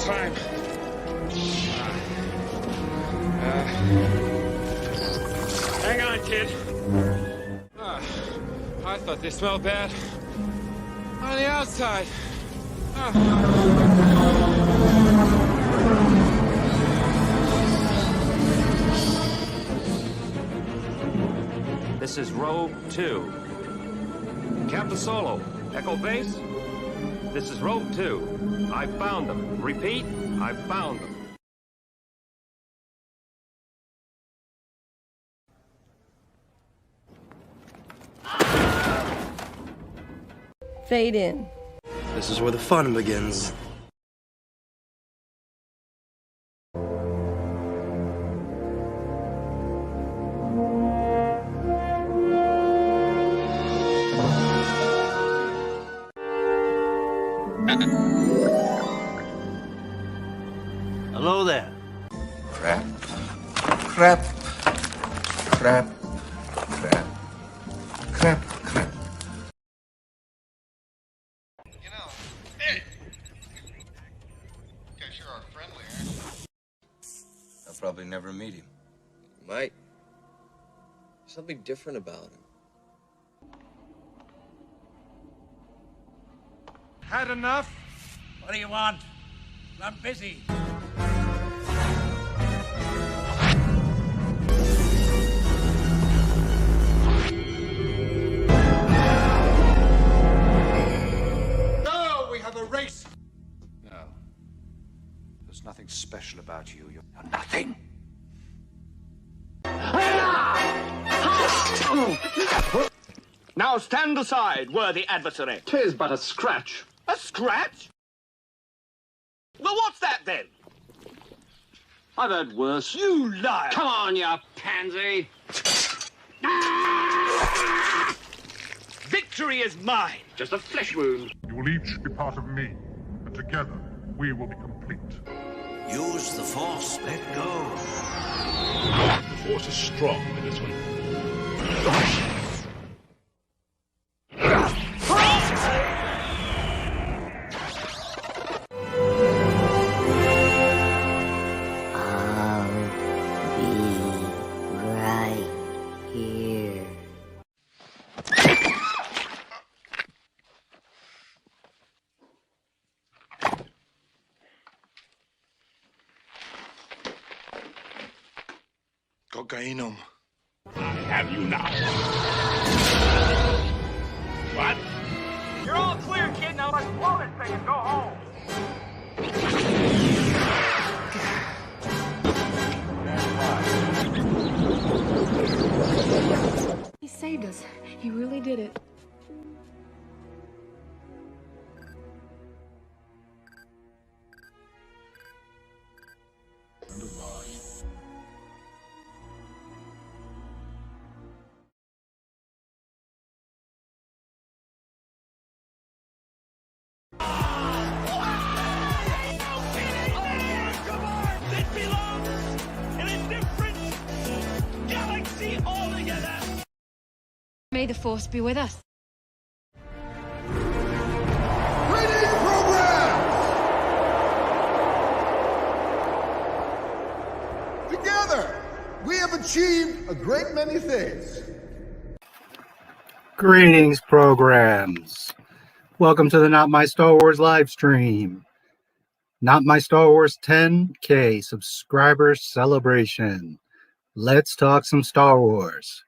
climb. Hang on, kid. I thought they smelled bad on the outside. This is row 2. Captain Solo, Echo Base. This is row 2. I found them. Repeat, I found them. Fade in. This is where the fun begins. Hello there. Crap. Crap. Crap. Crap. Crap. Crap. You know, hey! You guys sure are friendly, aren't you? I'll probably never meet him. Might. There's something different about him. Had enough? What do you want? I'm busy. No, we have a race. No. There's nothing special about you. You're nothing. Now stand aside, worthy adversary. 'Tis but a scratch. A scratch? Well, what's that then? I've heard worse. You liar! Come on, you pansy! Victory is mine. Just a flesh wound. You will each be part of me, and together we will be complete. Use the Force. Let go. The Force is strong in this one. Cocainum. I have you now. What? You're all clear, kid. Now let's blow this thing and go home. He saved us. He really did it. May the Force be with us. Greetings, programs! Together, we have achieved a great many things. Greetings, programs. Welcome to the Not My Star Wars live stream. Not My Star Wars 10K subscriber celebration. Let's talk some Star Wars.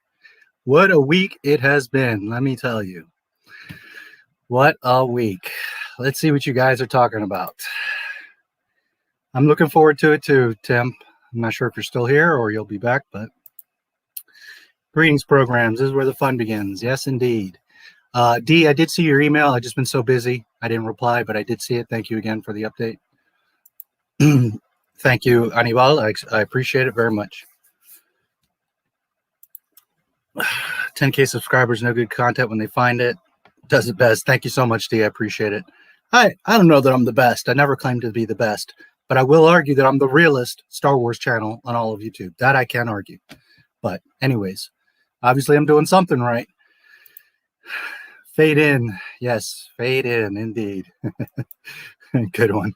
What a week it has been, let me tell you. What a week. Let's see what you guys are talking about. I'm looking forward to it too, Tim. I'm not sure if you're still here or you'll be back, but greetings, programs. This is where the fun begins. Yes, indeed. Dee, I did see your email. I've just been so busy. I didn't reply, but I did see it. Thank you again for the update. Thank you, Anibal. I appreciate it very much. 10K subscribers, no good content when they find it. Does it best. Thank you so much, Dee. I appreciate it. I don't know that I'm the best. I never claimed to be the best, but I will argue that I'm the realest Star Wars channel on all of YouTube. That I can argue. But anyways, obviously I'm doing something right. Fade in. Yes, fade in, indeed. Good one.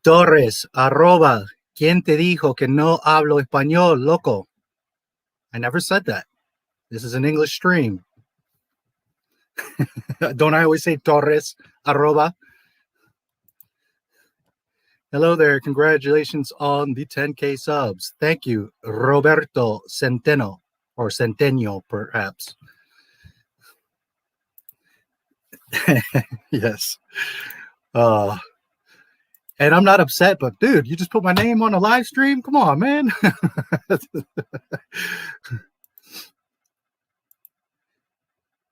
Torres, arroba, ¿quién te dijo que no hablo español, loco? I never said that. This is an English stream. Don't I always say Torres, arroba? Hello there. Congratulations on the 10K subs. Thank you, Roberto Centeno, or Centennial, perhaps. Yes. And I'm not upset, but dude, you just put my name on a live stream? Come on, man.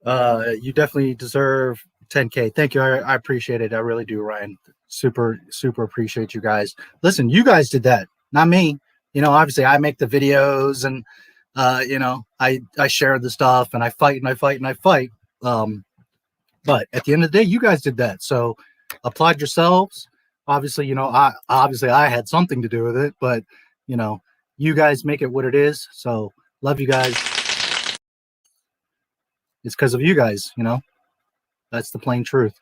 You definitely deserve 10K. Thank you. I appreciate it. I really do, Ryan. Super appreciate you guys. Listen, you guys did that, not me. You know, obviously I make the videos and you know, I share the stuff and I fight and I fight and I fight. But at the end of the day, you guys did that. So applaud yourselves. Obviously, you know, I had something to do with it, but you know, you guys make it what it is. So love you guys. It's because of you guys, you know, that's the plain truth.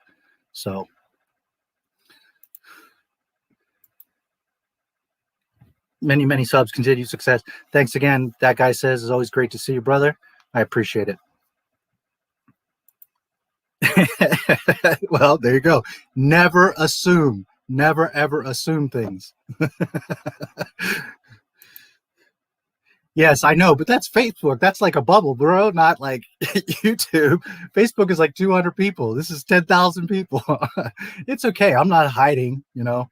So many subs, continued success. Thanks again. That guy says it's always great to see you, brother. I appreciate it. Well, there you go. Never assume. Never ever assume things. Yes, I know, but that's Facebook. That's like a bubble, bro, not like YouTube. Facebook is like 200 people. This is 10,000 people. It's okay. I'm not hiding, you know.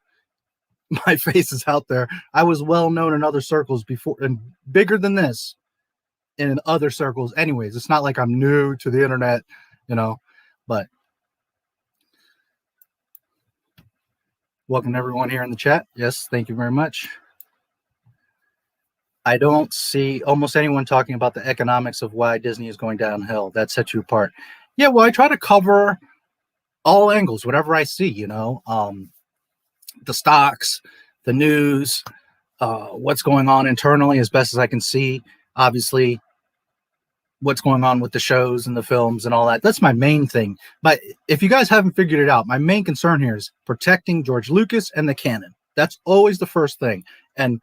My face is out there. I was well known in other circles before, and bigger than this in other circles. Anyways, it's not like I'm new to the internet, you know, but welcome everyone here in the chat. Yes, thank you very much. I don't see almost anyone talking about the economics of why Disney is going downhill. That sets you apart. Yeah, well, I try to cover all angles, whatever I see, you know, the stocks, the news, what's going on internally as best as I can see. Obviously, what's going on with the shows and the films and all that. That's my main thing. But if you guys haven't figured it out, my main concern here is protecting George Lucas and the canon. That's always the first thing. And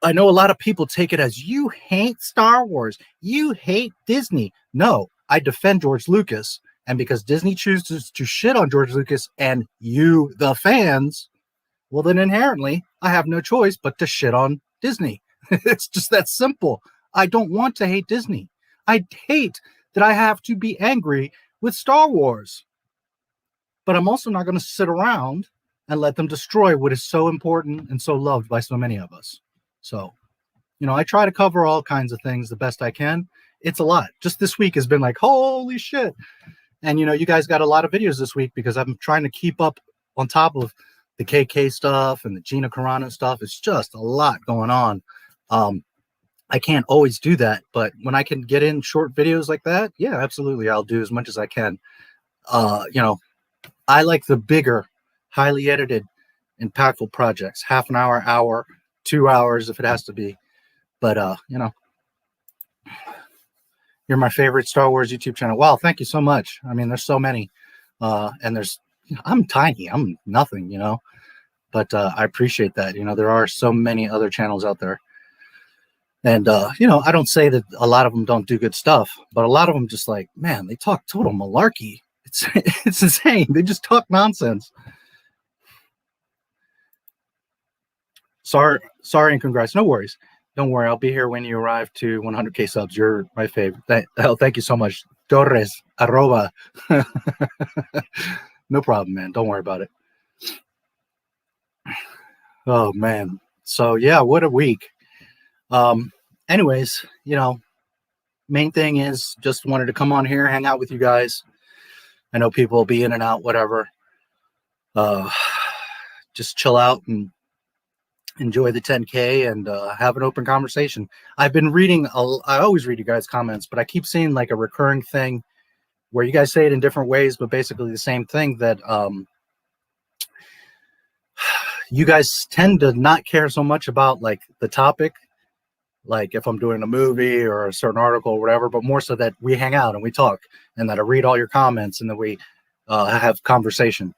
I know a lot of people take it as you hate Star Wars, you hate Disney. No, I defend George Lucas. And because Disney chooses to shit on George Lucas and you, the fans, well, then inherently I have no choice but to shit on Disney. It's just that simple. I don't want to hate Disney. I hate that I have to be angry with Star Wars. But I'm also not going to sit around and let them destroy what is so important and so loved by so many of us. So, you know, I try to cover all kinds of things the best I can. It's a lot. Just this week has been like, holy shit. And, you know, you guys got a lot of videos this week because I'm trying to keep up on top of the KK stuff and the Gina Carano stuff. It's just a lot going on. I can't always do that, but when I can get in short videos like that, yeah, absolutely. I'll do as much as I can. You know, I like the bigger, highly edited, impactful projects, half an hour, hour, 2 hours if it has to be. But, you know, you're my favorite Star Wars YouTube channel. Wow, thank you so much. I mean, there's so many. And there's, I'm tiny. I'm nothing, you know. But I appreciate that. You know, there are so many other channels out there. And, you know, I don't say that a lot of them don't do good stuff, but a lot of them just like, man, they talk total malarkey. It's insane. They just talk nonsense. Sorry, and congrats. No worries. Don't worry. I'll be here when you arrive to 100K subs. You're my favorite. Thank you so much. Torres, arroba. No problem, man. Don't worry about it. Oh, man. So, yeah, what a week. Anyways, you know, main thing is just wanted to come on here, hang out with you guys. I know people will be in and out, whatever. Just chill out and enjoy the 10K and have an open conversation. I've been reading, I always read you guys' comments, but I keep seeing like a recurring thing where you guys say it in different ways, but basically the same thing, that you guys tend to not care so much about like the topic, like if I'm doing a movie or a certain article or whatever, but more so that we hang out and we talk and that I read all your comments and that we have conversation.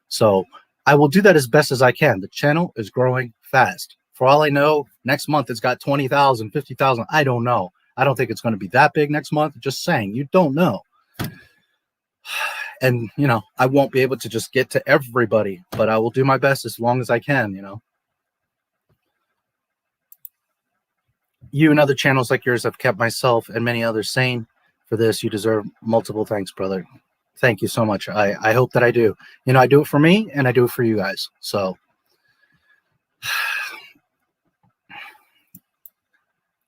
So I will do that as best as I can. The channel is growing fast. For all I know, next month it's got 20,000, 50,000. I don't know. I don't think it's going to be that big next month. Just saying, you don't know. And, you know, I won't be able to just get to everybody, but I will do my best as long as I can, you know. You and other channels like yours have kept myself and many others sane. For this, you deserve multiple thanks, brother. Thank you so much. I hope that I do. You know, I do it for me and I do it for you guys. So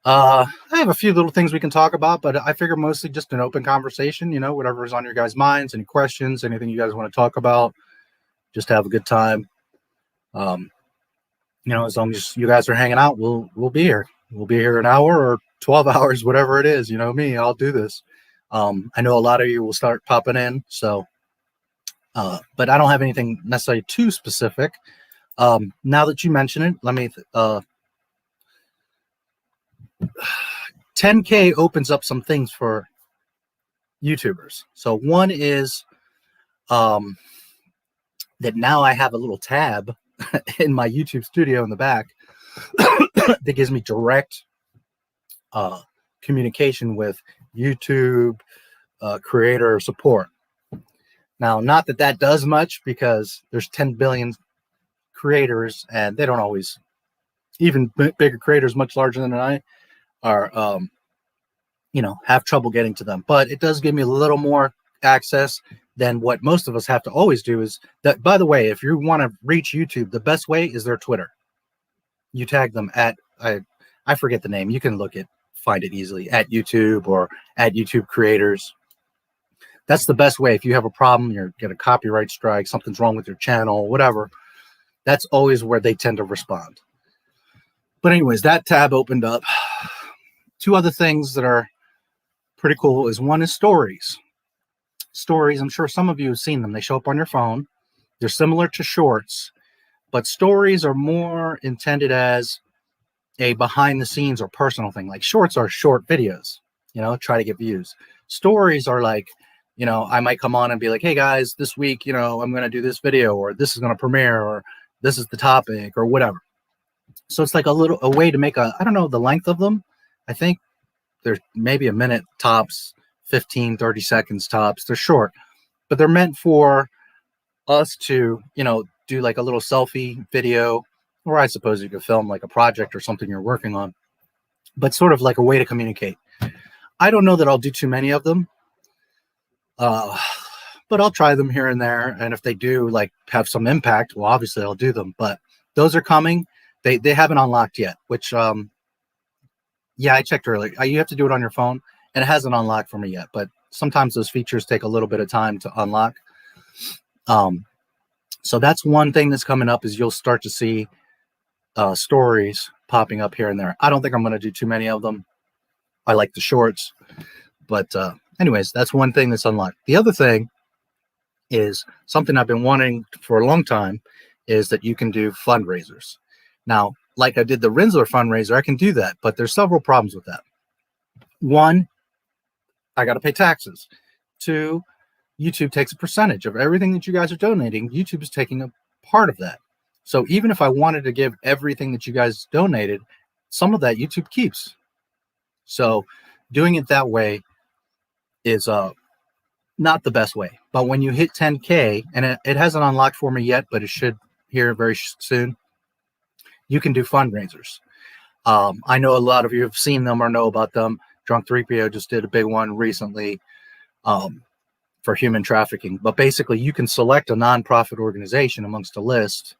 I have a few little things we can talk about, but I figure mostly just an open conversation, you know, whatever is on your guys' minds, any questions, anything you guys want to talk about, just have a good time. You know, as long as you guys are hanging out, we'll be here. We'll be here an hour or 12 hours, whatever it is. You know me, I'll do this. I know a lot of you will start popping in, so but I don't have anything necessarily too specific. Now that you mention it, let me 10K opens up some things for YouTubers. So one is that now I have a little tab in my YouTube studio in the back that gives me direct communication with YouTube creator support. Now, not that that does much, because there's 10 billion creators and they don't always, even bigger creators much larger than I are, you know, have trouble getting to them. But it does give me a little more access than what most of us have to always do. Is that, by the way, if you want to reach YouTube, the best way is their Twitter. You tag them at, I forget the name. You can find it easily at YouTube or at YouTube creators. That's the best way. If you have a problem, you get a copyright strike, something's wrong with your channel, whatever, that's always where they tend to respond. But anyways, that tab opened up. Two other things that are pretty cool is one is stories. Stories, I'm sure some of you have seen them. They show up on your phone. They're similar to shorts, but stories are more intended as a behind the scenes or personal thing. Like shorts are short videos, you know, try to get views. Stories are like, you know, I might come on and be like, hey guys, this week, you know, I'm going to do this video, or this is going to premiere, or this is the topic, or whatever. So it's like a way to make I don't know the length of them. I think there's maybe a minute tops, 15, 30 seconds tops. They're short, but they're meant for us to, you know, do like a little selfie video, or I suppose you could film like a project or something you're working on, but sort of like a way to communicate. I don't know that I'll do too many of them, but I'll try them here and there. And if they do like have some impact, well, obviously I'll do them, but those are coming. They haven't unlocked yet, which, yeah, I checked earlier. You have to do it on your phone, and it hasn't unlocked for me yet, but sometimes those features take a little bit of time to unlock. So that's one thing that's coming up, is you'll start to see stories popping up here and there. I don't think I'm going to do too many of them. I like the shorts, but anyways, that's one thing that's unlocked. The other thing is something I've been wanting for a long time, is that you can do fundraisers. Now, like I did the Rinzler fundraiser, I can do that, but there's several problems with that. One, I got to pay taxes. Two, YouTube takes a percentage of everything that you guys are donating. YouTube is taking a part of that. So even if I wanted to give everything that you guys donated, some of that YouTube keeps. So doing it that way is not the best way. But when you hit 10K, and it hasn't unlocked for me yet, but it should here very soon, you can do fundraisers. I know a lot of you have seen them or know about them. Drunk 3PO just did a big one recently for human trafficking. But basically, you can select a nonprofit organization amongst a list,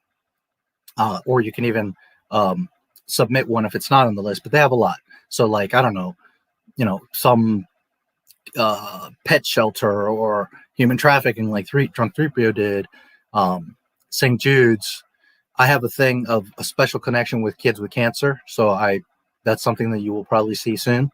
or you can even submit one if it's not on the list. But they have a lot. So, like, I don't know, you know, some pet shelter or human trafficking, like Drunk 3PO did, St. Jude's. I have a thing of a special connection with kids with cancer, so that's something that you will probably see soon.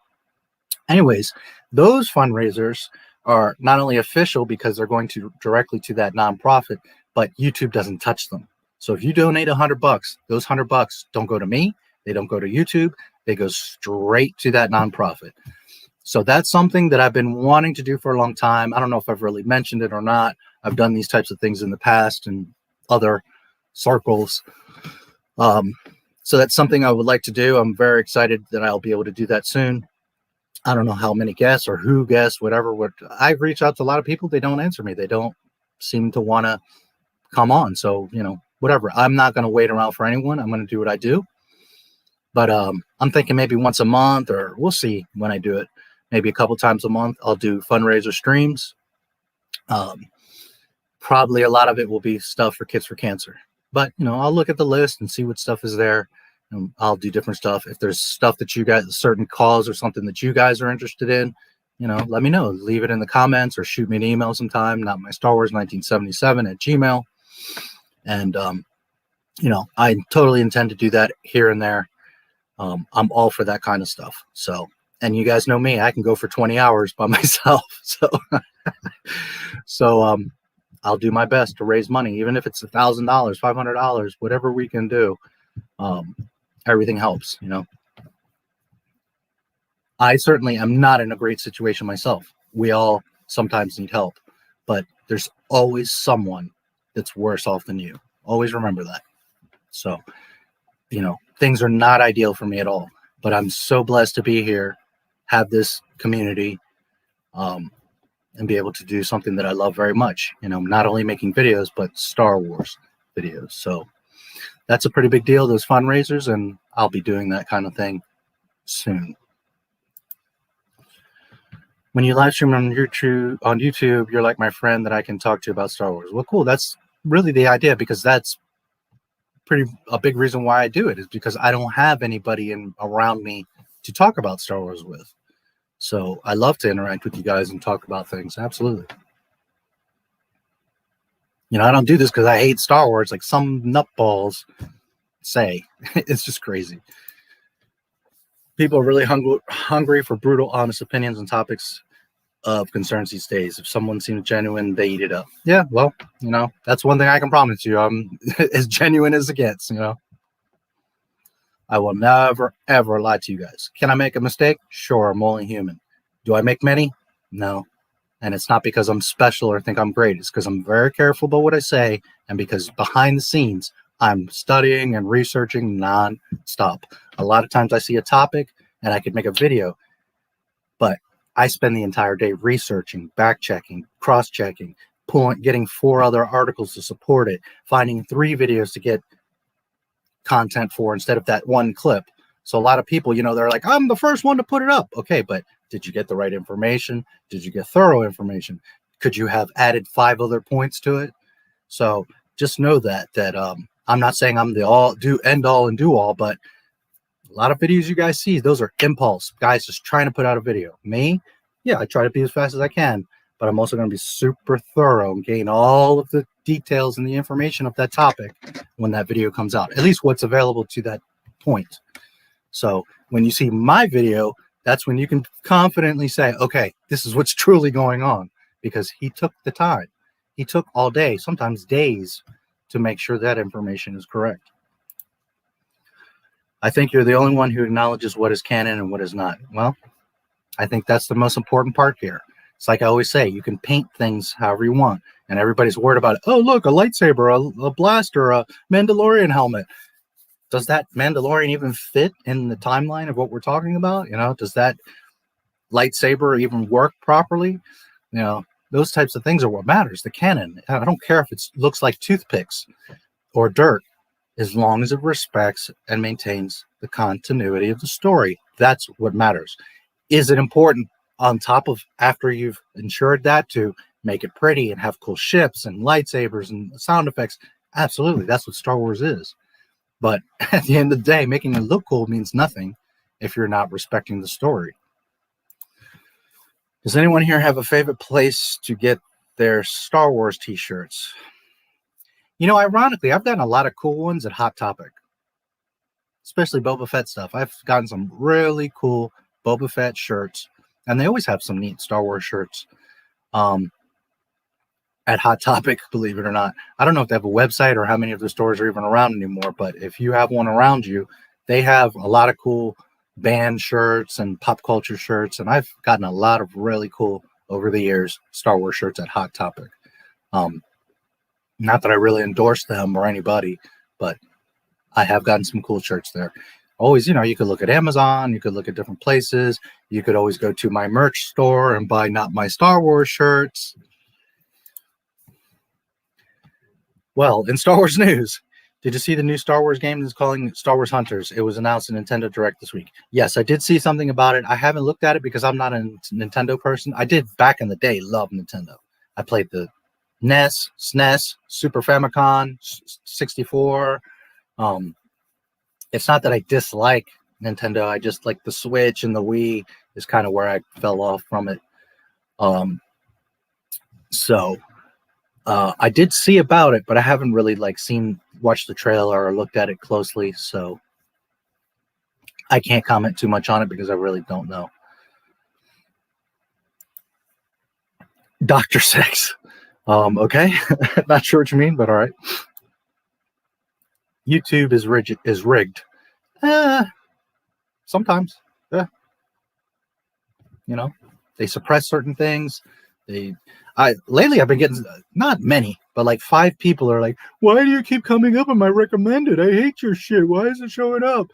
Anyways, those fundraisers are not only official because they're going to directly to that nonprofit, but YouTube doesn't touch them. So if you donate $100, those $100 don't go to me, they don't go to YouTube, they go straight to that nonprofit. So that's something that I've been wanting to do for a long time. I don't know if I've really mentioned it or not. I've done these types of things in the past and other circles. So that's something I would like to do. I'm very excited that I'll be able to do that soon. I don't know how many guests or who guests, whatever. I've reached out to a lot of people. They don't answer me. They don't seem to want to come on. So, you know, whatever. I'm not going to wait around for anyone. I'm going to do what I do. But I'm thinking maybe once a month, or we'll see when I do it. Maybe a couple times a month, I'll do fundraiser streams. Probably a lot of it will be stuff for Kids for Cancer. But, you know, I'll look at the list and see what stuff is there. And I'll do different stuff. If there's stuff that you guys, a certain cause or something that you guys are interested in, you know, let me know. Leave it in the comments or shoot me an email sometime. NotMyStarWars1977 @gmail. And, you know, I totally intend to do that here and there. I'm all for that kind of stuff. So, and you guys know me, I can go for 20 hours by myself. So, I'll do my best to raise money, even if it's $1,000, $500, whatever we can do. Everything helps, you know. I certainly am not in a great situation myself. We all sometimes need help, but there's always someone that's worse off than you. Always remember that. So, you know, things are not ideal for me at all, but I'm so blessed to be here, have this community, and be able to do something that I love very much. You know, not only making videos, but Star Wars videos. So that's a pretty big deal, those fundraisers, and I'll be doing that kind of thing soon. When you live stream on YouTube, you're like my friend that I can talk to about Star Wars. Well, cool. That's really the idea, because that's a big reason why I do it, is because I don't have anybody around me to talk about Star Wars with. So I love to interact with you guys and talk about things. Absolutely. You know, I don't do this because I hate Star Wars like some nutballs say. It's just crazy. People are really hungry for brutal, honest opinions on topics of concerns these days. If someone seems genuine, they eat it up. Yeah, well, you know, that's one thing I can promise you. I'm as genuine as it gets, you know. I will never, ever lie to you guys. Can I make a mistake? Sure, I'm only human. Do I make many? No. And it's not because I'm special or think I'm great. It's because I'm very careful about what I say, and because behind the scenes, I'm studying and researching non-stop. A lot of times I see a topic and I could make a video, but I spend the entire day researching, back-checking, cross-checking, getting 4 other articles to support it, finding 3 videos to get content for instead of that one clip. So a lot of people, you know, they're like, I'm the first one to put it up. Okay, but did you get the right information? Did you get thorough information? Could you have added 5 other points to it? So just know that I'm not saying I'm the end all and do all, but a lot of videos you guys see, those are impulse guys just trying to put out a video. Me, yeah, I try to be as fast as I can, but I'm also going to be super thorough and gain all of the details and the information of that topic when that video comes out, at least what's available to that point. So when you see my video, that's when you can confidently say, okay, this is what's truly going on, because he took the time. He took all day, sometimes days, to make sure that information is correct. I think you're the only one who acknowledges what is canon and what is not. Well, I think that's the most important part here. It's like I always say, you can paint things however you want, and everybody's worried about it. Oh, look, a lightsaber, a blaster, a Mandalorian helmet. Does that Mandalorian even fit in the timeline of what we're talking about? You know, does that lightsaber even work properly? You know, those types of things are what matters, the canon. I don't care if it looks like toothpicks or dirt, as long as it respects and maintains the continuity of the story. That's what matters. Is it important on top of, after you've ensured that, to make it pretty and have cool ships and lightsabers and sound effects? Absolutely. That's what Star Wars is. But at the end of the day, making it look cool means nothing if you're not respecting the story. Does anyone here have a favorite place to get their Star Wars t-shirts? You know, ironically, I've gotten a lot of cool ones at Hot Topic, especially Boba Fett stuff. I've gotten some really cool Boba Fett shirts, and they always have some neat Star Wars shirts at Hot Topic, believe it or not. I don't know if they have a website or how many of the stores are even around anymore, but if you have one around you, they have a lot of cool band shirts and pop culture shirts, and I've gotten a lot of really cool, over the years, Star Wars shirts at Hot Topic. Not that I really endorse them or anybody, but I have gotten some cool shirts there. Always, you know, you could look at Amazon, you could look at different places. You could always go to my merch store and buy Not My Star Wars shirts. Well, in Star Wars news, did you see the new Star Wars game that's calling Star Wars Hunters? It was announced in Nintendo Direct this week. Yes, I did see something about it. I haven't looked at it because I'm not a Nintendo person. I did back in the day love Nintendo. I played the NES, SNES, Super Famicom, 64. It's not that I dislike Nintendo. I just like the Switch and the Wii is kind of where I fell off from it. I did see about it, but I haven't really watched the trailer or looked at it closely. So I can't comment too much on it because I really don't know. Dr. Sex. Okay. Not sure what you mean, but all right. YouTube is rigged. Sometimes. Yeah. You know, they suppress certain things. Lately I've been getting not many, but like 5 people are like, why do you keep coming up on my recommended? I hate your shit. Why is it showing up?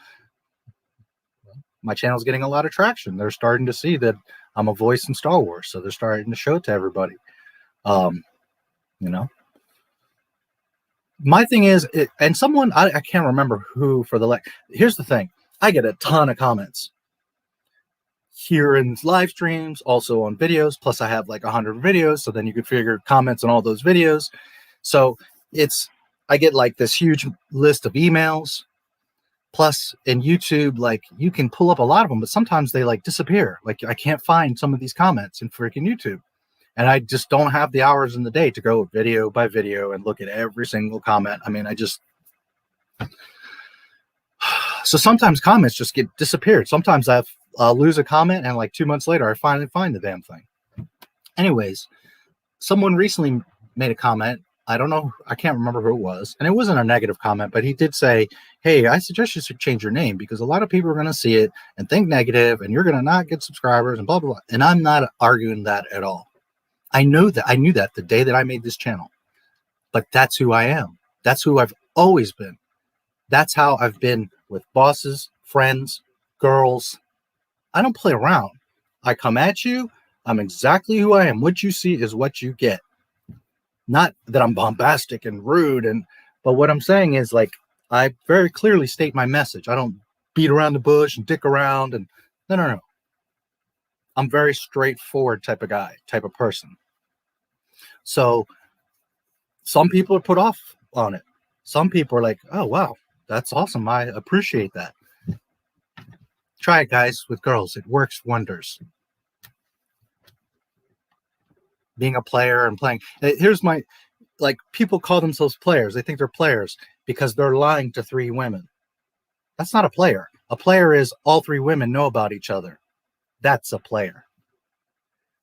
My channel's getting a lot of traction. They're starting to see that I'm a voice in Star Wars, so they're starting to show it to everybody. You know, my thing is, and someone I can't remember who for the here's the thing. I get a ton of comments here in live streams, also on videos, plus I have like 100 videos, so then you could figure comments on all those videos. So I get like this huge list of emails, plus in YouTube, like you can pull up a lot of them, but sometimes they like disappear. Like I can't find some of these comments in freaking YouTube, and I just don't have the hours in the day to go video by video and look at every single comment. I mean, so sometimes comments just get disappeared. Sometimes I'll lose a comment and like 2 months later, I finally find the damn thing. Anyways, someone recently made a comment. I don't know. I can't remember who it was. And it wasn't a negative comment, but he did say, hey, I suggest you should change your name because a lot of people are going to see it and think negative and you're going to not get subscribers and blah, blah, blah. And I'm not arguing that at all. I know that. I knew that the day that I made this channel. But that's who I am. That's who I've always been. That's how I've been with bosses, friends, girls. I don't play around. I come at you. I'm exactly who I am. What you see is what you get. Not that I'm bombastic and rude, but what I'm saying is like I very clearly state my message. I don't beat around the bush and dick around and no. I'm very straightforward type of guy, type of person. So some people are put off on it. Some people are like, oh wow, that's awesome. I appreciate that. Try it, guys, with girls. It works wonders. Being a player and playing. Here's my, like, people call themselves players. They think they're players because they're lying to 3 women. That's not a player. A player is all 3 women know about each other. That's a player.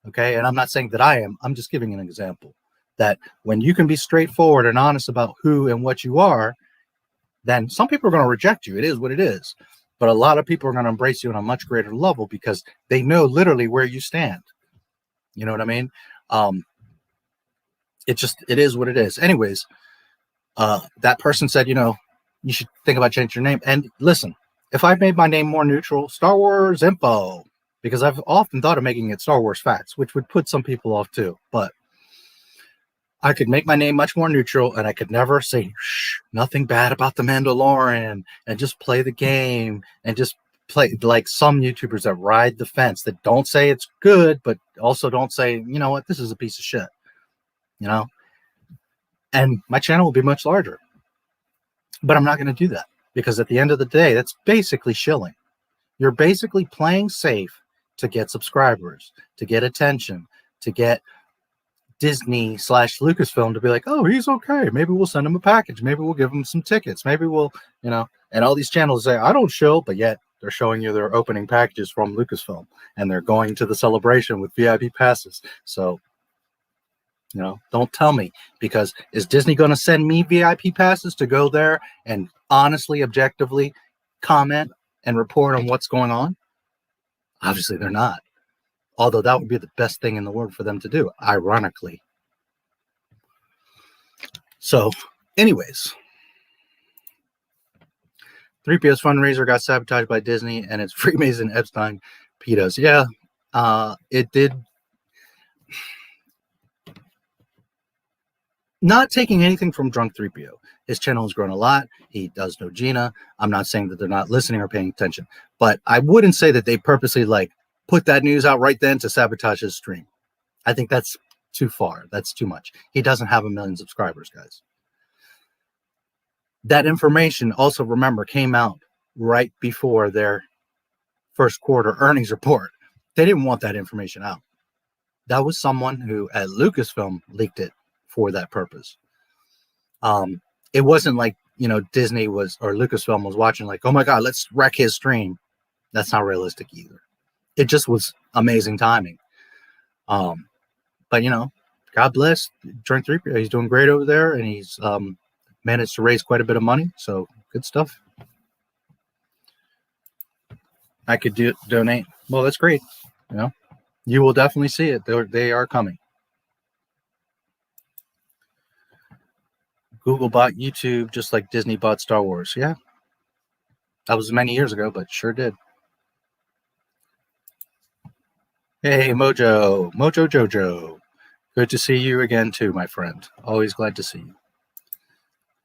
Okay? And I'm not saying that I am. I'm just giving an example. That when you can be straightforward and honest about who and what you are, then some people are going to reject you. It is what it is. But a lot of people are going to embrace you on a much greater level because they know literally where you stand. You know what I mean? It is what it is. Anyways, that person said, you know, you should think about changing your name. And listen, if I made my name more neutral, Star Wars Info, because I've often thought of making it Star Wars Facts, which would put some people off too. But I could make my name much more neutral and I could never say nothing bad about the Mandalorian and just play the game and just play like some YouTubers that ride the fence that don't say it's good, but also don't say, you know what, this is a piece of shit, you know, and my channel will be much larger, but I'm not going to do that because at the end of the day, that's basically shilling. You're basically playing safe to get subscribers, to get attention, to get Disney / Lucasfilm to be like, oh, he's okay. Maybe we'll send him a package. Maybe we'll give him some tickets. Maybe we'll, you know, and all these channels say, I don't show, but yet they're showing you their opening packages from Lucasfilm and they're going to the celebration with VIP passes. So, you know, don't tell me, because is Disney going to send me VIP passes to go there and honestly, objectively comment and report on what's going on? Obviously, they're not. Although that would be the best thing in the world for them to do, ironically. So, anyways, 3PO's fundraiser got sabotaged by Disney and its Freemason Epstein pedos. Yeah, it did. Not taking anything from Drunk 3PO. His channel has grown a lot. He does know Gina. I'm not saying that they're not listening or paying attention, but I wouldn't say that they purposely like put that news out right then to sabotage his stream. I think that's too far. That's too much. He doesn't have 1 million subscribers, guys. That information also, remember, came out right before their first quarter earnings report. They didn't want that information out. That was someone who at Lucasfilm leaked it for that purpose. It wasn't like, you know, Disney was or Lucasfilm was watching like, oh my God, let's wreck his stream. That's not realistic either. It just was amazing timing. But you know, God bless Drink 3PO. He's doing great over there, and he's managed to raise quite a bit of money. So good stuff. I could donate. Well, that's great. You know, you will definitely see it. They are coming. Google bought YouTube just like Disney bought Star Wars. Yeah. That was many years ago, but sure did. Hey, Mojo Jojo. Good to see you again too, my friend. Always glad to see you.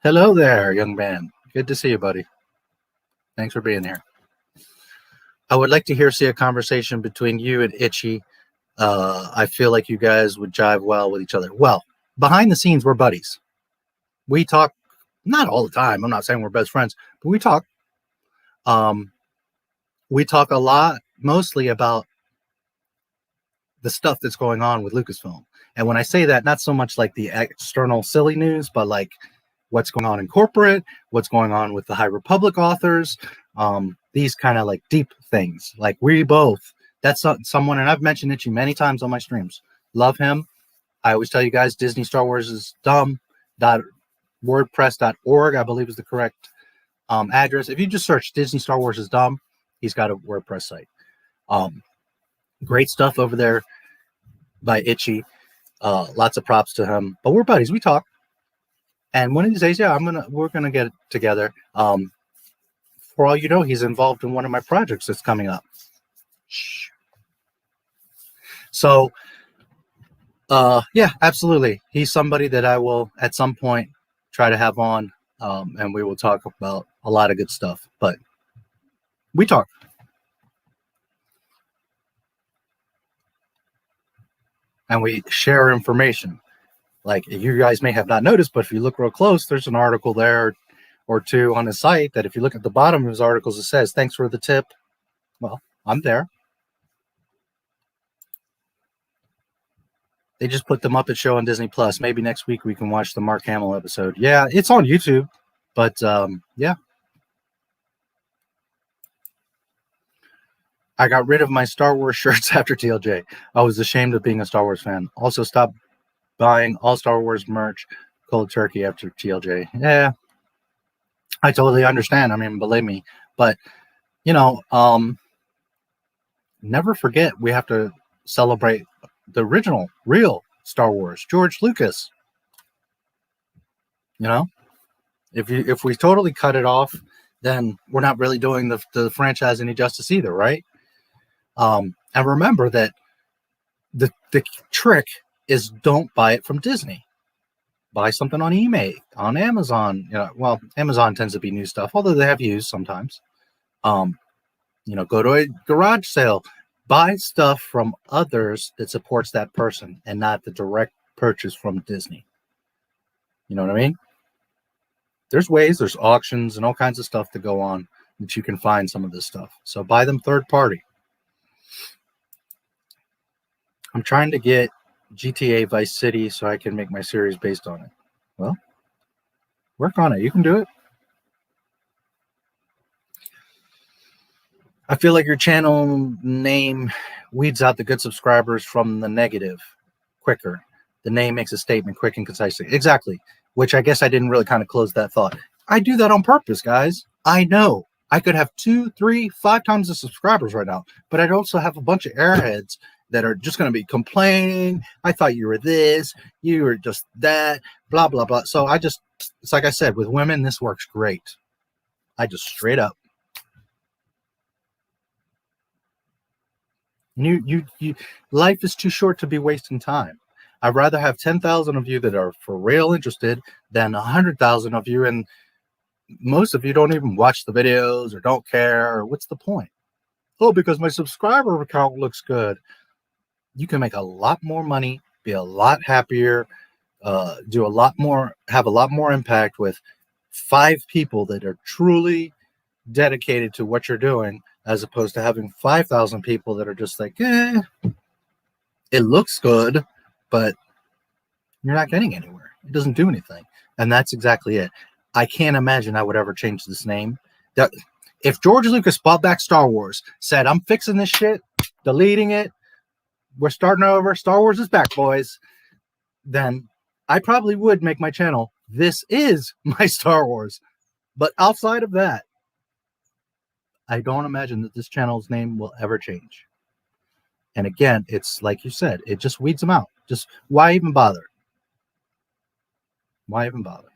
Hello there, young man. Good to see you, buddy. Thanks for being here. I would like to see a conversation between you and Itchy. I feel like you guys would jive well with each other. Well, behind the scenes, we're buddies. We talk, not all the time. I'm not saying we're best friends, but we talk. We talk a lot, mostly about the stuff that's going on with Lucasfilm. And when I say that, not so much like the external silly news, but like what's going on in corporate, what's going on with the High Republic authors, these kind of like deep things. Like we both, that's someone, and I've mentioned Itchy many times on my streams. Love him. I always tell you guys, Disney Star Wars is dumb.wordpress.org, I believe is the correct address. If you just search Disney Star Wars is dumb, he's got a WordPress site. Great stuff over there by Itchy. Lots of props to him. But we're buddies. We talk. And one of these days, yeah, we're gonna get it together. For all you know, he's involved in one of my projects that's coming up. Shh. So, yeah, absolutely. He's somebody that I will at some point try to have on, and we will talk about a lot of good stuff. But we talk. And we share information. Like you guys may have not noticed, but if you look real close, there's an article there or two on his site that if you look at the bottom of his articles, it says, thanks for the tip. Well, I'm there. They just put them up at show on Disney Plus. Maybe next week we can watch the Mark Hamill episode. Yeah, it's on YouTube, but yeah. I got rid of my Star Wars shirts after TLJ. I was ashamed of being a Star Wars fan. Also stopped buying all Star Wars merch cold turkey after TLJ. Yeah, I totally understand. I mean, believe me. But, you know, never forget we have to celebrate the original, real Star Wars, George Lucas. You know, if we totally cut it off, then we're not really doing the franchise any justice either, right? And remember that the trick is don't buy it from Disney. Buy something on eBay, on Amazon. You know, well, Amazon tends to be new stuff, although they have used sometimes. You know, go to a garage sale. Buy stuff from others that supports that person and not the direct purchase from Disney. You know what I mean? There's ways, there's auctions and all kinds of stuff to go on that you can find some of this stuff. So buy them third party. I'm trying to get GTA Vice City so I can make my series based on it. Well, work on it. You can do it. I feel like your channel name weeds out the good subscribers from the negative quicker. The name makes a statement quick and concisely. Exactly. Which I guess I didn't really kind of close that thought. I do that on purpose, guys. I know. I could have 2, 3, 5 times the subscribers right now, but I'd also have a bunch of airheads that are just going to be complaining. I thought you were this, you were just that, blah, blah, blah. So it's like I said, with women, this works great. I just straight up. You life is too short to be wasting time. I'd rather have 10,000 of you that are for real interested than 100,000 of you, and most of you don't even watch the videos or don't care. Or what's the point? Oh, because my subscriber account looks good. You can make a lot more money, be a lot happier, do a lot more, have a lot more impact with 5 people that are truly dedicated to what you're doing, as opposed to having 5,000 people that are just like, it looks good, but you're not getting anywhere. It doesn't do anything. And that's exactly it. I can't imagine I would ever change this name. If George Lucas bought back Star Wars, said, I'm fixing this shit, deleting it, we're starting over, Star Wars is back, boys, then I probably would make my channel, This Is My Star Wars. But outside of that, I don't imagine that this channel's name will ever change. And again, it's like you said, it just weeds them out. Just why even bother? Why even bother?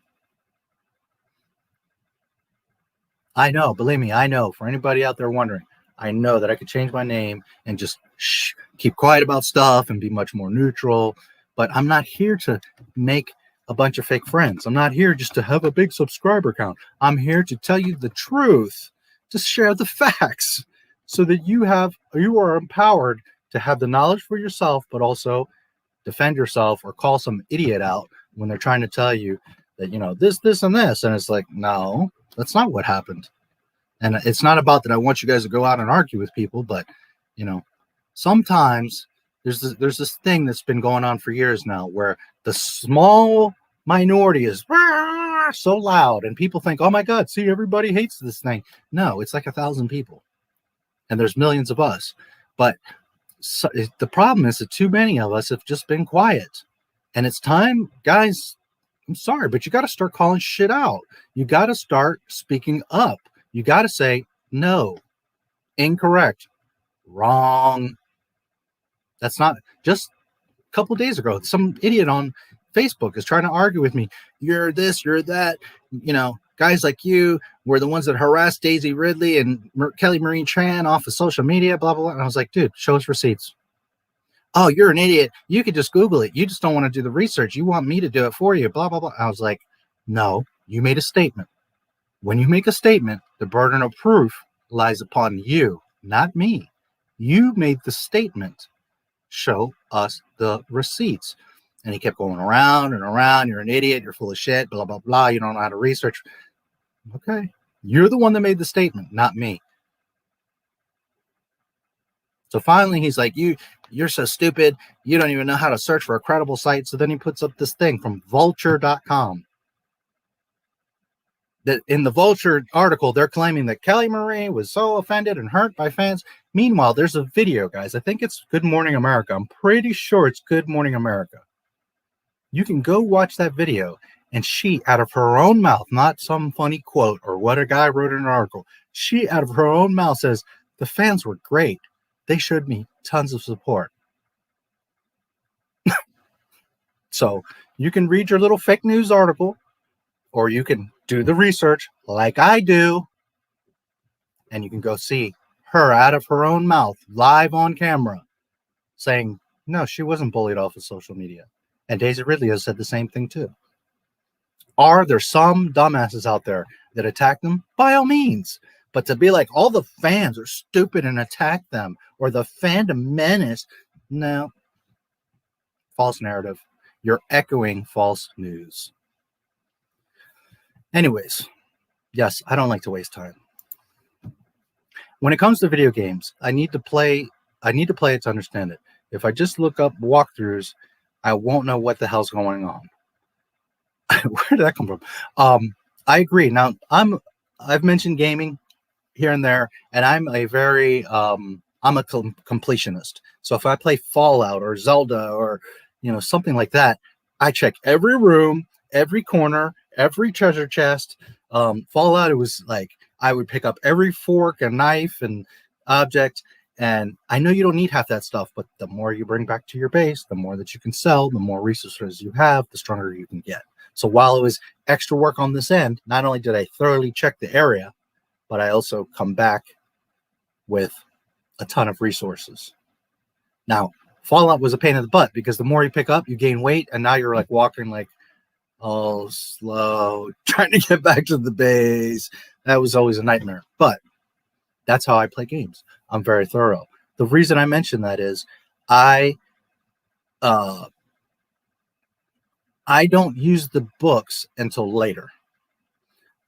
I know, believe me, I know. For anybody out there wondering, I know that I could change my name and just keep quiet about stuff and be much more neutral. But I'm not here to make a bunch of fake friends. I'm not here just to have a big subscriber count. I'm here to tell you the truth, to share the facts, so that you are empowered to have the knowledge for yourself, but also defend yourself or call some idiot out when they're trying to tell you that, you know, this, and this. And it's like, no, that's not what happened. And it's not about that I want you guys to go out and argue with people, but, you know, sometimes there's this thing that's been going on for years now where the small minority is so loud and people think, oh my God, see, everybody hates this thing. No, it's like 1,000 people and there's millions of us. But the problem is that too many of us have just been quiet. And it's time, guys, I'm sorry, but you got to start calling shit out. You got to start speaking up. You got to say, no, incorrect, wrong. That's not just a couple of days ago. Some idiot on Facebook is trying to argue with me. You're this, you're that. You know, guys like you were the ones that harassed Daisy Ridley and Kelly Marie Tran off of social media, blah, blah, blah. And I was like, dude, show us receipts. Oh, you're an idiot. You could just Google it. You just don't want to do the research. You want me to do it for you, blah, blah, blah. I was like, no, you made a statement. When you make a statement, the burden of proof lies upon you, not me. You made the statement. Show us the receipts. And he kept going around and around. You're an idiot. You're full of shit, blah, blah, blah. You don't know how to research. Okay. You're the one that made the statement, not me. So finally, he's like, you're so stupid. You don't even know how to search for a credible site. So then he puts up this thing from vulture.com. That in the Vulture article, they're claiming that Kelly Marie was so offended and hurt by fans. Meanwhile, there's a video, guys. I think it's Good Morning America. I'm pretty sure it's Good Morning America. You can go watch that video, and she, out of her own mouth, not some funny quote or what a guy wrote in an article, she, out of her own mouth, says, the fans were great. They showed me tons of support. So you can read your little fake news article, or you can do the research like I do, and you can go see her out of her own mouth, live on camera, saying, no, she wasn't bullied off of social media. And Daisy Ridley has said the same thing too. Are there some dumbasses out there that attack them? By all means. But to be like, all the fans are stupid and attack them, or the fandom menace, no. False narrative. You're echoing false news. Anyways, yes, I don't like to waste time. When it comes to video games, I need to play it to understand it. If I just look up walkthroughs, I won't know what the hell's going on. Where did that come from? I agree. Now, I've mentioned gaming here and there, and I'm a completionist. So if I play Fallout or Zelda or, you know, something like that, I check every room, every corner, every treasure chest. Fallout, it was like I would pick up every fork and knife and object, And I know you don't need half that stuff, but the more you bring back to your base, the more that you can sell, the more resources you have, the stronger you can get. So while it was extra work on this end, not only did I thoroughly check the area, but I also come back with a ton of resources. Now, Fallout was a pain in the butt because the more you pick up, you gain weight, and now you're like walking like all slow, trying to get back to the base. That was always a nightmare. But that's how I play games. I'm very thorough. The reason I mention that is I don't use the books until later.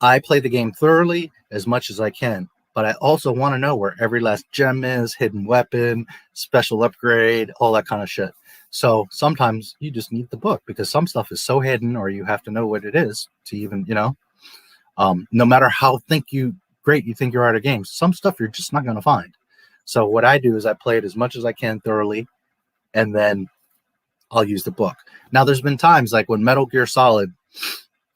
I play the game thoroughly as much as I can, but I also want to know where every last gem is, hidden weapon, special upgrade, all that kind of shit. So sometimes you just need the book because some stuff is so hidden, or you have to know what it is to even, no matter how great you think you are at a game, some stuff you're just not going to find. So what I do is I play it as much as I can thoroughly, and then I'll use the book. Now, there's been times like when Metal Gear Solid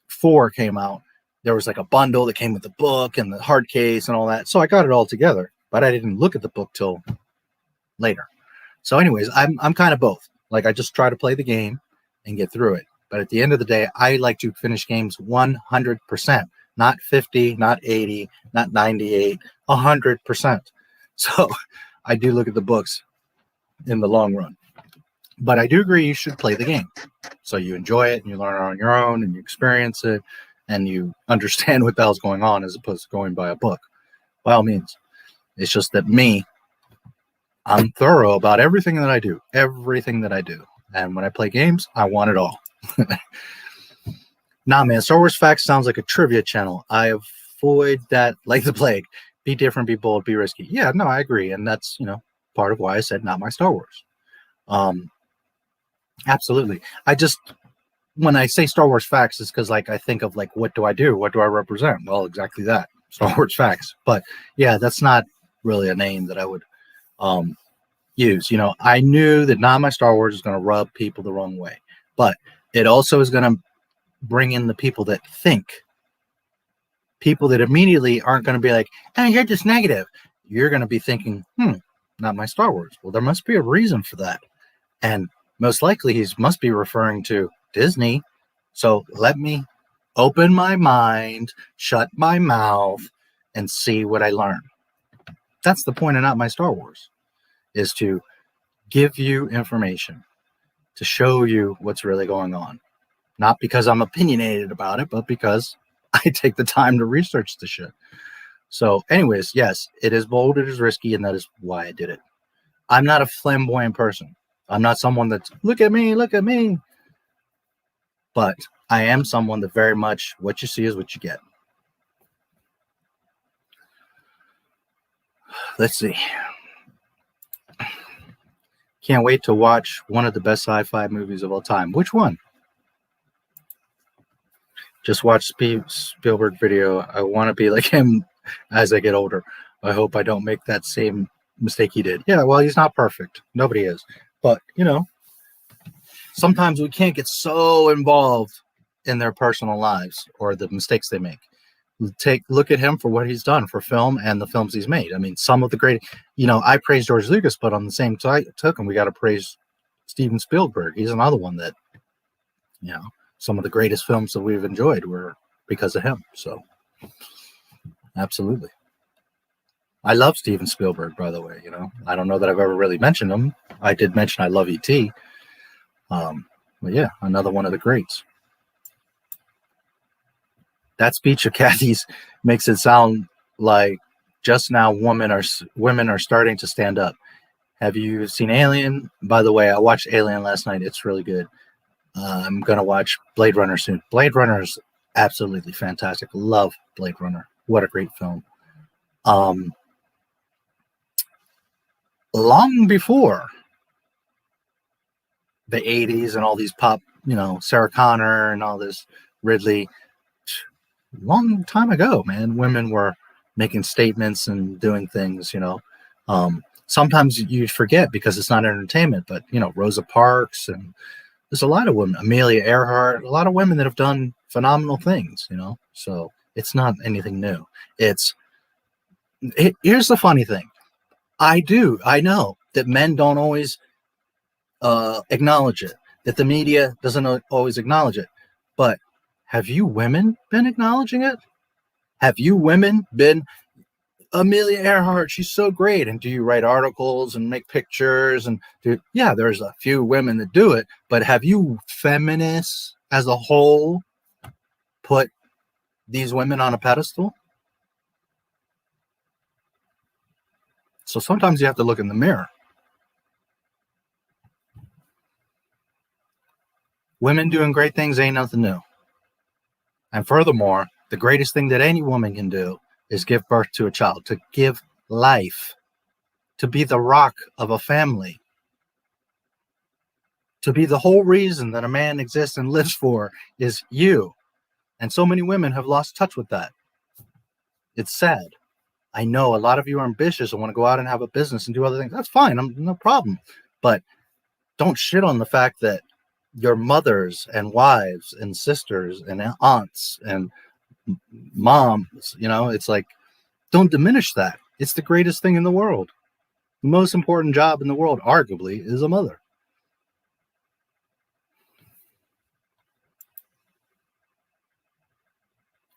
4 came out, there was like a bundle that came with the book and the hard case and all that. So I got it all together, but I didn't look at the book till later. So anyways, I'm kind of both. Like, I just try to play the game and get through it. But at the end of the day, I like to finish games 100%, not 50, not 80, not 98, 100%. So I do look at the books in the long run. But I do agree you should play the game. So you enjoy it and you learn on your own and you experience it and you understand what the hell's going on as opposed to going by a book. By all means. It's just that I'm thorough about everything that I do. Everything that I do. And when I play games, I want it all. Nah, man. Star Wars Facts sounds like a trivia channel. I avoid that like the plague. Be different, be bold, be risky. Yeah, no, I agree. And that's, part of why I said not my Star Wars. Absolutely. When I say Star Wars Facts, it's because I think of what do I do? What do I represent? Well, exactly that. Star Wars Facts. But yeah, that's not really a name that I would use. I knew that not my Star Wars is going to rub people the wrong way, but it also is going to bring in the people that think. People that immediately aren't going to be like, "Oh, you're just negative." You're going to be thinking, not my Star Wars. Well, there must be a reason for that. And most likely he must be referring to Disney. So let me open my mind, shut my mouth, and see what I learn. That's the point of Not My Star Wars, is to give you information, to show you what's really going on. Not because I'm opinionated about it, but because I take the time to research the shit. So anyways, yes, it is bold, it is risky, and that is why I did it. I'm not a flamboyant person. I'm not someone that's, look at me, look at me. But I am someone that very much, what you see is what you get. Let's see. Can't wait to watch one of the best sci-fi movies of all time. Which one? Just watch Spielberg video. I want to be like him as I get older. I hope I don't make that same mistake he did. Yeah, well, he's not perfect. Nobody is. But, sometimes we can't get so involved in their personal lives or the mistakes they make. Look at him for what he's done for film and the films he's made. I mean, some of the great, I praise George Lucas, but on the same token, we got to praise Steven Spielberg. He's another one that, some of the greatest films that we've enjoyed were because of him. So, absolutely. I love Steven Spielberg, by the way. I don't know that I've ever really mentioned him. I did mention I love E.T. But yeah, another one of the greats. That speech of Kathy's makes it sound like just now women are starting to stand up. Have you seen Alien? By the way, I watched Alien last night. It's really good. I'm going to watch Blade Runner soon. Blade Runner is absolutely fantastic. Love Blade Runner. What a great film. Long before the 80s and all these pop, Sarah Connor and all this Ridley, long time ago, man, women were making statements and doing things, sometimes you forget because it's not entertainment, but, Rosa Parks, and there's a lot of women, Amelia Earhart, a lot of women that have done phenomenal things, so it's not anything new. Here's the funny thing. I do. I know that men don't always acknowledge it, that the media doesn't always acknowledge it. But have you women been acknowledging it? Have you women been, Amelia Earhart, she's so great? And do you write articles and make pictures? And yeah, there's a few women that do it. But have you feminists as a whole put these women on a pedestal? So sometimes you have to look in the mirror. Women doing great things ain't nothing new. And furthermore, the greatest thing that any woman can do is give birth to a child, to give life, to be the rock of a family, to be the whole reason that a man exists and lives for is you. And so many women have lost touch with that. It's sad. I know a lot of you are ambitious and want to go out and have a business and do other things. That's fine. No problem. But don't shit on the fact that your mothers and wives and sisters and aunts and moms, you know, it's like, don't diminish that. It's the greatest thing in the world. The most important job in the world, arguably, is a mother.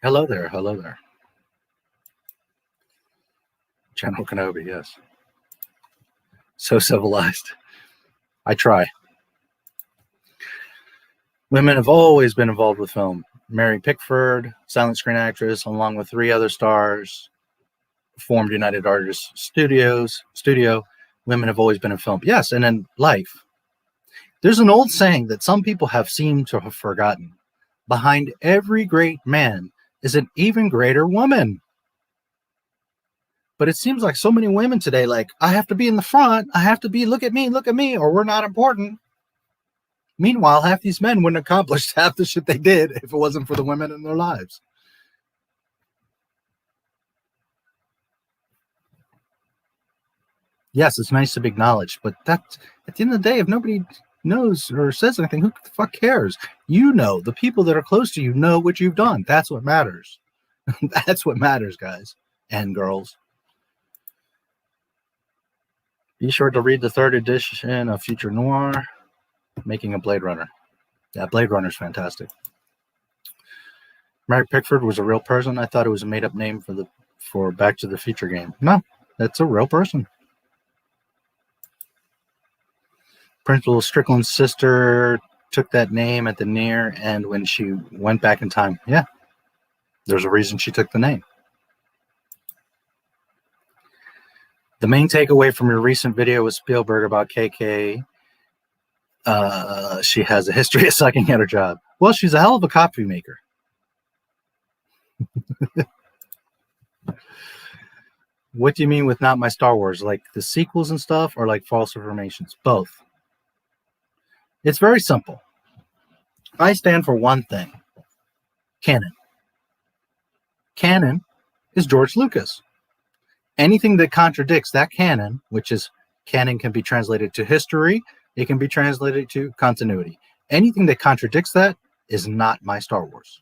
Hello there. Hello there. General Kenobi, yes. So civilized. I try. Women have always been involved with film. Mary Pickford, silent screen actress, along with 3 other stars, formed United Artists Studio. Women have always been in film. Yes, and in life. There's an old saying that some people have seemed to have forgotten. Behind every great man is an even greater woman. But it seems like so many women today, like, I have to be in the front. I have to be, look at me, or we're not important. Meanwhile, half these men wouldn't accomplish half the shit they did if it wasn't for the women in their lives. Yes, it's nice to be acknowledged, but that's, at the end of the day, if nobody knows or says anything, who the fuck cares? You know, the people that are close to you know what you've done. That's what matters. That's what matters, guys and girls. Be sure to read the 3rd edition of Future Noir, Making a Blade Runner. Yeah, Blade Runner's fantastic. Mary Pickford was a real person. I thought it was a made-up name for Back to the Future game. No, that's a real person. Principal Strickland's sister took that name at the near end when she went back in time. Yeah, there's a reason she took the name. The main takeaway from your recent video with Spielberg about KK, she has a history of sucking at her job. Well, she's a hell of a coffee maker. What do you mean with not my Star Wars? Like the sequels and stuff, or like false informations? Both. It's very simple. I stand for one thing. Canon. Canon is George Lucas. Anything that contradicts that canon, which is canon can be translated to history, it can be translated to continuity. Anything that contradicts that is not my Star Wars.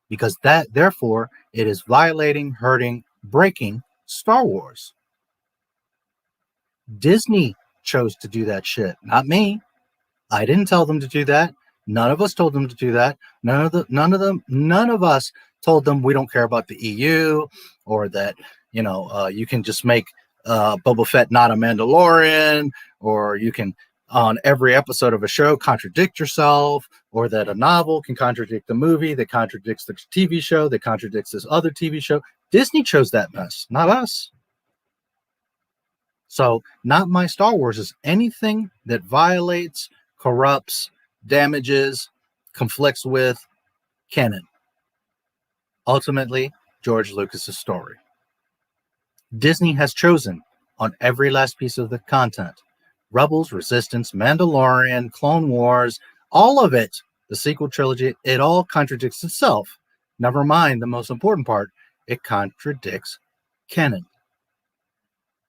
Because that, therefore, it is violating, hurting, breaking Star Wars. Disney chose to do that shit, not me. I didn't tell them to do that. None of us told them to do that. None of us told them we don't care about the EU, or that, you know, you can just make Boba Fett not a Mandalorian, or you can, on every episode of a show, contradict yourself, or that a novel can contradict the movie that contradicts the TV show that contradicts this other TV show. Disney chose that mess, not us. So, not my Star Wars is anything that violates, corrupts, damages, conflicts with canon. Ultimately, George Lucas's story. Disney has chosen on every last piece of the content. Rebels, Resistance, Mandalorian, Clone Wars, all of it, the sequel trilogy, it all contradicts itself. Never mind the most important part, it contradicts canon.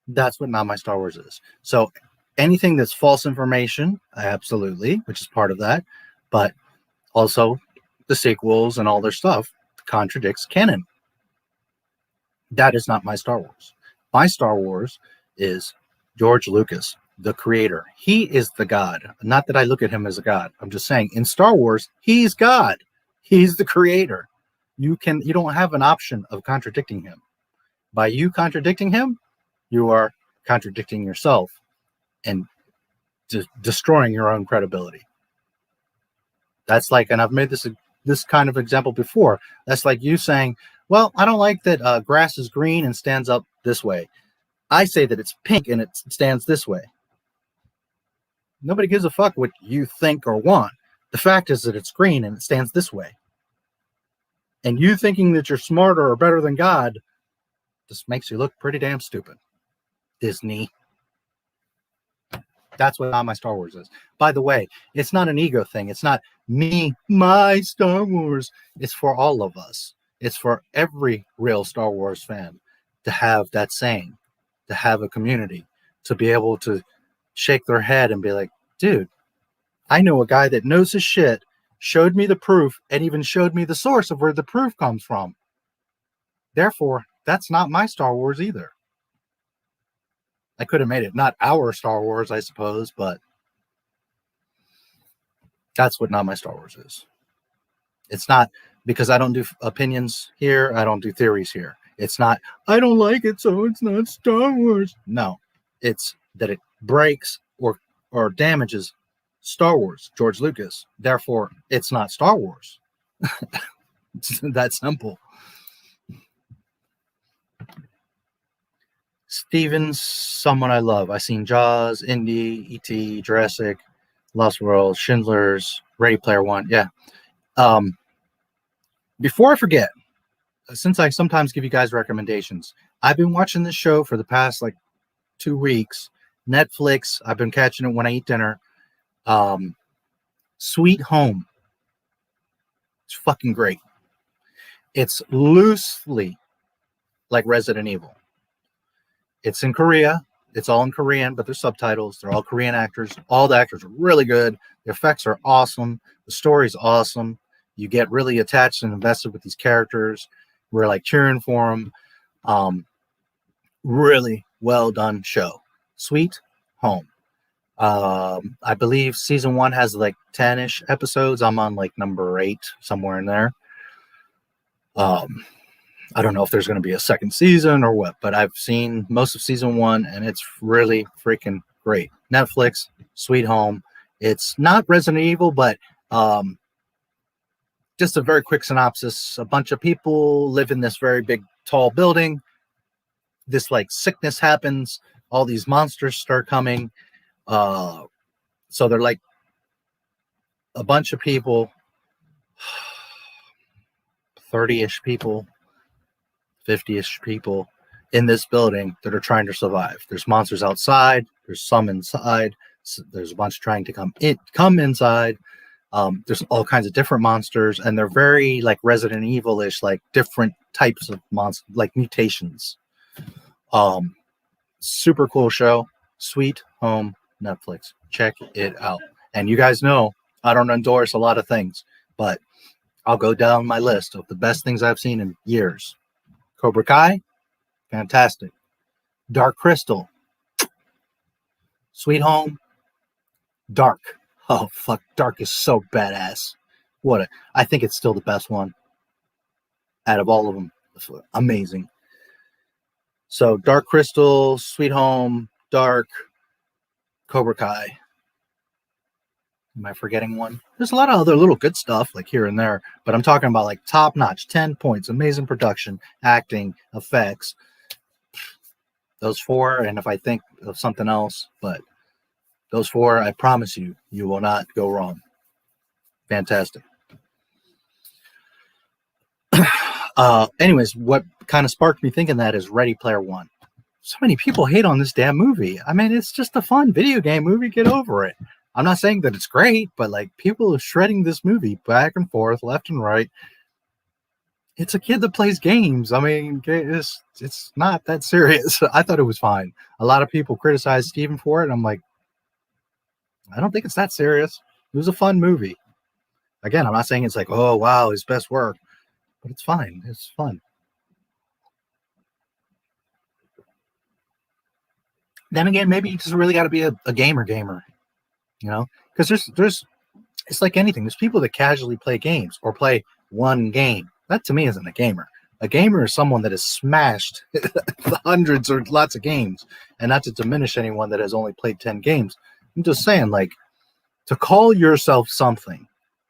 That's what Not My Star Wars is. So anything that's false information, absolutely, which is part of that, but also the sequels and all their stuff contradicts canon. That is not my Star Wars. My Star Wars is George Lucas, the creator. He is the God. Not that I look at him as a God. I'm just saying in Star Wars, he's God. He's the creator. You don't have an option of contradicting him. By you contradicting him, you are contradicting yourself and destroying your own credibility. That's like, and I've made this kind of example before. That's like you saying, well, I don't like that grass is green and stands up this way. I say that it's pink and it stands this way. Nobody gives a fuck what you think or want. The fact is that it's green and it stands this way. And you thinking that you're smarter or better than God just makes you look pretty damn stupid. Disney. That's what Not My Star Wars is. By the way, it's not an ego thing. It's not me, my Star Wars. It's for all of us. It's for every real Star Wars fan to have that saying, to have a community, to be able to shake their head and be like, dude, I know a guy that knows his shit, showed me the proof, and even showed me the source of where the proof comes from. Therefore, that's not my Star Wars either. I could have made it not our Star Wars, I suppose, but that's what Not My Star Wars is. It's not because I don't do opinions here, I don't do theories here. It's not, I don't like it, so it's not Star Wars. No, it's that it breaks or damages Star Wars, George Lucas. Therefore, it's not Star Wars. It's that simple. Steven's someone I love. I seen Jaws, Indie, E.T., Jurassic, Lost World, Schindler's, Ready Player One. Yeah. Before I forget, since I sometimes give you guys recommendations, I've been watching this show for the past 2 weeks. Netflix. I've been catching it when I eat dinner. Sweet Home. It's fucking great. It's loosely like Resident Evil. It's in Korea. It's all in Korean, but there's subtitles. They're all Korean actors. All the actors are really good. The effects are awesome. The story's awesome. You get really attached and invested with these characters. We're cheering for them. Really well done show. Sweet Home. I believe season 1 has 10-ish episodes. I'm on number 8, somewhere in there. I don't know if there's going to be a second season or what, but I've seen most of season 1 and it's really freaking great. Netflix, Sweet Home. It's not Resident Evil, but just a very quick synopsis. A bunch of people live in this very big, tall building. This sickness happens. All these monsters start coming. So they're a bunch of people, 30-ish people, 50-ish people in this building that are trying to survive. There's monsters outside. There's some inside. There's a bunch trying to come inside. There's all kinds of different monsters, and they're very Resident Evil-ish, different types of monsters, mutations. Super cool show. Sweet Home, Netflix. Check it out. And you guys know I don't endorse a lot of things, but I'll go down my list of the best things I've seen in years. Cobra Kai, fantastic. Dark Crystal, Sweet Home, Dark. Oh fuck, Dark is so badass. I think it's still the best one out of all of them. It's amazing. So Dark Crystal, Sweet Home, Dark, Cobra Kai. Am I forgetting one? There's a lot of other little good stuff here and there, but I'm talking about top notch, 10 points, amazing production, acting, effects. Those 4, and if I think of something else, but those 4, I promise you, you will not go wrong. Fantastic. Anyways, what kind of sparked me thinking that is Ready Player One. So many people hate on this damn movie. I mean, it's just a fun video game movie. Get over it. I'm not saying that it's great, but people are shredding this movie back and forth, left and right. It's a kid that plays games. I mean, it's not that serious. I thought it was fine. A lot of people criticized Steven for it. I'm like, I don't think it's that serious. It was a fun movie. Again, I'm not saying it's oh, wow, his best work, but it's fine. It's fun. then again, maybe you just really got to be a gamer, you know, because there's it's like anything. There's people that casually play games or play one game. That to me isn't a gamer. A gamer is someone that has smashed hundreds or lots of games. And not to diminish anyone that has only played 10 games. I'm just saying, like, to call yourself something,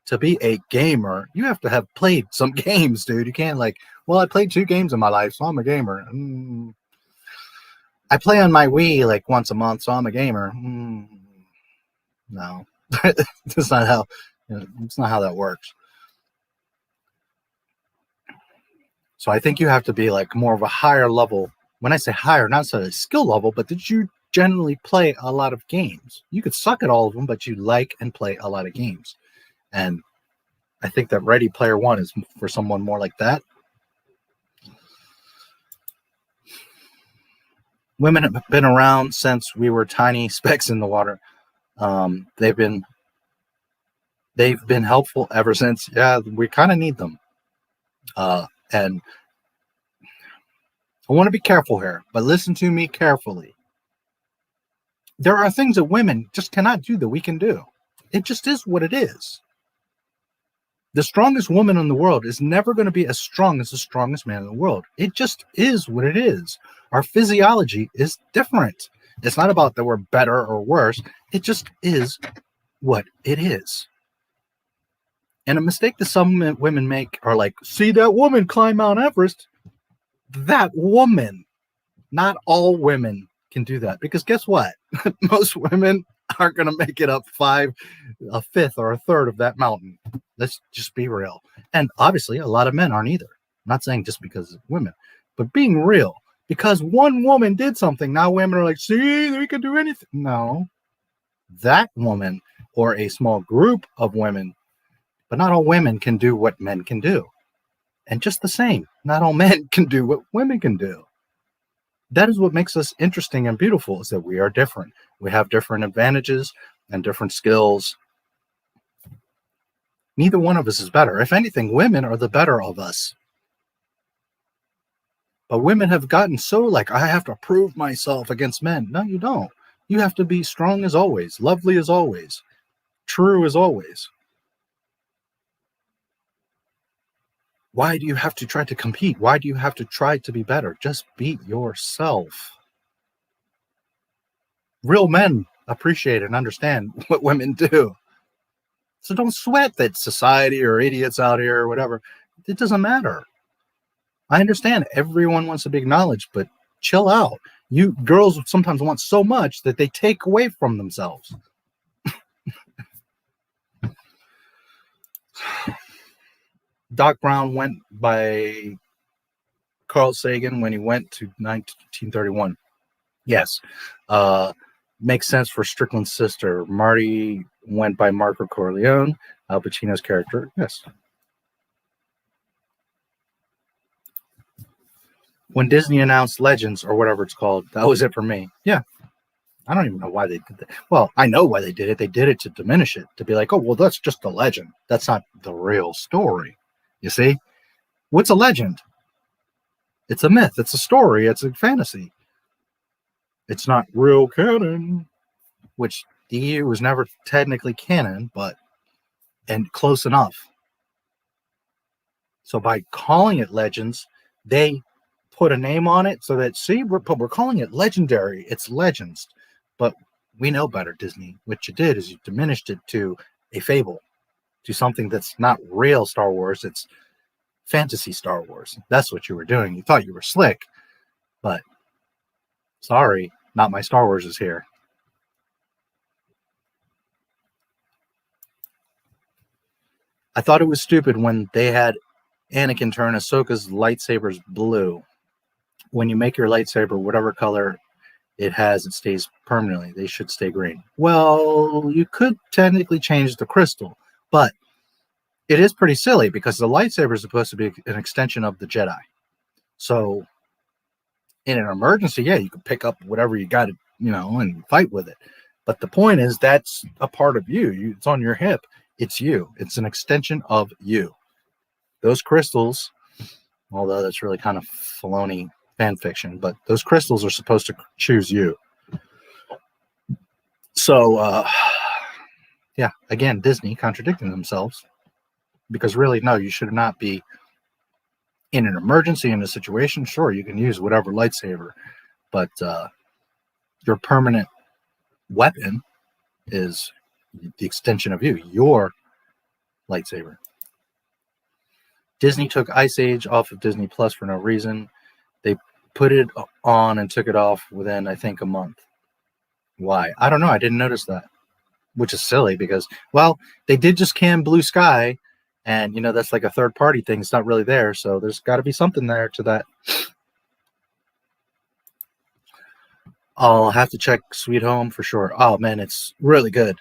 to be a gamer, you have to have played some games, dude. You can't like, well, I played 2 games in my life, so I'm a gamer. I play on my Wii like once a month, so I'm a gamer. No, that's not how. It's not how that works. So I think you have to be like more of a higher level. When I say higher, not necessarily skill level, but that you generally play a lot of games. You could suck at all of them, but you like and play a lot of games. And I think that Ready Player One is for someone more like that. Women have been around since we were tiny specks in the water. They've been helpful ever since. Yeah, we kind of need them. And I want to be careful here, but listen to me carefully. There are things that women just cannot do that we can do. It just is what it is. The strongest woman in the world is never going to be as strong as the strongest man in the world. It just is what it is. Our physiology is different. It's not about that we're better or worse. It just is what it is. And a mistake that some women make are like, see that woman climb Mount Everest? That woman. Not all women can do that. Because guess what? Most women aren't going to make it up a fifth or a third of that mountain. Let's just be real. And obviously, a lot of men aren't either. I'm not saying just because of women. But being real. Because one woman did something, now women are like, see, we can do anything. No. That woman or a small group of women, but not all women can do what men can do. And just the same, not all men can do what women can do. That is what makes us interesting and beautiful, is that we are different. We have different advantages and different skills. Neither one of us is better. If anything, women are the better of us. But women have gotten so like, I have to prove myself against men. No, you don't. You have to be strong as always, lovely as always, true as always. Why do you have to try to compete? Why do you have to try to be better? Just be yourself. Real men appreciate and understand what women do. So don't sweat that society or idiots out here or whatever. It doesn't matter. I understand everyone wants to be acknowledged, but chill out. You girls sometimes want so much that they take away from themselves. Doc Brown went by Carl Sagan when he went to 1931. Yes. Makes sense for Strickland's sister. Marty went by Marco Corleone, Al Pacino's character. Yes. When Disney announced Legends, or whatever it's called, that was it for me. Yeah. I don't even know why they did that. Well, I know why they did it. They did it to diminish it, to be like, oh, well, that's just a legend. That's not the real story. You see? What's a legend? It's a myth. It's a story. It's a fantasy. It's not real canon, which the EU was never technically canon, and close enough. So by calling it Legends, they put a name on it so that, see, we're calling it legendary. It's Legends. But we know better, Disney. What you did is you diminished it to a fable, to something that's not real Star Wars. It's fantasy Star Wars. That's what you were doing. You thought you were slick, but sorry, Not My Star Wars is here. I thought it was stupid when they had Anakin turn Ahsoka's lightsabers blue. When you make your lightsaber whatever color it has, it stays permanently. They should stay green. Well, you could technically change the crystal, but it is pretty silly because the lightsaber is supposed to be an extension of the Jedi. So in an emergency, yeah, you can pick up whatever you got to, and fight with it. But the point is, that's a part of you. It's on your hip. It's you. It's an extension of you. Those crystals, although that's really kind of Filoni fan fiction, but those crystals are supposed to choose you. So, yeah, again, Disney contradicting themselves, because really, no, you should not be in an emergency, in a situation. Sure, you can use whatever lightsaber, but your permanent weapon is the extension of you, your lightsaber. Disney took Ice Age off of Disney Plus for no reason. They put it on and took it off within, I think, a month. Why? I don't know. I didn't notice that, which is silly because, well, they did just can Blue Sky, and, you know, that's like a third-party thing. It's not really there, so there's got to be something there to that. I'll have to check Sweet Home for sure. Oh, man, it's really good.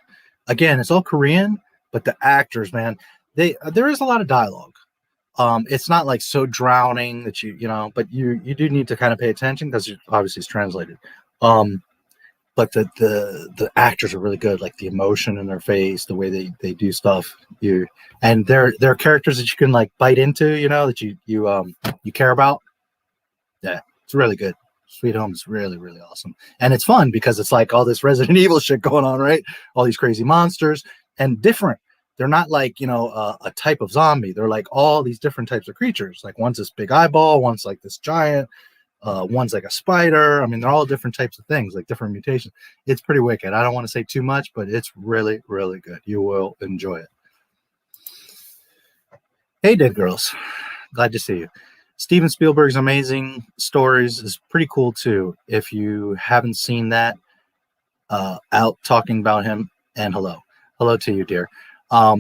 Again, it's all Korean, but the actors, man, there is a lot of dialogue. It's not like so drowning that you know, but you do need to kind of pay attention because obviously it's translated. But the actors are really good, like the emotion in their face, the way they do stuff. And they're characters that you can like bite into, you know, that you care about. Yeah, it's really good. Sweet Home is really, really awesome. And it's fun because it's like all this Resident Evil shit going on, right? All these crazy monsters and different. They're not like, you know, a type of zombie. They're like all these different types of creatures. Like one's this big eyeball, one's like this giant, one's like a spider. I mean, they're all different types of things, like different mutations. It's pretty wicked. I don't want to say too much, but it's really, really good. You will enjoy it. Hey, Dead Girls. Glad to see you. Steven Spielberg's Amazing Stories is pretty cool too. If you haven't seen that, out talking about him, and hello to you, dear. I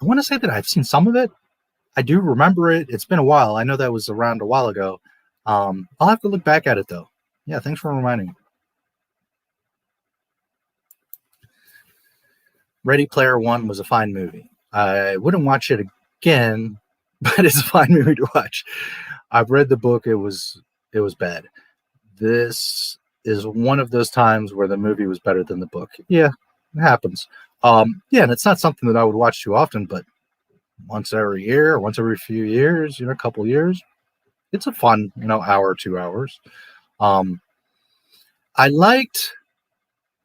want to say that I've seen some of it. I do remember it. It's been a while. I know that was around a while ago. I'll have to look back at it though. Yeah, thanks for reminding me. Ready Player One was a fine movie. I wouldn't watch it again, but it's a fine movie to watch. I've read the book. It was bad. This is one of those times where the movie was better than the book. Yeah, it happens. Yeah, and it's not something that I would watch too often, but once every year, once every few years, you know, a couple years, it's a fun, you know, hour, 2 hours. I liked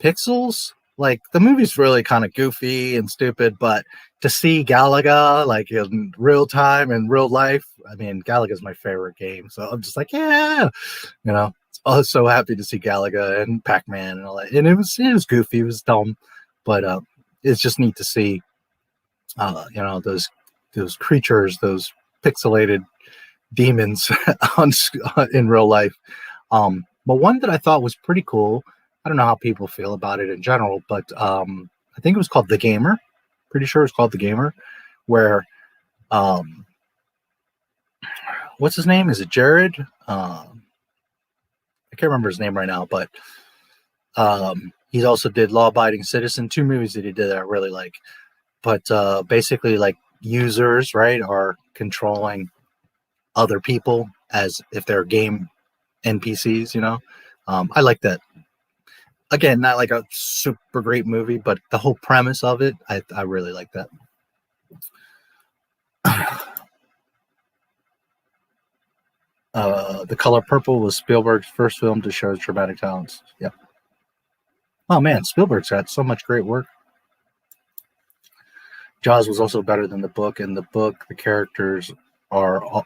Pixels. Like, the movie's really kind of goofy and stupid, but to see Galaga, like, in real time and real life, I mean, Galaga's my favorite game, so I'm just like, yeah, you know, I was so happy to see Galaga and Pac-Man and all that. And it was goofy, it was dumb, but it's just neat to see, you know, those creatures, those pixelated demons in real life. But one that I thought was pretty cool, I don't know how people feel about it in general, but I think it was called The Gamer. Pretty sure it's called The Gamer, where what's his name? Is it Jared? I can't remember his name right now, but he also did Law Abiding Citizen, 2 movies that he did that I really like. But basically, like, users, right, are controlling other people as if they're game NPCs, you know. I like that. Again, not like a super great movie, but the whole premise of it, I really like that. The Color Purple was Spielberg's first film to show his dramatic talents. Yep. Oh man, Spielberg's got so much great work. Jaws was also better than the book. In the book, the characters are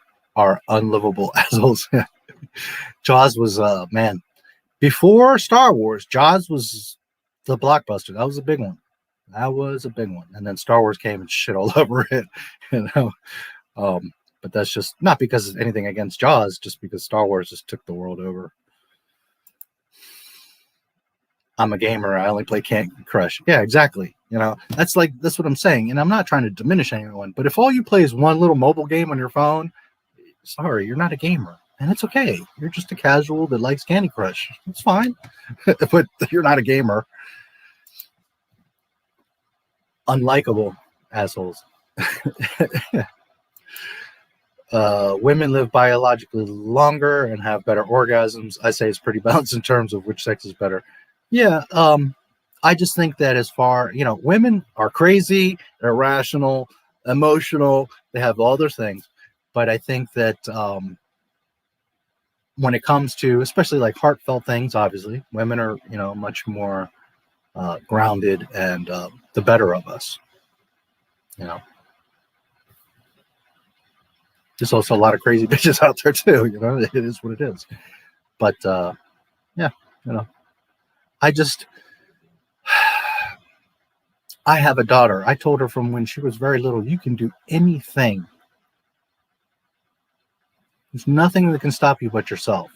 unlivable assholes. Jaws was man, before Star Wars, Jaws was the blockbuster. That was a big one. And then Star Wars came and shit all over it, you know. But that's just not because of anything against Jaws, just because Star Wars just took the world over. I'm a gamer. I only play Candy Crush. Yeah, exactly. You know, that's what I'm saying. And I'm not trying to diminish anyone, but if all you play is one little mobile game on your phone, sorry, you're not a gamer. And it's okay. You're just a casual that likes Candy Crush. It's fine. But you're not a gamer. Unlikable assholes. Women live biologically longer and have better orgasms. I say it's pretty balanced in terms of which sex is better. Yeah, I just think that as far, you know, women are crazy, irrational, emotional. They have all those things. But I think that when it comes to, especially like heartfelt things, obviously, women are, you know, much more grounded and the better of us. You know, there's also a lot of crazy bitches out there too. You know, it is what it is. But yeah, you know, I have a daughter. I told her from when she was very little, you can do anything. There's nothing that can stop you but yourself.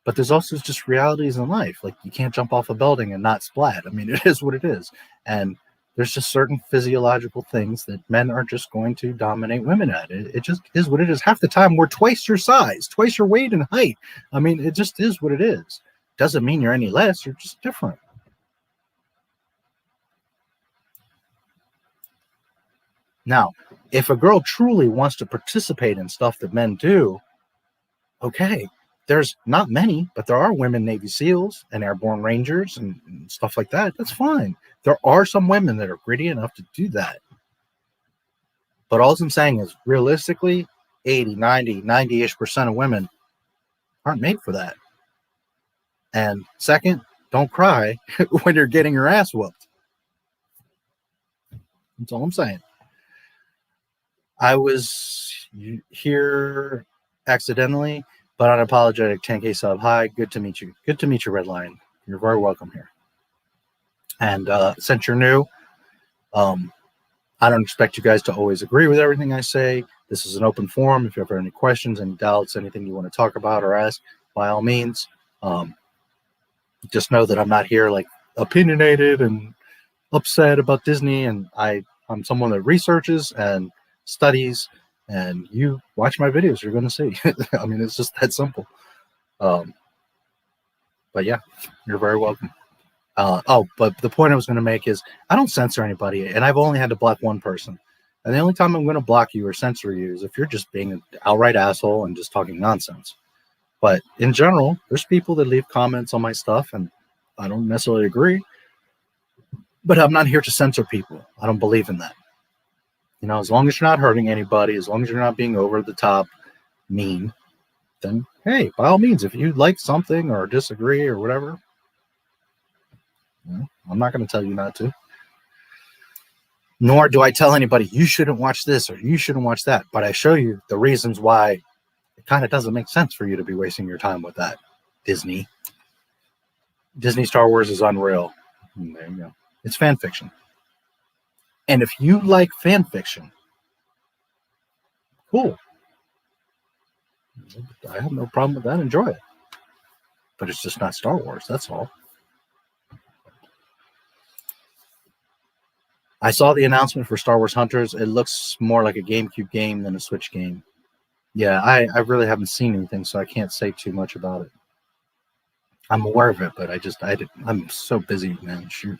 But there's also just realities in life. Like, you can't jump off a building and not splat. I mean, it is what it is. And there's just certain physiological things that men are just going to dominate women at. It just is what it is. Half the time, we're twice your size, twice your weight and height. I mean, it just is what it is. Doesn't mean you're any less. You're just different. Now, if a girl truly wants to participate in stuff that men do, okay, there's not many, but there are women Navy SEALs and airborne rangers and stuff like that. That's fine. There are some women that are gritty enough to do that. But all I'm saying is, realistically, 80, 90, 90-ish% of women aren't made for that. And second, don't cry when you're getting your ass whooped. That's all I'm saying. I was here accidentally, but unapologetic 10K sub. Hi, good to meet you. Good to meet you, Red Lion. You're very welcome here. And since you're new, I don't expect you guys to always agree with everything I say. This is an open forum. If you have any questions, any doubts, anything you want to talk about or ask, by all means. Just know that I'm not here like opinionated and upset about Disney. And I'm someone that researches and studies, and you watch my videos, you're going to see. I mean, it's just that simple. But yeah, you're very welcome. But the point I was going to make is, I don't censor anybody, and I've only had to block one person. And the only time I'm going to block you or censor you is if you're just being an outright asshole and just talking nonsense. But in general, there's people that leave comments on my stuff, and I don't necessarily agree. But I'm not here to censor people. I don't believe in that. You know, as long as you're not hurting anybody, as long as you're not being over the top mean, then hey, by all means, if you like something or disagree or whatever, you know, I'm not going to tell you not to. Nor do I tell anybody you shouldn't watch this or you shouldn't watch that. But I show you the reasons why it kind of doesn't make sense for you to be wasting your time with that. Disney Star Wars is unreal. And there you go. It's fan fiction. And if you like fan fiction, cool. I have no problem with that. Enjoy it. But it's just not Star Wars. That's all. I saw the announcement for Star Wars Hunters. It looks more like a GameCube game than a Switch game. Yeah, I really haven't seen anything, so I can't say too much about it. I'm aware of it, but I'm so busy, man. Shoot.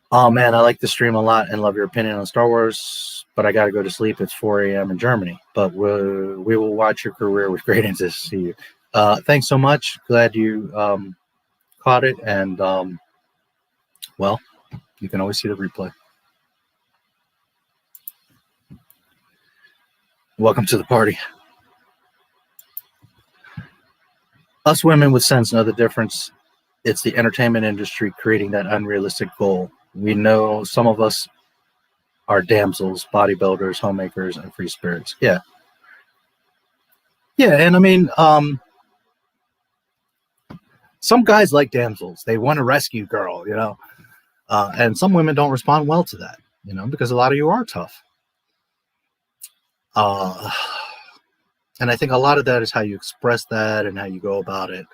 Oh, man, I like the stream a lot and love your opinion on Star Wars, but I got to go to sleep. It's 4 a.m. in Germany, but we will watch your career with great interest to see you. Thanks so much. Glad you caught it, and, well, you can always see the replay. Welcome to the party. Us women with sense know the difference. It's the entertainment industry creating that unrealistic goal. We know some of us are damsels, bodybuilders, homemakers, and free spirits. Yeah. Yeah, and I mean, some guys like damsels. They want a rescue girl, you know. And some women don't respond well to that, you know, because a lot of you are tough. And I think a lot of that is how you express that and how you go about it.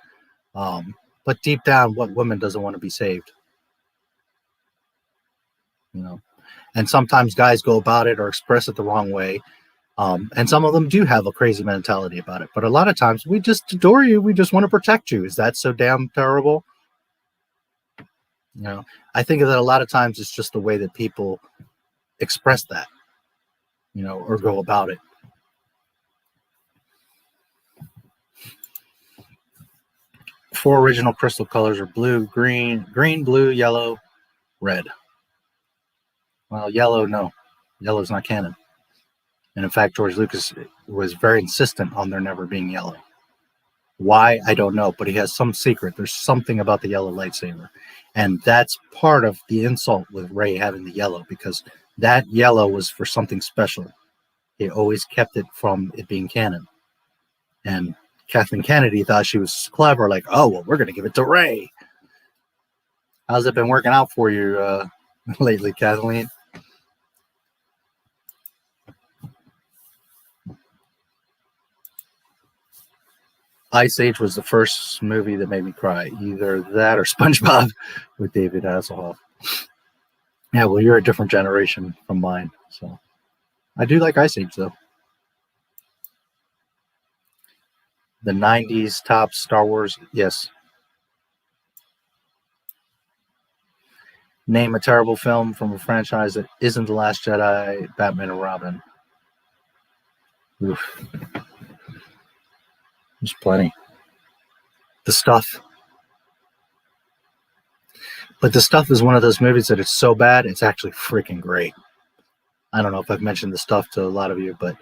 But deep down, what woman doesn't want to be saved? You know, and sometimes guys go about it or express it the wrong way. And some of them do have a crazy mentality about it. But a lot of times we just adore you. We just want to protect you. Is that so damn terrible? You know, I think that a lot of times it's just the way that people express that, you know, or go about it. Four original crystal colors are blue, green, blue, yellow, red. Well, yellow, no. Yellow's not canon. And in fact, George Lucas was very insistent on there never being yellow. Why? I don't know, but he has some secret. There's something about the yellow lightsaber. And that's part of the insult with Rey having the yellow, because that yellow was for something special. He always kept it from it being canon. And Kathleen Kennedy thought she was clever, like, oh, well, we're going to give it to Rey. How's it been working out for you lately, Kathleen? Ice Age was the first movie that made me cry. Either that or SpongeBob with David Hasselhoff. Yeah, well, you're a different generation from mine. So I do like Ice Age, though. The 90s top Star Wars, yes. Name a terrible film from a franchise that isn't The Last Jedi, Batman and Robin. Oof. There's plenty. The Stuff. But The Stuff is one of those movies that it's so bad, it's actually freaking great. I don't know if I've mentioned The Stuff to a lot of you, but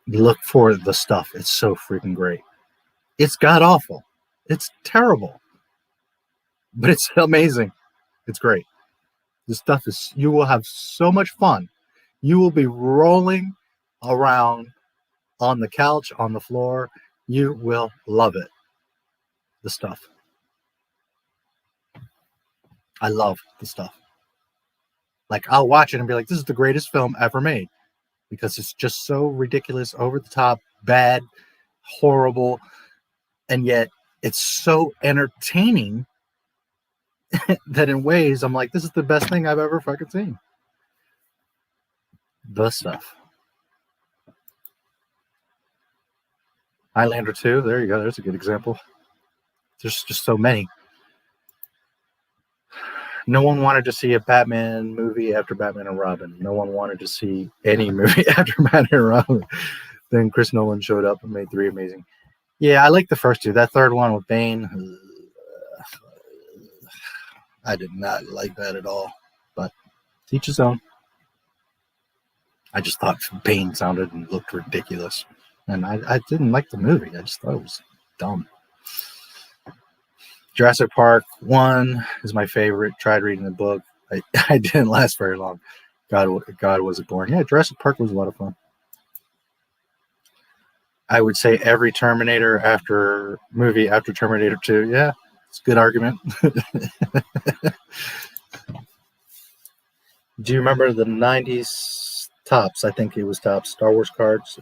look for The Stuff. It's so freaking great. It's god-awful. It's terrible. But it's amazing. It's great. The Stuff is, you will have so much fun. You will be rolling around on the couch, on the floor. You will love it. The Stuff. I love The Stuff. Like, I'll watch it and be like, this is the greatest film ever made. Because it's just so ridiculous, over the top, bad, horrible, and yet it's so entertaining that in ways I'm like, this is the best thing I've ever fucking seen. The Stuff. Highlander 2, there you go. There's a good example. There's just so many. No one wanted to see a Batman movie after Batman and Robin. No one wanted to see any movie after Batman and Robin. Then Chris Nolan showed up and made 3 amazing. Yeah, I like the first 2. That third one with Bane, I did not like that at all. But each his own. I just thought Bane sounded and looked ridiculous. And I didn't like the movie. I just thought it was dumb. Jurassic Park 1 is my favorite. Tried reading the book. I didn't last very long. God was it boring. Yeah, Jurassic Park was a lot of fun. I would say every Terminator movie after Terminator 2. Yeah, it's a good argument. Do you remember the 90s tops? I think it was tops. Star Wars cards.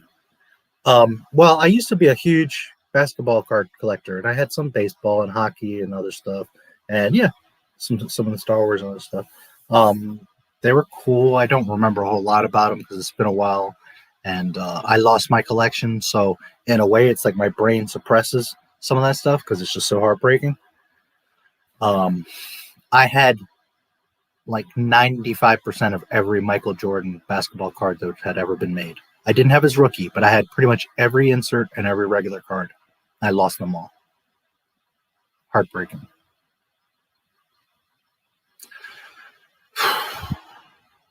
Well, I used to be a huge basketball card collector, and I had some baseball and hockey and other stuff. And yeah, some of the Star Wars and other stuff. They were cool. I don't remember a whole lot about them because it's been a while. And I lost my collection. So in a way, it's like my brain suppresses some of that stuff because it's just so heartbreaking. I had like 95% of every Michael Jordan basketball card that had ever been made. I didn't have his rookie, but I had pretty much every insert and every regular card. I lost them all. Heartbreaking.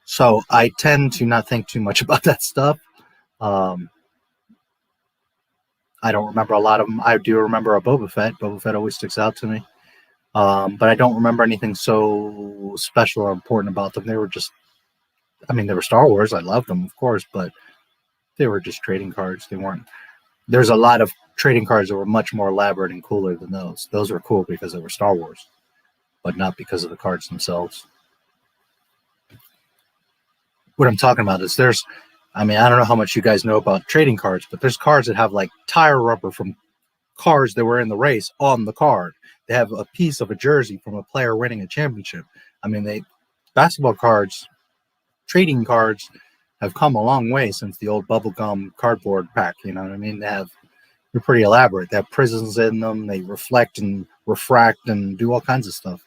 So I tend to not think too much about that stuff. I don't remember a lot of them. I do remember a Boba Fett. Boba Fett always sticks out to me. But I don't remember anything so special or important about them. They were just, I mean, they were Star Wars. I loved them, of course, but they were just trading cards. They weren't, there's a lot of trading cards that were much more elaborate and cooler than those. Those were cool because they were Star Wars, but not because of the cards themselves. What I'm talking about is there's, I mean, I don't know how much you guys know about trading cards, but there's cards that have like tire rubber from cars that were in the race on the card. They have a piece of a jersey from a player winning a championship. I mean, basketball cards, trading cards have come a long way since the old bubblegum cardboard pack. You know what I mean? They're pretty elaborate. They have prisms in them. They reflect and refract and do all kinds of stuff.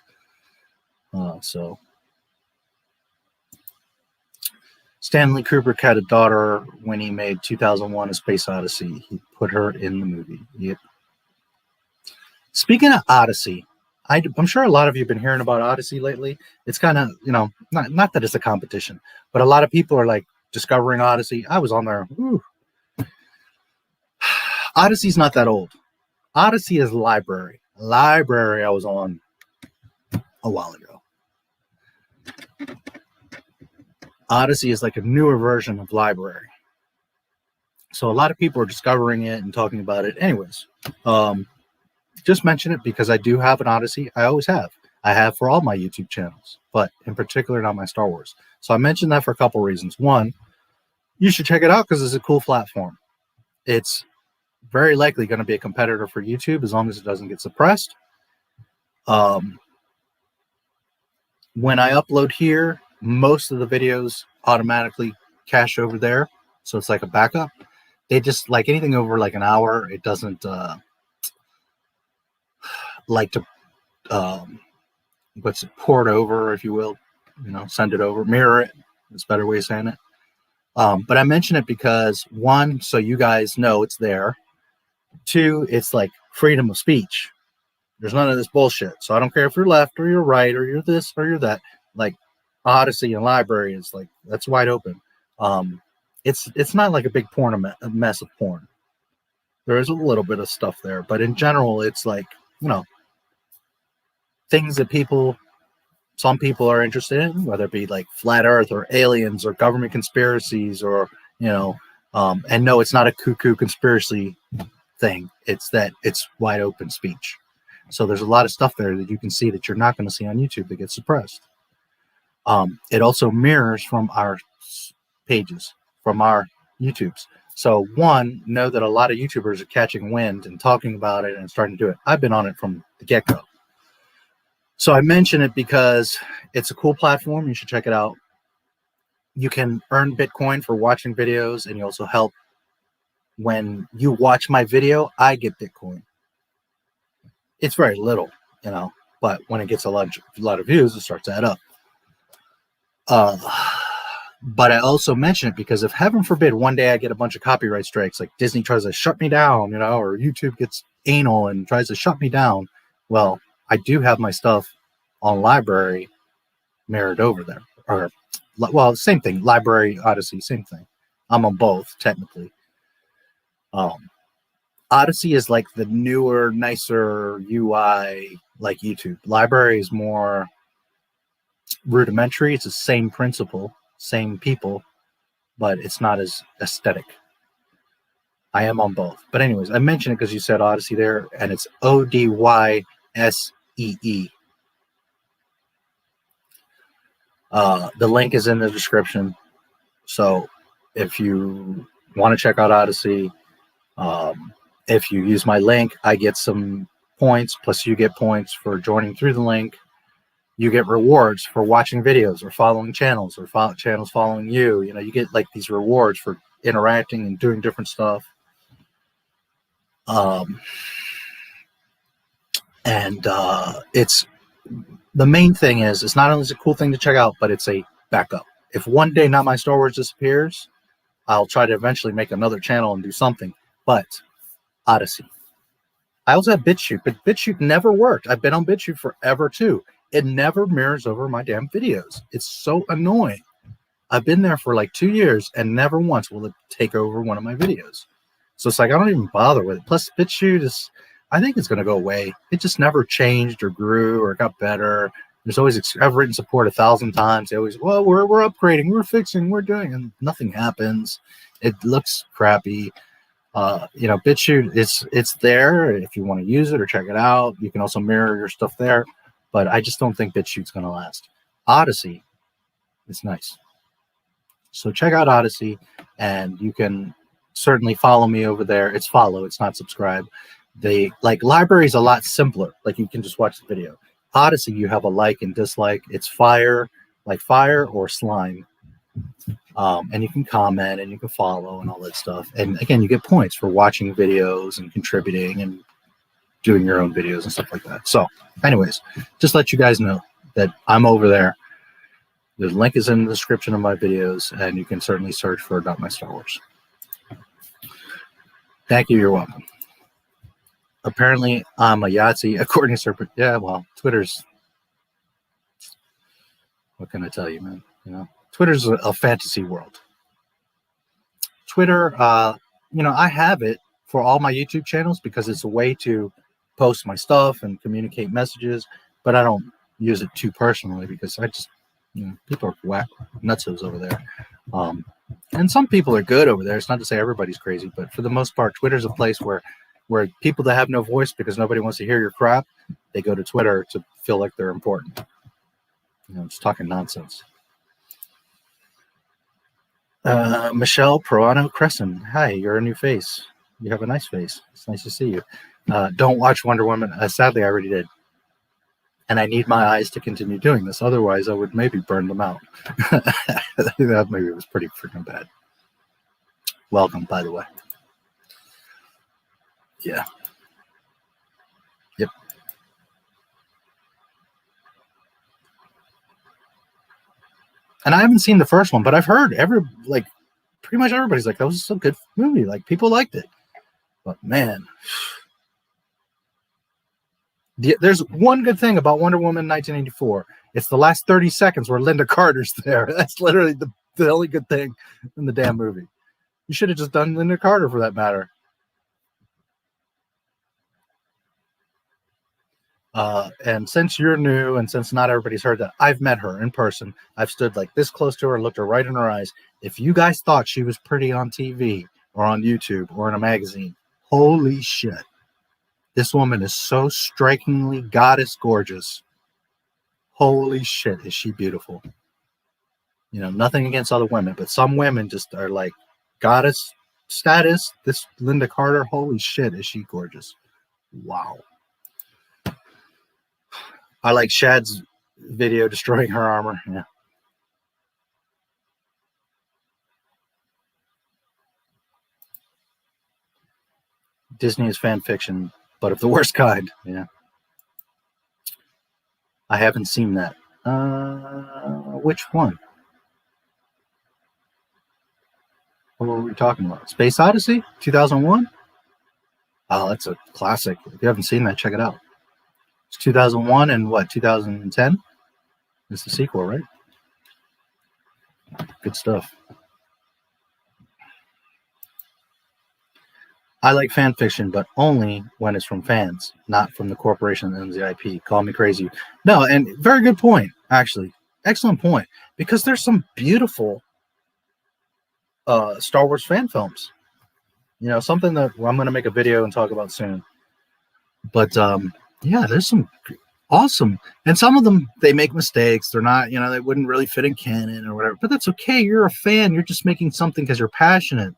So Stanley Kubrick had a daughter when he made 2001: A Space Odyssey. He put her in the movie. Yep. Speaking of Odyssey, I'm sure a lot of you have been hearing about Odyssey lately. It's kind of, you know, not that it's a competition, but a lot of people are like discovering Odyssey. I was on there. Ooh. Odyssey's not that old. Odysee is library. Library I was on a while ago. Odysee is like a newer version of library. So a lot of people are discovering it and talking about it. Anyways, just mention it because I do have an Odysee. I always have. I have for all my YouTube channels, but in particular, not my Star Wars. So I mentioned that for a couple reasons. One, you should check it out because it's a cool platform. It's very likely going to be a competitor for YouTube as long as it doesn't get suppressed. When I upload here, most of the videos automatically cache over there. So it's like a backup. They just, like anything over like an hour, it doesn't like to port over, if you will, send it over, mirror it. That's a better way of saying it. But I mention it because, one, so you guys know it's there. Two, it's like freedom of speech. There's none of this bullshit. So I don't care if you're left or you're right or you're this or you're that. Like Odysee and library is like, that's wide open. It's not like a big a mess of porn. There is a little bit of stuff there, but in general, it's like, things that some people are interested in, whether it be like flat earth or aliens or government conspiracies or, and no, it's not a cuckoo conspiracy thing. It's that it's wide open speech. So there's a lot of stuff there that you can see that you're not going to see on YouTube that gets suppressed. It also mirrors from our pages, from our YouTubes. So one, know that a lot of YouTubers are catching wind and talking about it and starting to do it. I've been on it from the get-go. So I mention it because it's a cool platform. You should check it out. You can earn Bitcoin for watching videos, and you also help when you watch my video, I get Bitcoin. It's very little, but when it gets a lot of views, it starts to add up. But I also mention it because if heaven forbid one day I get a bunch of copyright strikes, like Disney tries to shut me down, or YouTube gets anal and tries to shut me down, well, I do have my stuff on library mirrored over there. Or, well, same thing. Library, Odysee, same thing. I'm on both, technically. Odysee is like the newer, nicer UI like YouTube. Library is more rudimentary. It's the same principle, same people, but it's not as aesthetic. I am on both. But anyways, I mentioned it because you said Odysee there, and it's ODYSEE. The link is in the description. So if you want to check out Odysee, if you use my link, I get some points, plus you get points for joining through the link. You get rewards for watching videos or following channels or channels following you. You get like these rewards for interacting and doing different stuff. It's the main thing is it's not only a cool thing to check out, but it's a backup. If one day Not My Star Wars disappears, I'll try to eventually make another channel and do something. But Odysee. I also have BitChute, but BitChute never worked. I've been on BitChute forever too. It never mirrors over my damn videos. It's so annoying. I've been there for like 2 years and never once will it take over one of my videos. So it's like, I don't even bother with it. Plus BitChute is, I think it's going to go away. It just never changed or grew or got better. There's always, I've written support 1,000 times. They always, well, we're upgrading, we're fixing, we're doing, and nothing happens. It looks crappy. BitChute, it's there if you want to use it or check it out. You can also mirror your stuff there, but I just don't think BitChute's going to last. Odysee is nice. So check out Odysee, and you can certainly follow me over there. It's follow, it's not subscribe. Library is a lot simpler. Like you can just watch the video. Odysee, you have a like and dislike. It's fire, like fire or slime. And you can comment and you can follow and all that stuff. And again, you get points for watching videos and contributing and doing your own videos and stuff like that. So anyways, just let you guys know that I'm over there. The link is in the description of my videos, and you can certainly search for Not My Star Wars. Thank you. You're welcome. Apparently, I'm a Yahtzee, according to Serpent. Yeah, well, Twitter's, what can I tell you, man? Twitter's a fantasy world. Twitter, I have it for all my YouTube channels because it's a way to post my stuff and communicate messages, but I don't use it too personally because I just, people are whack nutsos over there. And some people are good over there. It's not to say everybody's crazy, but for the most part, Twitter's a place where people that have no voice because nobody wants to hear your crap, they go to Twitter to feel like they're important. It's talking nonsense. Michelle Proano Crescent. Hi, you're a new face. You have a nice face. It's nice to see you. Don't watch Wonder Woman. Sadly, I already did. And I need my eyes to continue doing this. Otherwise, I would maybe burn them out. That maybe was pretty freaking bad. Welcome, by the way. Yeah. Yep. And I haven't seen the first one, but I've heard pretty much everybody's like, that was a good movie. Like, people liked it. But man, there's one good thing about Wonder Woman 1984. It's the last 30 seconds where Linda Carter's there. That's literally the only good thing in the damn movie. You should have just done Linda Carter for that matter. And since you're new and since not everybody's heard that, I've met her in person. I've stood like this close to her, looked her right in her eyes. If you guys thought she was pretty on TV or on YouTube or in a magazine, holy shit. This woman is so strikingly goddess gorgeous. Holy shit, is she beautiful. Nothing against other women, but some women just are like goddess status. This Linda Carter, holy shit, is she gorgeous. Wow. I like Shad's video destroying her armor. Yeah. Disney is fan fiction, but of the worst kind. Yeah. I haven't seen that. Which one? What were we talking about? Space Odyssey? 2001? Oh, that's a classic. If you haven't seen that, check it out. It's 2001 and what, 2010? It's the sequel, right? Good stuff. I like fan fiction, but only when it's from fans, not from the corporation that owns the IP. Call me crazy. No, and very good point, actually. Excellent point. Because there's some beautiful Star Wars fan films. Something that I'm going to make a video and talk about soon. But, yeah, there's some awesome. And some of them, they make mistakes. They're not, they wouldn't really fit in canon or whatever. But that's okay. You're a fan. You're just making something because you're passionate.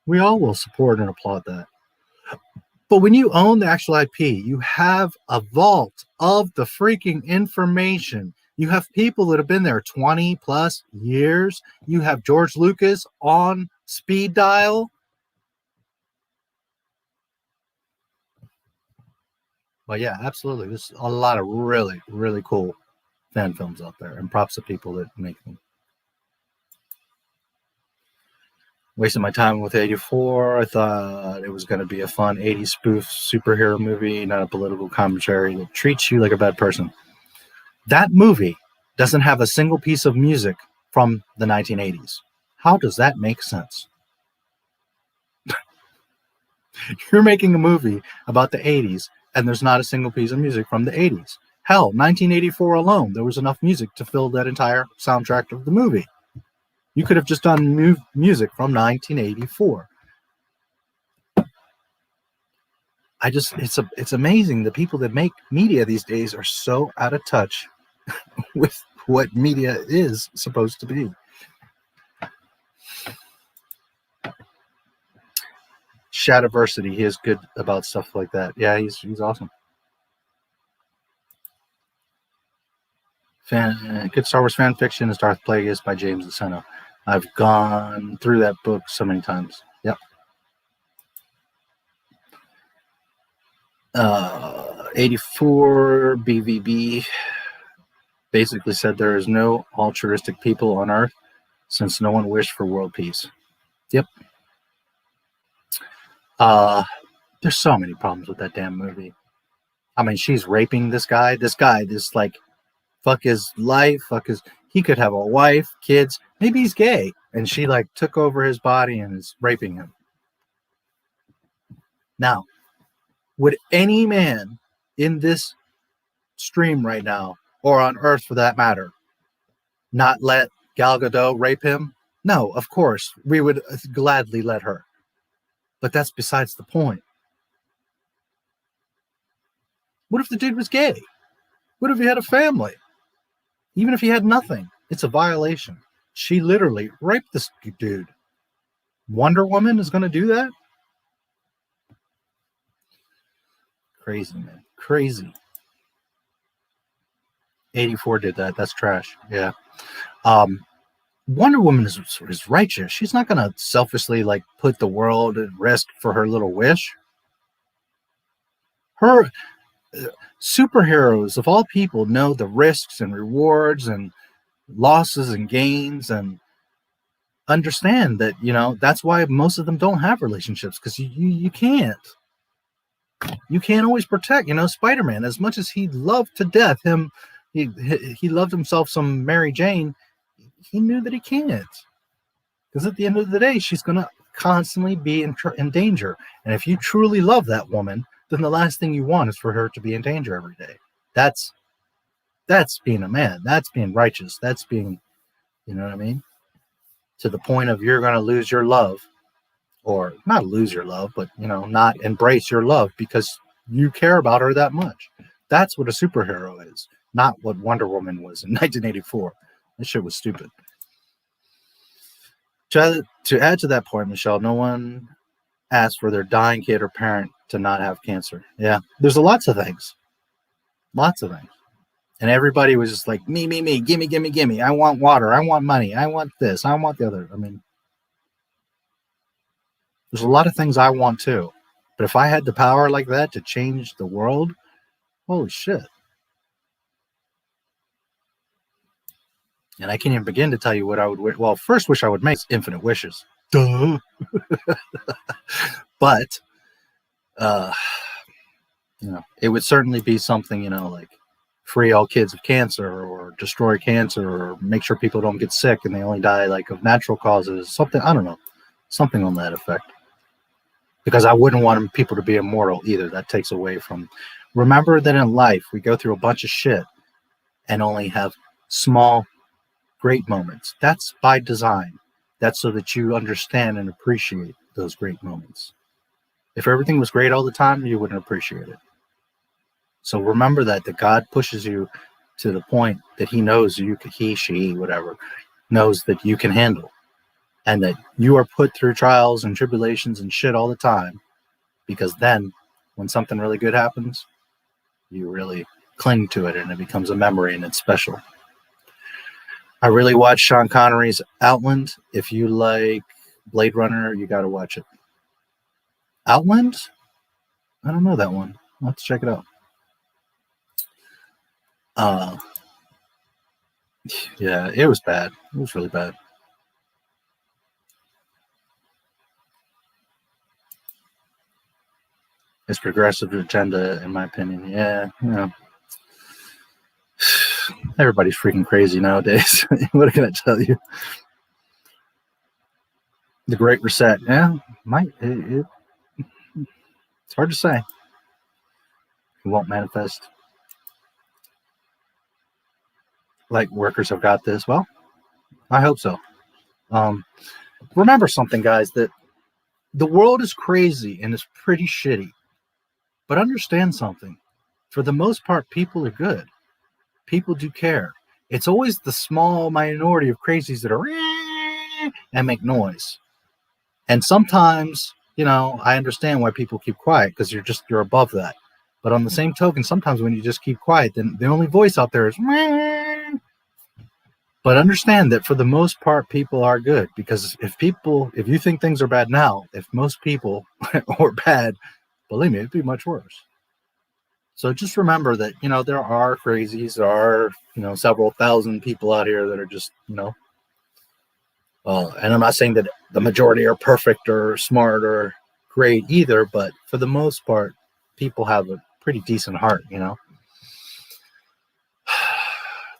We all will support and applaud that. But when you own the actual IP, you have a vault of the freaking information. You have people that have been there 20 plus years. You have George Lucas on speed dial. But yeah, absolutely. There's a lot of really, really cool fan films out there. And props to people that make them. Wasting my time with 84. I thought it was going to be a fun 80s spoof superhero movie, not a political commentary that treats you like a bad person. That movie doesn't have a single piece of music from the 1980s. How does that make sense? You're making a movie about the 80s, and there's not a single piece of music from the 80s. Hell, 1984 alone, there was enough music to fill that entire soundtrack of the movie. You could have just done music from 1984. It's amazing. The people that make media these days are so out of touch with what media is supposed to be. Shadiversity, he is good about stuff like that. Yeah, he's awesome. Good Star Wars fan fiction is Darth Plagueis by James Luceno. I've gone through that book so many times. Yep. 84 BVB basically said there is no altruistic people on Earth since no one wished for world peace. Yep. There's so many problems with that damn movie. I mean, she's raping this guy. This like, fuck his life, he could have a wife, kids, maybe he's gay, and she like took over his body and is raping him. Now, would any man in this stream right now, or on Earth for that matter, not let Gal Gadot rape him? No, of course, we would gladly let her. But that's besides the point. What if the dude was gay? What if he had a family? Even if he had nothing, it's a violation. She literally raped this dude. Wonder Woman is going to do that? Crazy, man. Crazy. 84 did that. That's trash. Yeah. Wonder Woman is righteous. She's not going to selfishly like put the world at risk for her little wish. Her superheroes of all people know the risks and rewards and losses and gains, and understand that, you know, that's why most of them don't have relationships, because you can't always protect. You know, Spider-Man, as much as he loved to death him, he loved himself some Mary Jane, he knew that he can't, because at the end of the day she's going to constantly be in danger. And if you truly love that woman, then the last thing you want is for her to be in danger every day. That's being a man. That's being righteous. That's being, you know what I mean? To the point of you're going to lose your love, or not lose your love, but, you know, not embrace your love because you care about her that much. That's what a superhero is, not what Wonder Woman was in 1984. That shit was stupid. To add to that point, Michelle, no one asked for their dying kid or parent to not have cancer. Yeah, there's lots of things. Lots of things. And everybody was just like, me, gimme. I want water. I want money. I want this. I want the other. I mean, there's a lot of things I want too. But if I had the power like that to change the world, holy shit. And I can't even begin to tell you what I would wish. Well, first wish I would make is infinite wishes. Duh. But, you know, it would certainly be something, you know, like free all kids of cancer, or destroy cancer, or make sure people don't get sick and they only die like of natural causes. Something, I don't know, something on that effect. Because I wouldn't want people to be immortal either. That takes away from. Remember that in life we go through a bunch of shit and only have small, great moments. That's by design. That's so that you understand and appreciate those great moments. If everything was great all the time, you wouldn't appreciate it. So remember that God pushes you to the point that he knows he, she, whatever, knows that you can handle. And that you are put through trials and tribulations and shit all the time, because then when something really good happens, you really cling to it and it becomes a memory and it's special. I really watched Sean Connery's Outland. If you like Blade Runner, you got to watch it. Outland? I don't know that one. I'll have to check it out. Yeah, it was bad. It was really bad. It's progressive agenda, in my opinion. Yeah, you know. Everybody's freaking crazy nowadays. What can I tell you? The Great Reset. Yeah, it's hard to say. It won't manifest like workers have got this. Well, I hope so. Remember something, guys, that the world is crazy and it's pretty shitty. But understand something. For the most part, people are good. People do care. It's always the small minority of crazies that are and make noise. And sometimes, you know, I understand why people keep quiet, because you're above that. But on the same token, sometimes when you just keep quiet, then the only voice out there is. But understand that for the most part, people are good, because if you think things are bad now, if most people were bad, believe me, it'd be much worse. So just remember that, you know, there are crazies, there are, you know, several thousand people out here that are just, you know, and I'm not saying that the majority are perfect or smart or great either, but for the most part, people have a pretty decent heart, you know.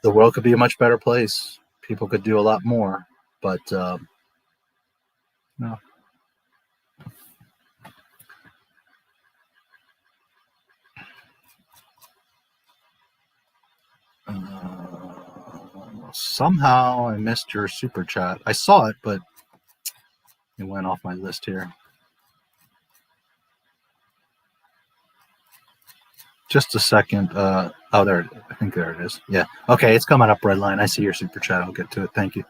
The world could be a much better place. People could do a lot more, but no. Somehow I missed your super chat. I saw it, but it went off my list here. Just a second. Oh, there. I think there it is. Yeah. Okay, it's coming up, red line. I see your super chat. I'll get to it. Thank you.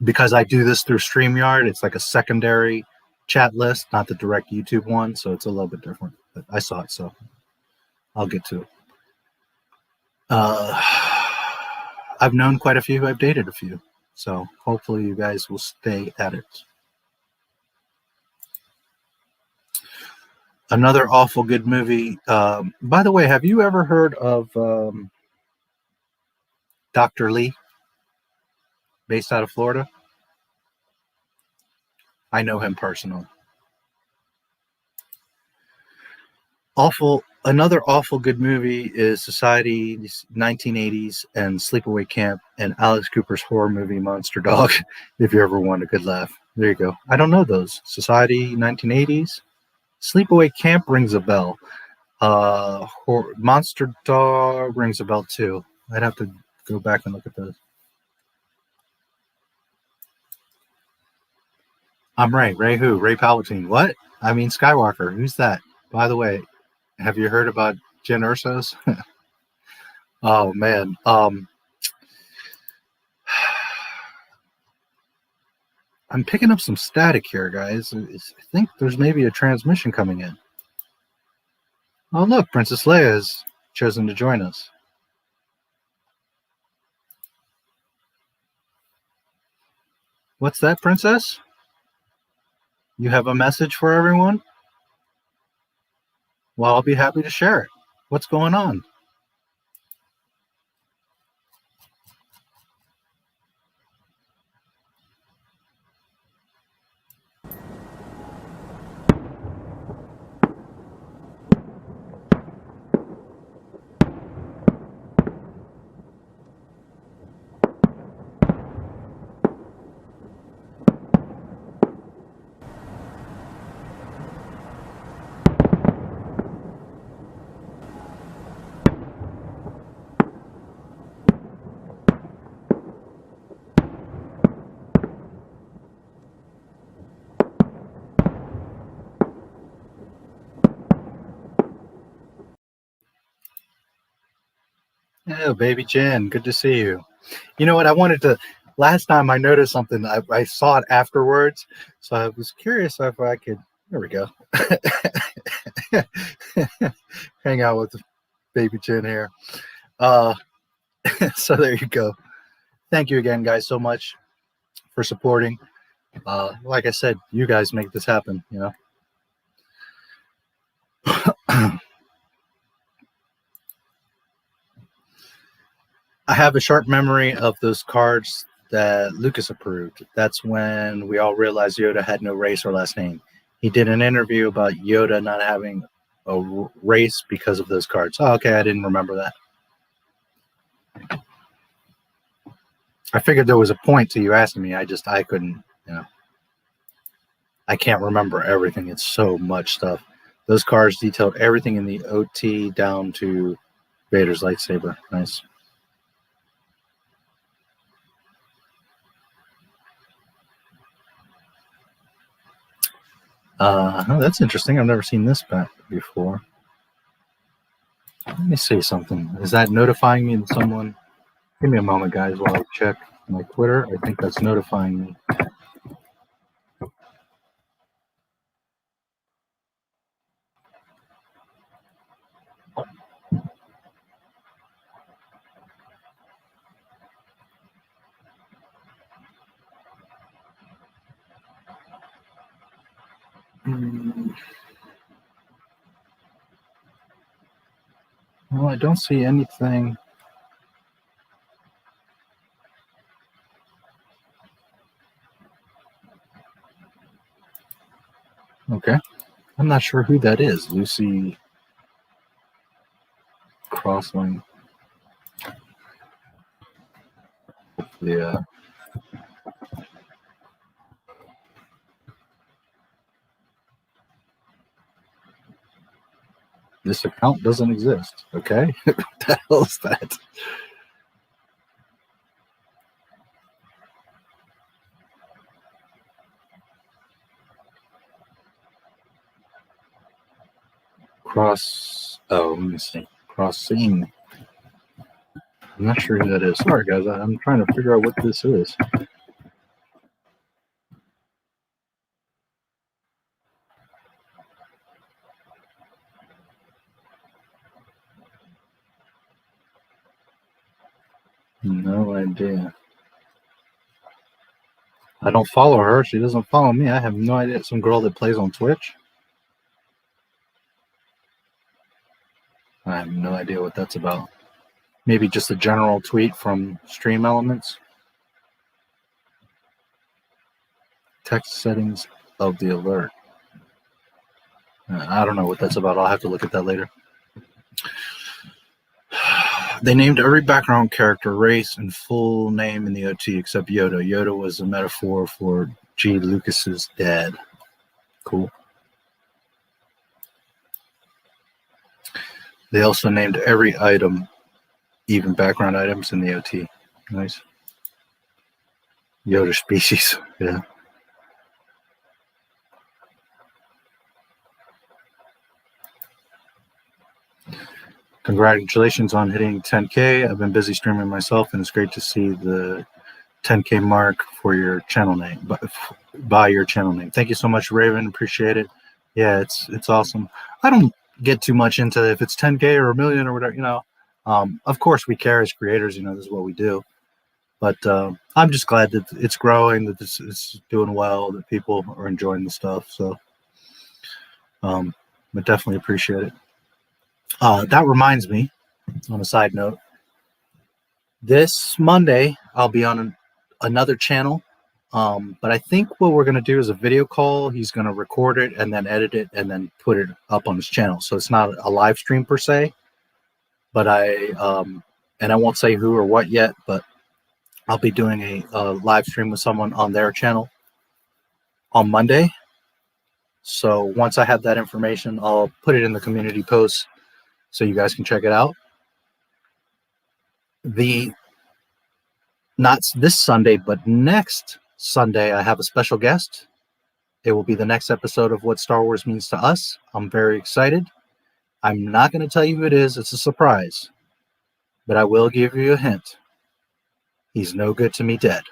Because I do this through StreamYard, it's like a secondary chat list, not the direct YouTube one, so it's a little bit different. But I saw it, so I'll get to it. I've known quite a few. I've dated a few. So hopefully you guys will stay at it. Another awful good movie. By the way, have you ever heard of Dr. Lee, based out of Florida? I know him personally. Another awful good movie is Society 1980s and Sleepaway Camp and Alex Cooper's horror movie Monster Dog, if you ever want a good laugh. There you go. I don't know those. Society 1980s. Sleepaway Camp rings a bell. Monster Dog rings a bell too. I'd have to go back and look at those. I'm Ray. Ray who? Ray Palpatine. What? I mean Skywalker. Who's that? By the way, have you heard about Jen Ursos? Oh man. I'm picking up some static here, guys. I think there's maybe a transmission coming in. Oh look, Princess Leia has chosen to join us. What's that, Princess? You have a message for everyone? Well, I'll be happy to share it. What's going on? Oh, baby Jen, good to see you. You know what? Last time I noticed something, I saw it afterwards, so I was curious if I could, there we go, hang out with baby Jen here. So there you go. Thank you again, guys, so much for supporting. Like I said, you guys make this happen, you know. I have a sharp memory of those cards that Lucas approved. That's when we all realized Yoda had no race or last name. He did an interview about Yoda not having a race because of those cards. Oh, okay, I didn't remember that. I figured there was a point to you asking me. I couldn't, you know. I can't remember everything. It's so much stuff. Those cards detailed everything in the OT down to Vader's lightsaber. Nice. Oh, that's interesting. I've never seen this back before. Let me see something. Is that notifying me that someone? Give me a moment, guys, while I check my Twitter. I think that's notifying me. Well, I don't see anything. Okay. I'm not sure who that is. Lucy Crossling. Yeah. This account doesn't exist. Okay, what the hell is that? Oh, let me see. Crossing. I'm not sure who that is. Sorry, guys. I'm trying to figure out what this is. No idea. I don't follow her. She doesn't follow me. I have no idea. Some girl that plays on Twitch. I have no idea what that's about. Maybe just a general tweet from Stream Elements. Text settings of the alert. I don't know what that's about. I'll have to look at that later. They named every background character, race, and full name in the OT except Yoda. Yoda was a metaphor for G. Lucas's dad. Cool. They also named every item, even background items, in the OT. Nice. Yoda species. Yeah. Congratulations on hitting 10K. I've been busy streaming myself, and it's great to see the 10K mark for your channel name, by your channel name. Thank you so much, Raven. Appreciate it. Yeah, it's awesome. I don't get too much into if it's 10K or a million or whatever, you know. Of course, we care as creators, you know, this is what we do. But I'm just glad that it's growing, that it's doing well, that people are enjoying the stuff. So I definitely appreciate it. That reminds me, on a side note, this Monday I'll be on another channel, but I think what we're going to do is a video call. He's going to record it and then edit it and then put it up on his channel. So it's not a live stream per se, but and I won't say who or what yet, but I'll be doing a live stream with someone on their channel on Monday. So once I have that information, I'll put it in the community post so you guys can check it out. Not this Sunday, but next Sunday, I have a special guest. It will be the next episode of What Star Wars Means to Us. I'm very excited. I'm not going to tell you who it is. It's a surprise. But I will give you a hint. He's no good to me dead.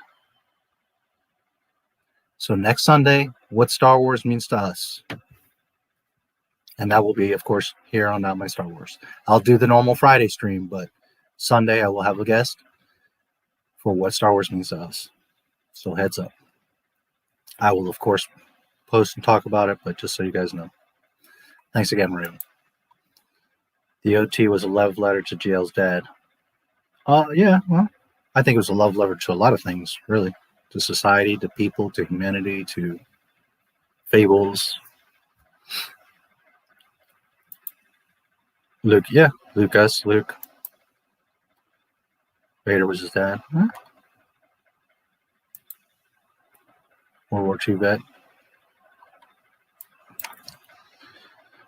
So next Sunday, What Star Wars Means to Us. And that will be, of course, here on Not My Star Wars. I'll do the normal Friday stream, but Sunday I will have a guest for What Star Wars Means to Us. So heads up. I will, of course, post and talk about it, but just so you guys know. Thanks again, Raven. The OT was a love letter to GL's dad. Yeah, well, I think it was a love letter to a lot of things, really. To society, to people, to humanity, to fables. Luke, yeah, Luke. Vader was his dad. Huh? World War II vet.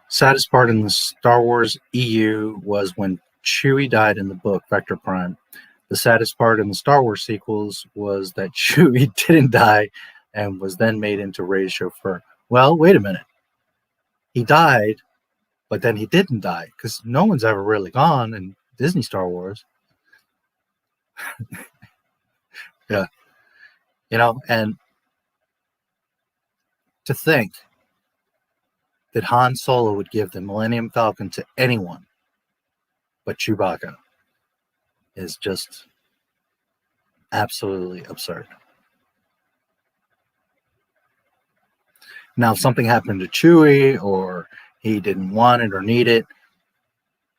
Saddest part in the Star Wars EU was when Chewie died in the book, Vector Prime. The saddest part in the Star Wars sequels was that Chewie didn't die and was then made into Rey's chauffeur. Well, wait a minute. He died, but then he didn't die, because no one's ever really gone in Disney Star Wars. Yeah. You know, and to think that Han Solo would give the Millennium Falcon to anyone but Chewbacca is just absolutely absurd. Now, if something happened to Chewie or he didn't want it or need it,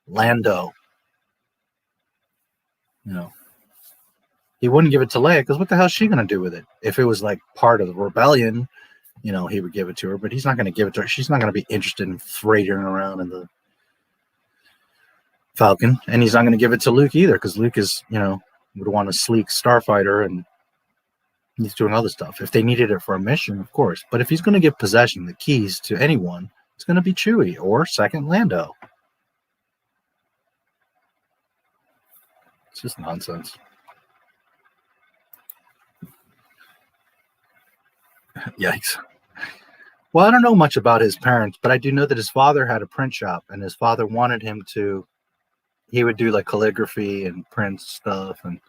Lando, you know, he wouldn't give it to Leia, because what the hell is she going to do with it? If it was like part of the rebellion, you know, he would give it to her, but he's not going to give it to her. She's not going to be interested in freighting around in the Falcon, and he's not going to give it to Luke either, because Luke is, you know, would want a sleek starfighter, and he's doing other stuff. If they needed it for a mission, of course, but if he's going to give possession, the keys to anyone, it's going to be Chewie or second Lando. It's just nonsense. Yikes. Well, I don't know much about his parents, but I do know that his father had a print shop, and his father wanted him to, he would do like calligraphy and print stuff and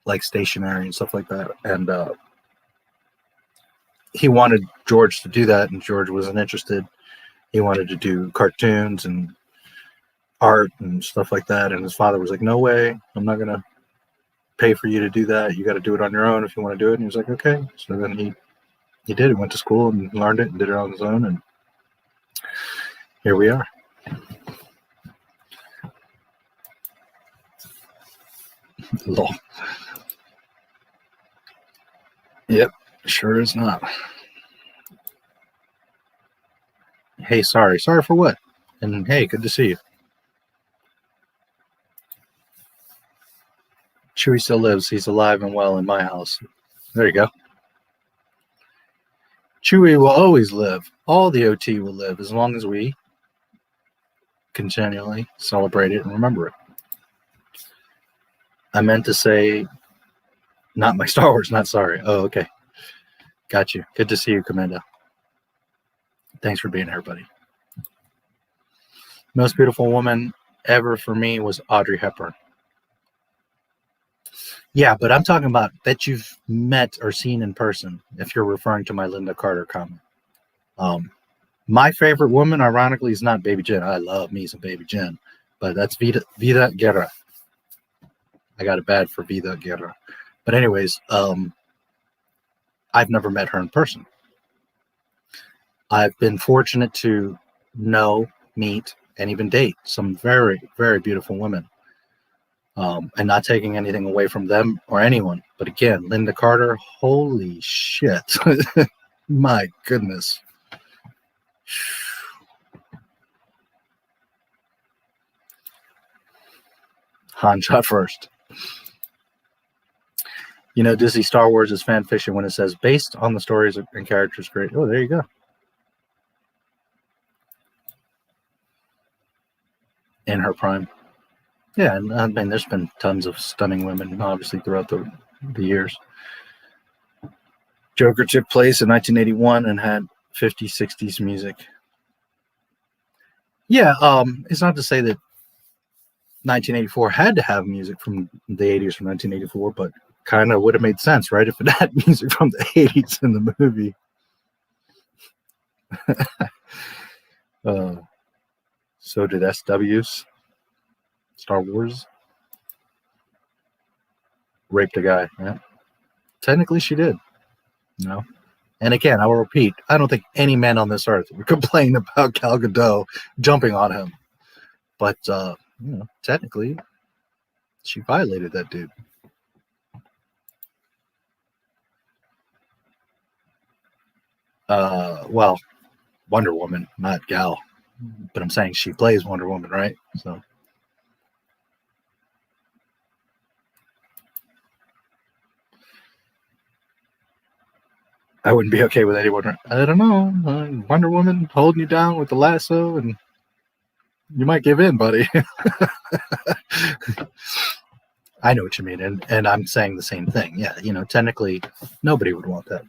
like stationery and stuff like that. And he wanted George to do that, and George wasn't interested. He wanted to do cartoons and art and stuff like that. And his father was like, no way, I'm not going to pay for you to do that. You got to do it on your own if you want to do it. And he was like, okay. So then he did. He went to school and learned it and did it on his own. And here we are. Lol. Yep, sure is not. Hey, sorry. Sorry for what? And hey, good to see you. Chewie still lives. He's alive and well in my house. There you go. Chewie will always live. All the OT will live as long as we continually celebrate it and remember it. I meant to say, not my Star Wars, not sorry. Oh, okay. Got you. Good to see you, Commando. Thanks for being here, buddy. Most beautiful woman ever for me was Audrey Hepburn. Yeah, but I'm talking about that you've met or seen in person, if you're referring to my Linda Carter comment. My favorite woman, ironically, is not Baby Jen. I love me some Baby Jen, but that's Vida Guerra. I got it bad for Vida Guerra. But anyways, I've never met her in person. I've been fortunate to know, meet, and even date some very, very beautiful women. And not taking anything away from them or anyone. But again, Linda Carter, holy shit. My goodness. Han shot first. You know, Disney Star Wars is fan fiction when it says based on the stories and characters great. Oh, there you go. In her prime. Yeah, and I mean, there's been tons of stunning women, obviously, throughout the years. Joker took place in 1981 and had 50s, 60s music. Yeah, it's not to say that 1984 had to have music from the 80s from 1984, but kind of would have made sense, right? If it had music from the 80s in the movie. So did SWs. Star Wars. Raped a guy. Yeah. Technically, she did. No. And again, I will repeat, I don't think any man on this earth would complain about Gal Gadot jumping on him. But, you know, technically, she violated that dude. Well, Wonder Woman, not Gal. But I'm saying she plays Wonder Woman, right? So. I wouldn't be okay with anyone. I don't know. Wonder Woman holding you down with the lasso, and you might give in, buddy. I know what you mean, and I'm saying the same thing. Yeah, you know, technically, nobody would want that.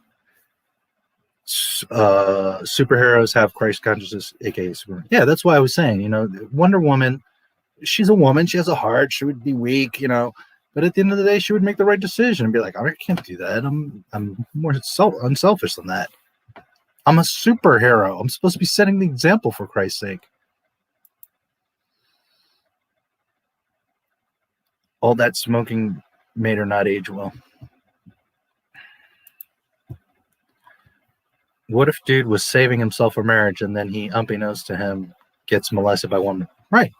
Superheroes have Christ consciousness, aka Superman. Yeah, that's why I was saying, you know, Wonder Woman, she's a woman. She has a heart. She would be weak, you know. But at the end of the day, she would make the right decision and be like, I can't do that. I'm more unselfish than that. I'm a superhero. I'm supposed to be setting the example, for Christ's sake. All that smoking made her not age well. What if dude was saving himself for marriage and then he, unbeknownst to him, gets molested by woman? Right.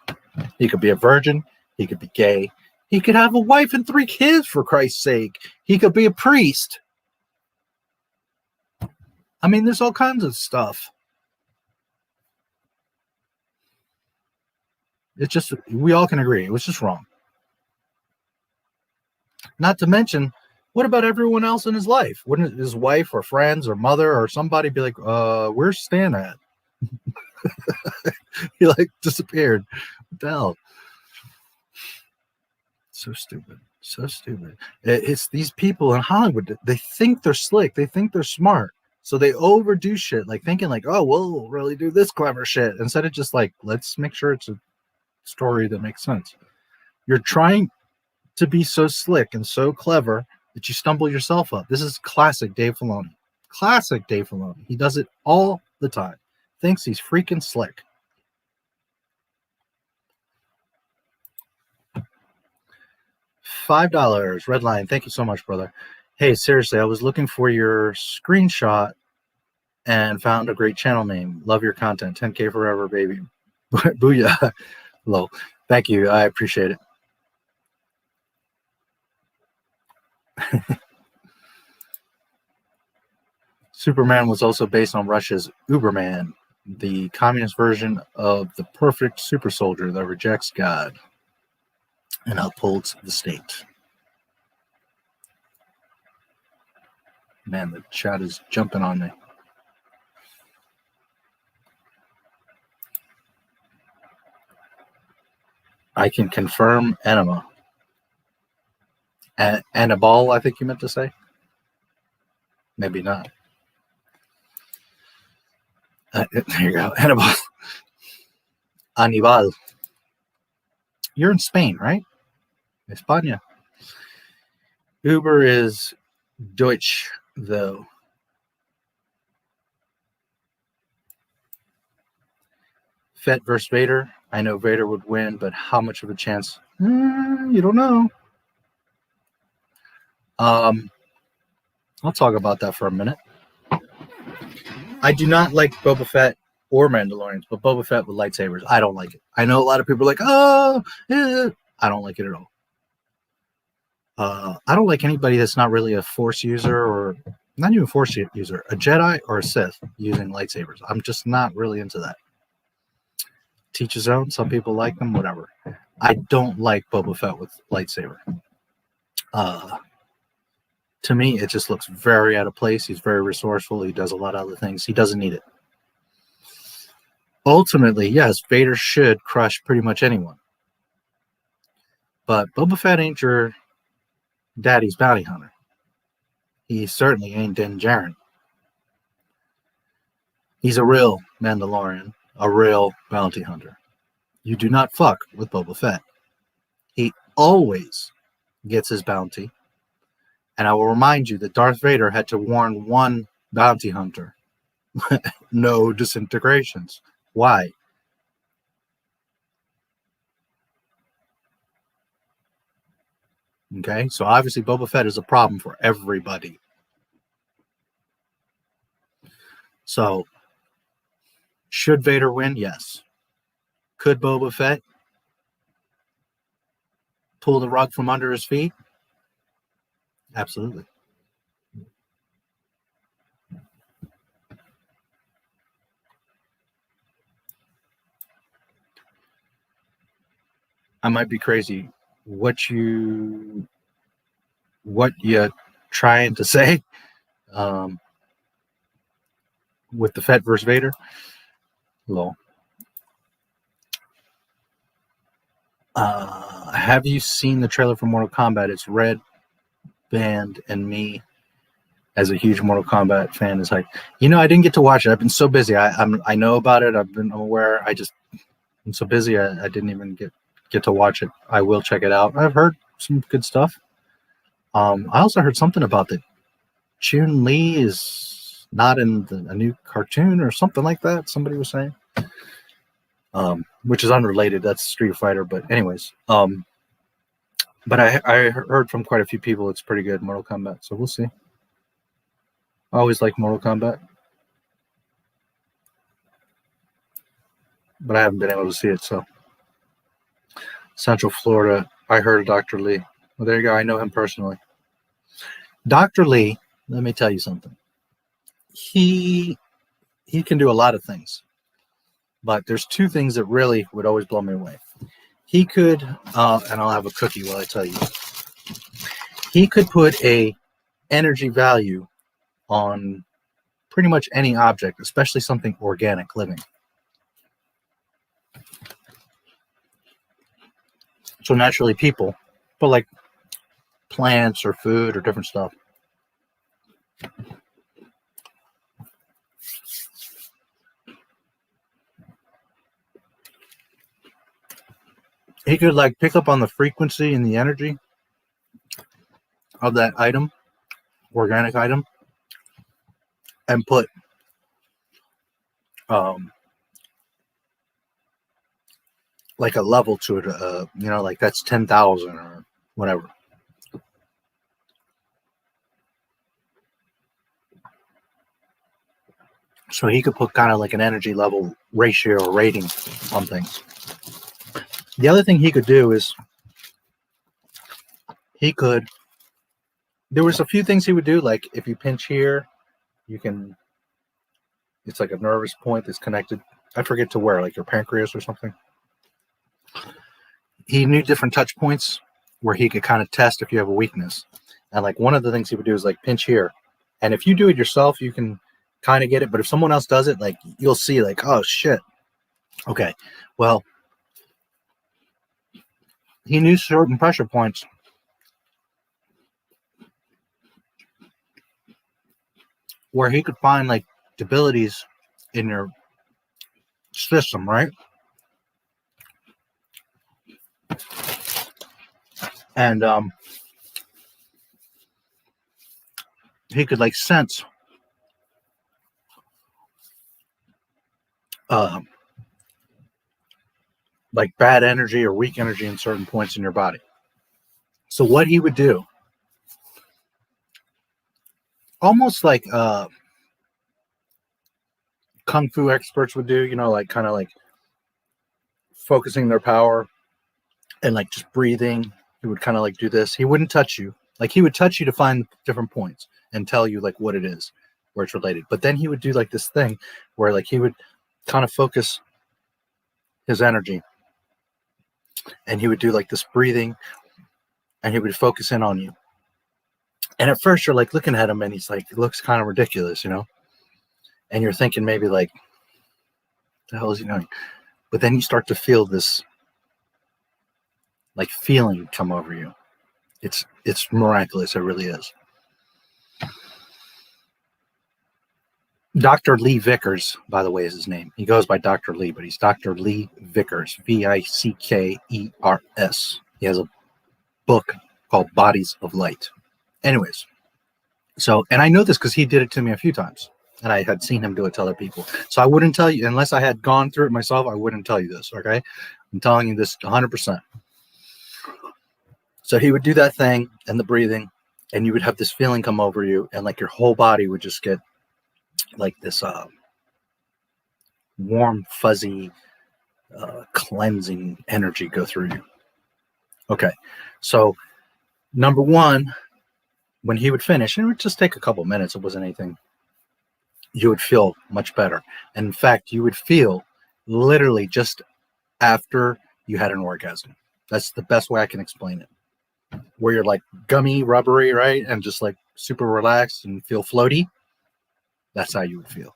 He could be a virgin. He could be gay. He could have a wife and 3 kids, for Christ's sake. He could be a priest. I mean, there's all kinds of stuff. It's just, we all can agree, it was just wrong. Not to mention, what about everyone else in his life? Wouldn't his wife or friends or mother or somebody be like, where's Stan at? He like disappeared. What the hell? So stupid. So stupid. It's these people in Hollywood. They think they're slick. They think they're smart. So they overdo shit, like thinking like, oh, we'll really do this clever shit. Instead of just like, let's make sure it's a story that makes sense. You're trying to be so slick and so clever that you stumble yourself up. This is classic Dave Filoni. Classic Dave Filoni. He does it all the time. Thinks he's freaking slick. $5, Redline. Thank you so much, brother. Hey, seriously, I was looking for your screenshot and found a great channel name. Love your content. 10K forever, baby. Booyah. Hello. Thank you. I appreciate it. Superman was also based on Russia's Uberman, the communist version of the perfect super soldier that rejects God and upholds the state. Man, the chat is jumping on me. I can confirm enema. Annabelle, I think you meant to say. Maybe not. There you go. Annabelle. Anibal. You're in Spain, right? España. Uber is Deutsch, though. Fett versus Vader. I know Vader would win, but how much of a chance? You don't know. I'll talk about that for a minute. I do not like Boba Fett or Mandalorians, but Boba Fett with lightsabers, I don't like it. I know a lot of people are like, oh, I don't like it at all. I don't like anybody that's not really a Force user, or not even Force user, a Jedi or a Sith using lightsabers. I'm just not really into that. Teach his own. Some people like them, whatever. I don't like Boba Fett with lightsaber. To me, it just looks very out of place. He's very resourceful. He does a lot of other things. He doesn't need it. Ultimately, yes, Vader should crush pretty much anyone. But Boba Fett ain't your daddy's bounty hunter. He certainly ain't Din Djarin. He's a real Mandalorian, a real bounty hunter. You do not fuck with Boba Fett. He always gets his bounty. And I will remind you that Darth Vader had to warn one bounty hunter. No disintegrations. Why? Okay, so obviously Boba Fett is a problem for everybody. So, should Vader win? Yes. Could Boba Fett pull the rug from under his feet? Absolutely. I might be crazy. What you trying to say with the Fett versus Vader? Lol. Have you seen the trailer for Mortal Kombat? It's Red Band and me, as a huge Mortal Kombat fan, is like, you know, I didn't get to watch it. I've been so busy. I know about it. I'm aware. I'm so busy. I didn't even get to watch it. I will check it out. I've heard some good stuff. I also heard something about that Chun-Li is not in a new cartoon or something like that. Somebody was saying, which is unrelated. That's Street Fighter. But anyways, but I heard from quite a few people it's pretty good, Mortal Kombat. So we'll see. I always like Mortal Kombat, but I haven't been able to see it. So Central Florida, I heard of Dr. Lee. Well, there you go. I know him personally. Dr. Lee, let me tell you something. He can do a lot of things, but there's two things that really would always blow me away. He could, and I'll have a cookie while I tell you. He could put a energy value on pretty much any object, especially something organic living. So naturally, people but like plants or food or different stuff. He could like pick up on the frequency and the energy of that item, organic item, and put like a level to it, you know, like that's 10,000 or whatever. So he could put kind of like an energy level ratio or rating on things. The other thing he could do is there was a few things he would do, like if you pinch here, you can, it's like a nervous point that's connected, I forget to where, like your pancreas or something. He knew different touch points where he could kind of test if you have a weakness. And like one of the things he would do is like pinch here. And if you do it yourself, you can kind of get it. But if someone else does it, like you'll see like, oh shit. Okay. Well, he knew certain pressure points where he could find like debilities in your system, right? And he could like sense like bad energy or weak energy in certain points in your body. So what he would do, almost like kung fu experts would do, you know, like kind of like focusing their power and like just breathing. He would kind of like do this. He wouldn't touch you. Like he would touch you to find different points and tell you like what it is, where it's related. But then he would do like this thing where like he would kind of focus his energy and he would do like this breathing and he would focus in on you. And at first you're like looking at him and he's like, it looks kind of ridiculous, you know? And you're thinking maybe like, what the hell is he doing? But then you start to feel this like feeling come over you. It's miraculous. It really is. Dr. Lee Vickers, by the way, is his name. He goes by Dr. Lee, but he's Dr. Lee Vickers, Vickers. He has a book called Bodies of Light. Anyways, so, and I know this because he did it to me a few times, and I had seen him do it to other people. So I wouldn't tell you, unless I had gone through it myself, I wouldn't tell you this, okay? I'm telling you this 100%. So he would do that thing and the breathing, and you would have this feeling come over you, and like your whole body would just get like this warm, fuzzy, cleansing energy go through you. Okay, so number one, when he would finish, and it would just take a couple minutes, it wasn't anything, you would feel much better. And in fact, you would feel literally just after you had an orgasm. That's the best way I can explain it. Where you're like gummy, rubbery, right? And just like super relaxed and feel floaty. That's how you would feel.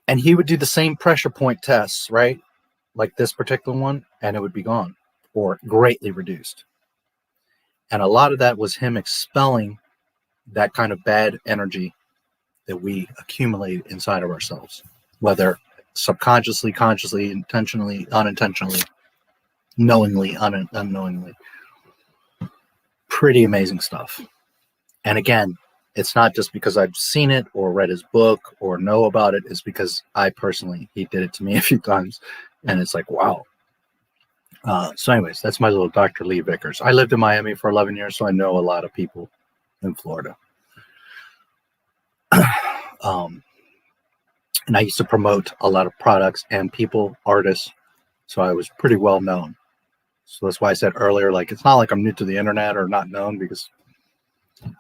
And he would do the same pressure point tests, right? Like this particular one, and it would be gone or greatly reduced. And a lot of that was him expelling that kind of bad energy that we accumulate inside of ourselves, whether subconsciously, consciously, intentionally, unintentionally, knowingly, unknowingly. Pretty amazing stuff. And again, it's not just because I've seen it or read his book or know about it. It's because I personally, he did it to me a few times. And it's like, wow. So anyways, that's my little Dr. Lee Vickers. I lived in Miami for 11 years, so I know a lot of people in Florida. And I used to promote a lot of products and people, artists. So I was pretty well known. So that's why I said earlier, like, it's not like I'm new to the internet or not known, because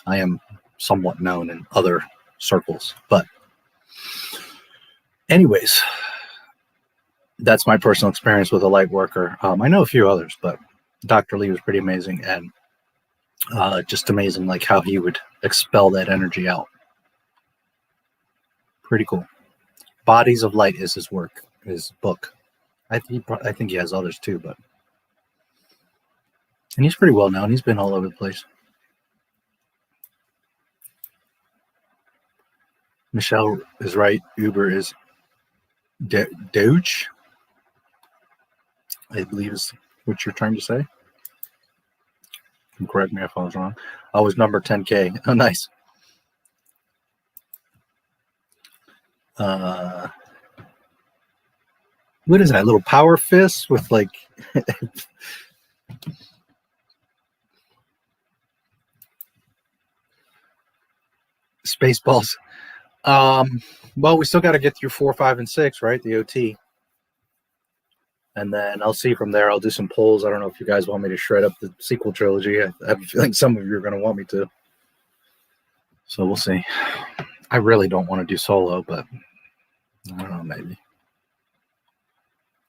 I am somewhat known in other circles. But anyways, that's my personal experience with a light worker. I know a few others, but Dr. Lee was pretty amazing, and just amazing, like how he would expel that energy out. Pretty cool. Bodies of Light is his work, his book. I think he has others too, but And he's pretty well known. He's been all over the place. Michelle is right. Uber is Doge, I believe is what you're trying to say. You can correct me if I was wrong. I was number 10K. Oh, nice. What is that? A little power fist with like Spaceballs. Well, we still got to get through 4, 5, and 6, right? The OT. And then I'll see from there. I'll do some polls. I don't know if you guys want me to shred up the sequel trilogy. I have a feeling some of you are going to want me to. So we'll see. I really don't want to do solo, but I don't know, maybe.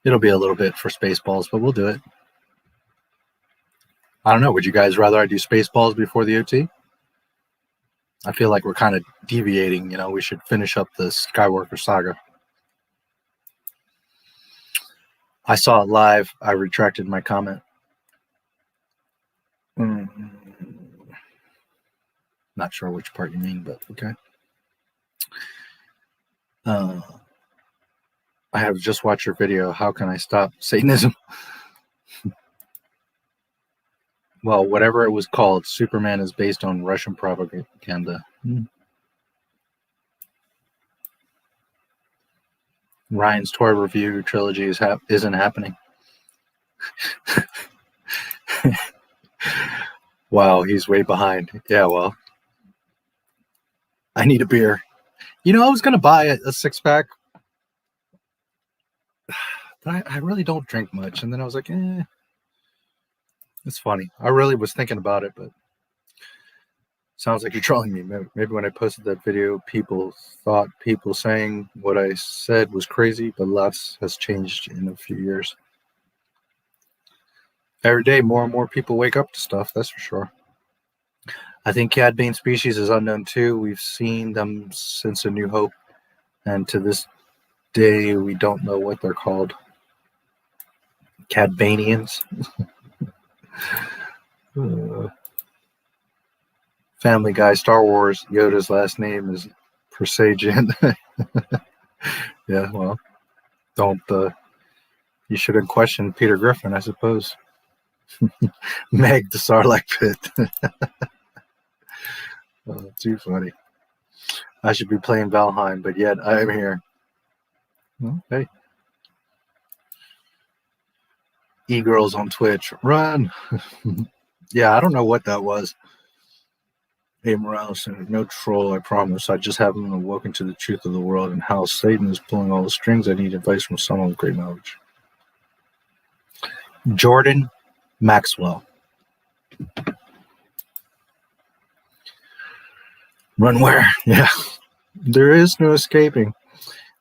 It'll be a little bit for Spaceballs, but we'll do it. I don't know. Would you guys rather I do Spaceballs before the OT? I feel like we're kind of deviating. You know, we should finish up the Skywalker saga. I saw it live. I retracted my comment. Not sure which part you mean, but okay. I have just watched your video. How can I stop Satanism? Well, whatever it was called, Superman is based on Russian propaganda. Ryan's toy review trilogy isn't happening. Wow, he's way behind. Yeah, well, I need a beer. You know, I was going to buy a 6-pack, but I really don't drink much. And then I was like, it's funny. I really was thinking about it, but sounds like you're trolling me. Maybe when I posted that video, people thought people saying what I said was crazy, but lots has changed in a few years. Every day, more and more people wake up to stuff, that's for sure. I think Cad Bane species is unknown too. We've seen them since A New Hope, and to this day, we don't know what they're called. Cad Banians. Family Guy, Star Wars, Yoda's last name is Persagian. Yeah, well, don't, you shouldn't question Peter Griffin, I suppose. Meg, the Sarlacc pit. Oh, too funny. I should be playing Valheim, but yet I am here. Okay. E-girls on Twitch. Run! Yeah, I don't know what that was. Hey, Morales, no troll, I promise. I just haven't awoken to the truth of the world and how Satan is pulling all the strings. I need advice from someone with great knowledge. Jordan Maxwell. Run where? Yeah. There is no escaping.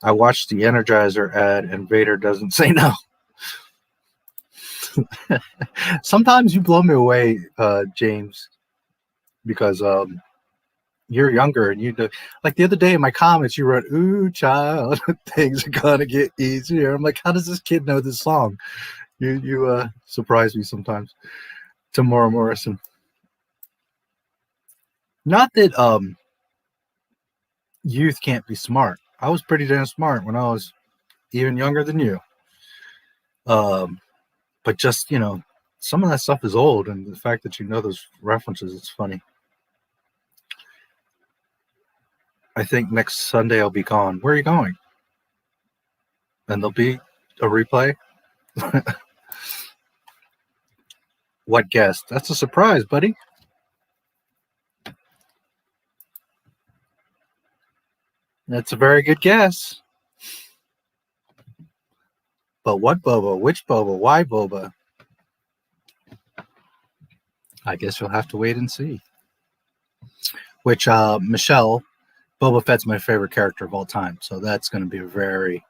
I watched the Energizer ad and Vader doesn't say no. Sometimes you blow me away, James, because you're younger and you do, like the other day in my comments you wrote, "Ooh, child, things are gonna get easier." I'm like, how does this kid know this song? You surprise me sometimes. Tamora Morrison. Not that youth can't be smart. I was pretty damn smart when I was even younger than you. But just, you know, some of that stuff is old, and the fact that you know those references, it's funny. I think next Sunday I'll be gone. Where are you going? And there'll be a replay? What guest? That's a surprise, buddy. That's a very good guess. But what boba? Which boba? Why boba? I guess you'll have to wait and see. Which, Michelle, Boba Fett's my favorite character of all time. So that's going to be a very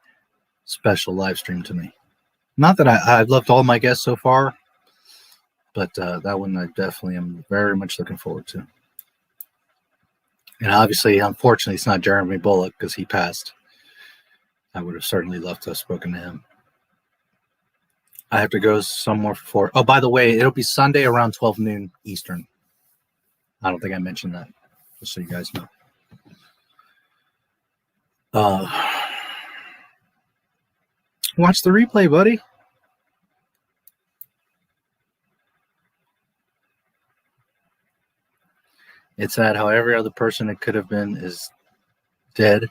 special live stream to me. Not that I've loved all my guests so far, but that one I definitely am very much looking forward to. And obviously, unfortunately, it's not Jeremy Bullock because he passed. I would have certainly loved to have spoken to him. I have to go somewhere for. Oh, by the way, it'll be Sunday around 12 noon Eastern. I don't think I mentioned that, just so you guys know. Watch the replay, buddy. It's sad how every other person it could have been is dead.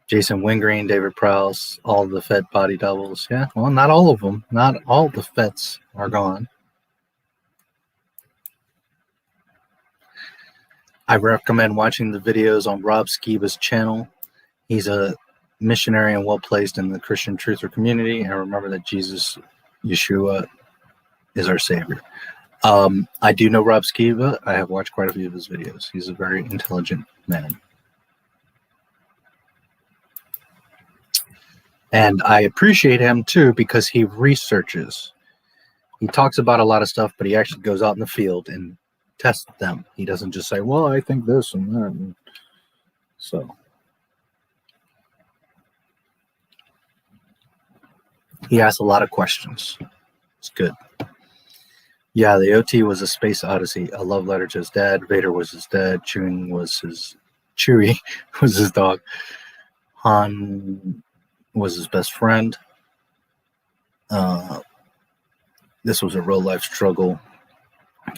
Jason Wingreen, David Prowse, all the Fed body doubles. Yeah, well, not all of them. Not all the Feds are gone. I recommend watching the videos on Rob Skiba's channel. He's a missionary and well-placed in the Christian truther community. And remember that Jesus, Yeshua, is our Savior. I do know Rob Skiba. I have watched quite a few of his videos. He's a very intelligent man. And I appreciate him, too, because he researches. He talks about a lot of stuff, but he actually goes out in the field and tests them. He doesn't just say, well, I think this and that. And so he asks a lot of questions. It's good. Yeah, the OT was a space odyssey, a love letter to his dad. Vader was his dad. Chewie was his dog. Han was his best friend. This was a real life struggle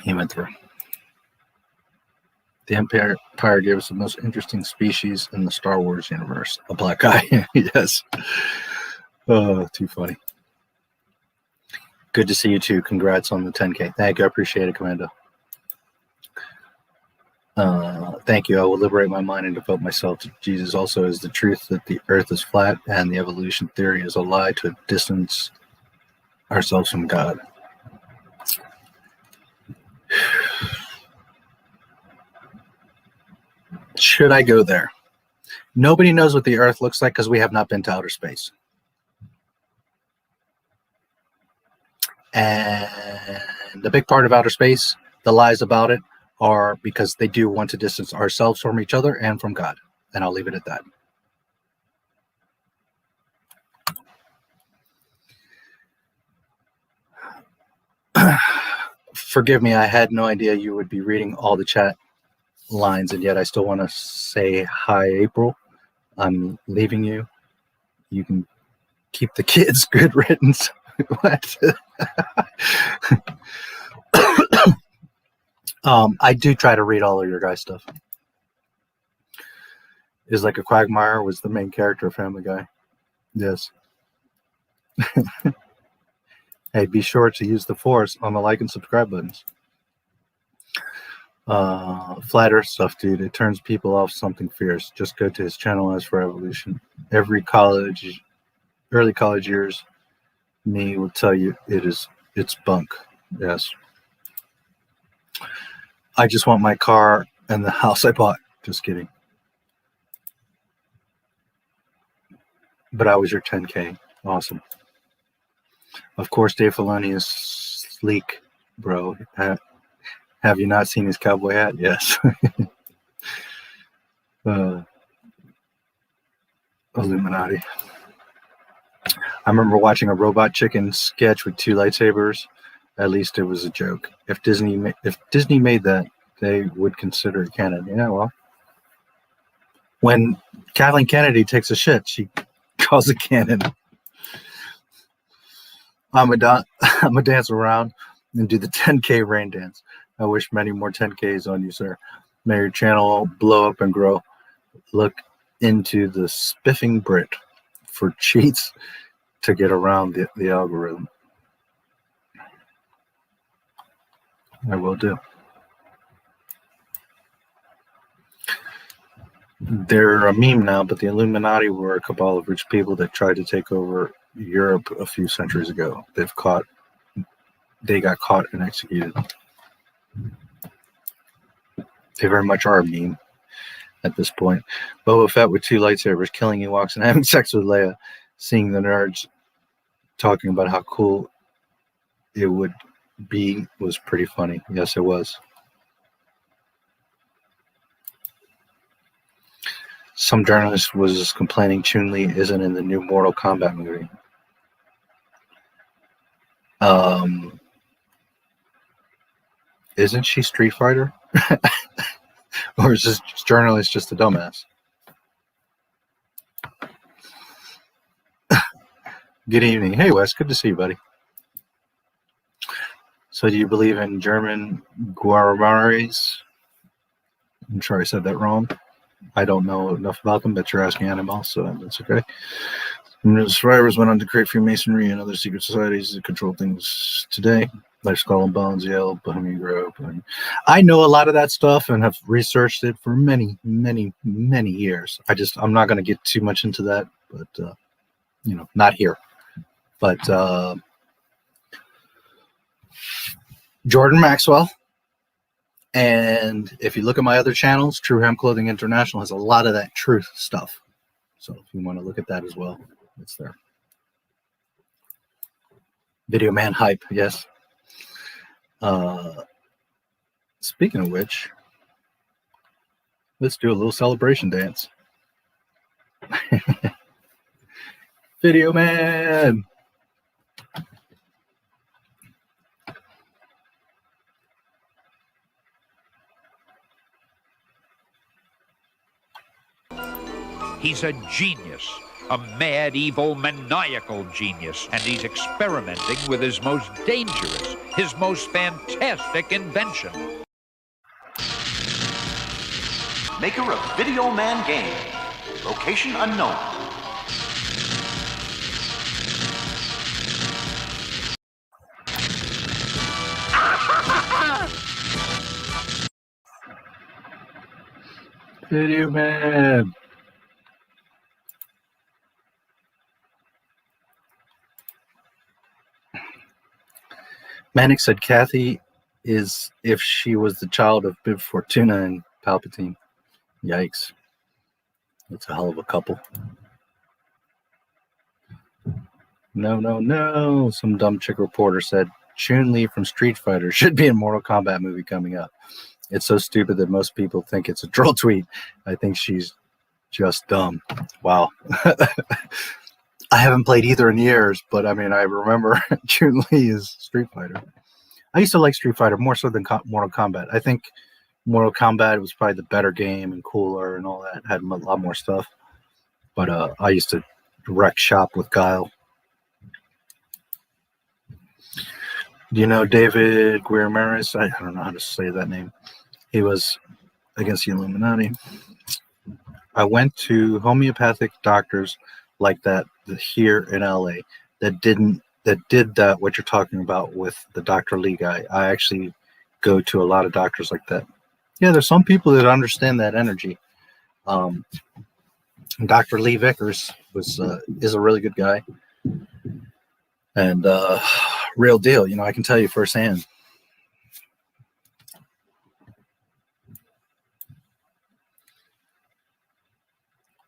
he went through. The Empire gave us the most interesting species in the Star Wars universe. A black guy. Yes. Oh, too funny. Good to see you too. Congrats on the 10K. Thank you. I appreciate it, Commando. Thank you. I will liberate my mind and devote myself to Jesus. Also is the truth that the earth is flat and the evolution theory is a lie to distance ourselves from God. Should I go there? Nobody knows what the earth looks like because we have not been to outer space. And the big part of outer space, the lies about it, are because they do want to distance ourselves from each other and from God. And I'll leave it at that. Forgive me, I had no idea you would be reading all the chat lines, and yet I still want to say hi, April. I'm leaving you. You can keep the kids. Good riddance. What? I do try to read all of your guys' stuff. Is like a Quagmire was the main character of Family Guy. Yes. Hey, be sure to use the force on the like and subscribe buttons. Flat Earth stuff, dude. It turns people off something fierce. Just go to his channel as for evolution. Early college years, me will tell you it's bunk. Yes. I just want my car and the house I bought. Just kidding. But I was your 10K. Awesome. Of course, Dave Filoni is sleek, bro. Have you not seen his cowboy hat? Yes. Illuminati. I remember watching a Robot Chicken sketch with 2 lightsabers. At least it was a joke. If Disney made that, they would consider it canon. Yeah, well, when Kathleen Kennedy takes a shit, she calls it canon. I'm a dance around and do the 10K rain dance. I wish many more 10Ks on you, sir. May your channel blow up and grow. Look into the spiffing Brit for cheats to get around the algorithm. I will do. They're a meme now, but the Illuminati were a cabal of rich people that tried to take over Europe a few centuries ago. They got caught and executed. They very much are a meme at this point. Boba Fett with 2 lightsabers, killing Ewoks and having sex with Leia, seeing the nerds talking about how cool it would be was pretty funny. Yes, it was. Some journalist was complaining Chun-Li isn't in the new Mortal Kombat movie. Isn't she Street Fighter? Or is this journalist just a dumbass? Good evening. Hey, Wes. Good to see you, buddy. So do you believe in German Guarabares? I'm sure I said that wrong. I don't know enough about them, but you're asking Annabelle, so that's okay. The survivors went on to create Freemasonry and other secret societies to control things today, like Skull and Bones, Yale, Bohemian Grove. I know a lot of that stuff and have researched it for many, many, many years. I'm not going to get too much into that, but, not here. But Jordan Maxwell, and if you look at my other channels, True Hem Clothing International has a lot of that truth stuff. So if you want to look at that as well, it's there. Video Man Hype, yes. Speaking of which, let's do a little celebration dance. Video Man. He's a genius, a mad, evil, maniacal genius, and he's experimenting with his most dangerous, his most fantastic invention. Maker of Video Man game. Location unknown. Video Man. Manic said Kathy is if she was the child of Bib Fortuna and Palpatine. Yikes. That's a hell of a couple. No. Some dumb chick reporter said Chun-Li from Street Fighter should be a Mortal Kombat movie coming up. It's so stupid that most people think it's a troll tweet. I think she's just dumb. Wow. I haven't played either in years, but I mean, I remember Chun-Li is Street Fighter. I used to like Street Fighter more so than Mortal Kombat. I think Mortal Kombat was probably the better game and cooler and all that. Had a lot more stuff. But I used to wreck shop with Guile. Do you know David Guillermo's? I don't know how to say that name. He was against the Illuminati. I went to homeopathic doctors like that here in LA that did that what you're talking about with the Dr. Lee guy. I actually go to a lot of doctors like that. Yeah, there's some people that understand that energy. Dr. Lee Vickers is a really good guy. And real deal, I can tell you firsthand.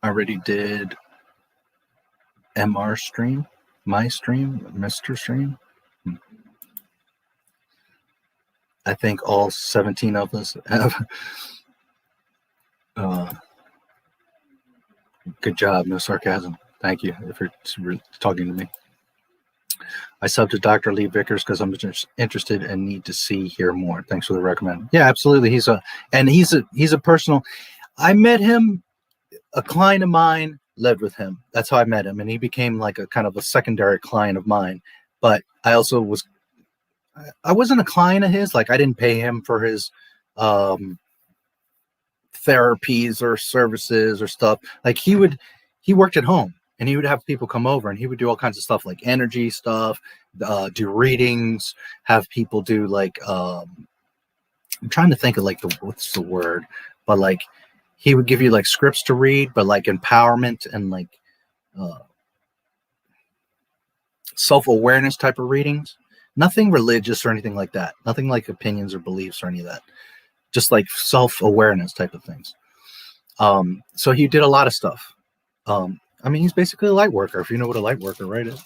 I already did MR stream, my stream, Mr. Stream. I think all 17 of us have. Good job, no sarcasm. Thank you if you're talking to me. I subbed to Dr. Lee Vickers because I'm interested and need to hear more. Thanks for the recommend. Yeah, absolutely. He's a personal. I met him. A client of mine lived with him. That's how I met him, and he became like a kind of a secondary client of mine. But I also I wasn't a client of his. Like I didn't pay him for his therapies or services or stuff. Like he worked at home. And he would have people come over and he would do all kinds of stuff like energy stuff, do readings, have people do like, I'm trying to think of like what's the word, but like he would give you like scripts to read, but like empowerment and like self-awareness type of readings. Nothing religious or anything like that. Nothing like opinions or beliefs or any of that. Just like self-awareness type of things. So he did a lot of stuff. I mean, he's basically a light worker, if you know what a light worker, right, is.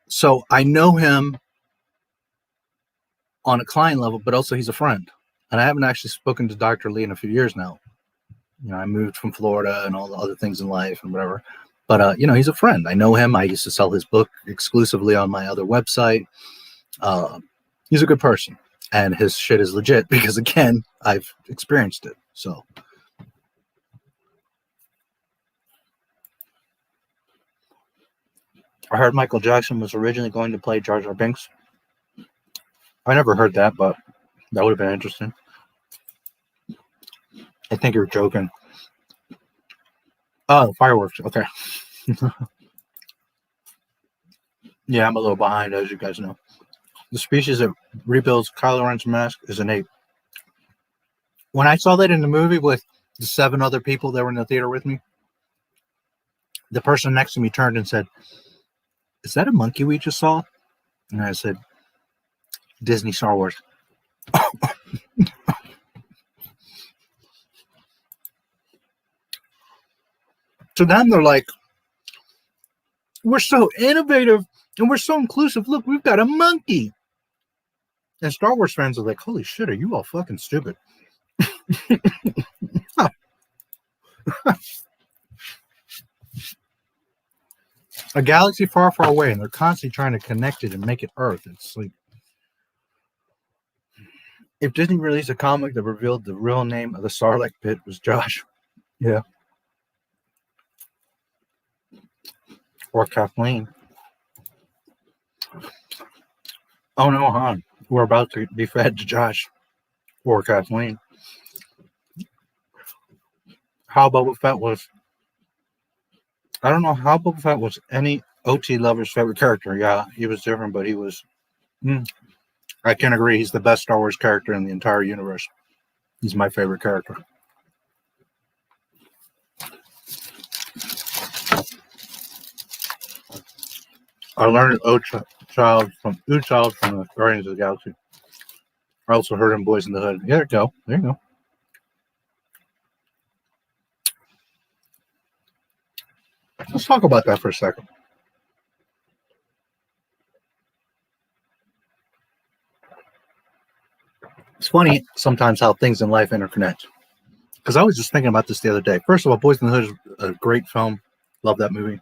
So I know him on a client level, but also he's a friend. And I haven't actually spoken to Dr. Lee in a few years now. I moved from Florida and all the other things in life and whatever. But, you know, he's a friend. I know him. I used to sell his book exclusively on my other website. He's a good person. And his shit is legit because, again, I've experienced it. So, I heard Michael Jackson was originally going to play Jar Jar Binks. I never heard that, but that would have been interesting. I think you're joking. Oh, fireworks. Okay. Yeah, I'm a little behind, as you guys know. The species that rebuilds Kylo Ren's mask is an ape. When I saw that in the movie with the 7 other people that were in the theater with me, the person next to me turned and said, "Is that a monkey we just saw?" And I said, "Disney Star Wars." To them, they're like, "We're so innovative and we're so inclusive. Look, we've got a monkey." And Star Wars fans are like, "Holy shit, are you all fucking stupid?" A galaxy far, far away, and they're constantly trying to connect it and make it Earth. It's like, if Disney released a comic that revealed the real name of the Sarlacc pit was Josh, yeah, or Kathleen. Oh no, hon, we're about to be fed to Josh or Kathleen. How Boba Fett was, I don't know how Boba Fett was any OT lover's favorite character. Yeah, he was different, but he was, I can agree, he's the best Star Wars character in the entire universe. He's my favorite character. I learned Child from the Guardians of the Galaxy. I also heard him Boys in the Hood. There you go. There you go. Let's talk about that for a second. It's funny sometimes how things in life interconnect. Because I was just thinking about this the other day. First of all, Boys in the Hood is a great film. Love that movie.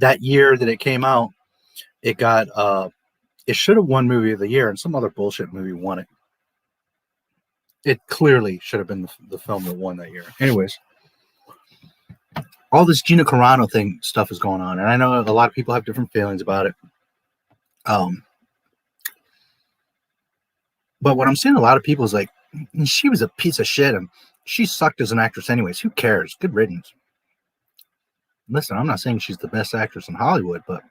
That year that it came out, it got it should have won Movie of the Year, and some other bullshit movie won it. It clearly should have been the film that won that year. Anyways, all this Gina Carano stuff is going on, and I know a lot of people have different feelings about it. But what I'm seeing a lot of people is like, she was a piece of shit, and she sucked as an actress anyways. Who cares? Good riddance. Listen, I'm not saying she's the best actress in Hollywood, but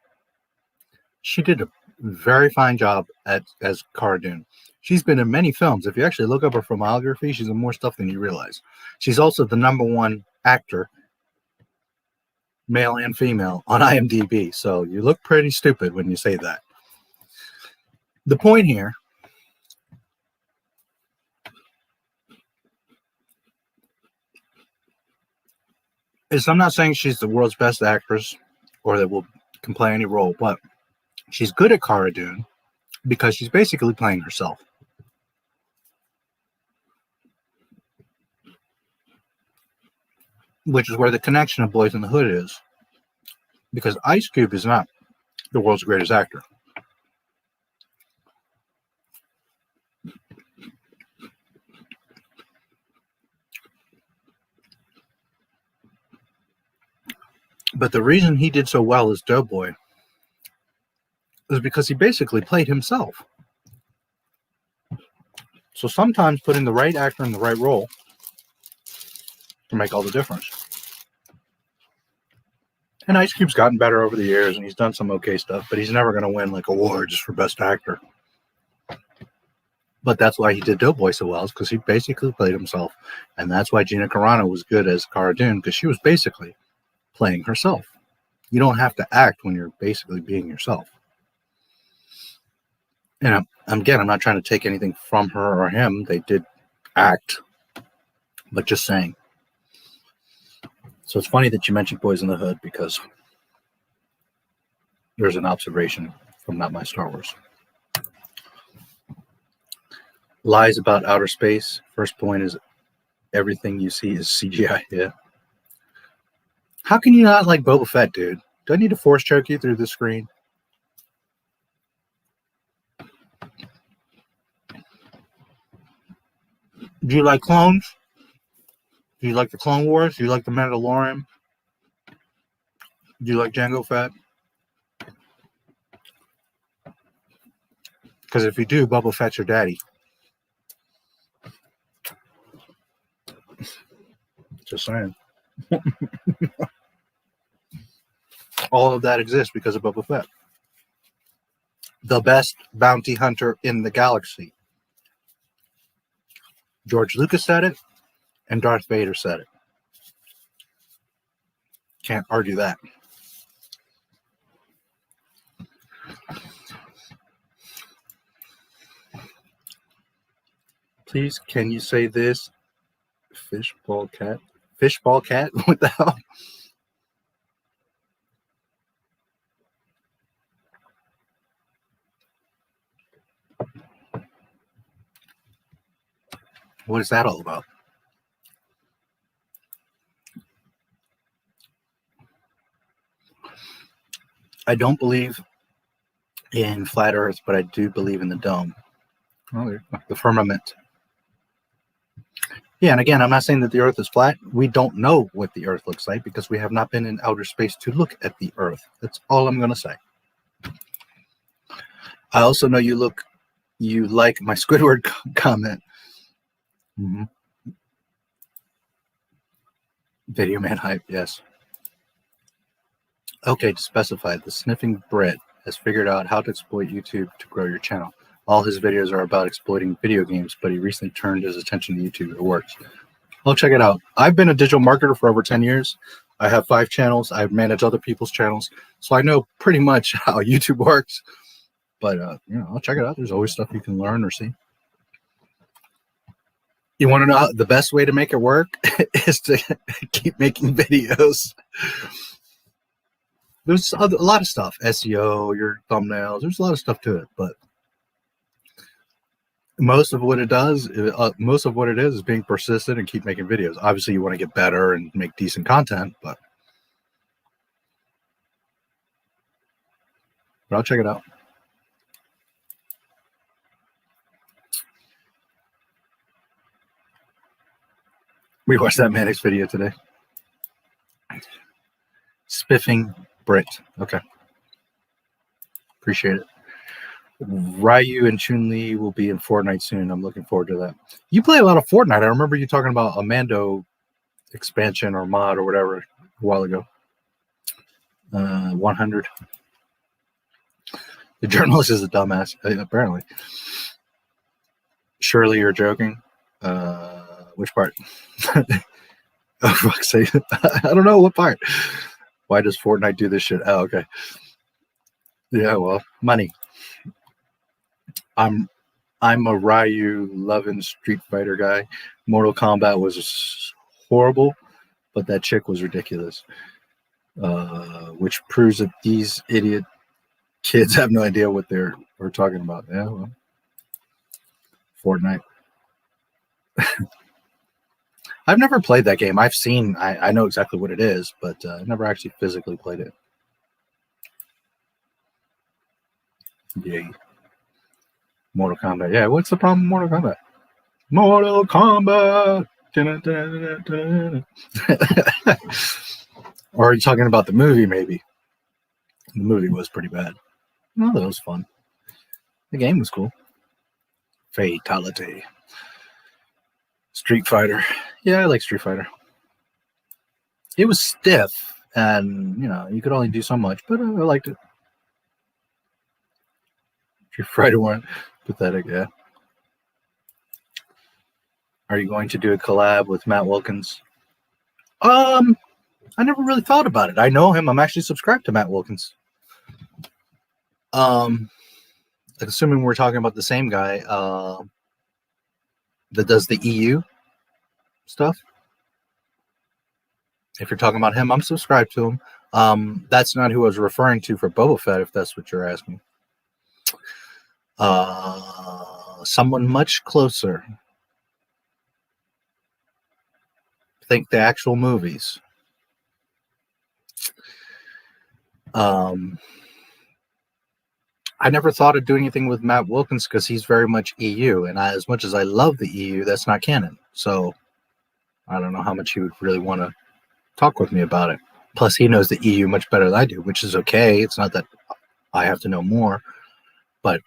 she did a very fine job as Cara Dune. She's been in many films. If you actually look up her filmography, she's in more stuff than you realize. She's also the #1 actor, male and female, on IMDb. So you look pretty stupid when you say that. The point here is, I'm not saying she's the world's best actress or that can play any role, but she's good at Cara Dune because she's basically playing herself. Which is where the connection of Boys in the Hood is. Because Ice Cube is not the world's greatest actor. But the reason he did so well as Doughboy is because he basically played himself. So sometimes putting the right actor in the right role can make all the difference. And Ice Cube's gotten better over the years, and he's done some okay stuff, but he's never going to win like awards for best actor. But that's why he did Doughboy so well, is because he basically played himself. And that's why Gina Carano was good as Cara Dune, because she was basically playing herself. You don't have to act when you're basically being yourself. And again, I'm not trying to take anything from her or him. They did act, but just saying. So it's funny that you mentioned Boys in the Hood, because there's an observation from Not My Star Wars. Lies about outer space. First point is everything you see is CGI. Yeah. How can you not like Boba Fett, dude? Do I need to force choke you through the screen? Do you like clones? Do you like the Clone Wars? Do you like the Mandalorian? Do you like Jango Fett? Because if you do, Boba Fett's your daddy. Just saying. All of that exists because of Boba Fett. The best bounty hunter in the galaxy. George Lucas said it, and Darth Vader said it. Can't argue that. Please, can you say this? Fishball cat? Fishball cat? What the hell? What is that all about? I don't believe in flat Earth, but I do believe in the dome. Oh, the firmament. Yeah, and again, I'm not saying that the Earth is flat. We don't know what the Earth looks like because we have not been in outer space to look at the Earth. That's all I'm going to say. I also know you like my Squidward comment. Mm-hmm. Video man hype, yes. Okay, to specify, the sniffing Brit has figured out how to exploit YouTube to grow your channel. All his videos are about exploiting video games, but he recently turned his attention to YouTube. It works. I'll check it out. I've been a digital marketer for over 10 years. I have 5 channels. I manage other people's channels. So I know pretty much how YouTube works. But, I'll check it out. There's always stuff you can learn or see. You want to know how the best way to make it work is to keep making videos. There's a lot of stuff. SEO, your thumbnails. There's a lot of stuff to it. But most of what it is being persistent and keep making videos. Obviously, you want to get better and make decent content, but I'll check it out. We watched that Mannix video today. Spiffing Brit. Okay. Appreciate it. Ryu and Chun-Li will be in Fortnite soon. I'm looking forward to that. You play a lot of Fortnite. I remember you talking about a Mando expansion or mod or whatever a while ago. 100. The journalist is a dumbass, apparently. Surely you're joking. Which part? Oh, fuck's sake. I don't know what part. Why does Fortnite do this shit? Oh, okay. Yeah, well, money. I'm a Ryu loving Street Fighter guy. Mortal Kombat was horrible, but that chick was ridiculous. Which proves that these idiot kids have no idea what we're talking about. Yeah, well, Fortnite. I've never played that game. I know exactly what it is, but I've never actually physically played it. Yeah. Mortal Kombat. Yeah, what's the problem with Mortal Kombat? Mortal Kombat. Or are you talking about the movie, maybe? The movie was pretty bad. No, that was fun. The game was cool. Fatality. Street Fighter. Yeah, I like Street Fighter. It was stiff, and, you could only do so much, but I liked it. Street Fighter 1. Pathetic, yeah. Are you going to do a collab with Matt Wilkins? I never really thought about it. I know him. I'm actually subscribed to Matt Wilkins. Assuming we're talking about the same guy that does the EU stuff. If you're talking about him, I'm subscribed to him. That's not who I was referring to for Boba Fett, if that's what you're asking. Someone much closer. Think the actual movies. I never thought of doing anything with Matt Wilkins because he's very much EU, and as much as I love the EU, that's not canon. So I don't know how much he would really want to talk with me about it. Plus, he knows the EU much better than I do, which is okay. It's not that I have to know more, but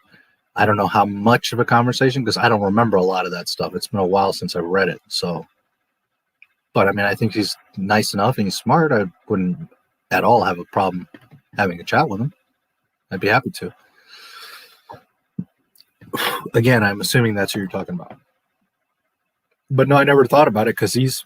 I don't know how much of a conversation because I don't remember a lot of that stuff. It's been a while since I read it. So, but I mean, I think he's nice enough and he's smart. I wouldn't at all have a problem having a chat with him. I'd be happy to. Again, I'm assuming that's who you're talking about. But no, I never thought about it because he's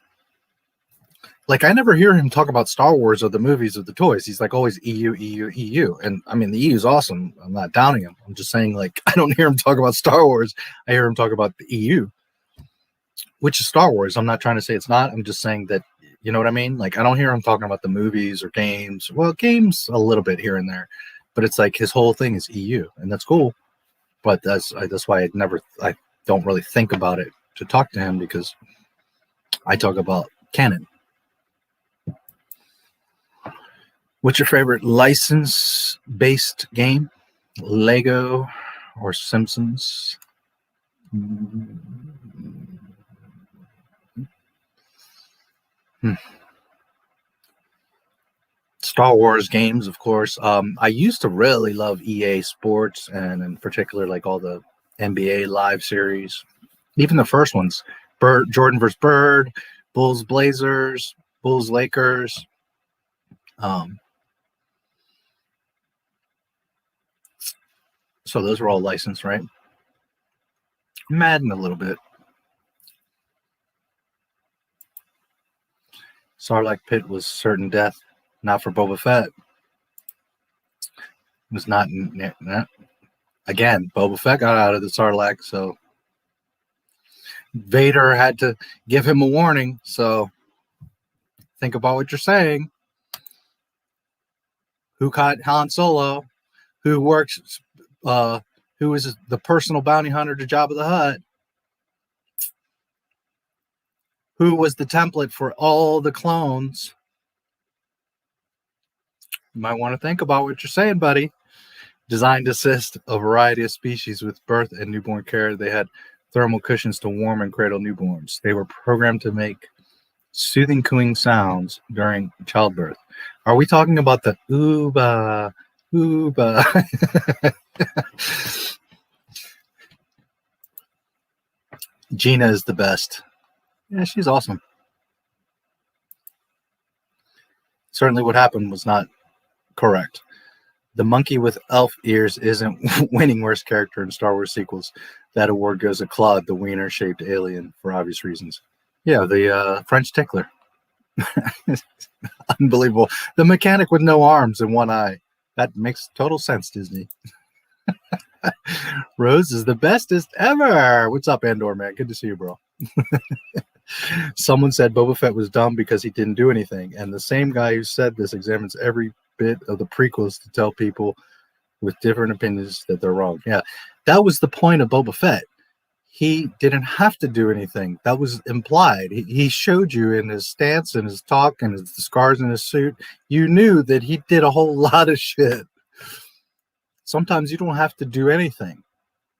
like, I never hear him talk about Star Wars or the movies or the toys. He's like always EU, EU, EU. And I mean, the EU is awesome. I'm not downing him. I'm just saying, like, I don't hear him talk about Star Wars. I hear him talk about the EU, which is Star Wars. I'm not trying to say it's not. I'm just saying that, you know what I mean? Like, I don't hear him talking about the movies or games. Well, games a little bit here and there, but it's like his whole thing is EU, and that's cool. But that's why I don't really think about it to talk to him, because I talk about canon. What's your favorite license-based game? Lego or Simpsons? Star Wars games, of course. I used to really love EA Sports, and in particular, like all the NBA Live series, even the first ones, Jordan versus Bird, Bulls Blazers, Bulls Lakers. So those were all licensed, right? Madden a little bit. Sarlacc pit was certain death, not for Boba Fett. It was not. Again, Boba Fett got out of the Sarlacc, so Vader had to give him a warning. So think about what you're saying. Who caught Han Solo? Who works? Who is the personal bounty hunter to Jabba the Hutt? Who was the template for all the clones? You might want to think about what you're saying, buddy. Designed to assist a variety of species with birth and newborn care. They had thermal cushions to warm and cradle newborns. They were programmed to make soothing cooing sounds during childbirth. Are we talking about the ooba, ooba? Gina is the best. Yeah, she's awesome. Certainly what happened was not correct. The monkey with elf ears isn't winning worst character in Star Wars sequels. That award goes to Claude, the wiener-shaped alien, for obvious reasons. Yeah, the French tickler. Unbelievable. The mechanic with no arms and one eye. That makes total sense, Disney. Rose is the bestest ever. What's up, Andor, man? Good to see you, bro. Someone said Boba Fett was dumb because he didn't do anything. And the same guy who said this examines every bit of the prequels to tell people with different opinions that they're wrong. Yeah, that was the point of Boba Fett. He didn't have to do anything. That was implied. He showed you in his stance and his talk and the scars in his suit. You knew that he did a whole lot of shit. Sometimes you don't have to do anything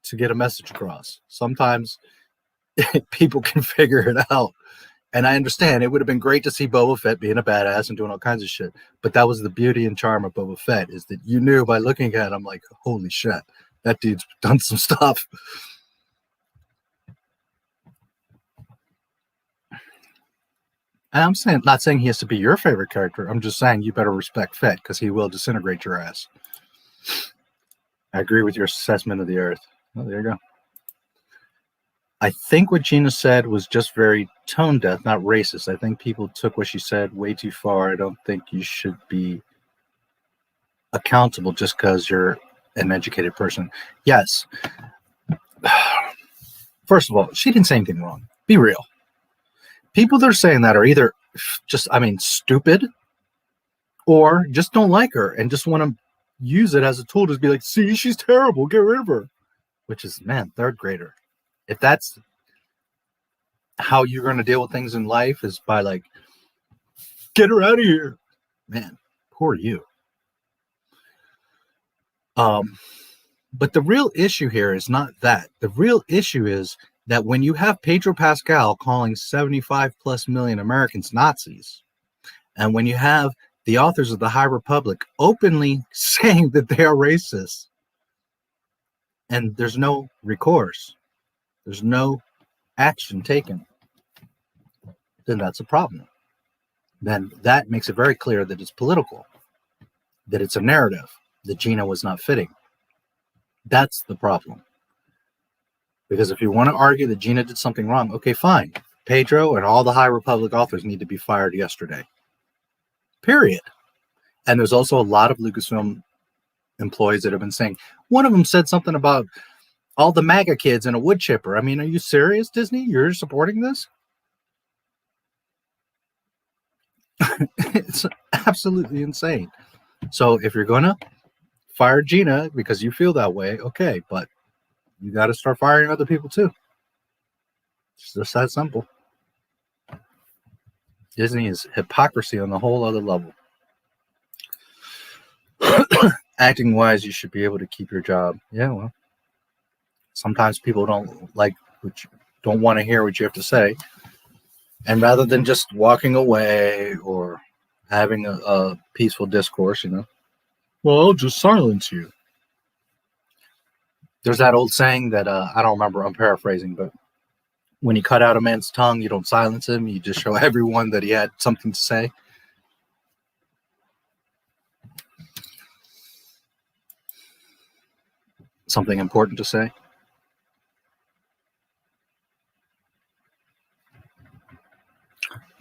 to get a message across. Sometimes people can figure it out. And I understand it would have been great to see Boba Fett being a badass and doing all kinds of shit. But that was the beauty and charm of Boba Fett, is that you knew by looking at him, like, holy shit, that dude's done some stuff. And I'm saying, not saying he has to be your favorite character. I'm just saying you better respect Fett, because he will disintegrate your ass. I agree with your assessment of the Earth. Well, there you go. I think what Gina said was just very tone deaf, not racist. I think people took what she said way too far. I don't think you should be accountable just because you're an educated person. Yes. First of all, she didn't say anything wrong. Be real. People that are saying that are either just, stupid, or just don't like her and just want to use it as a tool to be like, see, she's terrible, get rid of her. Which is, man, third grader. If that's how you're going to deal with things in life, is by like, get her out of here. Man, Who are you? But the real issue here is not that. The real issue is that when you have Pedro Pascal calling 75 plus million Americans Nazis, and when you have the authors of the High Republic openly saying that they are racist, and there's no recourse, there's no action taken, then that's a problem. Then that makes it very clear that it's political, that it's a narrative, that Gina was not fitting. That's the problem. Because if you want to argue that Gina did something wrong, okay, fine. Pedro and all the High Republic authors need to be fired yesterday. Period. And there's also a lot of Lucasfilm employees that have been saying, one of them said something about all the MAGA kids and a wood chipper. I mean, are you serious, Disney? You're supporting this? It's absolutely insane. So if you're going to fire Gina because you feel that way, okay, but you got to start firing other people too. It's just that simple. Disney is hypocrisy on a whole other level. Acting wise, you should be able to keep your job. Yeah, well, sometimes people don't want to hear what you have to say. And rather than just walking away or having a peaceful discourse, well, I'll just silence you. There's that old saying that I don't remember, I'm paraphrasing, but when you cut out a man's tongue, you don't silence him. You just show everyone that he had something to say. Something important to say.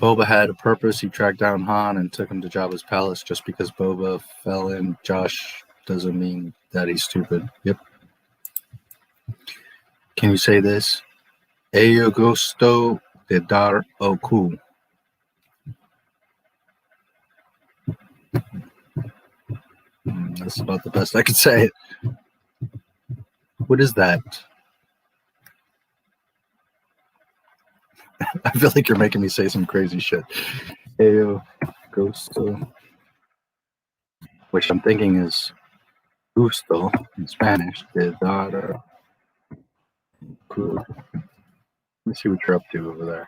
Boba had a purpose. He tracked down Han and took him to Jabba's palace. Just because Boba fell in Josh doesn't mean that he's stupid. Yep. Can you say this? Eu gosto de dar o cu. That's about the best I could say it. What is that? I feel like you're making me say some crazy shit. Eu gosto, which I'm thinking is gusto in Spanish. De dar cu. Let me see what you're up to over there.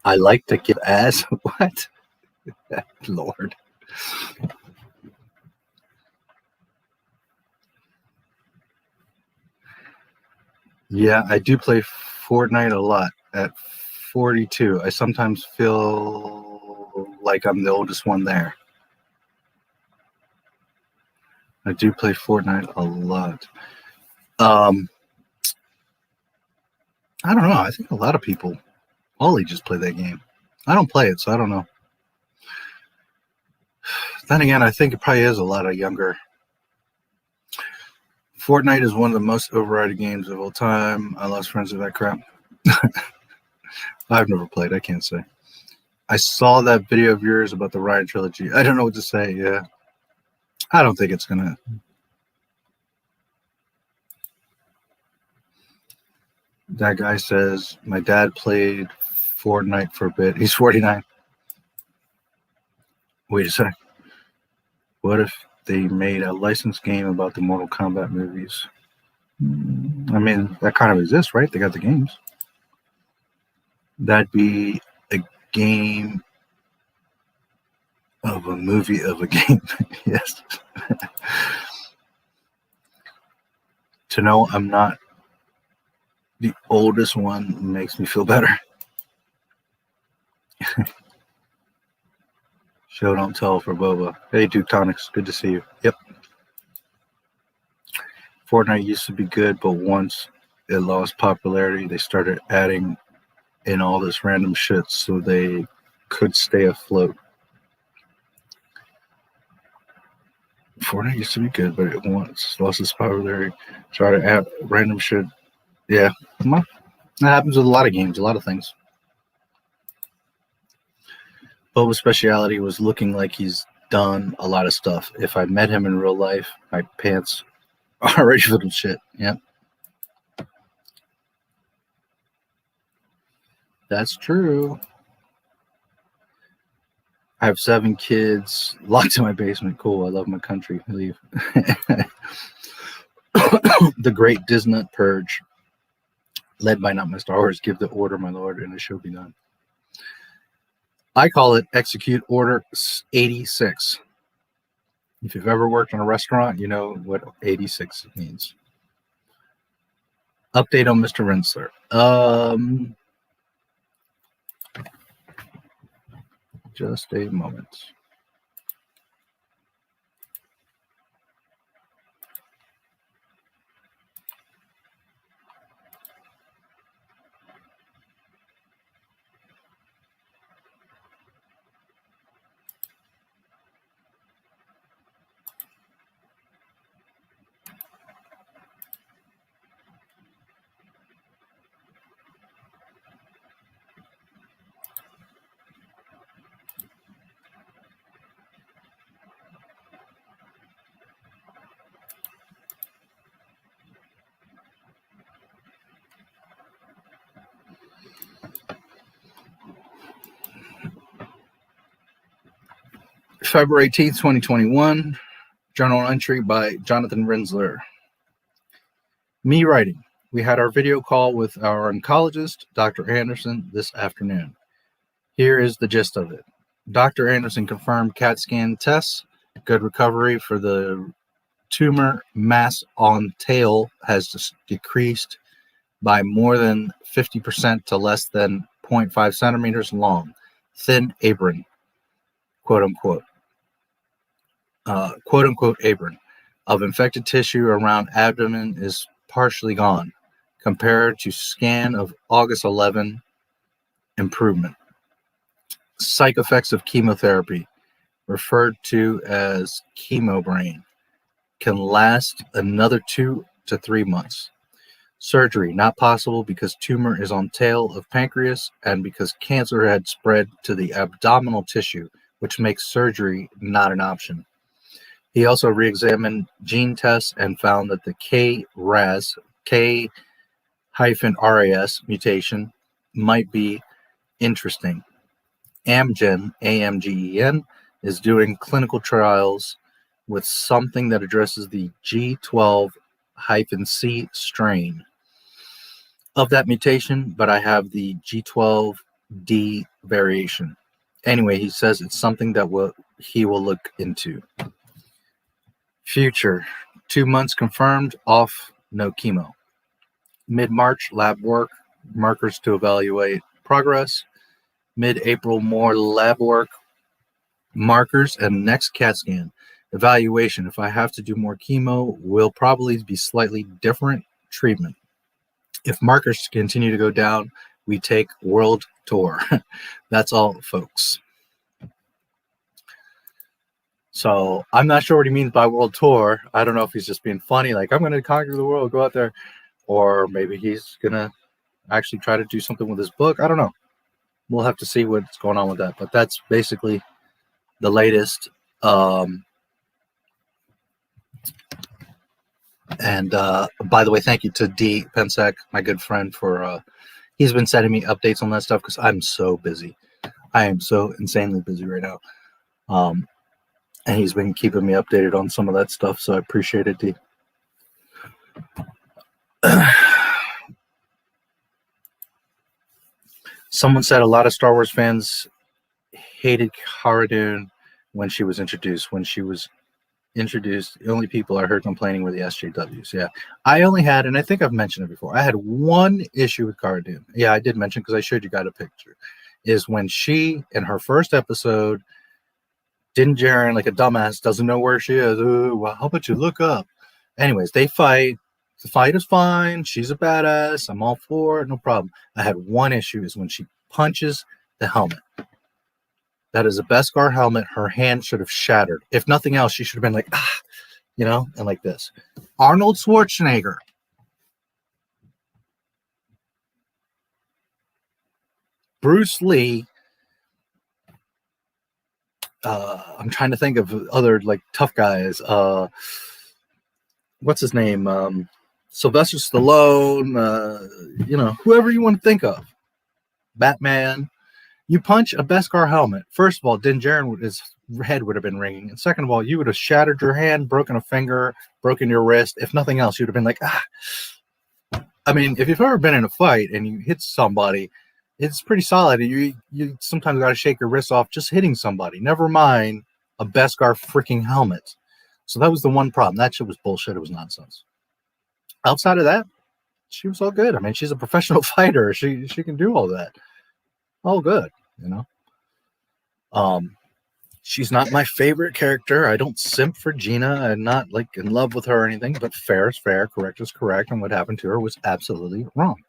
I like to give ass. What? Lord. Yeah, I do play Fortnite a lot. At 42, I sometimes feel like I'm the oldest one there. I do play Fortnite a lot. I don't know. I think a lot of people, all ages, play that game. I don't play it, so I don't know. Then again, I think it probably is a lot of younger. Fortnite is one of the most overrated games of all time. I lost friends with that crap. I've never played. I can't say. I saw that video of yours about the Ryan trilogy. I don't know what to say. Yeah. I don't think it's going to. That guy says, my dad played Fortnite for a bit. He's 49. Wait a sec. What if they made a licensed game about the Mortal Kombat movies? I mean, that kind of exists, right? They got the games. That'd be a game of a movie of a game. Yes. To know I'm not the oldest one makes me feel better. Show don't tell for Boba. Hey, Duke Tonics, good to see you. Yep. Fortnite used to be good, but once it lost popularity, they started adding in all this random shit so they could stay afloat. Fortnite used to be good, but it once lost its popularity. Started to add random shit. Yeah, well, that happens with a lot of games, a lot of things. Boba's speciality was looking like he's done a lot of stuff. If I met him in real life, my pants are already full of shit. Yep. That's true. I have 7 kids locked in my basement. Cool. I love my country. Leave. The Great Disney Purge, led by Not My Star Wars. Give the order, my lord, and it shall be done. I call it Execute Order 86. If you've ever worked in a restaurant, you know what 86 means. Update on Mr. Rinzler. Just a moment. February 18th, 2021. Journal entry by Jonathan Rinzler. Me writing. We had our video call with our oncologist, Dr. Anderson, this afternoon. Here is the gist of it. Dr. Anderson confirmed CAT scan tests. Good recovery for the tumor mass on tail has decreased by more than 50% to less than 0.5 centimeters long. Thin apron, quote unquote. Quote unquote apron of infected tissue around abdomen is partially gone compared to scan of August 11. Improvement. Side effects of chemotherapy, referred to as chemo brain, can last another 2 to 3 months. Surgery not possible because tumor is on tail of pancreas and because cancer had spread to the abdominal tissue, which makes surgery not an option. He also re-examined gene tests and found that the KRAS, K-RAS mutation might be interesting. Amgen, AMGEN, is doing clinical trials with something that addresses the G12-C strain of that mutation, but I have the G12D variation. Anyway, he says it's something that he will look into. Future, 2 months confirmed, off, no chemo. Mid-March, lab work, markers to evaluate progress. Mid-April, more lab work, markers, and next CAT scan. Evaluation, if I have to do more chemo, will probably be slightly different treatment. If markers continue to go down, we take world tour. That's all, folks. So I'm not sure what he means by world tour. I don't know if he's just being funny, like I'm going to conquer the world, go out there, or maybe he's going to actually try to do something with his book. I don't know. We'll have to see what's going on with that. But that's basically the latest. And by the way, thank you to D. Pensek, my good friend, for he's been sending me updates on that stuff because I'm so busy. I am so insanely busy right now. And he's been keeping me updated on some of that stuff, so I appreciate it, D. Someone said a lot of Star Wars fans hated Cara Dune when she was introduced. When she was introduced, the only people I heard complaining were the SJWs. Yeah, I only had, and I think I've mentioned it before, I had one issue with Cara Dune. Yeah, I did mention because I showed you guys a picture. Is when she, in her first episode, Din Djarin, like a dumbass, doesn't know where she is. Ooh, well, how about you look up? Anyways, they fight. The fight is fine. She's a badass. I'm all for it. No problem. I had one issue is when she punches the helmet. That is a Beskar helmet. Her hand should have shattered. If nothing else, she should have been like, ah, you know, and like this. Arnold Schwarzenegger. Bruce Lee I'm trying to think of other like tough guys. What's his name? Sylvester Stallone. You know, whoever you want to think of. Batman. You punch a Beskar helmet. First of all, Din Djarin, his head would have been ringing, and second of all, you would have shattered your hand, broken a finger, broken your wrist. If nothing else, you'd have been like, ah. I mean, if you've ever been in a fight and you hit somebody, it's pretty solid. You sometimes got to shake your wrist off just hitting somebody. Never mind a Beskar freaking helmet. So that was the one problem. That shit was bullshit. It was nonsense. Outside of that, she was all good. I mean, she's a professional fighter. She can do all that. All good, you know. She's not my favorite character. I don't simp for Gina. I'm not like in love with her or anything, but fair is fair, correct is correct, and what happened to her was absolutely wrong.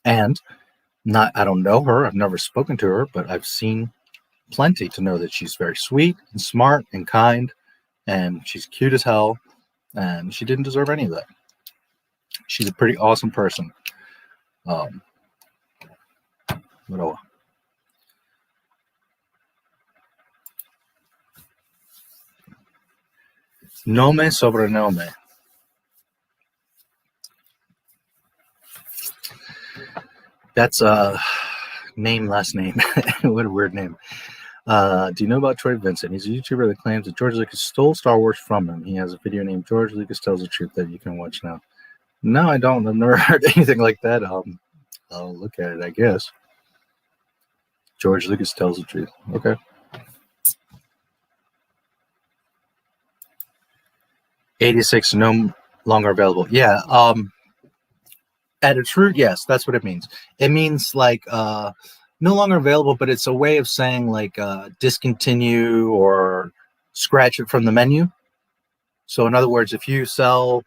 And I don't know her, I've never spoken to her, but I've seen plenty to know that she's very sweet and smart and kind, and she's cute as hell, and she didn't deserve any of that. She's a pretty awesome person. Nome sobrenome. That's name, last name. What a weird name. Do you know about Troy Vincent? He's a YouTuber that claims that George Lucas stole Star Wars from him. He has a video named George Lucas Tells the Truth that you can watch now. No, I don't. I've never heard anything like that. I'll look at it, I guess. George Lucas Tells the Truth. Okay. 86 no longer available. Yeah. At its root, yes, that's what it means. It means like no longer available, but it's a way of saying like discontinue or scratch it from the menu. So in other words, if you sell,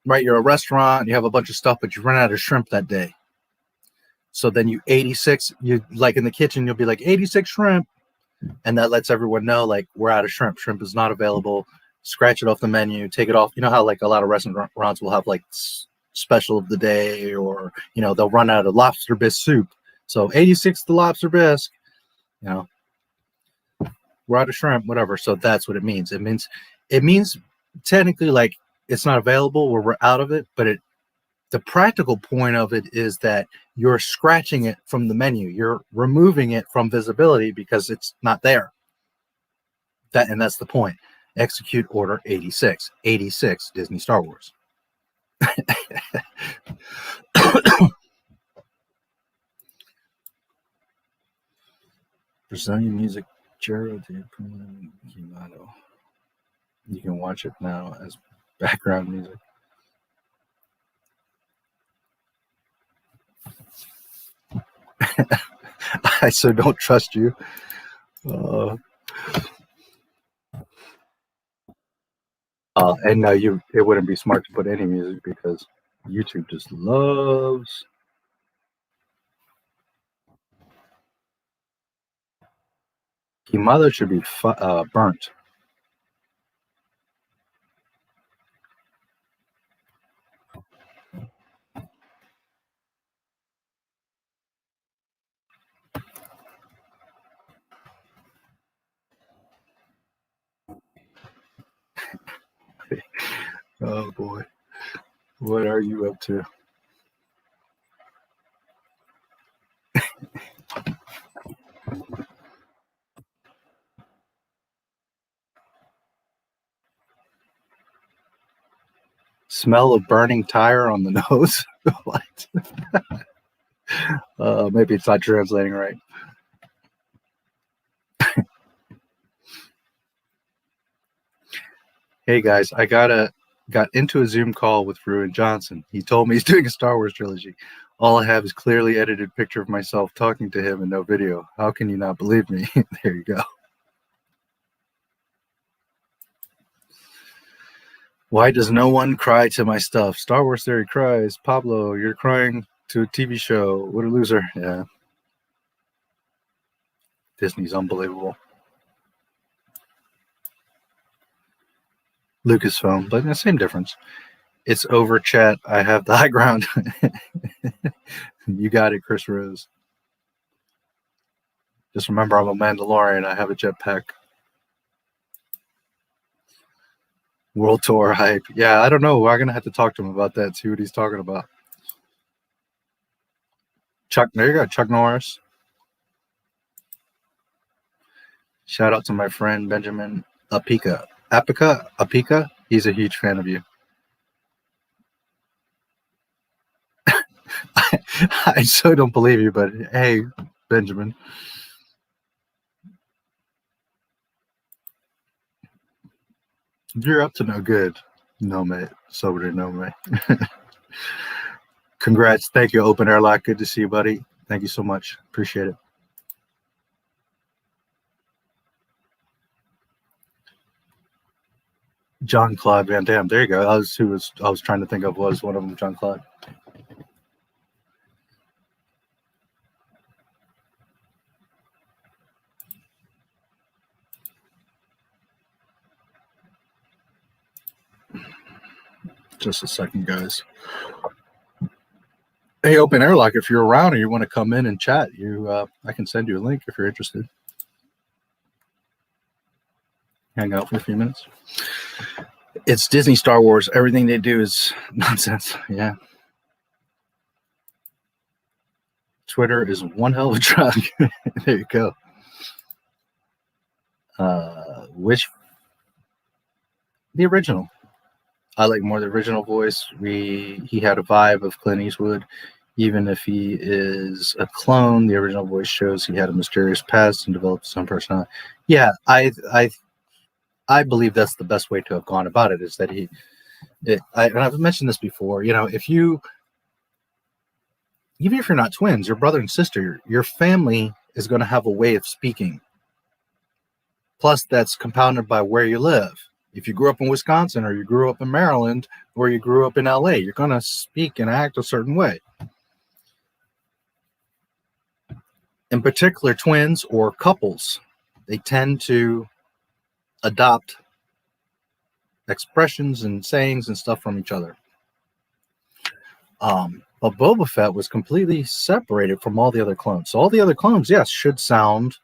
right, you're a restaurant, you have a bunch of stuff, but you run out of shrimp that day. So then you 86, you like in the kitchen, you'll be like 86 shrimp. And that lets everyone know like we're out of shrimp. Shrimp is not available. Scratch it off the menu, take it off. You know how like a lot of restaurants will have like special of the day, or you know they'll run out of lobster bisque soup. So 86 the lobster bisque, you know, we're out of shrimp, whatever. So that's what it means. It means technically like it's not available or we're out of it, but the practical point of it is that you're scratching it from the menu. You're removing it from visibility because it's not there. And that's the point. Execute Order 86. 86 Disney Star Wars. Brazilian music, Gerald. You can watch it now as background music. I so don't trust you. And no, it wouldn't be smart to put any music because YouTube just loves. Your mother should be burnt. Oh boy, what are you up to? Smell of burning tire on the nose. What? Maybe it's not translating right. Hey guys, I got into a Zoom call with Ruin Johnson. He told me he's doing a Star Wars trilogy. All I have is clearly edited picture of myself talking to him and no video. How can you not believe me? There you go. Why does no one cry to my stuff? Star Wars Theory cries. Pablo, you're crying to a TV show. What a loser. Yeah. Disney's unbelievable. Lucasfilm, but the same difference. It's over, chat. I have the high ground. You got it, Chris Rose. Just remember, I'm a Mandalorian. I have a jetpack. World tour hype. Yeah, I don't know. We're gonna have to talk to him about that. See what he's talking about. Chuck, there you go, Chuck Norris. Shout out to my friend Benjamin Apika. He's a huge fan of you. I so don't believe you, but hey, Benjamin. You're up to no good. No, mate. Sober to no, mate. Congrats. Thank you, Open Airlock. Good to see you, buddy. Thank you so much. Appreciate it. John Claude Van Damme. There you go. I was trying to think of was one of them, John Claude. Just a second, guys. Hey, Open Airlock, if you're around or you want to come in and chat, I can send you a link if you're interested. Hang out for a few minutes. It's Disney Star Wars. Everything they do is nonsense. Yeah. Twitter is one hell of a drug. There you go. Which the original. I like more the original voice. He had a vibe of Clint Eastwood. Even if he is a clone, the original voice shows he had a mysterious past and developed some personality. Yeah, I believe that's the best way to have gone about it, is that and I've mentioned this before, you know, even if you're not twins, your brother and sister, your family is going to have a way of speaking. Plus, that's compounded by where you live. If you grew up in Wisconsin, or you grew up in Maryland, or you grew up in LA, you're going to speak and act a certain way. In particular, twins or couples, they tend to adopt expressions and sayings and stuff from each other. But Boba Fett was completely separated from all the other clones. So all the other clones, yes, should sound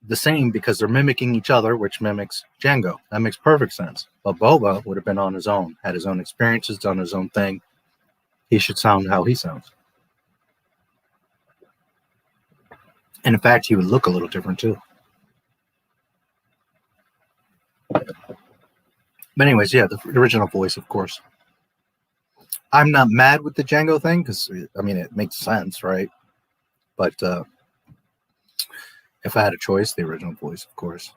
the same because they're mimicking each other, which mimics Jango. That makes perfect sense. But Boba would have been on his own, had his own experiences, done his own thing. He should sound how he sounds. And in fact, he would look a little different too. But anyways, yeah, the original voice, of course. I'm not mad with the Jango thing because, I mean, it makes sense, right? But if I had a choice, the original voice, of course.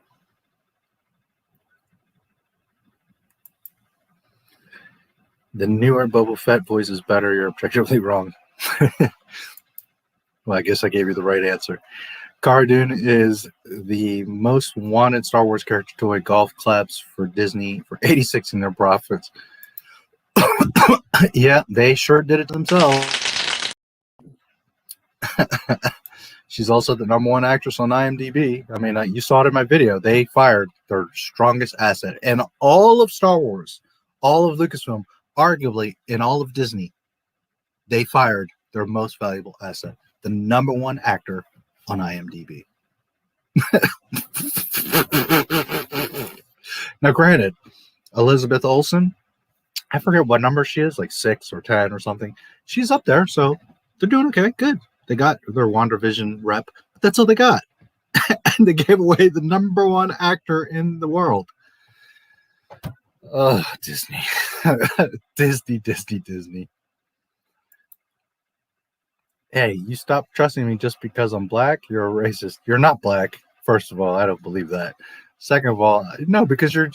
The newer Boba Fett voice is better. You're objectively wrong. Well, I guess I gave you the right answer. Cara Dune is the most wanted Star Wars character toy. Golf claps for Disney for 86 in their profits. Yeah, they sure did it themselves. She's also the #1 actress on IMDb. I mean, you saw it in my video. They fired their strongest asset. And all of Star Wars, all of Lucasfilm, arguably in all of Disney, they fired their most valuable asset. The #1 actor on IMDb. Now, granted, Elizabeth Olsen, I forget what number she is, like 6 or 10 or something. She's up there, so they're doing okay. Good. They got their WandaVision rep, but that's all they got. And they gave away the #1 actor in the world. Oh, Disney. Disney. Hey, you stop trusting me just because I'm black? You're a racist. You're not black. First of all, I don't believe that. Second of all, no, because you're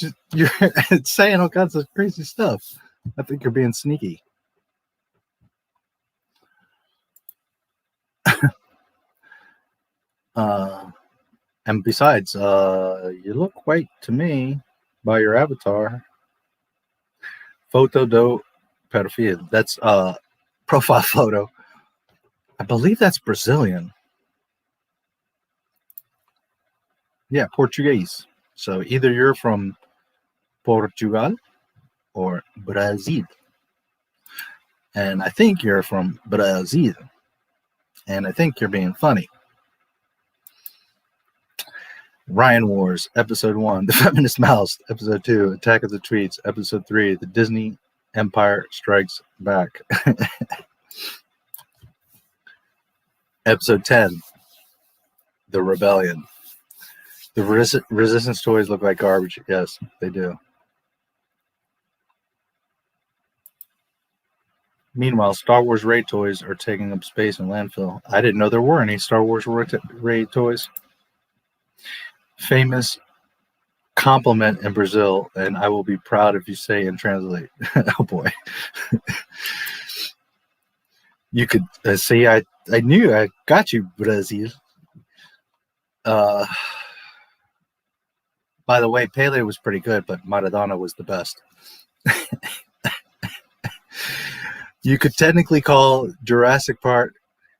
saying all kinds of crazy stuff. I think you're being sneaky. And besides, you look white to me by your avatar. Photo do perfil. That's profile photo. I believe that's Brazilian. Yeah, Portuguese. So either you're from Portugal or Brazil. And I think you're from Brazil. And I think you're being funny. Ryan Wars, Episode 1, The Feminist Mouse, Episode 2, Attack of the Tweets, Episode 3, The Disney Empire Strikes Back. Episode 10, The Rebellion. The Resistance toys look like garbage. Yes, they do. Meanwhile, Star Wars Raid toys are taking up space in landfill. I didn't know there were any Star Wars Raid toys. Famous compliment in Brazil, and I will be proud if you say and translate. Oh boy. You could see, I knew I got you, Brazil. By the way, Pele was pretty good, but Maradona was the best. You could technically call Jurassic Park,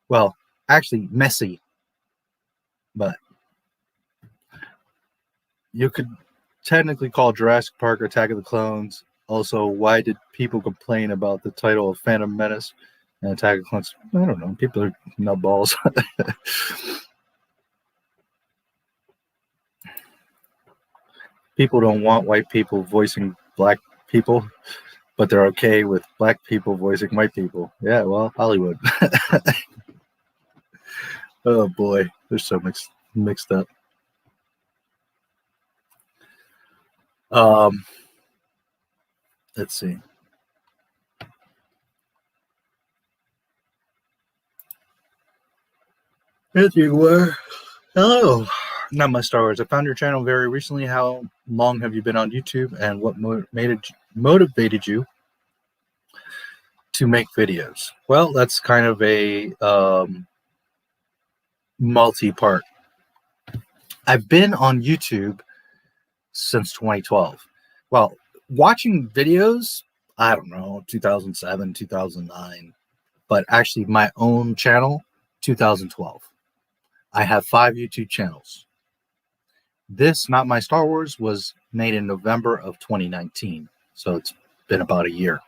well, actually Messi, but you could technically call Jurassic Park Attack of the Clones. Also, why did people complain about the title of Phantom Menace and Attack of the Clones? I don't know. People are nutballs. People don't want white people voicing black people, but they're okay with black people voicing white people. Yeah, well, Hollywood. Oh boy, they're so mixed up. Let's see. Hello. Not my Star Wars. I found your channel very recently. How long have you been on YouTube, and what motivated you to make videos? Well, that's kind of a multi-part. I've been on YouTube since 2012. Well, watching videos, I don't know, 2007, 2009, but actually my own channel, 2012. I have 5 YouTube channels. This, Not My Star Wars, was made in November of 2019. So it's been about a year.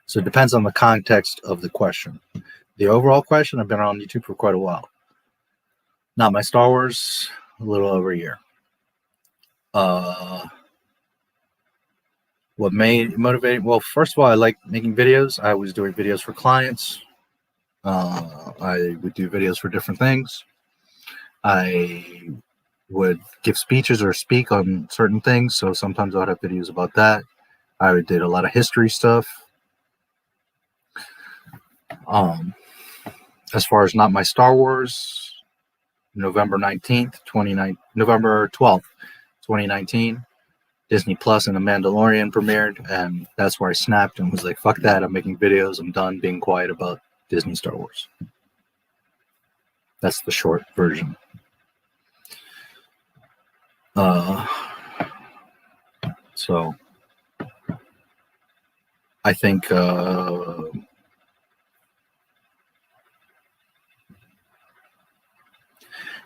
So it depends on the context of the question. The overall question, I've been on YouTube for quite a while. Not My Star Wars, a little over a year. What motivated? Well, first of all, I like making videos. I was doing videos for clients. I would do videos for different things. I would give speeches or speak on certain things, so sometimes I would have videos about that. I did a lot of history stuff. As far as Not My Star Wars, November 12th, 2019, Disney Plus and The Mandalorian premiered, and that's where I snapped and was like, fuck that, I'm making videos, I'm done being quiet about Disney Star Wars. That's the short version. So I think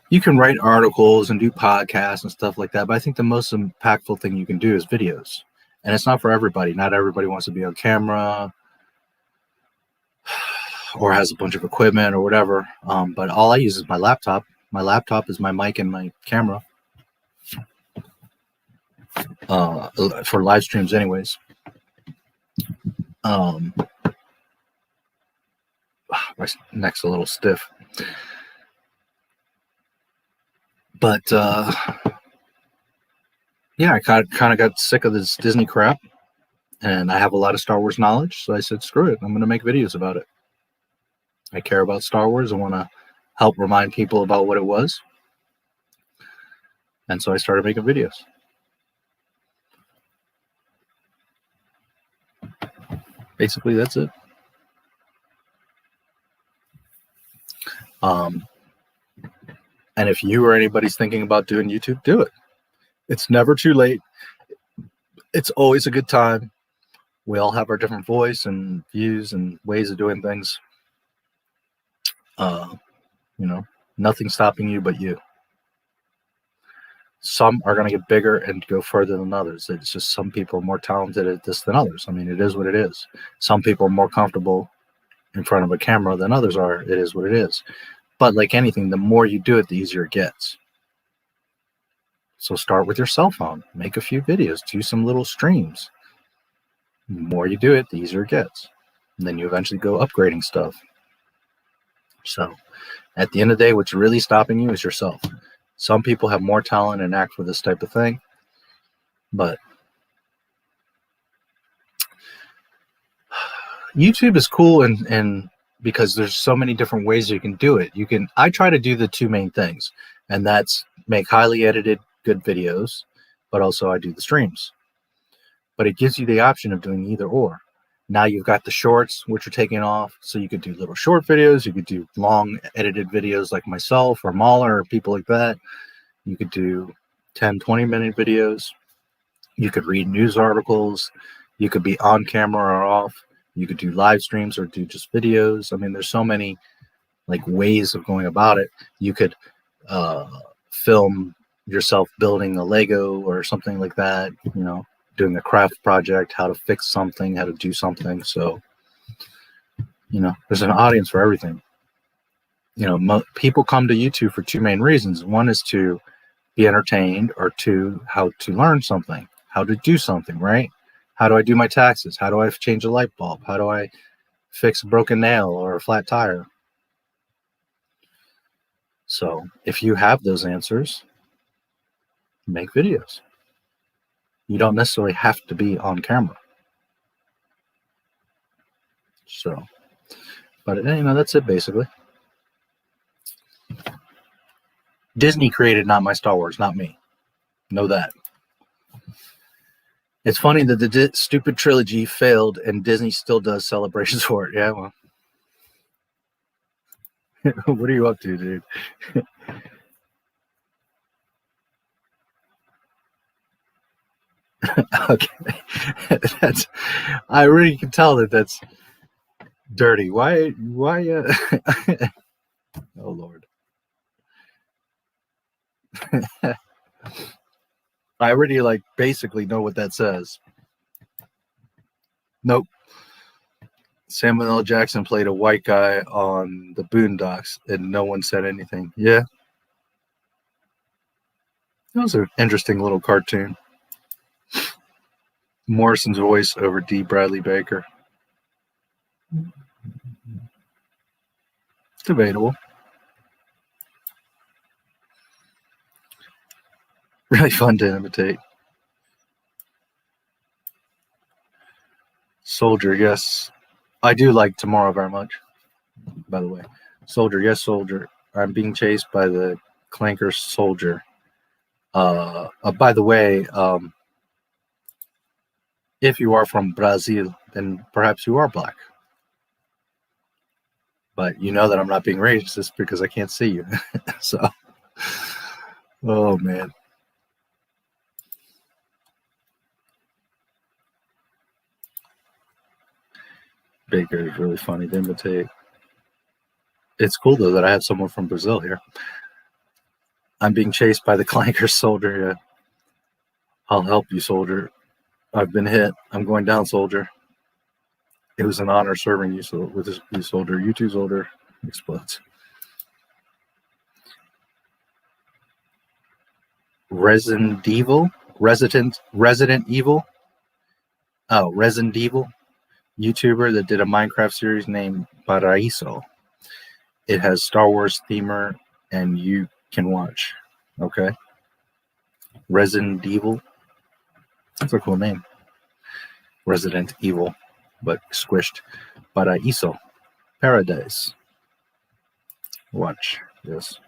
you can write articles and do podcasts and stuff like that, but I think the most impactful thing you can do is videos. And it's not for everybody. Not everybody wants to be on camera or has a bunch of equipment or whatever. But all I use is my laptop. My laptop is my mic and my camera. For live streams anyways. My neck's a little stiff. But yeah, I kind of got sick of this Disney crap, and I have a lot of Star Wars knowledge, so I said, screw it, I'm going to make videos about it. I care about Star Wars. I want to help remind people about what it was. And so I started making videos. Basically, that's it. And if you or anybody's thinking about doing YouTube, do it. It's never too late. It's always a good time. We all have our different voice and views and ways of doing things. You know, nothing's stopping you but you. Some are going to get bigger and go further than others. It's just some people are more talented at this than others. I mean, it is what it is. Some people are more comfortable in front of a camera than others are. It is what it is. But like anything, the more you do it, the easier it gets. So start with your cell phone. Make a few videos. Do some little streams. The more you do it, the easier it gets. And then you eventually go upgrading stuff. So at the end of the day, what's really stopping you is yourself. Some people have more talent and act for this type of thing, but YouTube is cool and because there's so many different ways you can do it. I try to do the two main things, and that's make highly edited good videos, but also I do the streams. But it gives you the option of doing either or. Now you've got the shorts, which are taking off, so you could do little short videos, you could do long edited videos like myself or Mahler or people like that. You could do 10, 20-minute videos. You could read news articles. You could be on camera or off. You could do live streams or do just videos. I mean, there's so many like ways of going about it. You could film yourself building a Lego or something like that, you know, doing a craft project, how to fix something, how to do something. So, you know, there's an audience for everything. You know, people come to YouTube for two main reasons. One is to be entertained, or two, how to learn something, how to do something, right? How do I do my taxes? How do I change a light bulb? How do I fix a broken nail or a flat tire? So if you have those answers, make videos. You don't necessarily have to be on camera. So, but you know, that's it basically. Disney created Not My Star Wars, not me. Know that. It's funny that the stupid trilogy failed and Disney still does celebrations for it. Yeah, well. What are you up to, dude? Okay. I really can tell that that's dirty. Why oh Lord. I already like basically know what that says. Nope. Samuel L. Jackson played a white guy on the Boondocks and no one said anything. Yeah. That was an interesting little cartoon. Morrison's voice over D. Bradley Baker. Debatable. Really fun to imitate. Soldier, yes. I do like Tomorrow very much, by the way. Soldier, yes, soldier. I'm being chased by the clanker soldier. By the way, if you are from Brazil, then perhaps you are black. But you know that I'm not being racist because I can't see you. So, oh man. Baker is really funny to imitate. It's cool though that I have someone from Brazil here. I'm being chased by the clanker soldier. Yeah. I'll help you, soldier. I've been hit. I'm going down, soldier. It was an honor serving you, so with you, soldier. You too, soldier. Explodes. Resident Evil. Oh, Resident Evil. YouTuber that did a Minecraft series named Paraíso. It has Star Wars themer, and you can watch. Okay. Resident Evil. That's a cool name. Resident Evil, but squished. Paraíso. Paradise. Watch this.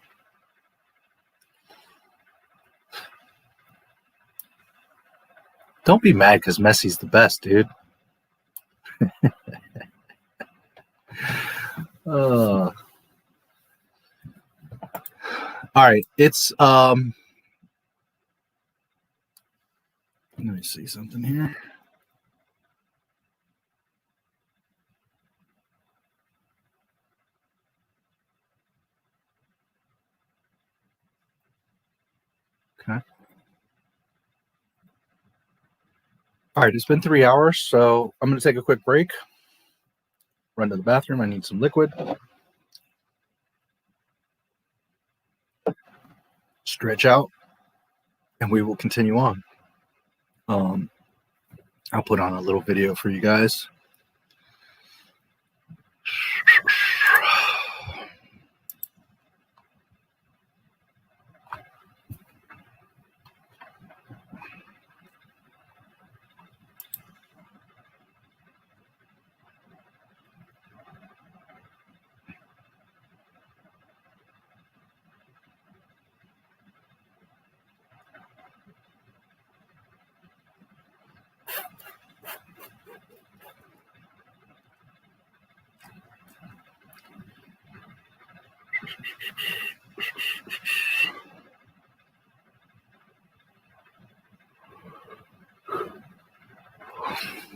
Don't be mad because Messi's the best, dude. All right, it's let me see something here. Okay. All right, it's been 3 hours, so I'm going to take a quick break. Run to the bathroom. I need some liquid. Stretch out. and we will continue on. I'll put on a little video for you guys.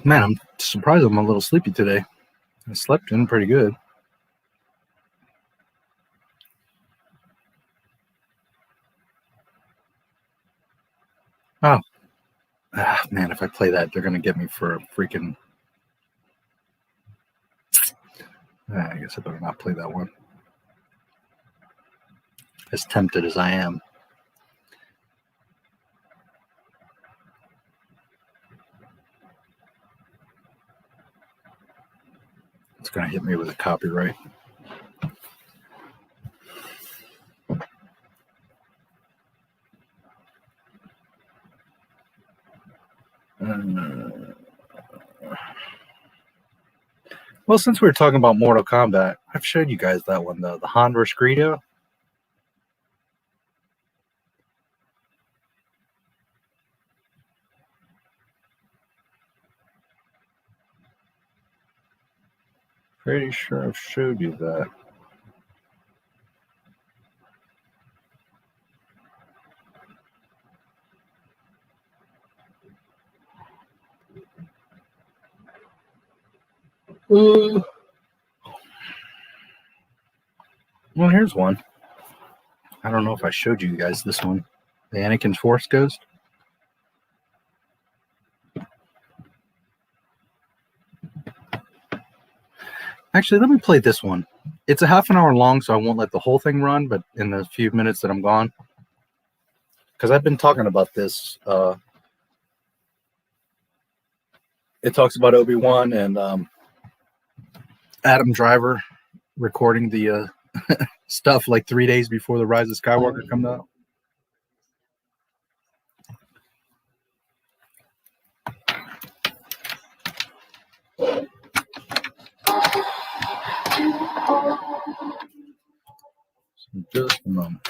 Man, I'm surprised I'm a little sleepy today. I slept in pretty good. Oh. Ah, man, if I play that, they're going to get me for a freaking... I guess I better not play that one. As tempted as I am. It's going to hit me with a copyright. Well, since we were talking about Mortal Kombat, I've showed you guys that one, though. The Han vs. Greedo. Pretty sure I've showed you that. Well, here's one. I don't know if I showed you guys this one. The Anakin's Force Ghost. Actually, let me play this one. It's a half an hour long, so I won't let the whole thing run, but in the few minutes that I'm gone. Because I've been talking about this. It talks about Obi-Wan and Adam Driver recording the stuff like 3 days before the Rise of Skywalker comes out. Just a moment.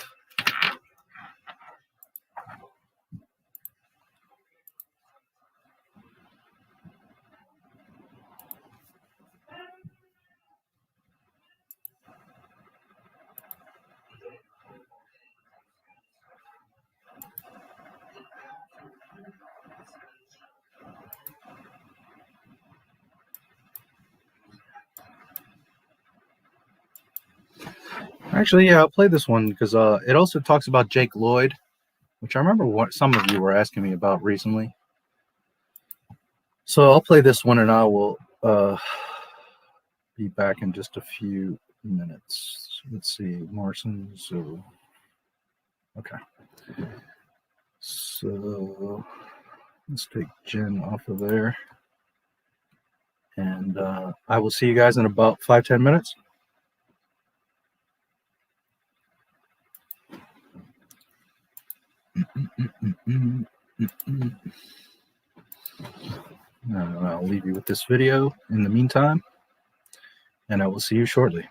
Actually, yeah, I'll play this one because it also talks about Jake Lloyd, which I remember what some of you were asking me about recently. So I'll play this one and I will be back in just a few minutes. Let's see, Morrison. So, okay. So let's take Jen off of there. And I will see you guys in about 5-10 minutes. I'll leave you with this video in the meantime, and I will see you shortly.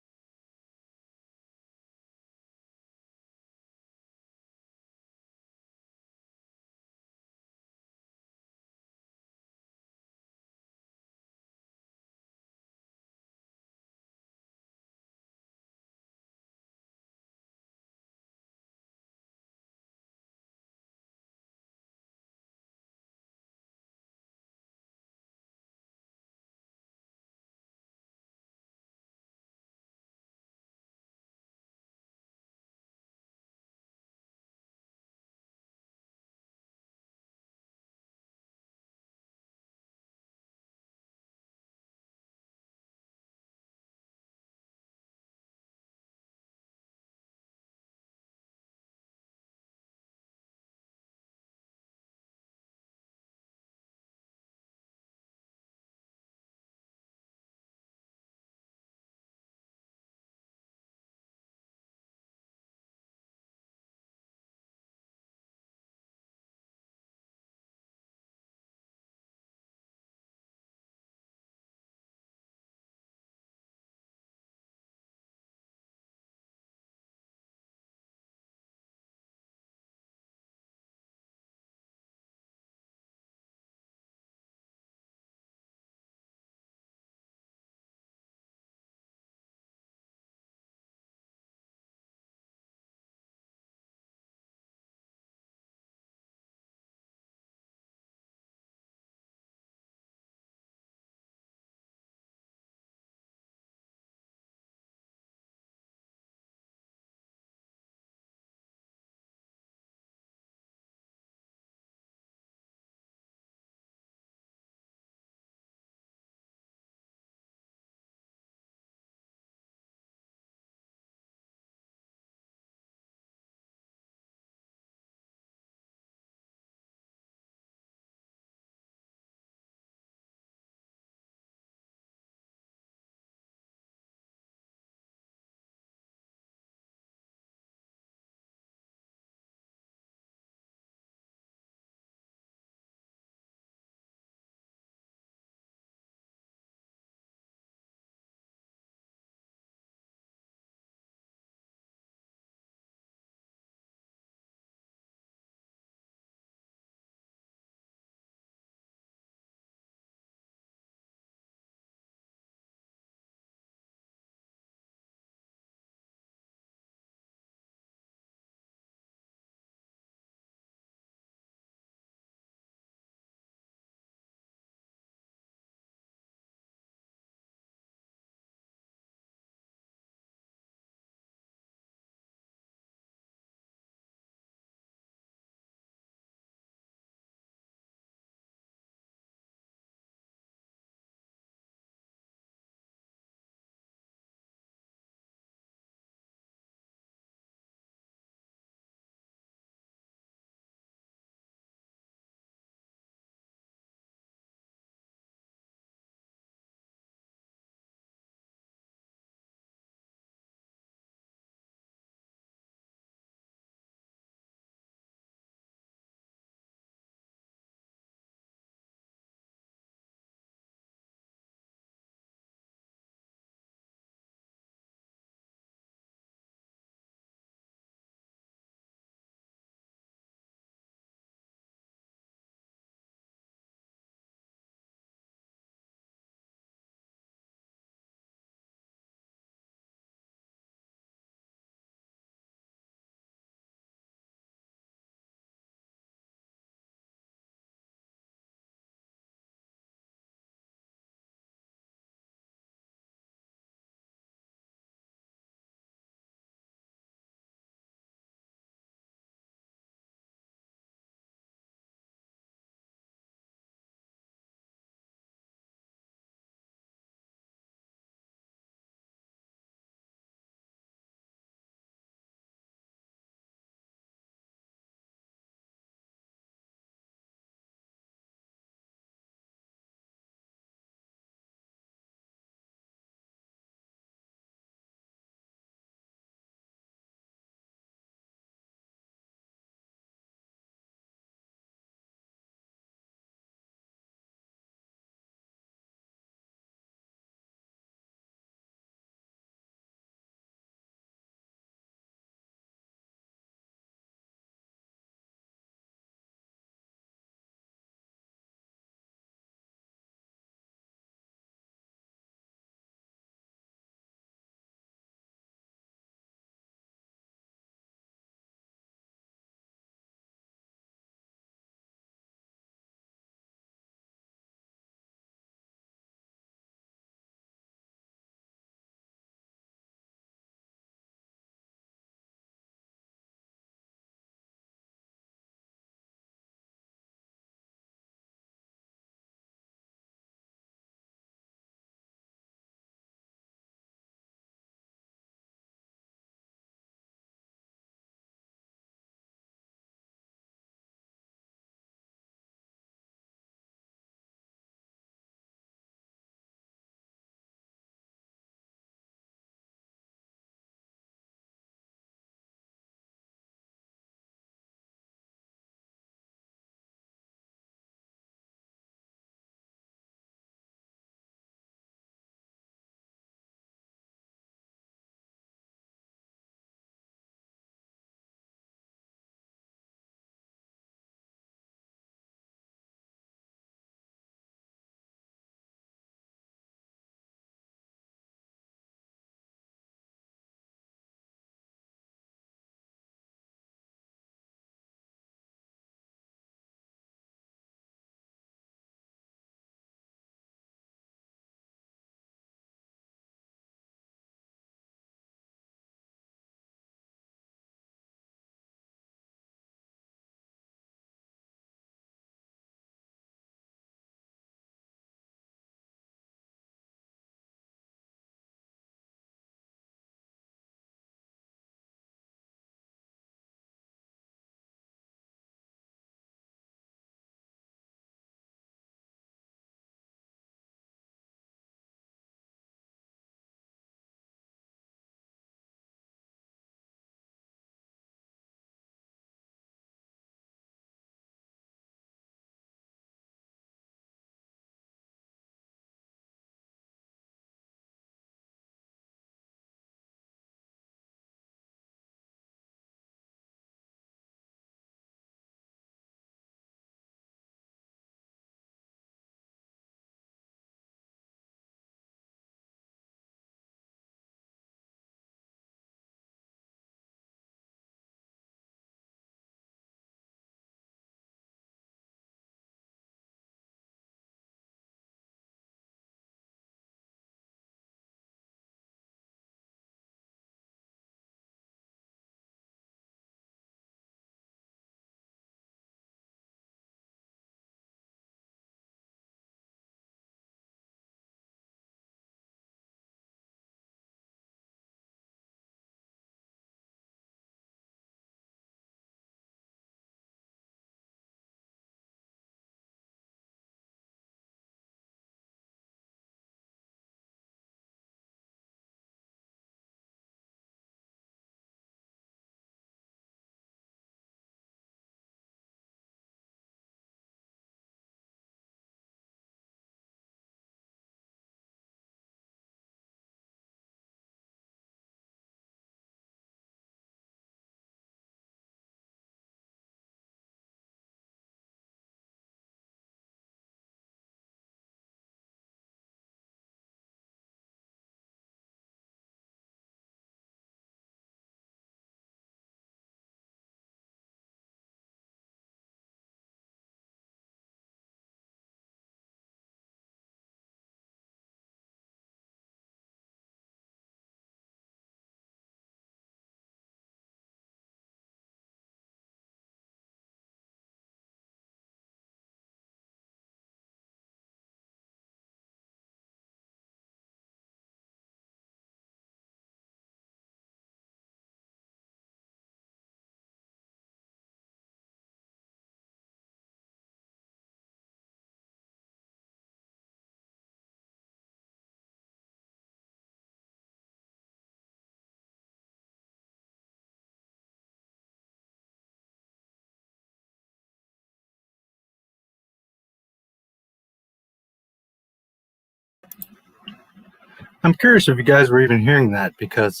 I'm curious if you guys were even hearing that, because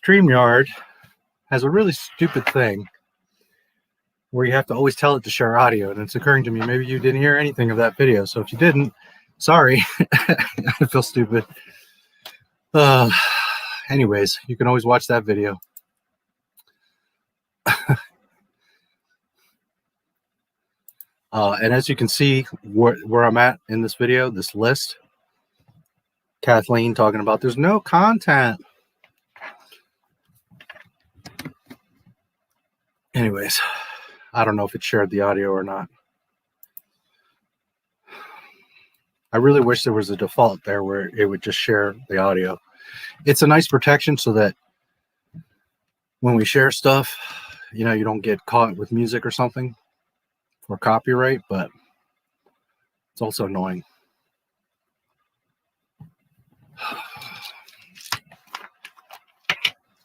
StreamYard has a really stupid thing where you have to always tell it to share audio, and it's occurring to me maybe you didn't hear anything of that video. So if you didn't, sorry. I feel stupid. Anyways, you can always watch that video. And as you can see where I'm at in this video, this list, Kathleen talking about there's no content. Anyways, I don't know if it shared the audio or not. I really wish there was a default there where it would just share the audio. It's a nice protection so that when we share stuff, you know, you don't get caught with music or something for copyright, but it's also annoying.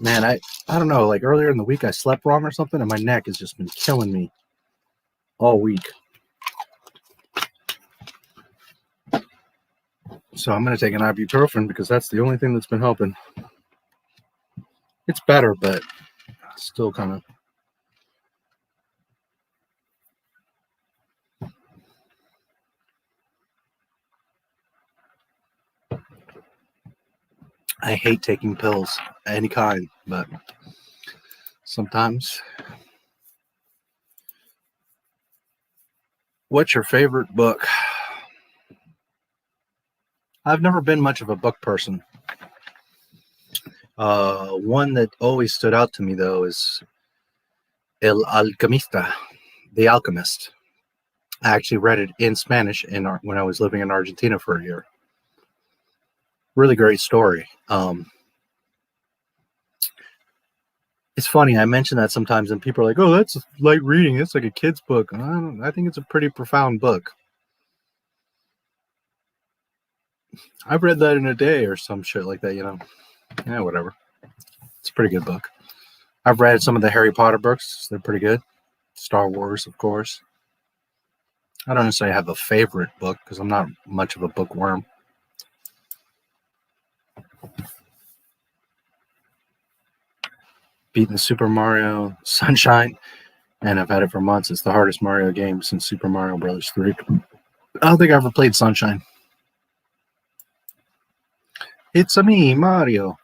Man, I don't know, like earlier in the week I slept wrong or something, and my neck has just been killing me all week. So I'm going to take an ibuprofen because that's the only thing that's been helping. It's better, but still kind of. I hate taking pills, any kind, but sometimes. What's your favorite book? I've never been much of a book person. One that always stood out to me, though, is El Alquimista, The Alchemist. I actually read it in Spanish when I was living in Argentina for a year. Really great story. It's funny, I mention that sometimes and people are like, oh, that's light reading, it's like a kid's book. I think it's a pretty profound book. I've read that in a day or some shit like that, you know. Yeah, whatever. It's a pretty good book. I've read some of the Harry Potter books. They're pretty good. Star Wars, of course. I don't necessarily have a favorite book because I'm not much of a bookworm. Beaten Super Mario Sunshine, and I've had it for months. It's the hardest Mario game since Super Mario Bros. 3. I don't think I ever played Sunshine. It's a me, Mario.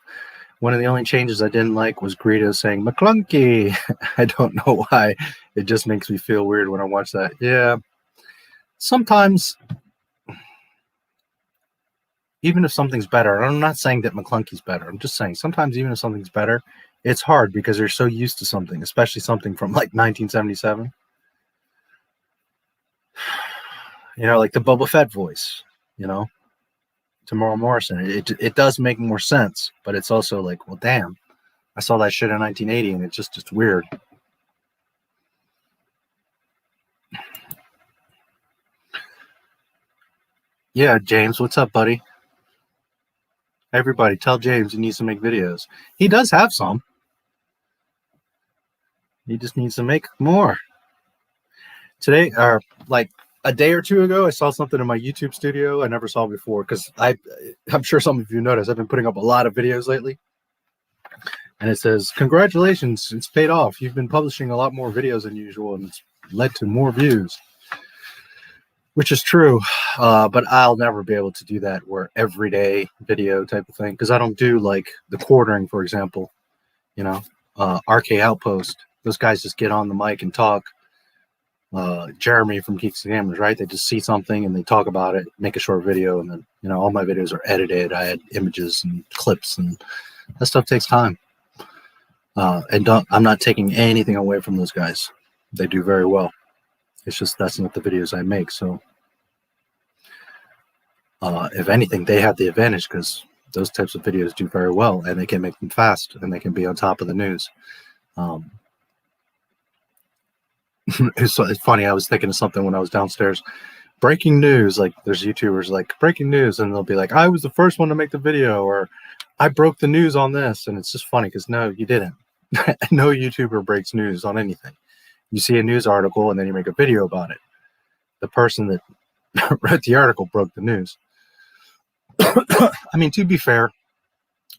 One of the only changes I didn't like was Greedo saying McClunky. I don't know why. It just makes me feel weird when I watch that. Yeah. Sometimes, even if something's better, I'm not saying that McClunky's better. I'm just saying sometimes even if something's better, it's hard because you're so used to something, especially something from like 1977. You know, like the Boba Fett voice, you know, Tamora Morrison. It does make more sense, but it's also like, well, damn, I saw that shit in 1980 and it's just weird. Yeah, James, what's up, buddy? Everybody, tell James he needs to make videos. He does have some. He just needs to make more. Today, or like a day or two ago, I saw something in my YouTube studio I never saw before, because I'm sure some of you noticed I've been putting up a lot of videos lately. And it says, congratulations, it's paid off. You've been publishing a lot more videos than usual, and it's led to more views. Which is true, but I'll never be able to do that where everyday video type of thing, because I don't do like the quartering, for example, you know, RK Outpost. Those guys just get on the mic and talk. Jeremy from Geeks and Gamers, right? They just see something and they talk about it, make a short video, and then, you know, all my videos are edited. I add images and clips, and that stuff takes time. And I'm not taking anything away from those guys. They do very well. It's just that's not the videos I make. So if anything, they have the advantage because those types of videos do very well, and they can make them fast, and they can be on top of the news. It's funny. I was thinking of something when I was downstairs. Breaking news, like there's YouTubers like breaking news, and they'll be like, I was the first one to make the video, or I broke the news on this. And it's just funny because no, you didn't. No YouTuber breaks news on anything. You see a news article and then you make a video about it. The person that wrote the article broke the news. I mean, to be fair,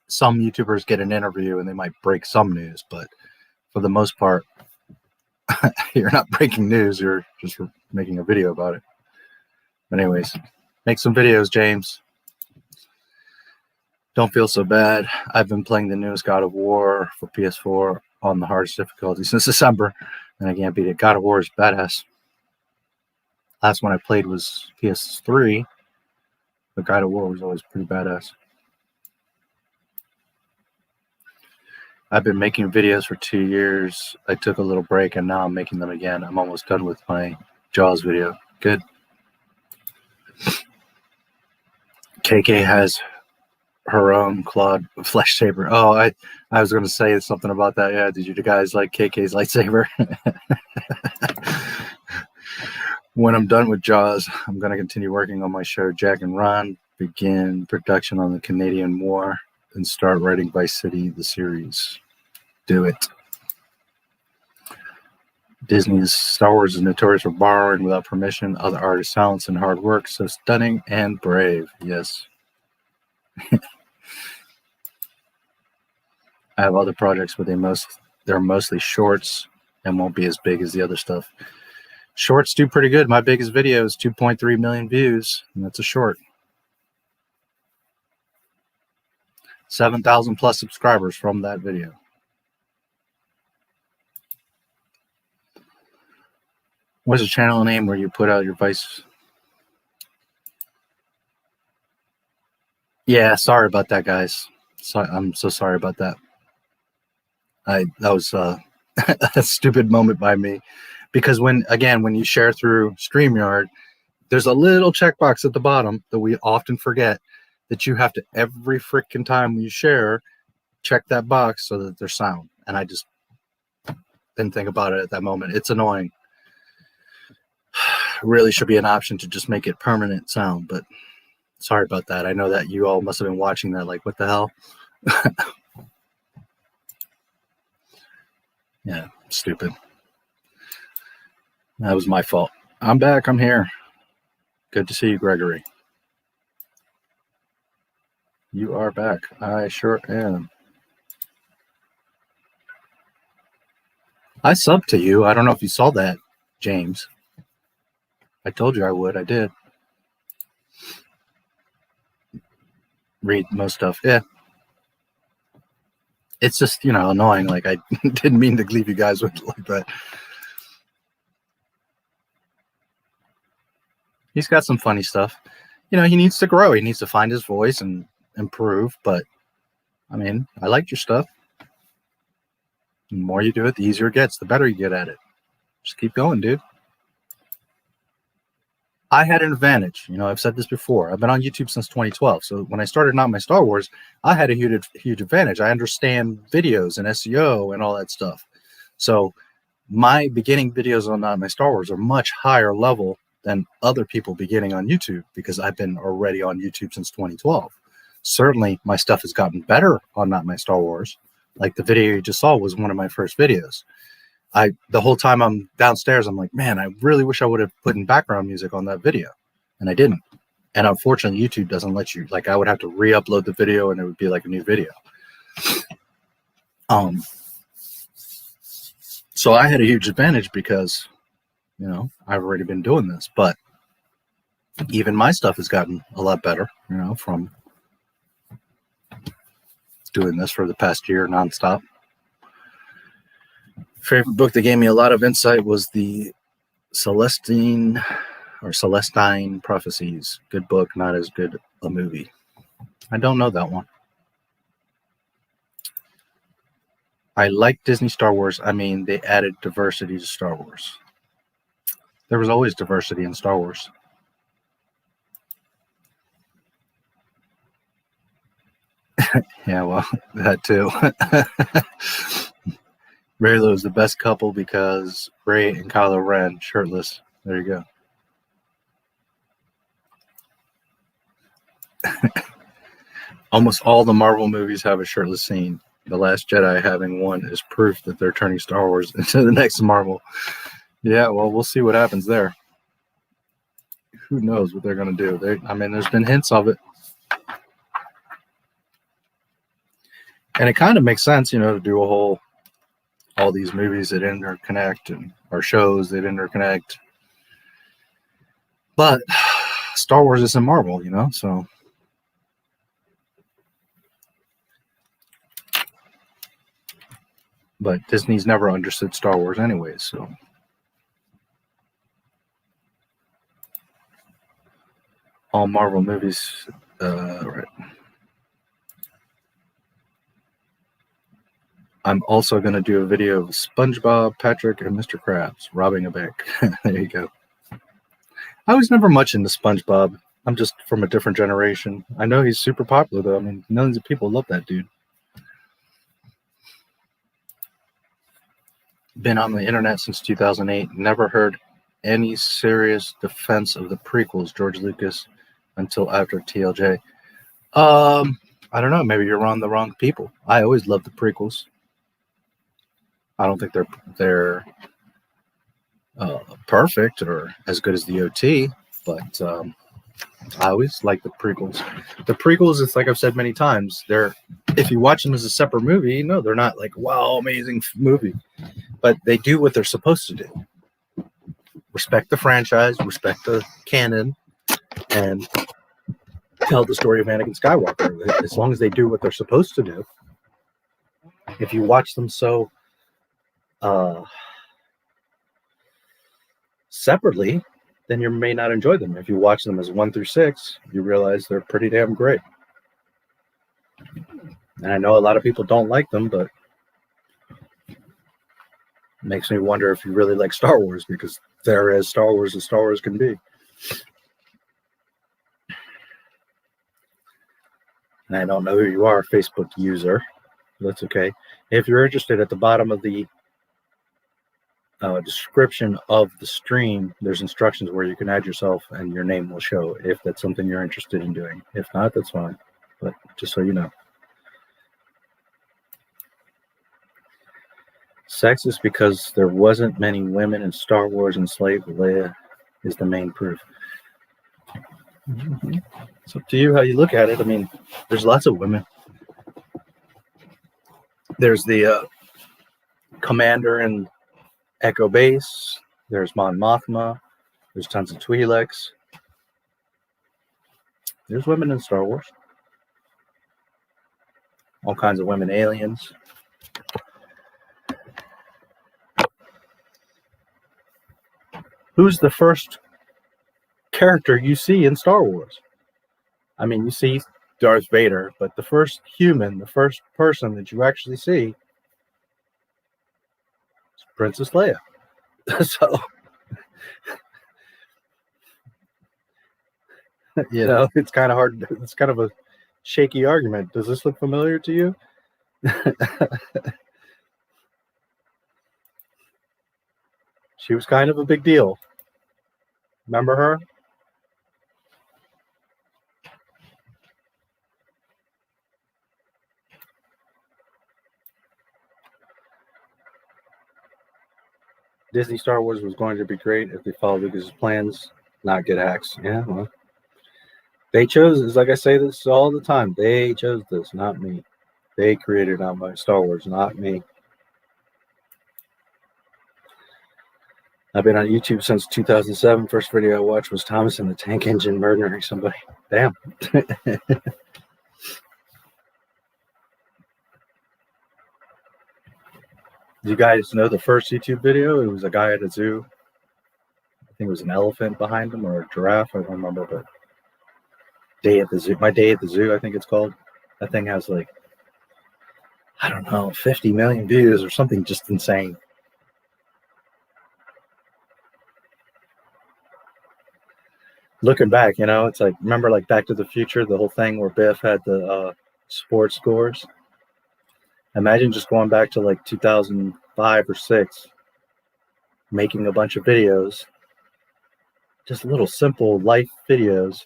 some YouTubers get an interview and they might break some news, but for the most part, you're not breaking news, you're just making a video about it. But anyways, make some videos, James. Don't feel so bad. I've been playing the newest God of War for PS4 on the hardest difficulty since December, and I can't beat it. God of War is badass. Last one I played was PS3, but God of War was always pretty badass. I've been making videos for 2 years. I took a little break, and now I'm making them again. I'm almost done with my Jaws video. Good. KK has her own clawed flesh saber. Oh, I was going to say something about that. Yeah, did you guys like KK's lightsaber? When I'm done with Jaws, I'm going to continue working on my show, Jack and Ron, begin production on the Canadian War, and start writing Vice City, the series. Do it. Disney's Star Wars is notorious for borrowing without permission other artists' talents and hard work, so stunning and brave. Yes. I have other projects, but they're mostly shorts and won't be as big as the other stuff. Shorts do pretty good. My biggest video is 2.3 million views, and that's a short. 7,000 plus subscribers from that video. What's the channel name where you put out your Vice? Yeah, sorry about that, guys. I'm so sorry about that. That was a stupid moment by me, because when you share through StreamYard, there's a little checkbox at the bottom that we often forget, that you have to, every freaking time you share, check that box so that there's sound. And I just didn't think about it at that moment. It's annoying. Really should be an option to just make it permanent sound, but sorry about that. I know that you all must have been watching that like, what the hell? Yeah, stupid. That was my fault. I'm back. I'm here. Good to see you, Gregory. You are back. I sure am. I subbed to you. I don't know if you saw that, James. I told you I would. I did. Read most stuff. Yeah. It's just, annoying. Like, I didn't mean to leave you guys with like that. He's got some funny stuff. He needs to grow. He needs to find his voice and improve. But, I mean, I liked your stuff. The more you do it, the easier it gets. The better you get at it. Just keep going, dude. I had an advantage. I've said this before. I've been on YouTube since 2012. So when I started Not My Star Wars, I had a huge advantage. I understand videos and SEO and all that stuff. So my beginning videos on Not My Star Wars are much higher level than other people beginning on YouTube, because I've been already on YouTube since 2012. Certainly my stuff has gotten better on Not My Star Wars. Like the video you just saw was one of my first videos. The whole time I'm downstairs, I'm like, man, I really wish I would have put in background music on that video. And I didn't. And unfortunately, YouTube doesn't let you. Like, I would have to re-upload the video and it would be like a new video. So I had a huge advantage because, I've already been doing this. But even my stuff has gotten a lot better, from doing this for the past year nonstop. Favorite book that gave me a lot of insight was the Celestine Prophecies. Good book, not as good a movie. I don't know that one. I like Disney Star Wars. I mean, they added diversity to Star Wars. There was always diversity in Star Wars. Yeah, well, that too. Raylo is the best couple because Rey and Kylo Ren shirtless. There you go. Almost all the Marvel movies have a shirtless scene. The Last Jedi having one is proof that they're turning Star Wars into the next Marvel. Yeah, well, we'll see what happens there. Who knows what they're going to do? I mean, there's been hints of it. And it kind of makes sense, you know, to do all these movies that interconnect and or shows that interconnect. But Star Wars isn't Marvel, you know, so. But Disney's never understood Star Wars anyways, so. All Marvel movies, right. I'm also going to do a video of SpongeBob, Patrick, and Mr. Krabs robbing a bank. There you go. I was never much into SpongeBob. I'm just from a different generation. I know he's super popular, though. I mean, millions of people love that dude. Been on the internet since 2008. Never heard any serious defense of the prequels, George Lucas, until after TLJ. I don't know. Maybe you're on the wrong people. I always loved the prequels. I don't think they're perfect or as good as the OT, but I always like the prequels. The prequels, it's like I've said many times, if you watch them as a separate movie, no, they're not like, wow, amazing movie, but they do what they're supposed to do. Respect the franchise, respect the canon, and tell the story of Anakin Skywalker. As long as they do what they're supposed to do. If you watch them so separately, then you may not enjoy them. If you watch them as 1 through 6, you realize they're pretty damn great. And I know a lot of people don't like them, but it makes me wonder if you really like Star Wars, because they're as Star Wars as Star Wars can be. And I don't know who you are, Facebook user. That's okay. If you're interested, at the bottom of the description of the stream, there's instructions where you can add yourself and your name will show if that's something you're interested in doing. If not, that's fine. But just so you know. Sexist because there wasn't many women in Star Wars, and slave Leia is the main proof. Mm-hmm. It's up to you how you look at it. I mean, there's lots of women. There's the commander and Echo Base. There's Mon Mothma. There's tons of Twi'leks. There's women in Star Wars. All kinds of women aliens. Who's the first character you see in Star Wars? I mean, you see Darth Vader, but the first human, the first person that you actually see is Princess Leia. So, you know, it's kind of hard. It's kind of a shaky argument. Does this look familiar to you? She was kind of a big deal. Remember her? Disney Star Wars was going to be great if they followed Lucas's plans, not get hacks. Yeah, well, they chose this. Like I say this all the time. They chose this, not me. They created Star Wars, not me. I've been on YouTube since 2007. First video I watched was Thomas and the Tank Engine murdering somebody. Damn. You guys know the first YouTube video? It was a guy at a zoo. I think it was an elephant behind him or a giraffe. I don't remember, but Day at the Zoo. My Day at the Zoo, I think it's called. That thing has like, I don't know, 50 million views or something just insane. Looking back, you know, it's like, remember like Back to the Future, the whole thing where Biff had the sports scores? Imagine just going back to like 2005 or 6, making a bunch of videos, just little simple life videos,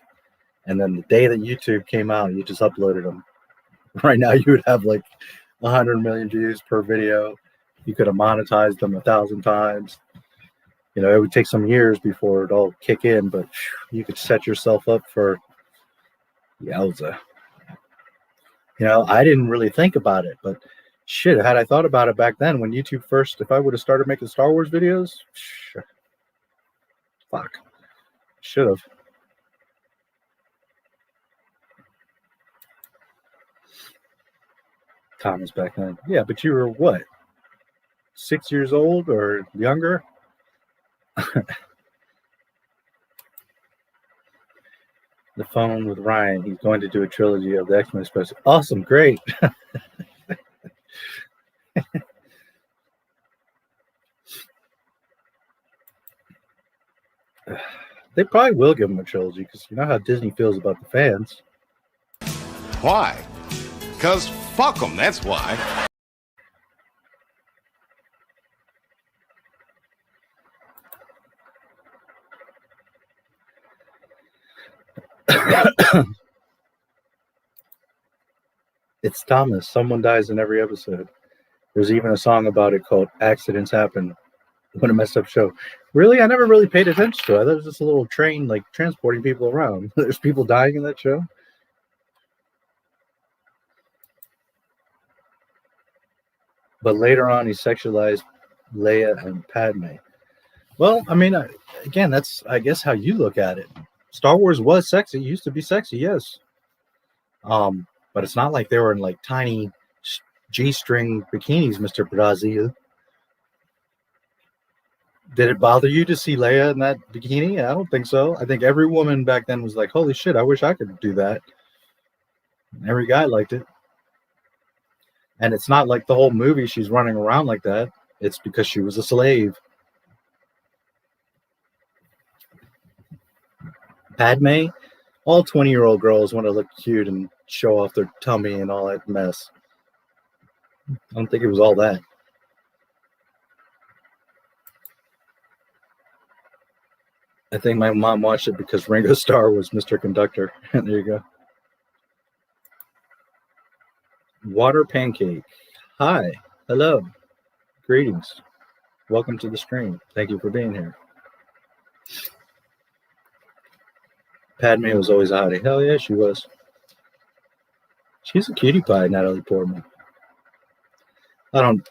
and then the day that YouTube came out, you just uploaded them. Right now, you would have like 100 million views per video. You could have monetized them 1,000 times. You know, it would take some years before it all kick in, but you could set yourself up for yowza. You know, I didn't really think about it, but shit, had I thought about it back then when YouTube first, if I would have started making Star Wars videos, fuck, should have. Thomas back then. Yeah, but you were what? 6 years old or younger? The phone with Ryan. He's going to do a trilogy of the X-Men special. Awesome, great. They probably will give him a trilogy because you know how Disney feels about the fans. Why? Because fuck them, that's why. It's Thomas. Someone dies in every episode. There's even a song about it called Accidents Happen. What a messed up show. Really? I never really paid attention to it. I thought it was just a little train like transporting people around. There's people dying in that show. But later on, he sexualized Leia and Padme. Well, I mean, again, that's, I guess, how you look at it. Star Wars was sexy. It used to be sexy, yes. But it's not like they were in, like, tiny G-string bikinis, Mr. Brazil. Did it bother you to see Leia in that bikini? I don't think so. I think every woman back then was like, holy shit, I wish I could do that. Every guy liked it. And it's not like the whole movie she's running around like that. It's because she was a slave. Padme, all 20-year-old girls want to look cute and show off their tummy and all that mess. I don't think it was all that. I think my mom watched it because Ringo Starr was Mr. Conductor. There you go. Water Pancake. Hi. Hello. Greetings. Welcome to the stream. Thank you for being here. Padme was always a hottie. Hell yeah, she was. She's a cutie pie, Natalie Portman. I don't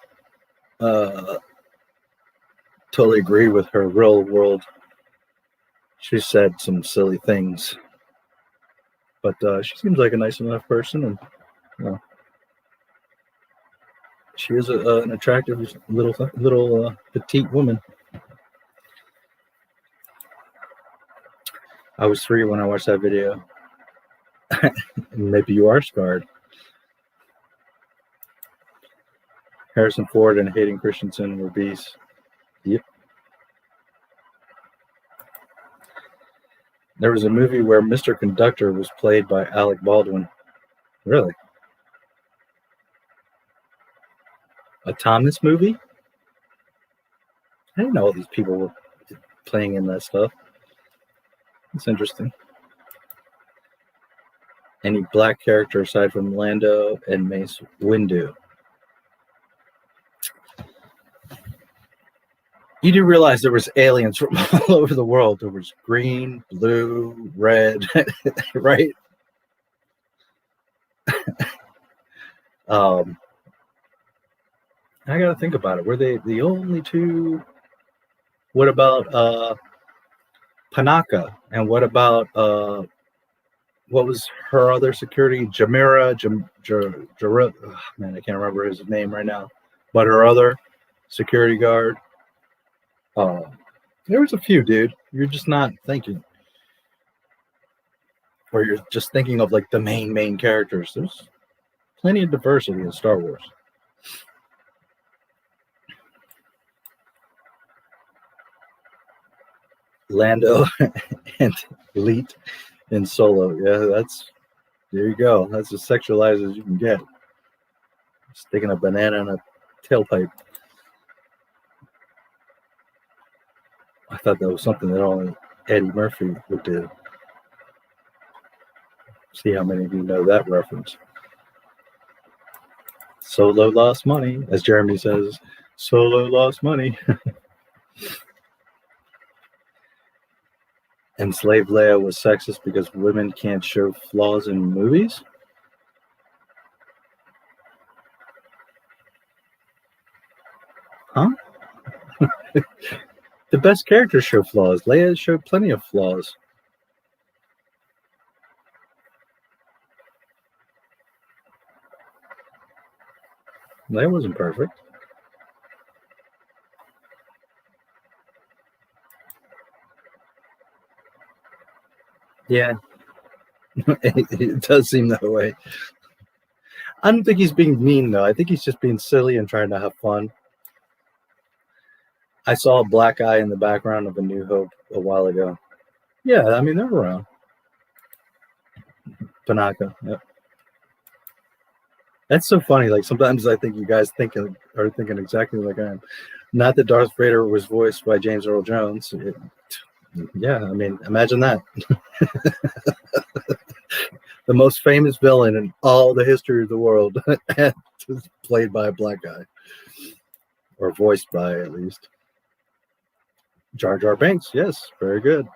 totally agree with her real world. She said some silly things, but she seems like a nice enough person, and you know, she is an attractive little petite woman. I was 3 when I watched that video. Maybe you are scarred. Harrison Ford and Hayden Christensen were beasts. Yep. There was a movie where Mr. Conductor was played by Alec Baldwin. Really? A Thomas movie? I didn't know all these people were playing in that stuff. It's interesting. Any black character aside from Lando and Mace Windu? You do realize there was aliens from all over the world. There was green, blue, red, right? I got to think about it. Were they the only two? What about Panaka? And what about what was her other security? Jamira, man, I can't remember his name right now. But her other security guard. There was a few, dude. You're just not thinking. Or you're just thinking of like the main characters. There's plenty of diversity in Star Wars. Lando and Elite in Solo. Yeah, there you go. That's as sexualized as you can get. Sticking a banana in a tailpipe. I thought that was something that only Eddie Murphy would do. See how many of you know that reference. Solo lost money, as Jeremy says. Solo lost money. Enslaved Leia was sexist because women can't show flaws in movies? Huh? The best characters show flaws. Leia showed plenty of flaws. Leia wasn't perfect. Yeah. It does seem that way. I don't think he's being mean, though. I think he's just being silly and trying to have fun. I saw a black eye in the background of A New Hope a while ago. Yeah, I mean, they're around. Panaka. Yep. That's so funny. Like, sometimes I think you guys are thinking exactly like I am. Not that Darth Vader was voiced by James Earl Jones. Yeah, I mean, imagine that. The most famous villain in all the history of the world played by a black guy. Or voiced by, at least. Jar Jar Binks. Yes, very good.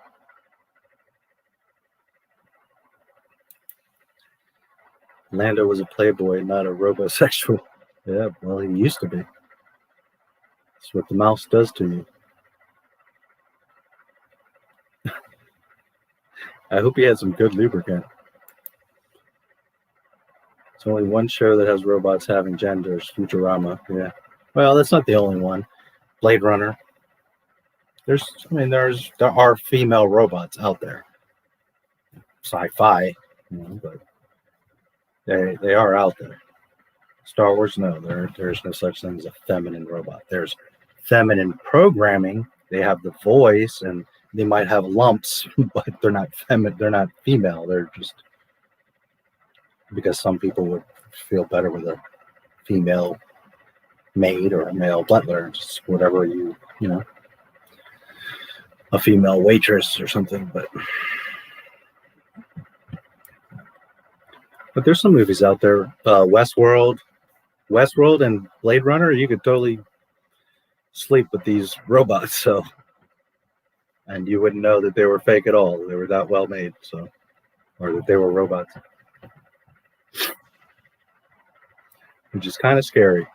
Lando was a playboy, not a robosexual. Yeah, well, he used to be. That's what the mouse does to you. I hope he had some good lubricant. It's only one show that has robots having genders, Futurama. Yeah. Well, that's not the only one. Blade Runner. There are female robots out there. Sci-fi, but they are out there. Star Wars, no, there's no such thing as a feminine robot. There's feminine programming. They have the voice, and they might have lumps, but they're not they're not female. They're just because some people would feel better with a female maid or a male butler, just whatever you know, a female waitress or something. But there's some movies out there, Westworld and Blade Runner. You could totally sleep with these robots, so, and you wouldn't know that they were fake at all. They were that well made, so, or that they were robots, which is kind of scary.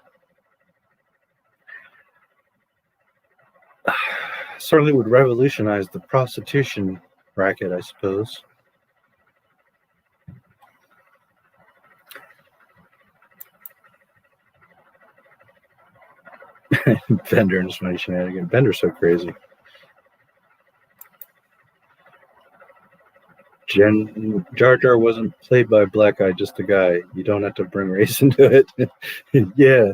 Certainly would revolutionize the prostitution racket, I suppose. Bender and funny shenanigan. Bender's so crazy. Jar Jar wasn't played by a black guy, just a guy. You don't have to bring race into it. Yeah.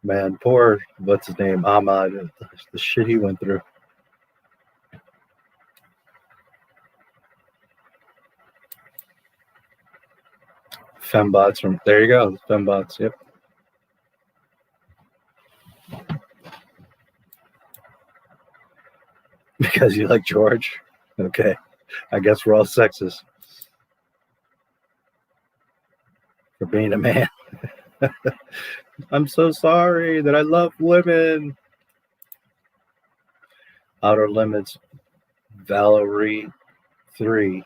Man, poor, what's his name? Ahmad. The shit he went through. Fembots from, there you go. Fembots, yep. Because you like George? Okay. I guess we're all sexist. For being a man. I'm so sorry that I love women. Outer Limits Valerie 3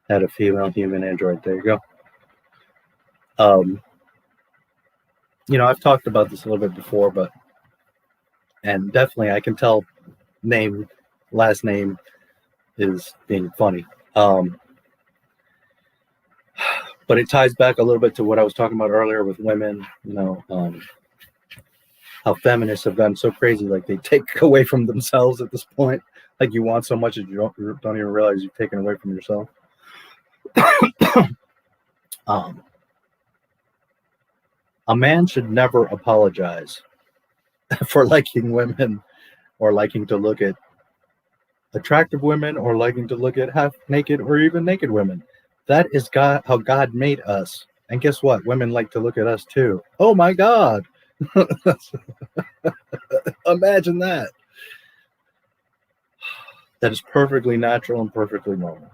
had a female human android. There you go. You know, I've talked about this a little bit before, but and definitely I can tell last name is being funny. But it ties back a little bit to what I was talking about earlier with women, you know, how feminists have gotten so crazy, like they take away from themselves at this point. Like you want so much that you don't even realize you've taken away from yourself. A man should never apologize for liking women or liking to look at attractive women or liking to look at half naked or even naked women. That is God, how God made us. And guess what? Women like to look at us too. Oh my God. Imagine that. That is perfectly natural and perfectly normal.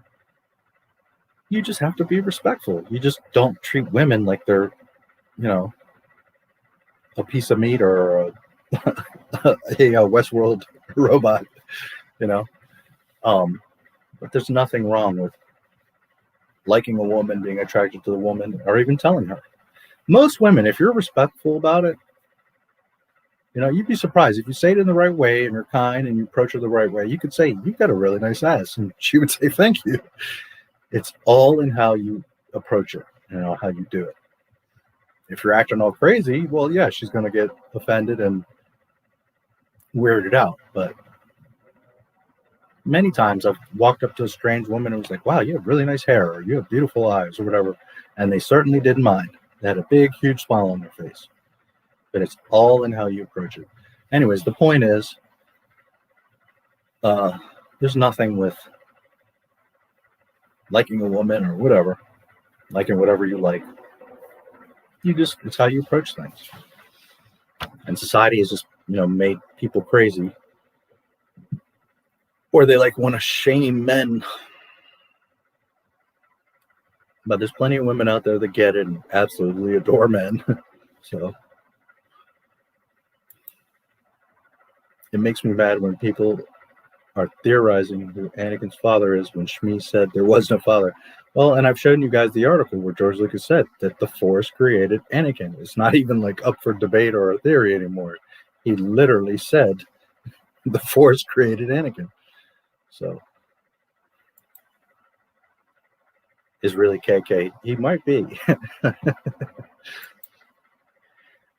You just have to be respectful. You just don't treat women like they're, you know, a piece of meat or a Westworld robot, you know. But there's nothing wrong with liking a woman, being attracted to the woman, or even telling her. Most women, if you're respectful about it, You know, you'd be surprised if you say it in the right way and you're kind and you approach her the right way. You could say, "You've got a really nice ass," and she would say, "Thank you." It's all in how you approach it, you know, how you do it. If you're acting all crazy, well, yeah, she's going to get offended and weirded out. But many times I've walked up to a strange woman and was like, "Wow, you have really nice hair," or "You have beautiful eyes," or whatever. And they certainly didn't mind. They had a big, huge smile on their face. But it's all in how you approach it. Anyways, the point is, there's nothing with liking a woman or whatever, liking whatever you like. It's how you approach things. And society has just, you know, made people crazy. Or they like want to shame men. But there's plenty of women out there that get it and absolutely adore men. So it makes me mad when people are theorizing who Anakin's father is when Shmi said there was no father. Well, and I've shown you guys the article where George Lucas said that the Force created Anakin. It's not even like up for debate or a theory anymore. He literally said the Force created Anakin. So is really KK? He might be.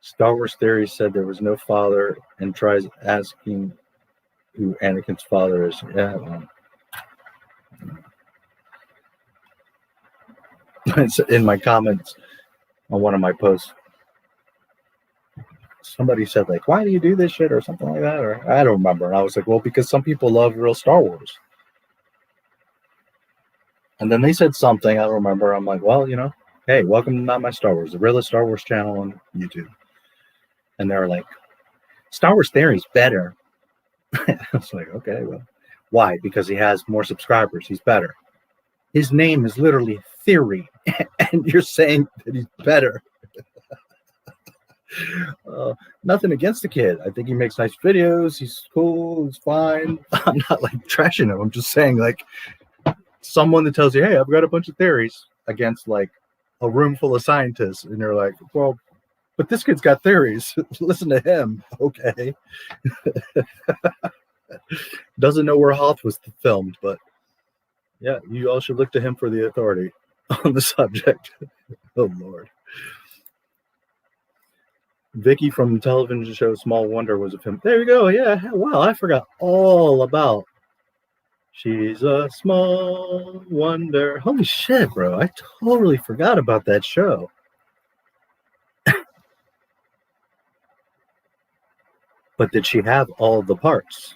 Star Wars Theory said there was no father and tries asking who Anakin's father is. Yeah, well, it's in my comments on one of my posts. Somebody said, like, "Why do you do this shit?" or something like that, or I don't remember. And I was like, well, because some people love real Star Wars. And then they said something, I don't remember. I'm like, well, you know, hey, welcome to Not My Star Wars, the realest Star Wars channel on YouTube. And they were like, Star Wars Theory is better. I was like, okay, well, why? Because he has more subscribers. He's better. His name is literally Theory, and you're saying that he's better. Nothing against the kid. I think he makes nice videos. He's cool. He's fine. I'm not like trashing him. I'm just saying, like, someone that tells you, hey, I've got a bunch of theories, against like a room full of scientists, and you're like, well, but this kid's got theories. Listen to him. Okay. Doesn't know where Hoth was filmed, but yeah, you all should look to him for the authority on the subject. Oh, Lord. Vicky from the television show Small Wonder was a film. There you go. Yeah. Wow. I forgot all about She's a Small Wonder. Holy shit, bro. I totally forgot about that show. But did she have all the parts?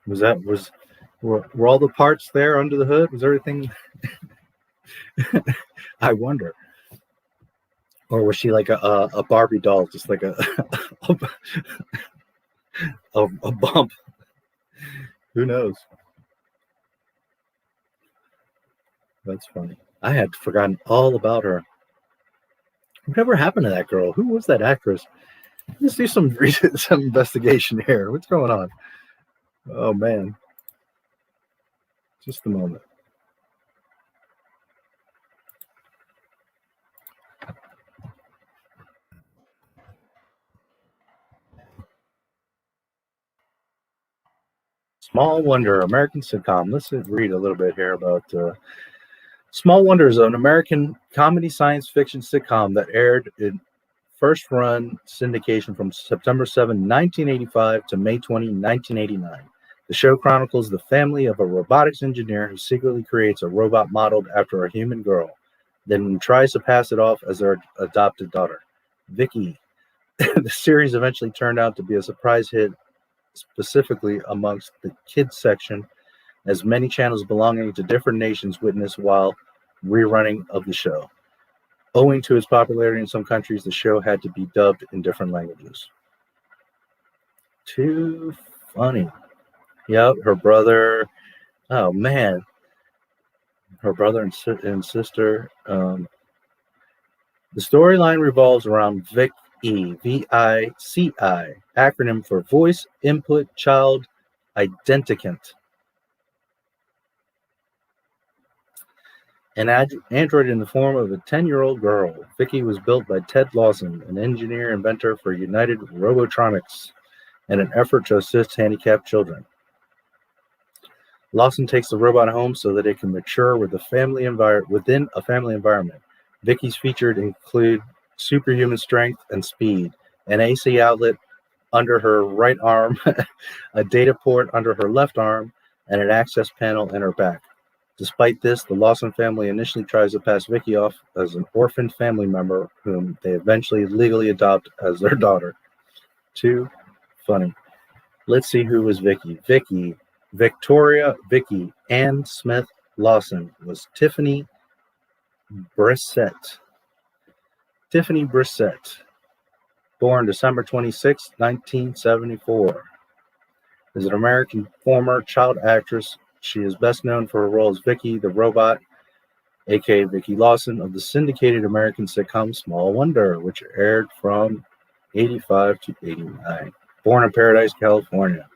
Were all the parts there under the hood? Was everything? I wonder. Or was she like a Barbie doll, just like a bump? Who knows? That's funny. I had forgotten all about her. Whatever happened to that girl? Who was that actress? Let's do some investigation here. What's going on? Oh, man. Just a moment. Small Wonder, American sitcom. Let's read a little bit here about Small Wonder is an American comedy science fiction sitcom that aired in first run syndication from September 7, 1985 to May 20, 1989. The show chronicles the family of a robotics engineer who secretly creates a robot modeled after a human girl, then tries to pass it off as their adopted daughter, Vicky. The series eventually turned out to be a surprise hit, specifically amongst the kids section, as many channels belonging to different nations witnessed while rerunning of the show. Owing to its popularity in some countries, the show had to be dubbed in different languages. Too funny. Yep, her brother. Oh, man. Her brother and sister. The storyline revolves around VICI, V-I-C-I, acronym for Voice Input Child Identicant. An android in the form of a 10-year-old girl, Vicky was built by Ted Lawson, an engineer-inventor for United Robotronics, in an effort to assist handicapped children. Lawson takes the robot home so that it can mature within a family environment. Vicky's features include superhuman strength and speed, an AC outlet under her right arm, a data port under her left arm, and an access panel in her back. Despite this, the Lawson family initially tries to pass Vicky off as an orphaned family member whom they eventually legally adopt as their daughter. Too funny. Let's see who was Vicky. Victoria Ann Smith Lawson was Tiffany Brissett. Tiffany Brissett, born December 26, 1974, is an American former child actress. She is best known for her role as Vicky the Robot, aka Vicky Lawson, of the syndicated American sitcom Small Wonder, which aired from 85 to 89. Born in Paradise, California.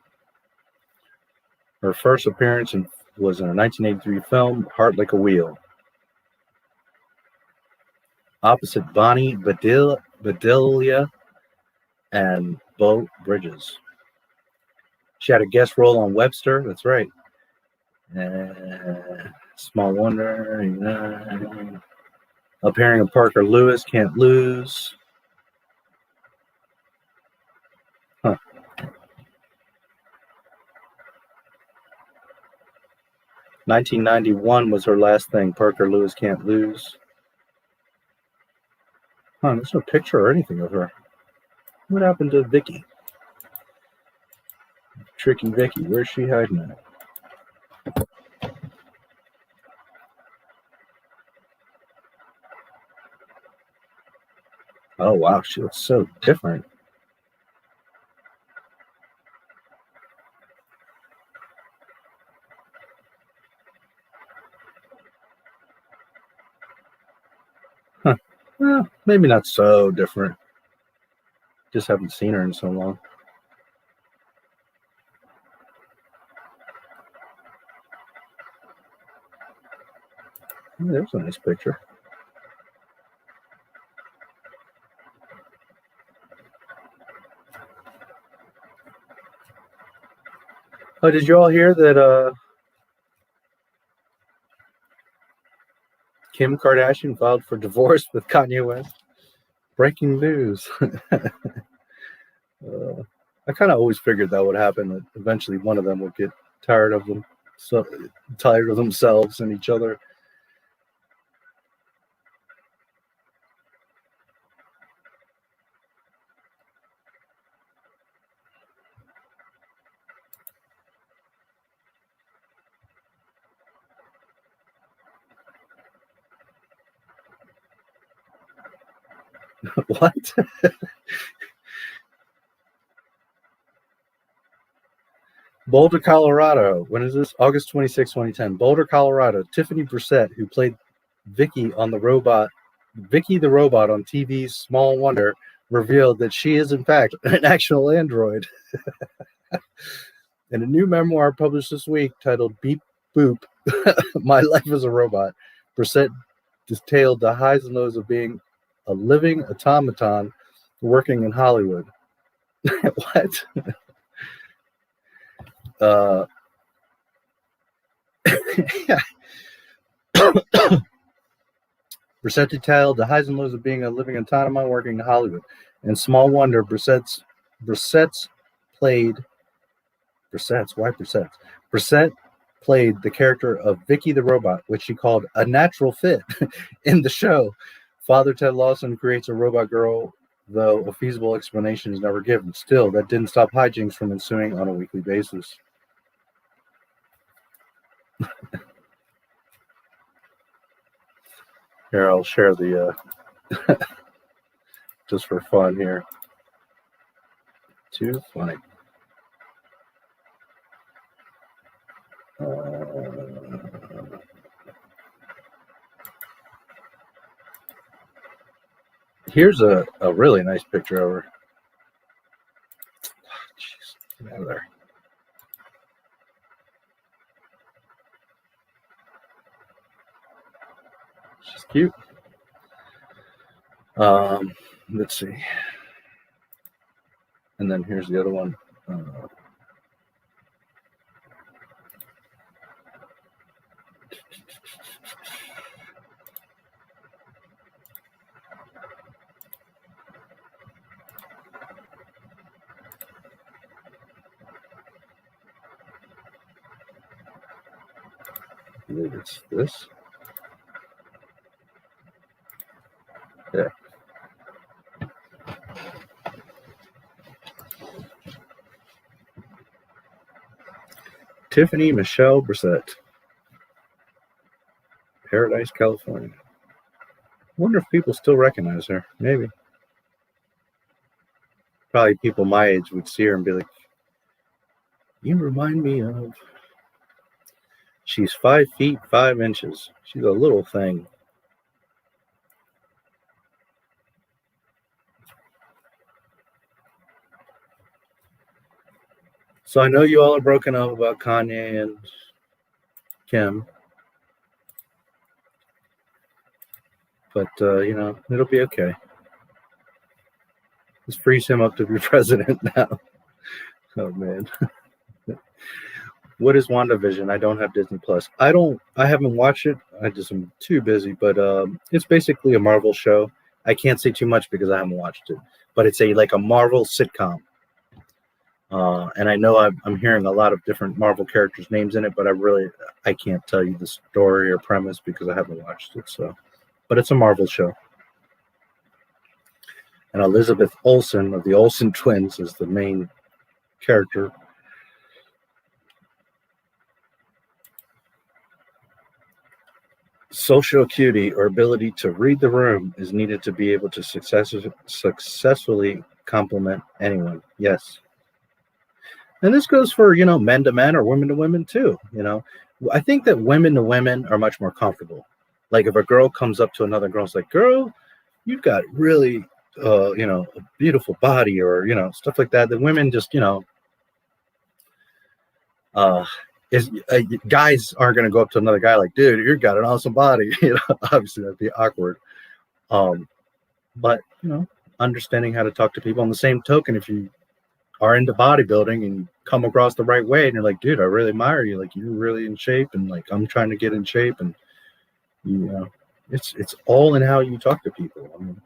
Her first appearance was in a 1983 film, Heart Like a Wheel. Opposite Bonnie Bedelia and Beau Bridges. She had a guest role on Webster, that's right. Small Wonder, appearing in Parker Lewis, Can't Lose. 1991 was her last thing, Parker Lewis, Can't Lose. There's no picture or anything of her. What happened to Vicky? Tricky Vicky, where's she hiding at? Oh wow, she looks so different. Well, maybe not so different. Just haven't seen her in so long. Oh, there's a nice picture. Oh, did you all hear that Kim Kardashian filed for divorce with Kanye West? Breaking news. I kind of always figured that would happen. That eventually one of them would get tired of themselves and each other. What? Boulder, Colorado. When is this? August 26, 2010. Boulder, Colorado. Tiffany Brissett, who played Vicky the Robot on TV's Small Wonder, revealed that she is in fact an actual android. In a new memoir published this week titled Beep Boop, My Life as a Robot, Brissett detailed the highs and lows of being a living automaton working in Hollywood. What? Brissett detailed the highs and lows of being a living automaton working in Hollywood. In Small Wonder, Brissett played the character of Vicky the Robot, which she called a natural fit in the show. Father Ted Lawson creates a robot girl, though a feasible explanation is never given. Still, that didn't stop hijinks from ensuing on a weekly basis. Here, I'll share the just for fun here. Too funny. Here's a really nice picture of her. Jeez, get out of there. She's cute. Let's see. And then here's the other one. I believe it's this. Yeah. Tiffany Michelle Brissett, Paradise, California. Wonder if people still recognize her. Maybe. Probably people my age would see her and be like, you remind me of. She's 5 feet 5 inches. She's a little thing. So I know you all are broken up about Kanye and Kim. But, you know, it'll be okay. Just frees him up to be president now. Oh, man. What is WandaVision? I don't have Disney Plus. I haven't watched it. I just am too busy, but it's basically a Marvel show. I can't say too much because I haven't watched it, but it's like a Marvel sitcom. And I know I'm hearing a lot of different Marvel characters' names in it, but I can't tell you the story or premise because I haven't watched it. So, but it's a Marvel show. And Elizabeth Olsen of the Olsen twins is the main character. Social acuity or ability to read the room is needed to be able to successfully compliment anyone. Yes. And this goes for, you know, men to men or women to women too. You know, I think that women to women are much more comfortable. Like if a girl comes up to another girl, it's like, girl, you've got really, you know, a beautiful body, or, you know, stuff like that. The women just, you know, guys aren't going to go up to another guy like, dude, you've got an awesome body. You know, obviously that'd be awkward. But, you know, understanding how to talk to people. On the same token, if you are into bodybuilding and you come across the right way and you're like, dude, I really admire you. Like, you're really in shape, and like, I'm trying to get in shape, and you know, it's all in how you talk to people. I mean,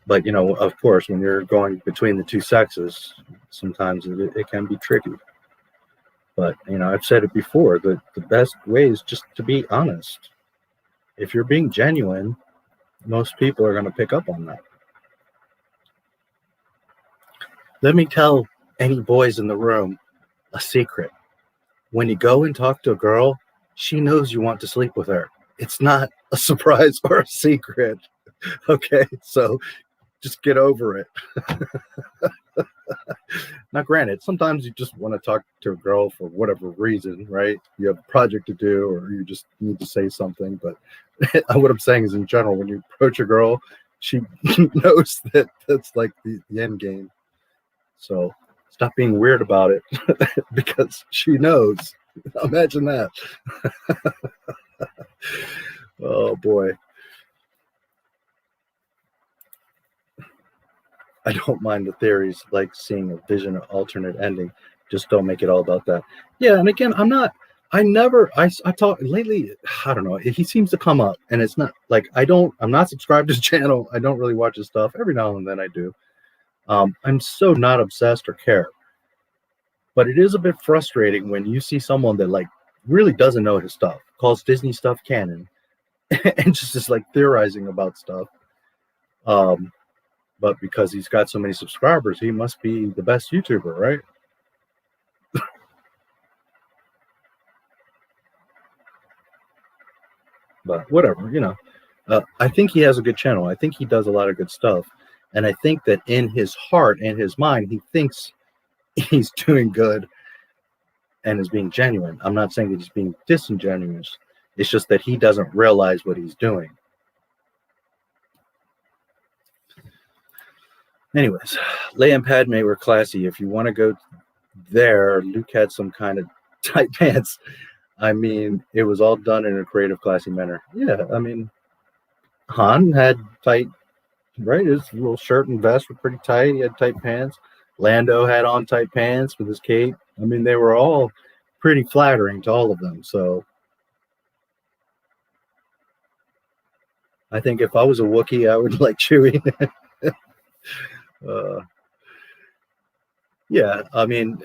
but you know, of course, when you're going between the two sexes, sometimes it can be tricky. But you know, I've said it before, that the best way is just to be honest. If you're being genuine, most people are going to pick up on that. Let me tell any boys in the room a secret. When you go and talk to a girl, she knows you want to sleep with her. It's not a surprise or a secret. Okay, so just get over it. Now, granted, sometimes you just want to talk to a girl for whatever reason, right? You have a project to do, or you just need to say something. But what I'm saying is, in general, when you approach a girl, she knows that that's like the end game. So stop being weird about it because she knows. Imagine that. Oh, boy. I don't mind the theories, like seeing a vision or alternate ending. Just don't make it all about that. Yeah, and again, I talk lately, I don't know, he seems to come up, and it's not like I'm not subscribed to his channel. I don't really watch his stuff. Every now and then I do. I'm so not obsessed or care. But it is a bit frustrating when you see someone that like really doesn't know his stuff, calls Disney stuff canon, and just is like theorizing about stuff. But because he's got so many subscribers, he must be the best YouTuber, right? But whatever, you know. I think he has a good channel. I think he does a lot of good stuff. And I think that in his heart and his mind, he thinks he's doing good and is being genuine. I'm not saying that he's being disingenuous. It's just that he doesn't realize what he's doing. Anyways, Leia and Padme were classy. If you want to go there, Luke had some kind of tight pants. I mean, it was all done in a creative, classy manner. Yeah, I mean, Han had tight, right? His little shirt and vest were pretty tight. He had tight pants. Lando had on tight pants with his cape. I mean, they were all pretty flattering to all of them. So I think if I was a Wookiee, I would like Chewie. Yeah, I mean,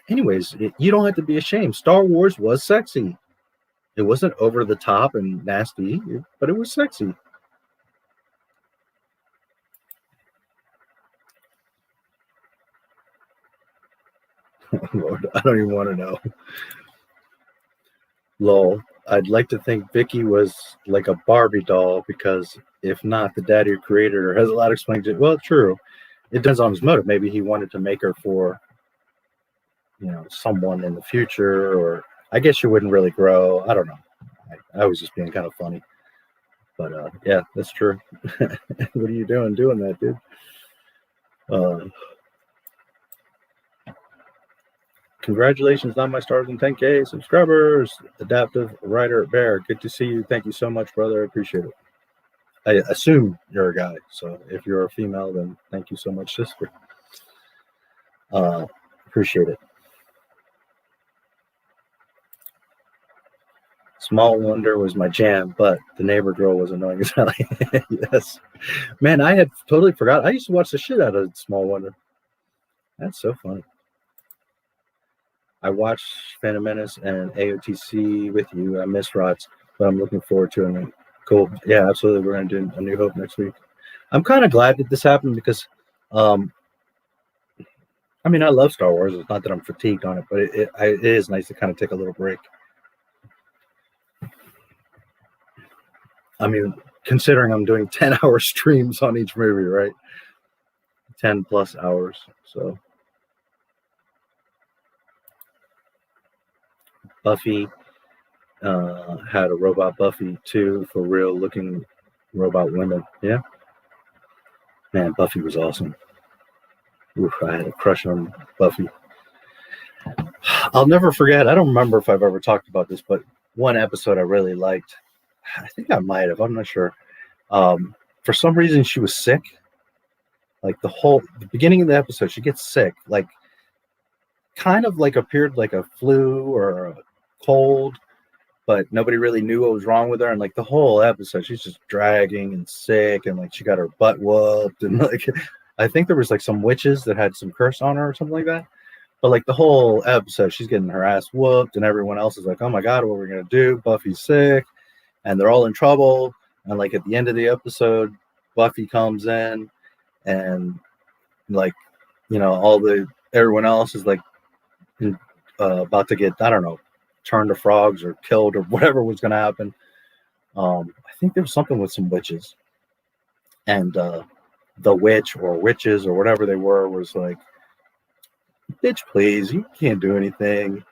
anyways, you don't have to be ashamed. Star Wars was sexy. It wasn't over the top and nasty, but it was sexy. Lord, I don't even want to know. Lol. I'd like to think Vicky was like a Barbie doll, because if not, the daddy or creator has a lot of explaining to it. Well, true. It depends on his motive. Maybe he wanted to make her for, you know, someone in the future, or I guess she wouldn't really grow. I don't know. I was just being kind of funny. But yeah, that's true. What are you doing that, dude? Congratulations, NotMySTARWARS and 10K subscribers. Adaptive Writer Bear, good to see you. Thank you so much, brother. I appreciate it. I assume you're a guy, so if you're a female, then thank you so much, sister. Appreciate it. Small Wonder was my jam, but the neighbor girl was annoying as hell. Yes. Man, I had totally forgot. I used to watch the shit out of Small Wonder. That's so funny. I watched Phantom Menace and AOTC with you. I missed Rots, but I'm looking forward to it. Cool. Yeah, absolutely. We're going to do A New Hope next week. I'm kind of glad that this happened because, I mean, I love Star Wars. It's not that I'm fatigued on it, but it is nice to kind of take a little break. I mean, considering I'm doing 10-hour streams on each movie, right? 10 plus hours. So Buffy had a robot Buffy too, for real looking robot women. Yeah. Man, Buffy was awesome. Oof, I had a crush on Buffy. I'll never forget. I don't remember if I've ever talked about this, but one episode I really liked. I think I might have. I'm not sure. For some reason, she was sick. Like the beginning of the episode, she gets sick. Like, kind of like appeared like a flu or a cold, but nobody really knew what was wrong with her. And like the whole episode, she's just dragging and sick, and like she got her butt whooped, and like I think there was like some witches that had some curse on her or something like that. But like the whole episode, she's getting her ass whooped, and everyone else is like, "Oh my god, what are we gonna do? Buffy's sick," and they're all in trouble. And like at the end of the episode, Buffy comes in, and like, you know, everyone else is like about to get, I don't know, turned to frogs or killed or whatever was going to happen. I think there was something with some witches, and the witch or witches or whatever they were was like, "Bitch, please, you can't do anything,"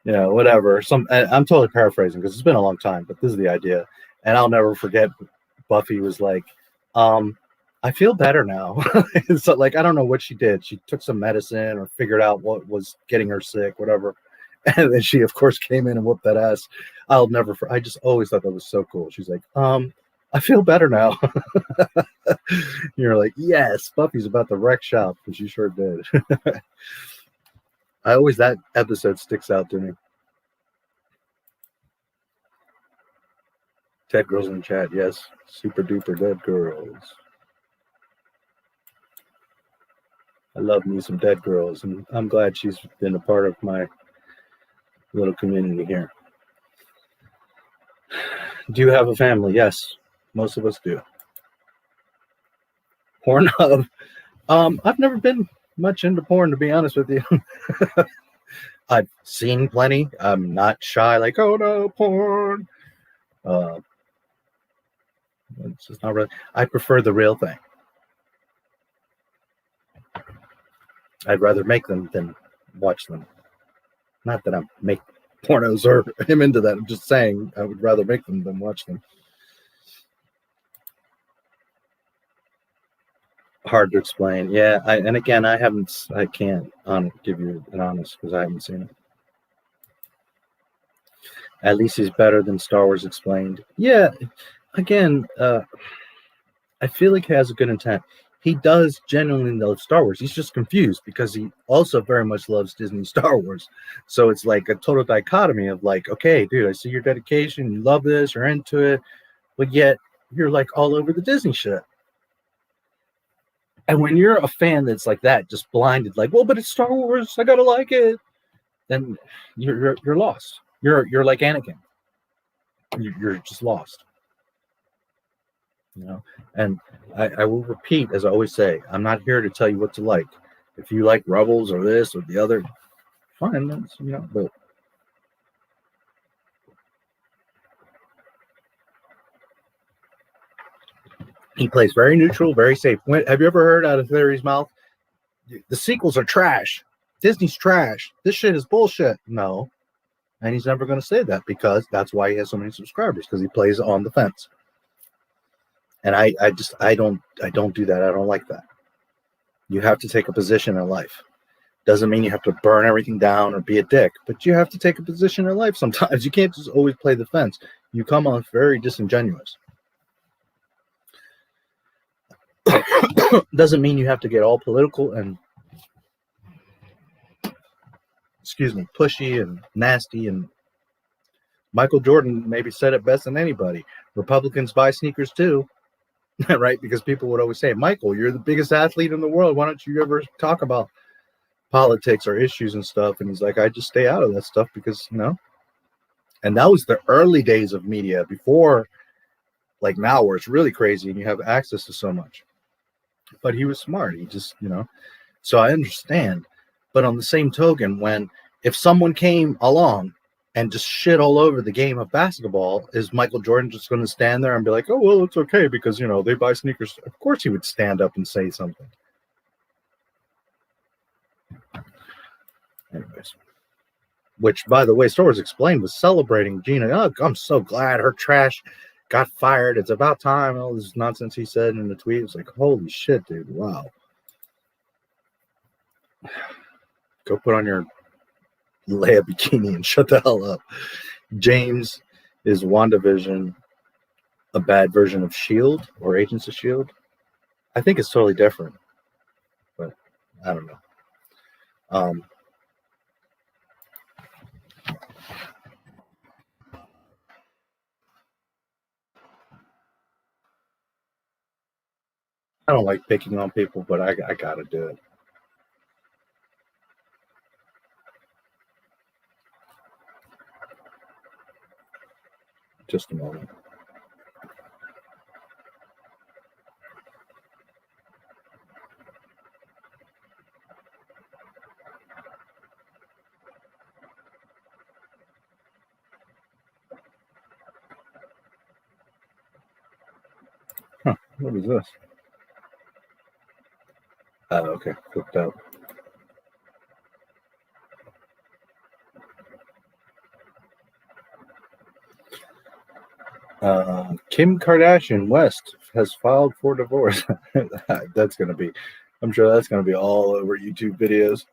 you know, whatever. I'm totally paraphrasing because it's been a long time, but this is the idea. And I'll never forget, Buffy was like, "I feel better now." So like, I don't know what she did. She took some medicine or figured out what was getting her sick, whatever. And then she, of course, came in and whooped that ass. I just always thought that was so cool. She's like, "I feel better now." You're like, yes, Buffy's about to wreck shop, because she sure did. That episode sticks out to me. Dead girls in chat, yes. Super duper dead girls. I love me some dead girls, and I'm glad she's been a part of my little community here. Do you have a family? Yes, most of us do. Pornhub. I've never been much into porn, to be honest with you. I've seen plenty. I'm not shy, like, "Oh no, porn." It's just not really. I prefer the real thing. I'd rather make them than watch them. Not that I make pornos or am into that. I'm just saying I would rather make them than watch them. Hard to explain. Yeah, and again, I can't give you an honest, because I haven't seen it. At least he's better than Star Wars Explained. Yeah, again, I feel like he has a good intent. He does genuinely love Star Wars. He's just confused because he also very much loves Disney Star Wars. So it's like a total dichotomy of like, okay, dude, I see your dedication. You love this. You're into it. But yet you're like all over the Disney shit. And when you're a fan that's like that, just blinded, like, well, but it's Star Wars. I got to like it. Then you're lost. You're like Anakin. You're just lost. You know, and I will repeat, as I always say, I'm not here to tell you what to like. If you like Rebels or this or the other, fine, that's, you know, but he plays very neutral, very safe. Have you ever heard out of Larry's mouth, the sequels are trash, Disney's trash, this shit is bullshit? No. And he's never going to say that, because that's why he has so many subscribers, because he plays on the fence. And I don't do that. I don't like that. You have to take a position in life. Doesn't mean you have to burn everything down or be a dick, but you have to take a position in life sometimes. You can't just always play the fence. You come off very disingenuous. Doesn't mean you have to get all political and, excuse me, pushy and nasty. And Michael Jordan maybe said it best than anybody. Republicans buy sneakers too. Right? Because people would always say, Michael, you're the biggest athlete in the world. Why don't you ever talk about politics or issues and stuff? And he's like, I just stay out of that stuff because, you know. And that was the early days of media, before like now, where it's really crazy and you have access to so much. But he was smart. He just, you know. So I understand. But on the same token, if someone came along and just shit all over the game of basketball, is Michael Jordan just going to stand there and be like, oh, well, it's okay because, you know, they buy sneakers? Of course he would stand up and say something. Anyways. Which, by the way, Star Wars Explained was celebrating Gina. Oh, I'm so glad her trash got fired. It's about time. All this nonsense he said in the tweet. It's like, holy shit, dude. Wow. Go put on your Leia bikini and shut the hell up. James, is WandaVision a bad version of S.H.I.E.L.D. or Agents of S.H.I.E.L.D.? I think it's totally different, but I don't know. I don't like picking on people, but I gotta do it. Just a moment. Huh, what is this? Oh, okay, flipped out. Kim Kardashian West has filed for divorce. That's going to be, I'm sure that's going to be all over YouTube videos.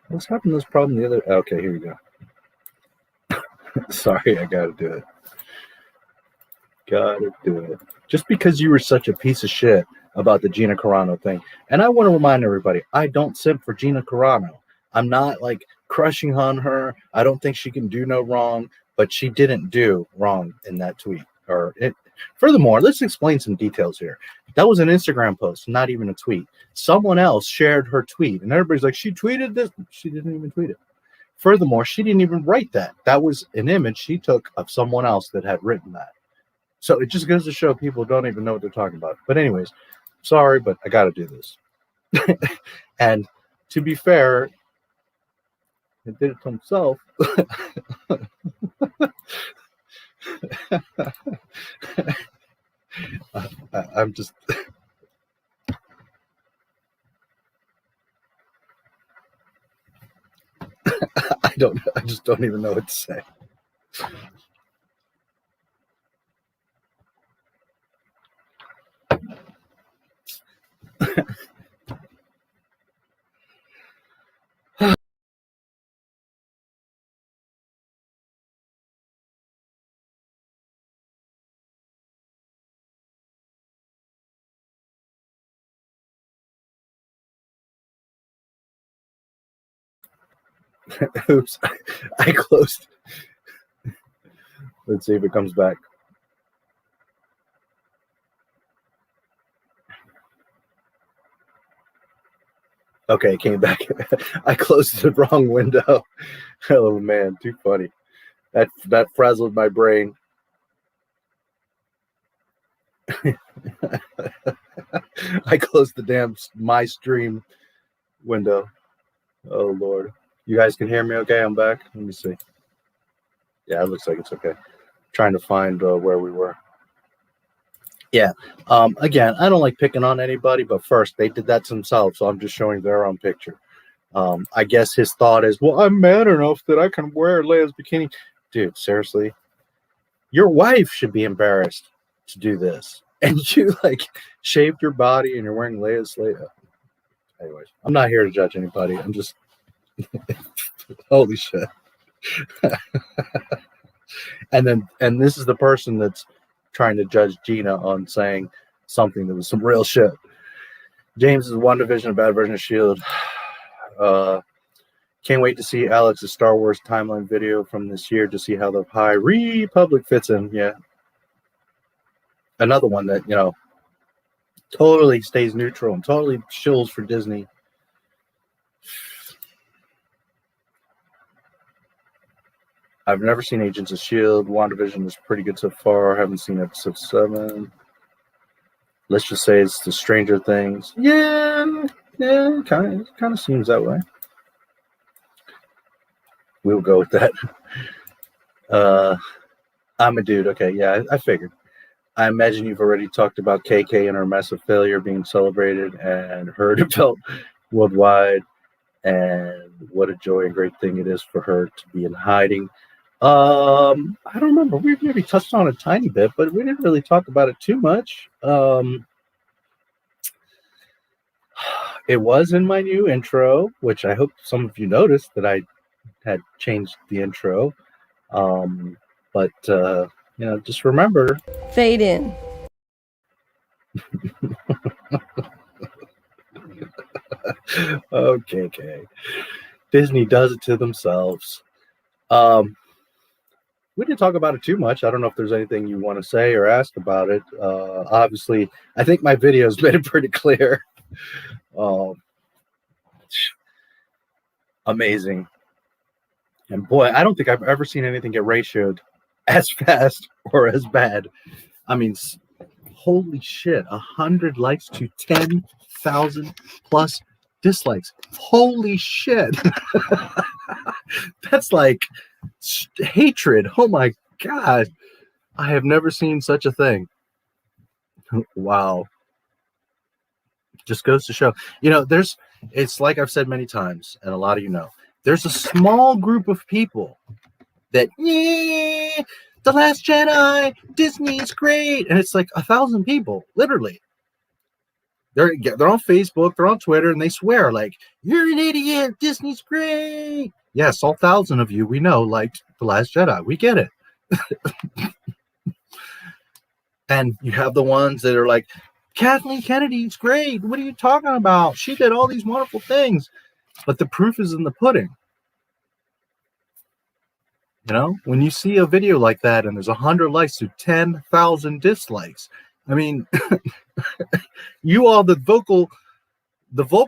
What's happened to this problem the other? Okay, here we go. Sorry, I gotta do it. Gotta do it. Just because you were such a piece of shit about the Gina Carano thing. And I want to remind everybody, I don't simp for Gina Carano. I'm not like crushing on her. I don't think she can do no wrong, but she didn't do wrong in that tweet. Furthermore, let's explain some details here. That was an Instagram post, not even a tweet. Someone else shared her tweet, and everybody's like, she tweeted this. She didn't even tweet it. Furthermore, she didn't even write that. That was an image she took of someone else that had written that. So it just goes to show people don't even know what they're talking about. But anyways, sorry, but I got to do this. And to be fair, he did it to himself. I'm just. I just don't even know what to say. Oops, I closed. Let's see if it comes back. Okay, it came back. I closed the wrong window. Oh man, too funny. That frazzled my brain. I closed the damn my stream window. Oh Lord. You guys can hear me okay? I'm back. Let me see. Yeah, it looks like it's okay. Trying to find where we were. Yeah. Again, I don't like picking on anybody, but first, they did that to themselves, so I'm just showing their own picture. I guess his thought is, well, I'm man enough that I can wear Leia's bikini. Dude, seriously? Your wife should be embarrassed to do this. And you, like, shaved your body and you're wearing Leia's Leia. Anyways, I'm not here to judge anybody. I'm just... Holy shit. And this is the person that's trying to judge Gina on saying something that was some real shit. James is one division, a bad version of S.H.I.E.L.D. Can't wait to see Alex's Star Wars timeline video from this year to see how the High Republic fits in. Yeah. Another one that, you know, totally stays neutral and totally shills for Disney. I've never seen Agents of S.H.I.E.L.D. WandaVision is pretty good so far. Haven't seen episode 7. Let's just say it's the Stranger Things. Yeah, kind of seems that way. We'll go with that. I'm a dude. Okay, yeah, I figured. I imagine you've already talked about KK and her massive failure being celebrated and heard about worldwide, and what a joy and great thing it is for her to be in hiding. I don't remember. We maybe touched on it a tiny bit, but we didn't really talk about it too much. It was in my new intro, which I hope some of you noticed that I had changed the intro. But you know, just remember. Fade in. Okay. Disney does it to themselves. We didn't talk about it too much. I don't know if there's anything you want to say or ask about it. Obviously, I think my videos made it pretty clear. Amazing. And boy, I don't think I've ever seen anything get ratioed as fast or as bad. I mean, holy shit, 100 likes to 10,000 plus dislikes. Holy shit. That's like hatred. Oh my God. I have never seen such a thing. Wow. Just goes to show, you know, it's like I've said many times, and a lot of you know, there's a small group of people that, yeah, The Last Jedi, Disney's great. And it's like 1,000 people, literally. They're on Facebook, they're on Twitter, and they swear, like, you're an idiot, Disney's great. Yes, all 1,000 of you we know liked The Last Jedi. We get it. And you have the ones that are like, Kathleen Kennedy's great. What are you talking about? She did all these wonderful things. But the proof is in the pudding. You know, when you see a video like that and there's 100 likes to 10,000 dislikes, I mean, you are the vocal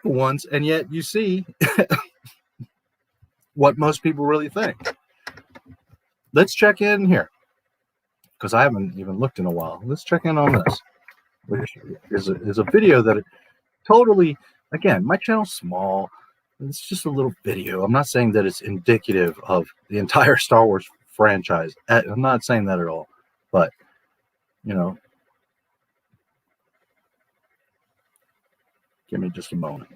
ones, and yet you see what most people really think. Let's check in here, because I haven't even looked in a while. Let's check in on this. Which is a video that totally, again, my channel's small. It's just a little video. I'm not saying that it's indicative of the entire Star Wars franchise. I'm not saying that at all. But, you know, give me just a moment.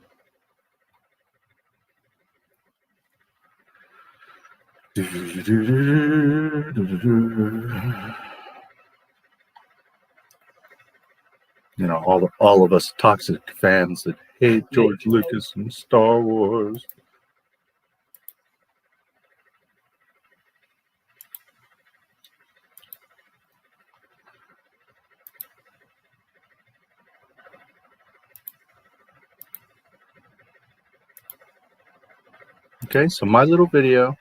You know, all of us toxic fans that hate George Lucas and Star Wars. Okay, so my little video.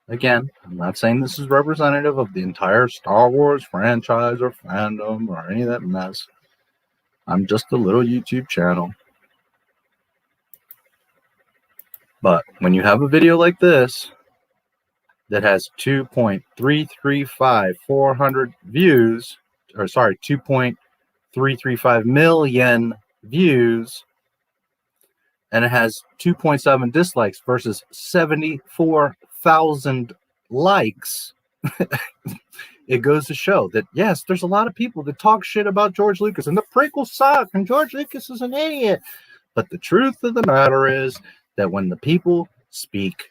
Again, I'm not saying this is representative of the entire Star Wars franchise or fandom or any of that mess. I'm just a little YouTube channel. But when you have a video like this that has 2.335 views, or sorry, 2.335 million views, and it has 2.7 dislikes versus 74,000 likes, it goes to show that, yes, there's a lot of people that talk shit about George Lucas, and the prequels suck, and George Lucas is an idiot. But the truth of the matter is that when the people speak,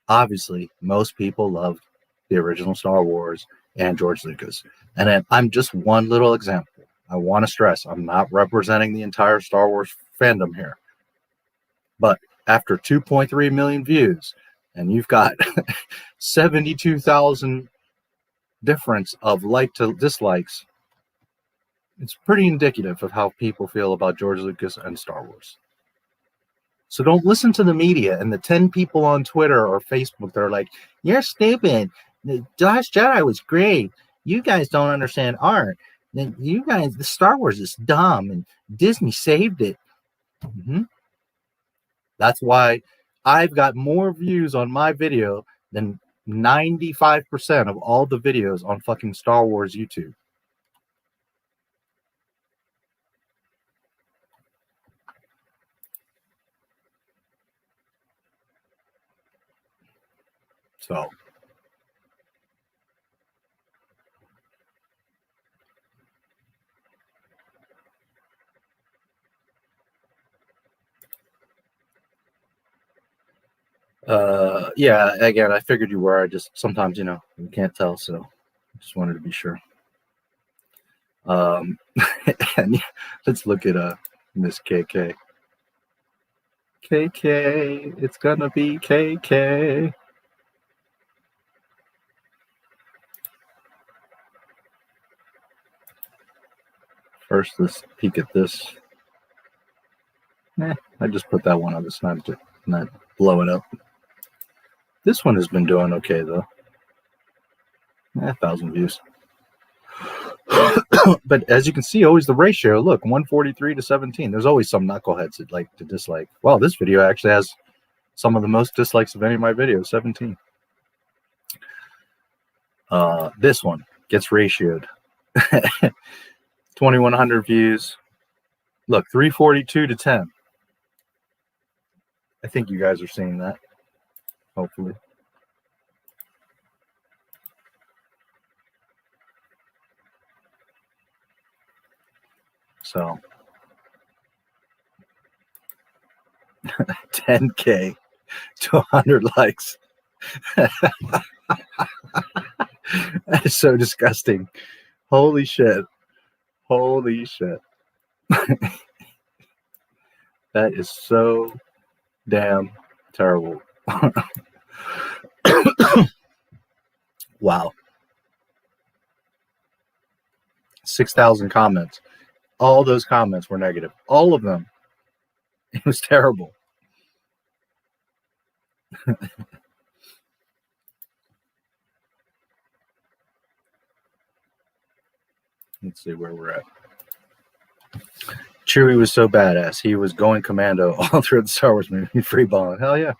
obviously, most people loved the original Star Wars and George Lucas. And I'm just one little example. I want to stress, I'm not representing the entire Star Wars fandom here. But after 2.3 million views, and you've got 72,000 difference of like to dislikes, it's pretty indicative of how people feel about George Lucas and Star Wars. So don't listen to the media and the 10 people on Twitter or Facebook that are like, you're stupid. The Last Jedi was great. You guys don't understand art. You guys, the Star Wars is dumb and Disney saved it. That's why I've got more views on my video than 95% of all the videos on fucking Star Wars YouTube. So yeah, again, I figured you were. I just sometimes, you know, you can't tell, so I just wanted to be sure. And let's look at Miss KK. KK, it's gonna be KK. First, let's peek at this. I just put that one on. It's not blowing up. This one has been doing okay though. 1,000 views. But as you can see, always the ratio. Look, 143 to 17. There's always some knuckleheads that like to dislike. Wow, this video actually has some of the most dislikes of any of my videos. 17. This one gets ratioed. 2,100 views. Look, 342 to 10. I think you guys are seeing that. Hopefully. So 10K to 100 likes. That is so disgusting. Holy shit. Holy shit. That is so damn terrible. Wow. 6,000 comments. All those comments were negative. All of them. It was terrible. Let's see where we're at. Chewie was so badass. He was going commando all through the Star Wars movie, freeballing. Hell yeah.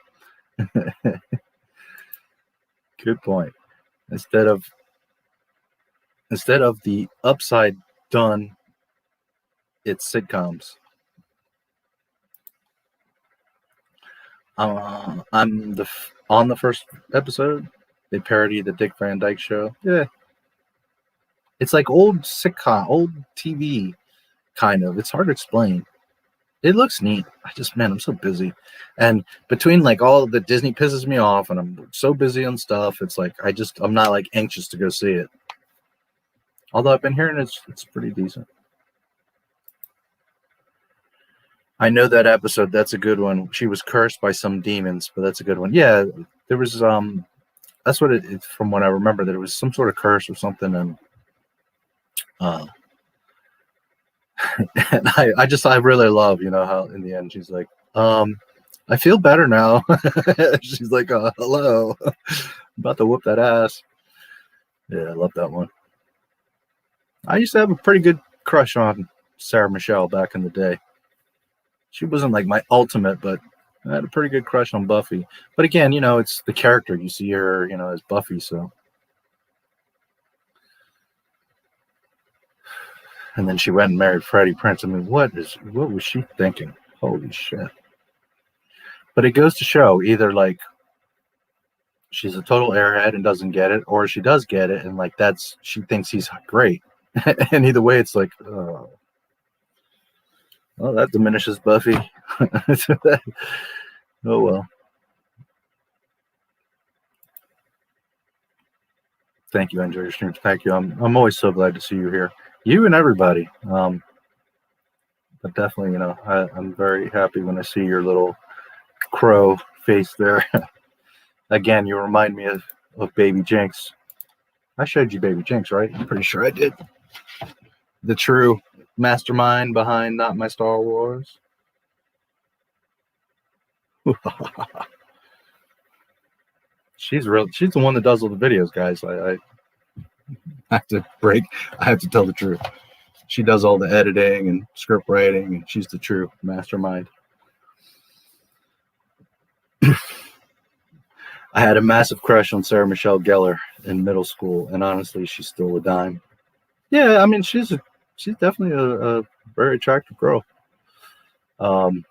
Good point. Instead of the upside down, it's sitcoms. I'm on the first episode. They parody the Dick Van Dyke Show. Yeah. It's like old sitcom, old TV, kind of. It's hard to explain. It looks neat. Man, I'm so busy. And between like all the Disney pisses me off and I'm so busy on stuff, it's like I'm not like anxious to go see it. Although I've been hearing it's pretty decent. I know that episode. That's a good one. She was cursed by some demons, but that's a good one. Yeah, there was that's what it from what I remember, that it was some sort of curse or something, and and I really love, how in the end she's like, I feel better now. She's like, hello. I'm about to whoop that ass. Yeah, I love that one. I used to have a pretty good crush on Sarah Michelle back in the day. She wasn't like my ultimate, but I had a pretty good crush on Buffy. But again, it's the character. You see her, as Buffy, so. And then she went and married Freddie Prinze. I mean, what was she thinking? Holy shit. But it goes to show either like she's a total airhead and doesn't get it, or she does get it and like she thinks he's great. And either way, it's like, well, that diminishes Buffy. Oh well. Thank you. I enjoy your streams. Thank you. I'm always so glad to see you here. You and everybody. But definitely, I'm very happy when I see your little crow face there. Again, you remind me of Baby Jinx. I showed you Baby Jinx, right? I'm pretty sure I did. The true mastermind behind Not My Star Wars. She's the one that does all the videos, guys. I have to tell the truth. She does all the editing and script writing, and she's the true mastermind. I had a massive crush on Sarah Michelle Gellar in middle school, and honestly, she's still a dime. Yeah, I mean, she's definitely a very attractive girl. But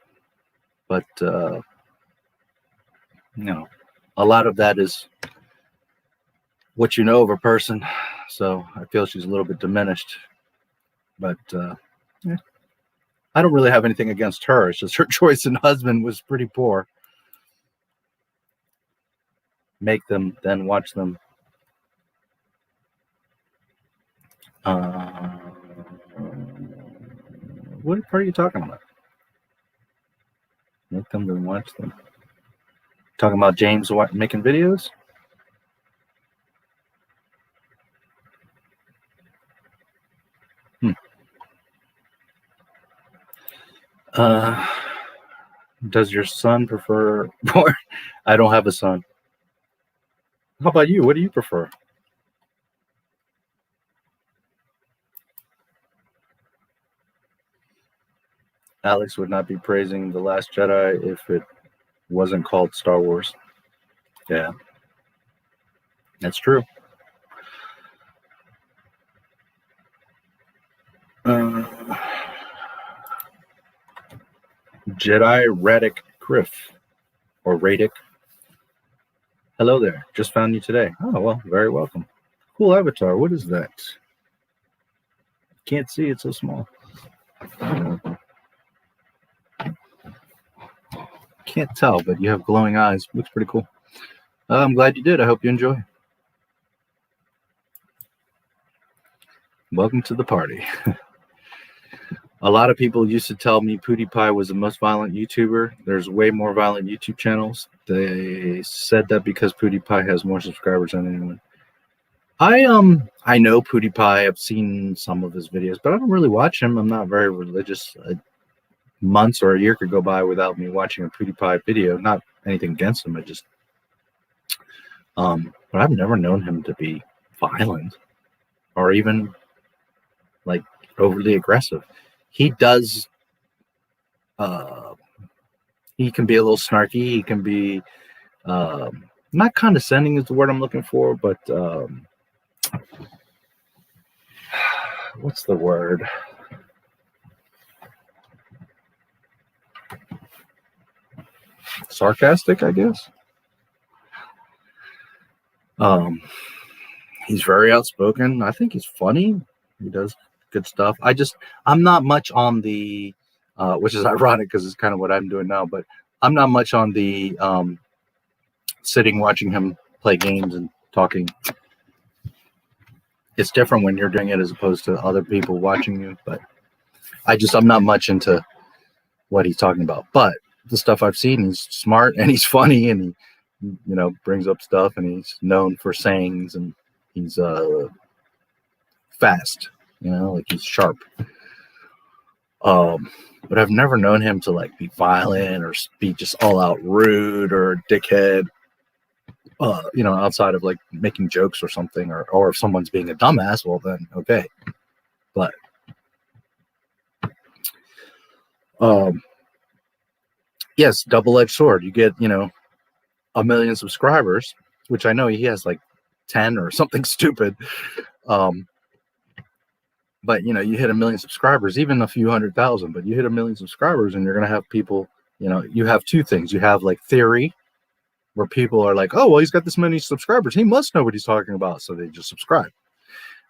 a lot of that is what you know of a person, so I feel she's a little bit diminished. But yeah. I don't really have anything against her. It's just her choice in husband was pretty poor. Make them, then watch them. What part are you talking about? Make them, then watch them. Talking about James making videos? Does your son prefer porn? I don't have a son. How about you? What do you prefer? Alex would not be praising The Last Jedi if it wasn't called Star Wars. Yeah, that's true. Jedi Radic Griff or Radic. Hello there. Just found you today. Oh, well, very welcome. Cool avatar. What is that? Can't see. It's so small. Can't tell, but you have glowing eyes. Looks pretty cool. I'm glad you did. I hope you enjoy. Welcome to the party. A lot of people used to tell me PewDiePie was the most violent YouTuber. There's way more violent YouTube channels. They said that because PewDiePie has more subscribers than anyone. I know PewDiePie. I've seen some of his videos, but I don't really watch him. I'm not very religious. Months or a year could go by without me watching a PewDiePie video. Not anything against him. But I've never known him to be violent or even like overly aggressive. He does. He can be a little snarky. He can be not condescending is the word I'm looking for, but what's the word? Sarcastic, I guess. He's very outspoken. I think he's funny. He does good stuff. I'm not much on the, which is ironic because it's kind of what I'm doing now, but I'm not much on the sitting watching him play games and talking. It's different when you're doing it as opposed to other people watching you, but I'm not much into what he's talking about. But the stuff I've seen, he's smart and he's funny and he, brings up stuff and he's known for sayings and he's fast, like he's sharp. But I've never known him to like be violent or be just all out rude or a dickhead. Outside of like making jokes or something, or if someone's being a dumbass, well then okay. But yes, double-edged sword. You get 1 million subscribers, which I know he has like 10 or something stupid. But you hit 1 million subscribers, even a few 100,000, but you hit 1 million subscribers and you're gonna have people, you have two things. You have like theory, where people are like, oh, well, he's got this many subscribers, he must know what he's talking about, so they just subscribe.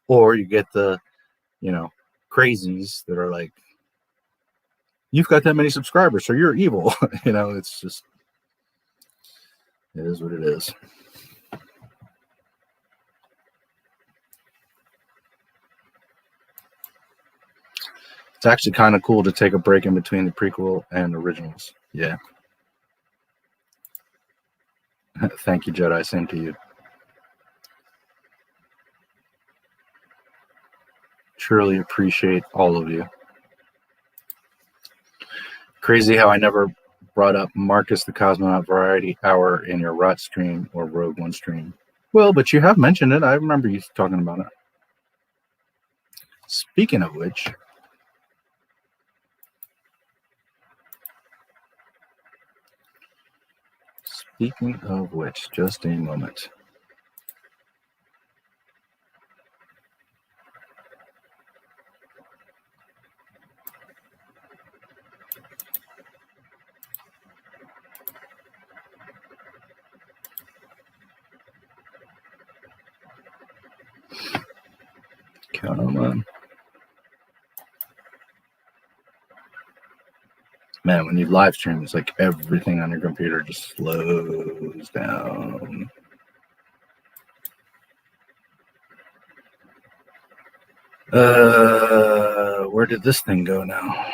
Or you get the, crazies that are like, you've got that many subscribers, so you're evil. It's just, it is what it is. It's actually kind of cool to take a break in between the prequel and originals. Yeah. Thank you, Jedi. Same to you. Truly appreciate all of you. Crazy how I never brought up Marcus the Cosmonaut Variety Hour in your Rot stream or Rogue One stream. Well, but you have mentioned it. I remember you talking about it. Speaking of which, just a moment. Come on. Man, when you live stream, it's like everything on your computer just slows down. Where did this thing go now?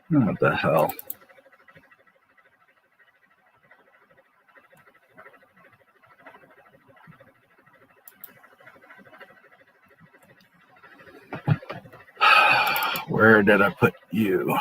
What the hell? Where did I put you?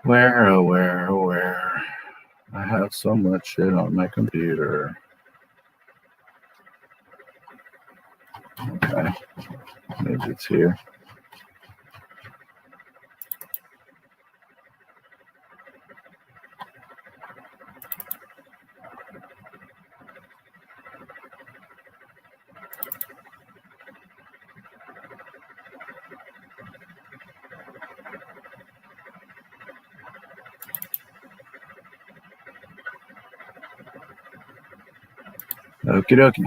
Where? I have so much shit on my computer. Okay, maybe it's here. Okie dokie.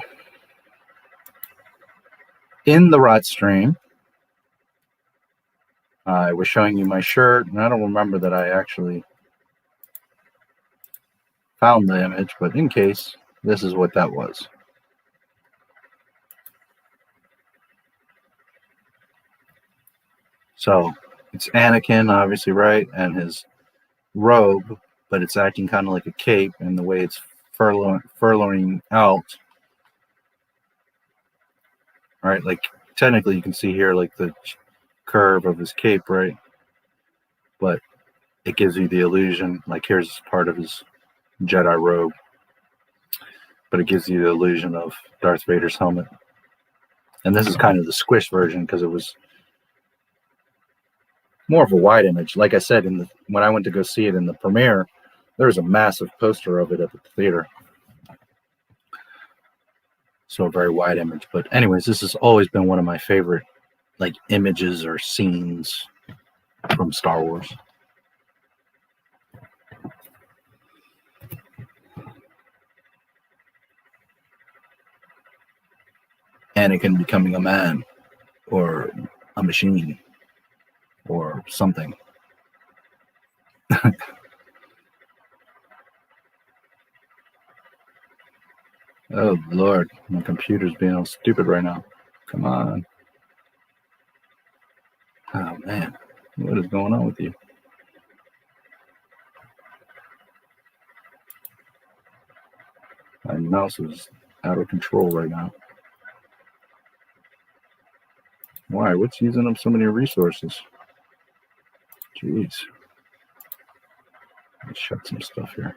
In the Rot stream, I was showing you my shirt, and I don't remember that I actually found the image, but in case, This is what that was. So it's Anakin, obviously, right? And his robe, but it's acting kind of like a cape, and the way it's furlowing out, right? Like technically you can see here like the curve of his cape, right? But it gives you the illusion, like here's part of his Jedi robe, but it gives you the illusion of Darth Vader's helmet. And this is kind of the squish version because it was more of a wide image. Like I said, when I went to go see it in the premiere, there was a massive poster of it at the theater. So a very wide image. But anyways, this has always been one of my favorite like images or scenes from Star Wars. Anakin becoming a man or a machine or something. Oh Lord, my computer's being all stupid right now. Come on. Oh man, what is going on with you? My mouse is out of control right now. Why? What's using up so many resources? Jeez. Let's shut some stuff here.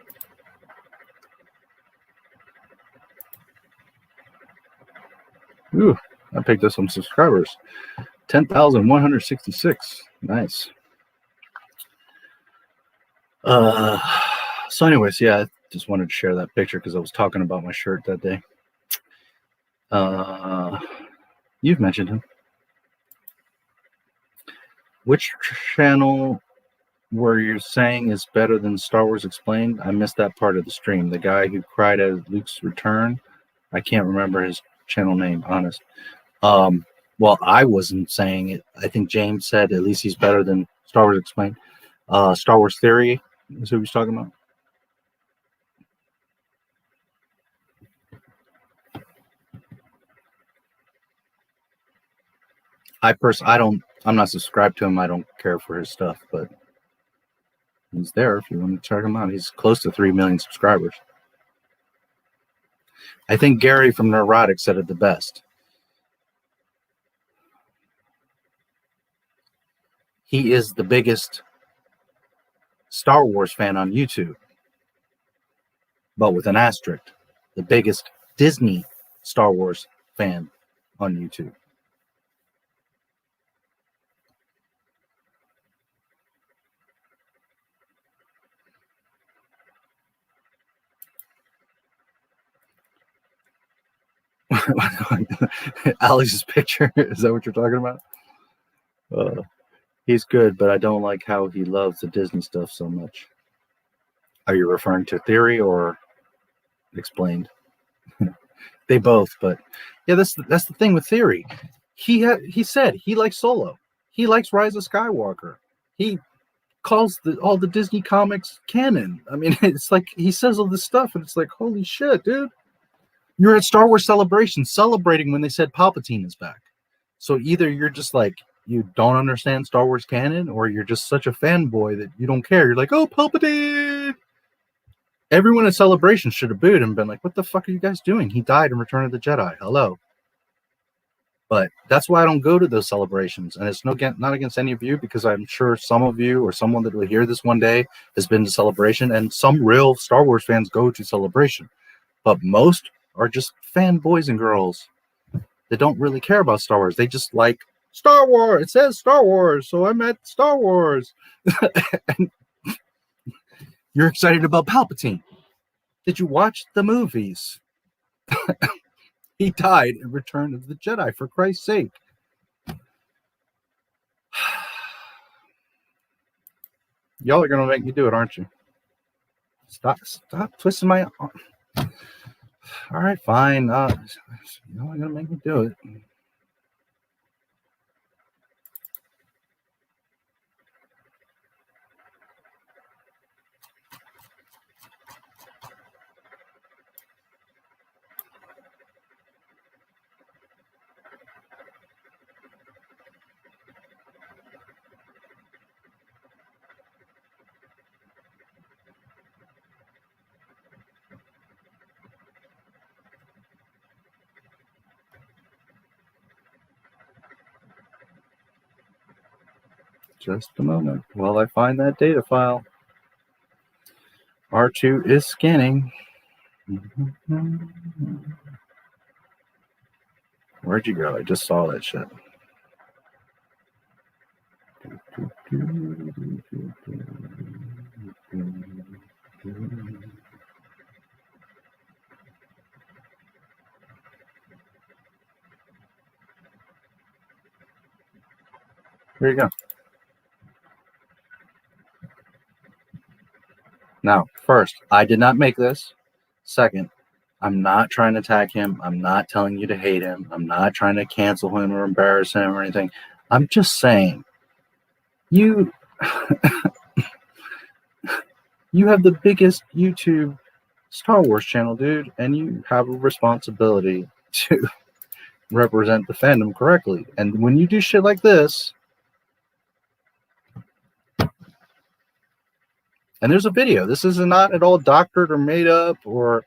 Ooh, I picked up some subscribers. 10,166. Nice. So anyways, yeah, I just wanted to share that picture because I was talking about my shirt that day. You've mentioned him. Which channel were you saying is better than Star Wars Explained? I missed that part of the stream. The guy who cried at Luke's return. I can't remember his channel name, honest. Well, I wasn't saying it. I think James said at least he's better than Star Wars Explained. Star Wars Theory is who he's talking about. I'm not subscribed to him. I don't care for his stuff, but he's there if you want to check him out. He's close to 3 million subscribers. I think Gary from Neurotic said it the best. He is the biggest Star Wars fan on YouTube, but with an asterisk, the biggest Disney Star Wars fan on YouTube. Alex's picture, is that what you're talking about? He's good, but I don't like how he loves the Disney stuff so much. Are you referring to Theory or Explained? They both, but yeah, that's the thing with Theory. He said he likes Solo. He likes Rise of Skywalker. He calls all the Disney comics canon. I mean, it's like he says all this stuff, and it's like, holy shit, dude. You're at Star Wars Celebration celebrating when they said Palpatine is back. So either you're just like, you don't understand Star Wars canon, or you're just such a fanboy that you don't care. You're like, oh, Palpatine! Everyone at Celebration should have booed him and been like, what the fuck are you guys doing? He died in Return of the Jedi. Hello. But that's why I don't go to those celebrations. And it's not against any of you, because I'm sure some of you or someone that will hear this one day has been to Celebration, and some real Star Wars fans go to Celebration. But most are just fanboys and girls that don't really care about Star Wars. They just like Star Wars. It says Star Wars, so I'm at Star Wars. And you're excited about Palpatine. Did you watch the movies? He died in Return of the Jedi, for Christ's sake. Y'all are going to make me do it, aren't you? Stop twisting my arm. All right, fine. Y'all are going to make me do it. Just a moment while I find that data file. R2 is scanning. Where'd you go? I just saw that shit. Here you go. Now, first, I did not make this. Second, I'm not trying to attack him. I'm not telling you to hate him. I'm not trying to cancel him or embarrass him or anything. I'm just saying, you you have the biggest YouTube Star Wars channel, dude, and you have a responsibility to represent the fandom correctly. And when you do shit like this, and there's a video, this is not at all doctored or made up, or,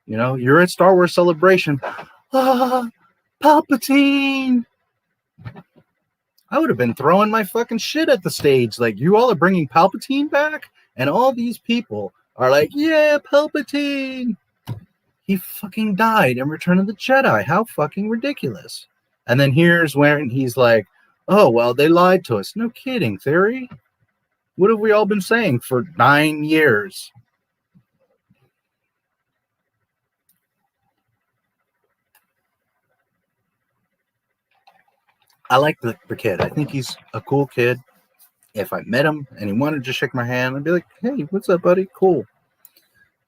you know, you're at Star Wars Celebration. Ah, Palpatine. I would have been throwing my fucking shit at the stage. Like, you all are bringing Palpatine back? And all these people are like, yeah, Palpatine. He fucking died in Return of the Jedi. How fucking ridiculous. And then here's when he's like, oh, well, they lied to us. No kidding, Theory. What have we all been saying for 9 years? I like the kid. I think he's a cool kid. If I met him and he wanted to shake my hand, I'd be like, hey, what's up, buddy? Cool.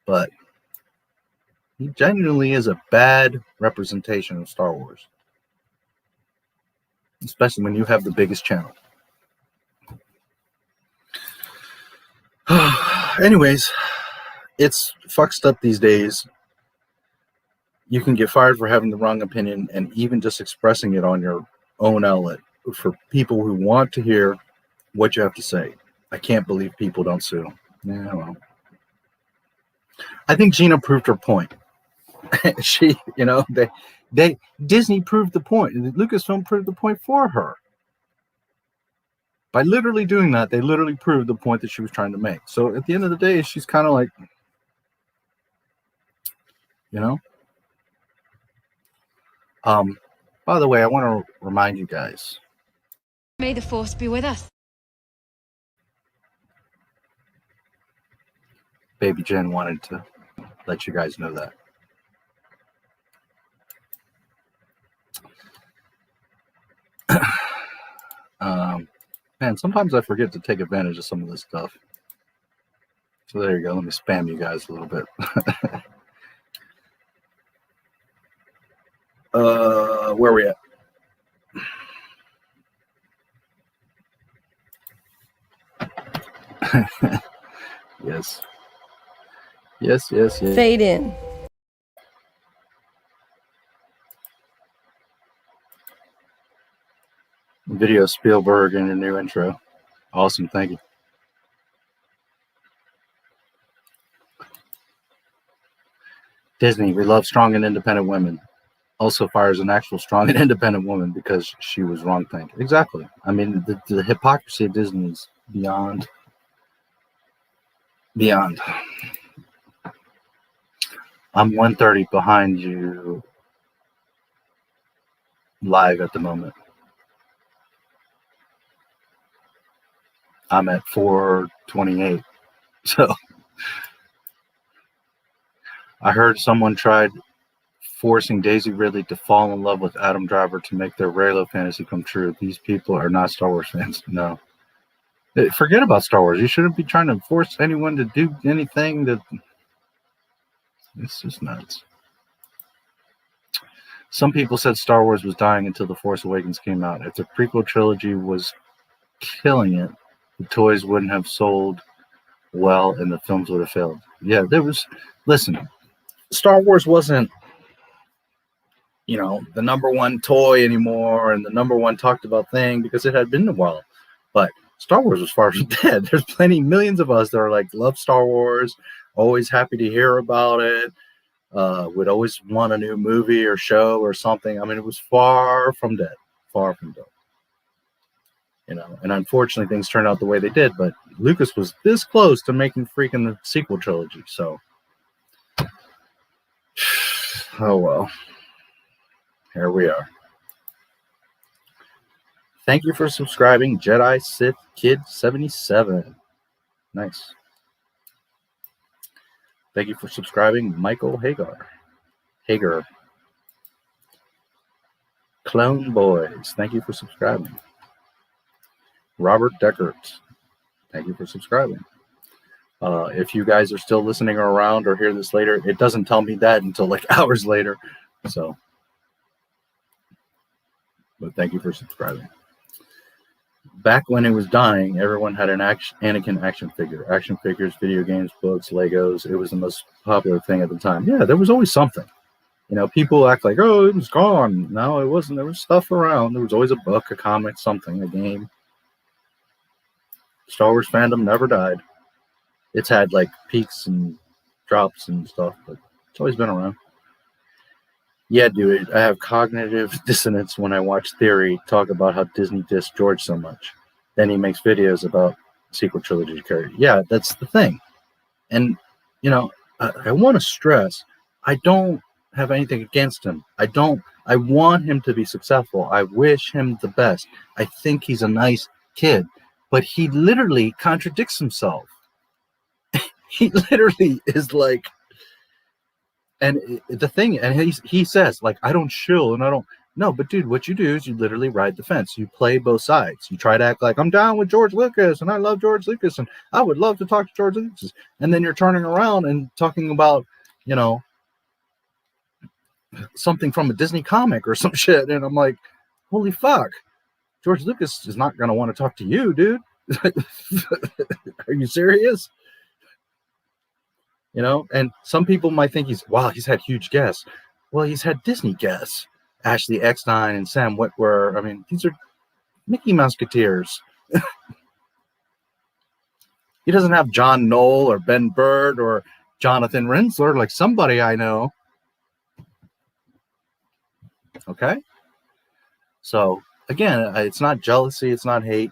But he genuinely is a bad representation of Star Wars. Especially when you have the biggest channel. Anyways, it's fucked up these days. You can get fired for having the wrong opinion and even just expressing it on your own outlet for people who want to hear what you have to say. I can't believe people don't sue. Yeah, well. I think Gina proved her point. She, you know, Disney proved the point. Lucasfilm proved the point for her. By literally doing that, they literally proved the point that she was trying to make. So at the end of the day, she's kind of like, you know. By the way, I want to remind you guys. May the Force be with us. Baby Jen wanted to let you guys know that. Man, sometimes I forget to take advantage of some of this stuff. So there you go. Let me spam you guys a little bit. Where are we at? Yes. Yes, yes, yes. Fade in. Video Spielberg in your new intro. Awesome, thank you. Disney, we love strong and independent women. Also fires an actual strong and independent woman because she was wrong think. Exactly. I mean, the hypocrisy of Disney is beyond. I'm 130 behind you live at the moment. I'm at 428. So I heard someone tried forcing Daisy Ridley to fall in love with Adam Driver to make their Raylo fantasy come true. These people are not Star Wars fans. No. Forget about Star Wars. You shouldn't be trying to force anyone to do anything that... It's just nuts. Some people said Star Wars was dying until The Force Awakens came out. If the prequel trilogy was killing it, the toys wouldn't have sold well and the films would have failed. Yeah, there was... Listen, Star Wars wasn't, you know, the #1 toy anymore and the #1 talked about thing because it had been a while. But Star Wars was far from dead. There's plenty, millions of us that are like, love Star Wars, always happy to hear about it, would always want a new movie or show or something. I mean, it was far from dead. Far from dead. You know, and unfortunately things turned out the way they did, but Lucas was this close to making freaking the sequel trilogy, so oh well. Here we are. Thank you for subscribing, Jedi Sith Kid 77. Nice. Thank you for subscribing, Michael Hager. Clone Boys, thank you for subscribing. Robert Deckert, thank you for subscribing. If you guys are still listening around or hear this later, it doesn't tell me that until like hours later. So, but thank you for subscribing. Back when it was dying, everyone had an Anakin action figure. Action figures, video games, books, Legos. It was the most popular thing at the time. Yeah, there was always something. You know, people act like, oh, it was gone. No, it wasn't. There was stuff around. There was always a book, a comic, something, a game. Star Wars fandom never died. It's had like peaks and drops and stuff, but it's always been around. Yeah, dude, I have cognitive dissonance when I watch Theory talk about how Disney dissed George so much. Then he makes videos about sequel trilogy character. Yeah, that's the thing. And, you know, I want to stress, I don't have anything against him. I want him to be successful. I wish him the best. I think he's a nice kid. But he literally contradicts himself. He literally is like, and the thing, and he says, like, I don't chill and I don't, no, but dude, what you do is you literally ride the fence. You play both sides. You try to act like I'm down with George Lucas and I love George Lucas and I would love to talk to George Lucas. And then you're turning around and talking about, you know, something from a Disney comic or some shit. And I'm like, holy fuck. George Lucas is not going to want to talk to you, dude. Are you serious? You know, and some people might think he's had huge guests. Well, he's had Disney guests. Ashley Eckstein and Sam Witwer. I mean, these are Mickey Mouseketeers. He doesn't have John Knoll or Ben Bird or Jonathan Rinzler like somebody I know. Okay? So, again, it's not jealousy, it's not hate.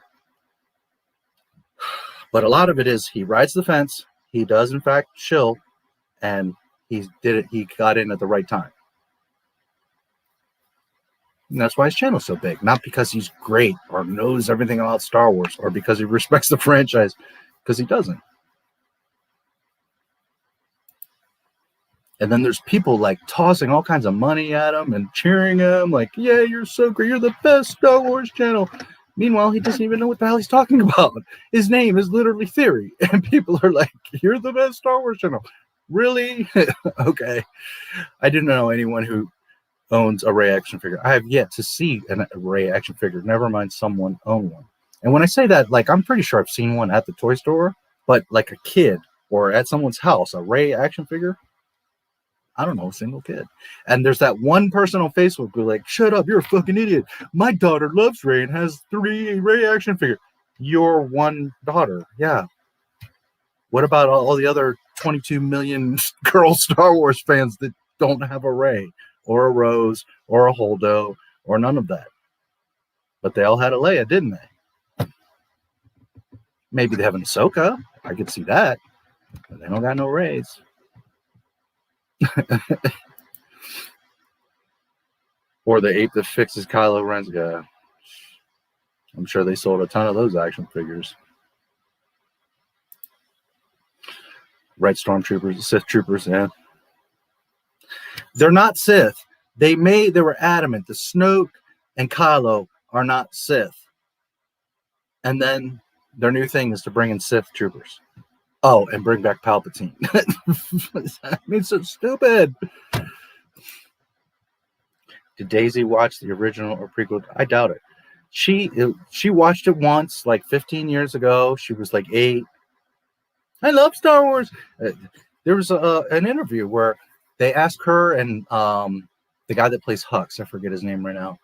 But a lot of it is he rides the fence, he does in fact chill, and he got in at the right time. And that's why his channel's so big. Not because he's great or knows everything about Star Wars or because he respects the franchise, because he doesn't. And then there's people like tossing all kinds of money at him and cheering him like, yeah, you're so great. You're the best Star Wars channel. Meanwhile, he doesn't even know what the hell he's talking about. His name is literally Theory. And people are like, you're the best Star Wars channel. Really? Okay. I didn't know anyone who owns a Rey action figure. I have yet to see a Rey action figure. Never mind someone own one. And when I say that, like, I'm pretty sure I've seen one at the toy store. But like a kid or at someone's house, a Rey action figure, I don't know, a single kid. And there's that one person on Facebook who's like, shut up, you're a fucking idiot. My daughter loves Rey and has 3 Rey action figures. Your one daughter, yeah. What about all the other 22 million girl Star Wars fans that don't have a Rey or a Rose or a Holdo or none of that? But they all had a Leia, didn't they? Maybe they have an Ahsoka. I could see that. But they don't got no Reys. Or the ape that fixes Kylo Ren's guy. I'm sure they sold a ton of those action figures. Red Stormtroopers, Sith Troopers, yeah. They're not Sith. They were adamant. The Snoke and Kylo are not Sith. And then their new thing is to bring in Sith Troopers. Oh, and bring back Palpatine. I mean, so stupid. Did Daisy watch the original or prequel? I doubt it. She watched it once, like 15 years ago. She was like 8. I love Star Wars. There was an interview where they asked her and the guy that plays Hux, I forget his name right now.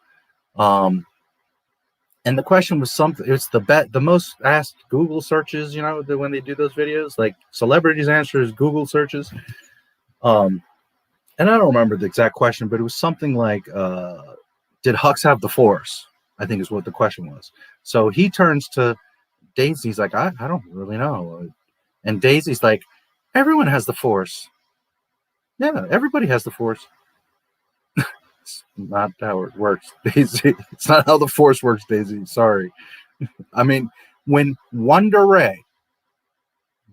And the question was something. It's the most asked Google searches. You know, when they do those videos, like celebrities answers Google searches. And I don't remember the exact question, but it was something like, "Did Hux have the Force?" I think is what the question was. So he turns to Daisy. He's like, I don't really know. And Daisy's like, everyone has the Force. Yeah, everybody has the Force. It's not how it works, Daisy. It's not how the Force works, Daisy. Sorry. I mean, when Wonder Ray,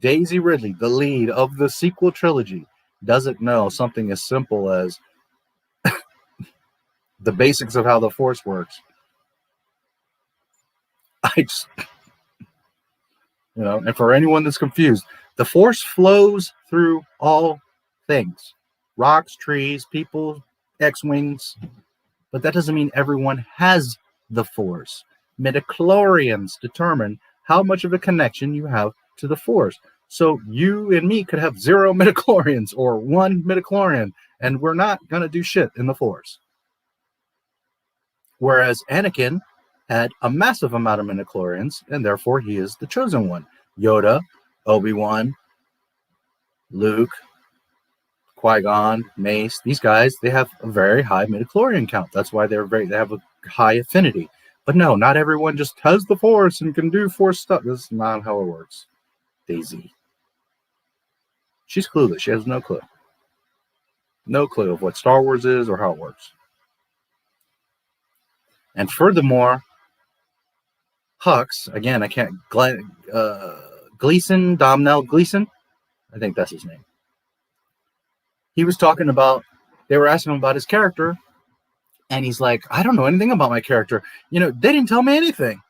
Daisy Ridley, the lead of the sequel trilogy, doesn't know something as simple as the basics of how the Force works, I just, and for anyone that's confused, the Force flows through all things. Rocks, trees, people, X-Wings. But that doesn't mean everyone has the Force. Midichlorians determine how much of a connection you have to the Force. So you and me could have 0 midichlorians or 1 midichlorian, and we're not going to do shit in the Force. Whereas Anakin had a massive amount of midichlorians, and therefore he is the chosen one. Yoda, Obi-Wan, Luke, Qui-Gon, Mace, these guys, they have a very high midichlorian count. That's why they have a high affinity. But no, not everyone just has the Force and can do Force stuff. This is not how it works. Daisy. She's clueless. She has no clue. No clue of what Star Wars is or how it works. And furthermore, Hux, again, I can't, Gleason, Domhnall Gleeson, I think that's his name. He was talking about, they were asking him about his character, and he's like, I don't know anything about my character. They didn't tell me anything.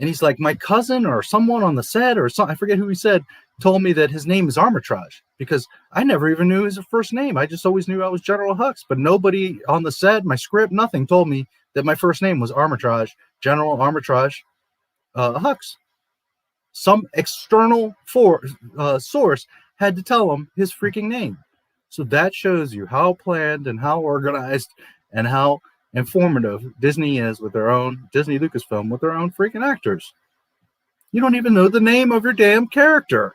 And he's like, my cousin or someone on the set or something, I forget who he said, told me that his name is Armitage, because I never even knew his first name. I just always knew I was General Hux, but nobody on the set, my script, nothing told me that my first name was Armitage, General Armitage Hux. Some external source had to tell him his freaking name. So that shows you how planned and how organized and how informative Disney is with their own, Disney Lucasfilm, with their own freaking actors. You don't even know the name of your damn character.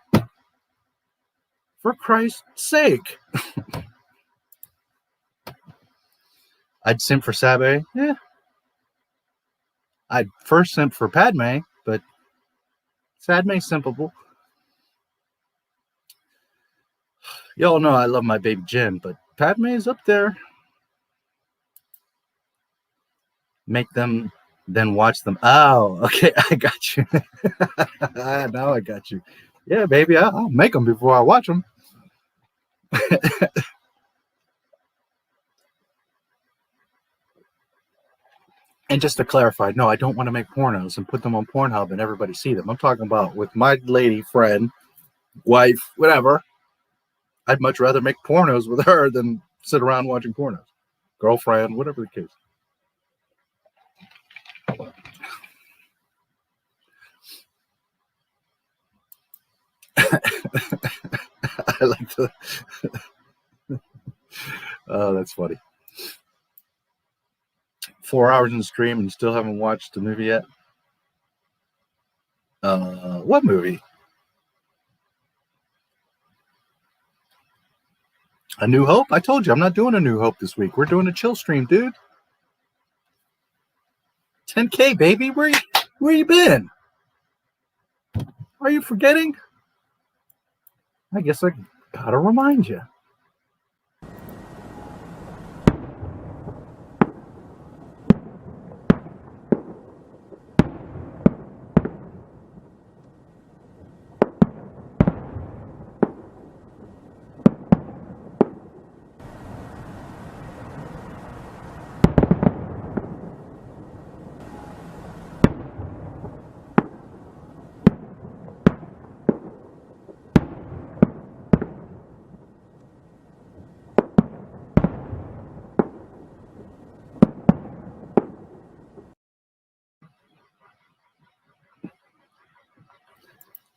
For Christ's sake. I'd simp for Sabe. Yeah. I'd first simp for Padme, but Padme's simpable. Y'all know I love my baby Jin, but Padme is up there. Make them, then watch them. Oh, okay, I got you. Now I got you. Yeah, baby, I'll make them before I watch them. And just to clarify, no, I don't want to make pornos and put them on Pornhub and everybody see them. I'm talking about with my lady friend, wife, whatever. I'd much rather make pornos with her than sit around watching pornos. Girlfriend, whatever the case. I like the. Oh, that's funny. 4 hours in the stream and you still haven't watched the movie yet? What movie? A New Hope? I told you I'm not doing A New Hope this week. We're doing a chill stream, dude. 10K, baby. Where you been? Are you forgetting? I guess I gotta remind you.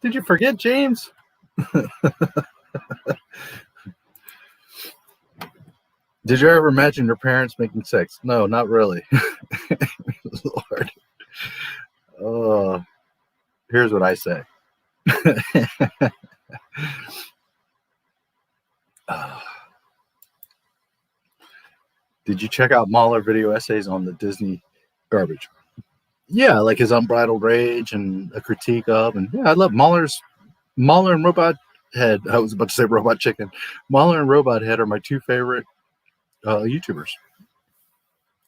Did you forget, James? Did you ever imagine your parents making sex? No, not really. Lord. Oh, here's what I say. Did you check out Mahler video essays on the Disney garbage? Yeah, like his Unbridled Rage and a critique of, and yeah, I love Mahler and Robot Head. I was about to say Robot Chicken. Mahler and Robot Head are my two favorite YouTubers,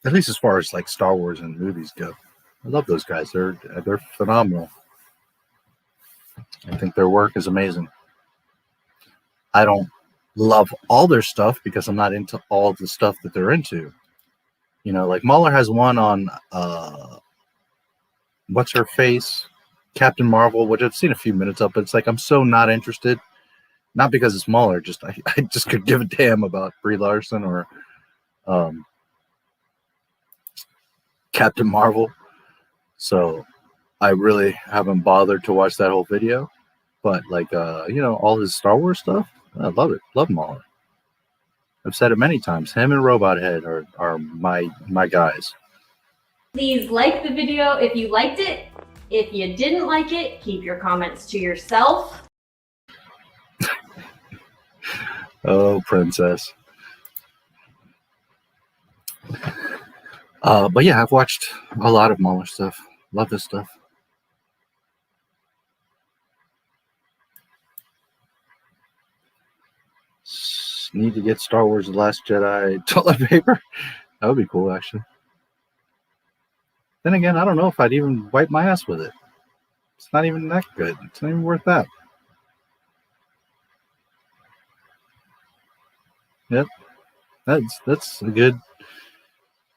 at least as far as like Star Wars and movies go. I love those guys. They're phenomenal. I think their work is amazing. I don't love all their stuff because I'm not into all the stuff that they're into. You know, like Mahler has one on what's her face, Captain Marvel, which I've seen a few minutes of, but it's like I'm so not interested. Not because it's Mahler, just I just could give a damn about Brie Larson or Captain Marvel. So I really haven't bothered to watch that whole video. But like you know, all his Star Wars stuff, I love it. Love Mahler. I've said it many times. Him and Robot Head are my guys. Please like the video if you liked it. If you didn't like it, keep your comments to yourself. Oh, princess. But yeah, I've watched a lot of Mahler stuff. Love this stuff. Need to get Star Wars The Last Jedi toilet paper. That would be cool, actually. Then again, I don't know if I'd even wipe my ass with it. It's not even that good. It's not even worth that. Yep. That's a good.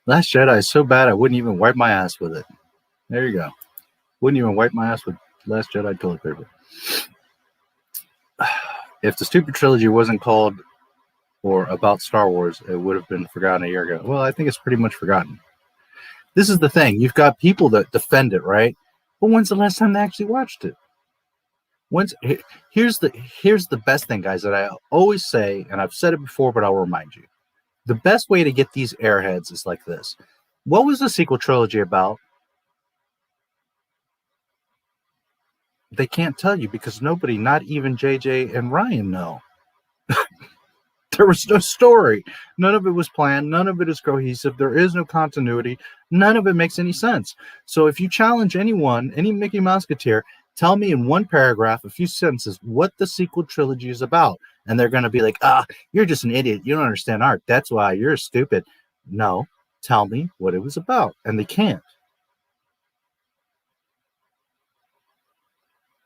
Last Jedi is so bad I wouldn't even wipe my ass with it. There you go. Wouldn't even wipe my ass with Last Jedi toilet paper. If the stupid trilogy wasn't called or about Star Wars, it would have been forgotten a year ago. Well, I think it's pretty much forgotten. This is the thing. You've got people that defend it, right? But when's the last time they actually watched it? Here's the best thing, guys, that I always say, and I've said it before, but I'll remind you. The best way to get these airheads is like this. What was the sequel trilogy about? They can't tell you because nobody, not even JJ and Ryan, know. There was no story. None of it was planned. None of it is cohesive. There is no continuity. None of it makes any sense. So if you challenge anyone, any Mickey Mouseketeer, tell me in one paragraph, a few sentences, what the sequel trilogy is about. And they're going to be like, you're just an idiot. You don't understand art. That's why you're stupid. No, tell me what it was about. And they can't.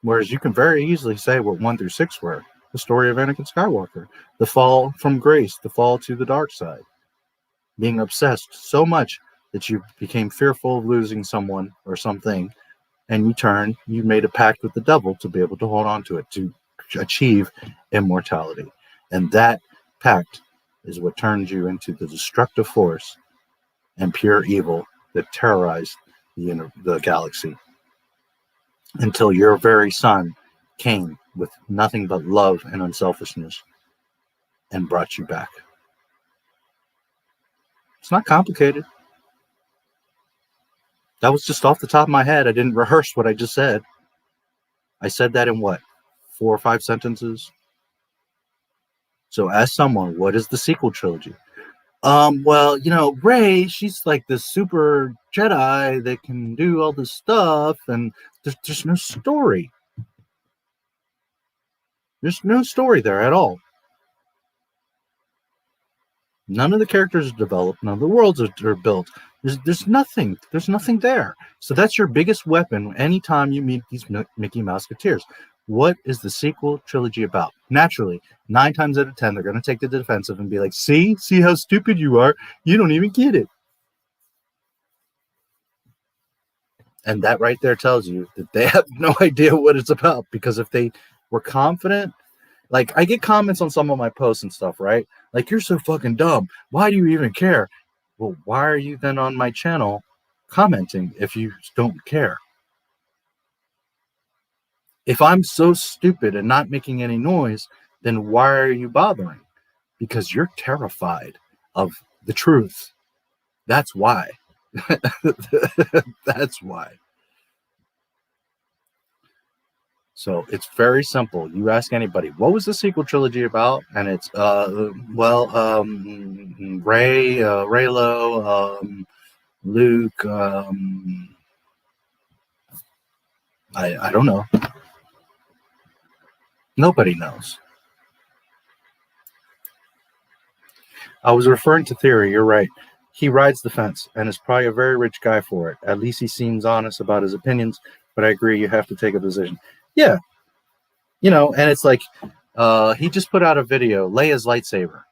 Whereas you can very easily say what 1 through 6 were. The story of Anakin Skywalker, the fall from grace, the fall to the dark side, being obsessed so much that you became fearful of losing someone or something, and you made a pact with the devil to be able to hold on to it, to achieve immortality. And that pact is what turns you into the destructive force and pure evil that terrorized the galaxy until your very son came with nothing but love and unselfishness and brought you back. It's not complicated. That was just off the top of my head. I didn't rehearse what I just said. I said that in what, 4 or 5 sentences? So ask someone, what is the sequel trilogy? Well, you know, Rey, she's like this super Jedi that can do all this stuff, and there's no story. There's no story there at all. None of the characters are developed. None of the worlds are built. There's nothing. There's nothing there. So that's your biggest weapon anytime you meet these Mickey Mouseketeers. What is the sequel trilogy about? Naturally, 9 times out of 10, they're going to take the defensive and be like, see how stupid you are? You don't even get it. And that right there tells you that they have no idea what it's about, because if they were confident, like I get comments on some of my posts and stuff, right? Like, you're so fucking dumb. Why do you even care? Well, why are you then on my channel commenting if you don't care? If I'm so stupid and not making any noise, then why are you bothering? Because you're terrified of the truth. That's why. That's why. So it's very simple. You ask anybody, what was the sequel trilogy about? And it's Rey, Reylo, Luke, I don't know. Nobody knows. I was referring to theory. You're right. He rides the fence and is probably a very rich guy for it. At least he seems honest about his opinions, but I agree you have to take a position. Yeah. You know, and it's like he just put out a video, Leia's lightsaber.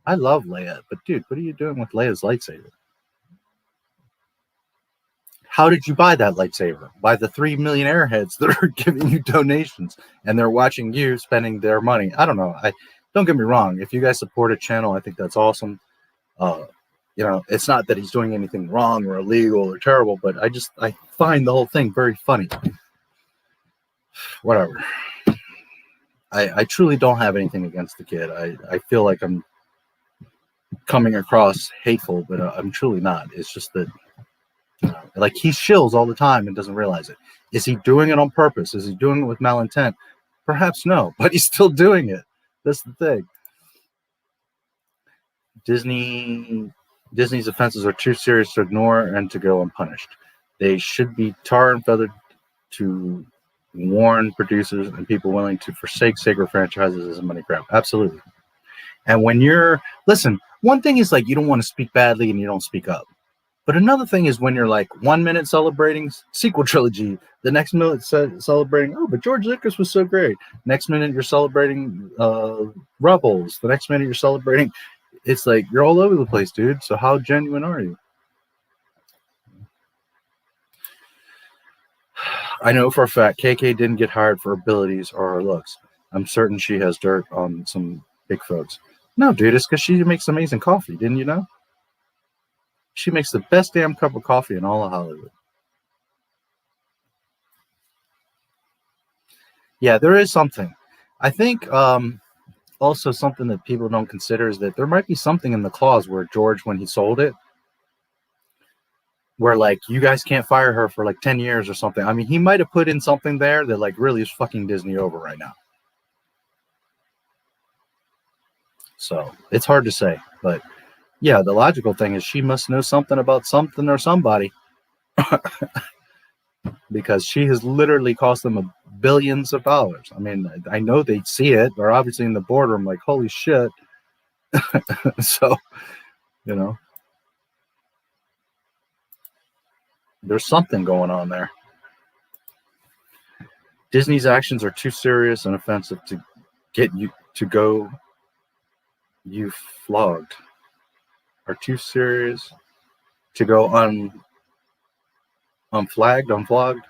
I love Leia, but dude, what are you doing with Leia's lightsaber? How did you buy that lightsaber? By the 3 million airheads that are giving you donations and they're watching you spending their money. I don't know. Don't get me wrong. If you guys support a channel, I think that's awesome. You know, it's not that he's doing anything wrong or illegal or terrible, but I find the whole thing very funny. Whatever. I truly don't have anything against the kid. I feel like I'm coming across hateful, but I'm truly not. It's just that, like, he shills all the time and doesn't realize it. Is he doing it on purpose? Is he doing it with malintent? Perhaps no, but he's still doing it. That's the thing. Disney's offenses are too serious to ignore and to go unpunished. They should be tar and feathered to warn producers and people willing to forsake sacred franchises as a money grab. Absolutely. And when listen, one thing is like you don't want to speak badly and you don't speak up. But another thing is when you're like 1 minute celebrating sequel trilogy, the next minute celebrating, oh, but George Lucas was so great. Next minute you're celebrating Rebels. The next minute you're celebrating. It's like you're all over the place, dude. So how genuine are you? I know for a fact KK didn't get hired for abilities or her looks. I'm certain she has dirt on some big folks. No, dude, it's because she makes amazing coffee. Didn't you know? She makes the best damn cup of coffee in all of Hollywood. Yeah, there is something. I think also something that people don't consider is that there might be something in the clause where George, when he sold it, where like you guys can't fire her for like 10 years or something. I mean, he might have put in something there that like really is fucking Disney over right now. So it's hard to say, but yeah, the logical thing is she must know something about something or somebody. Because she has literally cost them billions of dollars. I mean, I know they see it. They're obviously in the boardroom like, holy shit. So, you know, there's something going on there. Disney's actions are too serious and offensive to get you to go you flogged. Are too serious to go unflagged, unflogged.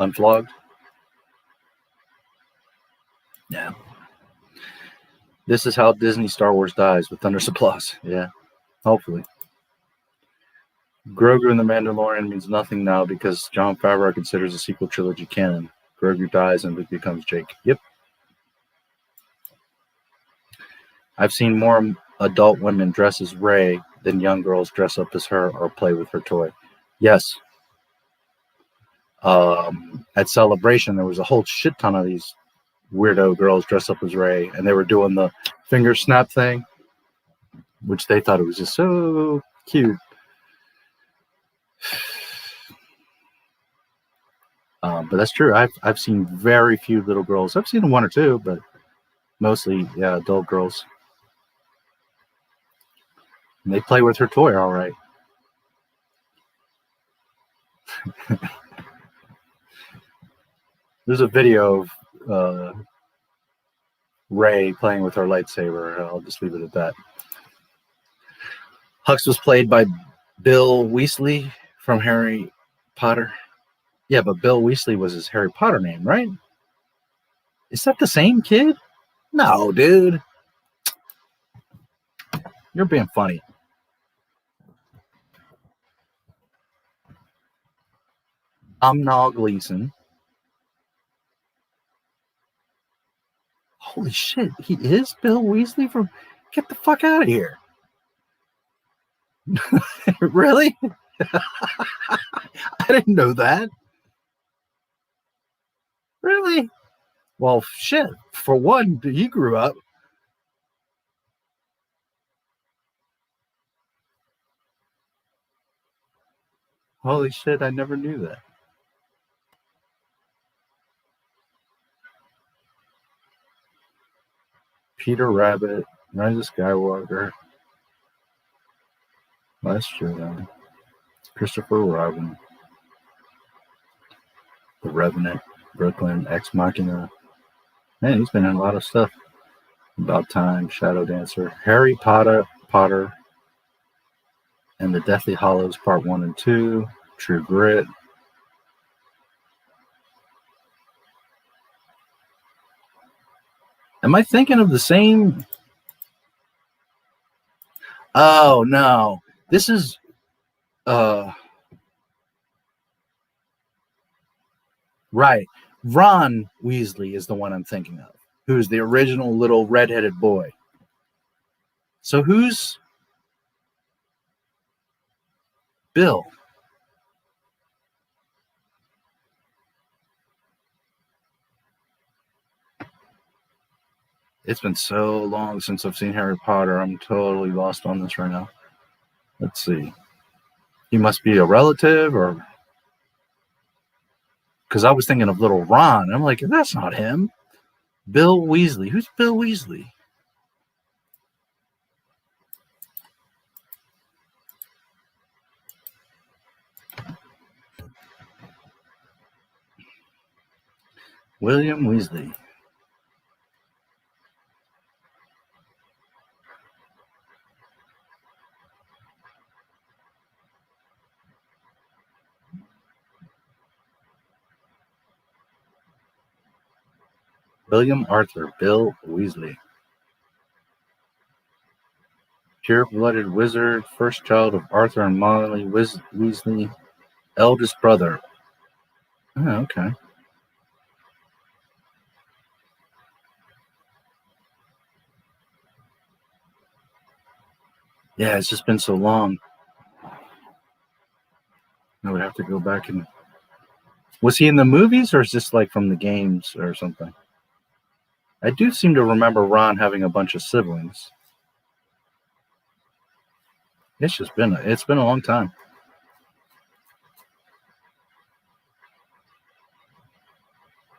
Unflogged. Yeah. This is how Disney Star Wars dies, with thunderous applause. Yeah. Hopefully. Grogu and the Mandalorian means nothing now because Jon Favreau considers the sequel trilogy canon. Grogu dies and it becomes Jake. Yep. I've seen more adult women dress as Rey than young girls dress up as her or play with her toy. Yes. At Celebration, there was a whole shit ton of these weirdo girls dressed up as Rey, and they were doing the finger snap thing, which they thought it was just so cute. But that's true. I've seen very few little girls. I've seen one or two, but mostly, yeah, adult girls. And they play with her toy all right. There's a video of Rey playing with her lightsaber. I'll just leave it at that. Hux was played by Bill Weasley from Harry Potter. Yeah, but Bill Weasley was his Harry Potter name, right? Is that the same kid? No, dude. You're being funny. Amnal Gleason. Holy shit, he is Bill Weasley from... Get the fuck out of here. Really? I didn't know that. Really? Well, shit. For one, he grew up. Holy shit, I never knew that. Peter Rabbit, Rise of Skywalker, Last Jedi, Christopher Robin, The Revenant, Brooklyn, Ex Machina. Man, he's been in a lot of stuff. About Time, Shadow Dancer, Harry Potter, and the Deathly Hallows Part 1 and 2, True Grit. Am I thinking of the same? Oh, no. This is... Right. Ron Weasley is the one I'm thinking of, who's the original little redheaded boy. So who's Bill? It's been so long since I've seen Harry Potter. I'm totally lost on this right now. Let's see. He must be a relative, or... Because I was thinking of little Ron. I'm like, that's not him. Bill Weasley. Who's Bill Weasley? William Weasley. William Arthur, Bill Weasley. Pure-blooded wizard, first child of Arthur and Molly Weasley, eldest brother. Oh, okay. Yeah, it's just been so long. I would have to go back and... Was he in the movies, or is this like from the games or something? I do seem to remember Ron having a bunch of siblings. It's been a long time.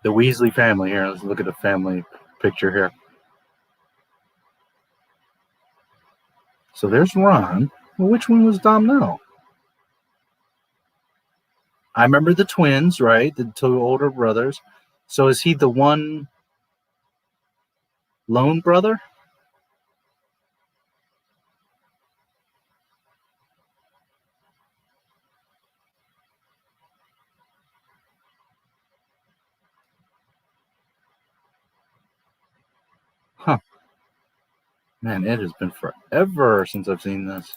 The Weasley family here. Let's look at the family picture here. So there's Ron. Well, which one was Domhnall? I remember the twins, right? The two older brothers. So is he the one lone brother? Huh. Man, it has been forever since I've seen this.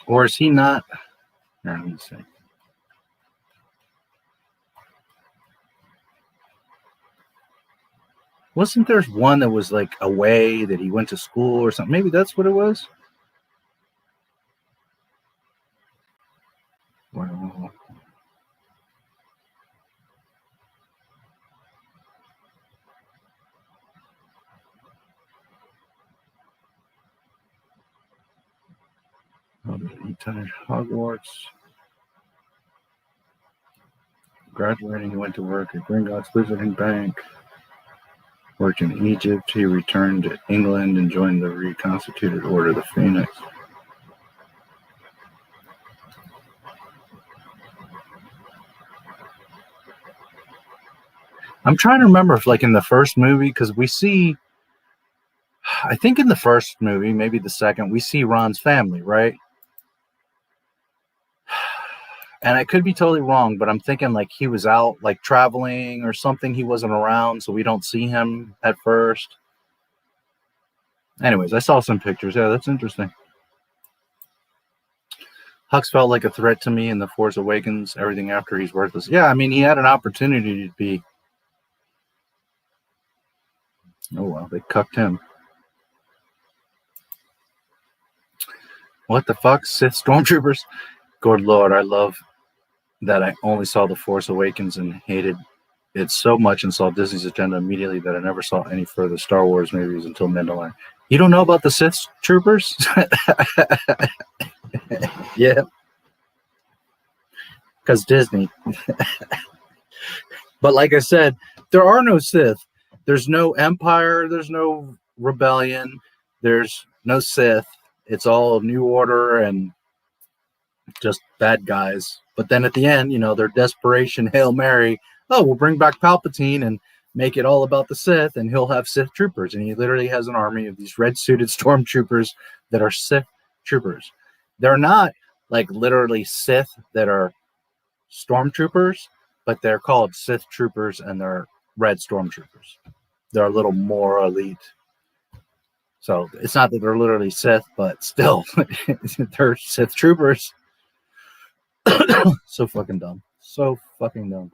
Or is he not? Here, let me see. Wasn't there one that was like away, that he went to school or something? Maybe that's what it was. Well, he attended Hogwarts. Graduating, he went to work at Gringotts Wizarding Bank. Worked in Egypt. He returned to England and joined the reconstituted Order of the Phoenix. I'm trying to remember if, like, in the first movie, because we see, I think in the first movie, maybe the second, we see Ron's family, right? And I could be totally wrong, but I'm thinking like he was out like traveling or something. He wasn't around, so we don't see him at first. Anyways, I saw some pictures. Yeah, that's interesting. Hux felt like a threat to me in The Force Awakens. Everything after, he's worthless. Yeah, I mean, he had an opportunity to be. Oh, well, they cucked him. What the fuck? Sith Stormtroopers? Good Lord, I love that I only saw The Force Awakens and hated it so much and saw Disney's agenda immediately that I never saw any further Star Wars movies until Mandalorian. You don't know about the Sith Troopers? Yeah. Because Disney. But like I said, there are no Sith. There's no Empire. There's no Rebellion. There's no Sith. It's all New Order and just bad guys. But then at the end, you know, their desperation, Hail Mary, oh, we'll bring back Palpatine and make it all about the Sith, and he'll have Sith troopers. And he literally has an army of these red-suited stormtroopers that are Sith troopers. They're not like literally Sith that are stormtroopers, but they're called Sith troopers, and they're red stormtroopers. They're a little more elite. So it's not that they're literally Sith, but still, they're Sith troopers. So fucking dumb. So fucking dumb.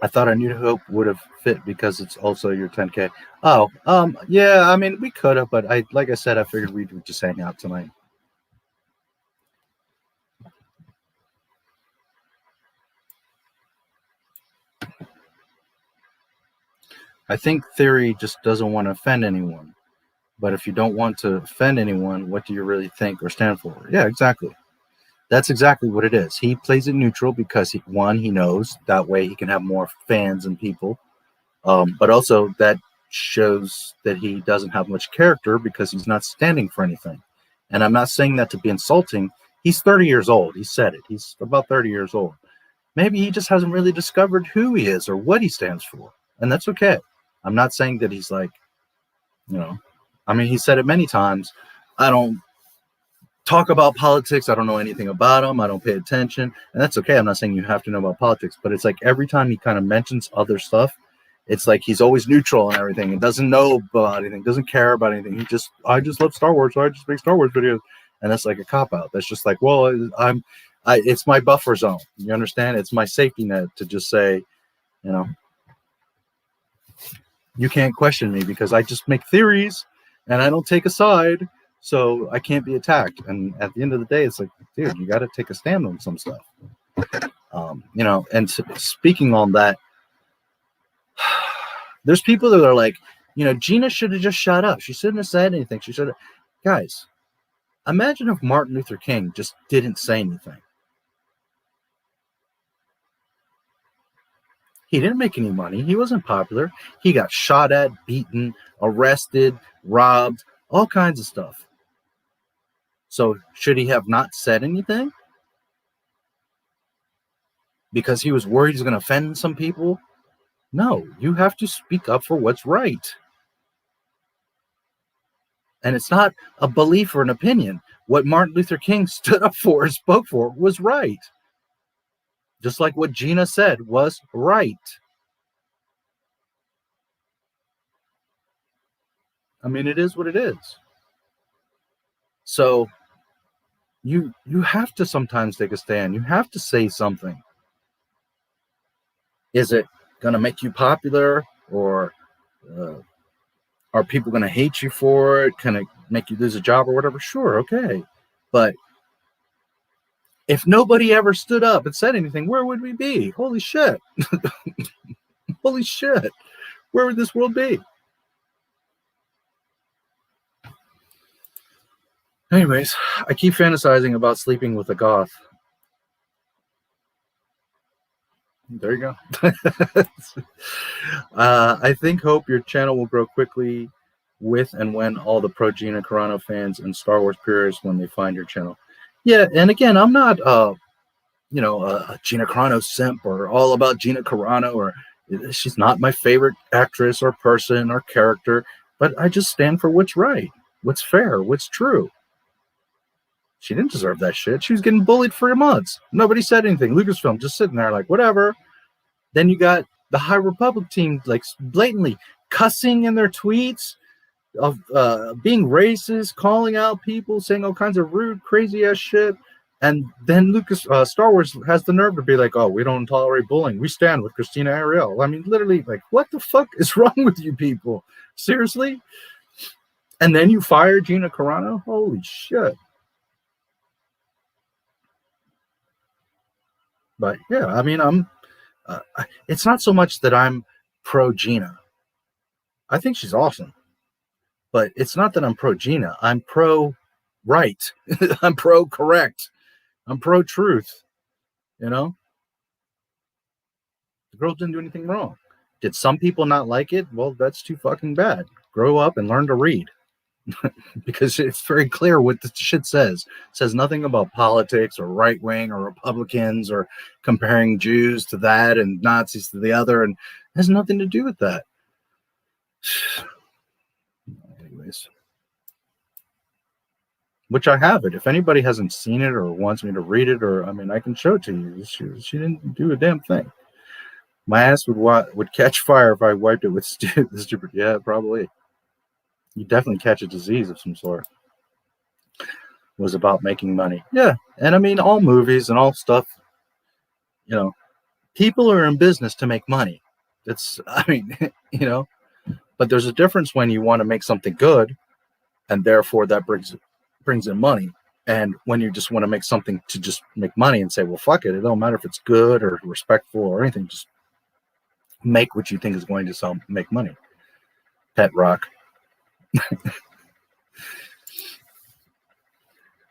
I thought A New Hope would have fit because it's also your 10K. Oh, yeah, I mean, we could have, but like I said, I figured we would just hang out tonight. I think Theory just doesn't want to offend anyone. But if you don't want to offend anyone, what do you really think or stand for? Yeah, exactly. That's exactly what it is. He plays it neutral because, he knows that way he can have more fans and people. But also that shows that he doesn't have much character because he's not standing for anything. And I'm not saying that to be insulting. He's 30 years old. He said it. He's about 30 years old. Maybe he just hasn't really discovered who he is or what he stands for. And that's okay. I'm not saying that he's like, you know, I mean, he said it many times. I don't talk about politics. I don't know anything about them. I don't pay attention. And that's okay. I'm not saying you have to know about politics, but it's like every time he kind of mentions other stuff, it's like he's always neutral and everything and doesn't know about anything, doesn't care about anything. I just love Star Wars, so I just make Star Wars videos. And that's like a cop-out. That's just like, well, it's my buffer zone. You understand? It's my safety net to just say, you know, you can't question me because I just make theories and I don't take a side, so I can't be attacked. And at the end of the day, it's like, dude, you got to take a stand on some stuff. You know, and speaking on that, there's people that are like, you know, Gina should have just shut up. She shouldn't have said anything. She should have. Guys, imagine if Martin Luther King just didn't say anything. He didn't make any money. He wasn't popular. He got shot at, beaten, arrested, robbed, all kinds of stuff. So should he have not said anything? Because he was worried he's going to offend some people? No, you have to speak up for what's right. And it's not a belief or an opinion. What Martin Luther King stood up for and spoke for was right. Just like what Gina said was right. I mean, it is what it is. So you have to sometimes take a stand. You have to say something. Is it going to make you popular, or are people going to hate you for it? Can it make you lose a job or whatever? Sure, okay. But if nobody ever stood up and said anything, where would we be? Holy shit. Holy shit. Where would this world be? Anyways, I keep fantasizing about sleeping with a goth. There you go. I hope your channel will grow quickly with and when all the pro Gina Carano fans and Star Wars purists when they find your channel. Yeah, and again, I'm not, you know, a Gina Carano simp or all about Gina Carano, or she's not my favorite actress or person or character, but I just stand for what's right, what's fair, what's true. She didn't deserve that shit. She was getting bullied for months. Nobody said anything. Lucasfilm just sitting there like, whatever. Then you got the High Republic team like blatantly cussing in their tweets, of being racist, calling out people, saying all kinds of rude, crazy ass shit. And then Star Wars has the nerve to be like, oh, we don't tolerate bullying. We stand with Christina Ariel. I mean, literally, like, what the fuck is wrong with you people? Seriously? And then you fire Gina Carano? Holy shit. But yeah, I mean, it's not so much that I'm pro Gina. I think she's awesome. But it's not that I'm pro Gina. I'm pro right. I'm pro correct. I'm pro truth. You know? The girl didn't do anything wrong. Did some people not like it? Well, that's too fucking bad. Grow up and learn to read. Because it's very clear what the shit says. It says nothing about politics or right wing or Republicans or comparing Jews to that and Nazis to the other, and it has nothing to do with that. Anyways, which I have it. If anybody hasn't seen it or wants me to read it, or I mean, I can show it to you. She didn't do a damn thing. My ass would catch fire if I wiped it with stupid. Yeah, probably. You definitely catch a disease of some sort. It was about making money. Yeah. And I mean, all movies and all stuff, you know, people are in business to make money. It's, I mean, you know, but there's a difference when you want to make something good and therefore that brings in money. And when you just want to make something to just make money and say, well, fuck it. It don't matter if it's good or respectful or anything. Just make what you think is going to make money. Pet rock.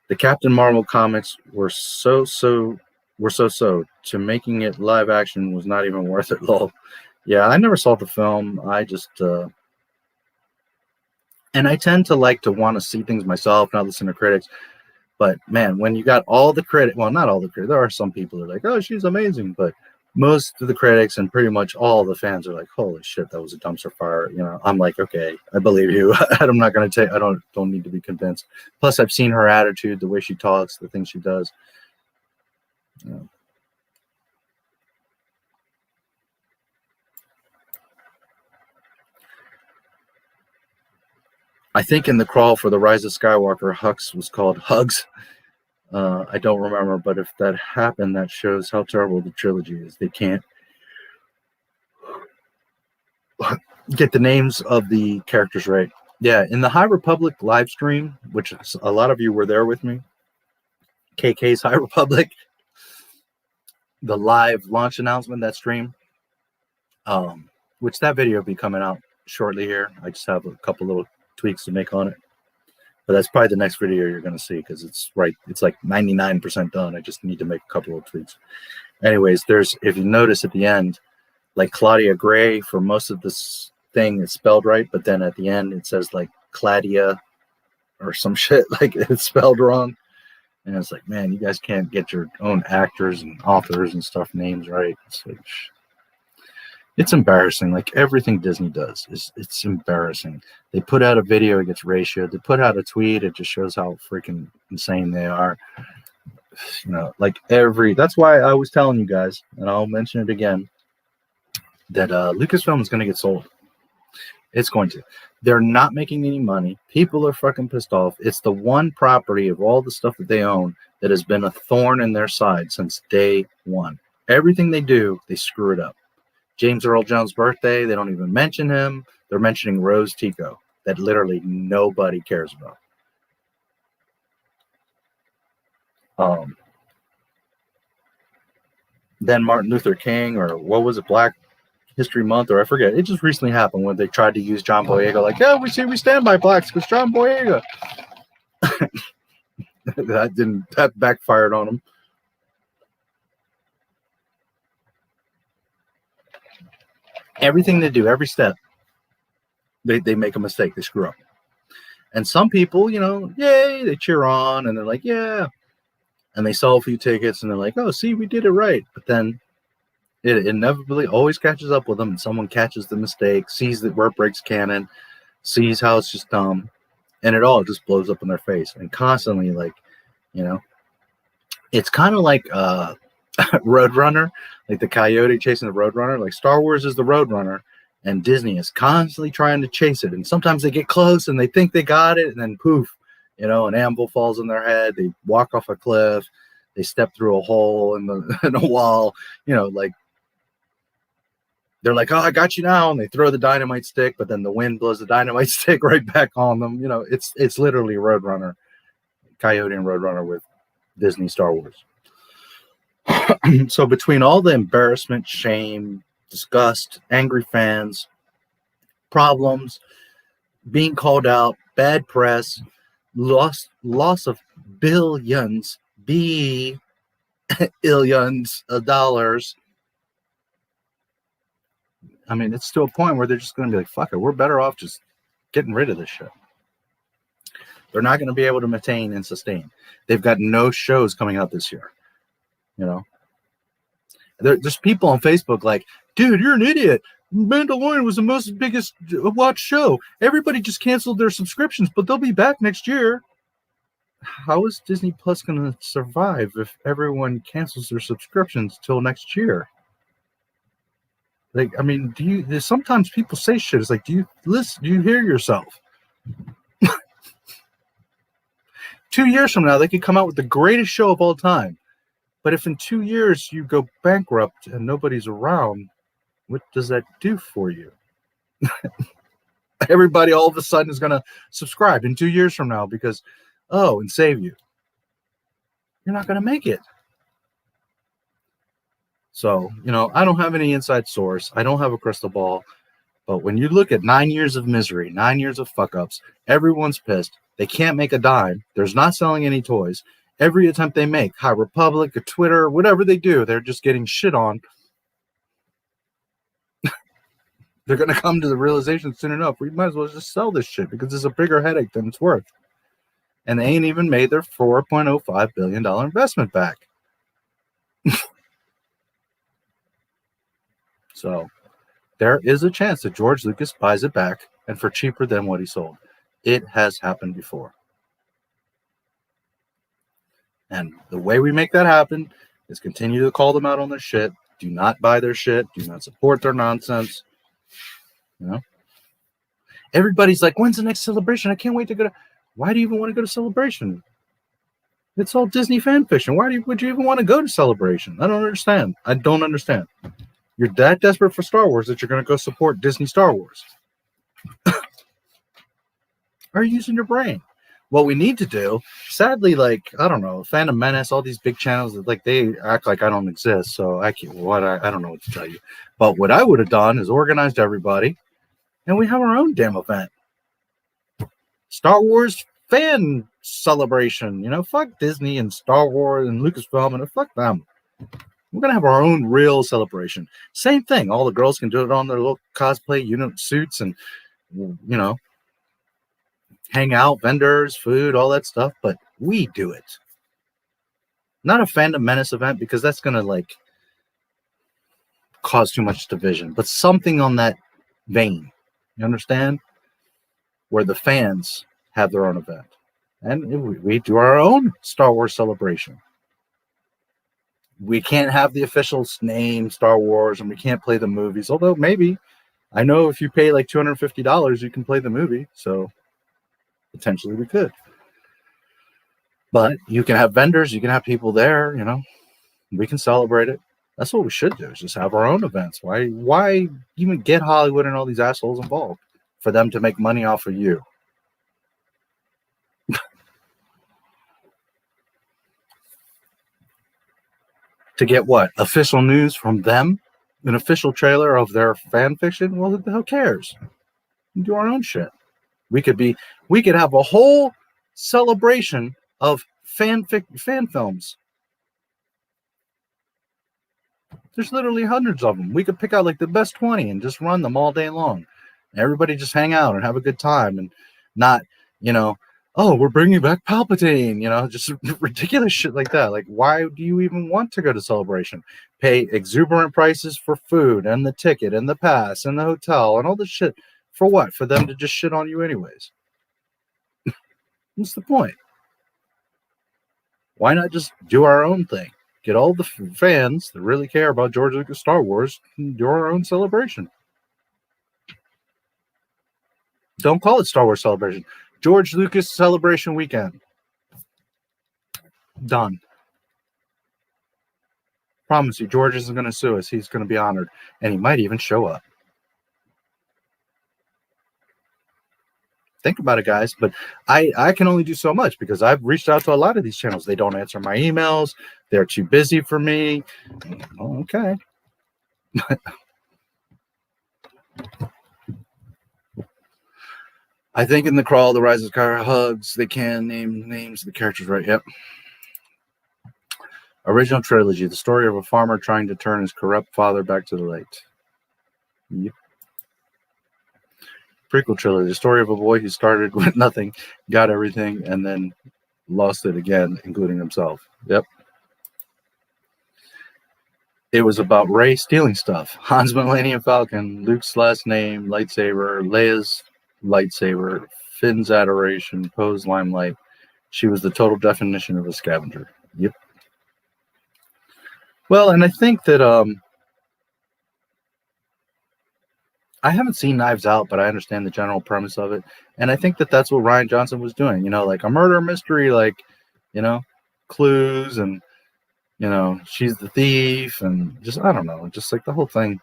The Captain Marvel comics were so to making it live action was not even worth it. Lol. Yeah, I never saw the film. I just and I tend to like to want to see things myself, not listen to critics. But man, when you got all the credit, well, not all the credit, there are some people that are like, oh, she's amazing, but most of the critics and pretty much all the fans are like, holy shit, that was a dumpster fire. You know, I'm like, okay, I believe you. I'm not going to take, I don't need to be convinced. Plus I've seen her attitude, the way she talks, the things she does. You know. I think in the crawl for the Rise of Skywalker, Hux was called Hugs. I don't remember, but if that happened, that shows how terrible the trilogy is. They can't get the names of the characters right. Yeah, in the High Republic live stream, which a lot of you were there with me, KK's High Republic, the live launch announcement, that stream, which that video will be coming out shortly here. I just have a couple little tweaks to make on it. But that's probably the next video you're going to see because it's like 99% done. I just need to make a couple of tweaks. Anyways, if you notice at the end, like Claudia Gray, for most of this thing, it's spelled right, but then at the end it says like Claudia or some shit, like it's spelled wrong. And it's like, man, you guys can't get your own actors and authors and stuff names right. It's like, it's embarrassing. Like everything Disney does it's embarrassing. They put out a video, it gets ratioed. They put out a tweet, it just shows how freaking insane they are. You know, like that's why I was telling you guys, and I'll mention it again, that Lucasfilm is going to get sold. It's going to. They're not making any money. People are fucking pissed off. It's the one property of all the stuff that they own that has been a thorn in their side since day one. Everything they do, they screw it up. James Earl Jones' birthday, they don't even mention him. They're mentioning Rose Tico, that literally nobody cares about. Then Martin Luther King, or what was it, Black History Month, or I forget. It just recently happened when they tried to use John Boyega, like, yeah, we stand by blacks because John Boyega. That backfired on him. Everything they do, every step, they make a mistake, they screw up. And some people, you know, yay, they cheer on and they're like, yeah. And they sell a few tickets and they're like, oh, see, we did it right. But then it inevitably always catches up with them, and someone catches the mistake, sees that where it breaks canon, sees how it's just dumb, and it all just blows up in their face. And constantly, like, you know, it's kind of like Roadrunner, like the coyote chasing the Roadrunner. Like Star Wars is the Roadrunner, and Disney is constantly trying to chase it. And sometimes they get close and they think they got it, and then poof, you know, an anvil falls on their head. They walk off a cliff. They step through a hole in a wall. You know, like they're like, oh, I got you now, and they throw the dynamite stick, but then the wind blows the dynamite stick right back on them. You know, it's literally Roadrunner, Coyote and Roadrunner with Disney Star Wars. So between all the embarrassment, shame, disgust, angry fans, problems, being called out, bad press, loss of billions of dollars. I mean, it's to a point where they're just going to be like, fuck it, we're better off just getting rid of this shit. They're not going to be able to maintain and sustain. They've got no shows coming out this year. You know, there's people on Facebook like, dude, you're an idiot. Mandalorian was the biggest watched show. Everybody just canceled their subscriptions, but they'll be back next year. How is Disney Plus going to survive if everyone cancels their subscriptions till next year? Like, I mean, sometimes people say shit. It's like, do you listen? Do you hear yourself? 2 years from now, they could come out with the greatest show of all time. But if in 2 years you go bankrupt and nobody's around, what does that do for you? Everybody all of a sudden is going to subscribe in 2 years from now because, and save you. You're not going to make it. So, I don't have any inside source. I don't have a crystal ball. But when you look at 9 years of misery, 9 years of fuck-ups, everyone's pissed. They can't make a dime. There's not selling any toys. Every attempt they make, High Republic, or Twitter, whatever they do, they're just getting shit on. They're going to come to the realization soon enough, we might as well just sell this shit because it's a bigger headache than it's worth. And they ain't even made their $4.05 billion investment back. So there is a chance that George Lucas buys it back and for cheaper than what he sold. It has happened before. And the way we make that happen is continue to call them out on their shit. Do not buy their shit. Do not support their nonsense. Everybody's like, when's the next Celebration? I can't wait to go to... Why do you even want to go to Celebration? It's all Disney fan fiction. Would you even want to go to Celebration? I don't understand. You're that desperate for Star Wars that you're going to go support Disney Star Wars. Are you using your brain? What we need to do, sadly, like, I don't know, Phantom Menace, all these big channels, like, they act like I don't exist, so I don't know what to tell you. But what I would have done is organized everybody, and we have our own damn event. Star Wars fan celebration. Fuck Disney and Star Wars and Lucasfilm, and fuck them. We're going to have our own real celebration. Same thing. All the girls can do it on their little cosplay suits and, hang out, vendors, food, all that stuff. But we do it. Not a Phantom Menace event because that's going to, cause too much division. But something on that vein. You understand? Where the fans have their own event. And we do our own Star Wars celebration. We can't have the official name Star Wars, and we can't play the movies. Although maybe, I know if you pay like $250, you can play the movie. So potentially we could. But you can have vendors, you can have people there. We can celebrate it. That's what we should do. Is just have our own events. Why even get Hollywood and all these assholes involved for them to make money off of you? To get what? Official news from them? An official trailer of their fan fiction? Well, who cares? We do our own shit. We could have a whole celebration of fan films. There's literally hundreds of them. We could pick out like the best 20 and just run them all day long. Everybody just hang out and have a good time and not, we're bringing back Palpatine, just ridiculous shit like that. Like, why do you even want to go to Celebration? Pay exuberant prices for food and the ticket and the pass and the hotel and all this shit. For what? For them to just shit on you anyways. What's the point? Why not just do our own thing? Get all the fans that really care about George Lucas Star Wars and do our own celebration. Don't call it Star Wars Celebration. George Lucas Celebration Weekend. Done. Promise you, George isn't going to sue us. He's going to be honored. And he might even show up. think about it, guys, but I can only do so much because I've reached out to a lot of these channels. They don't answer my emails. They're too busy for me. Oh, okay. I think in the crawl, the Rise of Car hugs, they can name names of the characters right. Yep. Original trilogy, the story of a farmer trying to turn his corrupt father back to the light. Yep. Prequel trilogy, the story of a boy who started with nothing, got everything, and then lost it again, including himself. Yep. It was about Rey stealing stuff. Han's Millennium Falcon, Luke's last name, lightsaber, Leia's lightsaber, Finn's adoration, Poe's limelight. She was the total definition of a scavenger. Yep. Well, and I think that I haven't seen Knives Out, but I understand the general premise of it, and I think that that's what Rian Johnson was doing. You know, like a murder mystery, like, you know, clues, and you know, she's the thief, and just I don't know, just like the whole thing.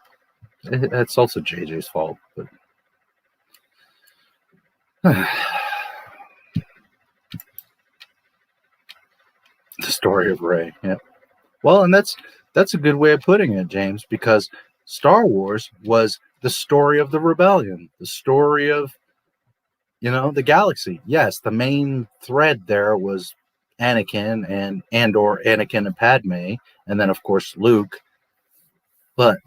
It's also JJ's fault, but. The story of Rey. Yeah. Well, and that's a good way of putting it, James, because Star Wars was the story of the rebellion, the story of, you know, the galaxy. Yes, the main thread there was Anakin or Anakin and Padme, and then of course Luke. But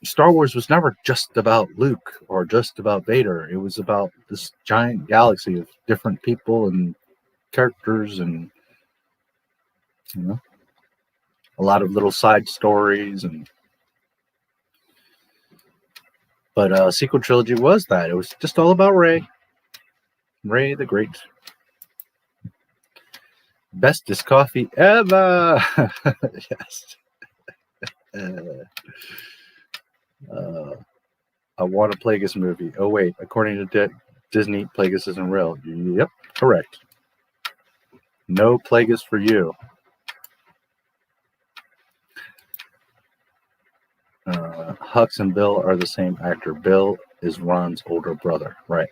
Star Wars was never just about Luke or just about Vader. It was about this giant galaxy of different people and characters, and you know, a lot of little side stories. And but sequel trilogy was that. It was just all about Rey the Great. Bestest coffee ever. Yes. I want a Plagueis movie. Oh wait, according to Disney, Plagueis isn't real. Yep, correct. No Plagueis for you. Hux and Bill are the same actor. Bill is Ron's older brother, right?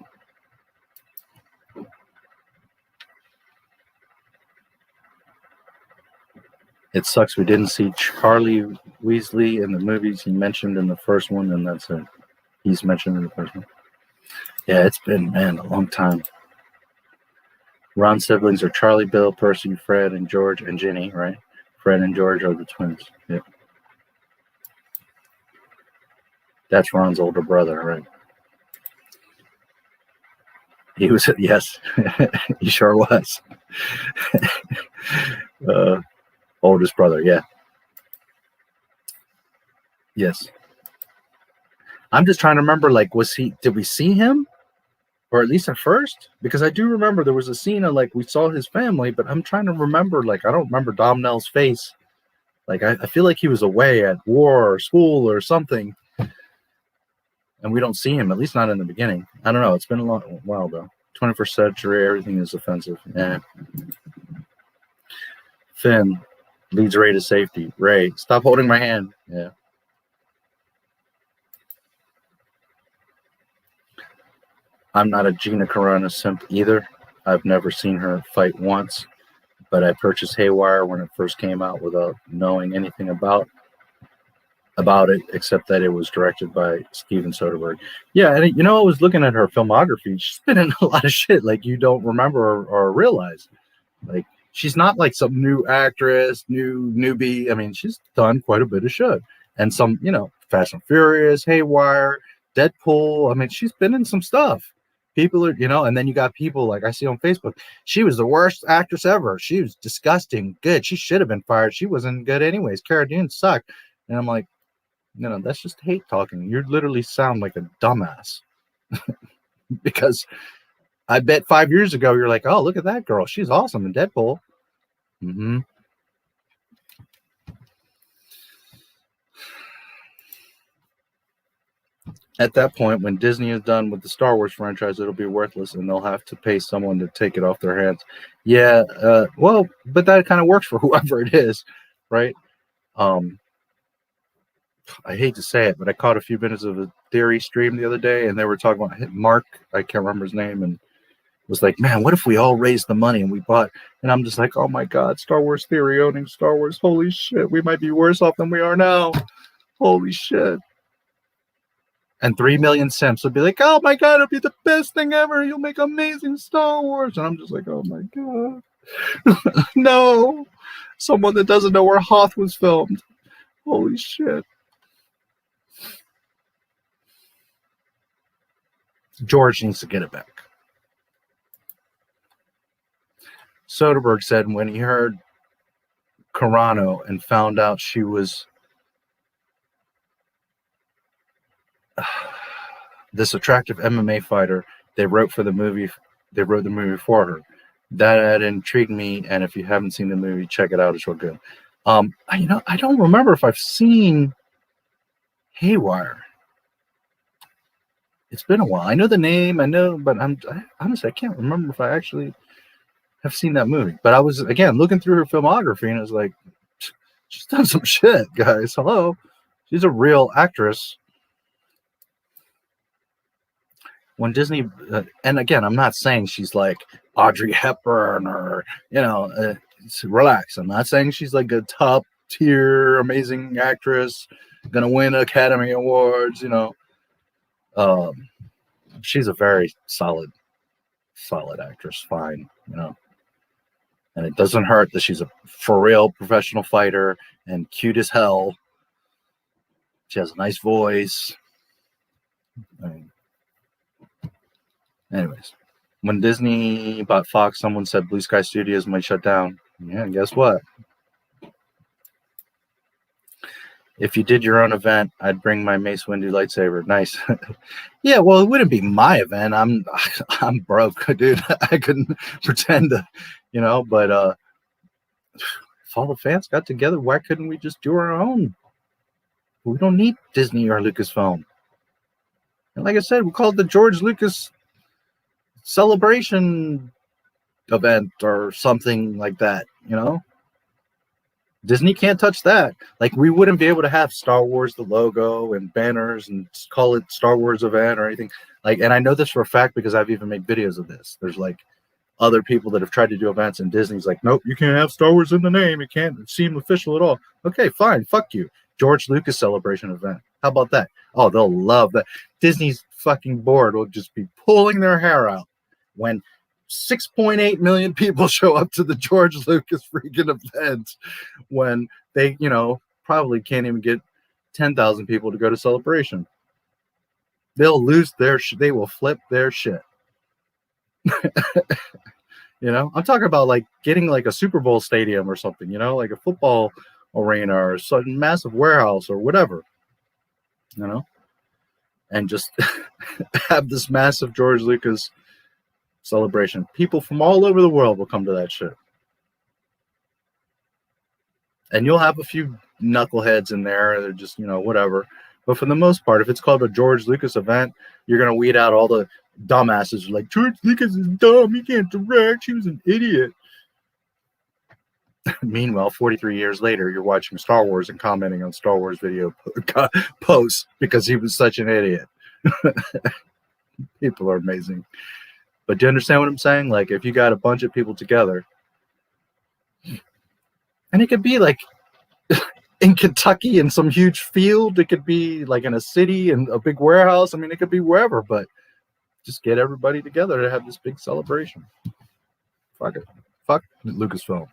It sucks we didn't see Charlie Weasley in the movies. He mentioned in the first one, and that's it. He's mentioned in the first one. Yeah, it's been, man, a long time. Ron's siblings are Charlie, Bill, Percy, Fred, and George, and Ginny, right? Fred and George are the twins. Yep. That's Ron's older brother, right? He was, yes, he sure was. Oldest brother, yeah. Yes. I'm just trying to remember, like, did we see him? Or at least at first? Because I do remember there was a scene of, like, we saw his family, but I'm trying to remember, like, I don't remember Domhnall's face. Like, I feel like he was away at war or school or something. And we don't see him, at least not in the beginning. I don't know. It's been a long while, though. 21st century, everything is offensive. Yeah. Finn leads Rey to safety. Rey, stop holding my hand. Yeah. I'm not a Gina Carano simp either. I've never seen her fight once, but I purchased Haywire when it first came out without knowing anything about it, except that it was directed by Steven Soderbergh. Yeah, and you know, I was looking at her filmography. She's been in a lot of shit like you don't remember or realize. Like, she's not like some new actress, newbie. I mean, she's done quite a bit of shit. And some, you know, Fast and Furious, Haywire, Deadpool. I mean, she's been in some stuff. People are, you know, and then you got people like I see on Facebook. She was the worst actress ever. She was disgusting. Good. She should have been fired. She wasn't good anyways. Cara Dune sucked. And I'm like, no, that's just hate talking. You literally sound like a dumbass. Because I bet 5 years ago you're like, oh, look at that girl. She's awesome in Deadpool. Mm-hmm. At that point, when Disney is done with the Star Wars franchise, it'll be worthless, and they'll have to pay someone to take it off their hands. Yeah, well, but that kind of works for whoever it is, right? I hate to say it, but I caught a few minutes of a theory stream the other day, and they were talking about Mark. I can't remember his name, and was like, man, what if we all raised the money and we bought? And I'm just like, oh my God, Star Wars Theory owning Star Wars. Holy shit, we might be worse off than we are now. Holy shit. And 3 million simps would be like, oh my God, it'll be the best thing ever. You'll make amazing Star Wars. And I'm just like, oh my God. No. Someone that doesn't know where Hoth was filmed. Holy shit. George needs to get it back. Soderbergh said when he heard Carano and found out she was this attractive MMA fighter, they wrote the movie for her. That intrigued me, and if you haven't seen the movie, check it out. It's real good. I don't remember if I've seen Haywire. It's been a while. I know the name, but honestly, I can't remember if I actually have seen that movie. But I was, again, looking through her filmography, and I was like, she's done some shit, guys. Hello. She's a real actress. When Disney, and again, I'm not saying she's like Audrey Hepburn or, relax. I'm not saying she's like a top tier, amazing actress, gonna win Academy Awards, she's a very solid actress, fine, and it doesn't hurt that she's a for real professional fighter and cute as hell. She has a nice voice. Anyways, when Disney bought Fox, someone said Blue Sky Studios might shut down. Yeah, and guess what? If you did your own event, I'd bring my Mace Windu lightsaber. Nice. Yeah, well, it wouldn't be my event. I'm broke, dude. I couldn't pretend to, but if all the fans got together, why couldn't we just do our own? We don't need Disney or Lucasfilm. And like I said, we call it the George Lucas celebration event or something like that, Disney can't touch that. Like, we wouldn't be able to have Star Wars, the logo, and banners, and call it Star Wars event or anything. Like, and I know this for a fact because I've even made videos of this. There's like other people that have tried to do events, and Disney's like, nope, you can't have Star Wars in the name. It can't seem official at all. Okay, fine, fuck you. George Lucas celebration event. How about that? Oh, they'll love that. Disney's fucking board will just be pulling their hair out when 6.8 million people show up to the George Lucas freaking event, when they, probably can't even get 10,000 people to go to celebration. They'll lose their they will flip their shit. I'm talking about like getting like a Super Bowl stadium or something, like a football arena or some massive warehouse or whatever, and just have this massive George Lucas celebration. People from all over the world will come to that shit. And you'll have a few knuckleheads in there. They're just, whatever. But for the most part, if it's called a George Lucas event, you're going to weed out all the dumbasses like, George Lucas is dumb. He can't direct. He was an idiot. Meanwhile, 43 years later, you're watching Star Wars and commenting on Star Wars video posts because he was such an idiot. People are amazing. But do you understand what I'm saying? Like, if you got a bunch of people together, and it could be like in Kentucky in some huge field, it could be like in a city and a big warehouse. I mean, it could be wherever, but just get everybody together to have this big celebration. Fuck it. Fuck Lucasfilm.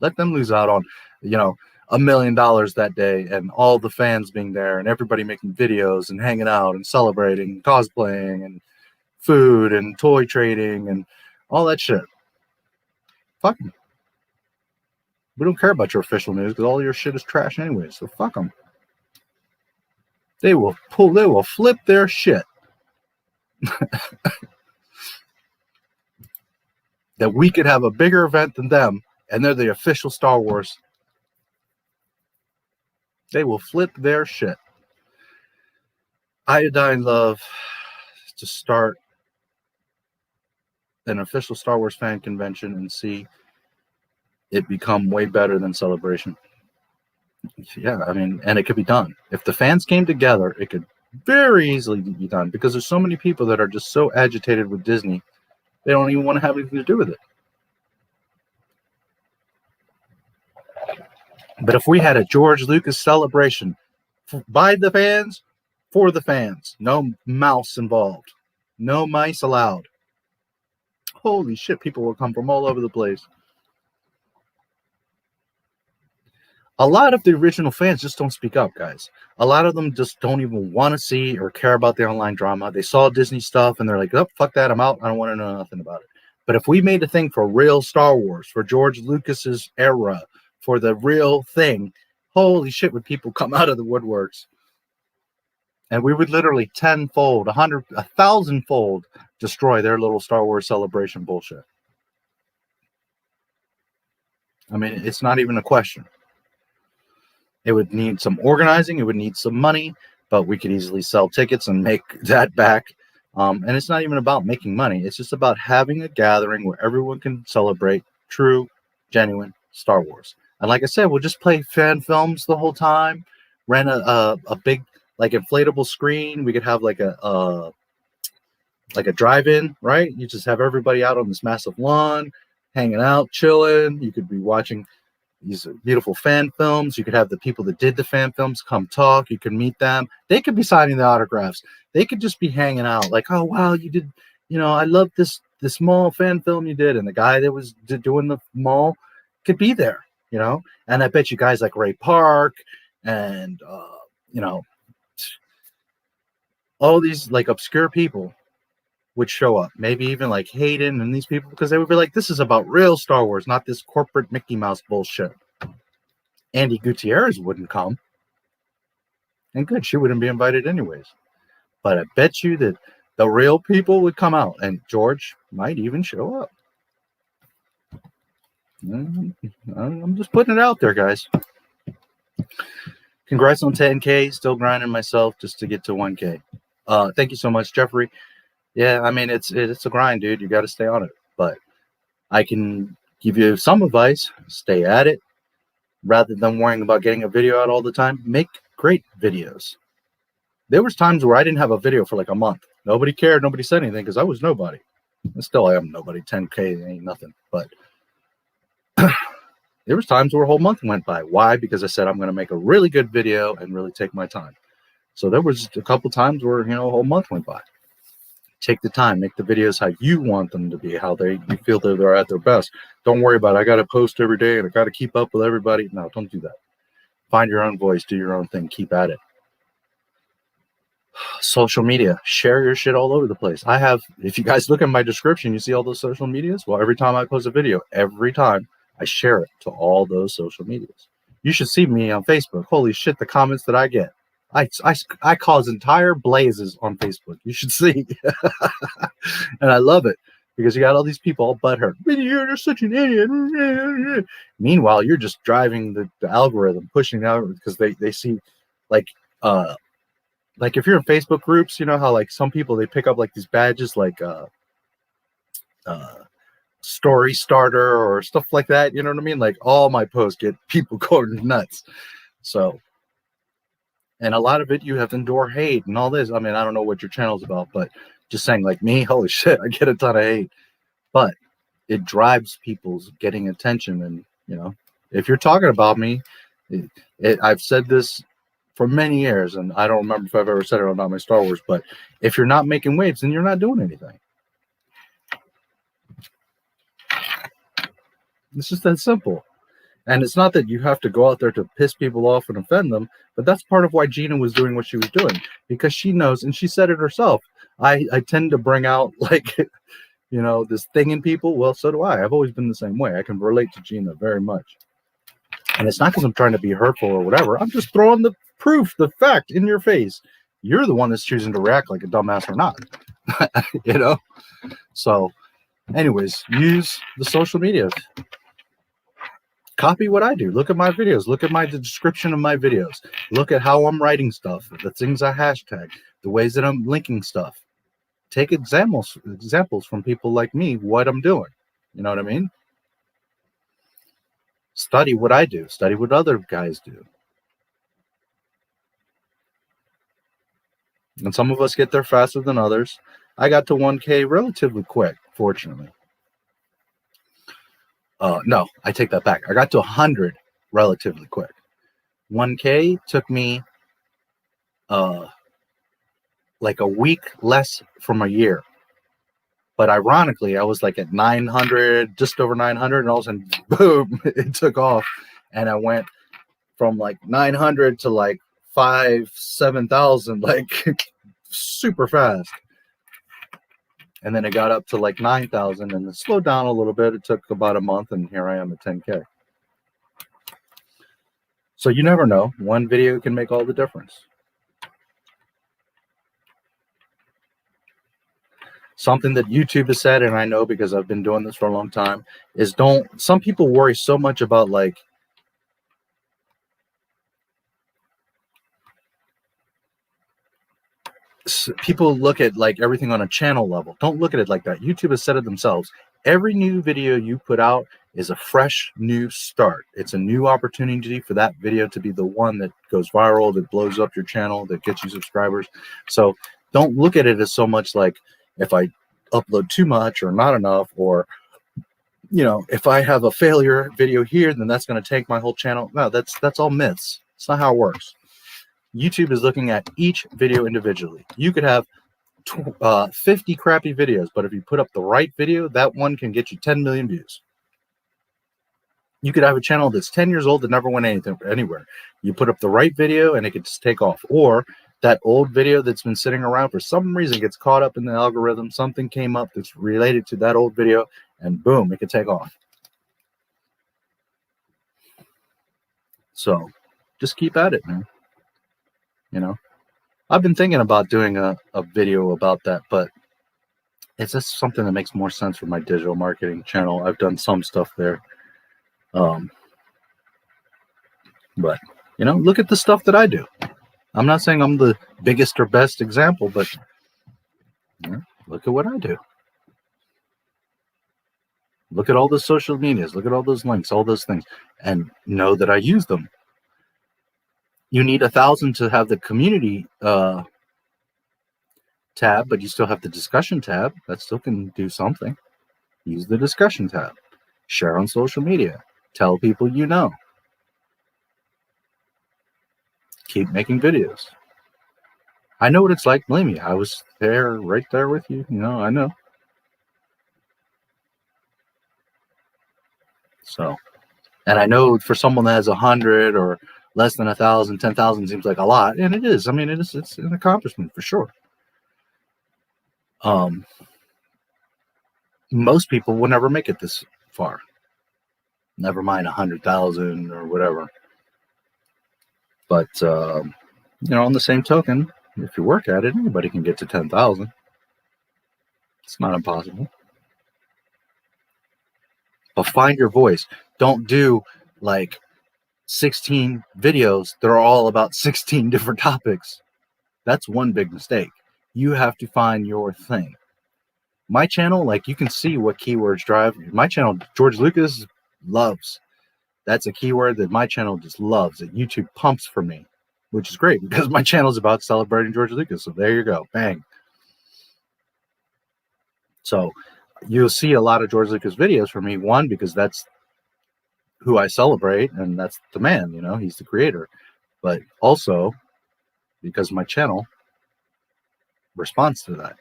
Let them lose out on, $1 million that day, and all the fans being there and everybody making videos and hanging out and celebrating, cosplaying and food and toy trading and all that shit. Fuck them. We don't care about your official news because all your shit is trash anyway, so fuck them. They will flip their shit. That we could have a bigger event than them, and they're the official Star Wars. They will flip their shit. Iodine Love to start an official Star Wars fan convention and see it become way better than Celebration. Yeah, I mean, and it could be done. If the fans came together, it could very easily be done because there's so many people that are just so agitated with Disney They don't even want to have anything to do with it. But if we had a George Lucas celebration by the fans, for the fans, no mouse involved, no mice allowed. Holy shit, people will come from all over the place. A lot of the original fans just don't speak up, guys. A lot of them just don't even want to see or care about the online drama. They saw Disney stuff and they're like, oh, fuck that, I'm out. I don't want to know nothing about it. But if we made a thing for real Star Wars, for George Lucas's era, for the real thing, holy shit, would people come out of the woodworks. And we would literally tenfold, 100, 1,000-fold destroy their little Star Wars celebration bullshit. I mean, it's not even a question. It would need some organizing. It would need some money, but we could easily sell tickets and make that back. And it's not even about making money. It's just about having a gathering where everyone can celebrate true, genuine Star Wars. And like I said, we'll just play fan films the whole time, rent a big, like, inflatable screen. We could have like a drive-in, right? You just have everybody out on this massive lawn, hanging out, chilling. You could be watching these beautiful fan films. You could have the people that did the fan films come talk. You could meet them. They could be signing the autographs. They could just be hanging out like, oh, wow, you did, you know, I love this mall fan film you did. And the guy that was doing the mall could be there, you know? And I bet you guys like Ray Park and, you know, all these like obscure people would show up. Maybe even like Hayden and these people, because they would be like, this is about real Star Wars, not this corporate Mickey Mouse bullshit. Andy Gutierrez wouldn't come. And good, she wouldn't be invited anyways. But I bet you that the real people would come out, and George might even show up. I'm just putting it out there, guys. Congrats on 10K. Still grinding myself just to get to 1K. Thank you so much, Jeffrey. Yeah, I mean, it's a grind, dude. You got to stay on it. But I can give you some advice. Stay at it. Rather than worrying about getting a video out all the time, make great videos. There was times where I didn't have a video for like a month. Nobody cared. Nobody said anything because I was nobody. And still, I am nobody. 10K ain't nothing. But there was times where a whole month went by. Why? Because I said I'm going to make a really good video and really take my time. So there was a couple times where, you know, a whole month went by. Take the time, make the videos how you want them to be, how you feel that they're at their best. Don't worry about it. I got to post every day and I got to keep up with everybody. No, don't do that. Find your own voice, do your own thing, keep at it. Social media, share your shit all over the place. I have, if you guys look at my description, you see all those social medias. Well, every time I post a video, every time I share it to all those social medias. You should see me on Facebook. Holy shit, the comments that I get. I cause entire blazes on Facebook. You should see. And I love it because you got all these people all butthurt. You're such an idiot. Meanwhile, you're just driving the algorithm, pushing out because they see like if you're in Facebook groups, you know how like some people, they pick up like these badges like story starter or stuff like that. You know what I mean? Like all my posts get people going nuts. So, and a lot of it, you have to endure hate and all this. I mean, I don't know what your channel's about, but just saying like me, holy shit, I get a ton of hate. But it drives people's getting attention. And, you know, if you're talking about me, I've said this for many years, and I don't remember if I've ever said it on Not My Star Wars, but if you're not making waves, then you're not doing anything. It's just that simple. And it's not that you have to go out there to piss people off and offend them, but that's part of why Gina was doing what she was doing, because she knows, and she said it herself, I tend to bring out, like, you know, this thing in people. Well, so do I. I've always been the same way. I can relate to Gina very much. And it's not because I'm trying to be hurtful or whatever. I'm just throwing the proof, the fact in your face. You're the one that's choosing to react like a dumbass or not. You know? So, anyways, use the social media. Copy what I do. Look at my videos. Look at the description of my videos. Look at how I'm writing stuff, the things I hashtag, the ways that I'm linking stuff. Take examples from people like me, what I'm doing. You know what I mean? Study what I do. Study what other guys do. And some of us get there faster than others. I got to 1K relatively quick. fortunately. No, I take that back. I got to 100 relatively quick. 1K took me like a week less from a year. But ironically, I was like at 900, just over 900, and all of a sudden, boom, it took off. And I went from like 900 to like 7,000, like super fast. And then it got up to like 9,000 and it slowed down a little bit. It took about a month, and here I am at 10K. So you never know. One video can make all the difference. Something that YouTube has said, and I know because I've been doing this for a long time, is some people worry so much about like people look at like everything on a channel level. Don't look at it like that. YouTube has said it themselves. Every new video you put out is a fresh new start. It's a new opportunity for that video to be the one that goes viral, that blows up your channel, that gets you subscribers. So don't look at it as so much like if I upload too much or not enough, or you know, if I have a failure video here, then that's going to take my whole channel. No, that's all myths. It's not how it works. YouTube is looking at each video individually. You could have 50 crappy videos, but if you put up the right video, that one can get you 10 million views. You could have a channel that's 10 years old that never went anywhere. You put up the right video and it could just take off. Or that old video that's been sitting around for some reason gets caught up in the algorithm. Something came up that's related to that old video, and boom, it could take off. So just keep at it, man. You know, I've been thinking about doing a video about that, but it's just something that makes more sense for my digital marketing channel. I've done some stuff there. But, you know, look at the stuff that I do. I'm not saying I'm the biggest or best example, but you know, look at what I do. Look at all the social medias. Look at all those links, all those things, and know that I use them. You need 1,000 to have the community tab, but you still have the discussion tab. That still can do something. Use the discussion tab. Share on social media. Tell people you know. Keep making videos. I know what it's like. Believe me, I was there, right there with you. You know, I know. So, and I know for someone that has 100 or less than 1,000, 10,000 seems like a lot, and it is. I mean, it's an accomplishment for sure. Most people will never make it this far. Never mind 100,000 or whatever. But you know, on the same token, if you work at it, anybody can get to 10,000. It's not impossible. But find your voice. Don't do like 16 videos that are all about 16 different topics. That's one big mistake. You have to find your thing. My channel, like, you can see what keywords drive. My channel, George Lucas loves. That's a keyword that my channel just loves, that YouTube pumps for me, which is great because my channel is about celebrating George Lucas. So there you go. Bang. So you'll see a lot of George Lucas videos from me. One, because that's who I celebrate, and that's the man, you know, he's the creator. But also because my channel responds to that.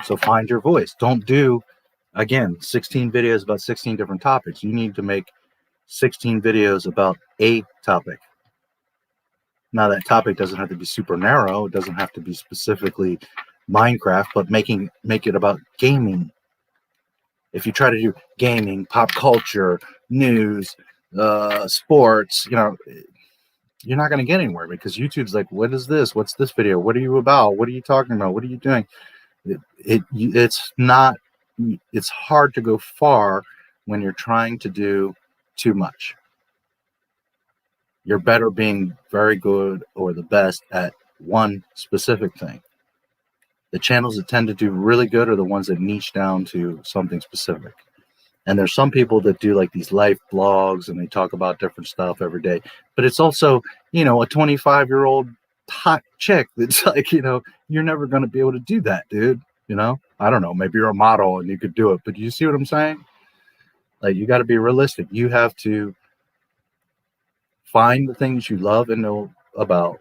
So find your voice. Don't do, again, 16 videos about 16 different topics. You need to make 16 videos about a topic. Now, that topic doesn't have to be super narrow. It doesn't have to be specifically Minecraft, but make it about gaming. If you try to do gaming, pop culture, news, sports, you know, you're not going to get anywhere because YouTube's like, what is this? What's this video? What are you about? What are you talking about? What are you doing? It's hard to go far when you're trying to do too much. You're better being very good or the best at one specific thing. The channels that tend to do really good are the ones that niche down to something specific. And there's some people that do like these life blogs and they talk about different stuff every day. But it's also, you know, a 25-year-old hot chick that's like, you know, you're never going to be able to do that, dude. You know, I don't know, maybe you're a model and you could do it, but you see what I'm saying? Like, you got to be realistic. You have to find the things you love and know about.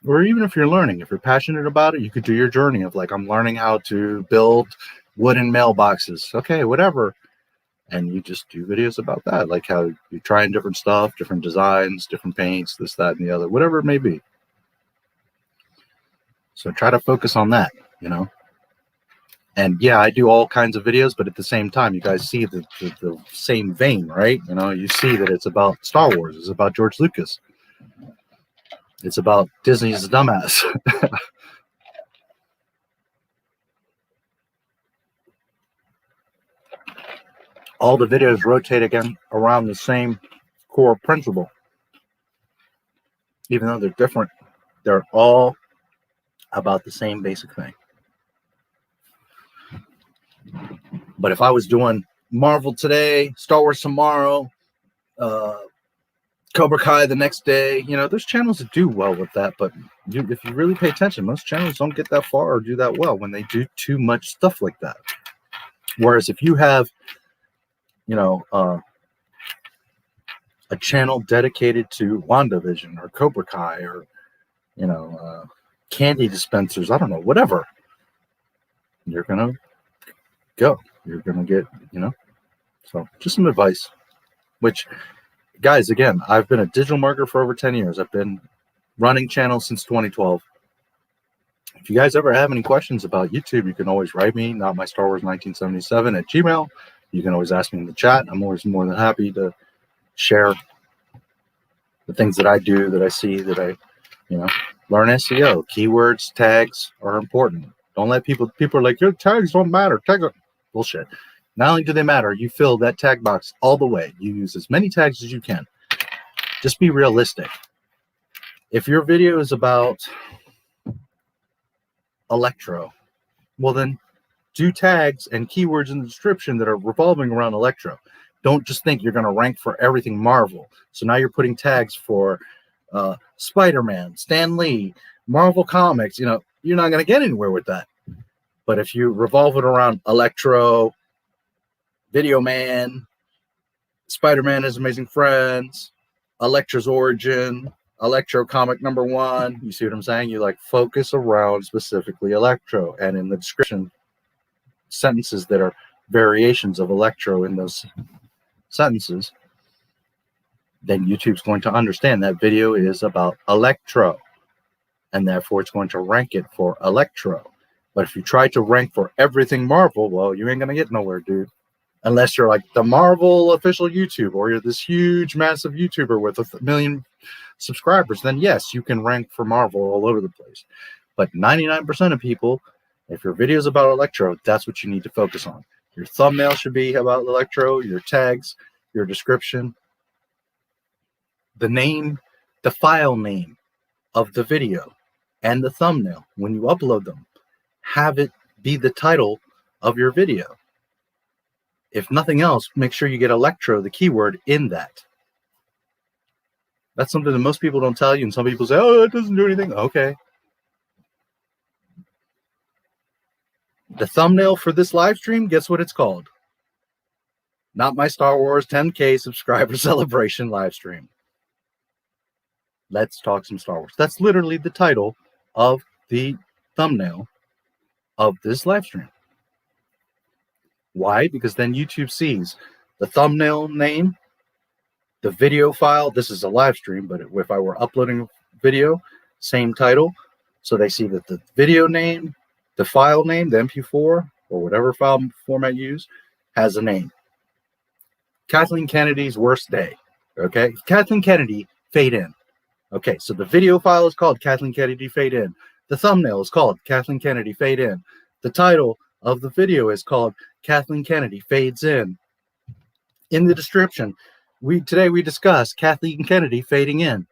Or even if you're learning, if you're passionate about it, you could do your journey of like, I'm learning how to build wooden mailboxes. Okay, whatever. And you just do videos about that, like how you're trying different stuff, different designs, different paints, this, that, and the other, whatever it may be. So try to focus on that, you know. And yeah, I do all kinds of videos, but at the same time, you guys see the same vein, right? You know, you see that it's about Star Wars. It's about George Lucas. It's about Disney's dumbass. All the videos rotate again around the same core principle. Even though they're different, they're all about the same basic thing. But if I was doing Marvel today, Star Wars tomorrow, Cobra Kai the next day, you know, there's channels that do well with that. But if you really pay attention, most channels don't get that far or do that well when they do too much stuff like that. Whereas if you have, you know, a channel dedicated to WandaVision or Cobra Kai or, you know, candy dispensers, I don't know, whatever, you're going to go. You're going to get, you know, so just some advice. Which, guys, again, I've been a digital marketer for over 10 years. I've been running channels since 2012. If you guys ever have any questions about YouTube, you can always write me, NotMyStarWars1977 at Gmail. You can always ask me in the chat. I'm always more than happy to share the things that I do, that I see, that I, you know, learn SEO. Keywords, tags are important. Don't let people are like, your tags don't matter. Tags are bullshit. Not only do they matter, you fill that tag box all the way. You use as many tags as you can. Just be realistic. If your video is about electro, well then do tags and keywords in the description that are revolving around electro. Don't just think you're going to rank for everything Marvel. So now you're putting tags for Spider-Man, Stan Lee, Marvel Comics. You know, you're not going to get anywhere with that. But if you revolve it around electro, Video Man, Spider-Man His Amazing Friends, Electro's Origin, Electro Comic #1, you see what I'm saying? You like focus around specifically electro, and in the description, sentences that are variations of electro in those sentences, then YouTube's going to understand that video is about electro, and therefore it's going to rank it for electro. But if you try to rank for everything Marvel, well, you ain't gonna get nowhere, dude. Unless you're like the Marvel official YouTube, or you're this huge, massive YouTuber with 1 million subscribers, then yes, you can rank for Marvel all over the place. But 99% of people, if your video is about electro, that's what you need to focus on. Your thumbnail should be about electro, your tags, your description, the name, the file name of the video, and the thumbnail. When you upload them, have it be the title of your video. If nothing else, make sure you get electro, the keyword, in that. That's something that most people don't tell you, and some people say, oh, it doesn't do anything. Okay. The thumbnail for this live stream, guess what it's called? Not My Star Wars 10K subscriber celebration live stream. Let's talk some Star Wars. That's literally the title of the thumbnail of this live stream. Why? Because then YouTube sees the thumbnail name, the video file. This is a live stream, but if I were uploading video, same title. So they see that the video name, the file name, the MP4, or whatever file format you use, has a name. Kathleen Kennedy's worst day. Okay? Kathleen Kennedy, fade in. Okay, so the video file is called Kathleen Kennedy, fade in. The thumbnail is called Kathleen Kennedy, fade in. The title of the video is called Kathleen Kennedy, fades in. In the description, today we discuss Kathleen Kennedy fading in.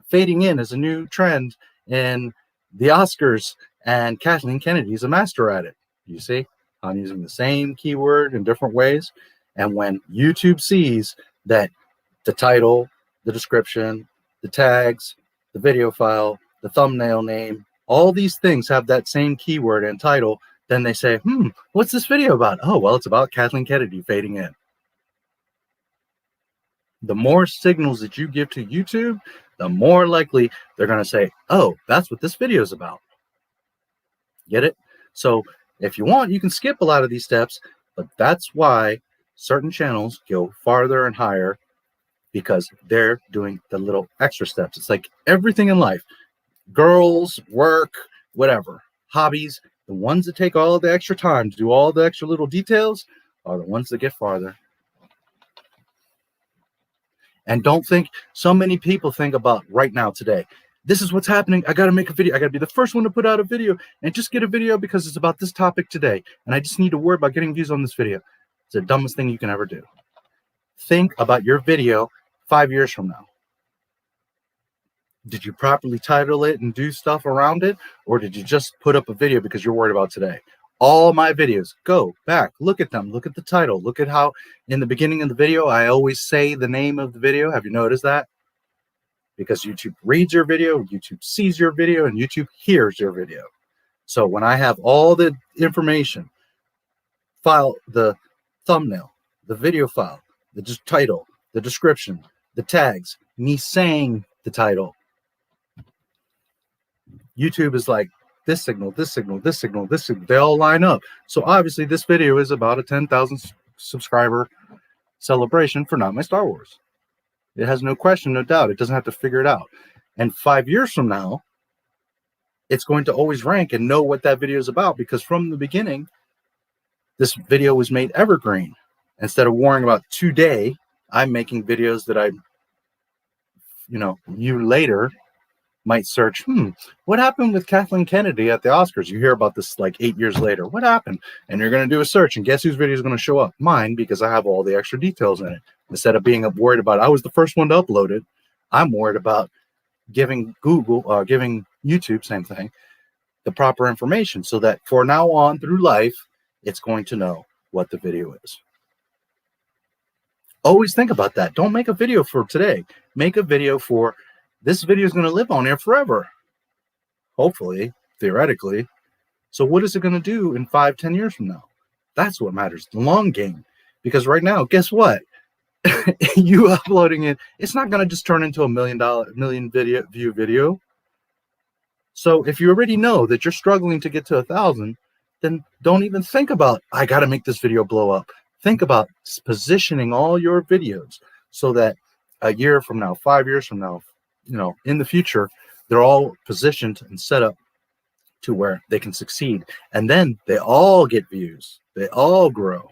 Fading in is a new trend in the Oscars, and Kathleen Kennedy is a master at it. You see, I'm using the same keyword in different ways. And when YouTube sees that the title, the description, the tags, the video file, the thumbnail name, all these things have that same keyword and title, Then they say, what's this video about? Oh, well, it's about Kathleen Kennedy fading in. The more signals that you give to YouTube, the more likely they're going to say, oh, that's what this video is about. Get it? So if you want, you can skip a lot of these steps, but that's why certain channels go farther and higher, because they're doing the little extra steps. It's like everything in life, girls, work, whatever, hobbies, the ones that take all of the extra time to do all the extra little details are the ones that get farther. And don't think, so many people think about right now today, this is what's happening. I got to make a video. I got to be the first one to put out a video and just get a video because it's about this topic today. And I just need to worry about getting views on this video. It's the dumbest thing you can ever do. Think about your video 5 years from now. Did you properly title it and do stuff around it? Or did you just put up a video because you're worried about today? All my videos, go back, look at them, look at the title, look at how in the beginning of the video, I always say the name of the video. Have you noticed that? Because YouTube reads your video, YouTube sees your video, and YouTube hears your video. So when I have all the information, file, the thumbnail, the video file, the title, the description, the tags, me saying the title, YouTube is like, this signal, this signal, this signal, this signal, they all line up. So obviously this video is about a 10,000 subscriber celebration for Not My Star Wars. It has no question, no doubt. It doesn't have to figure it out. And 5 years from now, it's going to always rank and know what that video is about, because from the beginning, this video was made evergreen. Instead of worrying about today, I'm making videos that you later might search, what happened with Kathleen Kennedy at the Oscars? You hear about this like 8 years later. What happened? And you're going to do a search, and guess whose video is going to show up? Mine, because I have all the extra details in it. Instead of being worried about, I was the first one to upload it, I'm worried about giving giving YouTube, same thing, the proper information so that for now on through life, it's going to know what the video is. Always think about that. Don't make a video for today. Make a video for, this video is going to live on here forever. Hopefully, theoretically. So what is it going to do in 5-10 years from now? That's what matters, the long game. Because right now, guess what? You uploading it, it's not going to just turn into a million view video. So if you already know that you're struggling to get to 1,000, then don't even think about, I got to make this video blow up. Think about positioning all your videos so that a year from now, 5 years from now, in the future, they're all positioned and set up to where they can succeed. And then they all get views. They all grow.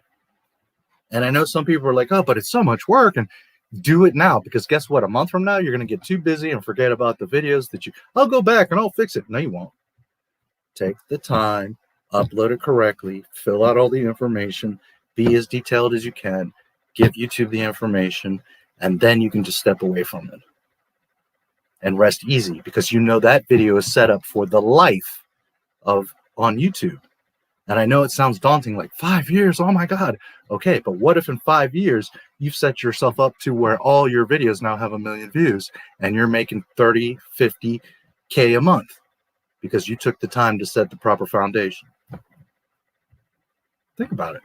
And I know some people are like, oh, but it's so much work. And do it now, because guess what? A month from now, you're going to get too busy and forget about the videos that I'll go back and I'll fix it. No, you won't. Take the time, upload it correctly, fill out all the information, be as detailed as you can, give YouTube the information, and then you can just step away from it and rest easy, because you know that video is set up for the life on YouTube. And I know it sounds daunting, like 5 years, oh my God. Okay, but what if in 5 years you've set yourself up to where all your videos now have 1 million views and you're making 30, 50K a month because you took the time to set the proper foundation? Think about it.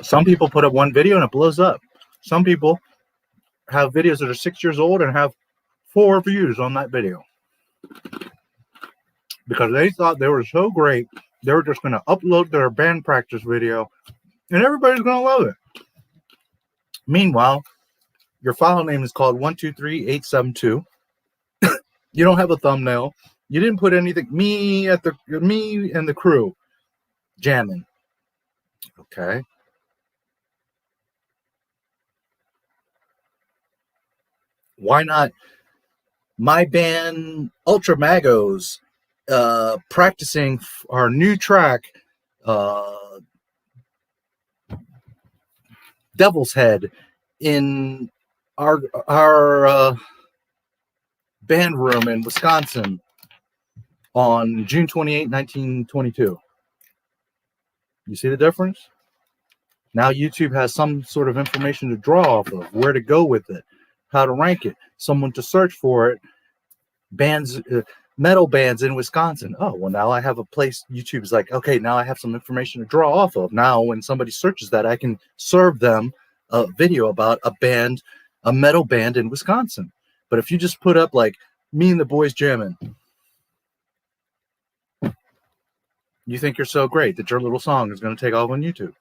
Some people put up one video and it blows up. Some people have videos that are 6 years old and have 4 views on that video because they thought they were so great, they were just going to upload their band practice video and everybody's going to love it. Meanwhile, your file name is called 123872. You don't have a thumbnail. You didn't put anything. Me and the crew jamming. Okay. Why not my band Ultra Magos practicing our new track, Devil's Head, in our band room in Wisconsin on June 28, 1922. You see the difference? Now YouTube has some sort of information to draw off of, where to go with it. how to rank it, someone to search for it, bands, metal bands in Wisconsin. Oh, well, now I have a place. YouTube's like, okay, now I have some information to draw off of. Now when somebody searches that, I can serve them a video about a band, a metal band in Wisconsin. But if you just put up like me and the boys jamming, you think you're so great that your little song is going to take off on YouTube.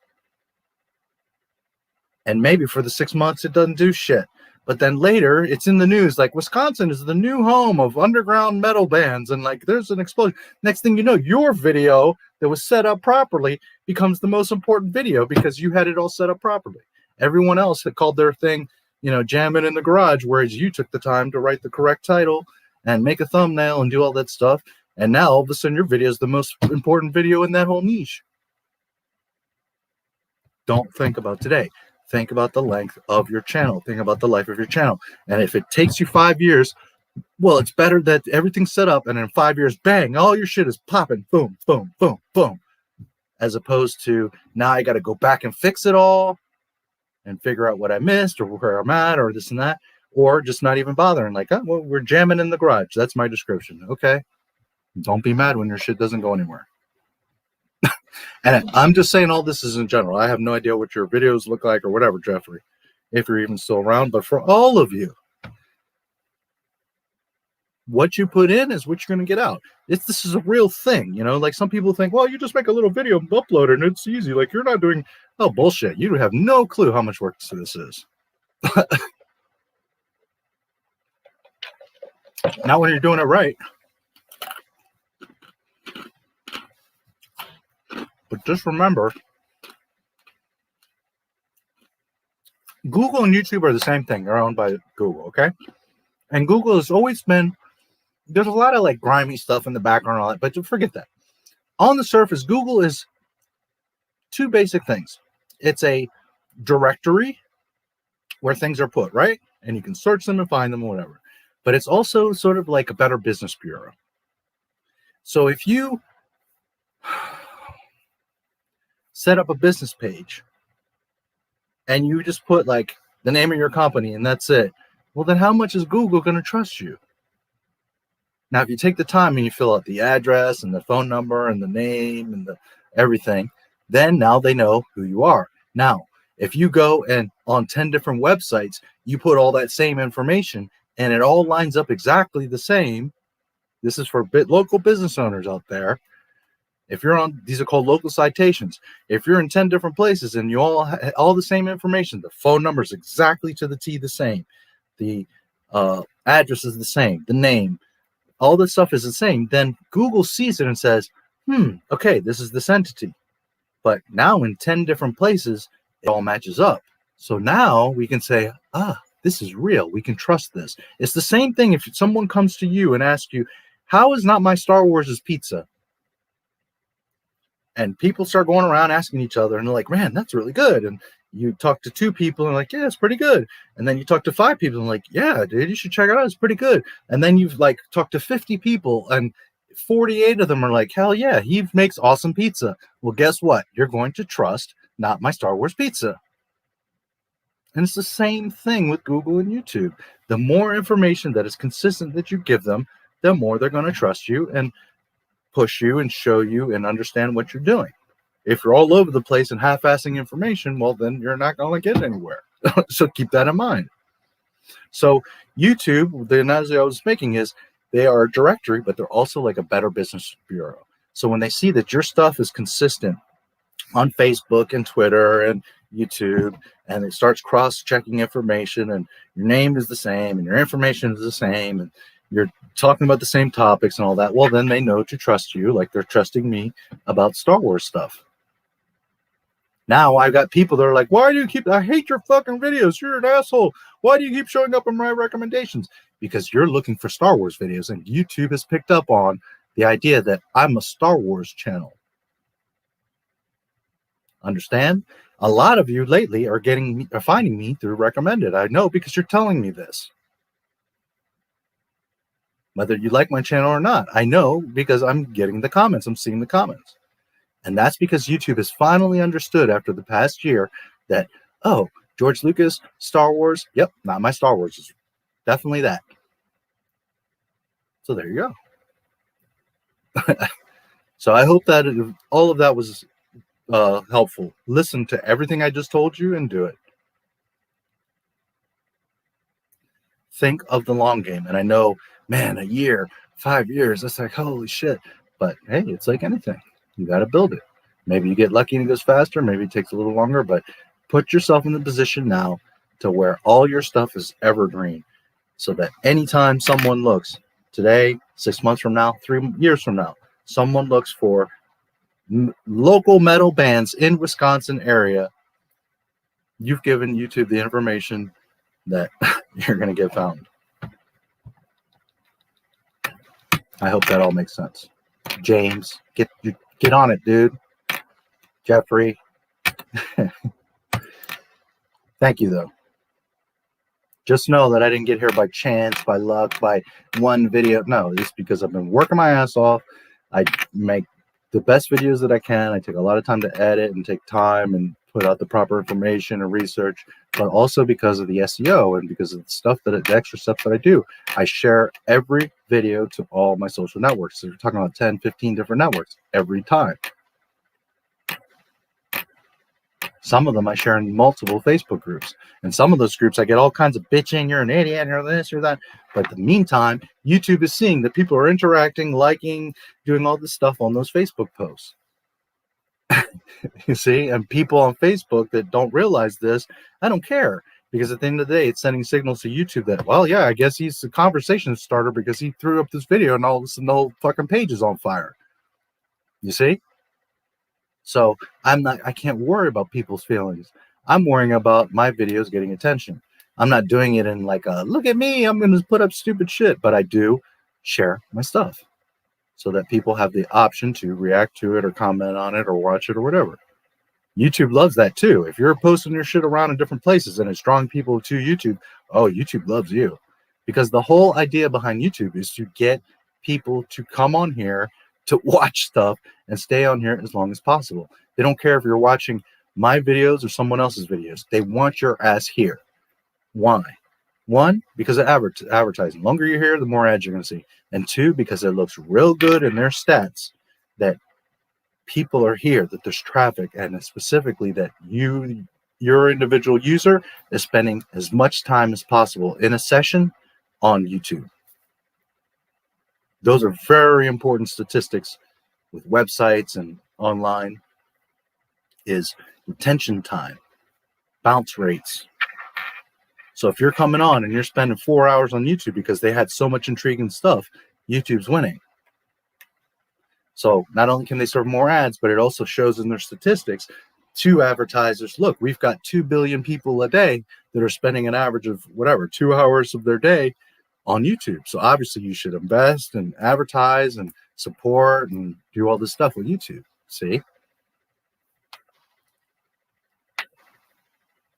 And maybe for the 6 months it doesn't do shit. But then later it's in the news like Wisconsin is the new home of underground metal bands, and like there's an explosion. Next thing you know, your video that was set up properly becomes the most important video because you had it all set up properly. Everyone else had called their thing, you know, jamming in the garage, whereas you took the time to write the correct title and make a thumbnail and do all that stuff. And now all of a sudden your video is the most important video in that whole niche. Don't think about today. Think about the length of your channel. Think about the life of your channel. And if it takes you 5 years, well, it's better that everything's set up and in 5 years, bang, all your shit is popping. Boom, boom, boom, boom. As opposed to now I got to go back and fix it all and figure out what I missed or where I'm at or this and that. Or just not even bothering. Like, oh, well, we're jamming in the garage. That's my description. Okay. Don't be mad when your shit doesn't go anywhere. And I'm just saying all this is in general. I have no idea what your videos look like or whatever, Jeffrey, if you're even still around. But for all of you, what you put in is what you're going to get out. This is a real thing. You know, like some people think, well, you just make a little video and upload it and it's easy. Like you're not doing, oh, bullshit. You have no clue how much work this is. Not when you're doing it right. But just remember, Google and YouTube are the same thing. They're owned by Google, okay? And Google has always been, there's a lot of like grimy stuff in the background and all that, but forget that. On the surface, Google is two basic things. It's a directory where things are put, right? And you can search them and find them or whatever. But it's also sort of like a Better Business Bureau. So if you set up a business page and you just put like the name of your company and that's it, well, then how much is Google going to trust you? Now, if you take the time and you fill out the address and the phone number and the name and the everything, then now they know who you are. Now, if you go and on 10 different websites, you put all that same information and it all lines up exactly the same. This is for local business owners out there. If you're on, these are called local citations. If you're in 10 different places and you all the same information, the phone number is exactly to the T the same, the address is the same, the name, all this stuff is the same, then Google sees it and says, okay, this is this entity. But now in 10 different places, it all matches up. So now we can say, this is real. We can trust this. It's the same thing if someone comes to you and asks you, how is Not My Star Wars' pizza? And people start going around asking each other, and they're like, man, that's really good. And you talk to 2 people and like, yeah, it's pretty good. And then you talk to 5 people and like, yeah, dude, you should check it out. It's pretty good. And then you've like talked to 50 people and 48 of them are like, hell yeah, he makes awesome pizza. Well, guess what? You're going to trust Not My Star Wars Pizza. And it's the same thing with Google and YouTube. The more information that is consistent that you give them, the more they're going to trust you and push you and show you and understand what you're doing. If you're all over the place and half-assing information, well, then you're not going to get anywhere. So keep that in mind. So YouTube, the analogy I was making is they are a directory, but they're also like a Better Business Bureau. So when they see that your stuff is consistent on Facebook and Twitter and YouTube, and it starts cross-checking information and your name is the same and your information is the same and you're talking about the same topics and all that, well, then they know to trust you like they're trusting me about Star Wars stuff. Now I've got people that are like, why do you keep, I hate your fucking videos. You're an asshole. Why do you keep showing up in my recommendations? Because you're looking for Star Wars videos and YouTube has picked up on the idea that I'm a Star Wars channel. Understand? A lot of you lately are finding me through recommended. I know because you're telling me this. Whether you like my channel or not, I know because I'm getting the comments. I'm seeing the comments. And that's because YouTube has finally understood after the past year that, oh, George Lucas, Star Wars. Yep, Not My Star Wars is definitely that. So there you go. So I hope that all of that was helpful. Listen to everything I just told you and do it. Think of the long game. And I know, man, a year, 5 years, that's like, holy shit. But hey, it's like anything. You got to build it. Maybe you get lucky and it goes faster. Maybe it takes a little longer. But put yourself in the position now to where all your stuff is evergreen. So that anytime someone looks, today, 6 months from now, 3 years from now, someone looks for local metal bands in Wisconsin area, you've given YouTube the information that you're going to get found. I hope that all makes sense. James, get on it, dude. Jeffrey. Thank you, though. Just know that I didn't get here by chance, by luck, by one video. No, it's because I've been working my ass off. I make the best videos that I can. I take a lot of time to edit and take time and put out the proper information and research, but also because of the SEO and because of the stuff the extra stuff that I do. I share every video to all my social networks. So we're talking about 10, 15 different networks every time. Some of them I share in multiple Facebook groups. And some of those groups I get all kinds of bitching, you're an idiot, or this or that. But in the meantime, YouTube is seeing that people are interacting, liking, doing all this stuff on those Facebook posts. You see, and people on Facebook that don't realize this, I don't care, because at the end of the day, it's sending signals to YouTube that, well, yeah, I guess he's a conversation starter because he threw up this video and all of a sudden the whole fucking page is on fire. You see? So I can't worry about people's feelings. I'm worrying about my videos getting attention. I'm not doing it in like a, look at me, I'm going to put up stupid shit, but I do share my stuff so that people have the option to react to it or comment on it or watch it or whatever. YouTube loves that too. If you're posting your shit around in different places and it's drawing people to YouTube, oh, YouTube loves you. Because the whole idea behind YouTube is to get people to come on here to watch stuff and stay on here as long as possible. They don't care if you're watching my videos or someone else's videos. They want your ass here. Why? One, because of advertising. The longer you're here, the more ads you're going to see. And two, because it looks real good in their stats that people are here, that there's traffic, and specifically that your individual user is spending as much time as possible in a session on YouTube. Those are very important statistics with websites and online, is retention time, bounce rates. So if you're coming on and you're spending 4 hours on YouTube because they had so much intriguing stuff, YouTube's winning. So not only can they serve more ads, but it also shows in their statistics to advertisers, look, we've got 2 billion people a day that are spending an average of whatever, 2 hours of their day on YouTube. So obviously you should invest and advertise and support and do all this stuff with YouTube. See?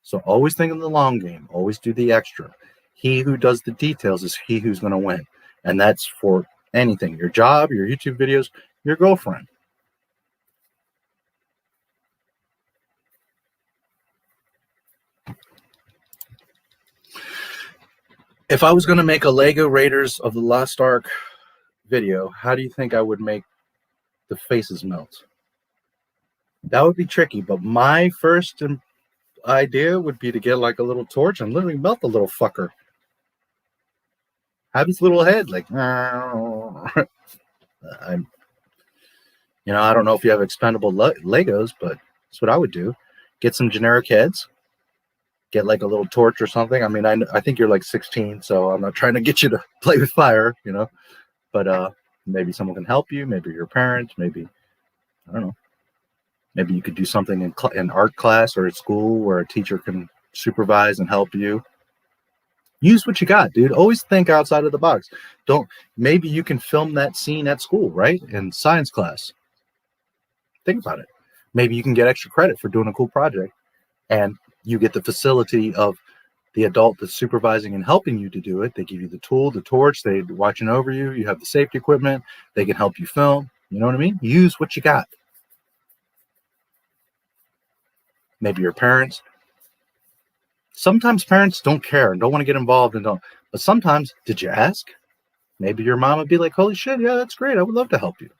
So always think of the long game. Always do the extra. He who does the details is he who's going to win. And that's for anything. Your job, your YouTube videos, your girlfriend. If I was going to make a Lego Raiders of the Lost Ark video, how do you think I would make the faces melt? That would be tricky, but my first idea would be to get like a little torch and literally melt the little fucker. Have his little head like, I don't know if you have expendable Legos, but that's what I would do. Get some generic heads. Get like a little torch or something. I mean, I think you're like 16, so I'm not trying to get you to play with fire, but maybe someone can help you. Maybe your parents, maybe, I don't know. Maybe you could do something in art class or at school where a teacher can supervise and help you. Use what you got, dude. Always think outside of the box. Maybe you can film that scene at school, right? In science class. Think about it. Maybe you can get extra credit for doing a cool project, and you get the facility of the adult that's supervising and helping you to do it. They give you the tool, the torch, they're watching over you. You have the safety equipment. They can help you film. You know what I mean? Use what you got. Maybe your parents. Sometimes parents don't care and don't want to get involved and don't. But sometimes, did you ask? Maybe your mom would be like, holy shit, yeah, that's great. I would love to help you.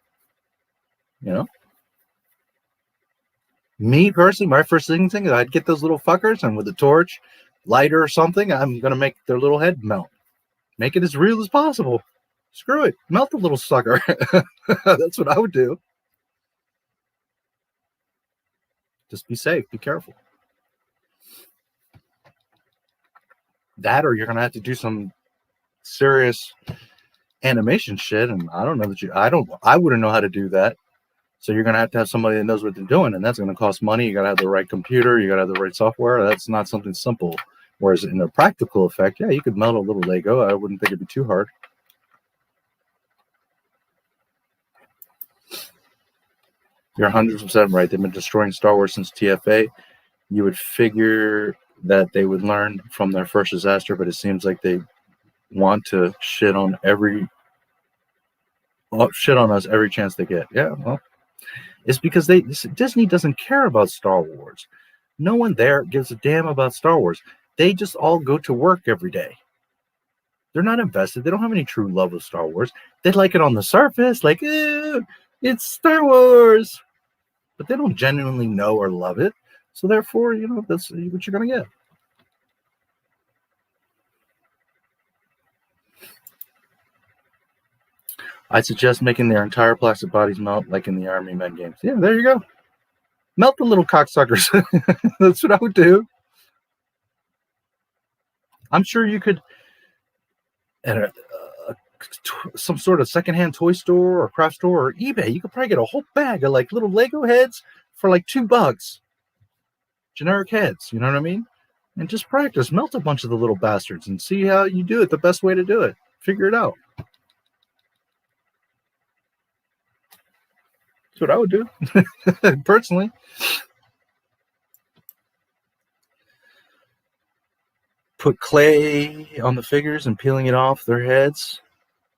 You know? Me personally, my first thing is I'd get those little fuckers and with a torch, lighter or something, I'm going to make their little head melt. Make it as real as possible. Screw it. Melt the little sucker. That's what I would do. Just be safe. Be careful. That or you're going to have to do some serious animation shit. And I don't know that I wouldn't know how to do that. So you're going to have somebody that knows what they're doing. And that's going to cost money. You got to have the right computer. You got to have the right software. That's not something simple. Whereas in a practical effect, yeah, you could melt a little Lego. I wouldn't think it'd be too hard. You're 100% right. They've been destroying Star Wars since TFA. You would figure that they would learn from their first disaster, but it seems like they want to shit on us every chance they get. Yeah, well, it's because Disney doesn't care about Star Wars. No one there gives a damn about Star Wars. They just all go to work every day. They're not invested. They don't have any true love of Star Wars. They like it on the surface, like, it's Star Wars. But they don't genuinely know or love it. So therefore, you know, that's what you're going to get. I suggest making their entire plastic bodies melt like in the Army Men games. Yeah, there you go. Melt the little cocksuckers. That's what I would do. I'm sure you could, at some sort of secondhand toy store or craft store or eBay, you could probably get a whole bag of like little Lego heads for like $2. Generic heads, you know what I mean? And just practice. Melt a bunch of the little bastards and see how you do it, the best way to do it. Figure it out. That's what I would do, personally. Put clay on the figures and peeling it off their heads.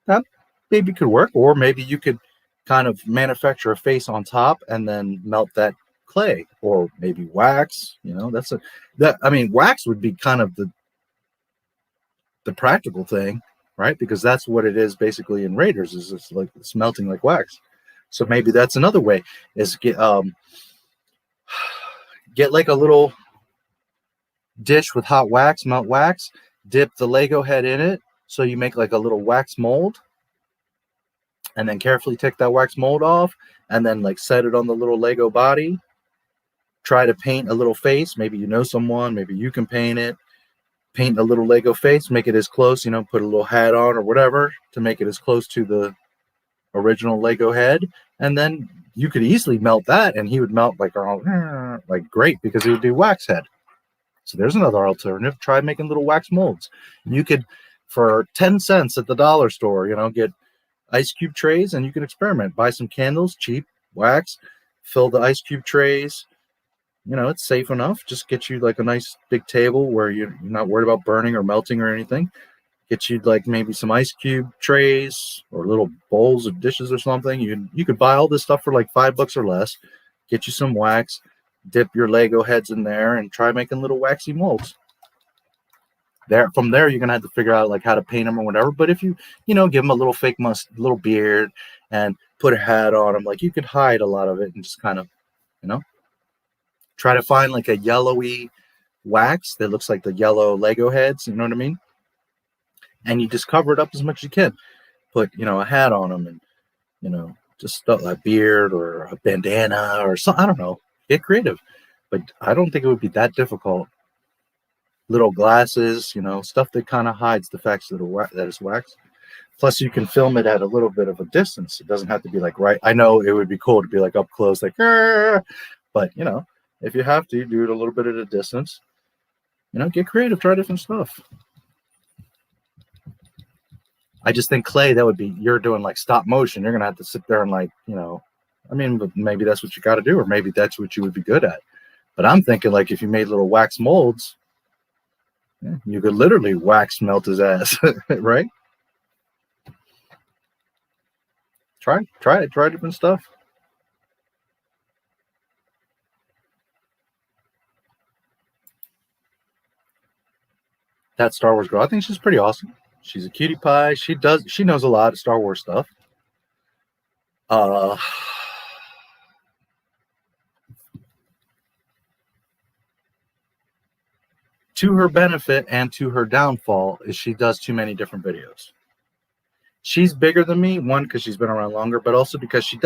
That maybe could work. Or maybe you could kind of manufacture a face on top and then melt that clay. Or maybe wax. You know, I mean, wax would be kind of the practical thing, right? Because that's what it is basically in Raiders, is it's melting like wax. So maybe that's another way, is get like a little dish with hot wax, melt wax, dip the Lego head in it, so you make like a little wax mold, and then carefully take that wax mold off, and then like set it on the little Lego body. Try to paint a little face. Maybe you know someone, maybe you can paint it. Paint a little Lego face, make it as close, you know, put a little hat on or whatever to make it as close to the original Lego head, and then you could easily melt that, and he would melt like great, because he would do wax head. So there's another alternative. Try making little wax molds. You could, for 10 cents at the dollar store, you know, get ice cube trays, and you can experiment. Buy some candles, cheap wax, fill the ice cube trays. You know, it's safe enough. Just get you like a nice big table where you're not worried about burning or melting or anything. Get you like maybe some ice cube trays or little bowls of dishes or something. You could buy all this stuff for like $5 or less. Get you some wax, dip your Lego heads in there, and try making little waxy molds. From there, you're gonna have to figure out like how to paint them or whatever. But if you know, give them a little fake little beard, and put a hat on them, like you could hide a lot of it and just kind of, you know, try to find like a yellowy wax that looks like the yellow Lego heads. You know what I mean? And you just cover it up as much as you can. Put, you know, a hat on them, and, you know, just a beard or a bandana or something. I don't know. Get creative. But I don't think it would be that difficult. Little glasses, you know, stuff that kind of hides the fact that it's wax. Plus, you can film it at a little bit of a distance. It doesn't have to be like right. I know it would be cool to be like up close, like, but, you know, if you have to, do it a little bit at a distance. You know, get creative. Try different stuff. I just think clay, that would be, you're doing like stop motion. You're going to have to sit there and like, you know, I mean, but maybe that's what you got to do, or maybe that's what you would be good at. But I'm thinking like if you made little wax molds, yeah, you could literally wax melt his ass, right? Try it. Try different stuff. That Star Wars girl. I think she's pretty awesome. She's a cutie pie. She knows a lot of Star Wars stuff. To her benefit and to her downfall is she does too many different videos. She's bigger than me, one, because she's been around longer, but also because she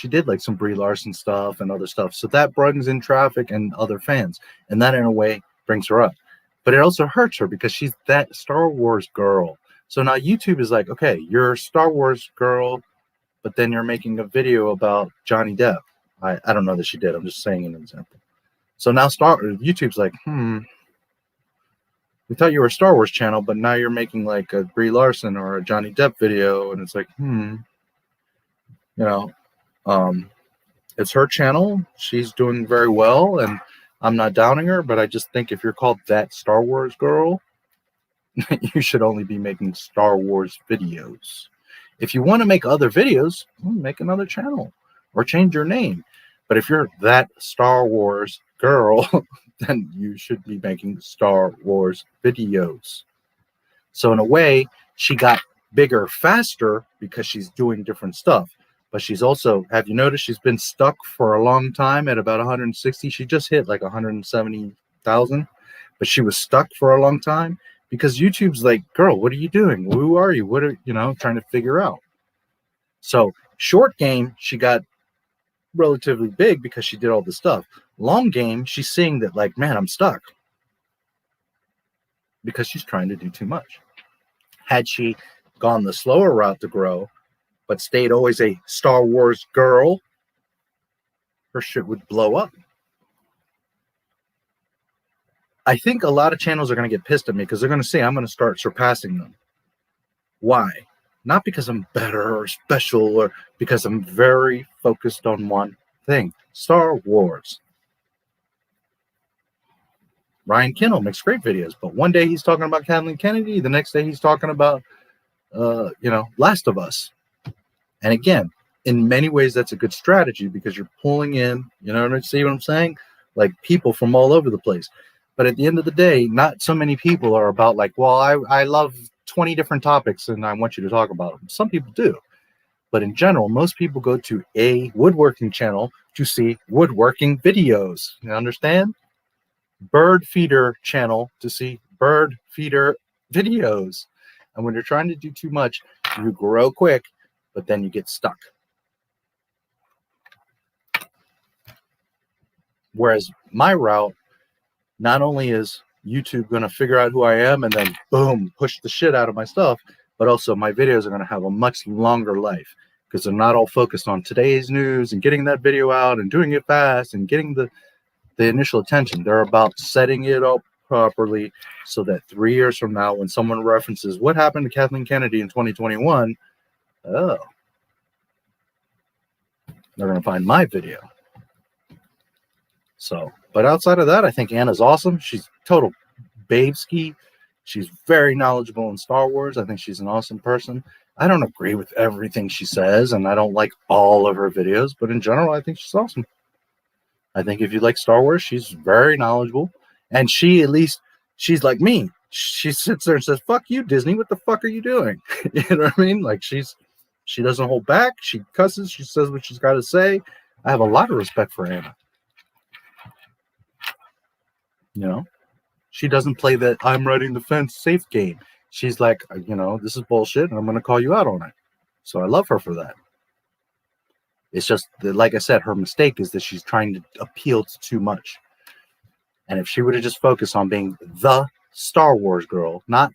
did like some Brie Larson stuff and other stuff. So that brings in traffic and other fans. And that in a way brings her up. But it also hurts her because she's that Star Wars girl. So now YouTube is like, okay, you're a Star Wars girl, but then you're making a video about Johnny Depp. I don't know that she did. I'm just saying an example. So now YouTube's like, we thought you were a Star Wars channel, but now you're making like a Brie Larson or a Johnny Depp video. And it's like, it's her channel. She's doing very well. And I'm not downing her, but I just think if you're called that Star Wars girl, you should only be making Star Wars videos. If you want to make other videos, make another channel or change your name. But if you're that Star Wars girl, then you should be making Star Wars videos. So in a way, she got bigger faster because she's doing different stuff. But she's also, have you noticed she's been stuck for a long time at about 160? She just hit like 170,000, but she was stuck for a long time because YouTube's like, girl, what are you doing? Who are you? What are trying to figure out? So short game, she got relatively big because she did all this stuff. Long game, she's seeing that like, man, I'm stuck because she's trying to do too much. Had she gone the slower route to grow, but stayed always a Star Wars girl, her shit would blow up. I think a lot of channels are going to get pissed at me because they're going to say I'm going to start surpassing them. Why? Not because I'm better or special, or because I'm very focused on one thing. Star Wars. Ryan Kindle makes great videos, but one day he's talking about Kathleen Kennedy, the next day he's talking about, Last of Us. And again, in many ways, that's a good strategy because you're pulling in, see what I'm saying? Like people from all over the place. But at the end of the day, not so many people are about like, well, I love 20 different topics and I want you to talk about them. Some people do. But in general, most people go to a woodworking channel to see woodworking videos. You understand? Bird feeder channel to see bird feeder videos. And when you're trying to do too much, you grow quick, but then you get stuck. Whereas my route, not only is YouTube going to figure out who I am and then boom, push the shit out of my stuff, but also my videos are going to have a much longer life because they're not all focused on today's news and getting that video out and doing it fast and getting the initial attention. They're about setting it up properly so that 3 years from now, when someone references what happened to Kathleen Kennedy in 2021, they're going to find my video. So, but outside of that, I think Anna's awesome. She's total babeski. She's very knowledgeable in Star Wars. I think she's an awesome person. I don't agree with everything she says, and I don't like all of her videos, but in general, I think she's awesome. I think if you like Star Wars, she's very knowledgeable. And she, at least, she's like me. She sits there and says, fuck you, Disney. What the fuck are you doing? You know what I mean? Like, she doesn't hold back. She cusses. She says what she's got to say. I have a lot of respect for Anna. She doesn't play that I'm riding the fence safe game. She's like, this is bullshit, and I'm going to call you out on it. So I love her for that. It's just that, like I said, her mistake is that she's trying to appeal to too much. And if she would have just focused on being the Star Wars girl, not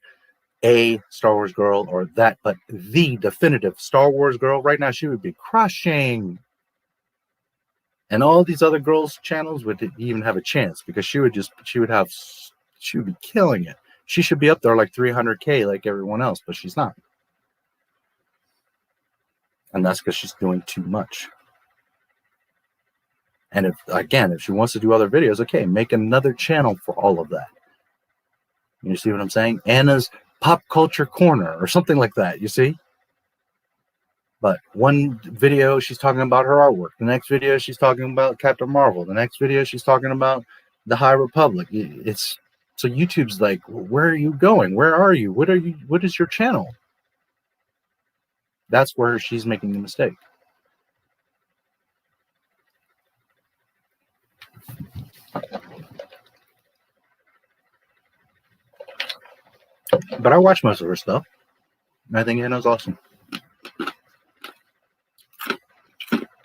a Star Wars girl or that, but the definitive Star Wars girl, right now she would be crushing. And all these other girls' channels would even have a chance because she would be killing it. She should be up there like 300K like everyone else, but she's not. And that's because she's doing too much. And if she wants to do other videos, okay, make another channel for all of that. You see what I'm saying? Anna's Pop Culture Corner or something like that, you see? But one video, she's talking about her artwork. The next video, she's talking about Captain Marvel. The next video, she's talking about the High Republic. It's So YouTube's like, where are you going? Where are you? What is your channel? That's where she's making the mistake. But I watch most of her stuff. And I think Anna's awesome.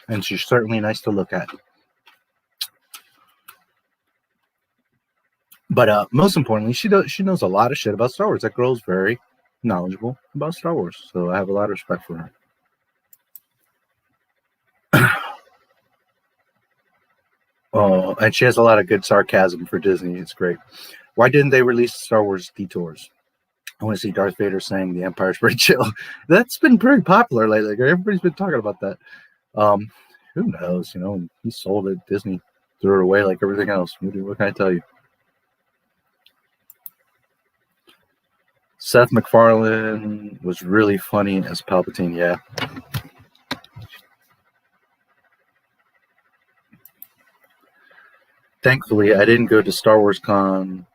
And she's certainly nice to look at. But most importantly, she knows a lot of shit about Star Wars. That girl's very knowledgeable about Star Wars. So I have a lot of respect for her. Oh, and she has a lot of good sarcasm for Disney. It's great. Why didn't they release Star Wars Detours? I want to see Darth Vader saying the Empire's pretty chill. That's been pretty popular lately. Everybody's been talking about that. Who knows? You know, he sold it. Disney threw it away like everything else. What can I tell you? Seth MacFarlane was really funny as Palpatine. Yeah. Thankfully, I didn't go to Star Wars Con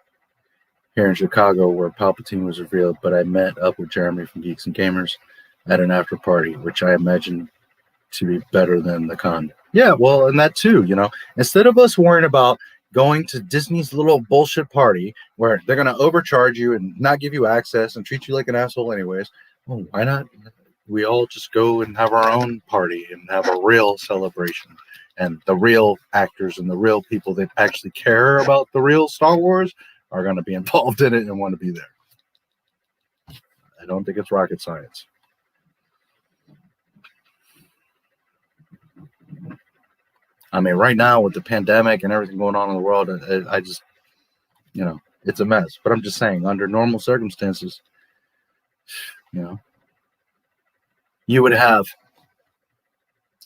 here in Chicago where Palpatine was revealed, but I met up with Jeremy from Geeks and Gamers at an after party, which I imagine to be better than the con. Yeah, well, and that too, you know, instead of us worrying about going to Disney's little bullshit party where they're going to overcharge you and not give you access and treat you like an asshole anyways, well, why not? We all just go and have our own party and have a real celebration. And the real actors and the real people that actually care about the real Star Wars are going to be involved in it and want to be there. I don't think it's rocket science. I mean, right now with the pandemic and everything going on in the world, I just, you know, it's a mess. But I'm just saying, under normal circumstances, you know, you would have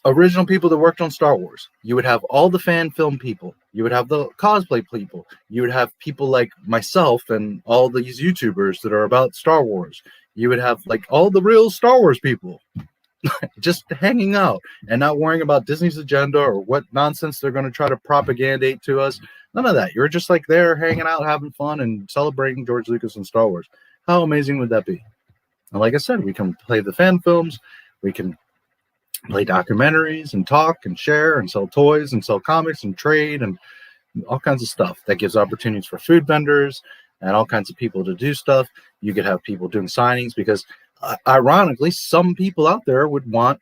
original people that worked on Star Wars. You would have all the fan film people. You would have the cosplay people. You would have people like myself and all these YouTubers that are about Star Wars. You would have like all the real Star Wars people just hanging out and not worrying about Disney's agenda or what nonsense they're going to try to propagandate to us. None of that. You're just like there hanging out, having fun and celebrating George Lucas and Star Wars. How amazing would that be? And like I said, we can play the fan films. We can play documentaries and talk and share and sell toys and sell comics and trade and all kinds of stuff. That gives opportunities for food vendors and all kinds of people to do stuff. You could have people doing signings because ironically, some people out there would want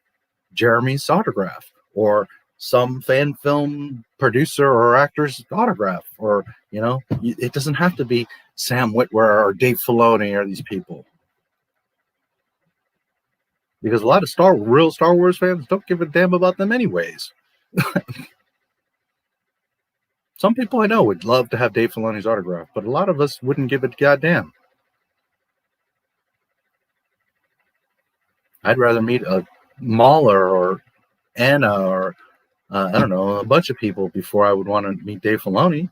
Jeremy's autograph or some fan film producer or actor's autograph, or, you know, it doesn't have to be Sam Witwer or Dave Filoni or these people. Because a lot of real Star Wars fans don't give a damn about them anyways. Some people I know would love to have Dave Filoni's autograph, but a lot of us wouldn't give a goddamn. I'd rather meet a Mahler or Anna or, I don't know, a bunch of people before I would want to meet Dave Filoni.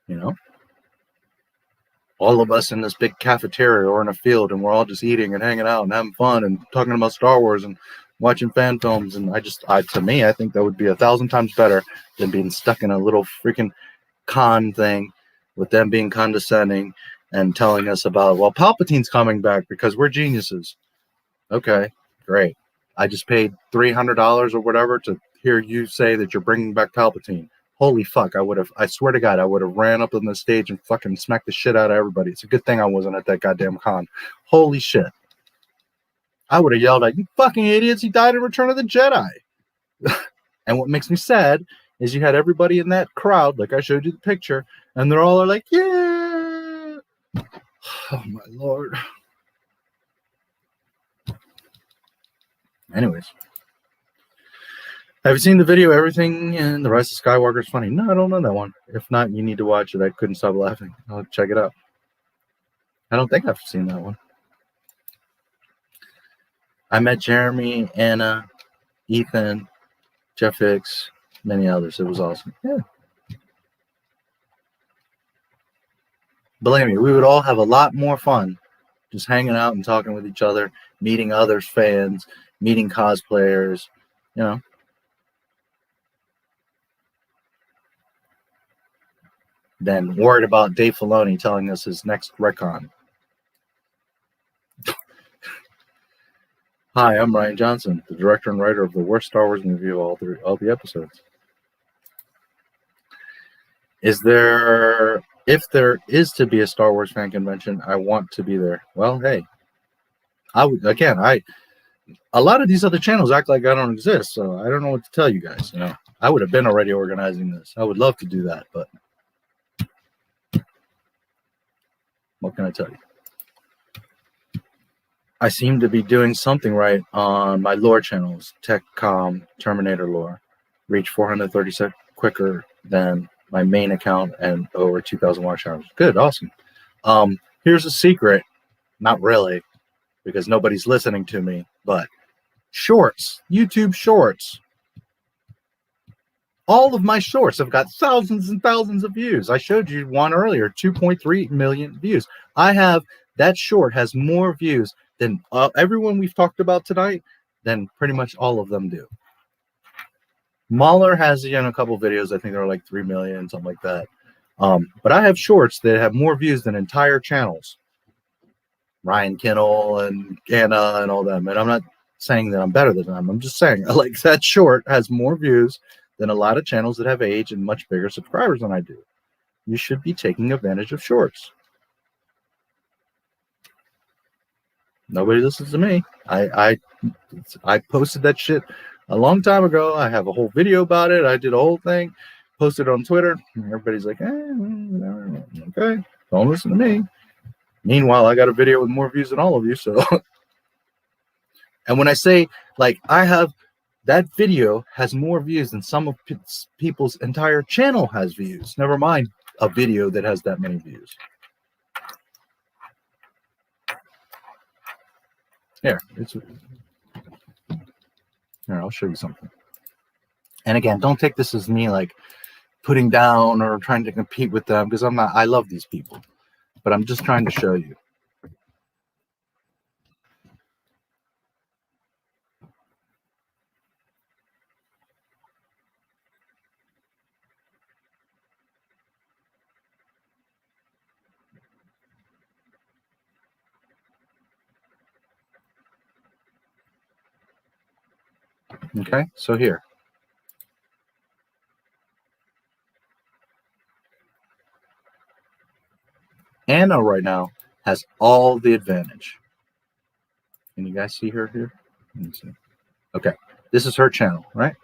You know? All of us in this big cafeteria or in a field, and we're all just eating and hanging out and having fun and talking about Star Wars and watching fan films. And to me, I think that would be 1,000 times better than being stuck in a little freaking con thing with them being condescending and telling us about, well, Palpatine's coming back because we're geniuses. Okay, great. I just paid $300 or whatever to hear you say that you're bringing back Palpatine. Holy fuck, I swear to God, I would have ran up on the stage and fucking smacked the shit out of everybody. It's a good thing I wasn't at that goddamn con. Holy shit. I would have yelled at you fucking idiots, he died in Return of the Jedi. And what makes me sad is you had everybody in that crowd, like I showed you the picture, and they're all like, yeah. Oh my Lord. Anyways. Have you seen the video, Everything in the Rise of Skywalker is Funny? No, I don't know that one. If not, you need to watch it. I couldn't stop laughing. I'll check it out. I don't think I've seen that one. I met Jeremy, Anna, Ethan, Jeff Hicks, many others. It was awesome. Yeah. Believe me, we would all have a lot more fun just hanging out and talking with each other, meeting others, fans, meeting cosplayers, you know. than worried about Dave Filoni telling us his next retcon. Hi, I'm Ryan Johnson, the director and writer of the worst Star Wars movie of all the episodes. If there is to be a Star Wars fan convention, I want to be there. Well, hey, a lot of these other channels act like I don't exist, so I don't know what to tell you guys. You know, I would have been already organizing this. I would love to do that, but what can I tell you? I seem to be doing something right on my lore channels, TechCom, Terminator lore. Reach 436 quicker than my main account and over 2,000 watch hours. Good, awesome. Here's a secret. Not really, because nobody's listening to me, but shorts, YouTube shorts. All of my shorts have got thousands and thousands of views. I showed you one earlier, 2.3 million views. That short has more views than everyone we've talked about tonight, than pretty much all of them do. Mahler has a couple videos. I think they're like 3 million, something like that. But I have shorts that have more views than entire channels. Ryan Kinnell and Anna and all them. And I'm not saying that I'm better than them. I'm just saying like that short has more views than a lot of channels that have age and much bigger subscribers than I do. You should be taking advantage of shorts. Nobody listens to me. I posted that shit a long time ago. I have a whole video about it. I did a whole thing, posted it on Twitter. And everybody's like, okay, don't listen to me. Meanwhile, I got a video with more views than all of you. So, and when I say like that video has more views than some of people's entire channel has views. Never mind a video that has that many views. Here, I'll show you something. And again, don't take this as me like putting down or trying to compete with them, because I'm not. I love these people, but I'm just trying to show you. Okay, so here. Anna right now has all the advantage. Can you guys see her here? Let me see. Okay, this is her channel, right?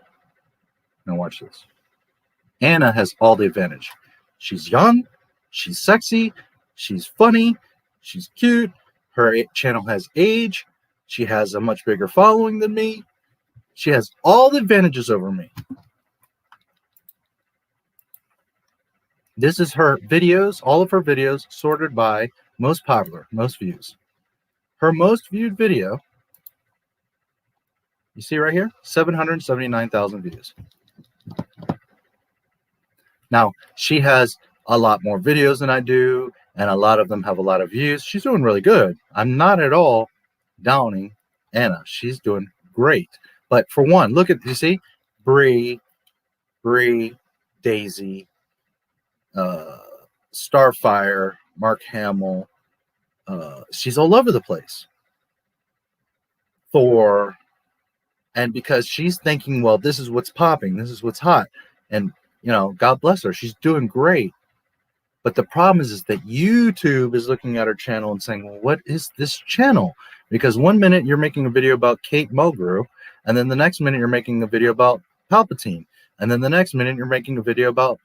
Now watch this. Anna has all the advantage. She's young, she's sexy, she's funny, she's cute. Her channel has age. She has a much bigger following than me. She has all the advantages over me. This is her videos, all of her videos sorted by most popular, most views. Her most viewed video, you see right here, 779,000 views. Now, she has a lot more videos than I do, and a lot of them have a lot of views. She's doing really good. I'm not at all downing Anna. She's doing great. But for one, look at, you see, Bree, Daisy, Starfire, Mark Hamill. She's all over the place. Thor. And because she's thinking, well, this is what's popping, this is what's hot. And, God bless her. She's doing great. But the problem is that YouTube is looking at her channel and saying, well, what is this channel? Because one minute you're making a video about Kate Mulgrew, and then the next minute you're making a video about Palpatine. And then the next minute you're making a video about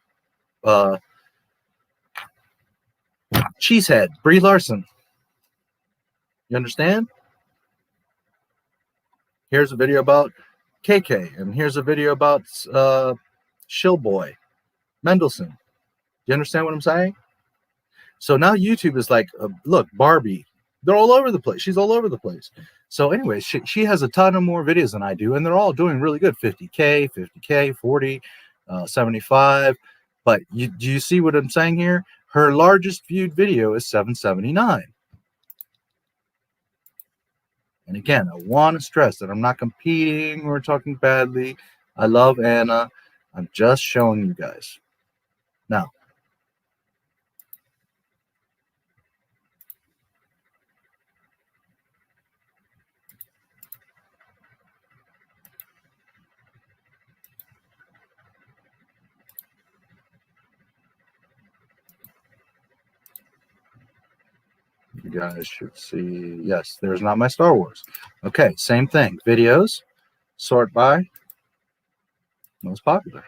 Cheesehead, Brie Larson. You understand? Here's a video about KK, and here's a video about Shillboy, Mendelsohn. You understand what I'm saying? So now YouTube is like, look, Barbie. They're all over the place. She's all over the place. So anyway, she has a ton of more videos than I do, and they're all doing really good. 50K, 40, 75. But do you see what I'm saying here? Her largest viewed video is 779. And again, I want to stress that I'm not competing or talking badly. I love Anna. I'm just showing you guys. Now, You guys should see. Yes, there's Not My Star Wars. Okay, same thing. Videos, sort by most popular.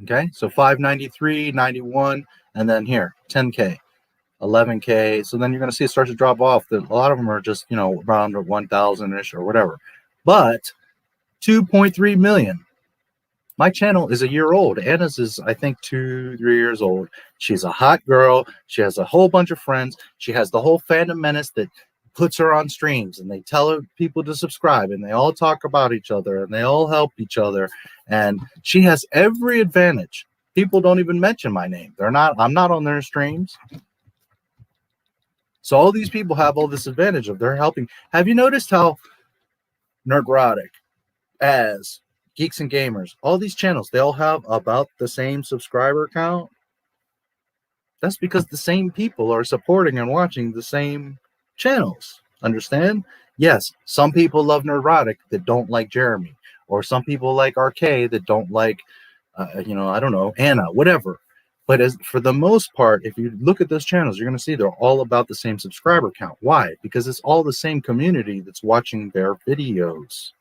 Okay, so 593, 91, and then here 10K, 11K. So then you're going to see it start to drop off. A lot of them are just, you know, around 1,000-ish or whatever. But 2.3 million. My channel is a year old. Anna's is, I think, 2-3 years old. She's a hot girl. She has a whole bunch of friends. She has the whole fandom menace that puts her on streams, and they tell her people to subscribe, and they all talk about each other, and they all help each other. And she has every advantage. People don't even mention my name. I'm not on their streams. So all these people have all this advantage of they're helping. Have you noticed how Nerdrotic, as Geeks and Gamers, all these channels, they all have about the same subscriber count? That's because the same people are supporting and watching the same channels. Understand? Yes, some people love Nerdrotic that don't like Jeremy, or some people like RK that don't like, you know, I don't know, Anna, whatever. But as for the most part, if you look at those channels, you're going to see they're all about the same subscriber count. Why? Because it's all the same community that's watching their videos.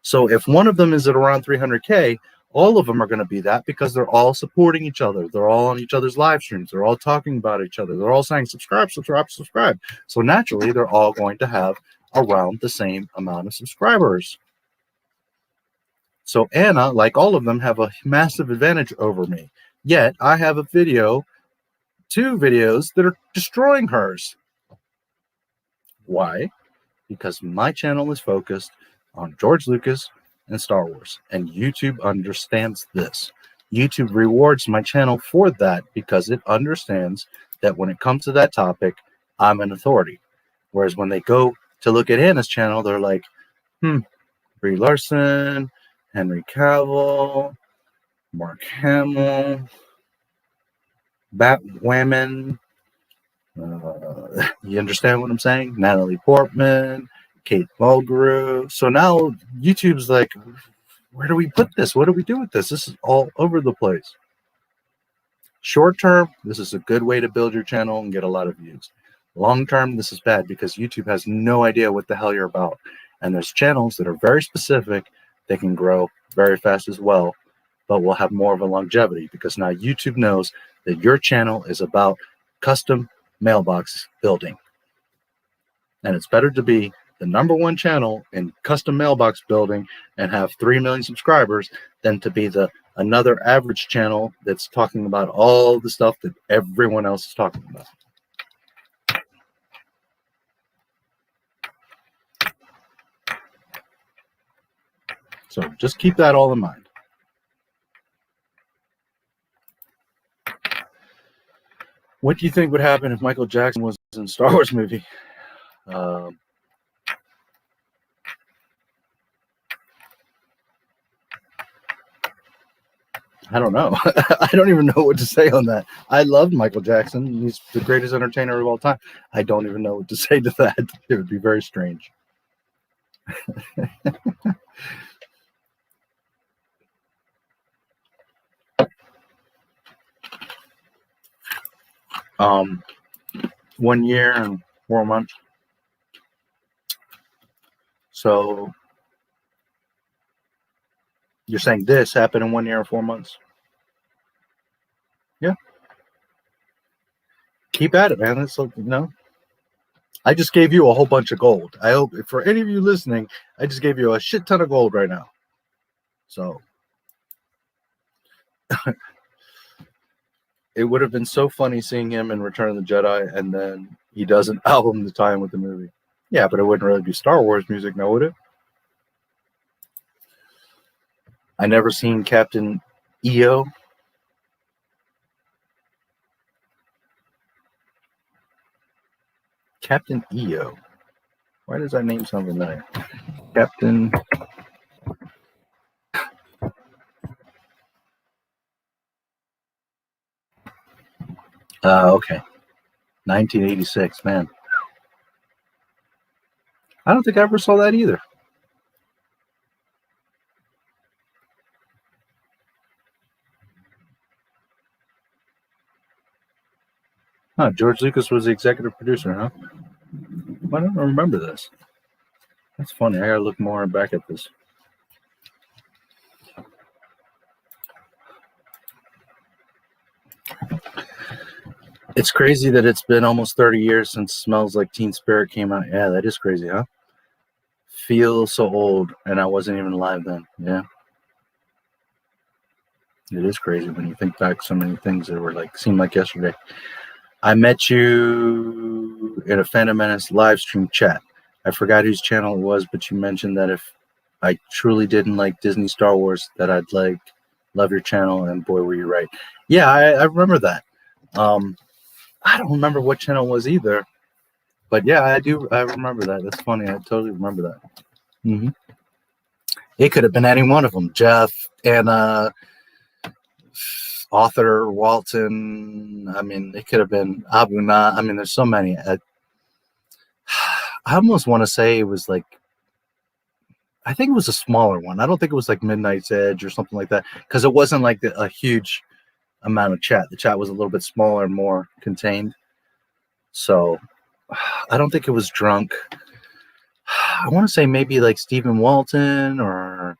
So if one of them is at around 300K, all of them are going to be that because they're all supporting each other. They're all on each other's live streams. They're all talking about each other. They're all saying subscribe, subscribe, subscribe. So naturally, they're all going to have around the same amount of subscribers. So Anna, like all of them, have a massive advantage over me. Yet I have a video, 2 videos that are destroying hers. Why? Because my channel is focused on George Lucas and Star Wars, and YouTube understands this. YouTube rewards my channel for that because it understands that when it comes to that topic, I'm an authority. Whereas when they go to look at Anna's channel, they're like, Brie Larson, Henry Cavill, Mark Hamill, Batwoman. You understand what I'm saying? Natalie Portman, Kate Mulgrew. So now YouTube's like, where do we put this? What do we do with this? This is all over the place. Short term, this is a good way to build your channel and get a lot of views. Long term, this is bad because YouTube has no idea what the hell you're about. And there's channels that are very specific. They can grow very fast as well, but will have more of a longevity because now YouTube knows that your channel is about custom mailbox building. And it's better to be the #1 channel in custom mailbox building and have 3 million subscribers than to be another average channel that's talking about all the stuff that everyone else is talking about. So just keep that all in mind. What do you think would happen if Michael Jackson was in a Star Wars movie? I don't know. I don't even know what to say on that. I love Michael Jackson. He's the greatest entertainer of all time. I don't even know what to say to that. It would be very strange. um, 1 year and 4 months. So you're saying this happened in 1 year and 4 months? Yeah. Keep at it, man. It's like, you know, I just gave you a whole bunch of gold. I hope for any of you listening, I just gave you a shit ton of gold right now. So it would have been so funny seeing him in Return of the Jedi, and then he does an album to tie in with the movie. Yeah, but it wouldn't really be Star Wars music, now would it? I never seen Captain EO. Captain EO. Why does that name sound familiar? Captain. Okay. 1986, man. I don't think I ever saw that either. Huh, George Lucas was the executive producer, huh? I don't remember this. That's funny. I gotta look more back at this. It's crazy that it's been almost 30 years since Smells Like Teen Spirit came out. Yeah, that is crazy, huh? Feel so old, and I wasn't even alive then. Yeah. It is crazy when you think back so many things that were like, seemed like yesterday. I met you in a Phantom Menace live stream chat. I forgot whose channel it was, but you mentioned that if I truly didn't like Disney Star Wars, that I'd love your channel, and boy, were you right. Yeah, I remember that. I don't remember what channel it was either, but yeah, I remember that. That's funny. I totally remember that. Mm-hmm. It could have been any one of them. Jeff and author Walton. I mean, it could have been Abuna. I mean, there's so many. I almost want to say it was like, I think it was a smaller one. I don't think it was like Midnight's Edge or something like that, because it wasn't like a huge amount of chat. The chat was a little bit smaller and more contained. So I don't think it was Drunk. I want to say maybe like Stephen Walton or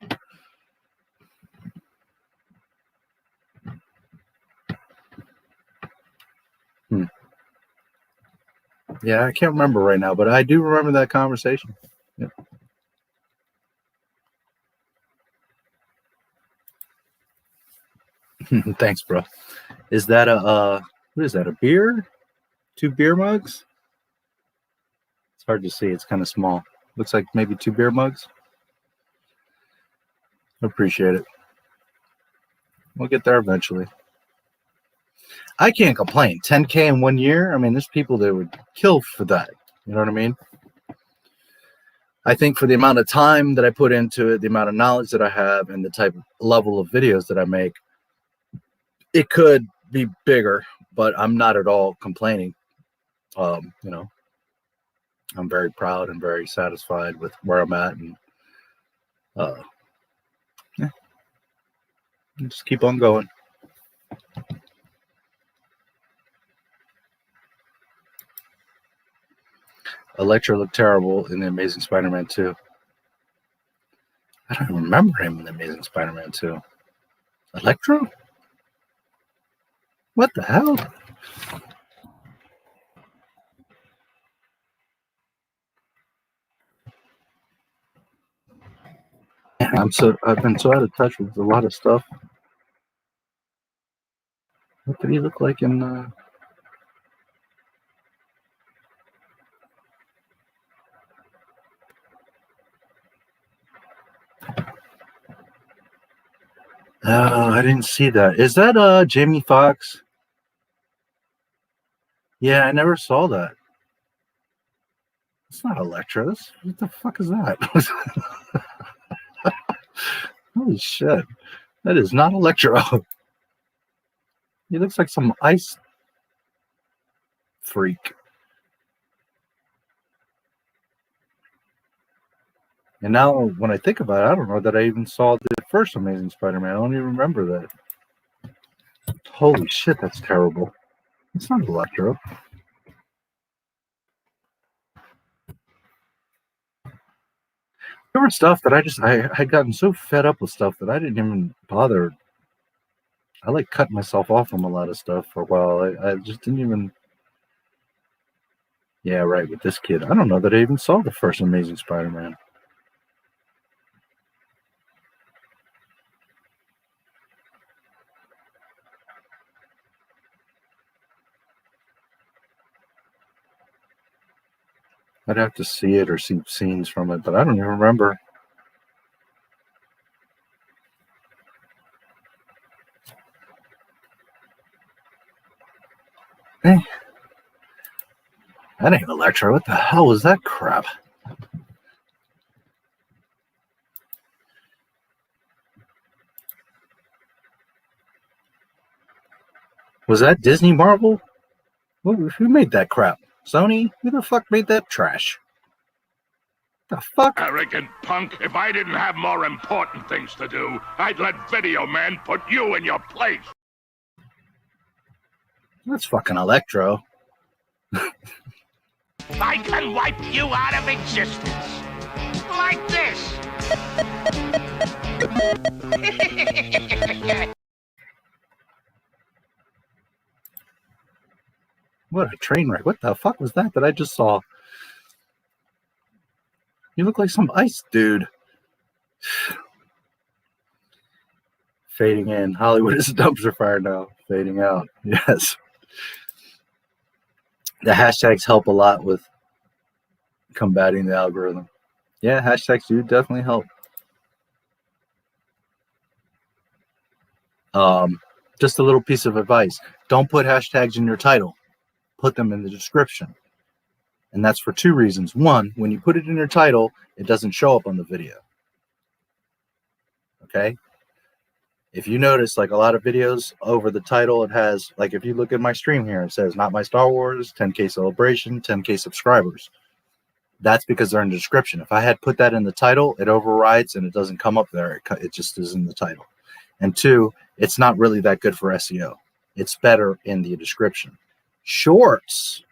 yeah, I can't remember right now, but I do remember that conversation. Yep. Thanks, bro. Is that a what is that, a beer? 2 beer mugs? It's hard to see. It's kind of small. Looks like maybe 2 beer mugs. Appreciate it. We'll get there eventually. I can't complain. 10K in 1 year. I mean, there's people that would kill for that. You know what I mean? I think for the amount of time that I put into it, the amount of knowledge that I have, and the type of level of videos that I make, it could be bigger, but I'm not at all complaining. You know, I'm very proud and very satisfied with where I'm at, and yeah, just keep on going. Electro looked terrible in The Amazing Spider-Man 2. I don't remember him in The Amazing Spider-Man 2. Electro? What the hell? I've been so out of touch with a lot of stuff. What did he look like in Oh, I didn't see that. Is that Jamie Foxx? Yeah, I never saw that. It's not Electro. What the fuck is that? Holy shit. That is not Electro. He looks like some ice freak. And now when I think about it, I don't know that I even saw the first Amazing Spider-Man. I don't even remember that. Holy shit, that's terrible. It's not Electro. There were stuff that I had gotten so fed up with stuff that I didn't even bother. I like cut myself off from a lot of stuff for a while. I just didn't even. Yeah, right, with this kid. I don't know that I even saw the first Amazing Spider-Man. I'd have to see it or see scenes from it, but I don't even remember. Hey, that ain't Electro. What the hell was that crap? Was that Disney Marvel? Who made that crap? Sony? Who the fuck made that trash? The fuck? Arrogant punk. If I didn't have more important things to do, I'd let Video Man put you in your place. That's fucking Electro. I can wipe you out of existence. Like this. What a train wreck. What the fuck was that I just saw? You look like some ice dude. Fading in. Hollywood is a dumpster fire now. Fading out. Yes. The hashtags help a lot with combating the algorithm. Yeah, hashtags do definitely help. Just a little piece of advice. Don't put hashtags in your title. Put them in the description. And that's for two reasons. One, when you put it in your title, it doesn't show up on the video. Okay? If you notice, like a lot of videos over the title, it has, like if you look at my stream here, it says Not My Star Wars, 10K celebration, 10K subscribers. That's because they're in the description. If I had put that in the title, it overrides and it doesn't come up there. It just is in the title. And two, it's not really that good for SEO. It's better in the description. Shorts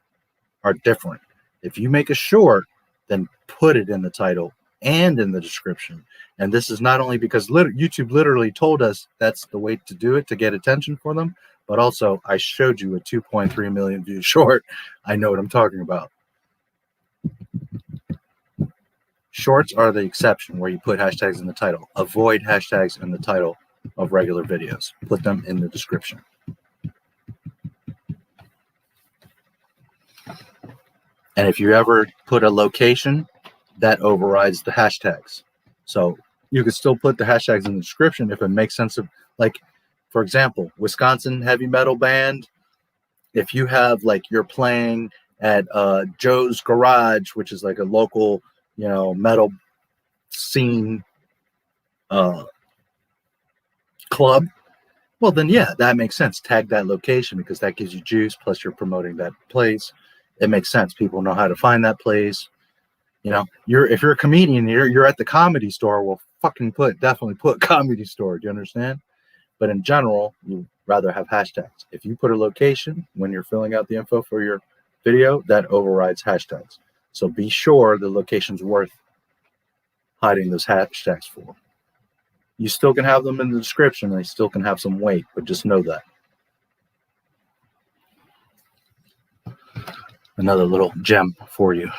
are different. If you make a short, then put it in the title and in the description. And this is not only because YouTube literally told us that's the way to do it to get attention for them, but also I showed you a 2.3 million view short. I know what I'm talking about. Shorts are the exception where you put hashtags in the title. Avoid hashtags in the title of regular videos. Put them in the description. And if you ever put a location, that overrides the hashtags. So you could still put the hashtags in the description if it makes sense of, like, for example, Wisconsin heavy metal band. If you have, like, you're playing at Joe's Garage, which is like a local, you know, metal scene club, well, then, yeah, that makes sense. Tag that location because that gives you juice, plus you're promoting that place. It makes sense. People know how to find that place. You know, if you're a comedian, you're at the Comedy Store, well, definitely put Comedy Store. Do you understand? But in general, you rather have hashtags. If you put a location when you're filling out the info for your video, that overrides hashtags. So be sure the location's worth hiding those hashtags for. You still can have them in the description. They still can have some weight, but just know that. Another little gem for you.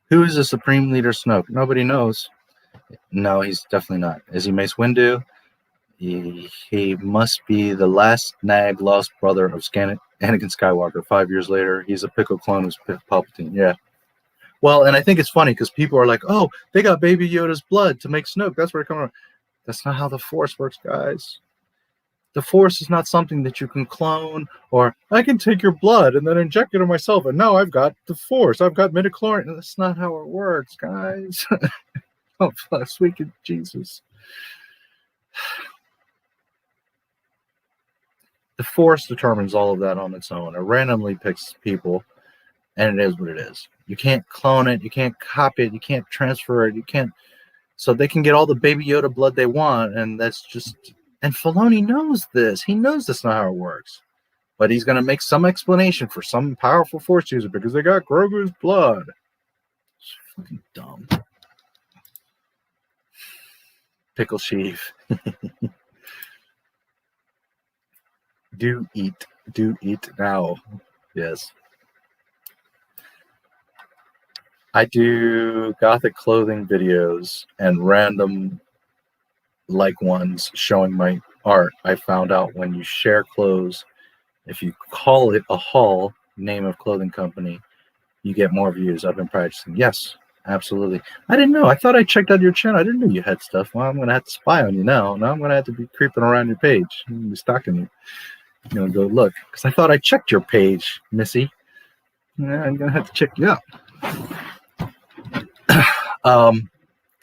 Who is the Supreme Leader Snoke? Nobody knows. No, he's definitely not. Is he Mace Windu? He must be the last nag lost brother of Anakin Skywalker. 5 years later, he's a pickle clone of Palpatine. Yeah. Well, and I think it's funny because people are like, oh, they got Baby Yoda's blood to make Snoke. That's where it comes from. That's not how the Force works, guys. The Force is not something that you can clone, or I can take your blood and then inject it in myself, and now I've got the Force. I've got midichlorian. That's not how it works, guys. Oh, sweet Jesus. The Force determines all of that on its own. It randomly picks people, and it is what it is. You can't clone it. You can't copy it. You can't transfer it. You can't. So they can get all the Baby Yoda blood they want, and that's just... And Filoni knows this. He knows that's not how it works. But he's going to make some explanation for some powerful Force user because they got Grogu's blood. It's fucking dumb. Pickle sheaf. Do eat now. Yes. I do gothic clothing videos and random like ones showing my art. I found out when you share clothes, if you call it a haul, name of clothing company, you get more views. I've been practicing. Yes, absolutely. I didn't know. I thought I checked out your channel. I didn't know you had stuff. Well, I'm going to have to spy on you now. Now I'm going to have to be creeping around your page. I'm going to be stalking you. I'm going to go look. Because I thought I checked your page, Missy. Yeah, I'm going to have to check you out.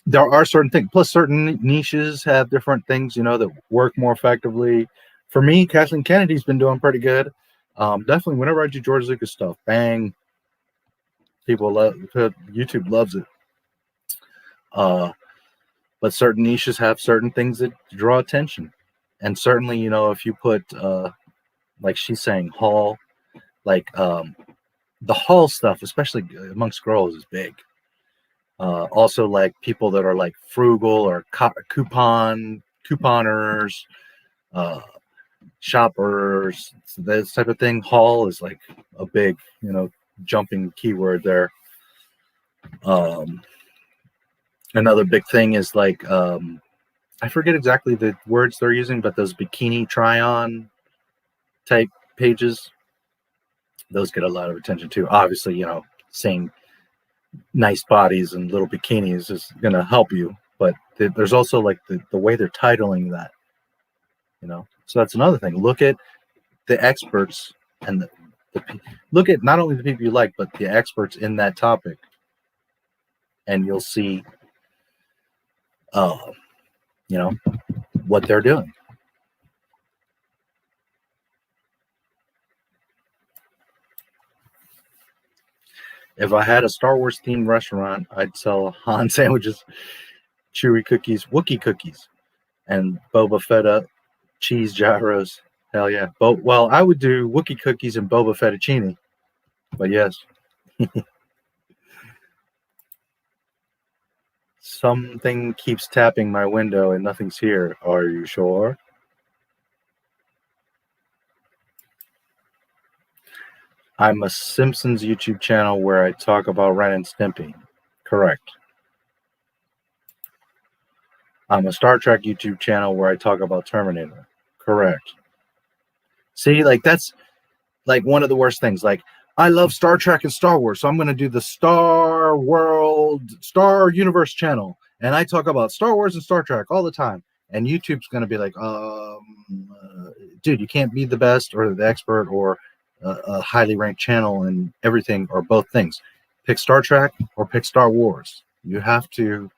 There are certain things, plus certain niches have different things, you know, that work more effectively. For me, Kathleen Kennedy's been doing pretty good. Definitely, whenever I do George Lucas stuff, bang, people love, YouTube loves it. But certain niches have certain things that draw attention. And certainly, you know, if you put like she's saying haul, like the haul stuff, especially amongst girls, is big. Also, like people that are like frugal or couponers, shoppers, this type of thing. Haul is like a big, jumping keyword there. Another big thing is like I forget exactly the words they're using, but those bikini try-on type pages, those get a lot of attention too. Obviously, saying nice bodies and little bikinis is going to help you, but there's also like the way they're titling that, so that's another thing. Look at the experts and look at not only the people you like, but the experts in that topic, and you'll see what they're doing. If I had a Star Wars themed restaurant, I'd sell Han sandwiches, Chewy cookies, Wookiee cookies, and Boba Fett cheese gyros. Hell yeah. Well, I would do Wookiee cookies and Boba Fettuccine, but yes. Something keeps tapping my window and nothing's here. Are you sure? I'm a Simpsons YouTube channel where I talk about Ren and Stimpy. Correct. I'm a Star Trek YouTube channel where I talk about Terminator. Correct. See, like that's like one of the worst things. Like, I love Star Trek and Star Wars, so I'm going to do the Star Universe channel, and I talk about Star Wars and Star Trek all the time. And YouTube's going to be like, dude, you can't be the best or the expert or a highly ranked channel and everything or both things. Pick Star Trek or pick Star Wars. You have to.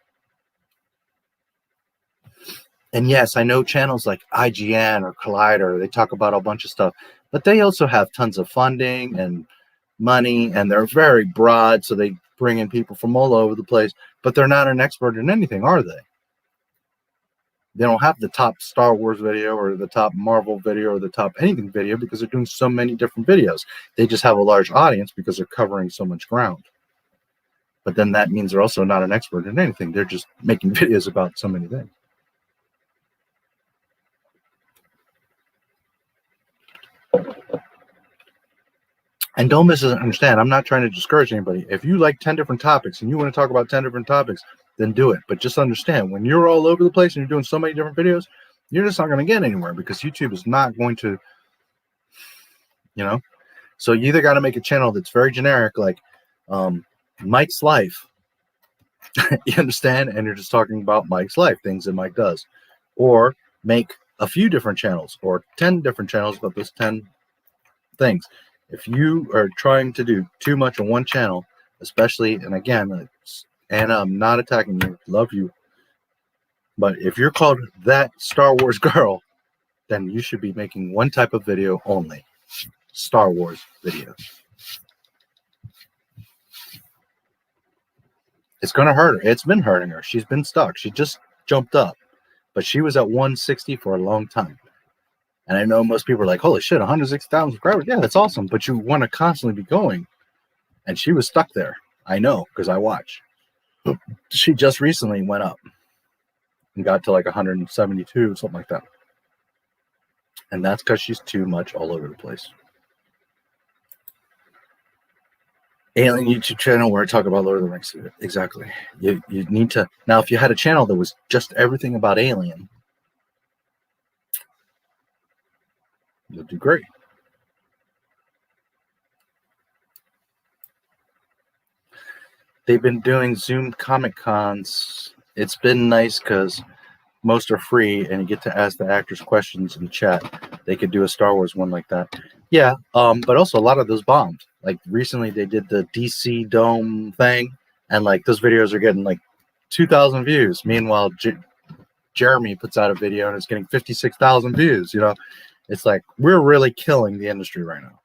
And yes, I know channels like IGN or Collider, they talk about a bunch of stuff, but they also have tons of funding and money, and they're very broad, so they bring in people from all over the place, but they're not an expert in anything, are they? They don't have the top Star Wars video or the top Marvel video or the top anything video because they're doing so many different videos. They just have a large audience because they're covering so much ground. But then that means they're also not an expert in anything. They're just making videos about so many things. And don't misunderstand, I'm not trying to discourage anybody. If you like 10 different topics and you want to talk about 10 different topics, then do it. But just understand, when you're all over the place and you're doing so many different videos, you're just not going to get anywhere because YouTube is not going to, So you either got to make a channel that's very generic, like Mike's life. You understand? And you're just talking about Mike's life, things that Mike does. Or make a few different channels or 10 different channels about those 10 things. If you are trying to do too much on one channel, especially, and again, Anna, I'm not attacking you, love you, but if you're called that Star Wars girl, then you should be making one type of video only, Star Wars videos. It's going to hurt her. It's been hurting her. She's been stuck. She just jumped up, but she was at 160 for a long time. And I know most people are like, holy shit, 160,000 subscribers. Yeah, that's awesome. But you want to constantly be going. And she was stuck there. I know, because I watch. She just recently went up and got to like 172, something like that. And that's because she's too much all over the place. Alien YouTube channel where I talk about Lord of the Rings. Exactly. You need to. Now, if you had a channel that was just everything about Alien, you'll do great. They've been doing Zoom Comic Cons. It's been nice because most are free and you get to ask the actors questions in chat. They could do a Star Wars one like that. Yeah, but also a lot of those bombed. Like recently they did the DC Dome thing and like those videos are getting like 2,000 views. Meanwhile, Jeremy puts out a video and it's getting 56,000 views, It's like, we're really killing the industry right now.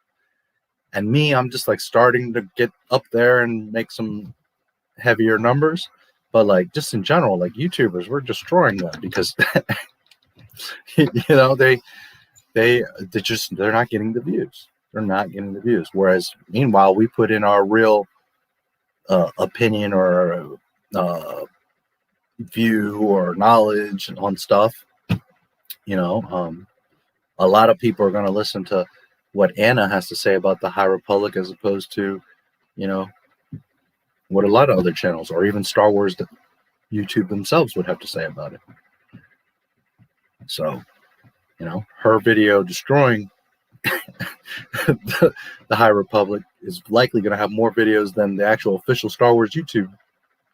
And me, I'm just like starting to get up there and make some heavier numbers. But like, just in general, like YouTubers, we're destroying them because, they they're not getting the views. They're not getting the views. Whereas meanwhile, we put in our real opinion or view or knowledge on stuff. You know, a lot of people are going to listen to what Anna has to say about the High Republic as opposed to, you know, what a lot of other channels or even Star Wars YouTube themselves would have to say about it. So, you know, her video destroying the High Republic is likely going to have more videos than the actual official Star Wars YouTube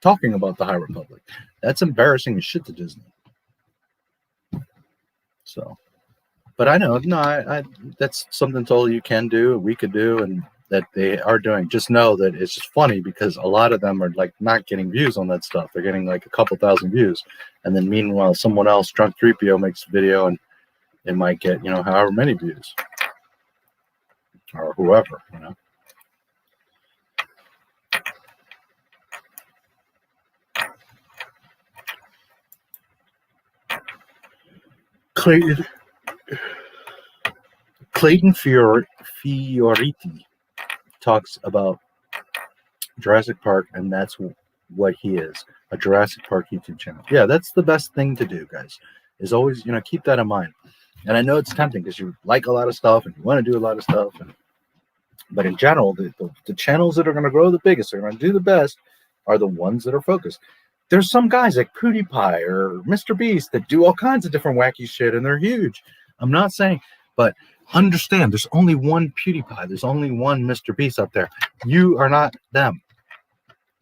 talking about the High Republic. That's embarrassing as shit to Disney. So, but I know, no, I that's something totally you can do, we could do, and that they are doing. Just know that it's just funny because a lot of them are like not getting views on that stuff. They're getting like a couple thousand views, and then meanwhile, someone else, Drunk 3PO, makes a video and it might get, you know, however many views, or whoever, you know. Clayton Fioriti talks about Jurassic Park, and that's what he is, a Jurassic Park YouTube channel. Yeah, that's the best thing to do, guys, is always, you know, keep that in mind. And I know it's tempting because you like a lot of stuff and you want to do a lot of stuff, but in general, the channels that are going to grow the biggest, are going to do the best, are the ones that are focused. There's some guys like PewDiePie or Mr. Beast that do all kinds of different wacky shit, and they're huge. I'm not saying, but understand, there's only one PewDiePie. There's only one Mr. Beast out there. You are not them.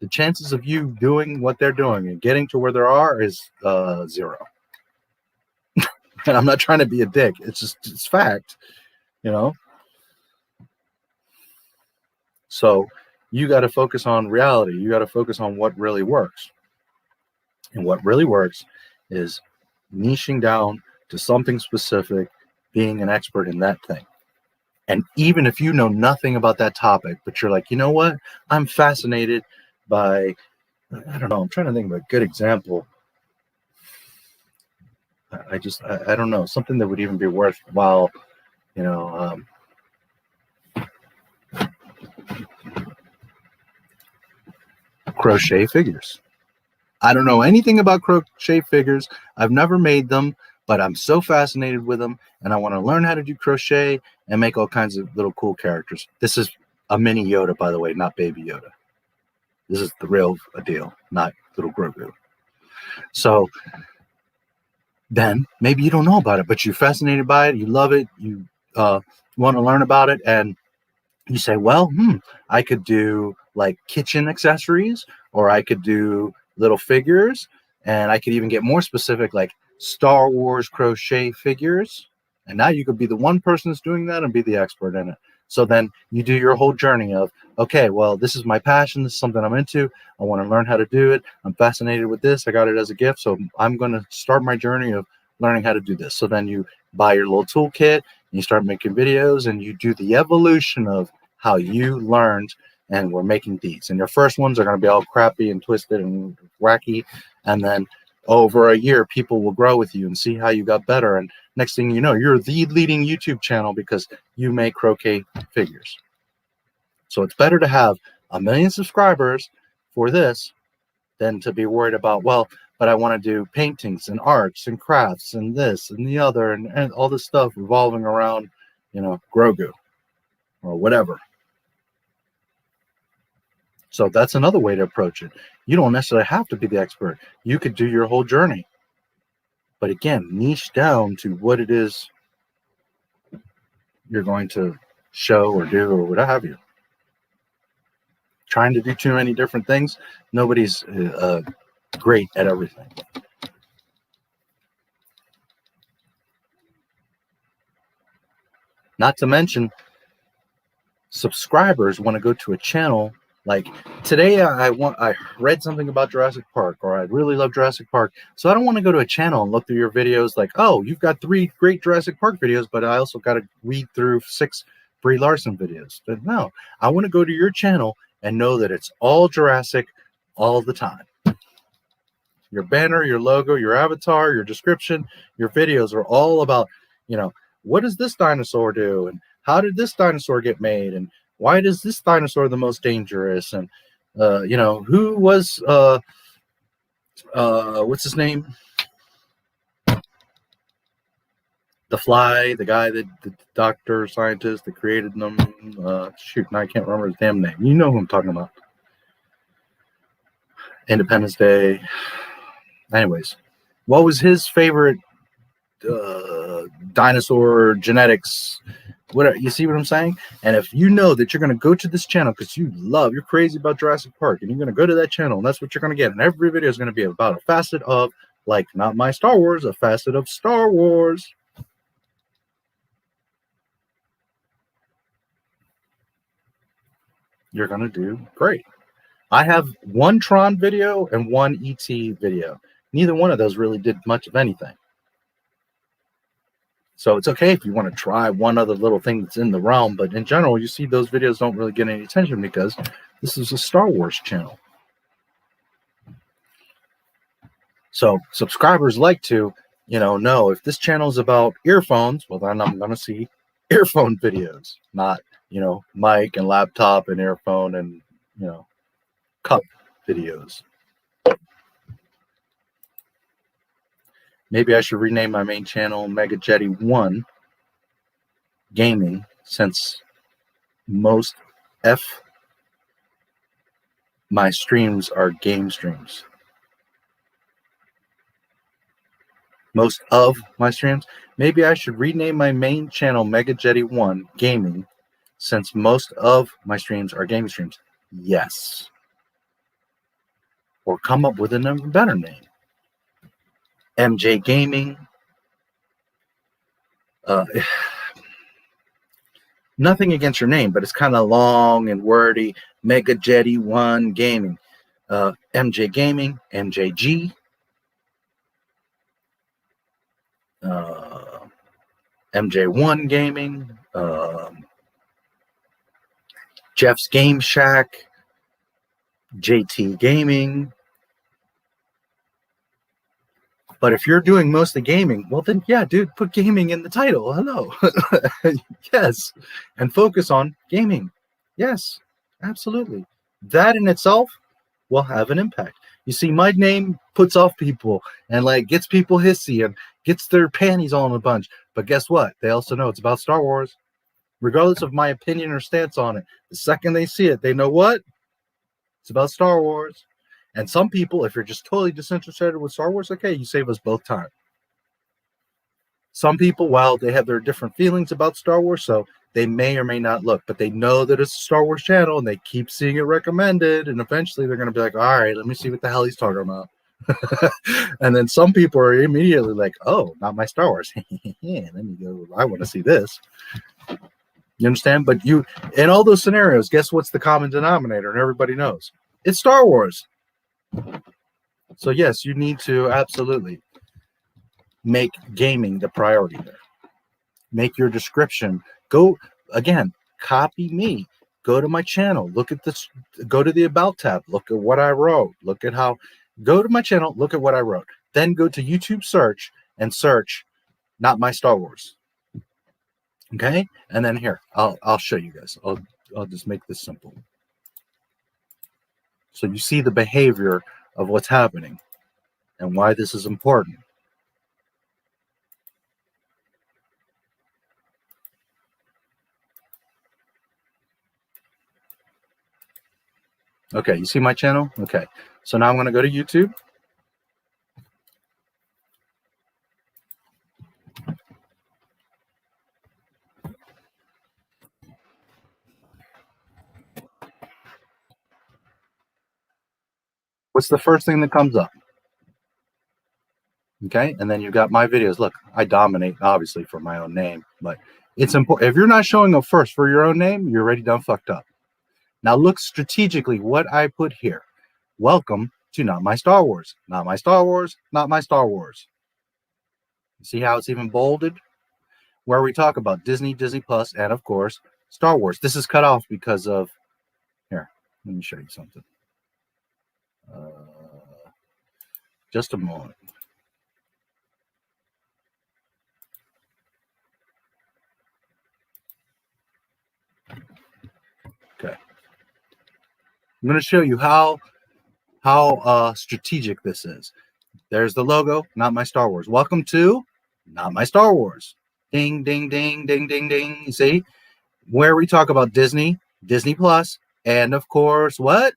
The chances of you doing what they're doing and getting to where they are is 0. And I'm not trying to be a dick. It's fact, you know. So you got to focus on reality. You got to focus on what really works. And what really works is niching down to something specific, being an expert in that thing. And even if you know nothing about that topic, but you're like, you know what? I'm fascinated by, I don't know, I'm trying to think of a good example. I don't know, something that would even be worthwhile, you know, crochet figures. I don't know anything about crochet figures. I've never made them, but I'm so fascinated with them, and I want to learn how to do crochet and make all kinds of little cool characters. This is a mini Yoda, by the way, not baby Yoda. This is the real deal, not little Grogu. So then maybe you don't know about it, but you're fascinated by it, you love it, you want to learn about it, and you say, well, I could do like kitchen accessories, or I could do little figures, and I could even get more specific, like Star Wars crochet figures. And now you could be the one person that's doing that and be the expert in it. So then you do your whole journey of, okay, well, this is my passion. This is something I'm into. I want to learn how to do it. I'm fascinated with this. I got it as a gift. So I'm going to start my journey of learning how to do this. So then you buy your little toolkit and you start making videos, and you do the evolution of how you learned and we're making these. And your first ones are going to be all crappy and twisted and wacky. And then over a year, people will grow with you and see how you got better. And next thing you know, you're the leading YouTube channel because you make croquet figures. So it's better to have 1 million subscribers for this than to be worried about, well, but I want to do paintings and arts and crafts and this and the other and all this stuff revolving around, you know, Grogu or whatever. So that's another way to approach it. You don't necessarily have to be the expert. You could do your whole journey. But again, niche down to what it is you're going to show or do or what have you. Trying to do too many different things, nobody's great at everything. Not to mention, subscribers want to go to a channel. Like today, I read something about Jurassic Park, or I really love Jurassic Park. So I don't want to go to a channel and look through your videos like, oh, you've got 3 great Jurassic Park videos, but I also got to read through 6 Brie Larson videos. But no, I want to go to your channel and know that it's all Jurassic all the time. Your banner, your logo, your avatar, your description, your videos are all about, you know, what does this dinosaur do? And how did this dinosaur get made? And why is this dinosaur the most dangerous? And, you know, who was, what's his name? The Fly, the guy that, the doctor, scientist that created them. Shoot, now I can't remember his damn name. You know who I'm talking about. Independence Day. Anyways, what was his favorite dinosaur genetics? What, you see what I'm saying? And if you know that you're going to go to this channel because you're crazy about Jurassic Park, and you're going to go to that channel, and that's what you're going to get. And every video is going to be about a facet of, like, not my Star Wars, a facet of Star Wars. You're going to do great. I have one Tron video and one ET video. Neither one of those really did much of anything. So it's okay if you want to try one other little thing that's in the realm, but in general, you see those videos don't really get any attention because this is a Star Wars channel. So subscribers like to, you know if this channel is about earphones, well, then I'm going to see earphone videos, not, you know, mic and laptop and earphone and, you know, cup videos. Maybe I should rename my main channel Mega Jetty 1 Gaming, since most my streams are game streams. Most of my streams. Maybe I should rename my main channel Mega Jetty 1 Gaming, since most of my streams are game streams. Yes. Or come up with a better name. MJ Gaming. Nothing against your name, but it's kind of long and wordy. Mega Jetty 1 Gaming. MJ Gaming. MJG. MJ1 Gaming. Jeff's Game Shack. JT Gaming. But if you're doing most of the gaming, well then, yeah, dude, put gaming in the title. Hello. Yes. And focus on gaming. Yes, absolutely. That in itself will have an impact. You see, my name puts off people and, like, gets people hissy and gets their panties all in a bunch. But guess what? They also know it's about Star Wars. Regardless of my opinion or stance on it, the second they see it, they know what? It's about Star Wars. And some people, if you're just totally disinterested with Star Wars, okay, you save us both time. Some people, well, they have their different feelings about Star Wars, so they may or may not look, but they know that it's a Star Wars channel and they keep seeing it recommended, and eventually they're going to be like, all right, let me see what the hell he's talking about. And then some people are immediately like, oh, not my Star Wars. Let me go, I want to see this. You understand? But you, in all those scenarios, guess what's the common denominator? And everybody knows. It's Star Wars. So yes, you need to absolutely make gaming the priority there. Make your description. Go, again, copy me. Go to my channel. Look at this. Go to the About tab. Look at what I wrote. Look at how. Go to my channel. Look at what I wrote. Then go to YouTube search and search Not My Star Wars. Okay? And then here, I'll show you guys. I'll just make this simple. So you see the behavior of what's happening and why this is important. Okay, you see my channel? Okay, so now I'm going to go to YouTube. What's the first thing that comes up? Okay, and then you've got my videos. Look, I dominate, obviously, for my own name, but it's important. If you're not showing up first for your own name, you're already done fucked up. Now look strategically what I put here. Welcome to Not My Star Wars. Not My Star Wars. Not My Star Wars. See how it's even bolded? Where we talk about Disney, Disney Plus, and of course, Star Wars. This is cut off because of, here, let me show you something. Just a moment. Okay. I'm going to show you how strategic this is. There's the logo, Not My Star Wars. Welcome to Not My Star Wars. Ding, ding, ding, ding, ding, ding. You see? Where we talk about Disney, Disney Plus, and of course, what?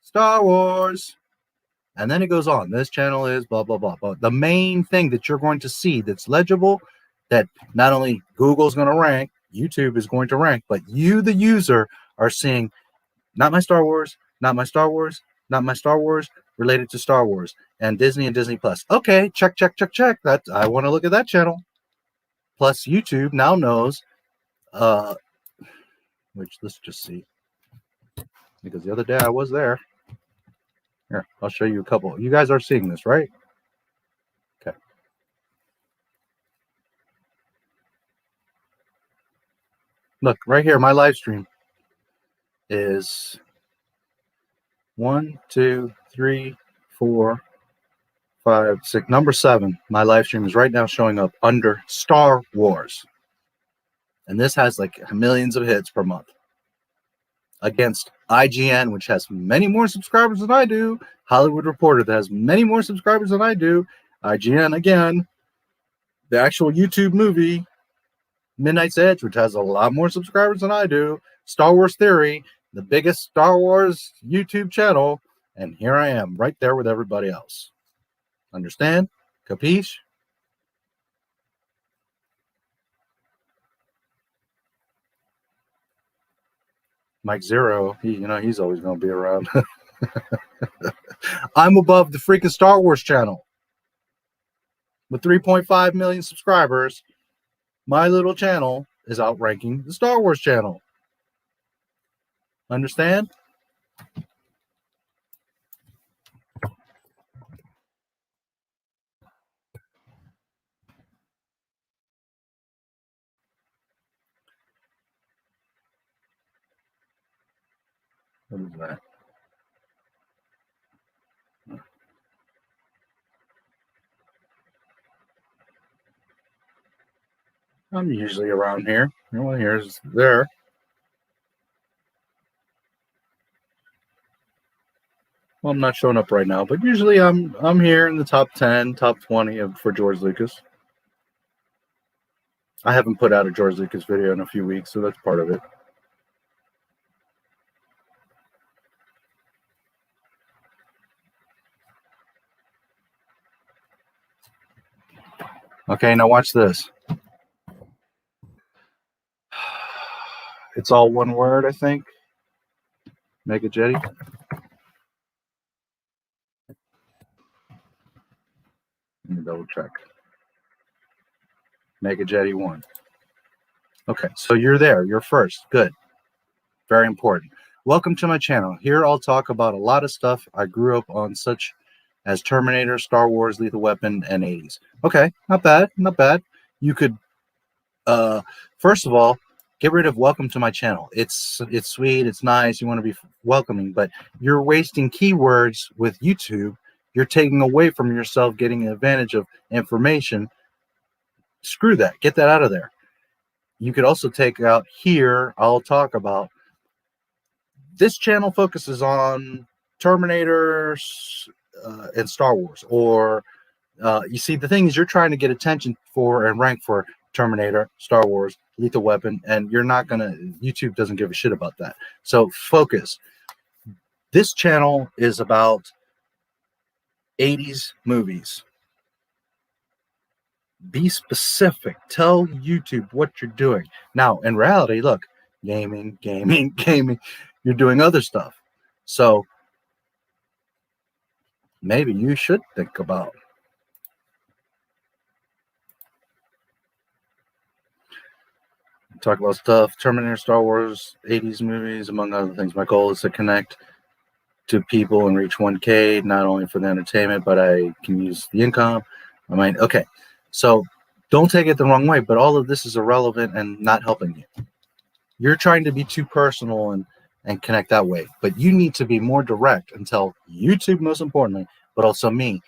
Star Wars. And then it goes on. This channel is blah, blah, blah, blah. The main thing that you're going to see that's legible, that not only Google's going to rank, YouTube is going to rank, but you, the user, are seeing Not My Star Wars, Not My Star Wars, Not My Star Wars, related to Star Wars, and Disney Plus. Okay, check, check, check, check. That I want to look at that channel. Plus, YouTube now knows, which let's just see, because the other day I was there. Here, I'll show you a couple. You guys are seeing this, right? Okay. Look, right here, my live stream is 1, 2, 3, 4, 5, 6. Number 7. My live stream is right now showing up under Star Wars. And this has like millions of hits per month. Against IGN, which has many more subscribers than I do. Hollywood Reporter, that has many more subscribers than I do. IGN again. The actual YouTube movie, Midnight's Edge, which has a lot more subscribers than I do. Star Wars Theory, the biggest Star Wars YouTube channel. And here I am, right there with everybody else. Understand? Capiche? Mike Zero, he's always going to be around. I'm above the freaking Star Wars channel. With 3.5 million subscribers, my little channel is outranking the Star Wars channel. Understand? What is that? I'm usually around here. Well, here's there. Well, I'm not showing up right now, but usually I'm here in the top 10, top 20 for George Lucas. I haven't put out a George Lucas video in a few weeks, so that's part of it. Okay, now watch this. It's all one word, I think. Mega Jetty. Let me double check. Mega Jetty 1. Okay, so you're there. You're first. Good. Very important. Welcome to my channel. Here I'll talk about a lot of stuff I grew up on, such as Terminator, Star Wars, Lethal Weapon, and 80s. Okay, not bad, not bad. You could, first of all, get rid of welcome to my channel. It's sweet, it's nice, you want to be welcoming, but you're wasting keywords with YouTube. You're taking away from yourself getting advantage of information. Screw that. Get that out of there. You could also take out here, I'll talk about, this channel focuses on Terminator and Star Wars, or you see, the thing is, you're trying to get attention for and rank for Terminator, Star Wars, Lethal Weapon, and you're not gonna, YouTube doesn't give a shit about that. So focus. This channel is about 80s movies. Be specific. Tell YouTube what you're doing. Now, in reality, look, gaming, you're doing other stuff. So maybe you should think about talk about stuff, Terminator, Star Wars, 80s movies, among other things. My goal is to connect to people and reach 1K, not only for the entertainment, but I can use the income. Okay, so don't take it the wrong way, but all of this is irrelevant and not helping you. You're trying to be too personal and connect that way, but you need to be more direct and tell YouTube, most importantly, but also me.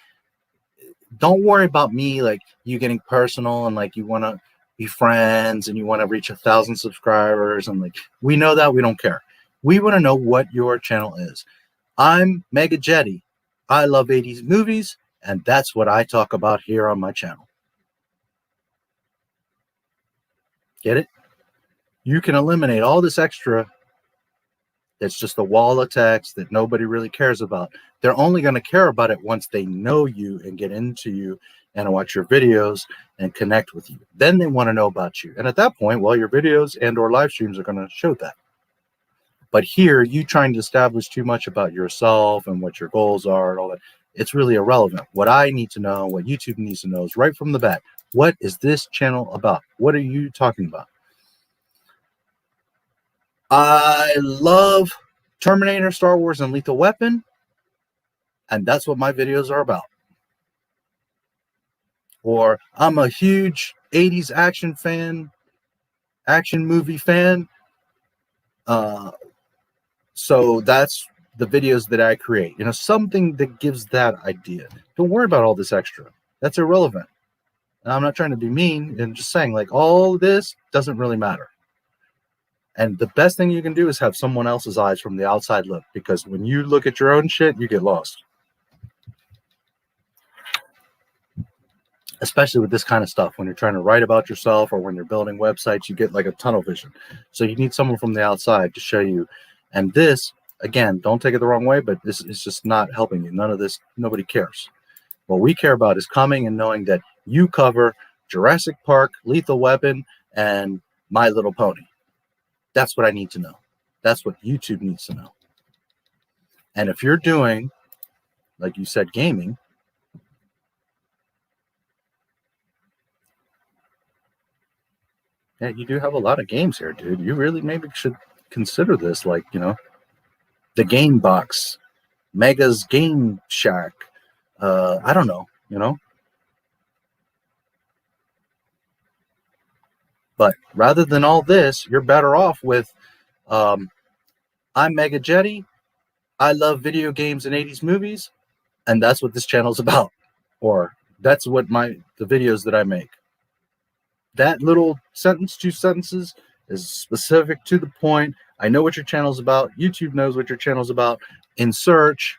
Don't worry about me, like you getting personal and like you want to be friends and you want to reach 1,000 subscribers, and like, we know that, we don't care. We want to know what your channel is. I'm Mega Jetty. I love 80s movies, and that's what I talk about here on my channel. Get it? You can eliminate all this extra that's just a wall of text that nobody really cares about. They're only going to care about it once they know you and get into you and watch your videos and connect with you. Then they want to know about you. And at that point, well, your videos and or live streams are going to show that. But here, you trying to establish too much about yourself and what your goals are and all that, it's really irrelevant. What I need to know, what YouTube needs to know is right from the bat, what is this channel about? What are you talking about? I love Terminator, Star Wars, and Lethal Weapon, and that's what my videos are about. Or I'm a huge 80s action movie fan, so that's the videos that I create. You know, something that gives that idea. Don't worry about all this extra. That's irrelevant. And I'm not trying to be mean. I'm just saying, like, all this doesn't really matter. And the best thing you can do is have someone else's eyes from the outside look, because when you look at your own shit, you get lost. Especially with this kind of stuff, when you're trying to write about yourself or when you're building websites, you get like a tunnel vision. So you need someone from the outside to show you. And this, again, don't take it the wrong way, but this is just not helping you. None of this, nobody cares. What we care about is coming and knowing that you cover Jurassic Park, Lethal Weapon, and My Little Pony. That's what I need to know. That's what YouTube needs to know. And if you're doing, like you said, gaming, yeah, you do have a lot of games here, dude. You really maybe should consider this, like, you know, the Game Box, Mega's Game Shack. I don't know, you know. But rather than all this, you're better off with, I'm Mega Jetty. I love video games and 80s movies, and that's what this channel's about. Or that's what the videos that I make. That little sentence, 2 sentences, is specific to the point. I know what your channel's about. YouTube knows what your channel's about. In search,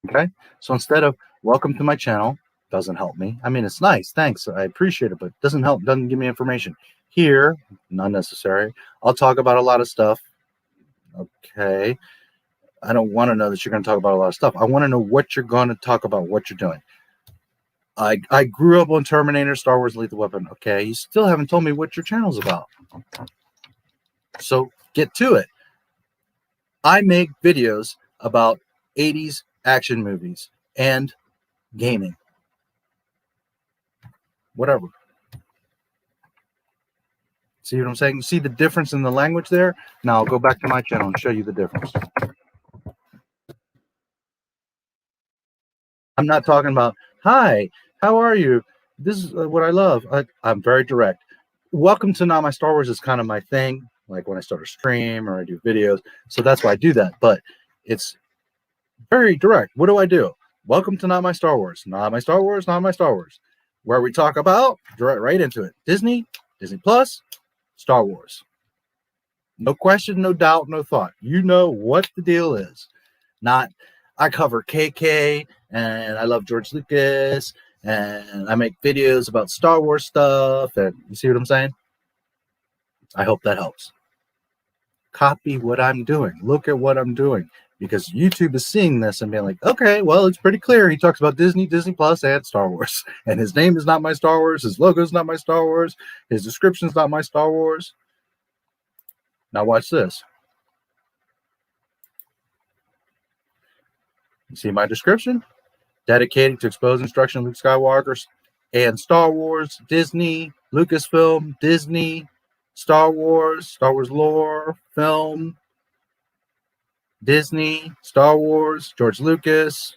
okay? So instead of welcome to my channel, doesn't help me. I mean, it's nice. Thanks. I appreciate it, but doesn't help. Doesn't give me information. Here, not necessary. I'll talk about a lot of stuff. Okay. I don't want to know that you're going to talk about a lot of stuff. I want to know what you're going to talk about, what you're doing. I grew up on Terminator, Star Wars, Lethal Weapon. Okay. You still haven't told me what your channel's about. So get to it. I make videos about 80s action movies and gaming. Whatever. See what I'm saying? You see the difference in the language there? Now I'll go back to my channel and show you the difference. I'm not talking about, hi, how are you? This is what I love. I'm very direct. Welcome to Not My Star Wars is kind of my thing. Like when I start a stream or I do videos. So that's why I do that. But it's very direct. What do I do? Welcome to Not My Star Wars. Not My Star Wars, Not My Star Wars. Where we talk about, direct right into it. Disney, Disney Plus, Star Wars. No question, no doubt, no thought. You know what the deal is. Not, I cover KK, and I love George Lucas, and I make videos about Star Wars stuff, and you see what I'm saying? I hope that helps. Copy what I'm doing. Look at what I'm doing. Because YouTube is seeing this and being like, okay, well, it's pretty clear. He talks about Disney, Disney Plus, and Star Wars. And his name is Not My Star Wars. His logo is Not My Star Wars. His description is Not My Star Wars. Now watch this. You see my description? Dedicated to expose instruction Luke Skywalker and Star Wars, Disney, Lucasfilm, Disney, Star Wars lore, film, Disney, Star Wars, George Lucas.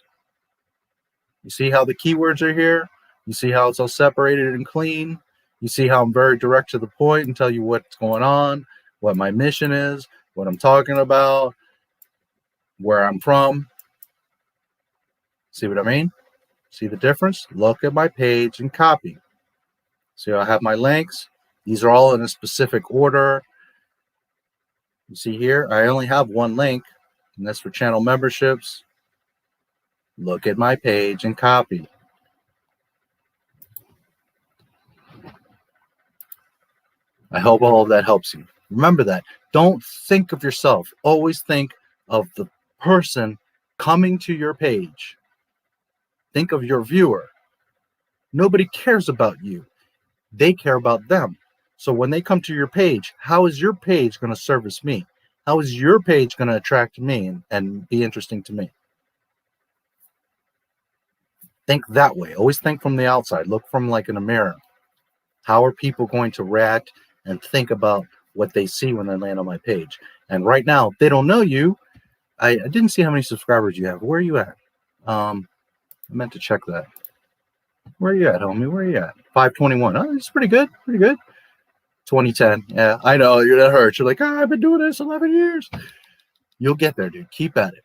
You see how the keywords are here? You see how it's all separated and clean? You see how I'm very direct to the point and tell you what's going on, what my mission is, what I'm talking about, where I'm from. See what I mean? See the difference? Look at my page and copy. See, I have my links. These are all in a specific order. You see here, I only have one link, and that's for channel memberships. Look at my page and copy. I hope all of that helps you. Remember that. Don't think of yourself. Always think of the person coming to your page. Think of your viewer. Nobody cares about you. They care about them. So when they come to your page, how is your page going to service me? How is your page going to attract me and be interesting to me? Think that way. Always think from the outside. Look from like in a mirror. How are people going to react and think about what they see when they land on my page? And right now, they don't know you. I didn't see how many subscribers you have. Where are you at? I meant to check that. Where are you at, homie? Where are you at? 521. Oh, it's pretty good. Pretty good. 2010. Yeah, I know. You're that hurt. You're like, I've been doing this 11 years. You'll get there, dude. Keep at it.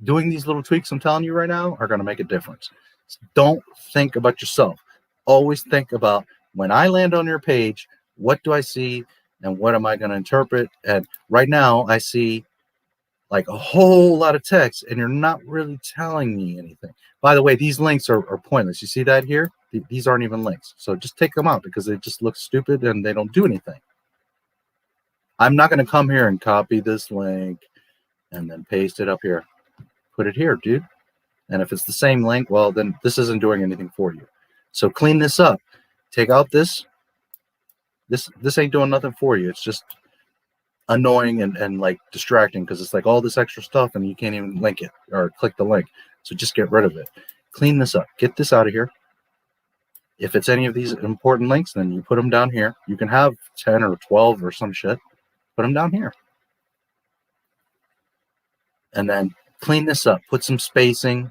Doing these little tweaks I'm telling you right now are going to make a difference. So don't think about yourself. Always think about when I land on your page, what do I see and what am I going to interpret? And right now I see like a whole lot of text and you're not really telling me anything. By the way, these links are pointless. You see that here? These aren't even links. So just take them out because they just look stupid and they don't do anything. I'm not going to come here and copy this link and then paste it up here. Put it here, dude. And if it's the same link, well, then this isn't doing anything for you. So clean this up. Take out this. This ain't doing nothing for you. It's just annoying and like distracting because it's like all this extra stuff and you can't even link it or click the link. So just get rid of it. Clean this up. Get this out of here. If it's any of these important links, then you put them down here. You can have 10 or 12 or some shit. Put them down here. And then clean this up. Put some spacing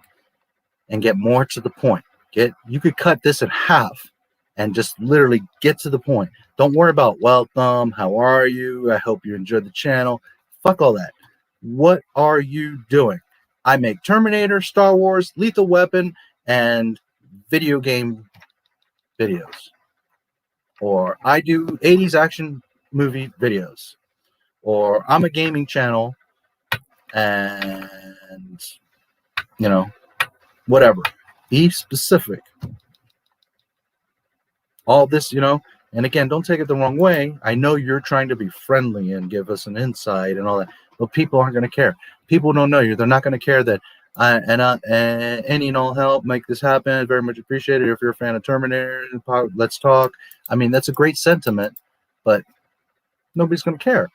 and get more to the point. You could cut this in half and just literally get to the point. Don't worry about welcome, how are you, I hope you enjoyed the channel. Fuck all that. What are you doing? I make Terminator, Star Wars, Lethal Weapon, and video game videos. Or I do 80s action movie videos. Or I'm a gaming channel and, you know, whatever. Be specific. All this, you know, and again, don't take it the wrong way. I know you're trying to be friendly and give us an insight and all that, but people aren't going to care. People don't know you. They're not going to care that any and all help make this happen. Very much appreciated. If you're a fan of Terminator, let's talk. I mean, that's a great sentiment, but nobody's going to care.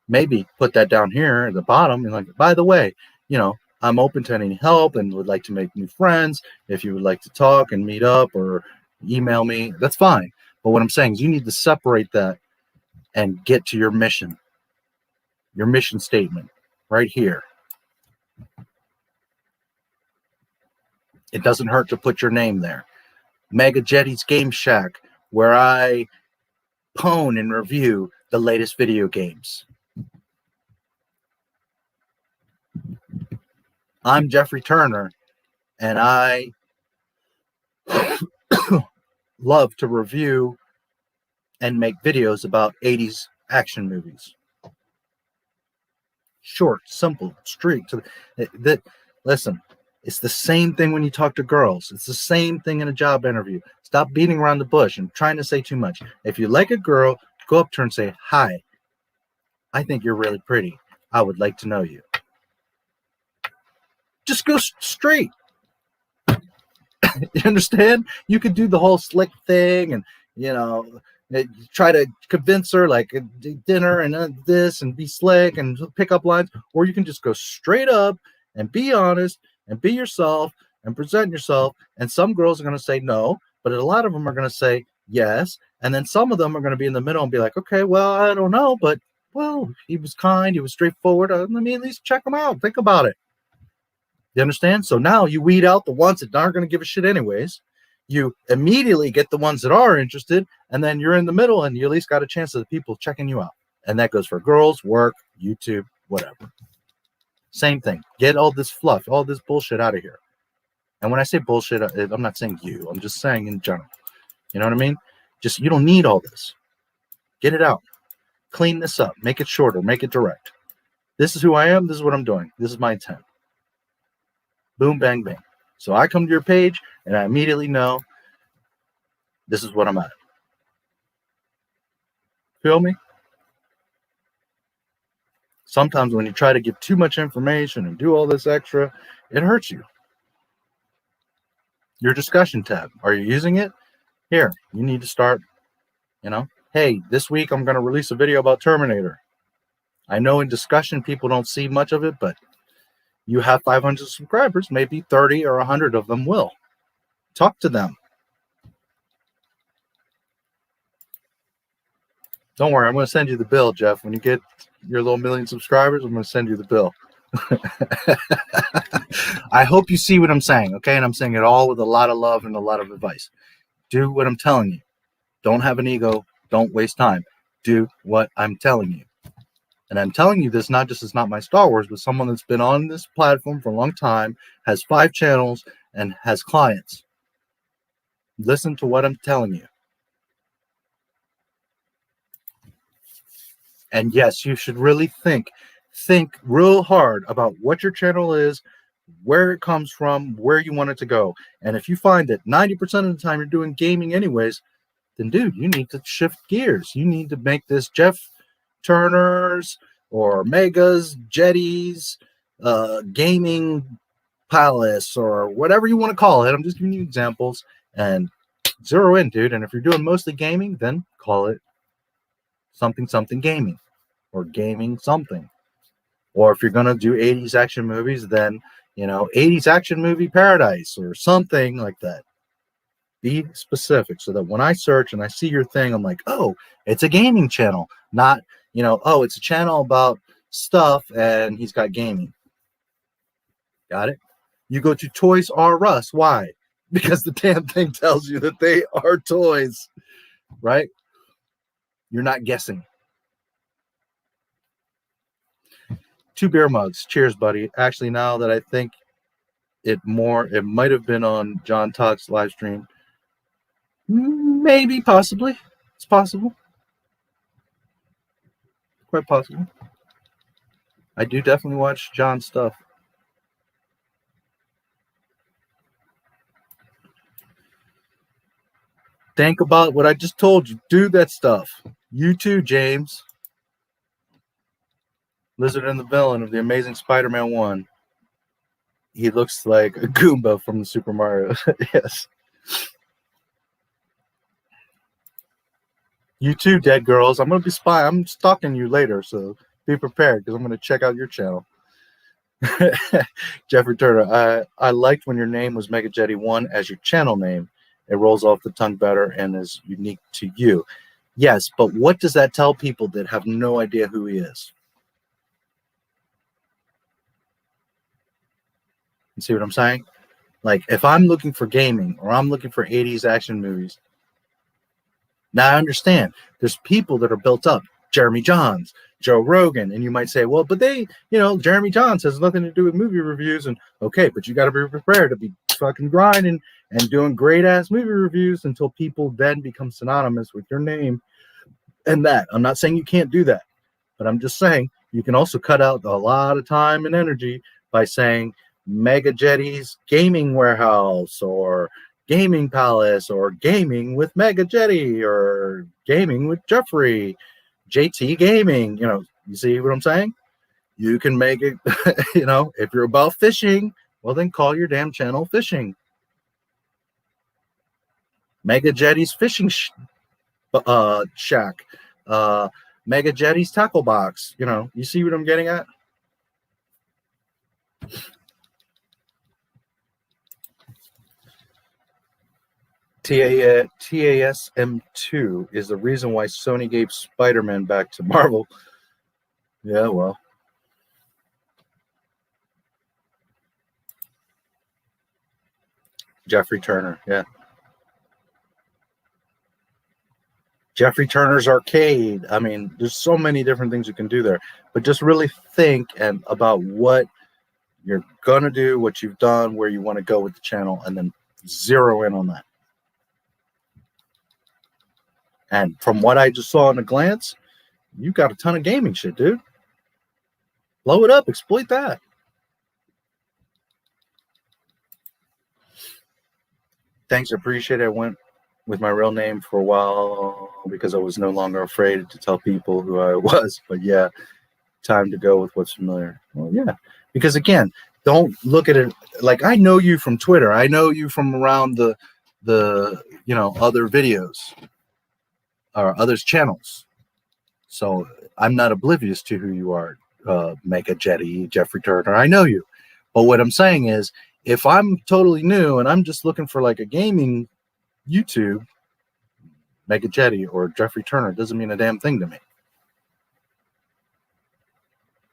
Maybe put that down here at the bottom and like, by the way, you know, I'm open to any help and would like to make new friends. If you would like to talk and meet up or email me, that's fine. But what I'm saying is you need to separate that and get to your mission statement right here. It doesn't hurt to put your name there. Mega Jetty's Game Shack, where I pwn and review the latest video games. I'm Jeffrey Turner, and I love to review and make videos about 80s action movies. Short, simple, straight to the listen, it's the same thing when you talk to girls. It's the same thing in a job interview. Stop beating around the bush and trying to say too much. If you like a girl, go up to her and say, "Hi, I think you're really pretty. I would like to know you." Just go straight. You understand? You could do the whole slick thing and, you know, try to convince her like a dinner and this and be slick and pick up lines. Or you can just go straight up and be honest and be yourself and present yourself. And some girls are going to say no, but a lot of them are going to say yes. And then some of them are going to be in the middle and be like, okay, well, I don't know, but, well, he was kind. He was straightforward. Let me at least check him out. Think about it. You understand? So now you weed out the ones that aren't going to give a shit anyways. You immediately get the ones that are interested, and then you're in the middle, and you at least got a chance of the people checking you out. And that goes for girls, work, YouTube, whatever. Same thing. Get all this fluff, all this bullshit out of here. And when I say bullshit, I'm not saying you. I'm just saying in general. You know what I mean? Just, you don't need all this. Get it out. Clean this up. Make it shorter. Make it direct. This is who I am. This is what I'm doing. This is my intent. Boom, bang, bang. So I come to your page and I immediately know this is what I'm at. Feel me? Sometimes when you try to give too much information and do all this extra, it hurts you. Your discussion tab, are you using it? Here, you need to start, you know, hey, this week I'm going to release a video about Terminator. I know in discussion people don't see much of it, but you have 500 subscribers, maybe 30 or 100 of them will. Talk to them. Don't worry, I'm going to send you the bill, Jeff. When you get your little 1 million subscribers, I'm going to send you the bill. I hope you see what I'm saying, okay? And I'm saying it all with a lot of love and a lot of advice. Do what I'm telling you. Don't have an ego. Don't waste time. Do what I'm telling you. And I'm telling you this not just as Not My Star Wars, but someone that's been on this platform for a long time, has 5 channels, and has clients. Listen to what I'm telling you. And yes, you should really think real hard about what your channel is, where it comes from, where you want it to go. And if you find that 90% of the time you're doing gaming anyways, then dude, you need to shift gears. You need to make this Jeff Turner's or Mega's, Jetty's, gaming palace, or whatever you want to call it. I'm just giving you examples and zero in, dude. And if you're doing mostly gaming, then call it something gaming, or gaming something. Or if you're going to do 80s action movies, then, you know, 80s action movie paradise or something like that. Be specific so that when I search and I see your thing, I'm like, oh, it's a gaming channel. Not, you know, oh, it's a channel about stuff and he's got gaming. Got it? You go to Toys R Us. Why? Because the damn thing tells you that they are toys, right? You're not guessing. 2 beer mugs. Cheers, buddy. Actually, now that I think it might have been on John Talk's live stream. Maybe, possibly. It's possible. Quite possible. I do definitely watch John's stuff. Think about what I just told you. Do that stuff. You too, James. Lizard and the Villain of the Amazing Spider-Man 1. He looks like a Goomba from the Super Mario. Yes. You too, Dead Girls. I'm going to be I'm stalking you later, so be prepared because I'm going to check out your channel. Jeffrey Turner, I liked when your name was Mega Jetty 1 as your channel name. It rolls off the tongue better and is unique to you. Yes, but what does that tell people that have no idea who he is? You see what I'm saying? Like, if I'm looking for gaming or I'm looking for 80s action movies, now I understand there's people that are built up. Jeremy Johns, Joe Rogan, and you might say, well, but they, you know, Jeremy Johns has nothing to do with movie reviews, and okay, but you got to be prepared to be fucking grinding and doing great ass movie reviews until people then become synonymous with your name and that. I'm not saying you can't do that, but I'm just saying you can also cut out a lot of time and energy by saying Mega Jetty's Gaming Warehouse or Gaming Palace or Gaming with Mega Jetty or Gaming with Jeffrey, JT Gaming. You know, you see what I'm saying? You can make it, you know, if you're about fishing, well, then call your damn channel Fishing. Mega Jetty's Fishing Shack. Mega Jetty's Tackle Box. You know, you see what I'm getting at? TASM2 is the reason why Sony gave Spider-Man back to Marvel. Yeah, well. Jeffrey Turner, yeah. Jeffrey Turner's Arcade. I mean, there's so many different things you can do there. But just really think about what You're going to do what you've done, where you want to go with the channel, and then zero in on that. And from what I just saw in a glance, you got a ton of gaming shit, dude. Blow it up, exploit that. Thanks, appreciate it. I went with my real name for a while because I was no longer afraid to tell people who I was. But yeah, time to go with what's familiar. Well, yeah, because again, don't look at it like I know you from Twitter. I know you from around the other videos or others' channels. So I'm not oblivious to who you are, Mega Jetty, Jeffrey Turner. I know you. But what I'm saying is, if I'm totally new and I'm just looking for like a gaming YouTube, Mega Jetty or Jeffrey Turner doesn't mean a damn thing to me.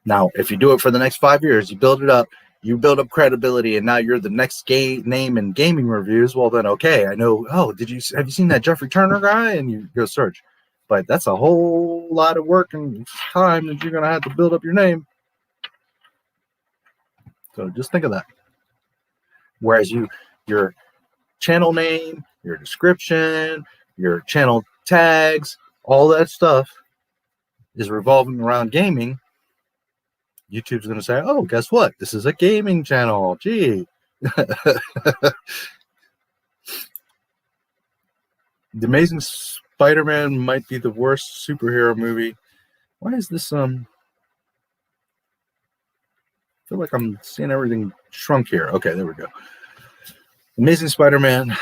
Now, if you do it for the next 5 years, you build it up, you build up credibility, and now you're the next name in gaming reviews, well then, okay, I know, oh, have you seen that Jeffrey Turner guy? And you go search. But that's a whole lot of work and time that you're going to have to build up your name. So just think of that. Whereas your channel name, your description, your channel tags, all that stuff is revolving around gaming. YouTube's going to say, oh, guess what? This is a gaming channel. Gee. The Amazing Spider-Man might be the worst superhero movie. Why is this, I feel like I'm seeing everything shrunk here. Okay, there we go. Amazing Spider-Man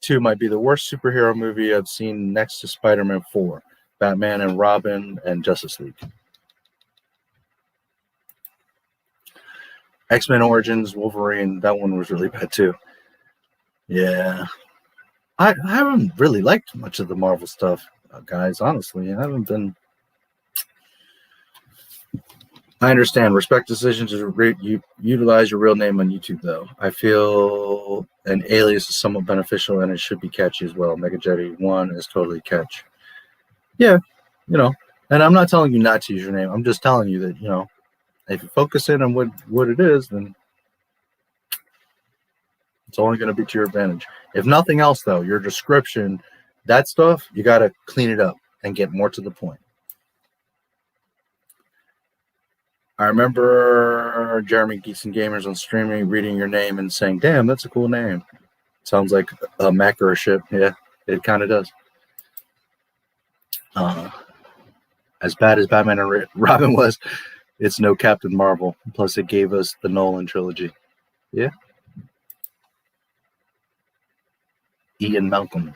2 might be the worst superhero movie I've seen next to Spider-Man 4, Batman and Robin, and Justice League. X-Men Origins, Wolverine, that one was really bad too. Yeah. I haven't really liked much of the Marvel stuff, guys, honestly. I haven't been... I understand. Respect decisions to you utilize your real name on YouTube, though. I feel an alias is somewhat beneficial, and it should be catchy as well. Mega Jetty 1 is totally catch. Yeah, and I'm not telling you not to use your name. I'm just telling you that, if you focus in on what it is, then it's only going to be to your advantage. If nothing else, though, your description, that stuff, you got to clean it up and get more to the point. I remember Jeremy Geeks and Gamers on streaming reading your name and saying, damn, that's a cool name. Sounds like a macro ship. Yeah, it kind of does. As bad as Batman and Robin was, it's no Captain Marvel. Plus, it gave us the Nolan trilogy. Yeah. Ian Malcolm.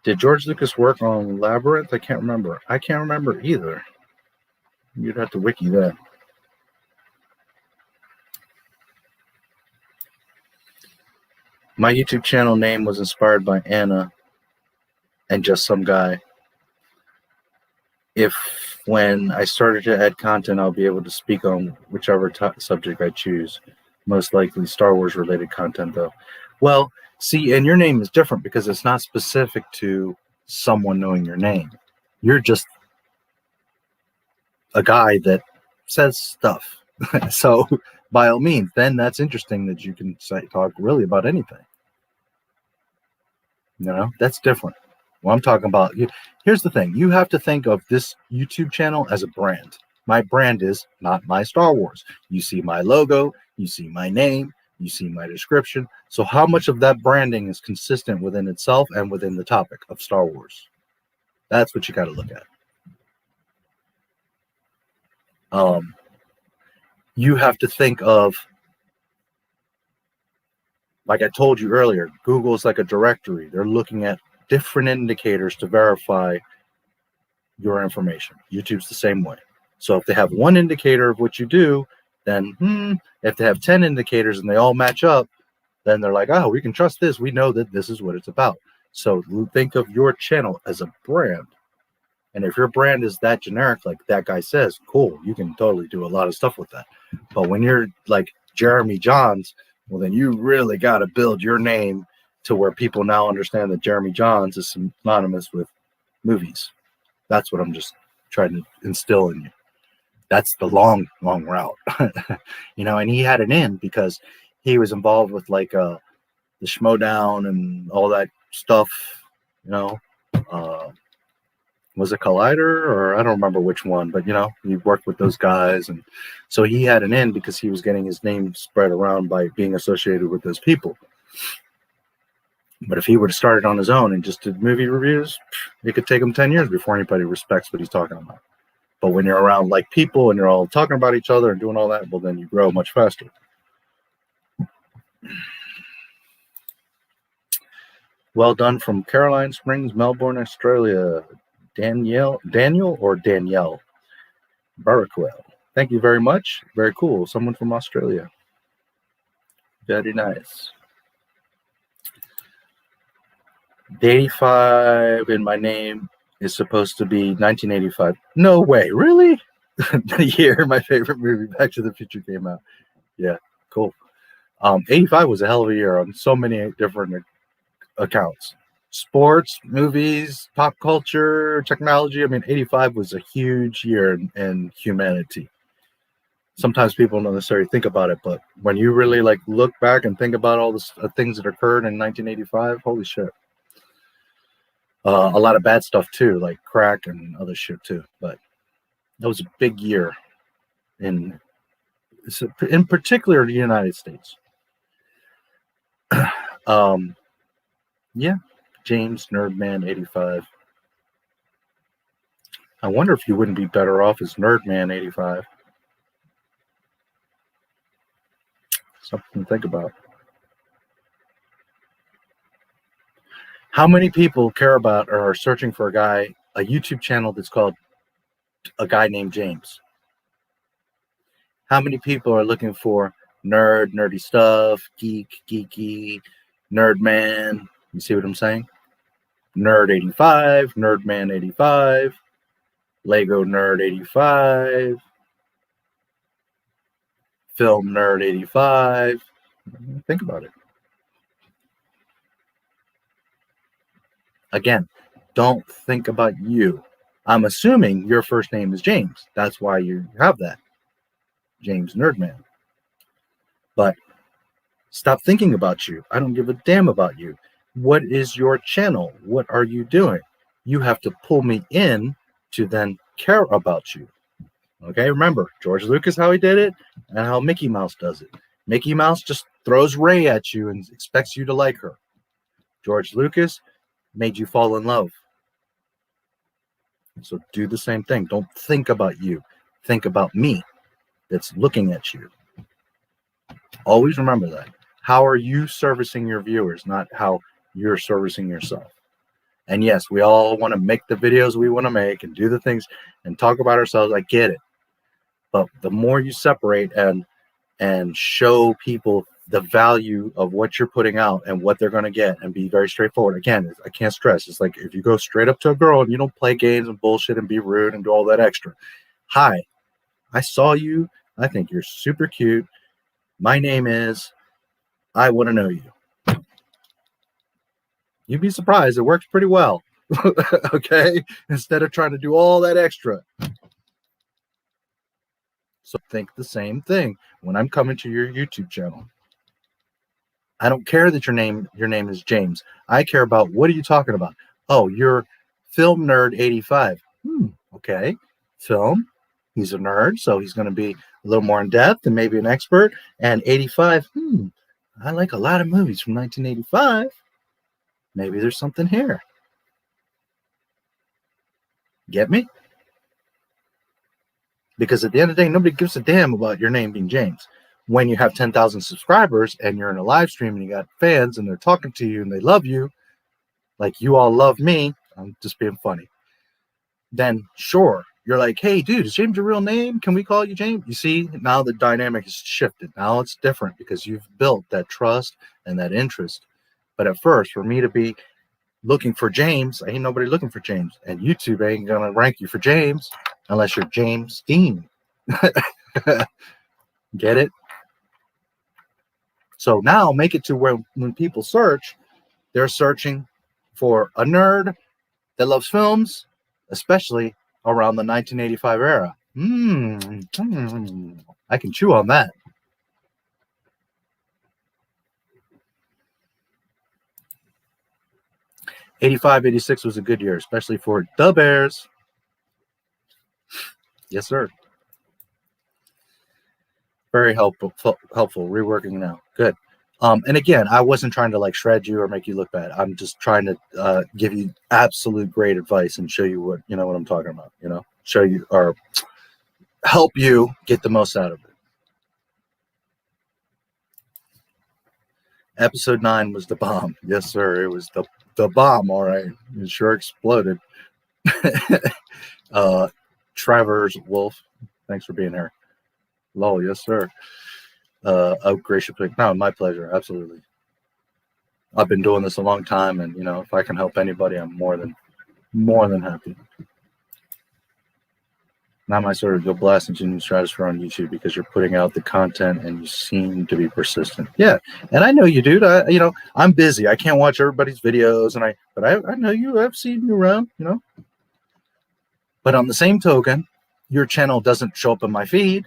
Did George Lucas work on Labyrinth? I can't remember. I can't remember either. You'd have to wiki that. My YouTube channel name was inspired by Anna and just some guy. When I started to add content, I'll be able to speak on whichever subject I choose. Most likely Star Wars related content, though. Well, see, and your name is different because it's not specific to someone knowing your name. You're just a guy that says stuff. So, by all means, then that's interesting that you can talk really about anything. That's different. Well, I'm talking about, here's the thing. You have to think of this YouTube channel as a brand. My brand is Not My Star Wars. You see my logo, you see my name, you see my description. So how much of that branding is consistent within itself and within the topic of Star Wars? That's what you got to look at. You have to think of, like I told you earlier, Google is like a directory. They're looking at different indicators to verify your information. YouTube's the same way. So if they have one indicator of what you do, then if they have 10 indicators and they all match up, then they're like, oh, we can trust this. We know that this is what it's about. So think of your channel as a brand. And if your brand is that generic, like that guy says, cool, you can totally do a lot of stuff with that. But when you're like Jeremy Johns, well, then you really got to build your name to where people now understand that Jeremy Johns is synonymous with movies. That's what I'm just trying to instill in you. That's the long route. You know, and he had an in because he was involved with like the Schmodown and all that stuff, you know. Was it Collider, or I don't remember which one, but you know, he worked with those guys, and so he had an in because he was getting his name spread around by being associated with those people. But if he would have started on his own and just did movie reviews, it could take him 10 years before anybody respects what he's talking about. But when you're around like people and you're all talking about each other and doing all that, well, then you grow much faster. Well done from Caroline Springs, Melbourne, Australia. Danielle Barraquel. Thank you very much. Very cool. Someone from Australia. Very nice. The 85 in my name is supposed to be 1985. No way, really? The year my favorite movie, Back to the Future, came out. Yeah, cool. 85 was a hell of a year on so many different accounts. Sports, movies, pop culture, technology. I mean, 85 was a huge year in humanity. Sometimes people don't necessarily think about it, but when you really like look back and think about all the things that occurred in 1985, holy shit. A lot of bad stuff too, like crack and other shit too. But that was a big year in particular the United States. Yeah. James Nerdman 85. I wonder if you wouldn't be better off as Nerdman 85. Something to think about. How many people care about or are searching for a YouTube channel that's called A Guy Named James? How many people are looking for nerdy stuff, geeky, Nerdman? You see what I'm saying? Nerd 85, Nerdman 85, Lego Nerd 85, Film Nerd 85. Think about it. Again, don't think about you. I'm assuming your first name is James. That's why you have that. James Nerdman. But stop thinking about you. I don't give a damn about you. What is your channel? What are you doing? You have to pull me in to then care about you. Okay, remember, George Lucas, how he did it, and how Mickey Mouse does it. Mickey Mouse just throws Ray at you and expects you to like her. George Lucas made you fall in love. So do the same thing. Don't think about you. Think about me that's looking at you. Always remember that. How are you servicing your viewers, not how you're servicing yourself? And yes, we all want to make the videos we want to make and do the things and talk about ourselves. I get it. But the more you separate and show people the value of what you're putting out and what they're going to get and be very straightforward. Again, I can't stress. It's like if you go straight up to a girl and you don't play games and bullshit and be rude and do all that extra. Hi, I saw you. I think you're super cute. My name is, I want to know you. You'd be surprised. It works pretty well. Okay? Instead of trying to do all that extra. So think the same thing when I'm coming to your YouTube channel. I don't care that your name is James. I care about, what are you talking about? Oh, you're Film Nerd 85. Okay. Film. He's a nerd, so he's going to be a little more in depth and maybe an expert. And 85. I like a lot of movies from 1985. Maybe there's something here. Get me? Because at the end of the day, nobody gives a damn about your name being James. When you have 10,000 subscribers and you're in a live stream and you got fans and they're talking to you and they love you, like you all love me, I'm just being funny, then sure, you're like, hey, dude, is James your real name? Can we call you James? You see, now the dynamic has shifted. Now it's different because you've built that trust and that interest. But at first, for me to be looking for James, ain't nobody looking for James. And YouTube ain't going to rank you for James unless you're James Dean. Get it? So now make it to where when people search, they're searching for a nerd that loves films, especially around the 1985 era. I can chew on that. '85, '86 was a good year, especially for the Bears. Yes, sir. Very helpful. Reworking now. Good. And again, I wasn't trying to like shred you or make you look bad. I'm just trying to give you absolute great advice and show you what what I'm talking about. Show you or help you get the most out of it. Episode 9 was the bomb. Yes, sir. It was the bomb. All right. It sure exploded. Travers Wolf, thanks for being here. Lol, yes, sir. Graciously. No, my pleasure. Absolutely. I've been doing this a long time, and if I can help anybody, I'm more than happy. Not my sort of go blast into new stratosphere on YouTube because you're putting out the content and you seem to be persistent. Yeah, and I know you, dude. I'm busy. I can't watch everybody's videos, but I know you. I've seen you around, But on the same token, your channel doesn't show up in my feed.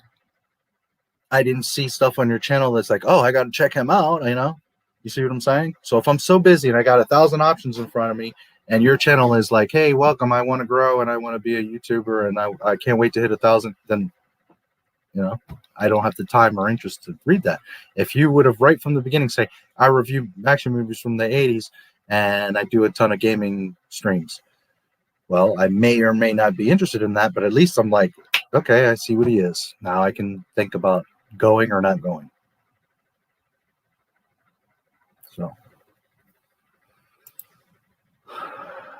I didn't see stuff on your channel that's like, oh, I got to check him out. You see what I'm saying? So if I'm so busy and I got 1,000 options in front of me, and your channel is like, hey, welcome, I want to grow and I want to be a YouTuber and I can't wait to hit 1,000, then, I don't have the time or interest to read that. If you would have right from the beginning say, I review action movies from the 80s and I do a ton of gaming streams. Well, I may or may not be interested in that, but at least I'm like, okay, I see what he is. Now I can think about going or not going. So.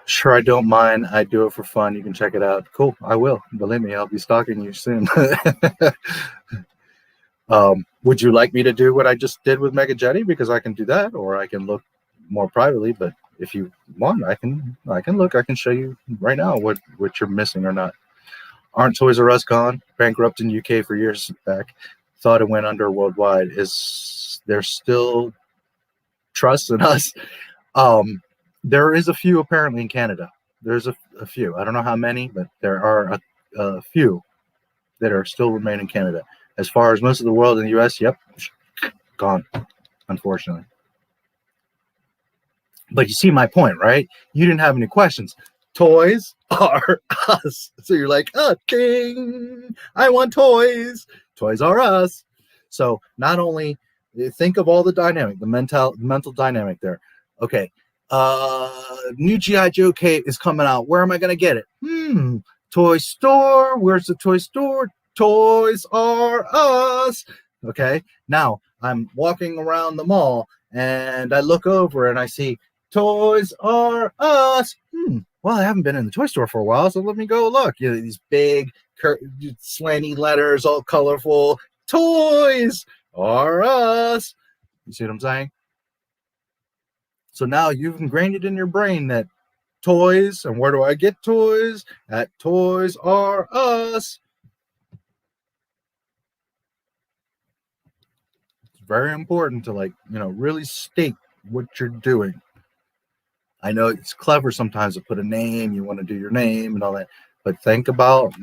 Sure, I don't mind. I do it for fun. You can check it out. Cool, I will. Believe me, I'll be stalking you soon. Would you like me to do what I just did with Mega Jetty? Because I can do that, or I can look more privately. But if you want, I can look. I can show you right now what you're missing or not. Aren't Toys R Us gone? Bankrupt in UK for years back. Thought it went under worldwide. Is there still trust in us? There is a few apparently in Canada. There's a few. I don't know how many, but there are a few that are still remain in Canada. As far as most of the world in the US, yep, gone, unfortunately. But you see my point, right? You didn't have any questions. Toys are us. So you're like, oh, ding, I want toys. Toys are us. So not only think of all the dynamic, the mental dynamic there. Okay. New G.I. Joe cape is coming out. Where am I going to get it? Toy store. Where's the toy store? Toys R Us. Okay. Now I'm walking around the mall and I look over and I see Toys R Us. Well, I haven't been in the toy store for a while, so let me go look. These big slanty letters, all colorful. Toys R Us. You see what I'm saying? So now you've ingrained it in your brain that toys, and where do I get toys? At Toys R Us. It's very important to really state what you're doing. I know it's clever sometimes to put a name, you want to do your name and all that, but think about,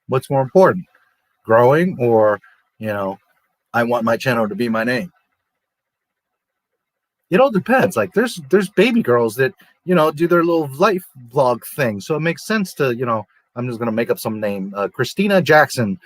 what's more important, growing or, I want my channel to be my name. It all depends. Like there's baby girls that, do their little life vlog thing. So it makes sense to, I'm just going to make up some name, Christina Jackson,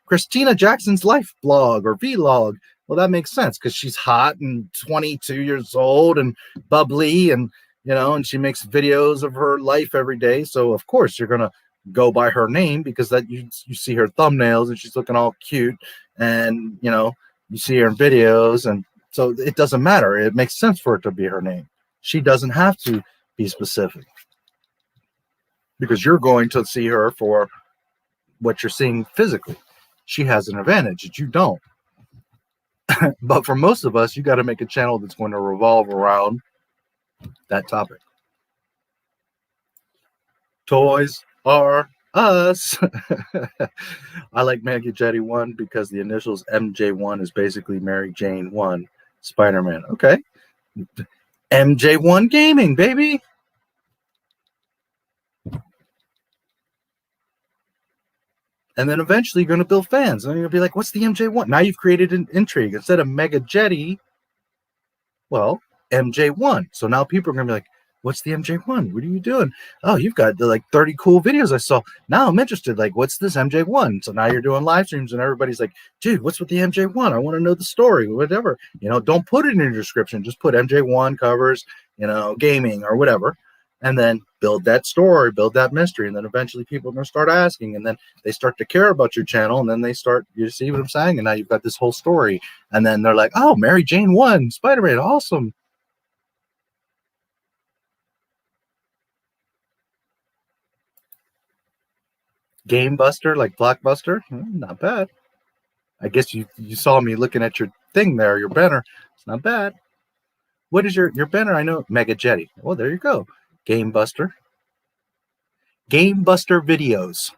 Christina Jackson's life blog or vlog. Well, that makes sense because she's hot and 22 years old and bubbly and, and she makes videos of her life every day. So of course you're going to go by her name because that you see her thumbnails and she's looking all cute and, you see her in videos. And so it doesn't matter. It makes sense for it to be her name. She doesn't have to be specific because you're going to see her for what you're seeing physically. She has an advantage that you don't. But for most of us, you got to make a channel that's going to revolve around that topic. Toys R Us. I like Maggie Jetty 1 because the initials MJ1 is basically Mary Jane 1, Spider-Man. Okay. MJ1 Gaming, baby. And then eventually you're going to build fans. And you're going to be like, what's the MJ1? Now you've created an intrigue. Instead of Mega Jetty, well, MJ1. So now people are going to be like, what's the MJ1? What are you doing? Oh, you've got the, like 30 cool videos I saw. Now I'm interested. Like, what's this MJ1? So now you're doing live streams and everybody's like, dude, what's with the MJ1? I want to know the story, whatever. You know, don't put it in your description. Just put MJ1 covers, you know, gaming or whatever. And then build that story, build that mystery. And then eventually people are going to start asking. And then they start to care about your channel. And then they start, you see what I'm saying? And now you've got this whole story. And then they're like, oh, Mary Jane 1, Spider-Man, awesome. Game Buster, like Blockbuster, not bad. I guess you saw me looking at your thing there, your banner. It's not bad. What is your banner? I know Mega Jetty. Well, there you go. Game Buster. Game Buster videos.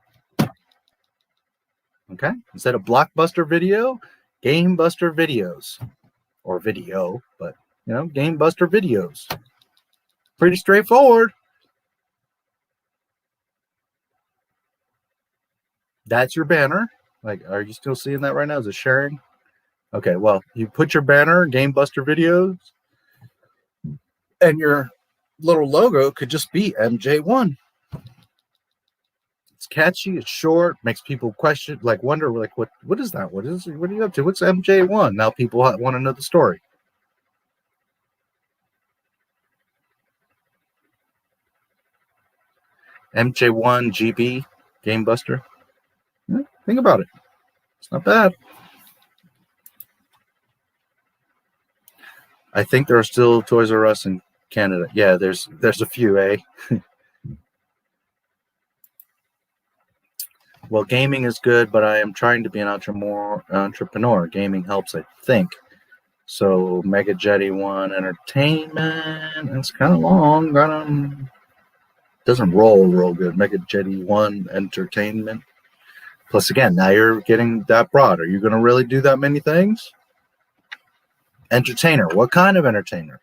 Okay, instead of Blockbuster video, Game Buster videos, or video, but you know, Game Buster videos. Pretty straightforward. That's your banner. Like, are you still seeing that right now? Is it sharing? Okay, well, you put your banner, Game Buster videos, and your little logo could just be MJ1. It's catchy, it's short, makes people question, like wonder, like, what is that? What are you up to? What's MJ1? Now people want to know the story. MJ1 GB Game Buster. Yeah, think about it. It's not bad. I think there are still Toys R Us in Canada. Yeah, there's a few, eh? Well, gaming is good, but I am trying to be an entrepreneur. Gaming helps, I think. So Mega Jetty 1 Entertainment. It's kind of long. Doesn't roll real good. Mega Jetty 1 Entertainment. Plus, again, now you're getting that broad. Are you going to really do that many things? Entertainer. What kind of entertainer?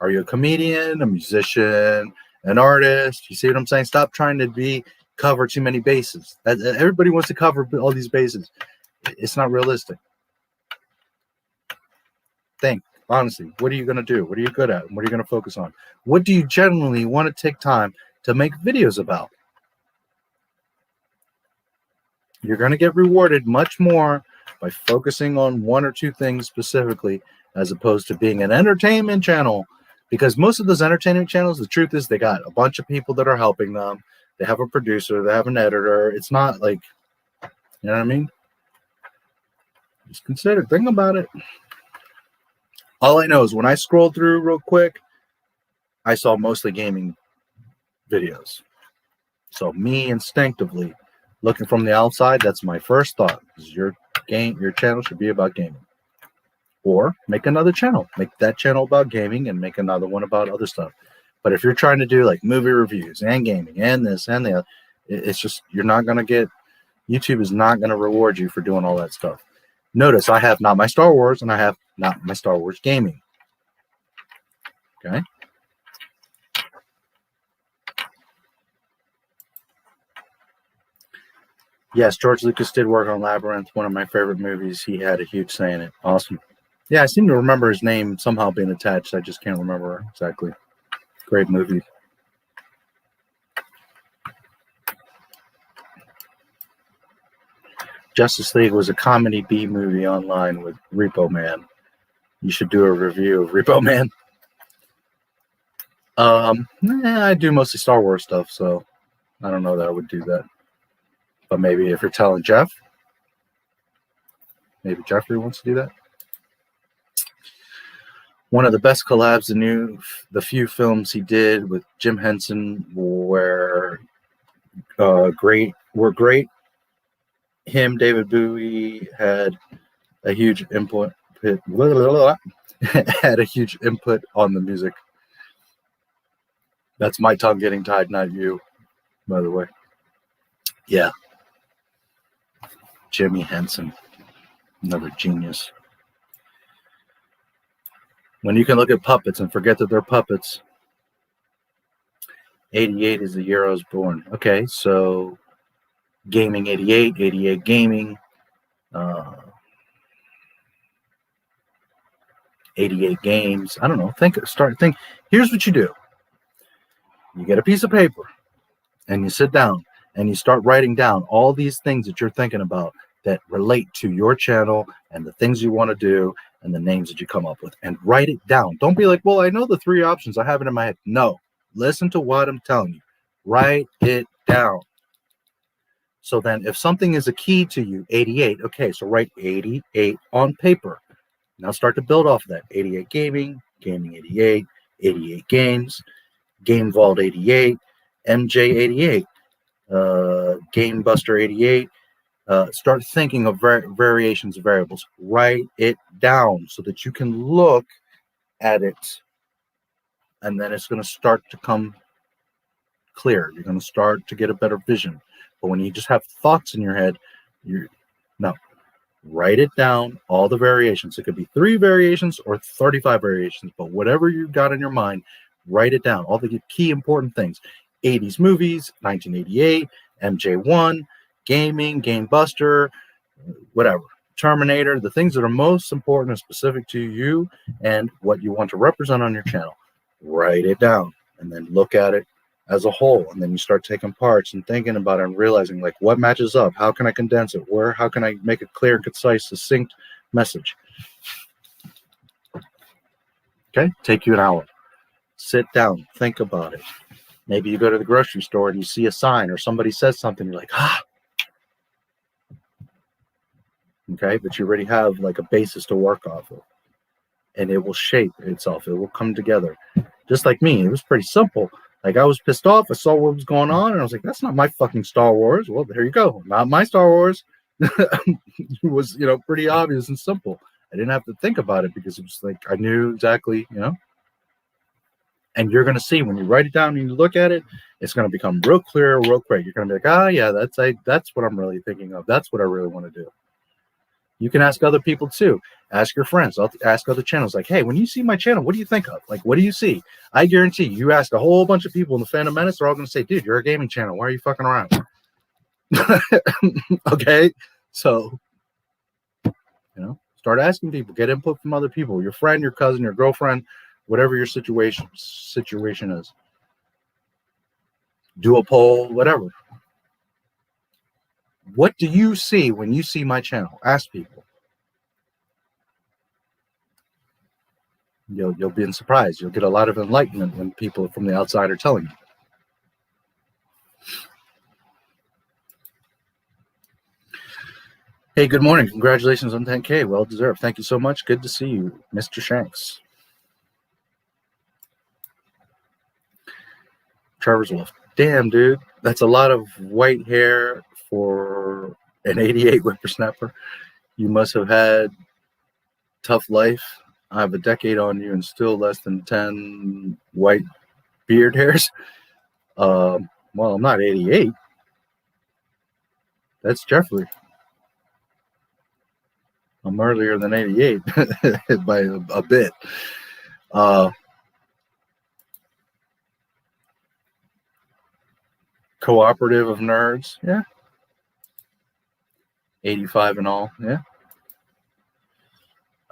Are you a comedian, a musician, an artist? You see what I'm saying? Stop trying to cover too many bases. Everybody wants to cover all these bases. It's not realistic. Think, honestly, what are you going to do? What are you good at? What are you going to focus on? What do you generally want to take time to make videos about? You're going to get rewarded much more by focusing on one or two things specifically, as opposed to being an entertainment channel. Because most of those entertainment channels, the truth is they got a bunch of people that are helping them. They have a producer, they have an editor. It's not like, you know what I mean? Just think about it. All I know is when I scrolled through real quick, I saw mostly gaming videos. So me instinctively, looking from the outside, that's my first thought. Is your channel should be about gaming. Or make another channel. Make that channel about gaming and make another one about other stuff. But if you're trying to do like movie reviews and gaming and this and the other, it's just, you're not going to get, YouTube is not going to reward you for doing all that stuff. Notice I have Not My Star Wars and I have Not My Star Wars Gaming. Okay. Yes, George Lucas did work on Labyrinth, one of my favorite movies. He had a huge say in it. Awesome. Yeah, I seem to remember his name somehow being attached. I just can't remember exactly. Great movie. Justice League was a comedy B movie online with Repo Man. You should do a review of Repo Man. I do mostly Star Wars stuff, so I don't know that I would do that. But maybe if you're telling Jeff, maybe Jeffrey wants to do that. One of the best collabs, the few films he did with Jim Henson were great. Him, David Bowie had a huge input. Had a huge input on the music. That's my tongue getting tied, not you, by the way. Yeah. Jimmy Henson, another genius. When you can look at puppets and forget that they're puppets. 88 is the year I was born. Okay, so Gaming 88, 88 Gaming, 88 Games. I don't know. Think. Here's what you do. You get a piece of paper and you sit down and you start writing down all these things that you're thinking about that relate to your channel and the things you want to do and the names that you come up with, and write it down. Don't be like, well, I know the 3 options. I have it in my head. No, listen to what I'm telling you. Write it down. So then if something is a key to you, 88, okay, so write 88 on paper. Now start to build off of that. 88 Gaming, Gaming 88, 88 Games, Game Vault 88, MJ 88, Game Buster 88. Start thinking of variations of variables. Write it down so that you can look at it, and then it's going to start to come clear. You're going to start to get a better vision. But when you just have thoughts in your head, write it down, all the variations. It could be 3 variations or 35 variations, but whatever you got in your mind, write it down. All the key important things. 80s movies, 1988, MJ1, gaming, Game Buster, whatever. Terminator, the things that are most important and specific to you and what you want to represent on your channel. Write it down and then look at it as a whole, and then you start taking parts and thinking about it and realizing, like, what matches up, how can I condense it, how can I make a clear, concise, succinct message. Okay, take you an hour. Sit down, think about it. Maybe you go to the grocery store and you see a sign or somebody says something, you're like, okay, but you already have like a basis to work off of, and it will shape itself, it will come together. Just like me, it was pretty simple. Like, I was pissed off. I saw what was going on, and I was like, that's not my fucking Star Wars. Well, there you go. Not my Star Wars. It was, pretty obvious and simple. I didn't have to think about it because it was like, I knew exactly, And you're going to see when you write it down and you look at it, it's going to become real clear, real quick. You're going to be like, yeah, that's what I'm really thinking of. That's what I really want to do. You can ask other people too. Ask your friends. Ask other channels. Like, hey, when you see my channel, what do you think of? Like, what do you see? I guarantee you ask a whole bunch of people in the Phantom Menace, they're all going to say, dude, you're a gaming channel. Why are you fucking around? Okay? So, start asking people. Get input from other people. Your friend, your cousin, your girlfriend, whatever your situation is. Do a poll, whatever. What do you see when you see my channel? Ask people. You'll be surprised. You'll get a lot of enlightenment when people from the outside are telling you. Hey, good morning. Congratulations on 10K. Well deserved. Thank you so much. Good to see you, Mr. Shanks. Trevor's Wolf. Damn, dude. That's a lot of white hair for an 88 whippersnapper. You must have had tough life. I have a decade on you and still less than 10 white beard hairs. Well, I'm not 88. That's Jeffrey. I'm earlier than 88 by a bit. Cooperative of nerds, yeah. 85 and all, yeah.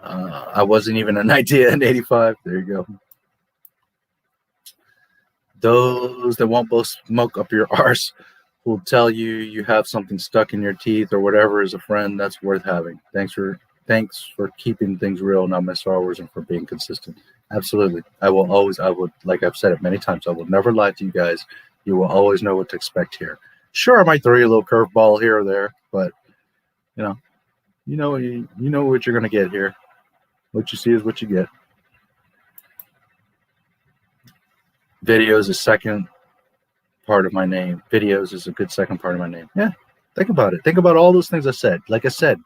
I wasn't even an idea in 85. There you go. Those that won't blow smoke up your arse will tell you you have something stuck in your teeth or whatever as a friend. That's worth having. Thanks for keeping things real, not my Star Wars, and for being consistent. Absolutely. I would, like I've said it many times, I will never lie to you guys. You will always know what to expect here. Sure, I might throw you a little curveball here or there, but you know what you're gonna get here. What you see is what you get. Videos is second part of my name. Videos is a good second part of my name. Yeah, think about it. Think about all those things I said. Like I said,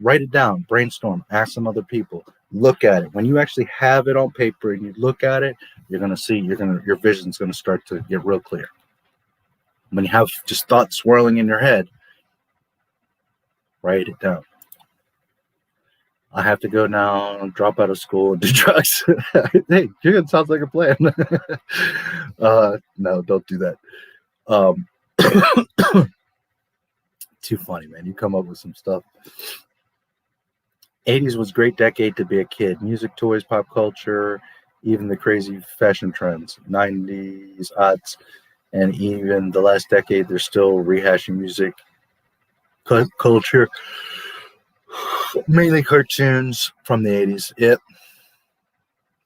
write it down, brainstorm, ask some other people, look at it. When you actually have it on paper and you look at it, you're gonna see your vision's gonna start to get real clear. When you have just thoughts swirling in your head, write it down. I have to go now, drop out of school, and do drugs. Hey, it sounds like a plan. No, don't do that. Too funny, man. You come up with some stuff. 80s was a great decade to be a kid. Music, toys, pop culture, even the crazy fashion trends. 90s, odds, and even the last decade, they're still rehashing music, culture, mainly cartoons from the 80s. Yep.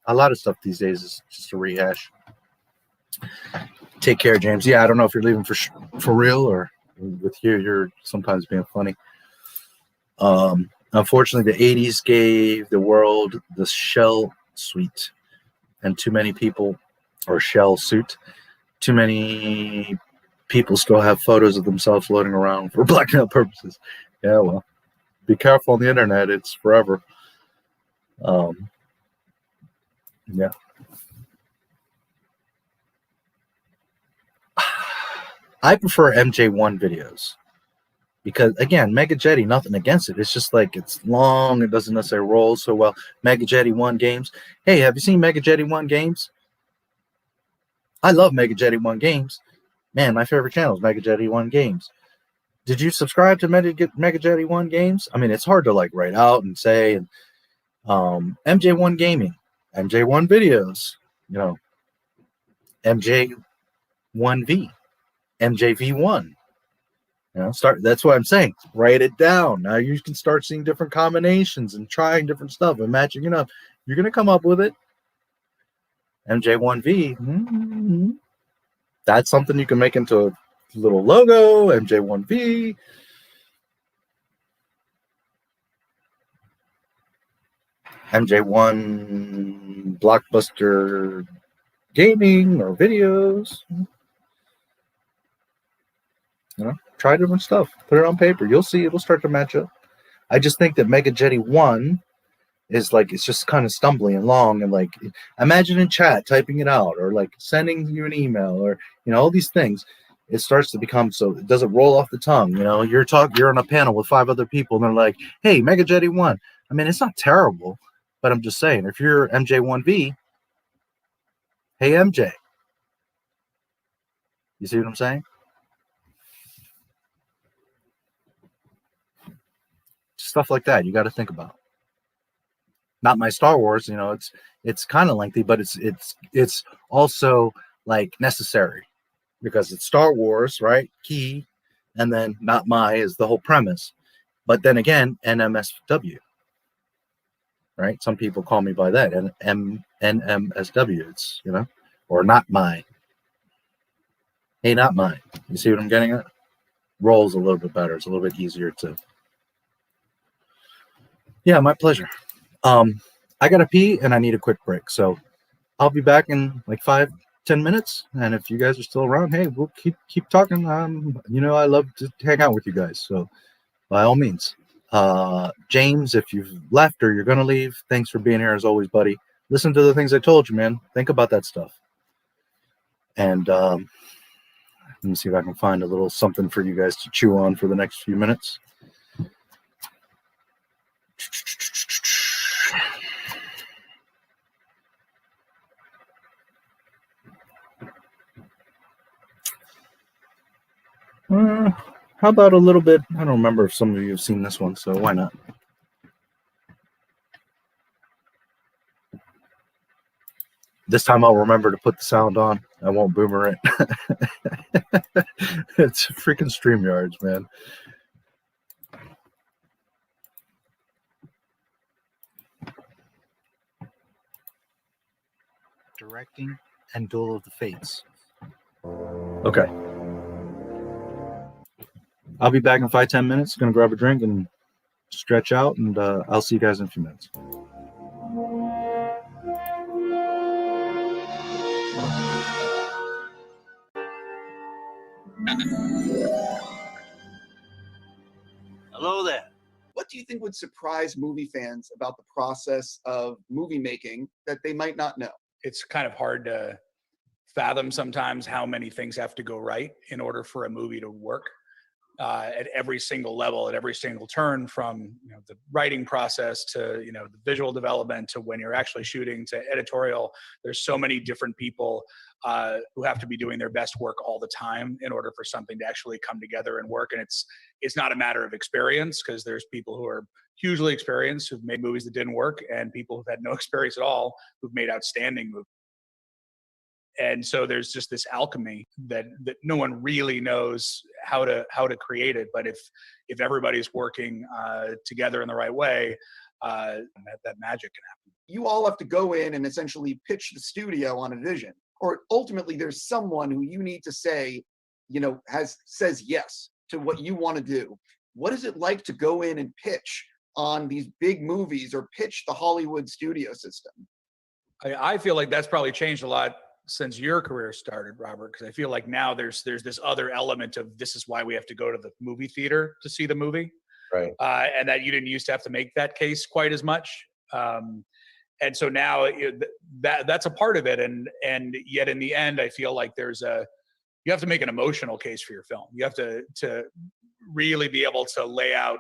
A lot of stuff these days is just a rehash. Take care, James. Yeah, I don't know if you're leaving for real or with you. You're sometimes being funny. Unfortunately, the 80s gave the world the shell suite, and too many people, or shell suit, too many people still have photos of themselves floating around for blackmail purposes. Yeah, well, be careful on the internet. It's forever. Yeah. I prefer MJ1 videos because, again, Mega Jetty, nothing against it. It's just like it's long. It doesn't necessarily roll so well. Mega Jetty 1 games. Hey, have you seen Mega Jetty 1 games? I love Mega Jetty 1 games. Man, my favorite channel is Mega Jetty 1 games. Did you subscribe to Mega Jetty 1 games? I mean, it's hard to like write out and say. And MJ1 gaming, MJ1 videos, you know, MJ1V, MJV1. You know, that's what I'm saying. Write it down. Now you can start seeing different combinations and trying different stuff and matching it up. You're gonna come up with it. MJ1V. That's something you can make into a little logo. MJ1V. MJ1 blockbuster gaming or videos. You know, try different stuff. Put it on paper. You'll see it'll start to match up. I just think that Mega Jetty 1 is like, it's just kind of stumbling and long, and like, imagine in chat typing it out, or like sending you an email, or, you know, all these things. It starts to become so, it doesn't roll off the tongue. You know, you're on a panel with 5 other people and they're like, hey, Mega Jetty 1. I mean, it's not terrible, but I'm just saying, if you're MJ1V, hey, MJ. You see what I'm saying? Stuff like that you got to think about. Not My Star Wars, you know, it's kind of lengthy, but it's also like necessary because it's Star Wars, right? Key, and then Not My is the whole premise. But then again, NMSW, right? Some people call me by that, and NMSW. It's, you know, or Not My. Hey, Not My. You see what I'm getting at? Rolls a little bit better. It's a little bit easier to. Yeah, my pleasure. I gotta pee and I need a quick break, so I'll be back in like 5-10 minutes. And if you guys are still around, hey, we'll keep talking. You know, I love to hang out with you guys, so by all means. James, if you've left or you're gonna leave, thanks for being here as always, buddy. Listen to the things I told you, man. Think about that stuff. And let me see if I can find a little something for you guys to chew on for the next few minutes. How about a little bit? I don't remember if some of you have seen this one, so why not? This time I'll remember to put the sound on. I won't boomer it. It's freaking StreamYards, man. Directing and Duel of the Fates. Okay. I'll be back in 5-10 minutes. Gonna grab a drink and stretch out, and I'll see you guys in a few minutes. Hello there. What do you think would surprise movie fans about the process of movie making that they might not know? It's kind of hard to fathom sometimes how many things have to go right in order for a movie to work. at every single level, at every single turn, from the writing process to the visual development to when you're actually shooting to editorial. There's so many different people who have to be doing their best work all the time in order for something to actually come together and work. And it's not a matter of experience, because there's people who are hugely experienced who've made movies that didn't work, and people who've had no experience at all who've made outstanding movies. And so there's just this alchemy that no one really knows how to create it. But if everybody's working together in the right way, that magic can happen. You all have to go in and essentially pitch the studio on a vision, or ultimately there's someone who you need to say, says yes to what you want to do. What is it like to go in and pitch on these big movies, or pitch the Hollywood studio system? I feel like that's probably changed a lot since your career started, Robert, because I feel like now there's this other element of, this is why we have to go to the movie theater to see the movie, right? And that you didn't used to have to make that case quite as much. And so now that's a part of it, and yet in the end, I feel like you have to make an emotional case for your film. You have to really be able to lay out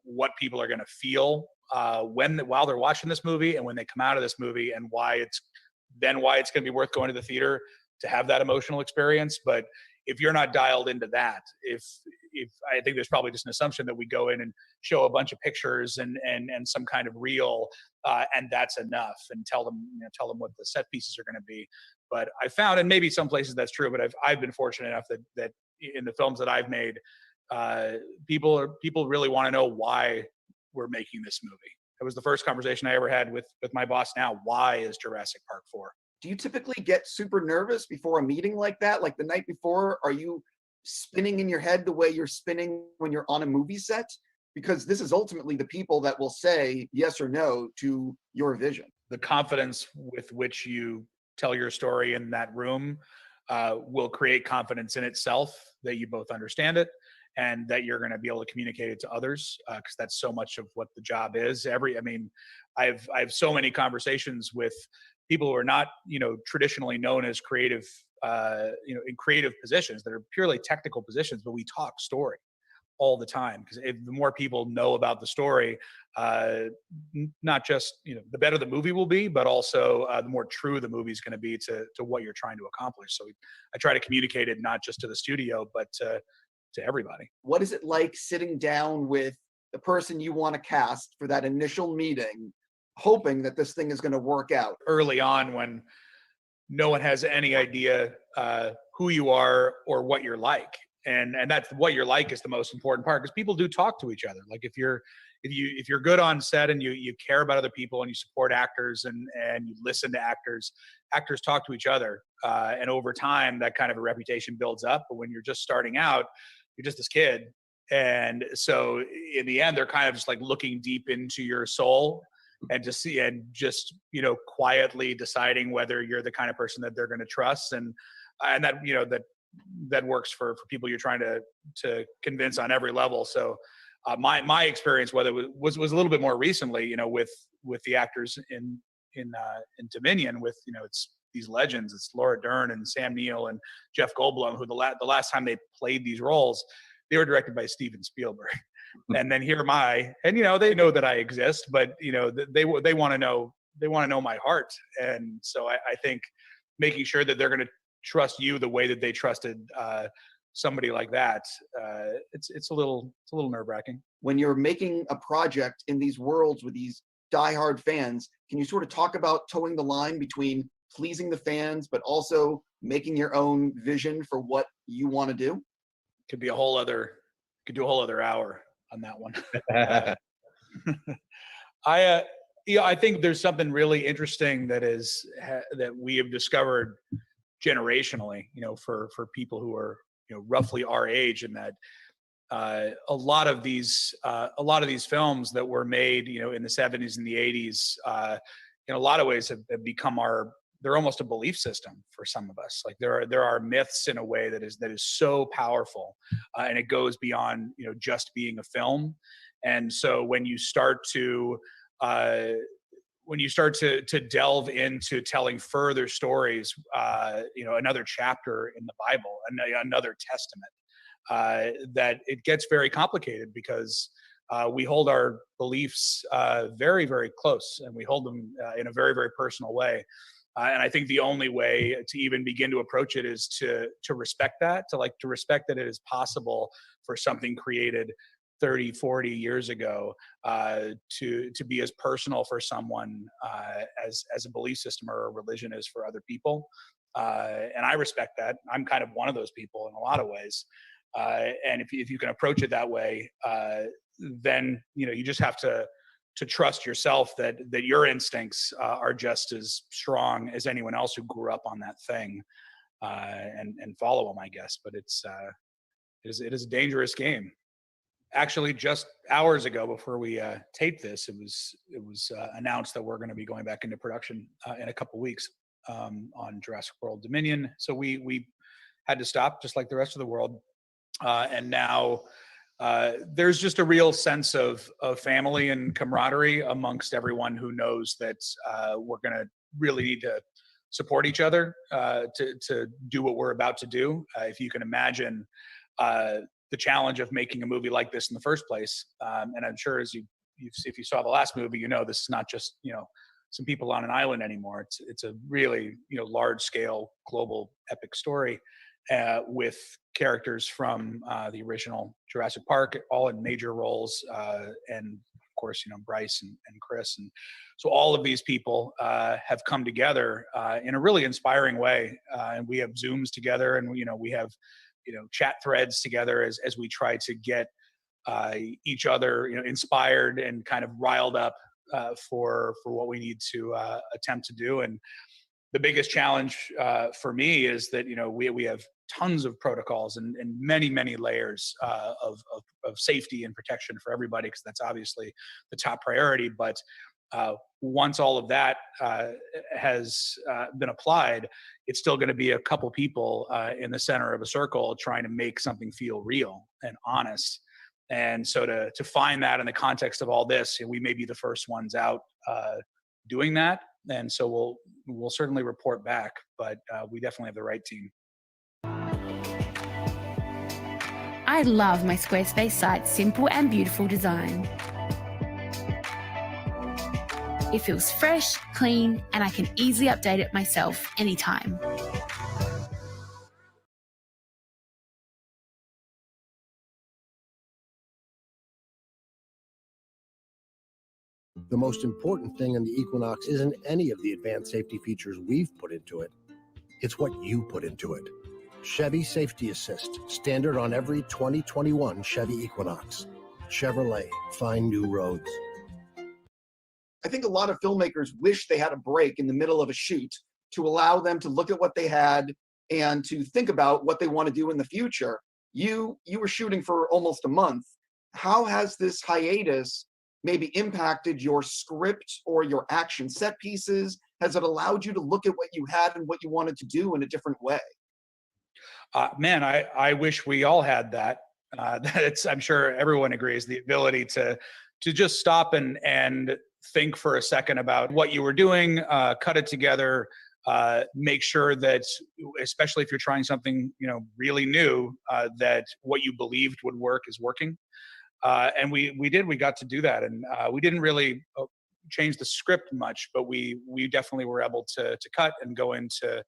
what people are going to feel while they're watching this movie, and when they come out of this movie, and why it's going to be worth going to the theater to have that emotional experience. But if you're not dialed into that, if I think there's probably just an assumption that we go in and show a bunch of pictures and some kind of reel, and that's enough, and tell them what the set pieces are going to be. But I found, and maybe some places that's true, but I've been fortunate enough that in the films that I've made, people really want to know why we're making this movie. It was the first conversation I ever had with my boss now. Why is Jurassic Park 4? Do you typically get super nervous before a meeting like that? Like the night before, are you spinning in your head the way you're spinning when you're on a movie set? Because this is ultimately the people that will say yes or no to your vision. The confidence with which you tell your story in that room will create confidence in itself, that you both understand it, and that you're going to be able to communicate it to others, because that's so much of what the job is. I have so many conversations with people who are not, traditionally known as creative, in creative positions, that are purely technical positions, but we talk story all the time, because the more people know about the story, not just the better the movie will be, but also the more true the movie is going to be to what you're trying to accomplish. So I try to communicate it not just to the studio, but to everybody. What is it like sitting down with the person you want to cast for that initial meeting, hoping that this thing is going to work out? Early on, when no one has any idea who you are or what you're like, and that's what you're like is the most important part, because people do talk to each other. Like if you're good on set and you care about other people and you support actors and you listen to actors talk to each other, and over time that kind of a reputation builds up. But when you're just starting out, you're just this kid, and so in the end they're kind of just like looking deep into your soul and just quietly deciding whether you're the kind of person that they're going to trust, and that works for people you're trying to convince on every level. So my experience, whether it was a little bit more recently, with the actors in Dominion, with it's these legends. It's Laura Dern and Sam Neill and Jeff Goldblum, who the last time they played these roles, they were directed by Steven Spielberg. And then here am I, and they know that I exist, but they want to know my heart. And so I think making sure that they're going to trust you the way that they trusted somebody like that, it's a little nerve-wracking. When you're making a project in these worlds with these diehard fans, can you sort of talk about towing the line between pleasing the fans but also making your own vision for what you want to do? Could do a whole other hour on that one. I think there's something really interesting that we have discovered generationally, for people who are roughly our age, and that a lot of these films that were made in the 70s and the 80s, in a lot of ways have become they're almost a belief system for some of us. Like there are myths in a way that is so powerful, and it goes beyond just being a film. And so when you start to delve into telling further stories, another chapter in the Bible, another testament, that it gets very complicated because we hold our beliefs very, very close, and we hold them in a very, very personal way. And I think the only way to even begin to approach it is to respect that, to respect that it is possible for something created 30, 40 years ago to be as personal for someone as a belief system or a religion is for other people. And I respect that. I'm kind of one of those people in a lot of ways. And if you can approach it that way, then you just have to trust yourself that your instincts are just as strong as anyone else who grew up on that thing, and follow them, I guess. But it is a dangerous game. Actually, just hours ago, before we taped this, it was announced that we're going to be going back into production in a couple weeks on Jurassic World Dominion. So we had to stop, just like the rest of the world, and now there's just a real sense of family and camaraderie amongst everyone who knows that we're going to really need to support each other to do what we're about to do. If you can imagine the challenge of making a movie like this in the first place, and I'm sure as if you saw the last movie, this is not just some people on an island anymore. It's a really large scale global epic story. With characters from the original Jurassic Park, all in major roles, and of course, Bryce and Chris, and so all of these people have come together in a really inspiring way, and we have Zooms together, and we have chat threads together as we try to get each other inspired and kind of riled up for what we need to attempt to do. And the biggest challenge for me is that we have tons of protocols and many layers of safety and protection for everybody, because that's obviously the top priority. But once all of that has been applied, it's still going to be a couple people in the center of a circle trying to make something feel real and honest. And so to find that in the context of all this, we may be the first ones out doing that. And so we'll certainly report back, but we definitely have the right team. I love my Squarespace site's simple and beautiful design. It feels fresh, clean, and I can easily update it myself anytime. The most important thing in the Equinox isn't any of the advanced safety features we've put into it. It's what you put into it. Chevy Safety Assist, standard on every 2021 Chevy Equinox. Chevrolet, find new roads. I think a lot of filmmakers wish they had a break in the middle of a shoot to allow them to look at what they had and to think about what they want to do in the future. You were shooting for almost a month. How has this hiatus maybe impacted your script or your action set pieces? Has it allowed you to look at what you had and what you wanted to do in a different way? Man, I wish we all had that. I'm sure everyone agrees, the ability to just stop and think for a second about what you were doing, cut it together, make sure that, especially if you're trying something really new, that what you believed would work is working. And we got to do that, and we didn't really change the script much, but we definitely were able to cut and go into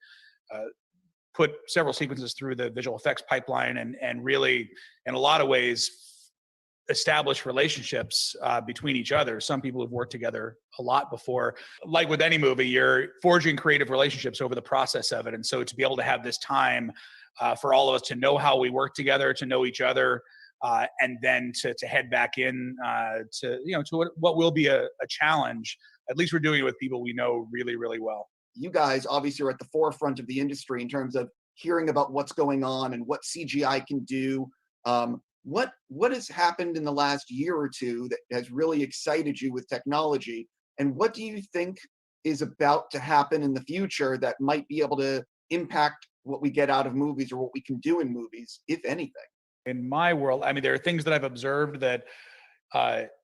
put several sequences through the visual effects pipeline and really, in a lot of ways, establish relationships between each other. Some people have worked together a lot before. Like with any movie, you're forging creative relationships over the process of it. And so to be able to have this time for all of us to know how we work together, to know each other, and then to head back in to what will be a challenge. At least we're doing it with people we know really, really well. You guys obviously are at the forefront of the industry in terms of hearing about what's going on and what CGI can do. What has happened in the last year or two that has really excited you with technology? And what do you think is about to happen in the future that might be able to impact what we get out of movies or what we can do in movies, if anything? In my world, I mean, there are things that I've observed that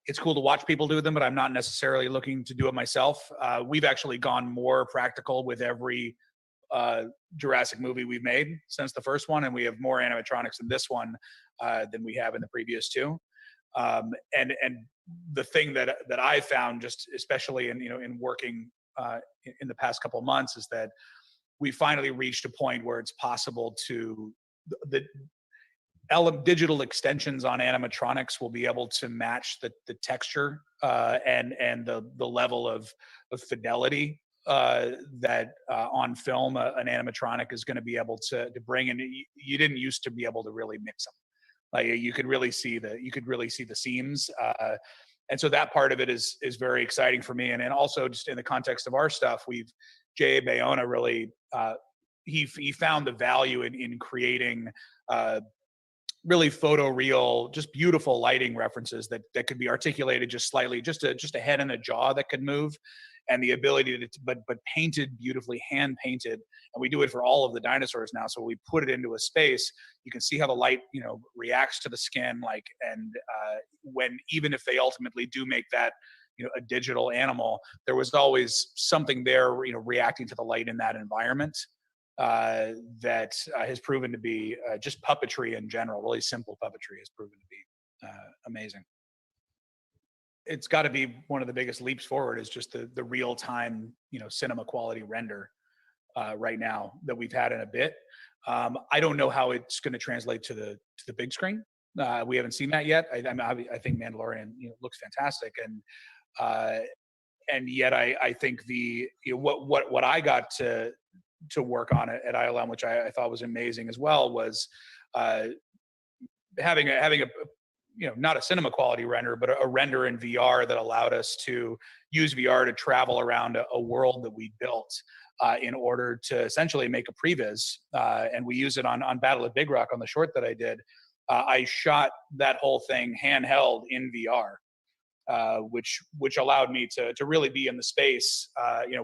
it's cool to watch people do them, but I'm not necessarily looking to do it myself. We've actually gone more practical with every Jurassic movie we've made since the first one, and we have more animatronics in this one than we have in the previous two. And the thing that I found, just especially in working in the past couple of months, is that we finally reached a point where it's possible to the digital extensions on animatronics will be able to match the texture and the level of fidelity that on film an animatronic is going to be able to bring in. You didn't used to be able to really mix them. Like you could really see the seams, and so that part of it is very exciting for me. And also just in the context of our stuff, J.A. Bayona really he found the value in creating really photoreal, just beautiful lighting references that could be articulated just slightly, just a head and a jaw that could move, and the ability to, but painted beautifully, hand painted. And we do it for all of the dinosaurs now. So we put it into a space, you can see how the light, reacts to the skin, when, even if they ultimately do make that, a digital animal, there was always something there, reacting to the light in that environment. That has proven to be just puppetry in general, really simple puppetry has proven to be amazing. It's got to be one of the biggest leaps forward is just the real-time, cinema quality render right now that we've had in a bit. I don't know how it's going to translate to the big screen. We haven't seen that yet. I think Mandalorian looks fantastic, and yet I think what I got to work on it at ILM, which I thought was amazing as well, was having a not a cinema quality render, but a render in VR that allowed us to use VR to travel around a world that we built in order to essentially make a previs. And we use it on Battle at Big Rock on the short that I did. I shot that whole thing handheld in VR. Which allowed me to really be in the space,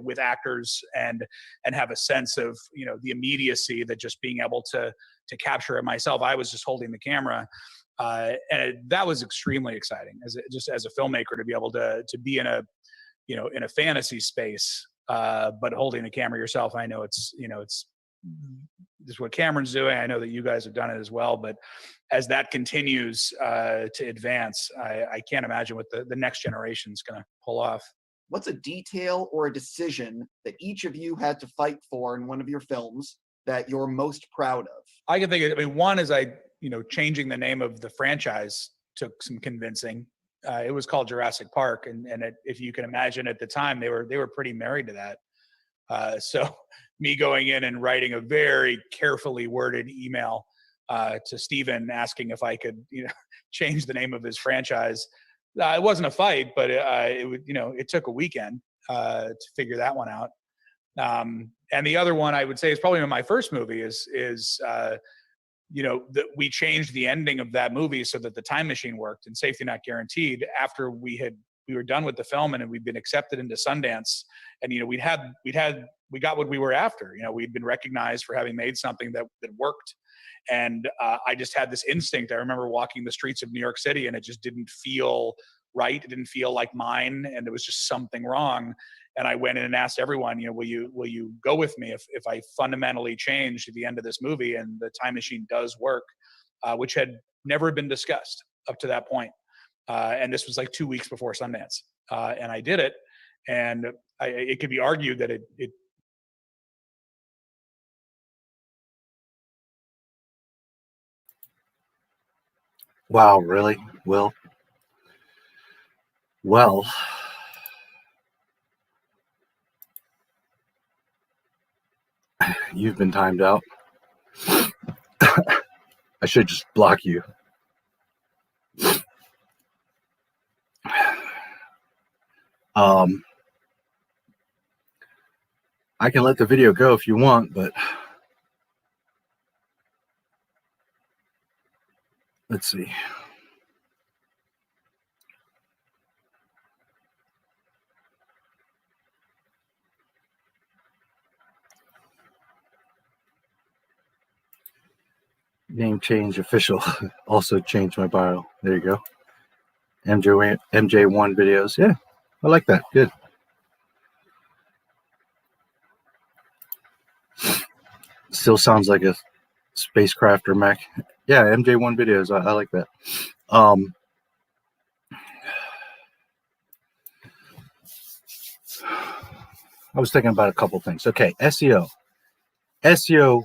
with actors and have a sense of, the immediacy that just being able to capture it myself. I was just holding the camera, and that was extremely exciting as a filmmaker to be able to be in a fantasy space, but holding the camera yourself. I know it's this is what Cameron's doing. I know that you guys have done it as well, but as that continues to advance, I can't imagine what the next generation is going to pull off. What's a detail or a decision that each of you had to fight for in one of your films that you're most proud of? I can think of, one is changing the name of the franchise took some convincing. It was called Jurassic Park, and if you can imagine at the time, they were pretty married to that. So me going in and writing a very carefully worded email to Steven asking if I could, change the name of his franchise. It wasn't a fight, but it took a weekend to figure that one out. And the other one I would say is probably in my first movie is that we changed the ending of that movie so that the time machine worked and Safety Not Guaranteed after we were done with the film and we'd been accepted into Sundance, and we got what we were after. We'd been recognized for having made something that worked, and I just had this instinct. I remember walking the streets of New York City, and it just didn't feel right. It didn't feel like mine, and there was just something wrong. And I went in and asked everyone, will you go with me if I fundamentally change at the end of this movie and the time machine does work, which had never been discussed up to that point. And this was like 2 weeks before Sundance, and I did it. And it could be argued that it Wow, really, Will? Well, you've been timed out. I should just block you. I can let the video go if you want, but let's see. Name change official. Also changed my bio. There you go. MJ1 videos. Yeah, I like that. Good. Still sounds like a spacecraft or mech. Yeah, MJ1 videos. I like that. I was thinking about a couple things. Okay, SEO. SEO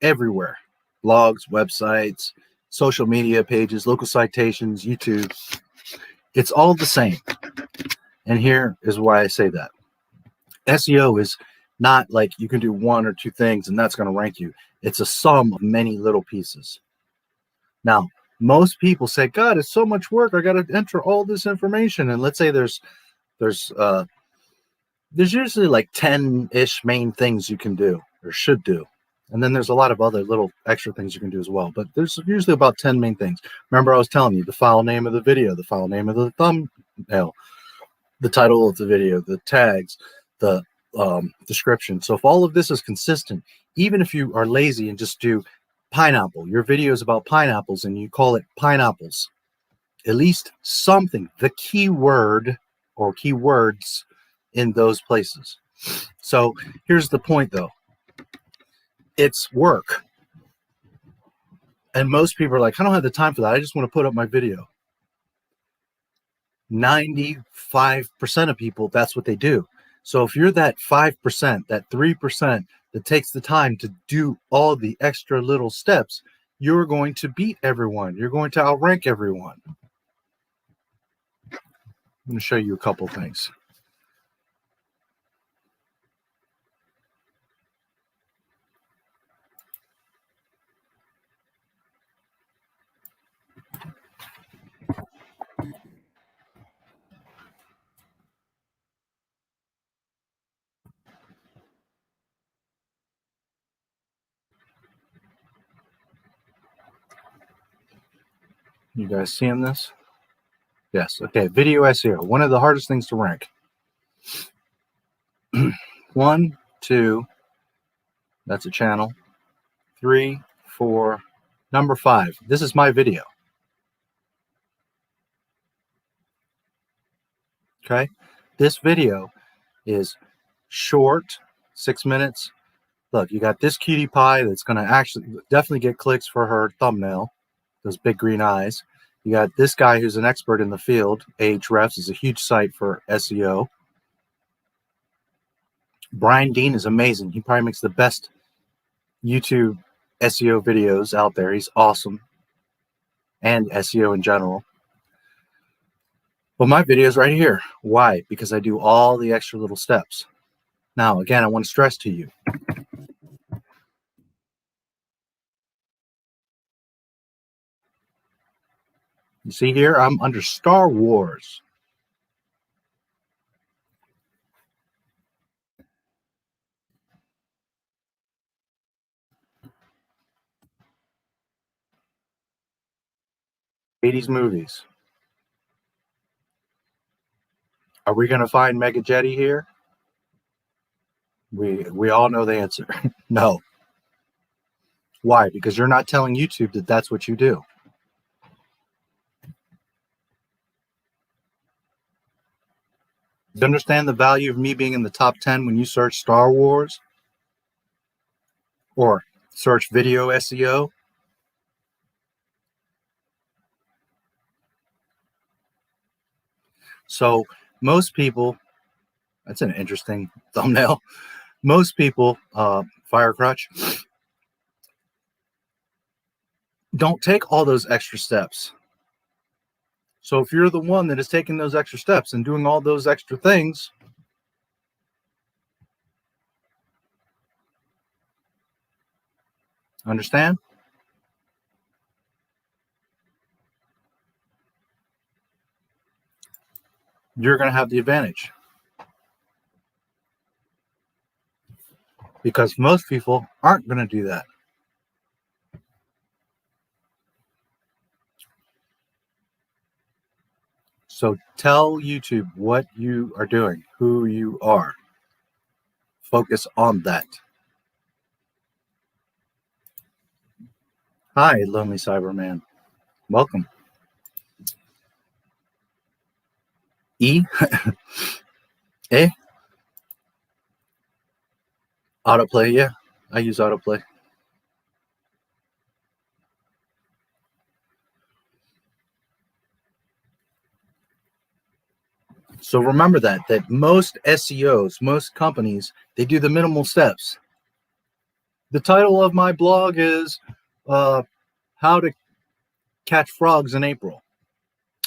everywhere. Blogs, websites, social media pages, local citations, YouTube. It's all the same. And here is why I say that. SEO is not like you can do one or two things and that's going to rank you. It's a sum of many little pieces. Now, most people say, God, it's so much work. I got to enter all this information. And let's say there's usually like 10-ish main things you can do or should do. And then there's a lot of other little extra things you can do as well. But there's usually about 10 main things. Remember, I was telling you the file name of the video, the file name of the thumbnail, the title of the video, the tags, the description. So if all of this is consistent, even if you are lazy and just do pineapple, your video is about pineapples and you call it pineapples, at least something, the keyword or keywords in those places. So here's the point though. It's work. And most people are like, I don't have the time for that. I just want to put up my video. 95% of people, that's what they do. So if you're that 5%, that 3% that takes the time to do all the extra little steps, you're going to beat everyone. You're going to outrank everyone. I'm going to show you a couple things. You guys seeing this? Yes. Okay. Video SEO. One of the hardest things to rank. 1, 2. That's a channel. 3, 4. Number 5. This is my video. Okay. This video is short, 6 minutes. Look, you got this cutie pie that's going to actually definitely get clicks for her thumbnail. Those big green eyes. You got this guy who's an expert in the field. Ahrefs is a huge site for SEO. Brian Dean is amazing. He probably makes the best YouTube SEO videos out there. He's awesome. And SEO in general. Well, my video is right here. Why? Because I do all the extra little steps. Now, again, I want to stress to you. You see here, I'm under Star Wars. '80s movies. Are we going to find Mega Jetty here? We all know the answer. No. Why? Because you're not telling YouTube that that's what you do. Do you understand the value of me being in the top 10 when you search Star Wars? Or search video SEO? So most people, that's an interesting thumbnail. Most people, fire crutch, don't take all those extra steps. So if you're the one that is taking those extra steps and doing all those extra things, understand? You're going to have the advantage. Because most people aren't going to do that. So tell YouTube what you are doing, who you are. Focus on that. Hi, Lonely Cyberman. Welcome. E? Autoplay, yeah. I use autoplay. So remember that most SEOs, most companies, they do the minimal steps. The title of my blog is How to Catch Frogs in April.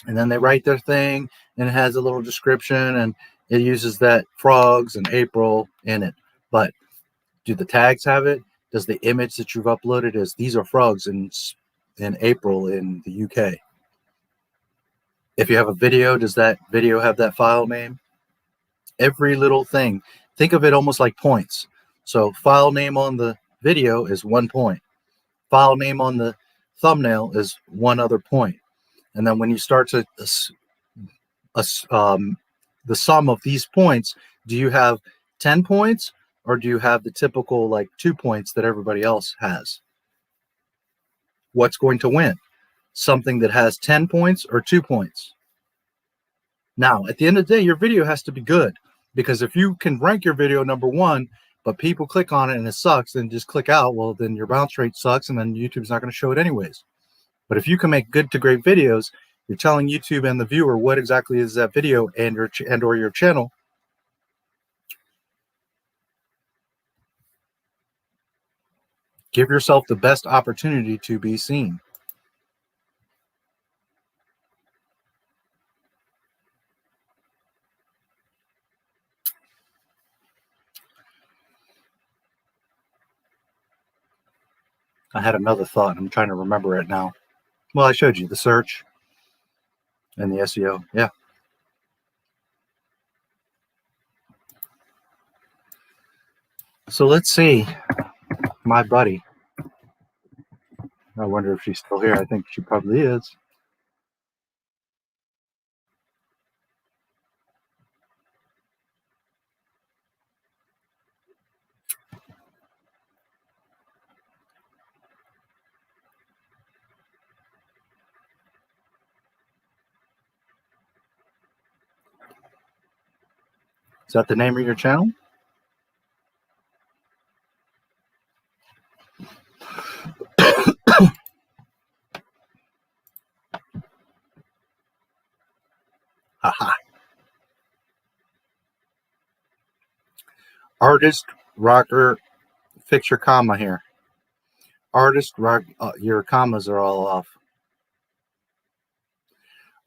And then they write their thing, and it has a little description, and it uses that frogs in April in it. But do the tags have it? Does the image that you've uploaded is these are frogs in April in the UK? If you have a video, does that video have that file name? Every little thing. Think of it almost like points. So file name on the video is 1 point. File name on the thumbnail is 1 other point. And then when you start to the sum of these points, do you have 10 points or do you have the typical like 2 points that everybody else has? What's going to win? Something that has 10 points or 2 points? Now, at the end of the day, your video has to be good, because if you can rank your video #1, but people click on it and it sucks, then just click out, well, then your bounce rate sucks and then YouTube's not going to show it anyways. But if you can make good to great videos, you're telling YouTube and the viewer what exactly is that video and or your channel. Give yourself the best opportunity to be seen. I had another thought. I'm trying to remember it now. Well, I showed you the search and the SEO. Yeah. So let's see. My buddy. I wonder if she's still here. I think she probably is. Is that the name of your channel? Haha. Artist rocker, fix your comma here. Artist rock, your commas are all off.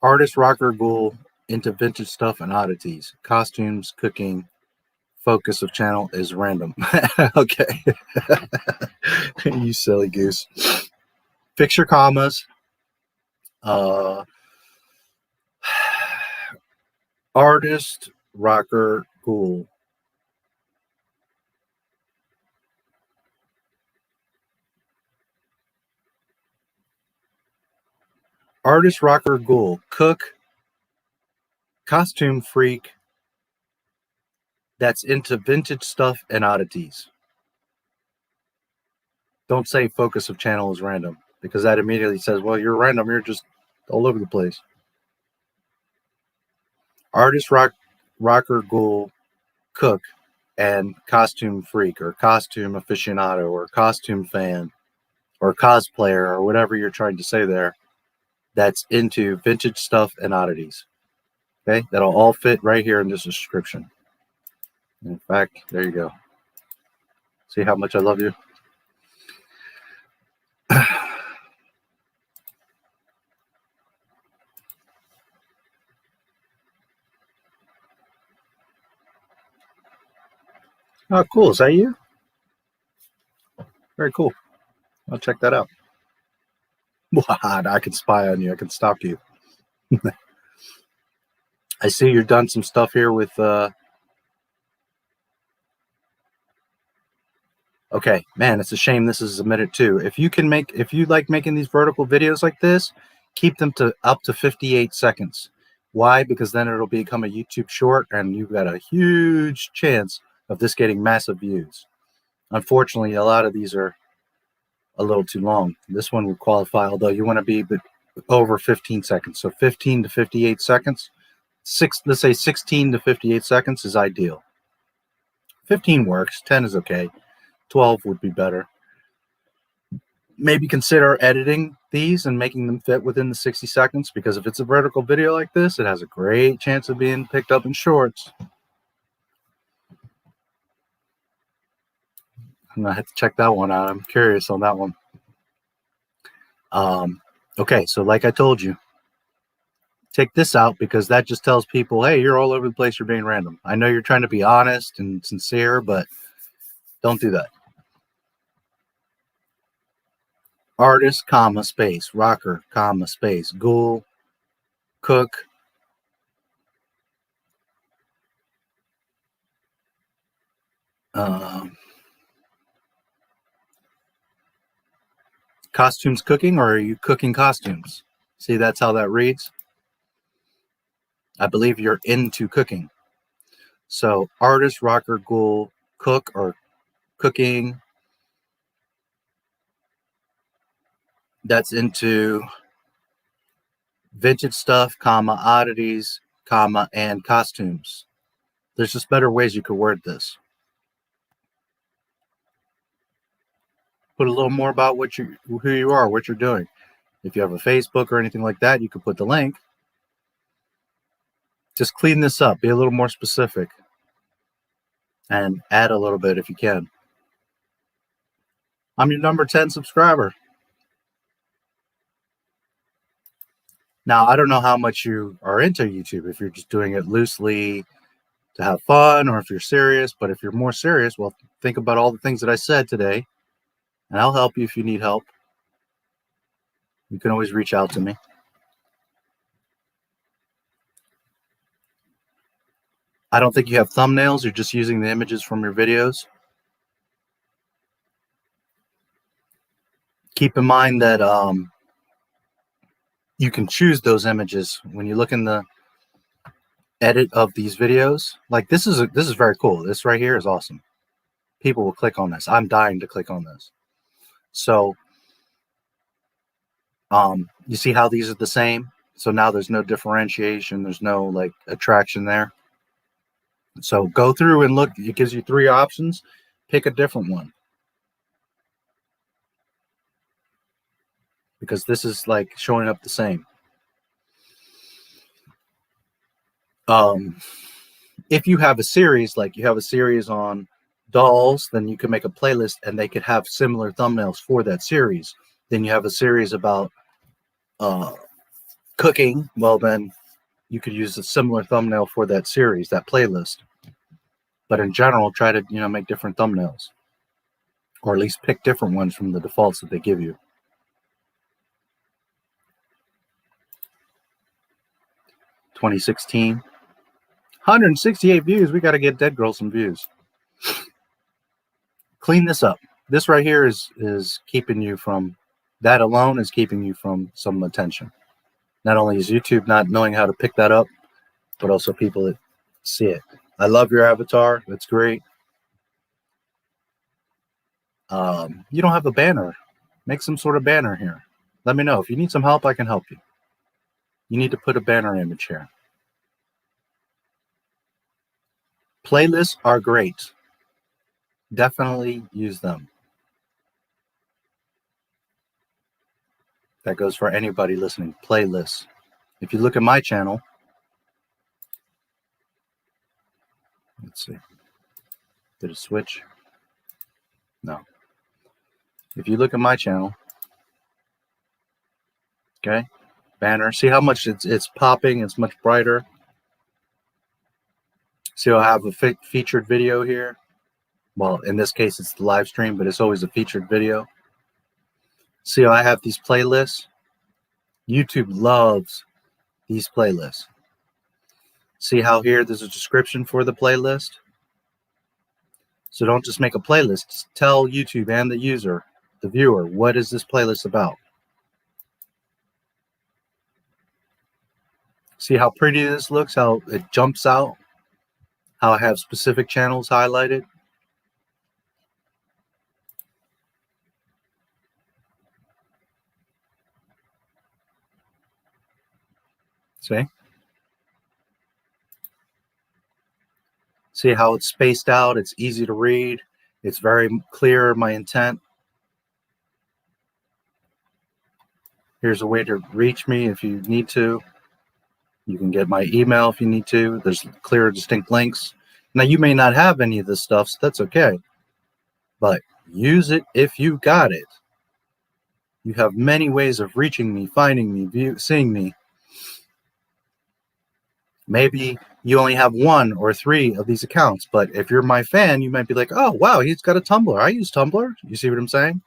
Artist rocker ghoul into vintage stuff and oddities. Costumes, cooking. Focus of channel is random. Okay. You silly goose. Fix your commas. Artist rocker ghoul. Artist rocker ghoul. Cook. Costume freak that's into vintage stuff and oddities. Don't say focus of channel is random, because that immediately says, well, you're random, you're just all over the place. Artist rocker ghoul, cook, and costume freak, or costume aficionado, or costume fan, or cosplayer, or whatever you're trying to say there, that's into vintage stuff and oddities. Okay, that'll all fit right here in this description. In fact, there you go. See how much I love you? Oh, cool. Is that you? Very cool. I'll check that out. I can spy on you. I can stalk you. I see you've done some stuff here with okay, man, it's a shame this is a minute too. If you like making these vertical videos like this, keep them to up to 58 seconds. Why? Because then it'll become a YouTube short and you've got a huge chance of this getting massive views. Unfortunately, a lot of these are a little too long. This one would qualify, although you want to be over 15 seconds. So 15 to 58 seconds. Let's say 16 to 58 seconds is ideal. 15 works. 10 is okay. 12 would be better. maybe consider editing these and making them fit within the 60 seconds, because if it's a vertical video like this, it has a great chance of being picked up in shorts. I'm gonna have to check that one out. I'm curious on that one. Okay, so like I told you, take this out because that just tells people, hey, you're all over the place, you're being random. I know you're trying to be honest and sincere, but don't do that. Artist, comma, space, rocker, comma, space, ghoul, cook, costumes cooking, or are you cooking costumes? See, that's how that reads. I believe you're into cooking. So artist, rocker, ghoul, cook, or cooking. That's into vintage stuff, comma, oddities, comma, and costumes. There's just better ways you could word this. Put a little more about what you, who you are, what you're doing. If you have a Facebook or anything like that, you could put the link. Just clean this up. Be a little more specific. And add a little bit if you can. I'm your number 10 subscriber. Now, I don't know how much you are into YouTube, if you're just doing it loosely to have fun or if you're serious. But if you're more serious, well, think about all the things that I said today, and I'll help you if you need help. You can always reach out to me. I don't think you have thumbnails. You're just using the images from your videos. Keep in mind that you can choose those images when you look in the edit of these videos. Like this is very cool. This right here is awesome. People will click on this. I'm dying to click on this. So you see how these are the same? So now there's no differentiation. There's no like attraction there. So go through and look. It gives you 3 options. Pick a different one. Because this is like showing up the same. If you have a series, like you have a series on dolls, then you can make a playlist and they could have similar thumbnails for that series. Then you have a series about cooking. Well, then you could use a similar thumbnail for that series, that playlist. But in general, try to, you know, make different thumbnails, or at least pick different ones from the defaults that they give you. 2016, 168 views. We got to get Dead Girl some views. Clean this up. This right here is keeping you from, that alone is keeping you from some attention. Not only is YouTube not knowing how to pick that up, but also people that see it. I love your avatar. That's great. You don't have a banner. Make some sort of banner here. Let me know. If you need some help, I can help you. You need to put a banner image here. Playlists are great. Definitely use them. That goes for anybody listening. Playlists. If you look at my channel, let's see. Did it switch? No. If you look at my channel, okay, banner. See how much it's popping. It's much brighter. See, I have a featured video here. Well, in this case, it's the live stream, but it's always a featured video. See how I have these playlists? YouTube loves these playlists. See how here there's a description for the playlist? So don't just make a playlist. Just tell YouTube and the user, the viewer, what is this playlist about? See how pretty this looks? How it jumps out? How I have specific channels highlighted? See? See how it's spaced out? It's easy to read. It's very clear, my intent. Here's a way to reach me if you need to. You can get my email if you need to. There's clear, distinct links. Now, you may not have any of this stuff, so that's okay. But use it if you got it. You have many ways of reaching me, finding me, seeing me. Maybe you only have 1 or 3 of these accounts, but if you're my fan, you might be like, oh, wow, he's got a Tumblr. I use Tumblr. You see what I'm saying?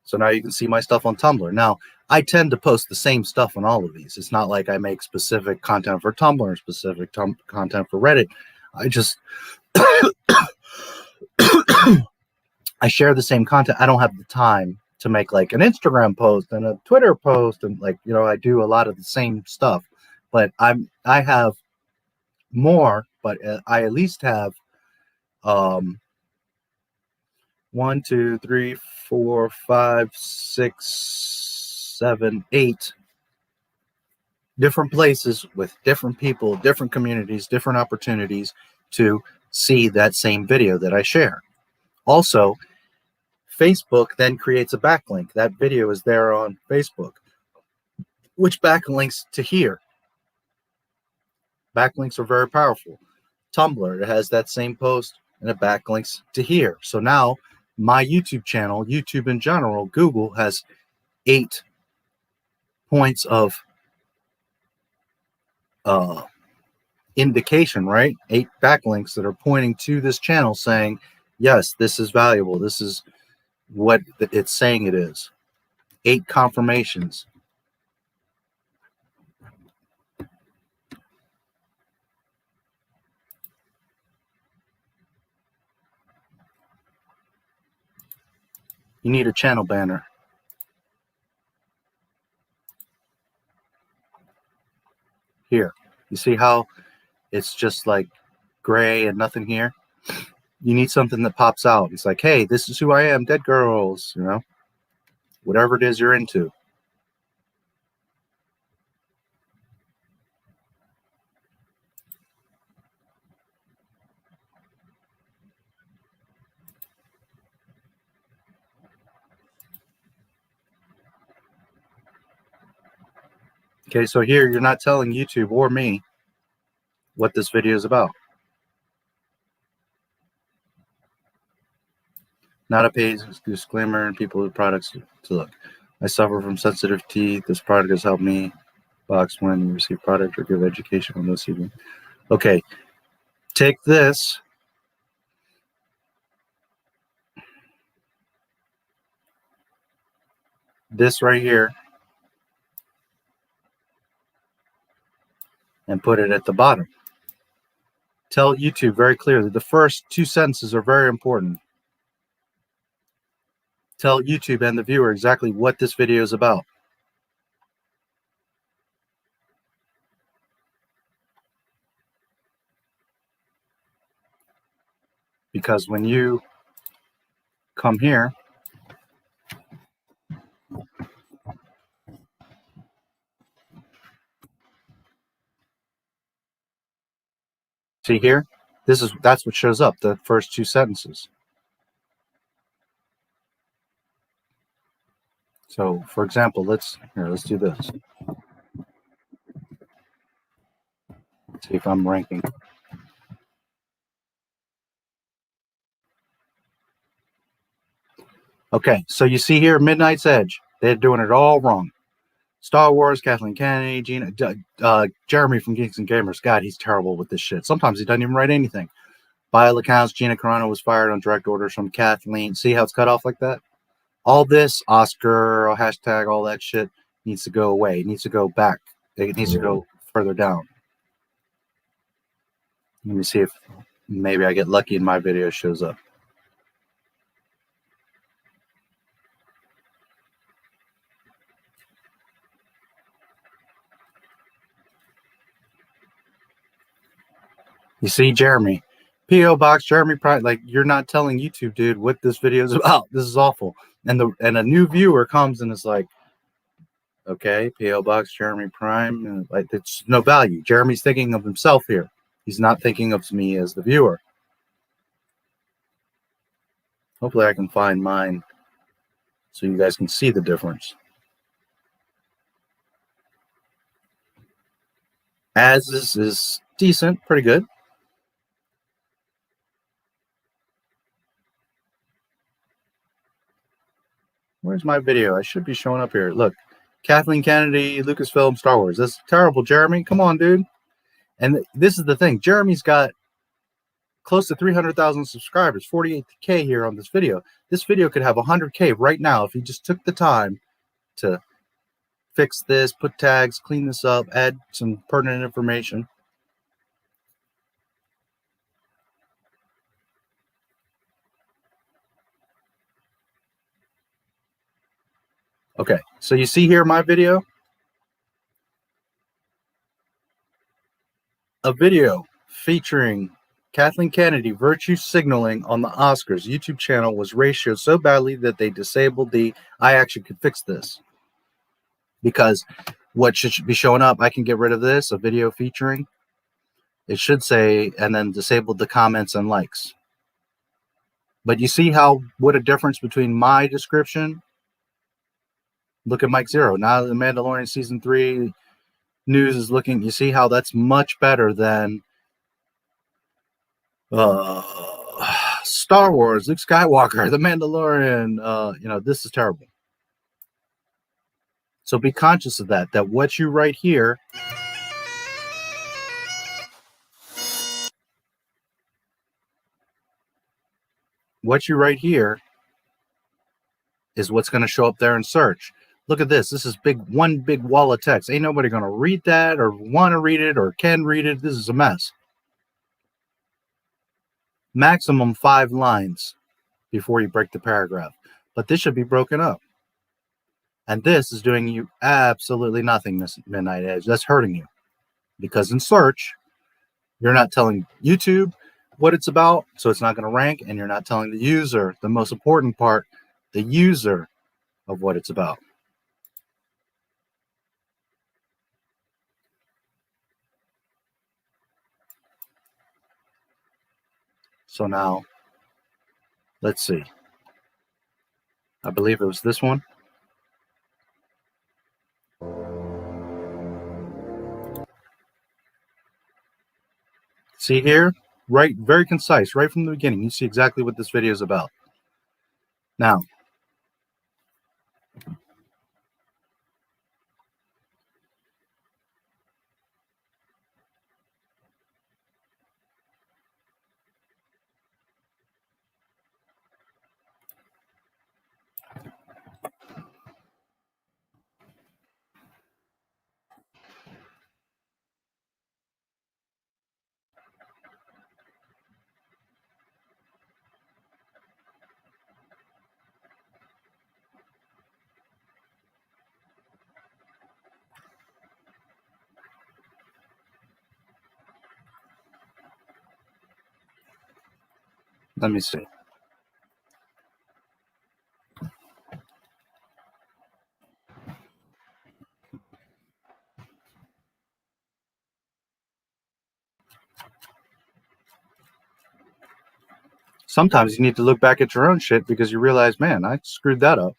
So now you can see my stuff on Tumblr. Now, I tend to post the same stuff on all of these. It's not like I make specific content for Tumblr, specific content for Reddit. I just, I share the same content. I don't have the time to make like an Instagram post and a Twitter post. And like, you know, I do a lot of the same stuff, but I have more, but I at least have 1, 2, 3, 4, 5, 6, 7, 8 different places with different people, different communities, different opportunities to see that same video that I share. Also, Facebook then creates a backlink. That video is there on Facebook, which backlinks to here. Backlinks are very powerful. Tumblr, it has that same post and it backlinks to here. So now my YouTube channel, YouTube in general, Google has 8 points of indication, right? 8 backlinks that are pointing to this channel saying, yes, this is valuable. This is what it's saying it is. 8 confirmations. You need a channel banner. Here. You see how it's just like gray and nothing here? You need something that pops out. It's like, hey, this is who I am, Dead Girls, you know? Whatever it is you're into. Okay, so here you're not telling YouTube or me what this video is about. Not a paid disclaimer and people with products to look. I suffer from sensitive teeth. This product has helped me box when you receive product or give education on this evening. Okay, take this. This right here. And put it at the bottom. Tell YouTube very clearly. The first 2 sentences are very important. Tell YouTube and the viewer exactly what this video is about. Because when you come here, see here, that's what shows up, the first 2 sentences. So, for example, let's do this. Let's see if I'm ranking. Okay, so you see here, Midnight's Edge. They're doing it all wrong. Star Wars, Kathleen Kennedy, Jeremy from Geeks and Gamers. God, he's terrible with this shit. Sometimes he doesn't even write anything. Bio accounts, Gina Carano was fired on direct orders from Kathleen. See how it's cut off like that? All this, Oscar, hashtag, all that shit needs to go away. It needs to go back. It needs to go further down. Let me see if maybe I get lucky and my video shows up. You see, Jeremy, P.O. Box, Jeremy Pride, like, you're not telling YouTube, dude, what this video is about. This is awful. And a new viewer comes and is like, okay, P.O. Box, Jeremy Prime, and like, it's no value. Jeremy's thinking of himself here. He's not thinking of me as the viewer. Hopefully I can find mine so you guys can see the difference. As is decent, pretty good. Where's my video? I should be showing up here. Look, Kathleen Kennedy, Lucasfilm, Star Wars. That's terrible, Jeremy. Come on, dude. And this is the thing. Jeremy's got close to 300,000 subscribers, 48K here on this video. This video could have 100K right now if he just took the time to fix this, put tags, clean this up, add some pertinent information. Okay, so you see here my video? A video featuring Kathleen Kennedy virtue signaling on the Oscars YouTube channel was ratioed so badly that they disabled the I actually could fix this. Because what should be showing up, I can get rid of this, a video featuring. It should say, and then disabled the comments and likes. But you see what a difference between my description. Look at Mike Zero. Now the Mandalorian Season 3 news is looking, you see how that's much better than Star Wars, Luke Skywalker, The Mandalorian. This is terrible. So be conscious of that what you write here is what's going to show up there in search. Look at this. This is one big wall of text. Ain't nobody going to read that or want to read it or can read it. This is a mess. Maximum 5 lines before you break the paragraph. But this should be broken up. And this is doing you absolutely nothing, Miss Midnight Edge. That's hurting you. Because in search, you're not telling YouTube what it's about, so it's not going to rank, and you're not telling the user, the most important part, the user of what it's about. So now, let's see. I believe it was this one. See here? Right, very concise, right from the beginning. You see exactly what this video is about. Now, let me see. Sometimes you need to look back at your own shit because you realize, man, I screwed that up.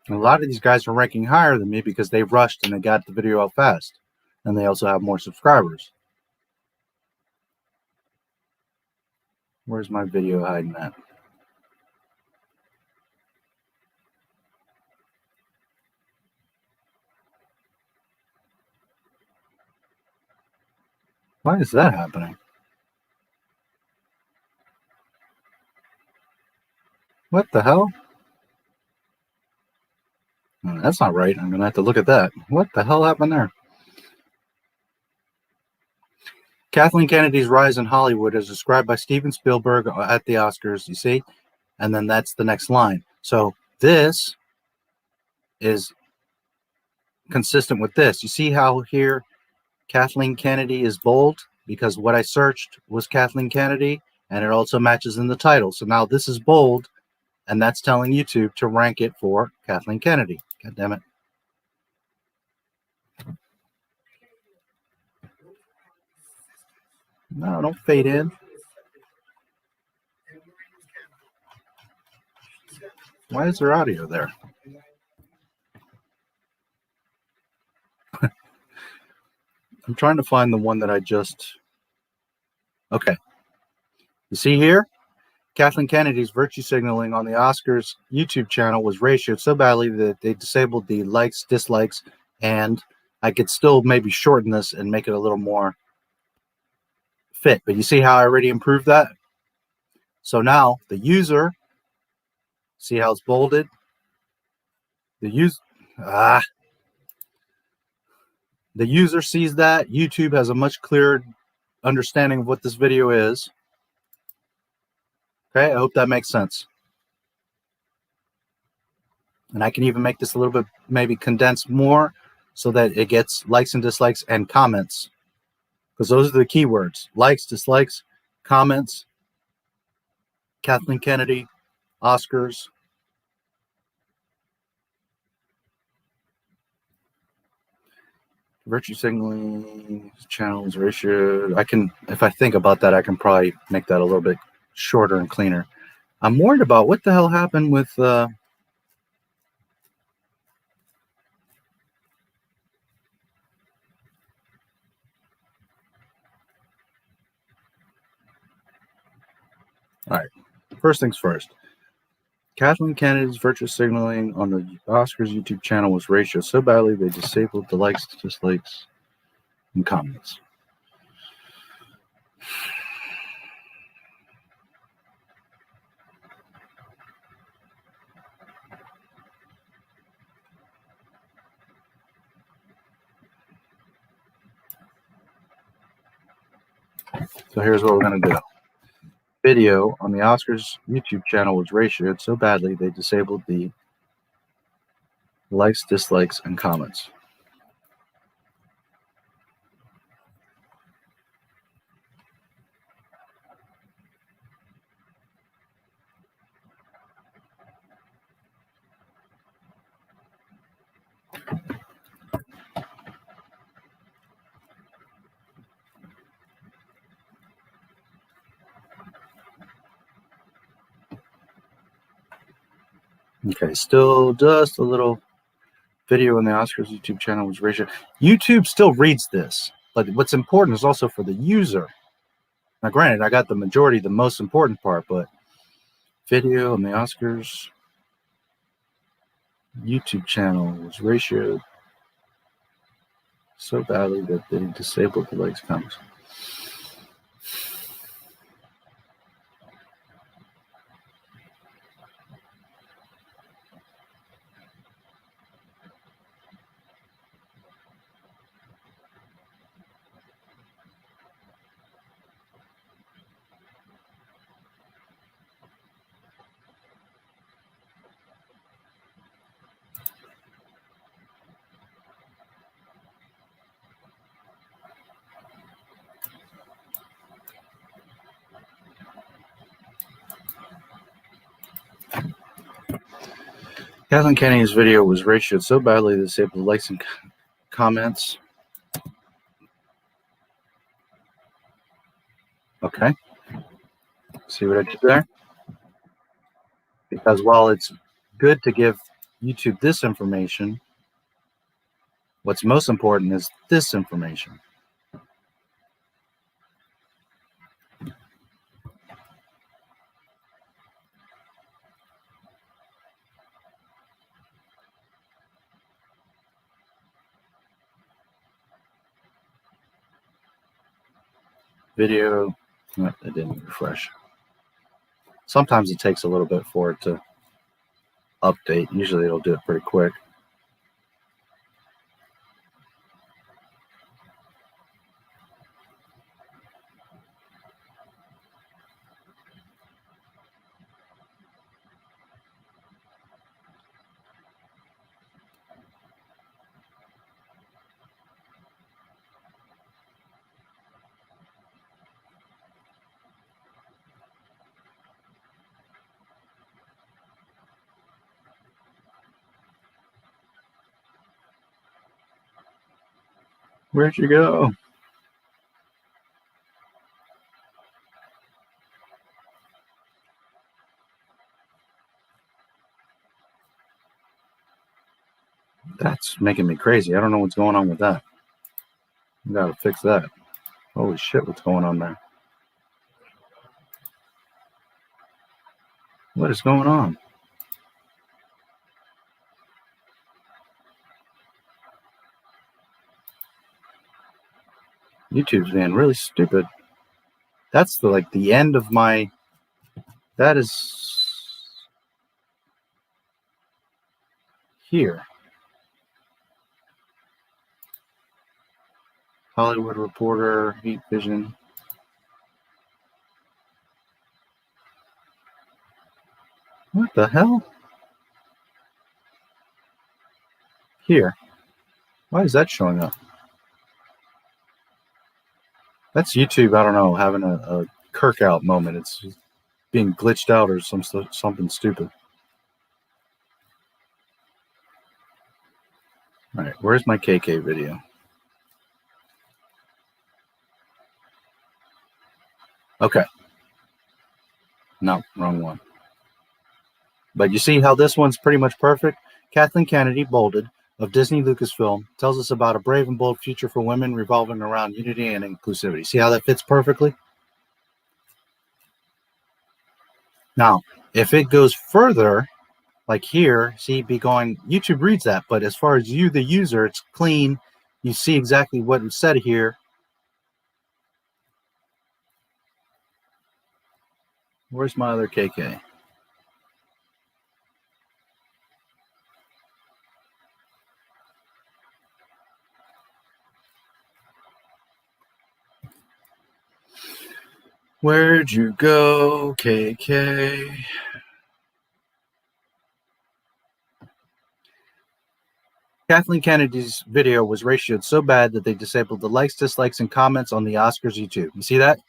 A lot of these guys are ranking higher than me because they rushed and they got the video out fast. And they also have more subscribers. Where's my video hiding at? Why is that happening? What the hell? Oh, that's not right. I'm going to have to look at that. What the hell happened there? Kathleen Kennedy's rise in Hollywood as described by Steven Spielberg at the Oscars, you see? And then that's the next line. So this is consistent with this. You see how here Kathleen Kennedy is bold? Because what I searched was Kathleen Kennedy, and it also matches in the title. So now this is bold, and that's telling YouTube to rank it for Kathleen Kennedy. God damn it. No, don't fade in. Why is there audio there? I'm trying to find the one that I just... Okay. You see here? Kathleen Kennedy's virtue signaling on the Oscars YouTube channel was ratioed so badly that they disabled the likes, dislikes, and I could still maybe shorten this and make it a little more fit. But you see how I already improved that? So now the user, see how it's bolded? The user sees that. YouTube has a much clearer understanding of what this video is. Okay, I hope that makes sense. And I can even make this a little bit maybe condensed more so that it gets likes and dislikes and comments. Because those are the keywords. Likes, dislikes, comments, Kathleen Kennedy, Oscars. Virtue signaling channels ratio. I can, if I think about that, I can probably make that a little bit shorter and cleaner. I'm worried about what the hell happened with all right, first things first. Kathleen Kennedy's virtue signaling on the Oscars YouTube channel was ratioed so badly they disabled the likes, dislikes, and comments. So here's what we're going to do. Video on the Oscars YouTube channel was ratioed so badly they disabled the likes, dislikes, and comments. Okay, still just a little video on the Oscars YouTube channel was ratioed. YouTube still reads this, but what's important is also for the user. Now, granted, I got the majority, the most important part, but video on the Oscars YouTube channel was ratioed so badly that they disabled the likes, comments. Kathleen Kennedy's video was ratioed so badly that disabled likes and comments. Okay. See what I did there? Because while it's good to give YouTube this information, what's most important is this information. Video, no, it didn't refresh. Sometimes it takes a little bit for it to update. Usually it'll do it pretty quick. Where'd you go? That's making me crazy. I don't know what's going on with that. We gotta fix that. Holy shit, what's going on there? What is going on? YouTube's being really stupid. That's the end of my. That is here. Hollywood Reporter, Heat Vision. What the hell? Here. Why is that showing up? That's YouTube, I don't know, having a Kirk out moment. It's being glitched out or something stupid. All right, where's my KK video? Okay. No, wrong one. But you see how this one's pretty much perfect? Kathleen Kennedy, bolded, of Disney Lucasfilm, tells us about a brave and bold future for women revolving around unity and inclusivity. See how that fits perfectly? Now, if it goes further, like here, see, be going, YouTube reads that, but as far as you, the user, it's clean. You see exactly what was said here. Where's my other KK? Where'd you go, KK? Kathleen Kennedy's video was ratioed so bad that they disabled the likes, dislikes, and comments on the Oscars YouTube. You see that?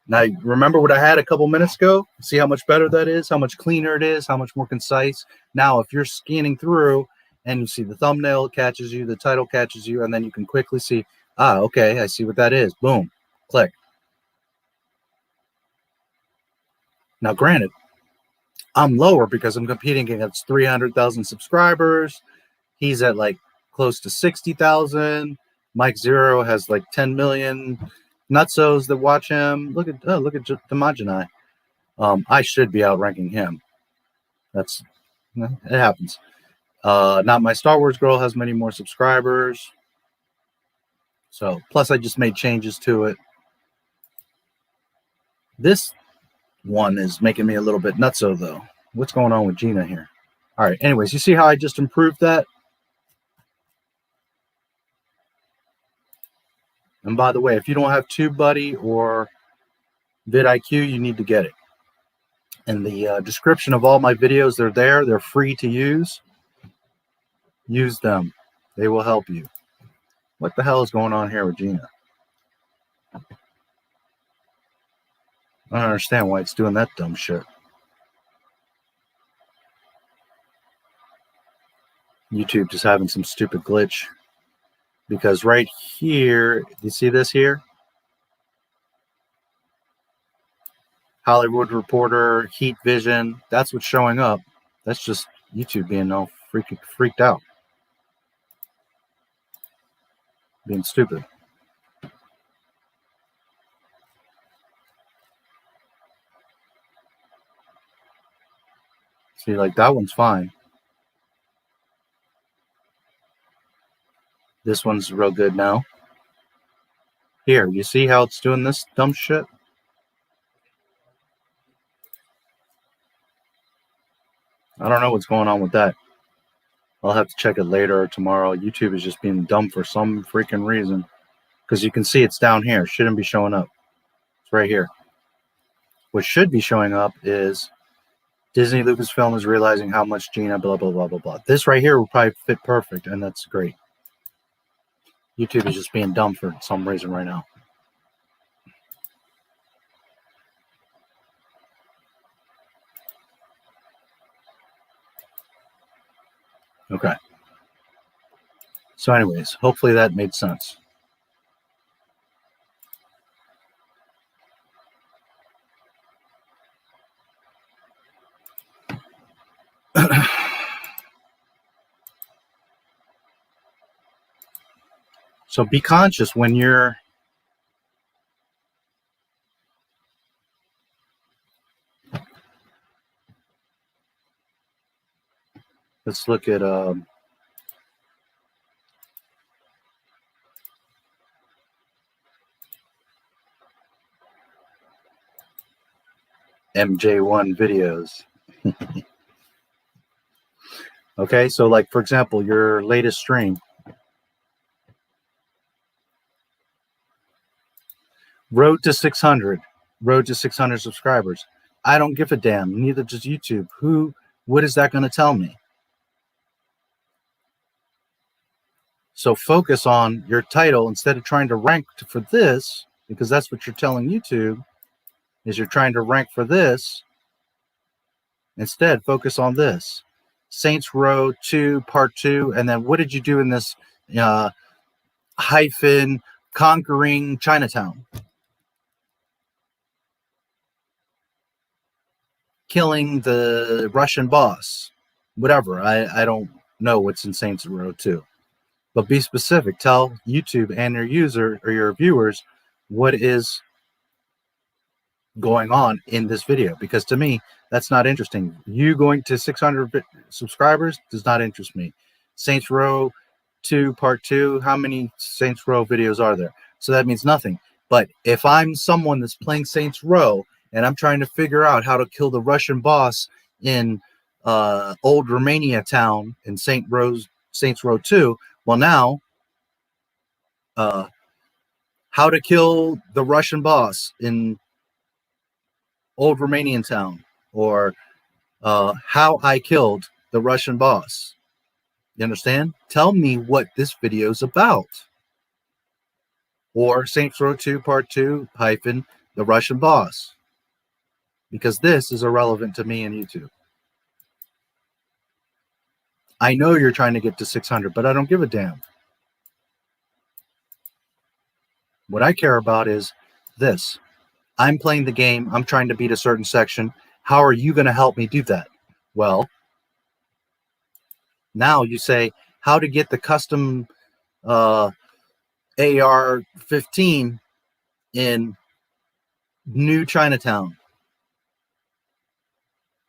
Now, remember what I had a couple minutes ago? See how much better that is, how much cleaner it is, how much more concise. Now, if you're scanning through and you see the thumbnail catches you, the title catches you, and then you can quickly see, okay, I see what that is. Boom, click. Now, granted, I'm lower because I'm competing against 300,000 subscribers. He's at like close to 60,000. Mike Zero has like 10 million nutsos that watch him. Look at Demogeny. I should be outranking him. It happens. Not My Star Wars Girl has many more subscribers. So plus I just made changes to it. This one is making me a little bit nutso though. What's going on with Gina here? All right. Anyways, you see how I just improved that? And by the way, if you don't have TubeBuddy or vidIQ, you need to get it. In the description of all my videos, they're there. They're free to use. Use them. They will help you. What the hell is going on here with Gina? I don't understand why it's doing that dumb shit. YouTube just having some stupid glitch. Because right here, you see this here? Hollywood Reporter, Heat Vision, that's what's showing up. That's just YouTube being all freaked out. Being stupid. See, like that one's fine. This one's real good now. Here, you see how it's doing this dumb shit? I don't know what's going on with that. I'll have to check it later or tomorrow. YouTube is just being dumb for some freaking reason. Because you can see it's down here. It shouldn't be showing up. It's right here. What should be showing up is Disney Lucasfilm is realizing how much Gina, blah, blah, blah, blah, blah. This right here will probably fit perfect, and that's great. YouTube is just being dumb for some reason right now. Okay. So anyways, hopefully that made sense. So be conscious when you're let's look at MJ1 videos. Okay, so like for example, your latest stream. Road to 600. Road to 600 subscribers. I don't give a damn. Neither does YouTube. What is that going to tell me? So focus on your title instead of trying to rank for this, because that's what you're telling YouTube, is you're trying to rank for this. Instead, focus on this. Saints Row 2, Part 2, and then what did you do in this hyphen conquering Chinatown? Killing the Russian boss. Whatever. I don't know what's in Saints Row 2. But be specific. Tell YouTube and your user or your viewers what is going on in this video, because to me that's not interesting. You going to 600 subscribers does not interest me. Saints Row 2 Part 2, how many Saints Row videos are there? So that means nothing. But if I'm someone that's playing Saints Row and I'm trying to figure out how to kill the Russian boss in old Romania town in Saints Row 2, well now how to kill the Russian boss in old Romanian town, or how I killed the Russian boss. You understand? Tell me what this video is about. Or Saints Row 2 Part 2 hyphen the Russian boss. Because this is irrelevant to me and YouTube. I know you're trying to get to 600, but I don't give a damn. What I care about is this. I'm playing the game. I'm trying to beat a certain section. How are you going to help me do that? Well, now you say how to get the custom AR-15 in New Chinatown.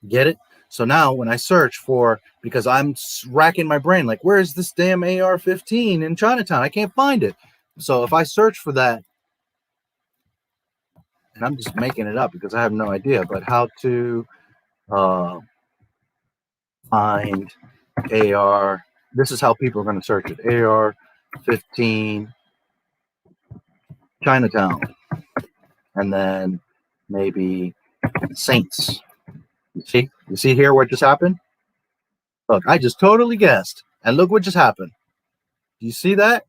Get it? So now when I search for, because I'm racking my brain, like, where is this damn AR-15 in Chinatown? I can't find it. So if I search for that, and I'm just making it up because I have no idea, but how to find AR, this is how people are going to search it. AR-15 Chinatown. And then maybe Saints. You see here what just happened? Look, I just totally guessed. And look what just happened. Do you see that?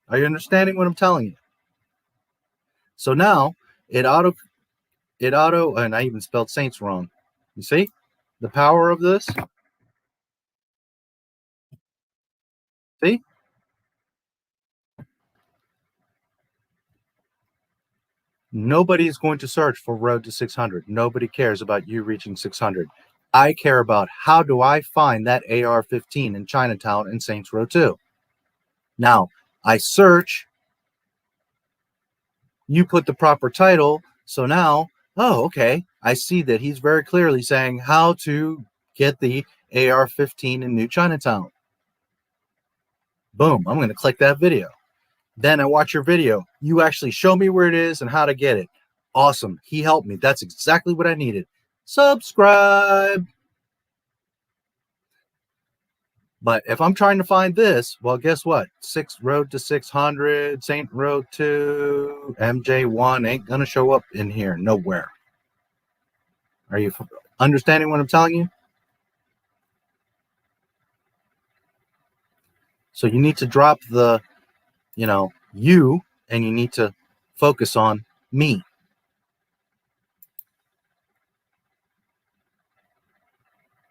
Are you understanding what I'm telling you? So now it auto, and I even spelled Saints wrong. You see the power of this? See? Nobody is going to search for Road to 600. Nobody cares about you reaching 600. I care about how do I find that AR-15 in Chinatown and Saints Row 2. Now, I search. You put the proper title. So now, oh, okay. I see that he's very clearly saying how to get the AR-15 in New Chinatown. Boom. I'm going to click that video. Then I watch your video. You actually show me where it is and how to get it. Awesome. He helped me. That's exactly what I needed. Subscribe. But if I'm trying to find this, well, guess what? Road to 600, Saint Row 2, MJ1 ain't going to show up in here. Nowhere. Are you understanding what I'm telling you? So you need to drop the, you, and you need to focus on me.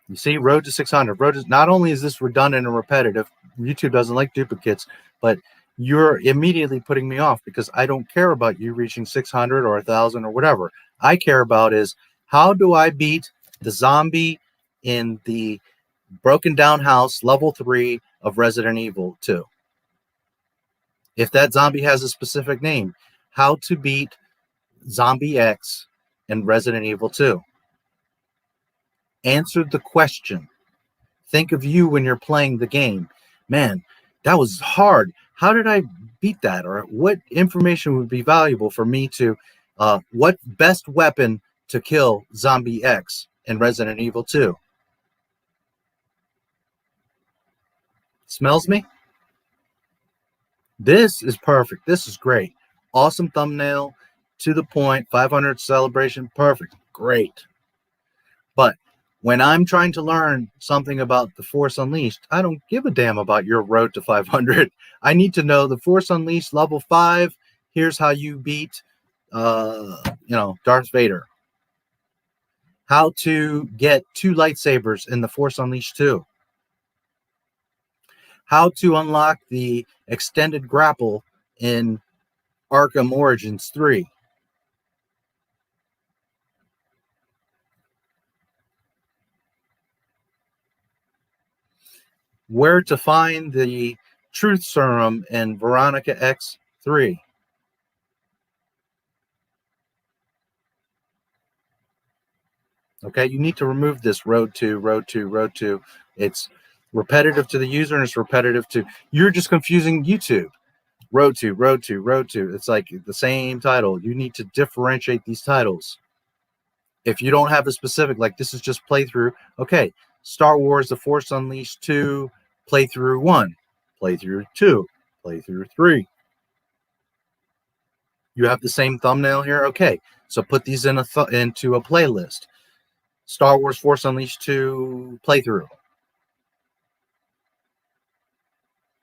You see, Road to 600. Not only is this redundant and repetitive, YouTube doesn't like duplicates, but you're immediately putting me off because I don't care about you reaching 600 or 1,000 or whatever. I care about is how do I beat the zombie in the broken down house, level 3, of Resident Evil 2. If that zombie has a specific name, how to beat Zombie X in Resident Evil 2. Answer the question. Think of you when you're playing the game. Man, that was hard. How did I beat that? Or what information would be valuable for me to, what best weapon to kill Zombie X in Resident Evil 2? Smells me? This is perfect. This is great. Awesome thumbnail, to the point, 500 celebration, perfect, great. But when I'm trying to learn something about the Force Unleashed, I don't give a damn about your road to 500. I need to know the Force Unleashed level 5. Here's how you beat, Darth Vader. How to get 2 lightsabers in the Force Unleashed 2. How to unlock the extended grapple in Arkham Origins 3. Where to find the truth serum in Veronica X3. Okay, you need to remove this road to. It's repetitive to the user and it's repetitive to, you're just confusing YouTube. Road to. It's like the same title. You need to differentiate these titles. If you don't have a specific, like this is just playthrough, okay, Star Wars The Force Unleashed 2, playthrough 1, playthrough 2, playthrough 3. You have the same thumbnail here? Okay, so put these in into a playlist. Star Wars Force Unleashed 2 playthrough.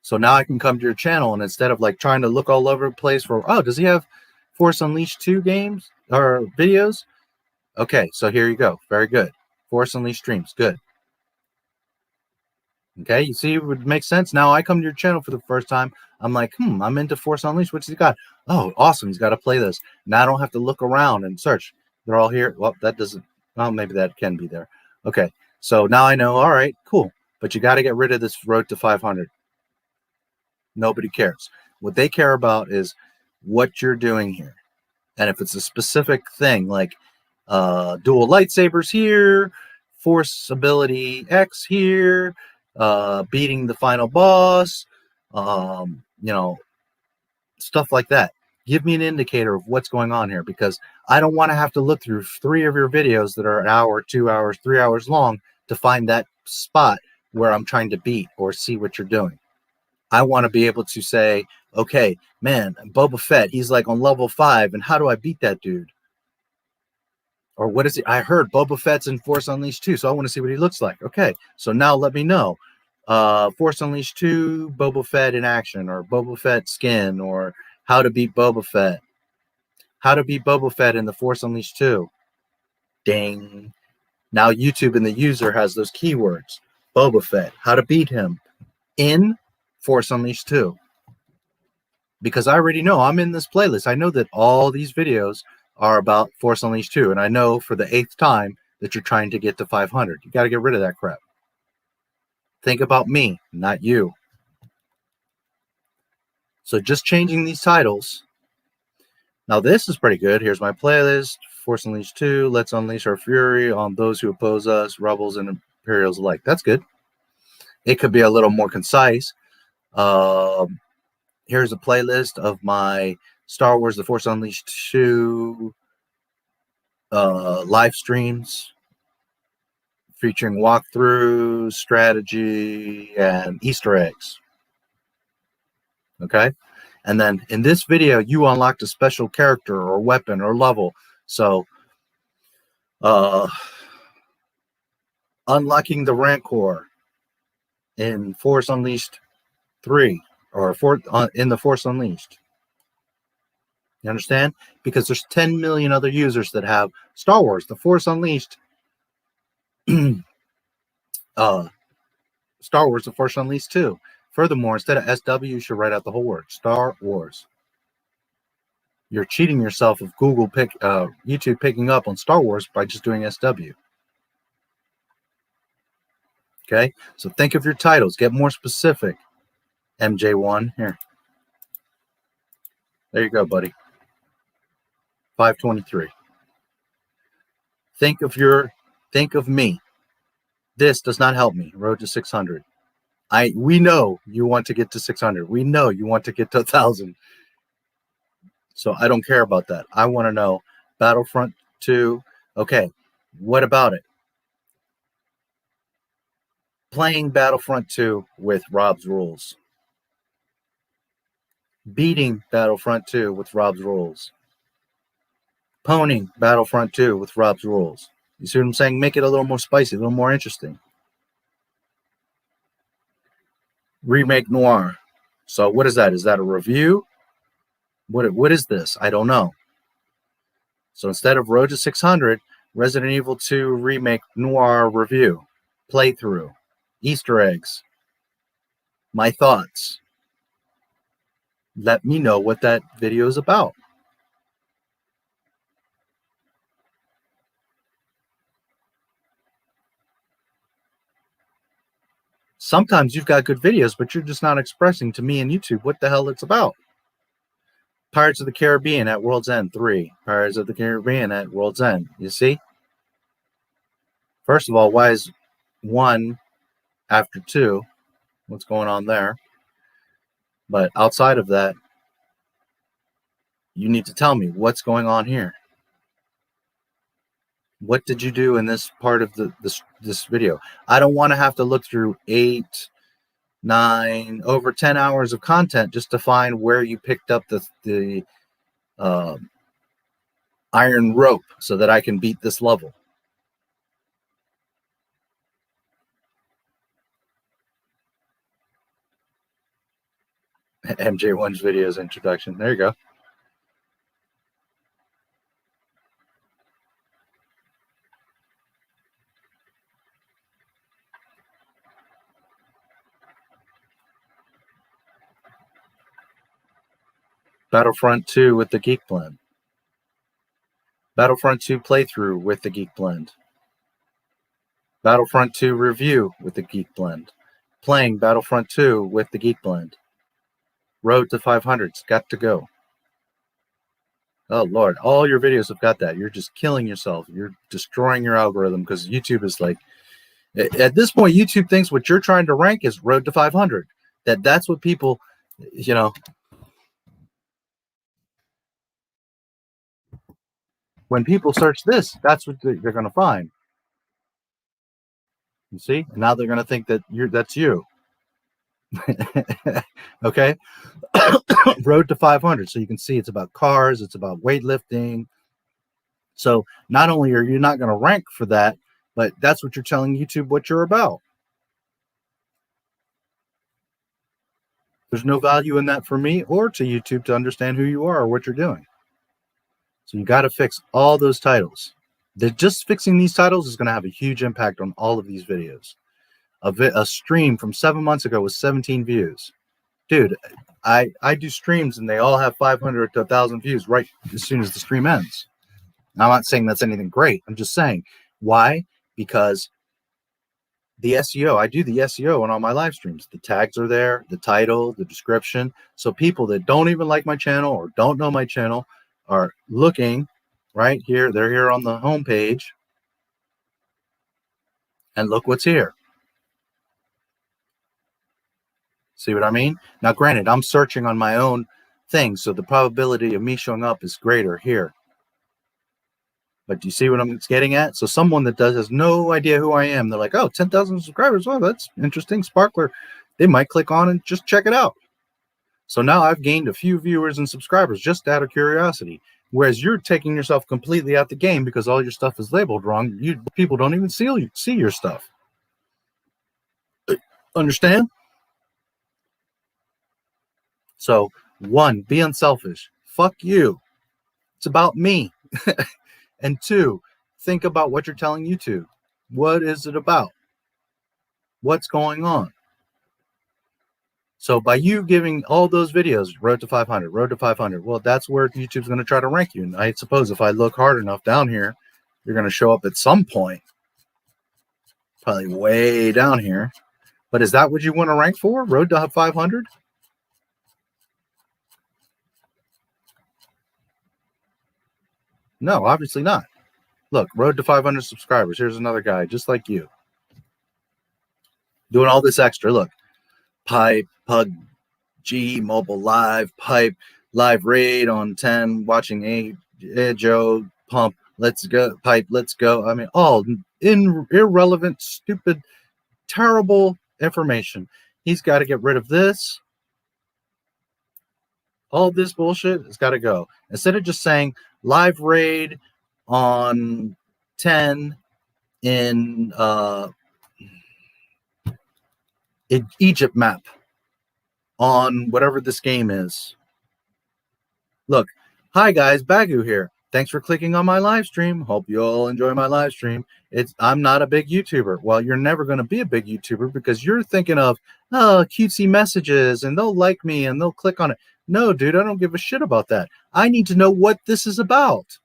So now I can come to your channel, and instead of like trying to look all over the place for, oh, does he have Force Unleashed 2 games or videos? Okay, so here you go. Very good. Force Unleashed streams. Good. Okay, you see, it would make sense. Now I come to your channel for the first time. I'm like, I'm into Force Unleashed. What's he got? Oh, awesome. He's got to play this. Now I don't have to look around and search. They're all here. Well, that doesn't, well, maybe that can be there. Okay, so now I know, all right, cool. But you got to get rid of this road to 500. Nobody cares. What they care about is what you're doing here. And if it's a specific thing, like dual lightsabers here, Force ability X here, beating the final boss, stuff like that. Give me an indicator of what's going on here, because I don't want to have to look through 3 of your videos that are an hour, 2 hours, 3 hours long to find that spot where I'm trying to beat or see what you're doing. I want to be able to say, okay, man, Boba Fett, he's like on level 5, and how do I beat that dude? Or what is it? I heard Boba Fett's in Force Unleashed 2, so I want to see what he looks like. Okay, so now let me know. Force Unleashed 2, Boba Fett in action, or Boba Fett skin, or how to beat Boba Fett. How to beat Boba Fett in the Force Unleashed 2. Ding. Now YouTube and the user has those keywords. Boba Fett, how to beat him in Force Unleashed 2. Because I already know I'm in this playlist. I know that all these videos are about Force Unleashed 2, and I know for the 8th time that you're trying to get to 500. You got to get rid of that crap. Think about me, not you. So just changing these titles. Now this is pretty good. Here's my playlist. Force Unleashed 2. Let's unleash our fury on those who oppose us, rebels and Imperials alike. That's good. It could be a little more concise. Here's a playlist of my Star Wars The Force Unleashed 2 live streams featuring walkthroughs, strategy, and Easter eggs. Okay? And then in this video, you unlocked a special character or weapon or level. So, unlocking the Rancor in Force Unleashed 3, or in the Force Unleashed. You understand? Because there's 10 million other users that have Star Wars, The Force Unleashed, Star Wars, The Force Unleashed 2. Furthermore, instead of SW, you should write out the whole word, Star Wars. You're cheating yourself of YouTube picking up on Star Wars by just doing SW. Okay, so think of your titles. Get more specific. MJ1 here. There you go, buddy. 523. Think of me. This does not help me. Road to 600. We know you want to get to 600. We know you want to get to 1,000. So I don't care about that. I want to know Battlefront 2. Okay, what about it? Playing Battlefront 2 with Rob's rules. Beating Battlefront 2 with Rob's rules. Ponying Battlefront 2 with Rob's rules. You see what I'm saying? Make it a little more spicy, a little more interesting. Remake Noir. So what is that? Is that a review? What is this? I don't know. So instead of Road to 600, Resident Evil 2 Remake Noir review, playthrough, Easter eggs, my thoughts. Let me know what that video is about. Sometimes you've got good videos, but you're just not expressing to me and YouTube what the hell it's about. Pirates of the Caribbean at World's End 3. Pirates of the Caribbean at World's End. You see? First of all, why is 1 after 2? What's going on there? But outside of that, you need to tell me what's going on here. What did you do in this part of this video? I don't want to have to look through 8, 9, over 10 hours of content just to find where you picked up the iron rope so that I can beat this level. MJ1's video's introduction. There you go. Battlefront 2 with the Geek Blend. Battlefront 2 playthrough with the Geek Blend. Battlefront 2 review with the Geek Blend. Playing Battlefront 2 with the Geek Blend. Road to 500's got to go. Oh, Lord. All your videos have got that. You're just killing yourself. You're destroying your algorithm because YouTube is like, at this point, YouTube thinks what you're trying to rank is Road to 500. That's what people, you know. When people search this, that's what they're going to find. You see? And now they're going to think that that's you. Okay? Road to 500. So you can see it's about cars, it's about weightlifting. So not only are you not going to rank for that, but that's what you're telling YouTube what you're about. There's no value in that for me or to YouTube to understand who you are or what you're doing. So you got to fix all those titles. Just fixing these titles is going to have a huge impact on all of these videos. A stream from 7 months ago was 17 views. Dude, I do streams and they all have 500 to 1,000 views right as soon as the stream ends. Now, I'm not saying that's anything great. I'm just saying, why? Because the SEO, I do the SEO on all my live streams. The tags are there, the title, the description. So people that don't even like my channel or don't know my channel are looking right here. They're here on the home page. And look what's here. See what I mean? Now, granted, I'm searching on my own thing, so the probability of me showing up is greater here. But do you see what I'm getting at? So someone that has no idea who I am, they're like, oh, 10,000 subscribers. Well, that's interesting. Sparkler. They might click on and just check it out. So now I've gained a few viewers and subscribers just out of curiosity. Whereas you're taking yourself completely out the game because all your stuff is labeled wrong. People don't even see your stuff. Understand? So, 1, be unselfish. Fuck you. It's about me. And 2, think about what you're telling YouTube. What is it about? What's going on? So by you giving all those videos, Road to 500, Road to 500, well, that's where YouTube's going to try to rank you. And I suppose if I look hard enough down here, you're going to show up at some point. Probably way down here. But is that what you want to rank for? Road to 500? No, obviously not. Look, road to 500 subscribers. Here's another guy just like you. Doing all this extra. Look. Pipe, Pug, G, Mobile Live, Pipe, Live Raid on 10, watching Joe, Pump, Let's Go, Pipe, Let's Go. I mean, all irrelevant, stupid, terrible information. He's got to get rid of this. All this bullshit has got to go. Instead of just saying Live Raid on 10 in Egypt map on whatever this game is. Look, hi guys, Bagu here. Thanks for clicking on my live stream. Hope you all enjoy my live stream. I'm not a big YouTuber. Well, you're never going to be a big YouTuber because you're thinking of cutesy messages and they'll like me and they'll click on it. No, dude, I don't give a shit about that. I need to know what this is about.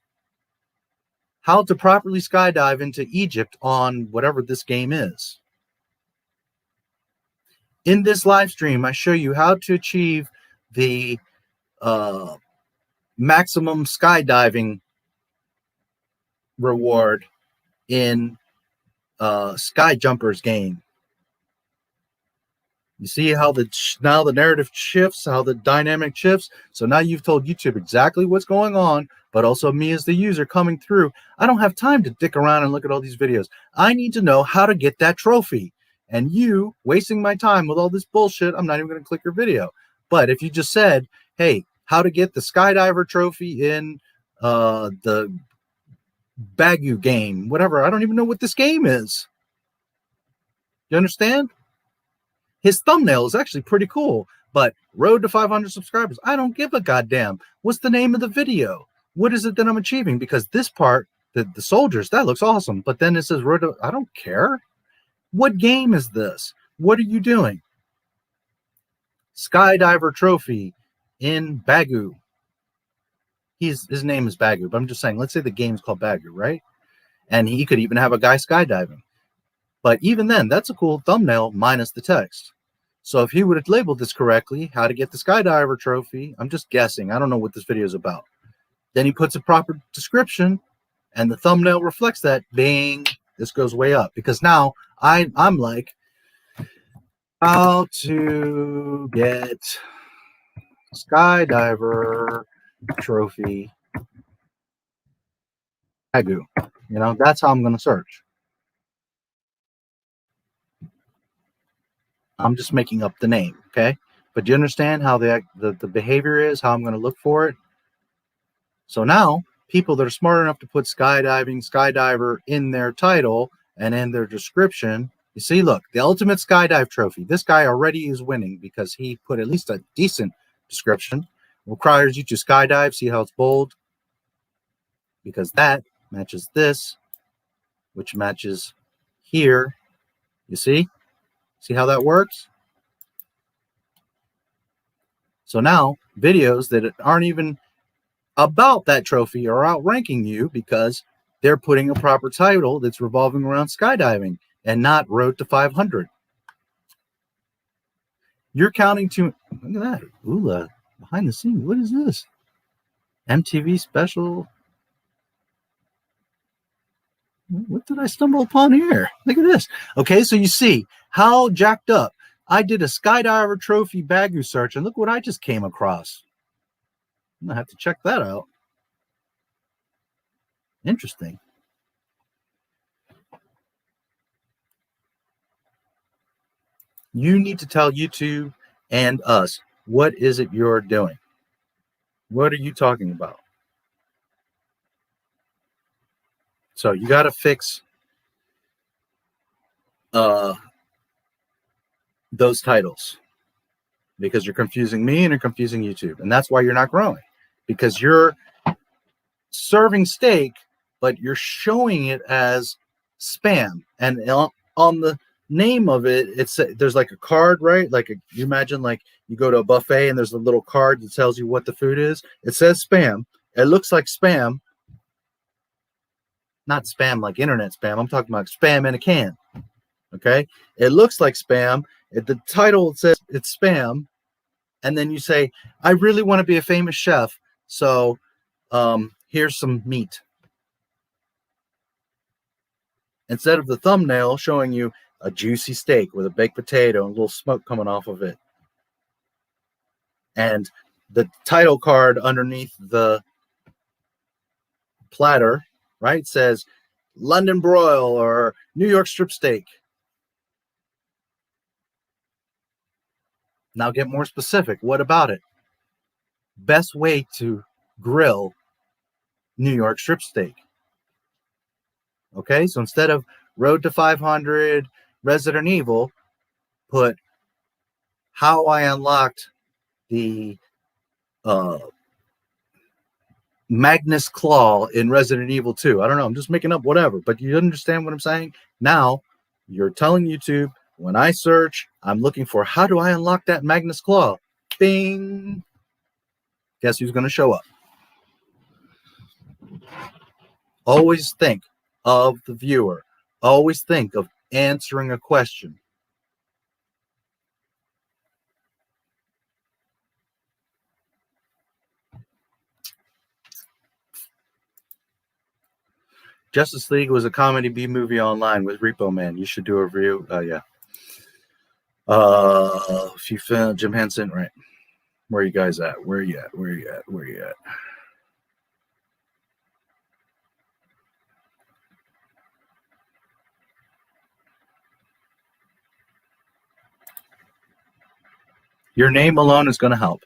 How to properly skydive into Egypt on whatever this game is. In this live stream, I show you how to achieve the maximum skydiving reward in Sky Jumpers game. You see how now the narrative shifts, how the dynamic shifts. So now you've told YouTube exactly what's going on, but also me as the user coming through. I don't have time to dick around and look at all these videos. I need to know how to get that trophy. And you wasting my time with all this bullshit, I'm not even going to click your video. But if you just said, hey, how to get the skydiver trophy in the Bagu game, whatever, I don't even know what this game is. You understand? His thumbnail is actually pretty cool, but road to 500 subscribers, I don't give a goddamn. What's the name of the video? What is it that I'm achieving? Because this part, the soldiers, that looks awesome. But then it says road to, I don't care. What game is this? What are you doing? Skydiver trophy in Bagu. His name is Bagu, but I'm just saying, let's say the game's called Bagu, right? And he could even have a guy skydiving. But even then, that's a cool thumbnail minus the text. So if he would have labeled this correctly, how to get the skydiver trophy, I'm just guessing. I don't know what this video is about. Then he puts a proper description and the thumbnail reflects that. Bang, this goes way up. Because now I'm like, how to get skydiver trophy Bagu. You know, that's how I'm going to search. I'm just making up the name, okay? But do you understand how the behavior is, how I'm going to look for it? So now, people that are smart enough to put skydiving, skydiver in their title and in their description, you see, look, the ultimate skydive trophy. This guy already is winning because he put at least a decent description. Requires you to skydive. See how it's bold? Because that matches this, which matches here. You see? See how that works? So now, videos that aren't even about that trophy are outranking you because they're putting a proper title that's revolving around skydiving and not road to 500. You're counting to, look at that, ooh, behind the scenes. What is this? MTV special. What did I stumble upon here? Look at this. Okay, so you see how jacked up. I did a skydiver trophy Bagu search, and look what I just came across. I'm gonna have to check that out. Interesting. You need to tell YouTube and us, what is it you're doing? What are you talking about? So you got to fix those titles because you're confusing me and you're confusing YouTube. And that's why you're not growing, because you're serving steak, but you're showing it as spam. And on the name of it, it's there's like a card, right? Like you imagine like you go to a buffet and there's a little card that tells you what the food is. It says spam. It looks like spam. Not spam like internet spam. I'm talking about spam in a can. Okay, it looks like spam. The title says it's spam, and then you say, I really want to be a famous chef, so here's some meat. Instead of the thumbnail showing you a juicy steak with a baked potato and a little smoke coming off of it. And the title card underneath the platter, right, says London broil or New York strip steak. Now get more specific. What about it? Best way to grill New York strip steak. Okay, so instead of Road to 500, Resident Evil, put how I unlocked the Magnus Claw in Resident Evil 2. I don't know. I'm just making up whatever, but you understand what I'm saying? Now you're telling YouTube, when I search, I'm looking for how do I unlock that Magnus Claw? Bing. Guess who's going to show up? Always think of the viewer. Always think of answering a question. Justice League was a comedy B movie online with Repo Man. You should do a review. Yeah. If you found Jim Henson, right? Where are you guys at? Where are you at? Where are you at? Where are you at? Your name alone is going to help.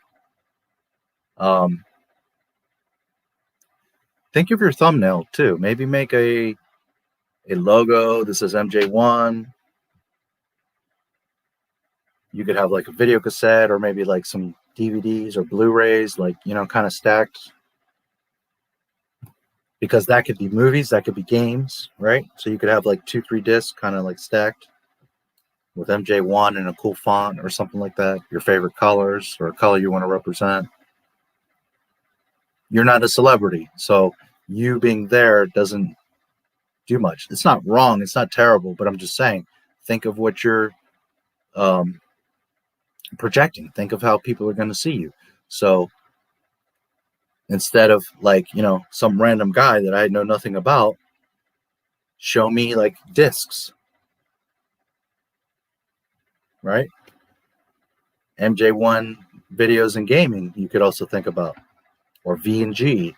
Think of your thumbnail too. Maybe make a logo. This is MJ1. You could have like a video cassette or maybe like some DVDs or Blu-rays, like, you know, kind of stacked. Because that could be movies, that could be games, right? So you could have like 2-3 discs kind of like stacked with MJ1 in a cool font or something like that. Your favorite colors or a color you want to represent. You're not a celebrity, so you being there doesn't do much. It's not wrong, it's not terrible, but I'm just saying, think of what you're projecting. Think of how people are going to see you. So instead of like, you know, some random guy that I know nothing about, show me like discs, right? MJ1 videos and gaming you could also think about, or V&G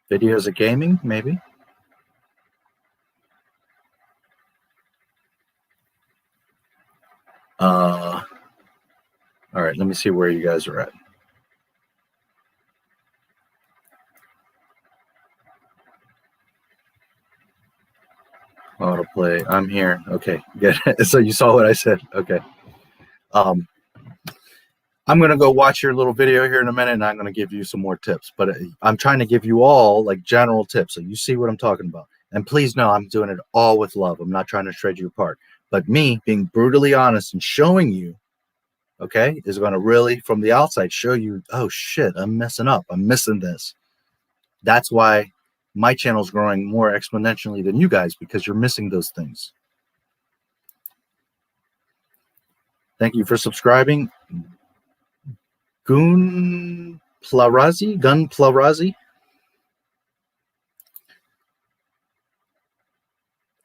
videos of gaming, maybe. All right, let me see where you guys are at. Autoplay. I'm here. Okay, good. So you saw what I said. Okay. I'm going to go watch your little video here in a minute, and I'm going to give you some more tips. But I'm trying to give you all like general tips so you see what I'm talking about. And please know I'm doing it all with love. I'm not trying to shred you apart. But me being brutally honest and showing you, okay, is going to really, from the outside, show you, oh, shit, I'm messing up. I'm missing this. That's why my channel is growing more exponentially than you guys, because you're missing those things. Thank you for subscribing. Gun Plarazi.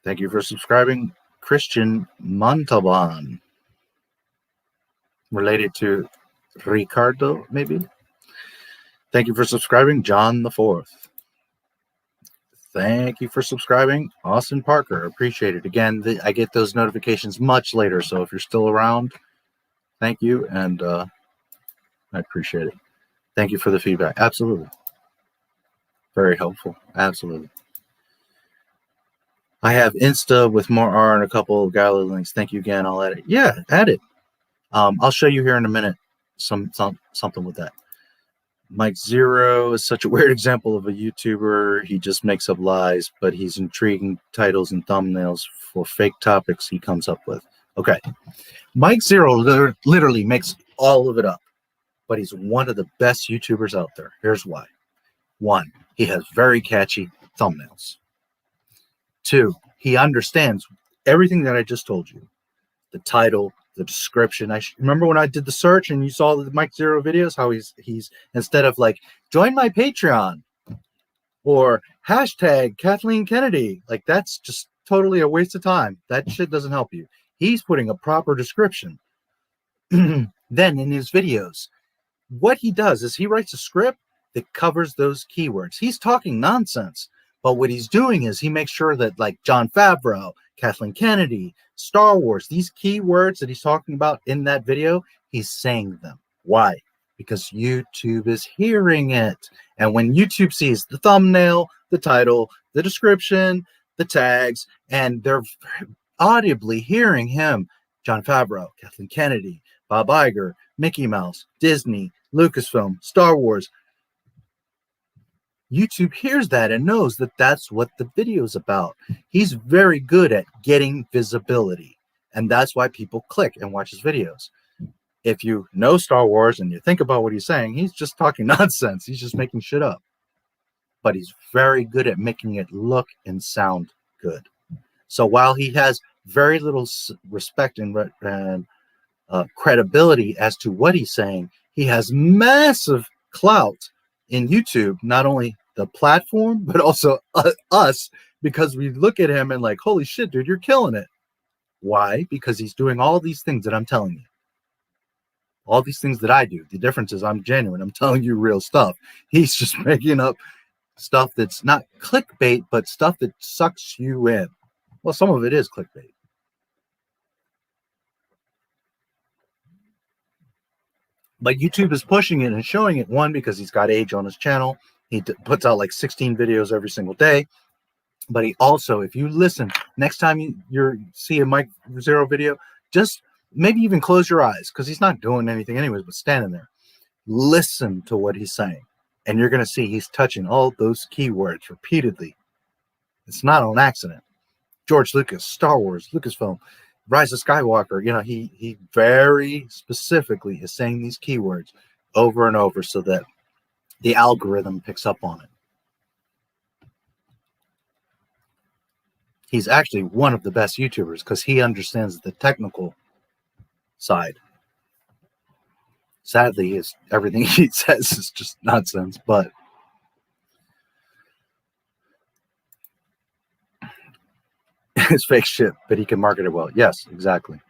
Thank you for subscribing. Christian Montalban. Related to Ricardo, maybe. Thank you for subscribing. John the Fourth. Thank you for subscribing. Austin Parker. Appreciate it. Again, I get those notifications much later, so if you're still around, thank you, and I appreciate it. Thank you for the feedback. Absolutely. Very helpful. Absolutely. I have Insta with more R and a couple of gallery links. Thank you again. I'll add it. Yeah, add it. I'll show you here in a minute something with that. Mike Zero is such a weird example of a YouTuber. He just makes up lies, but he's intriguing titles and thumbnails for fake topics he comes up with. Okay. Mike Zero literally makes all of it up, but he's one of the best YouTubers out there. Here's why. 1, he has very catchy thumbnails. 2, he understands everything that I just told you. The title, the description. Remember when I did the search and you saw the Mike Zero videos, how he's instead of like, join my Patreon or hashtag Kathleen Kennedy, like that's just totally a waste of time. That shit doesn't help you. He's putting a proper description. Then in his videos, what he does is he writes a script that covers those keywords. He's talking nonsense, but what he's doing is he makes sure that like Jon Favreau, Kathleen Kennedy, Star Wars, these keywords that he's talking about in that video, he's saying them. Why? Because YouTube is hearing it. And when YouTube sees the thumbnail, the title, the description, the tags, and they're audibly hearing him, Jon Favreau, Kathleen Kennedy, Bob Iger, Mickey Mouse, Disney, Lucasfilm, Star Wars, YouTube hears that and knows that that's what the video is about. He's very good at getting visibility, and that's why people click and watch his videos. If you know Star Wars and you think about what he's saying, he's just talking nonsense. He's just making shit up. But he's very good at making it look and sound good. So while he has very little respect and credibility as to what he's saying, he has massive clout in YouTube, not only the platform, but also us, because we look at him and like, holy shit, dude, you're killing it. Why? Because he's doing all these things that I'm telling you. All these things that I do. The difference is I'm genuine. I'm telling you real stuff. He's just making up stuff that's not clickbait, but stuff that sucks you in. Well, some of it is clickbait. But YouTube is pushing it and showing it, one, because he's got age on his channel. He puts out like 16 videos every single day. But he also, if you listen, next time you see a Mike Zero video, just maybe even close your eyes, because he's not doing anything anyways, but standing there. Listen to what he's saying. And you're going to see he's touching all those keywords repeatedly. It's not on accident. George Lucas, Star Wars, Lucasfilm, Rise of Skywalker, you know, he very specifically is saying these keywords over and over so that the algorithm picks up on it. He's actually one of the best YouTubers because he understands the technical side. Sadly, everything he says is just nonsense, but it's fake shit, but he can market it well. Yes, exactly.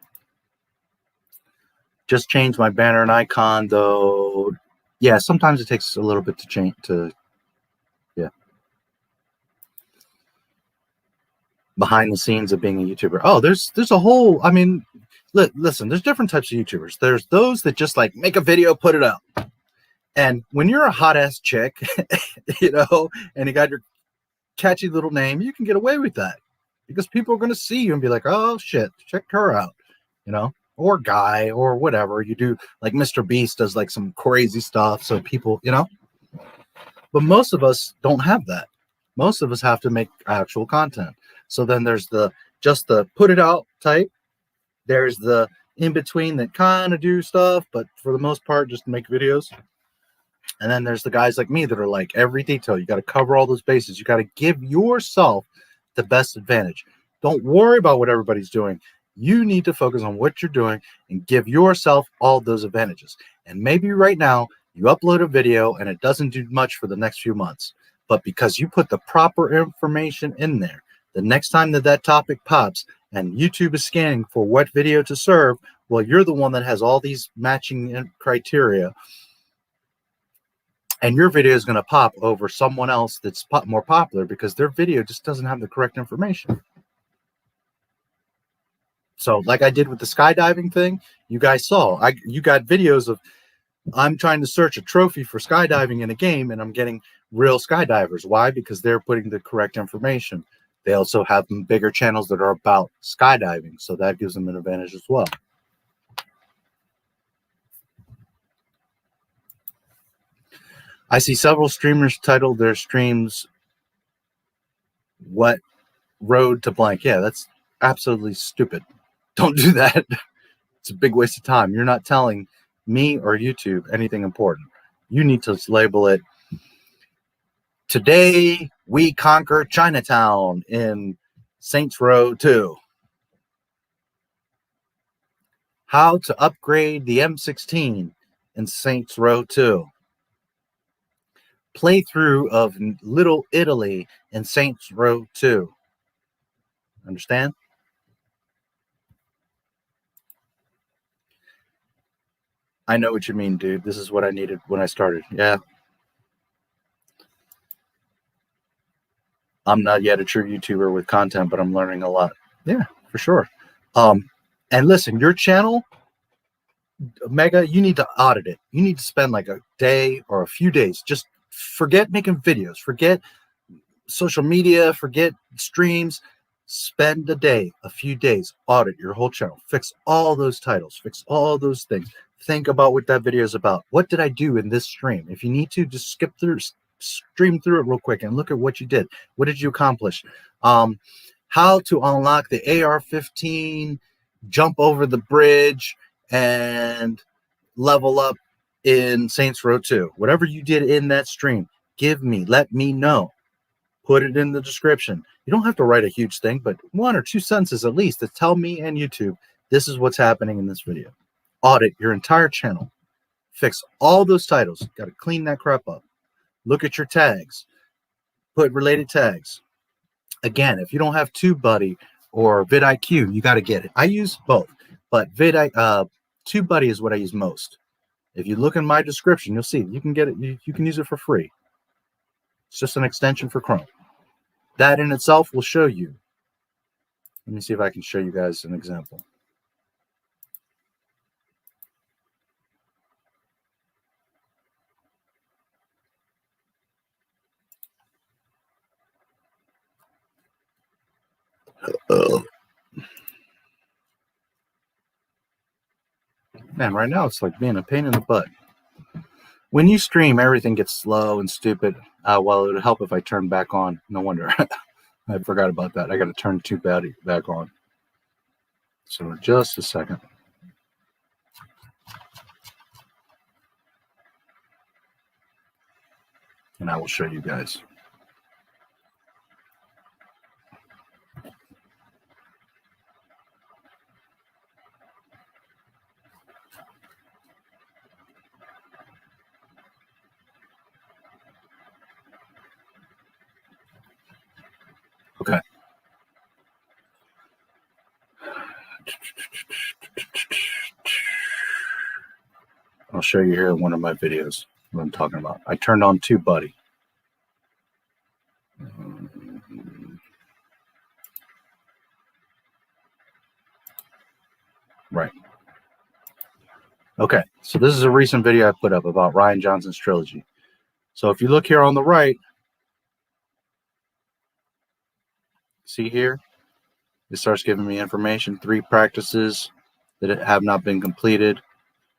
Just change my banner and icon, though. Yeah, sometimes it takes a little bit to change. Yeah. Behind the scenes of being a YouTuber. Oh, there's a whole. I mean, listen. There's different types of YouTubers. There's those that just like make a video, put it up. And when you're a hot ass chick, you know, and you got your catchy little name, you can get away with that. Because people are going to see you and be like, oh, shit, check her out, you know, or guy or whatever. You do like Mr. Beast does like some crazy stuff. So people, you know, but most of us don't have that. Most of us have to make actual content. So then there's just the put it out type. There's the in between that kind of do stuff, but for the most part, just make videos. And then there's the guys like me that are like every detail. You got to cover all those bases. You got to give yourself the best advantage. Don't worry about what everybody's doing. You need to focus on what you're doing and give yourself all those advantages. And maybe right now you upload a video and it doesn't do much for the next few months, but because you put the proper information in there, the next time that topic pops and YouTube is scanning for what video to serve, well, you're the one that has all these matching criteria. And your video is going to pop over someone else that's more popular because their video just doesn't have the correct information. So like I did with the skydiving thing, you guys saw, you got videos of I'm trying to search a trophy for skydiving in a game and I'm getting real skydivers. Why? Because they're putting the correct information. They also have bigger channels that are about skydiving. So that gives them an advantage as well. I see several streamers title their streams, "What Road to Blank." Yeah, that's absolutely stupid. Don't do that. It's a big waste of time. You're not telling me or YouTube anything important. You need to label it, "Today we conquer Chinatown in Saints Row 2. How to upgrade the M16 in Saints Row 2. Playthrough of Little Italy in Saints Row 2. Understand? I know what you mean, dude. This is what I needed when I started. Yeah. I'm not yet a true YouTuber with content, but I'm learning a lot. Yeah, for sure. And listen, your channel, Mega, you need to audit it. You need to spend like a day or a few days. Just forget making videos. Forget social media. Forget streams. Spend a day, a few days, audit your whole channel. Fix all those titles. Fix all those things. Think about what that video is about. What did I do in this stream? If you need to, just skip through, stream through it real quick and look at what you did. What did you accomplish? How to unlock the AR-15, jump over the bridge, and level up in Saints Row 2. Whatever you did in that stream, let me know. Put it in the description. You don't have to write a huge thing, but 1 or 2 sentences at least to tell me and YouTube, this is what's happening in this video. Audit your entire channel. Fix all those titles. Got to clean that crap up. Look at your tags. Put related tags. Again, if you don't have TubeBuddy or vidIQ, you got to get it. I use both, but TubeBuddy is what I use most. If you look in my description, you'll see you can get it. You can use it for free. It's just an extension for Chrome. That in itself will show you. Let me see if I can show you guys an example. Man, right now it's like being a pain in the butt. When you stream, everything gets slow and stupid. Well, it would help if I turn back on. No wonder. I forgot about that. I got to turn TubeBuddy back on. So just a second. And I will show you guys. Okay. I'll show you here in one of my videos what I'm talking about. I turned on TubeBuddy. Right. Okay, so this is a recent video I put up about Rian Johnson's trilogy. So if you look here on the right, see here, it starts giving me information, 3 practices that have not been completed.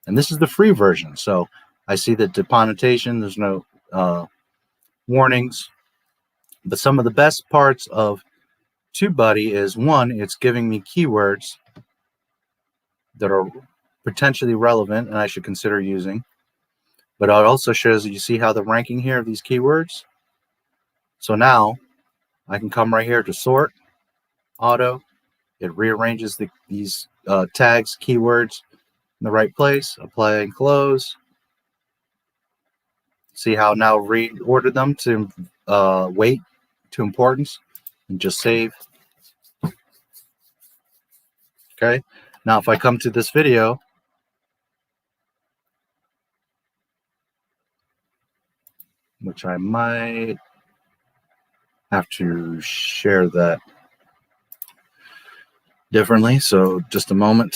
And this is the free version. So I see that deponetization, there's no warnings. But some of the best parts of TubeBuddy is, 1, it's giving me keywords that are potentially relevant and I should consider using. But it also shows that you see how the ranking here of these keywords. So now I can come right here to sort, auto. It rearranges these tags, keywords in the right place. Apply and close. See how now reorder them to weight to importance and just save. Okay. Now if I come to this video, which I might have to share that differently. So just a moment.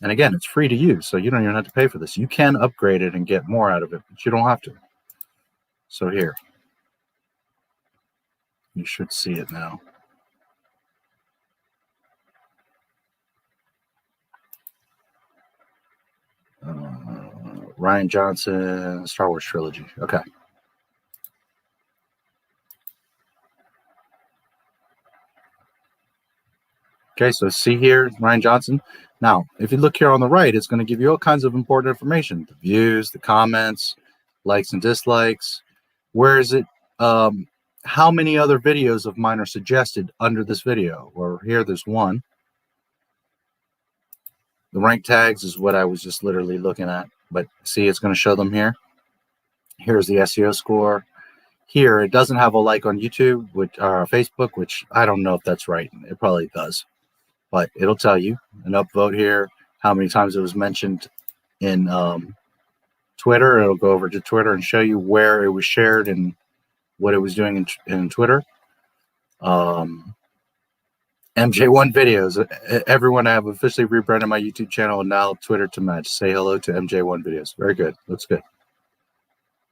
And again, it's free to use, so you don't even have to pay for this. You can upgrade it and get more out of it, but you don't have to. So here, you should see it now. Rian Johnson, Star Wars trilogy. Okay. Okay, so see here, Rian Johnson. Now, if you look here on the right, it's going to give you all kinds of important information. The views, the comments, likes and dislikes. Where is it how many other videos of mine are suggested under this video. Or here, there's one. The rank tags is what I was just literally looking at. But see, it's going to show them here. Here's the SEO score. Here, it doesn't have a like on YouTube, which Facebook, which I don't know if that's right. It probably does. But it'll tell you an upvote here, how many times it was mentioned in Twitter. It'll go over to Twitter and show you where it was shared and what it was doing in Twitter. MJ1 videos. Everyone, I have officially rebranded my YouTube channel and now Twitter to match. Say hello to MJ1 videos. Very good. Looks good.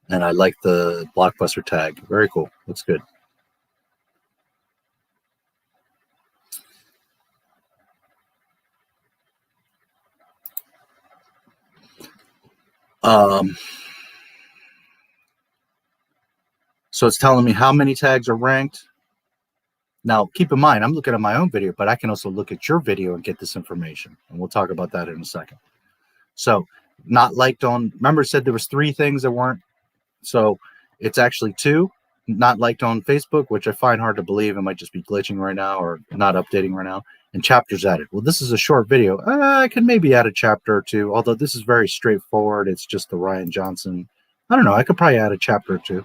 And I like the Blockbuster tag. Very cool. Looks good. So it's telling me how many tags are ranked. Now, keep in mind, I'm looking at my own video, but I can also look at your video and get this information. And we'll talk about that in a second. So not liked on, remember, it said there was 3 things that weren't. So it's actually 2. Not liked on Facebook, which I find hard to believe. It might just be glitching right now or not updating right now. And chapters added. Well, this is a short video. I can maybe add a chapter or 2, although this is very straightforward. It's just the Ryan Johnson. I don't know. I could probably add a chapter or 2.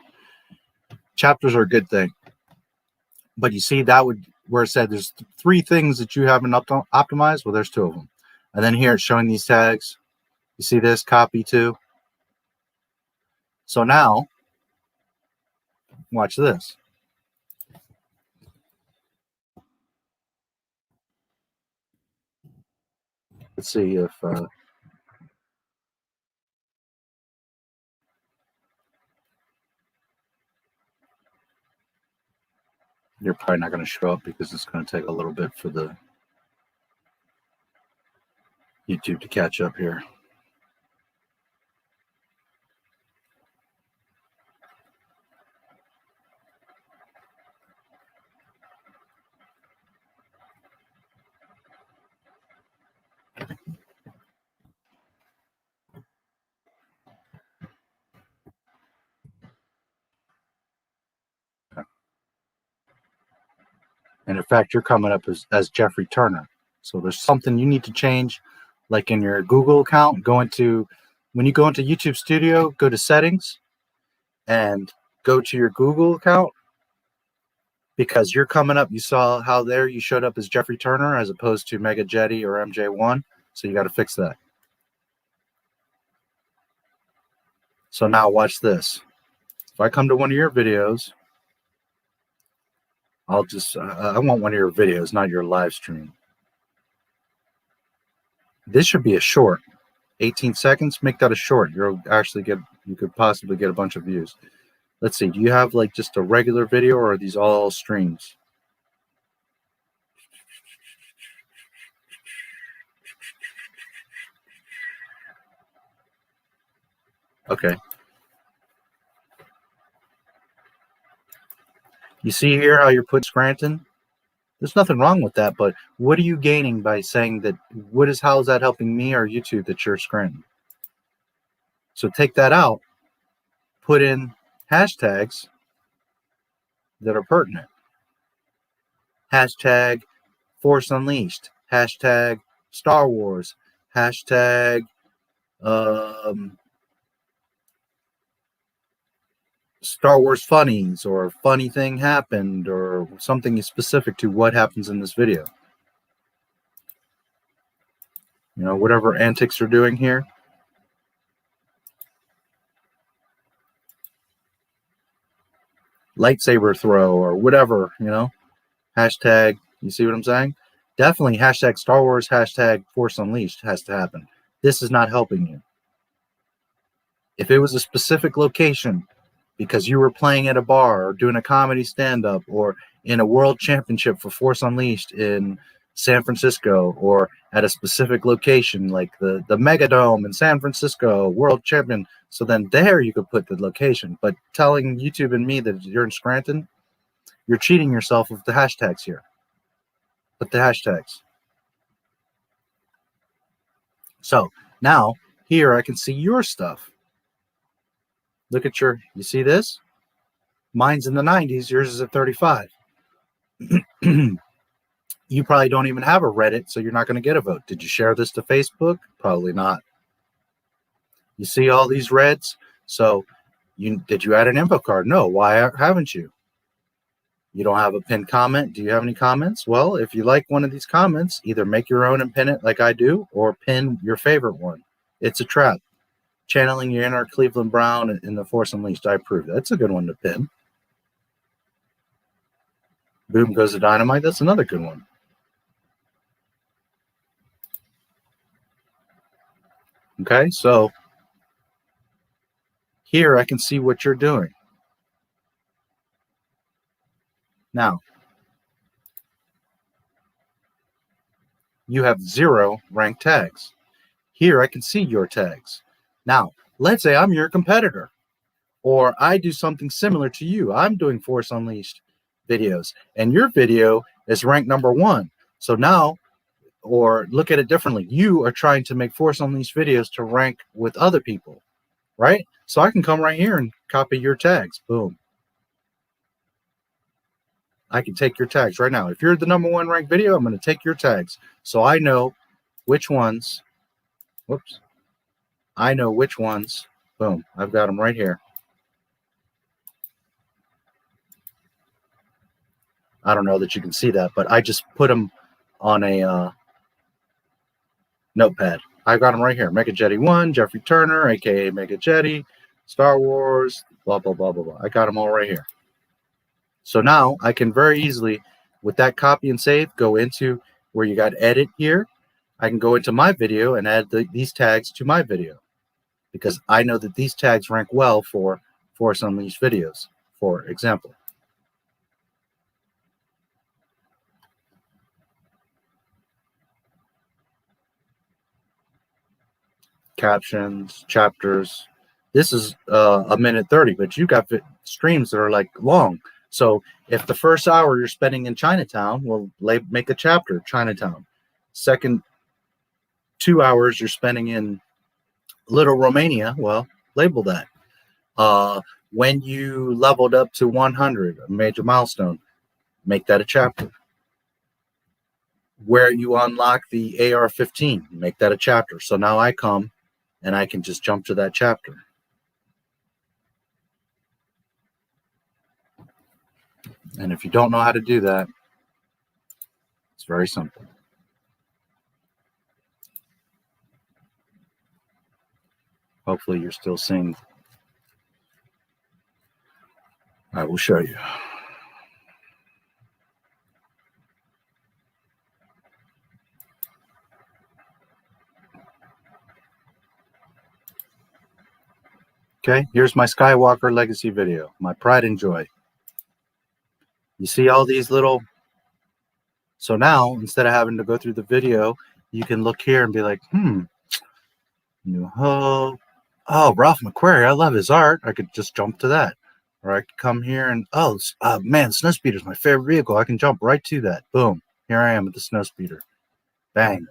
Chapters are a good thing. But you see, that would, where it said there's 3 things that you haven't optimized. Well, there's 2 of them. And then here it's showing these tags. You see this? Copy 2. So now, watch this. Let's see if you're probably not going to show up because it's going to take a little bit for the YouTube to catch up here. And in fact, you're coming up as Jeffrey Turner. So there's something you need to change, like in your Google account. When you go into YouTube Studio, go to Settings and go to your Google account, because you're coming up. You saw how there you showed up as Jeffrey Turner as opposed to Mega Jetty or MJ1. So you got to fix that. So now watch this. If I come to one of your videos, I'll just, I want one of your videos, not your live stream. This should be a short. 18 seconds, make that a short. You'll actually get, you could possibly get a bunch of views. Let's see, do you have like just a regular video or are these all streams? Okay. You see here how you're putting Scranton? There's nothing wrong with that, but what are you gaining by saying that? How is that helping me or YouTube that you're Scranton? So take that out, put in hashtags that are pertinent. Hashtag Force Unleashed, hashtag Star Wars, hashtag Star Wars funnies, or funny thing happened, or something specific to what happens in this video. You know, whatever antics are doing here. Lightsaber throw or whatever, you know. Hashtag, you see what I'm saying? Definitely hashtag Star Wars, hashtag Force Unleashed has to happen. This is not helping you. If it was a specific location, because you were playing at a bar or doing a comedy stand-up or in a world championship for Force Unleashed in San Francisco, or at a specific location like the Megadome in San Francisco, world champion, so then there you could put the location. But telling YouTube and me that you're in Scranton, you're cheating yourself with the hashtags here. Put the hashtags. So now here I can see your stuff. Look at you see this? Mine's in the 90s. Yours is at 35. You probably don't even have a Reddit, so you're not going to get a vote. Did you share this to Facebook? Probably not. You see all these reds? So did you add an info card? No. Why haven't you? You don't have a pinned comment. Do you have any comments? Well, if you like one of these comments, either make your own and pin it like I do, or pin your favorite one. It's a trap. Channeling your inner Cleveland Brown in The Force Unleashed. I approve. That's a good one to pin. Boom goes the dynamite. That's another good one. Okay, so here I can see what you're doing. Now, you have 0 ranked tags. Here I can see your tags. Now, let's say I'm your competitor, or I do something similar to you. I'm doing Force Unleashed videos, and your video is ranked number 1. So now, or look at it differently, you are trying to make Force Unleashed videos to rank with other people, right? So I can come right here and copy your tags. Boom. I can take your tags right now. If you're the number 1 ranked video, I'm going to take your tags. So I know which ones, whoops, I know which ones, boom, I've got them right here. I don't know that you can see that, but I just put them on a notepad. I've got them right here. Mega Jetty 1, Jeffrey Turner, aka Mega Jetty, Star Wars, blah, blah, blah, blah, blah. I got them all right here. So now I can very easily, with that copy and save, go into where you got edit here. I can go into my video and add these tags to my video, because I know that these tags rank well for Force Unleashed videos, for example. Captions, chapters. This is a minute 30, but you got streams that are like long. So if the first hour you're spending in Chinatown, well, make a chapter, Chinatown. Second 2 hours you're spending in Little Romania, well, label that. When you leveled up to 100, a major milestone, make that a chapter. Where you unlock the AR-15, make that a chapter. So now I come and I can just jump to that chapter. And if you don't know how to do that, it's very simple. Hopefully you're still seeing. I will show you. Okay, here's my Skywalker Legacy video, my pride and joy. You see all these little. So now, instead of having to go through the video, you can look here and be like, New Hope. Oh, Ralph McQuarrie, I love his art. I could just jump to that. Or I could come here and, man, Snowspeeder is my favorite vehicle. I can jump right to that. Boom. Here I am with the Snowspeeder. Bang.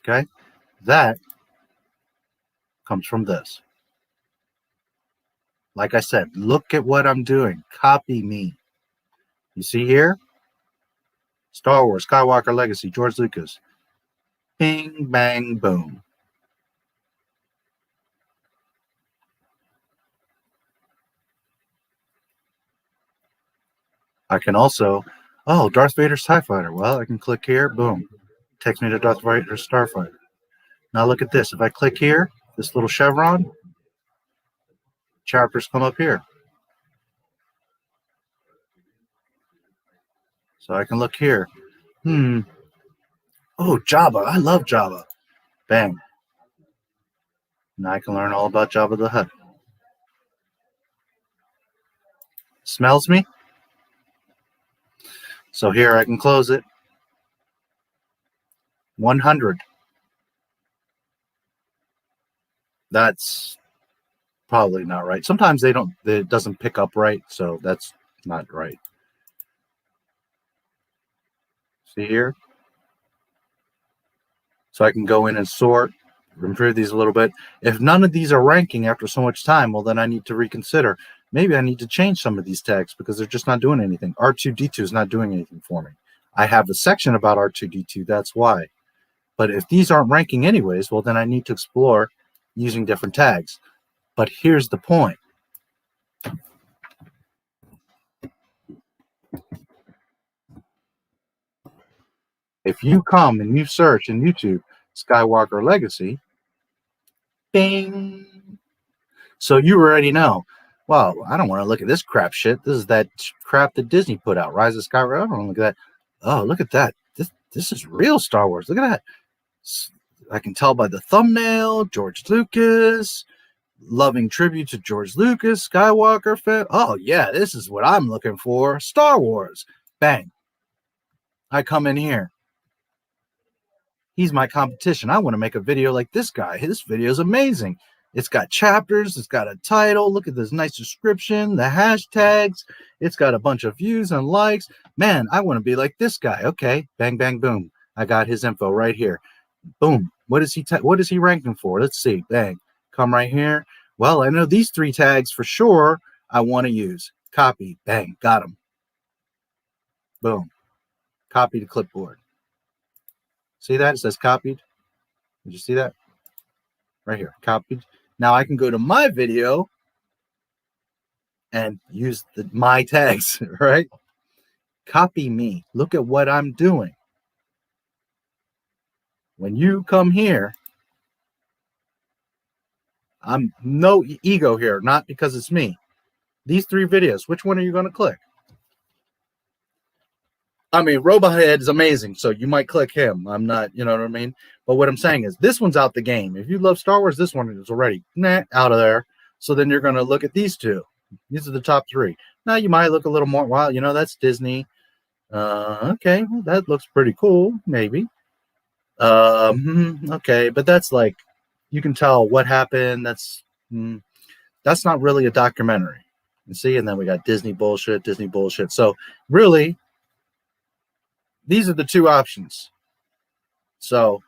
Okay. That comes from this. Like I said, look at what I'm doing. Copy me. You see here? Star Wars, Skywalker Legacy, George Lucas. Bing, bang, boom. I can also, Darth Vader's TIE Fighter. Well, I can click here, boom. Takes me to Darth Vader's Starfighter. Now look at this. If I click here, this little chevron, chapters come up here. So I can look here. Oh, Jabba. I love Jabba. Bang. Now I can learn all about Jabba the Hutt. Smells me? So here I can close it. 100. That's probably not right. Sometimes it doesn't pick up right, so that's not right. See here? So I can go in and sort improve these a little bit. If none of these are ranking after so much time, well, then I need to reconsider. Maybe I need to change some of these tags because they're just not doing anything. R2D2 is not doing anything for me. I have a section about R2D2, that's why. But if these aren't ranking anyways, well, then I need to explore using different tags. But here's the point. If you come and you search in YouTube Skywalker Legacy, bing. So you already know, well, I don't want to look at this crap shit. This is that crap that Disney put out, Rise of Skywalker. I don't want to look at that. Oh, look at that. This is real Star Wars. Look at that. I can tell by the thumbnail, George Lucas, loving tribute to George Lucas, Skywalker fan. Oh, yeah, this is what I'm looking for. Star Wars. Bang. I come in here. He's my competition. I want to make a video like this guy. This video is amazing. It's got chapters. It's got a title. Look at this nice description, the hashtags. It's got a bunch of views and likes. Man, I want to be like this guy. Okay, bang, bang, boom. I got his info right here. Boom. What is he ranking for? Let's see. Bang. Come right here. Well, I know these 3 tags for sure I want to use. Copy. Bang. Got them. Boom. Copy to clipboard. See that? It says copied. Did you see that? Right here. Copied. Now I can go to my video and use my tags, right? Copy me. Look at what I'm doing. When you come here, I'm no ego here, not because it's me. These 3 videos, which one are you going to click? I mean, Robot Head is amazing, so you might click him. I'm not, you know what I mean? But what I'm saying is this one's out the game. If you love Star Wars, this one is already out of there. So then you're going to look at these 2. These are the top 3. Now you might look a little more, wow, you know, that's Disney. Okay, well, that looks pretty cool, maybe. Okay, but that's like, you can tell what happened. That's not really a documentary. You see, and then we got Disney bullshit. So really, these are the 2 options. So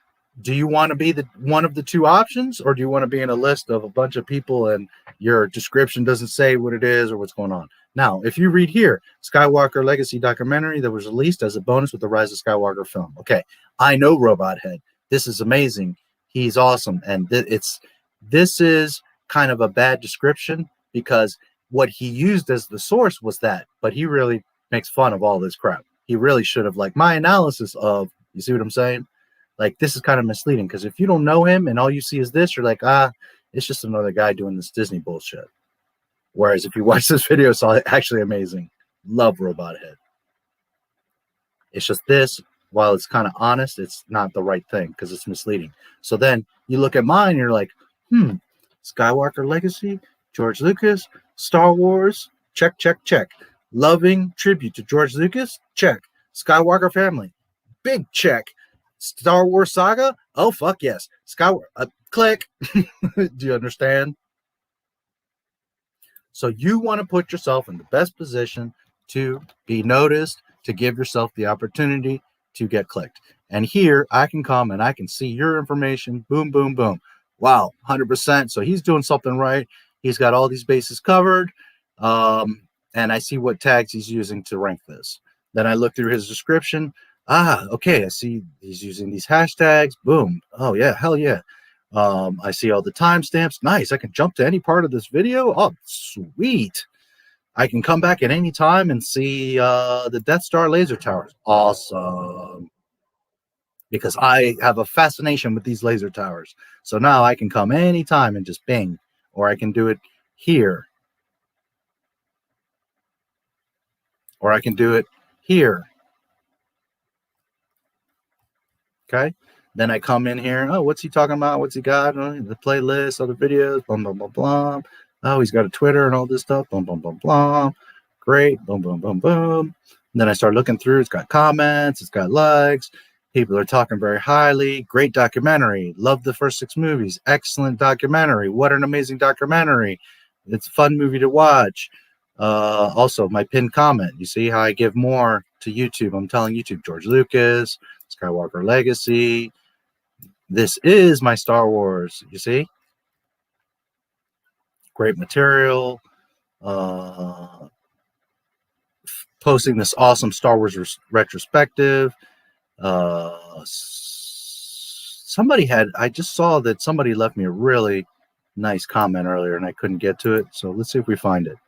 do you want to be one of the 2 options, or do you want to be in a list of a bunch of people and your description doesn't say what it is or what's going on? Now, if you read here, Skywalker Legacy documentary that was released as a bonus with the Rise of Skywalker film. Okay, I know Robot Head. This is amazing. He's awesome. And this is kind of a bad description because what he used as the source was that, but he really makes fun of all this crap. He really should have, like, my analysis of, you see what I'm saying? Like, this is kind of misleading because if you don't know him and all you see is this, you're like, it's just another guy doing this Disney bullshit. Whereas if you watch this video, it's actually amazing. Love Robot Head. It's just this, while it's kind of honest, it's not the right thing because it's misleading. So then you look at mine, you're like, Skywalker Legacy, George Lucas, Star Wars, check, check, check. Loving tribute to George Lucas, check. Skywalker family, big check. Star Wars saga, oh fuck yes. Skywalker, click. Do you understand? So you want to put yourself in the best position to be noticed, to give yourself the opportunity to get clicked. And here I can come and I can see your information. Boom, boom, boom. Wow, 100%. So he's doing something right. He's got all these bases covered. And I see what tags he's using to rank this. Then I look through his description. Okay, I see he's using these hashtags. Boom. Oh, yeah, hell yeah. I see all the timestamps. Nice. I can jump to any part of this video. Oh, sweet. I can come back at any time and see the Death Star laser towers. Awesome. Because I have a fascination with these laser towers. So now I can come anytime and just bing. Or I can do it here. Or I can do it here. Okay. Then I come in here. Oh, what's he talking about? What's he got? The playlist, other videos, blah, blah, blah, blah. Oh, he's got a Twitter and all this stuff. Boom, boom, boom, blah. Great. Boom, boom, boom, boom. And then I start looking through. It's got comments. It's got likes. People are talking very highly. Great documentary. Love the first 6 movies. Excellent documentary. What an amazing documentary. It's a fun movie to watch. Also, my pinned comment. You see how I give more to YouTube. I'm telling YouTube, George Lucas, Skywalker Legacy, This is my Star Wars. You see? Great material. Posting this awesome Star Wars retrospective. I just saw that somebody left me a really nice comment earlier and I couldn't get to it. So let's see if we find it.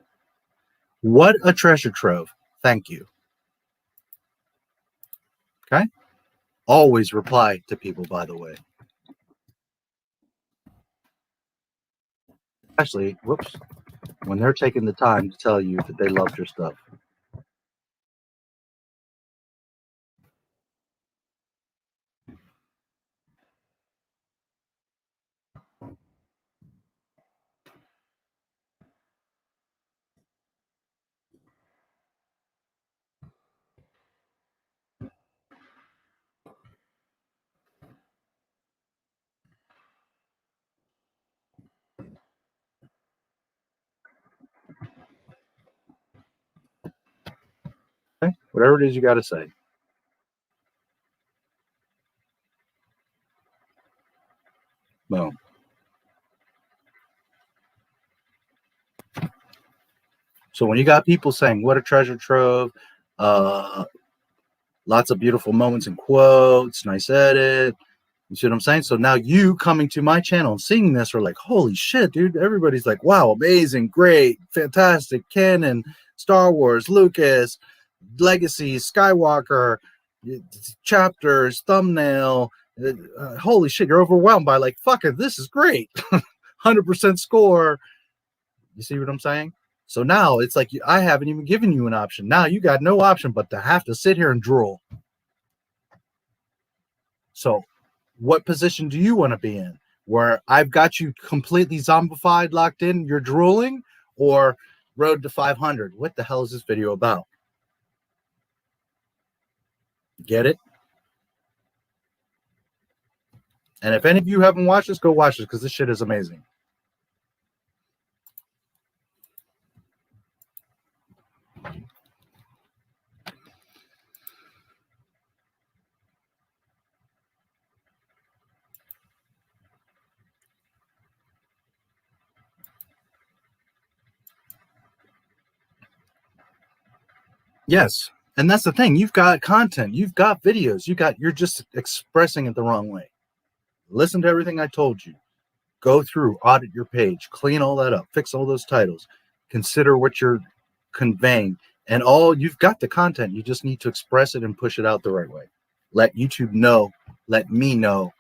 What a treasure trove. Thank you. Okay. Always reply to people, by the way. Especially, whoops, when they're taking the time to tell you that they loved your stuff. Okay? Whatever it is you got to say. Boom. So when you got people saying, what a treasure trove, lots of beautiful moments and quotes, nice edit, you see what I'm saying? So now you coming to my channel and seeing this are like, holy shit, dude. Everybody's like, wow, amazing, great, fantastic, canon, Star Wars, Lucas, Legacy, Skywalker, chapters, thumbnail. Holy shit, you're overwhelmed by like, fuck it, this is great. 100% score. You see what I'm saying? So now it's like I haven't even given you an option. Now you got no option but to have to sit here and drool. So what position do you want to be in? Where I've got you completely zombified, locked in, you're drooling, or road to 500? What the hell is this video about? Get it? And if any of you haven't watched this, go watch this because this shit is amazing. Yes. And that's the thing. You've got content. You've got videos. You're just expressing it the wrong way. Listen to everything I told you. Go through, audit your page, clean all that up, fix all those titles, consider what you're conveying, and you've got the content. You just need to express it and push it out the right way. Let YouTube know, let me know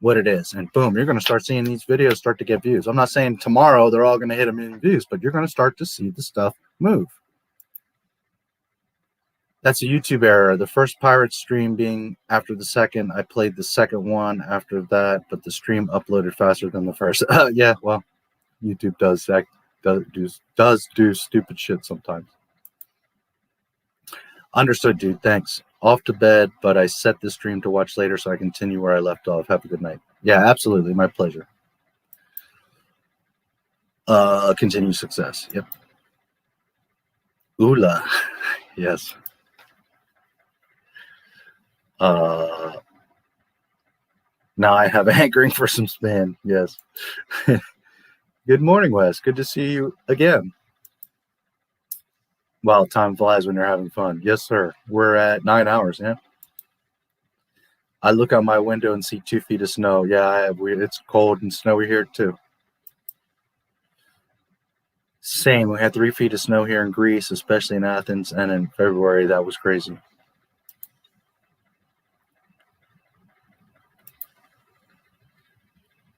what it is, and boom, you're going to start seeing these videos start to get views. I'm not saying tomorrow they're all going to hit 1 million views, but you're going to start to see the stuff move. That's a YouTube error. The first pirate stream being after the second. I played the second one after that, but the stream uploaded faster than the first. Yeah, well, YouTube does do stupid shit sometimes. Understood, dude. Thanks. Off to bed, but I set the stream to watch later so I continue where I left off. Have a good night. Yeah, absolutely. My pleasure. Continue success. Yep. Oola. Yes. Now I have hankering for some spam. Yes. Good morning, Wes. Good to see you again. Wow, time flies when you're having fun. Yes, sir. We're at 9 hours, yeah? I look out my window and see 2 feet of snow. Yeah, it's cold and snowy here, too. Same. We had 3 feet of snow here in Greece, especially in Athens, and in February, that was crazy.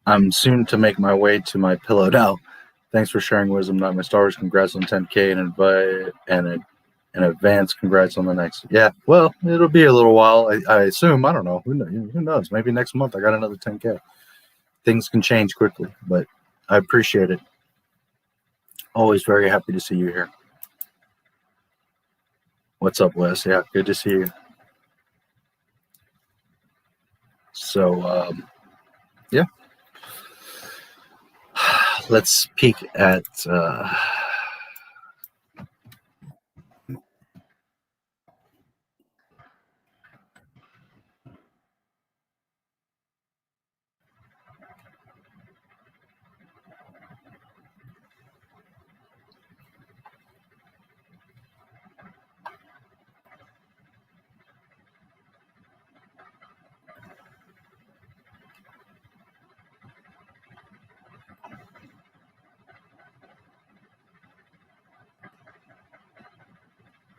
I'm soon to make my way to my pillow now. Thanks for sharing wisdom, not my stars. Congrats on 10K and in advance. Congrats on the next. Yeah, well, it'll be a little while. I assume. I don't know. Who knows? Maybe next month I got another 10K. Things can change quickly, but I appreciate it. Always very happy to see you here. What's up, Wes? Yeah, good to see you. So, yeah. Let's peek at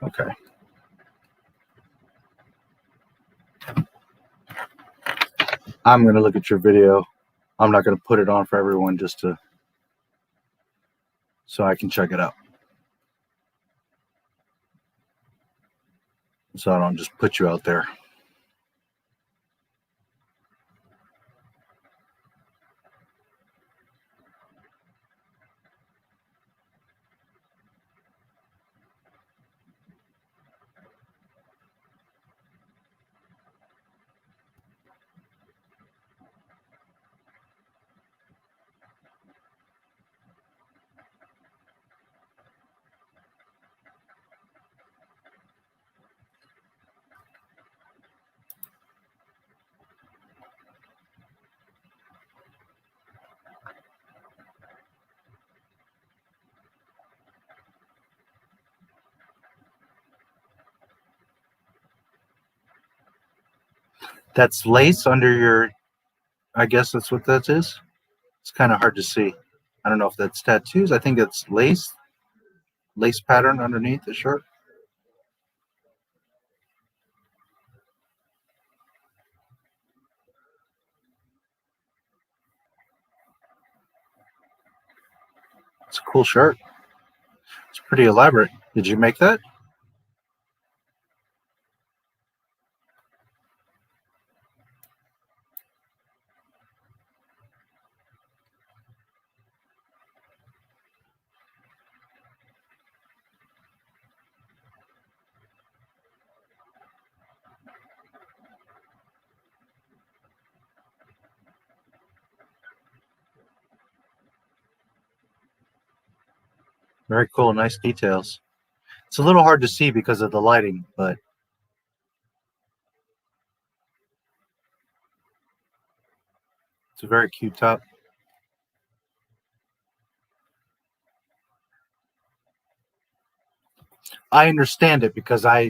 Okay. I'm going to look at your video. I'm not going to put it on for everyone just to so I can check it out. So I don't just put you out there. That's lace under your, I guess that's what that is. It's kind of hard to see. I don't know if that's tattoos. I think it's lace pattern underneath the shirt. It's a cool shirt. It's pretty elaborate. Did you make that? Very cool. Nice details. It's a little hard to see because of the lighting, but it's a very cute top. I understand it because I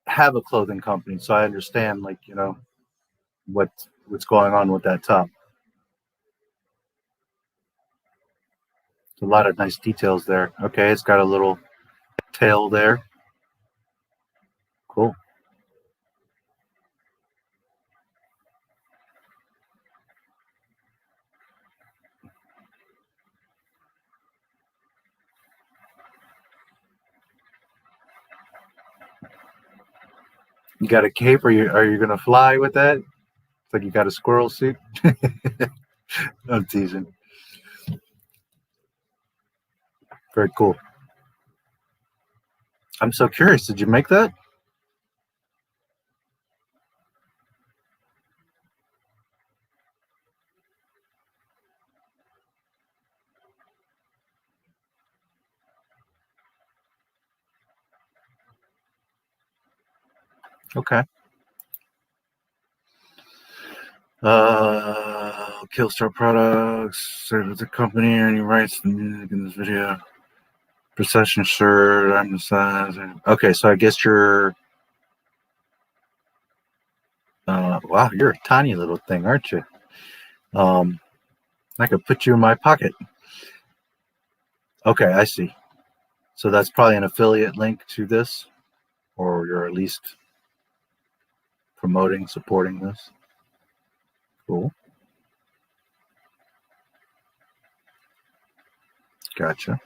have a clothing company, so I understand, like, you know, what's going on with that top. A lot of nice details there. Okay, it's got a little tail there. Cool. You got a cape? Are you gonna fly with that? It's like you got a squirrel suit. I'm teasing. Very cool. I'm so curious. Did you make that? Okay. Killstar Products, serves the company, and he writes the music in this video. Procession shirt, I'm the size. Okay, so I guess you're. Wow, you're a tiny little thing, aren't you? I could put you in my pocket. Okay, I see. So that's probably an affiliate link to this, or you're at least promoting, supporting this. Cool. Gotcha.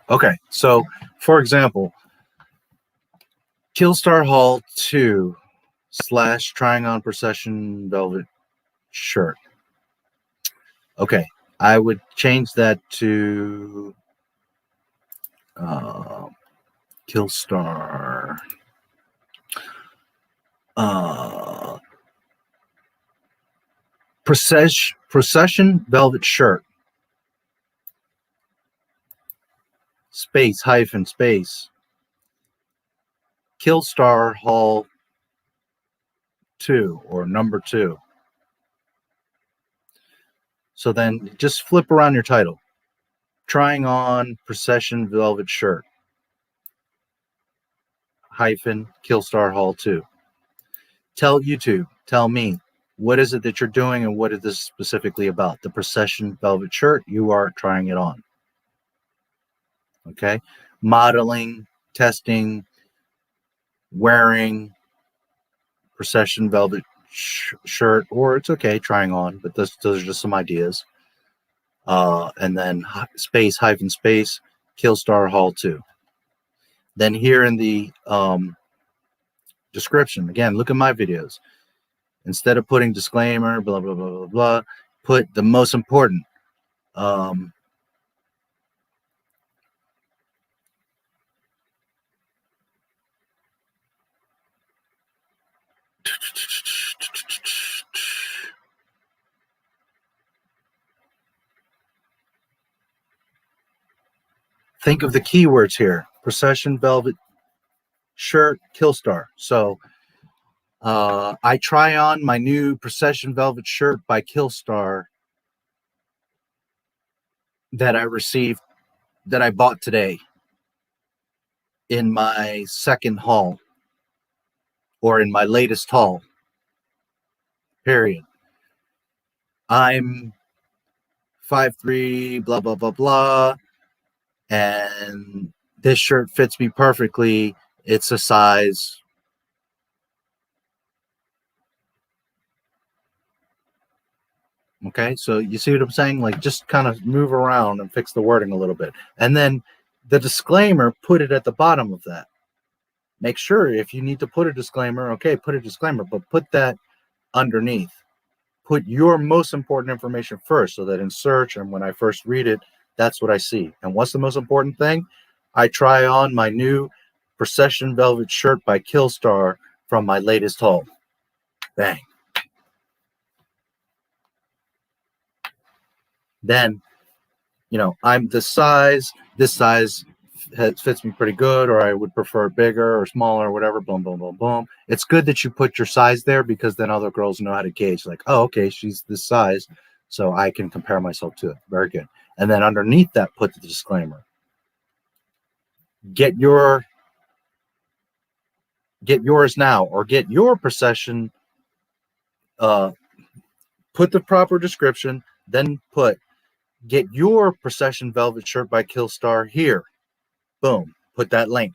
Okay, so for example, Killstar Hall 2 / trying on procession velvet shirt. Okay, I would change that to Killstar procession velvet shirt space hyphen space Killstar Hall 2 or number 2. So then just flip around your title. Trying on procession velvet shirt hyphen Killstar Hall 2. Tell YouTube, tell me, What is it that you're doing, and what is this specifically about? The procession velvet shirt, you are trying it on. Okay? Modeling, testing, wearing procession velvet shirt, or it's okay trying on, but those are just some ideas. And then space hyphen space Killstar Hall 2. Then here in the description, again, look at my videos. Instead of putting disclaimer, blah blah blah blah blah, put the most important. Think of the keywords here: procession velvet shirt, Killstar. So I try on my new procession velvet shirt by Killstar that I received, that I bought today in my second haul, or in my latest haul, period. I'm 5'3", blah blah blah blah, and this shirt fits me perfectly. It's a size. Okay, so you see what I'm saying? Like, just kind of move around and fix the wording a little bit. And then the disclaimer, put it at the bottom of that. Make sure if you need to put a disclaimer, okay, put a disclaimer, but put that underneath. Put your most important information first, so that in search and when I first read it, that's what I see. And what's the most important thing? I try on my new procession velvet shirt by Killstar from my latest haul. Bang. Then, you know, I'm this size fits me pretty good, or I would prefer bigger or smaller or whatever, boom, boom, boom, boom. It's good that you put your size there, because then other girls know how to gauge, like, oh, okay, she's this size, so I can compare myself to it. Very good. And then underneath that, put the disclaimer. Get yours now, or get your procession, put the proper description, then put, get your procession velvet shirt by Killstar here. Boom. Put that link.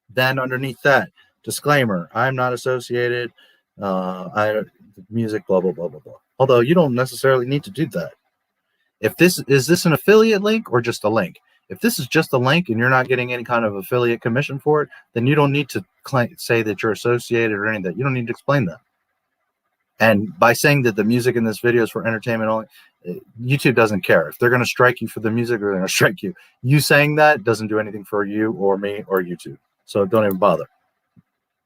Then underneath that, disclaimer: I'm not associated. Music, blah blah blah blah blah. Although you don't necessarily need to do that. If this is an affiliate link or just a link? If this is just a link and you're not getting any kind of affiliate commission for it, then you don't need to say that you're associated or any of that. You don't need to explain that. And by saying that the music in this video is for entertainment only, YouTube doesn't care. If they're going to strike you for the music, they're going to strike you. You saying that doesn't do anything for you or me or YouTube. So don't even bother.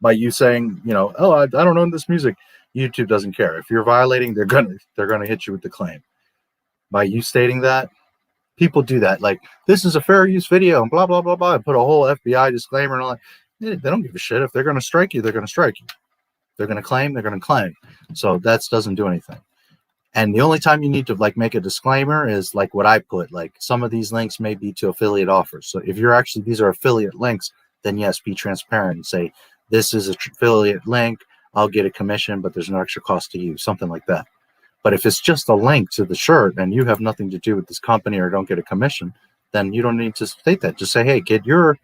By you saying, you know, oh, I don't own this music, YouTube doesn't care. If you're violating, they're gonna hit you with the claim. By you stating that, people do that. Like, this is a fair use video and blah blah blah blah. And put a whole FBI disclaimer and all that. They don't give a shit. If they're going to strike you, they're going to strike you. They're going to claim, they're going to claim. So that doesn't do anything. And the only time you need to like make a disclaimer is like what I put. Like, some of these links may be to affiliate offers. So if you're actually, these are affiliate links, then yes, be transparent and say, this is an affiliate link. I'll get a commission, but there's no extra cost to you, something like that. But if it's just a link to the shirt and you have nothing to do with this company or don't get a commission, then you don't need to state that. Just say, hey, get your,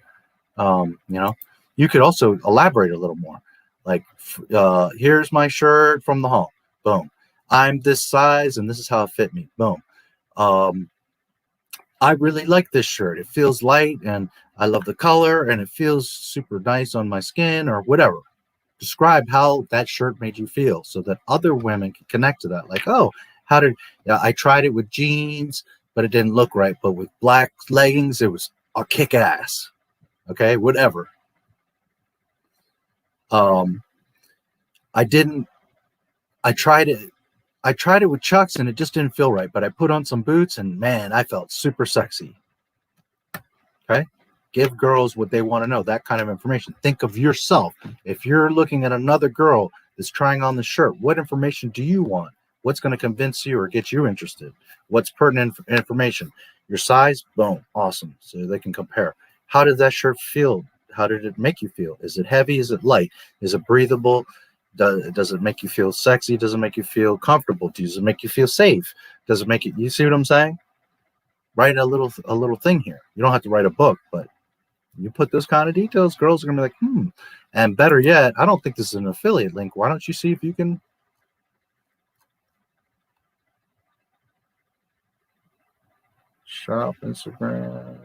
you know, you could also elaborate a little more. Like, here's my shirt from the haul. Boom. I'm this size and this is how it fit me. Boom. I really like this shirt. It feels light and I love the color and it feels super nice on my skin, or whatever. Describe how that shirt made you feel so that other women can connect to that. Like, oh, how did I tried it with jeans, but it didn't look right. But with black leggings, it was a kick ass. Okay, whatever. I tried it with Chucks and it just didn't feel right, but I put on some boots and man, I felt super sexy. Okay. Give girls what they want to know, that kind of information. Think of yourself. If you're looking at another girl that's trying on the shirt, what information do you want? What's going to convince you or get you interested? What's pertinent information? Your size? Boom. Awesome. So they can compare. How did that shirt feel? How did it make you feel? Is it heavy? Is it light? Is it breathable? Does it make you feel sexy? Does it make you feel comfortable? Does it make you feel safe? Does it make it, you see what I'm saying? Write a little thing here. You don't have to write a book, but you put those kind of details, girls are gonna be like, And better yet, I don't think this is an affiliate link. Why don't you see if you can shop Instagram,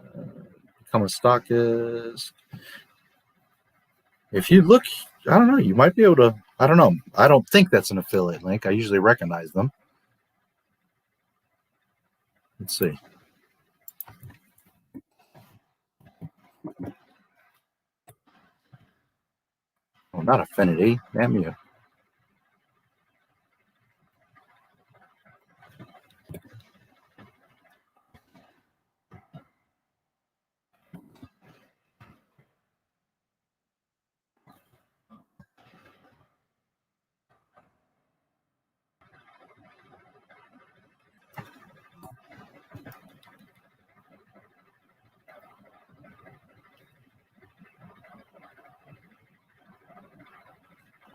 become a stockist. If you look, I don't know, you might be able to, I don't know. I don't think that's an affiliate link. I usually recognize them. Let's see. Oh, not affinity. Damn you.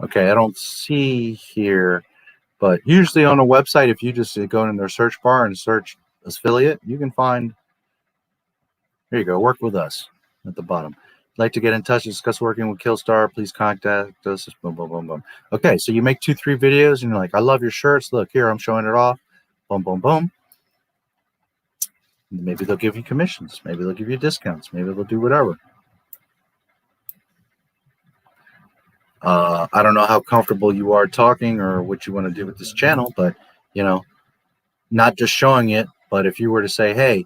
Okay, I don't see here, but usually on a website, if you just go in their search bar and search affiliate, you can find, here you go, work with us at the bottom. Like to get in touch and discuss working with Killstar, please contact us. Boom, boom, boom, boom. Okay, so you make 2-3 videos and you're like, I love your shirts. Look here, I'm showing it off. Boom, boom, boom. Maybe they'll give you commissions. Maybe they'll give you discounts. Maybe they'll do whatever. I don't know how comfortable you are talking or what you want to do with this channel, but, you know, not just showing it, but if you were to say, hey,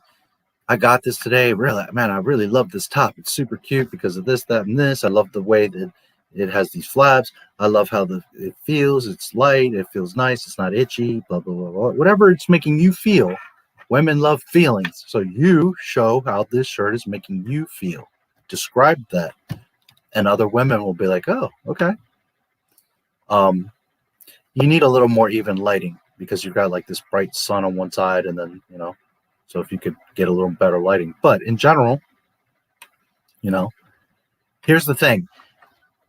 I got this today, really, man, I really love this top. It's super cute because of this, that, and this. I love the way that it has these flaps. I love how it feels. It's light. It feels nice. It's not itchy, blah, blah, blah, blah. Whatever it's making you feel. Women love feelings. So you show how this shirt is making you feel. Describe that. And other women will be like, oh, okay. You need a little more even lighting because you've got like this bright sun on one side and then, you know, so if you could get a little better lighting. But in general, you know, here's the thing.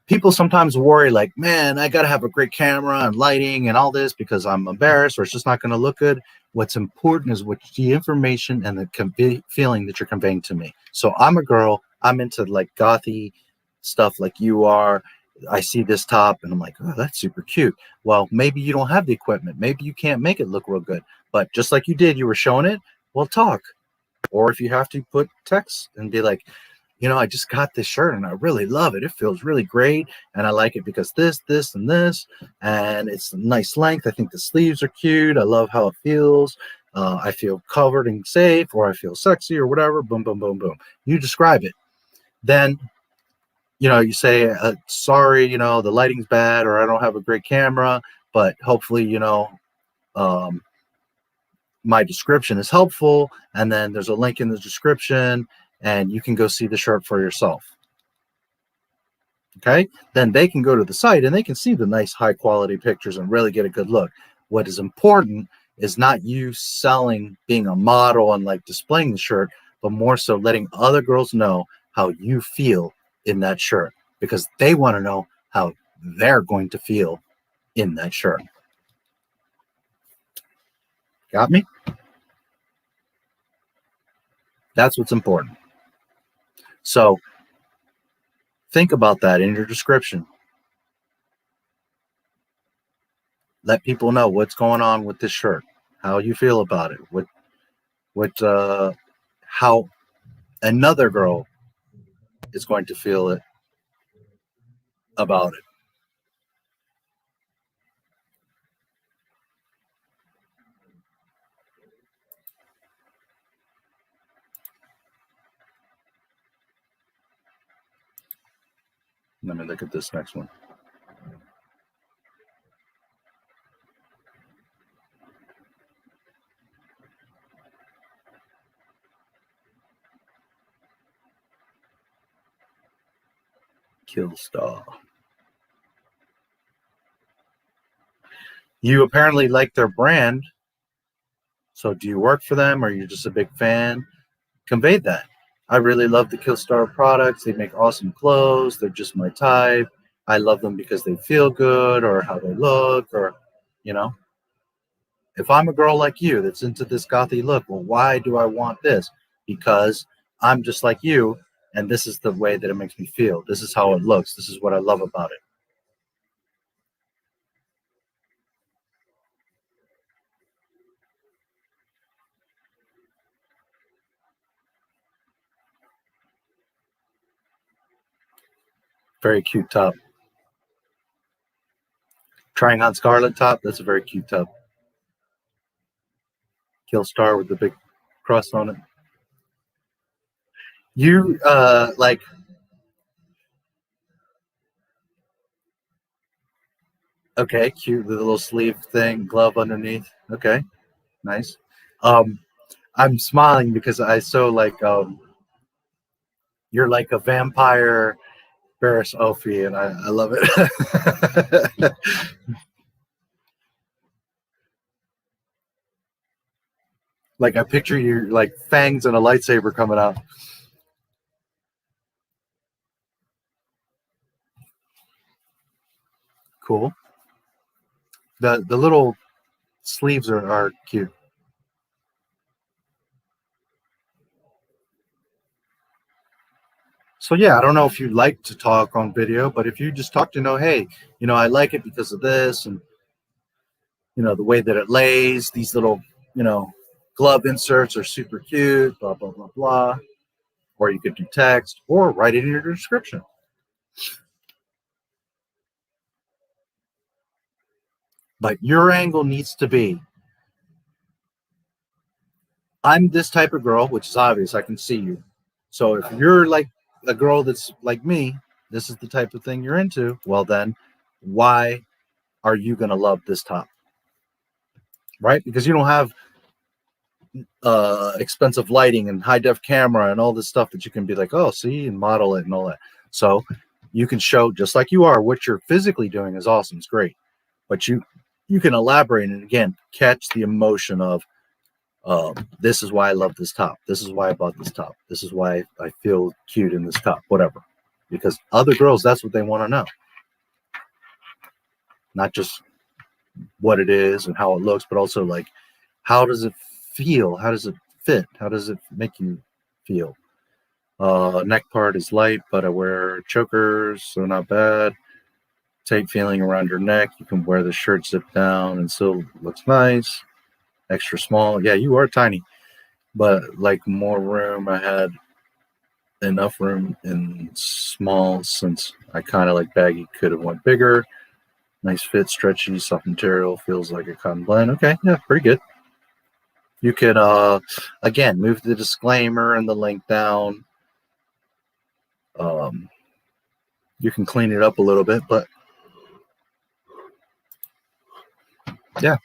People sometimes worry like, man, I got to have a great camera and lighting and all this because I'm embarrassed or it's just not going to look good. What's important is what the information and the feeling that you're conveying to me. So I'm a girl. I'm into like gothy stuff like you are. I see this top and I'm like, oh, that's super cute. Well, maybe you don't have the equipment. Maybe you can't make it look real good. But just like you did, you were showing it. Well, talk. Or if you have to put text and be like, you know, I just got this shirt and I really love it. It feels really great. And I like it because this, this, and this. And it's a nice length. I think the sleeves are cute. I love how it feels. I feel covered and safe, or I feel sexy, or whatever. Boom, boom, boom, boom. You describe it. Then, you know, you say, sorry, you know, the lighting's bad, or I don't have a great camera, but hopefully, you know, my description is helpful. And then there's a link in the description and you can go see the shirt for yourself. Okay. Then they can go to the site and they can see the nice high quality pictures and really get a good look. What is important is not you selling, being a model and like displaying the shirt, but more so letting other girls know how you feel in that shirt, because they want to know how they're going to feel in that shirt. Got me? That's what's important. So think about that in your description. Let people know what's going on with this shirt, how you feel about it, how another girl is going to feel it about it. Let me look at this next one. Killstar. You apparently like their brand. So do you work for them or you're just a big fan? Convey that. I really love the Killstar products. They make awesome clothes. They're just my type. I love them because they feel good or how they look, or, you know. If I'm a girl like you that's into this gothy look, well, why do I want this? Because I'm just like you, and this is the way that it makes me feel. This is how it looks. This is what I love about it. Very cute top. Trying on Scarlet top, that's a very cute top. Kill Star with the big cross on it. You, like, okay, cute, the little sleeve thing, glove underneath. Okay, nice. I'm smiling because I so like, you're like a vampire Barris Ophi, and I love it. Like, I picture you like fangs and a lightsaber coming out. Cool. The little sleeves are cute. So yeah, I don't know if you like to talk on video, but if you just talk to know, hey, you know, I like it because of this, and you know, the way that it lays, these little, you know, glove inserts are super cute, blah blah blah blah. Or you could do text or write it in your description. But your angle needs to be, I'm this type of girl, which is obvious, I can see you. So if you're like a girl that's like me, this is the type of thing you're into, well then, why are you going to love this top? Right? Because you don't have expensive lighting and high def camera and all this stuff that you can be like, oh, see, and model it and all that. So you can show, just like you are, what you're physically doing is awesome. It's great. But you can elaborate and, again, catch the emotion of, this is why I love this top. This is why I bought this top. This is why I feel cute in this top, whatever. Because other girls, that's what they want to know. Not just what it is and how it looks, but also like, how does it feel? How does it fit? How does it make you feel? Neck part is light, but I wear chokers, so not bad. Tight feeling around your neck. You can wear the shirt zipped down and still looks nice. Extra small. Yeah, you are tiny, but like more room. I had enough room in small since I kind of like baggy. Could have went bigger. Nice fit, stretchy, soft material. Feels like a cotton blend. Okay, yeah, pretty good. You could, again, move the disclaimer and the link down. You can clean it up a little bit, but yeah.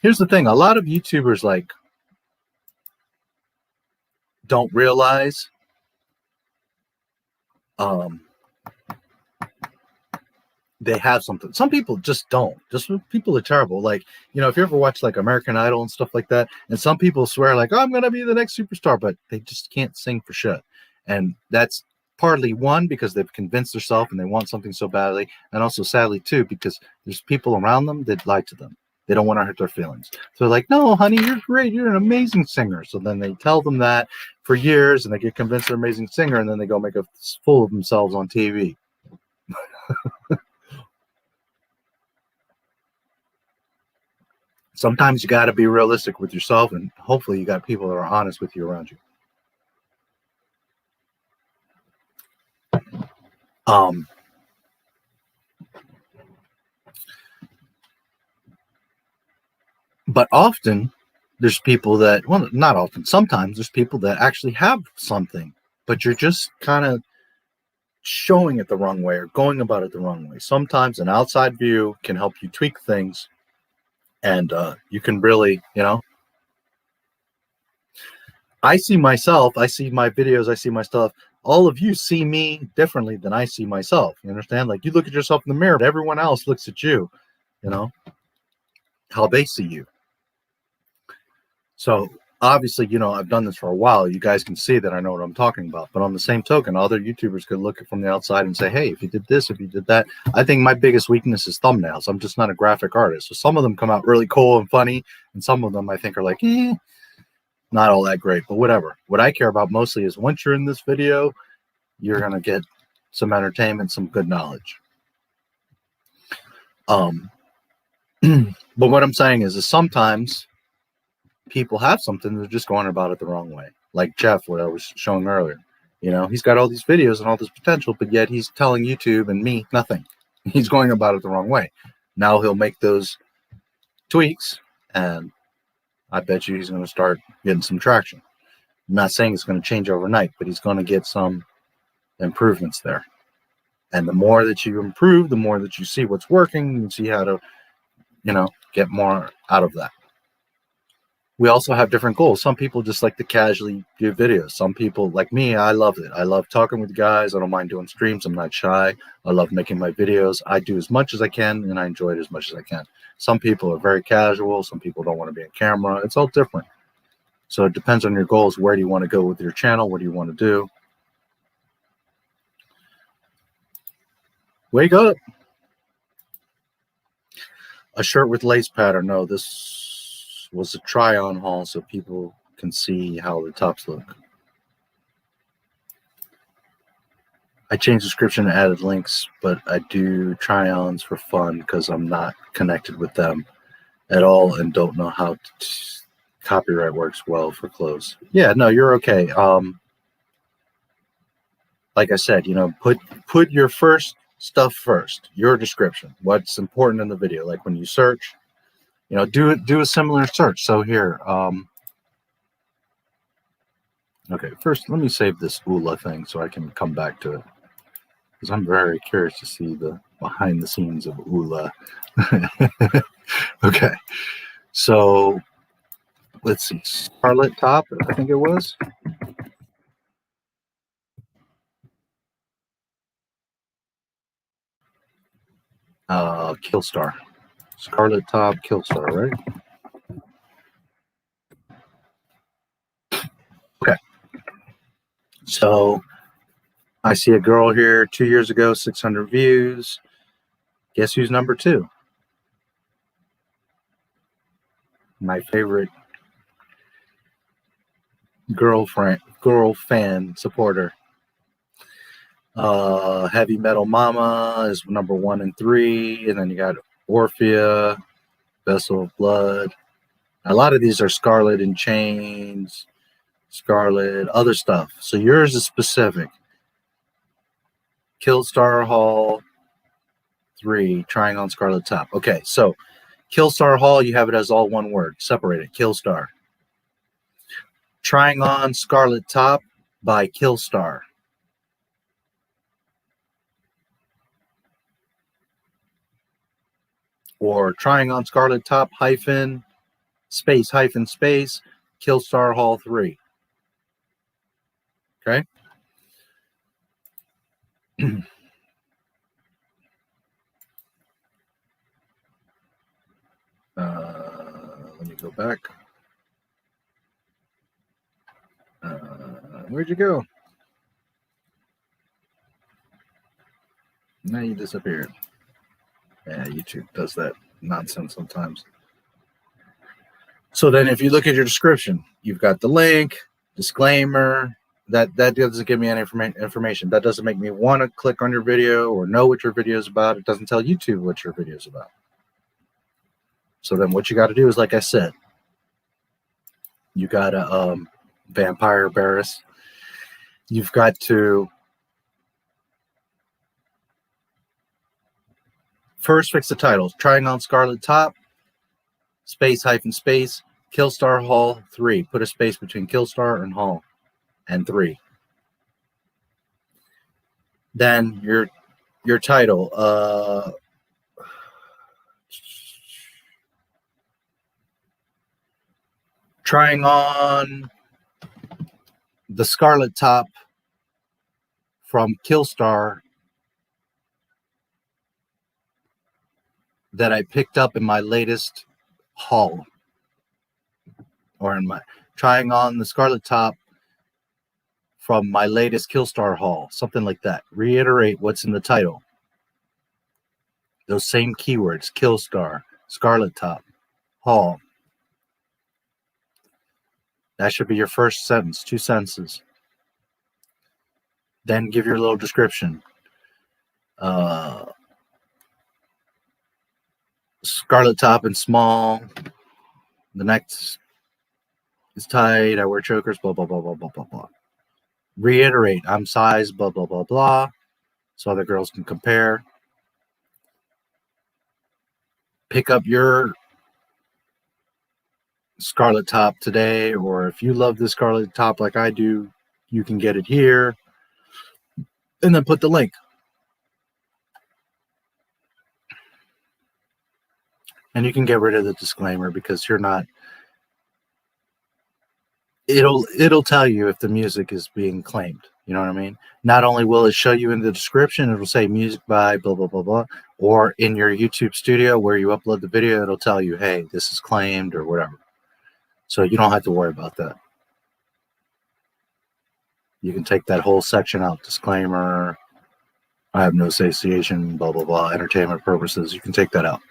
Here's the thing. A lot of YouTubers like don't realize they have something. Some people just don't. Just people are terrible. Like, you know, if you ever watch like American Idol and stuff like that, and some people swear like, oh, I'm going to be the next superstar, but they just can't sing for shit. And that's partly one, because they've convinced themselves and they want something so badly. And also sadly too, because there's people around them that lie to them. They don't want to hurt their feelings. So they're like, no, honey, you're great. You're an amazing singer. So then they tell them that for years and they get convinced they're an amazing singer. And then they go make a fool of themselves on TV. Sometimes you got to be realistic with yourself, and hopefully you got people that are honest with you around you. But often there's people that, well, not often, sometimes there's people that actually have something, but you're just kind of showing it the wrong way or going about it the wrong way. Sometimes an outside view can help you tweak things, and you can really, you know, I see myself, I see my videos, I see my stuff. All of you see me differently than I see myself. You understand? Like, you look at yourself in the mirror, but everyone else looks at you, you know, how they see you. So obviously, you know, I've done this for a while. You guys can see that I know what I'm talking about. But on the same token, other YouTubers could look from the outside and say, hey, if you did this, if you did that. I think my biggest weakness is thumbnails. I'm just not a graphic artist. So some of them come out really cool and funny, and some of them I think are like, not all that great, but whatever. What I care about mostly is once you're in this video, you're going to get some entertainment, some good knowledge. But what I'm saying is sometimes people have something, they're just going about it the wrong way. Like Jeff, what I was showing earlier. You know, he's got all these videos and all this potential, but yet he's telling YouTube and me nothing. He's going about it the wrong way. Now he'll make those tweaks, and I bet you he's going to start getting some traction. I'm not saying it's going to change overnight, but he's going to get some improvements there. And the more that you improve, the more that you see what's working, and see how to, you know, get more out of that. We also have different goals. Some people just like to casually do videos. Some people, like me, I love it. I love talking with guys. I don't mind doing streams. I'm not shy. I love making my videos. I do as much as I can, and I enjoy it as much as I can. Some people are very casual. Some people don't want to be on camera. It's all different. So it depends on your goals. Where do you want to go with your channel? What do you want to do? Wake up. A shirt with lace pattern. No, this was a try-on haul so people can see how the tops look. I changed the description and added links, but I do try-ons for fun because I'm not connected with them at all and don't know how copyright works well for clothes. Yeah, no, you're okay. Like I said, you know, put your first stuff first, your description, what's important in the video. Like when you search, you know, do a similar search. So here, okay, first let me save this ULA thing so I can come back to it, because I'm very curious to see the behind the scenes of ULA. Okay, so let's see, Scarlet Top, I think it was. Killstar. Scarlet Top, Killstar, right? Okay. So I see a girl here 2 years ago, 600 views. Guess who's number 2? My favorite girl fan supporter. Heavy Metal Mama is number 1 and 3, and then you got Orphea, Vessel of Blood. A lot of these are Scarlet and Chains, Scarlet, other stuff. So yours is specific. Killstar Hall 3, trying on Scarlet Top. Okay, so Killstar Hall, you have it as all one word, separated. Killstar. Trying on Scarlet Top by Killstar. Or trying on Scarlet Top hyphen space Killstar Hall 3. Okay. Let me go back. Where'd you go? Now you disappeared. Yeah, YouTube does that nonsense sometimes. So then if you look at your description, you've got the link, disclaimer. That doesn't give me any information. That doesn't make me want to click on your video or know what your video is about. It doesn't tell YouTube what your video is about. So then what you got to do is, like I said, you got to Vampire Barris. You've got to first fix the titles. Trying on Scarlet Top, space hyphen space, Killstar Hall 3. Put a space between Killstar and Hall and 3. Then your title. Trying on the Scarlet Top from Killstar that I picked up in my latest haul. or in my trying on the Scarlet Top from my latest Killstar haul, something like that. Reiterate what's in the title. Those same keywords: Killstar, Scarlet Top, haul. That should be your first sentence, 2 sentences. Then give your little description. Scarlet Top and small. The next is tight. I wear chokers, blah, blah, blah, blah, blah, blah, blah. Reiterate, I'm size, blah, blah, blah, blah, so other girls can compare. Pick up your Scarlet Top today, or if you love this Scarlet Top like I do, you can get it here. And then put the link. And you can get rid of the disclaimer because you're not. It'll tell you if the music is being claimed. You know what I mean? Not only will it show you in the description, it'll say music by blah, blah, blah, blah. Or in your YouTube studio where you upload the video, it'll tell you, hey, this is claimed or whatever. So you don't have to worry about that. You can take that whole section out. Disclaimer. I have no association, blah, blah, blah, entertainment purposes. You can take that out.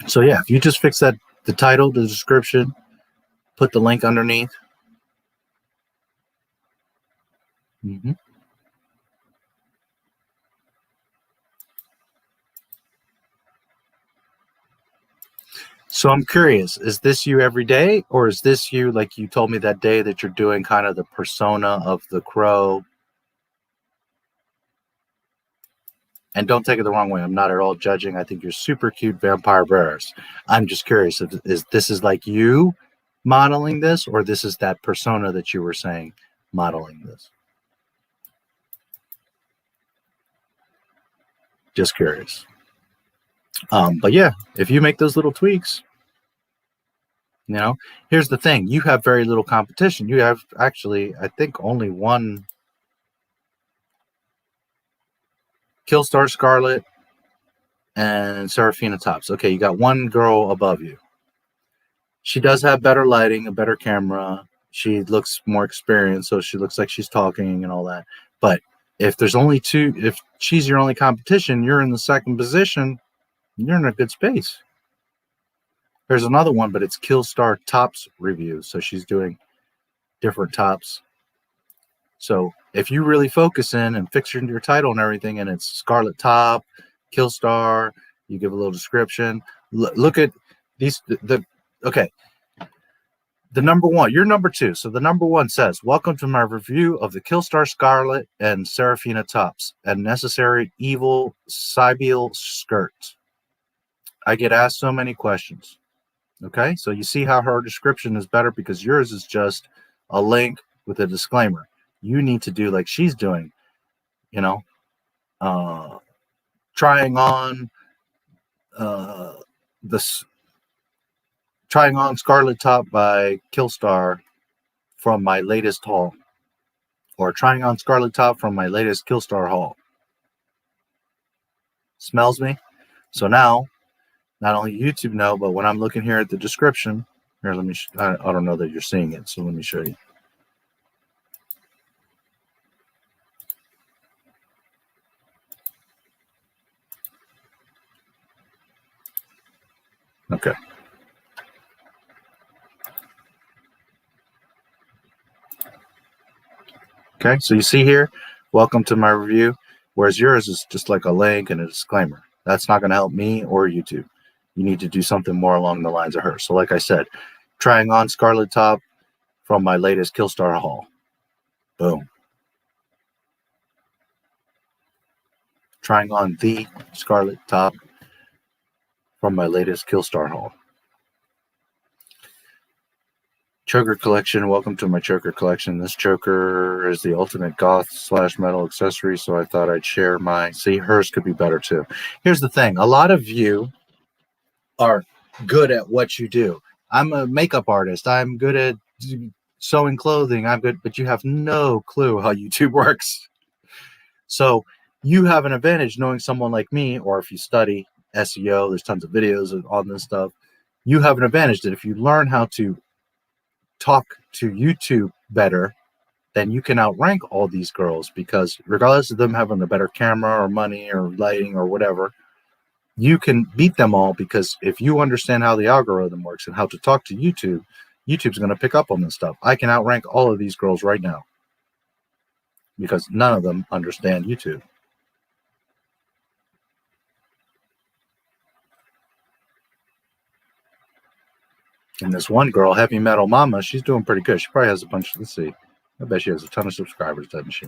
So yeah, if you just fix that, the title, the description, put the link underneath. So I'm curious, is this you every day, or is this you like you told me that day that you're doing kind of the persona of the crow? And don't take it the wrong way. I'm not at all judging. I think you're super cute vampire bears. I'm just curious, is this is like you modeling this, or this is that persona that you were saying modeling this? Just curious. But yeah, if you make those little tweaks, you know, here's the thing. You have very little competition. You have actually, I think, only one Killstar Scarlet and Seraphina Tops. Okay, you got one girl above you. She does have better lighting, a better camera. She looks more experienced, so she looks like she's talking and all that. But if there's only two, if she's your only competition, you're in the second position, you're in a good space. There's another one, but it's Killstar Tops review. So she's doing different tops. So if you really focus in and fix your title and everything, and it's Scarlet Top, Killstar, you give a little description. Look at these. Okay. The number one, you're number two. So the number one says, welcome to my review of the Killstar Scarlet and Seraphina Tops and Necessary Evil Sibyl Skirt. I get asked so many questions. Okay, so you see how her description is better because yours is just a link with a disclaimer. You need to do like she's doing, you know, trying on trying on Scarlet Top by Killstar from my latest haul, or trying on Scarlet Top from my latest Killstar haul. Smells me? So now, not only YouTube know, but when I'm looking here at the description, here, let me, I don't know that you're seeing it, so let me show you. Okay. Okay, so you see here, welcome to my review, whereas yours is just like a link and a disclaimer. That's not going to help me or YouTube. You need to do something more along the lines of her. So like I said, trying on Scarlet Top from my latest Killstar haul. Boom. Trying on the Scarlet Top from my latest Killstar haul. Choker collection. Welcome to my choker collection. This choker is the ultimate goth / metal accessory, so I thought I'd share my. See, hers could be better too. Here's the thing. A lot of you are good at what you do. I'm a makeup artist. I'm good at sewing clothing. I'm good, but you have no clue how YouTube works. So you have an advantage knowing someone like me, or if you study SEO, there's tons of videos on this stuff. you have an advantage that if you learn how to talk to YouTube better, then you can outrank all these girls, because regardless of them having a better camera or money or lighting or whatever, you can beat them all, because if you understand how the algorithm works and how to talk to YouTube, YouTube's going to pick up on this stuff. I can outrank all of these girls right now because none of them understand YouTube. And this one girl, Heavy Metal Mama, she's doing pretty good. She probably has a bunch. Let's see. I bet she has a ton of subscribers, doesn't she?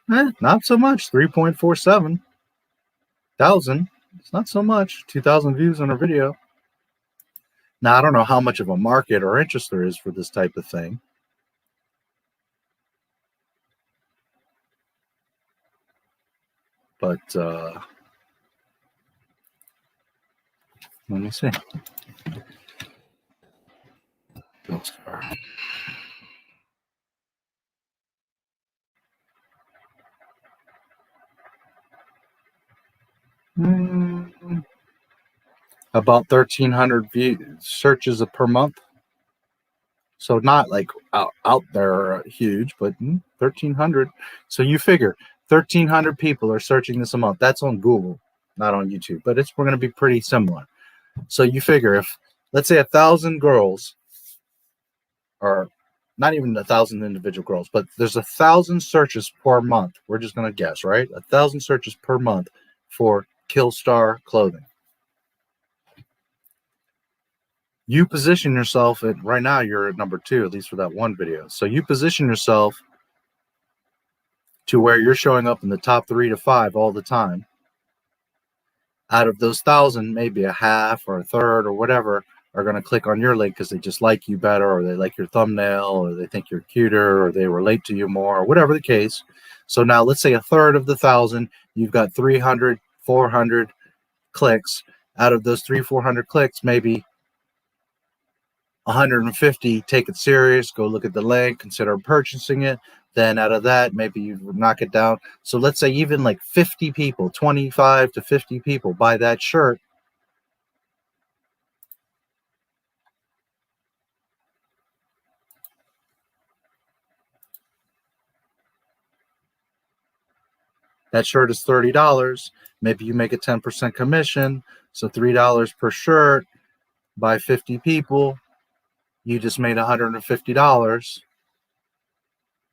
Not so much. 3.47 thousand. It's not so much. 2,000 views on her video. Now, I don't know how much of a market or interest there is for this type of thing. But let me see. About 1,300 views, searches per month. So not like out there huge, but 1,300. So you figure 1,300 people are searching this a month. That's on Google, not on YouTube, but we're going to be pretty similar. So you figure if, let's say, 1,000 girls, or not even 1,000 individual girls, but there's 1,000 searches per month. We're just going to guess, right? 1,000 searches per month for Killstar clothing. You position yourself at, right now you're at number 2, at least for that one video. So you position yourself to where you're showing up in the top 3 to 5 all the time. Out of those 1,000, maybe a half or a third or whatever are going to click on your link because they just like you better, or they like your thumbnail, or they think you're cuter, or they relate to you more, or whatever the case. So now let's say a third of the 1,000, you've got 300, 400 clicks. Out of those 300-400 clicks, maybe 150 take it serious, go look at the link, consider purchasing it. Then out of that, maybe you knock it down. So let's say even like 50 people, 25 to 50 people buy that shirt. That shirt is $30. Maybe you make a 10% commission. So $3 per shirt by 50 people. You just made $150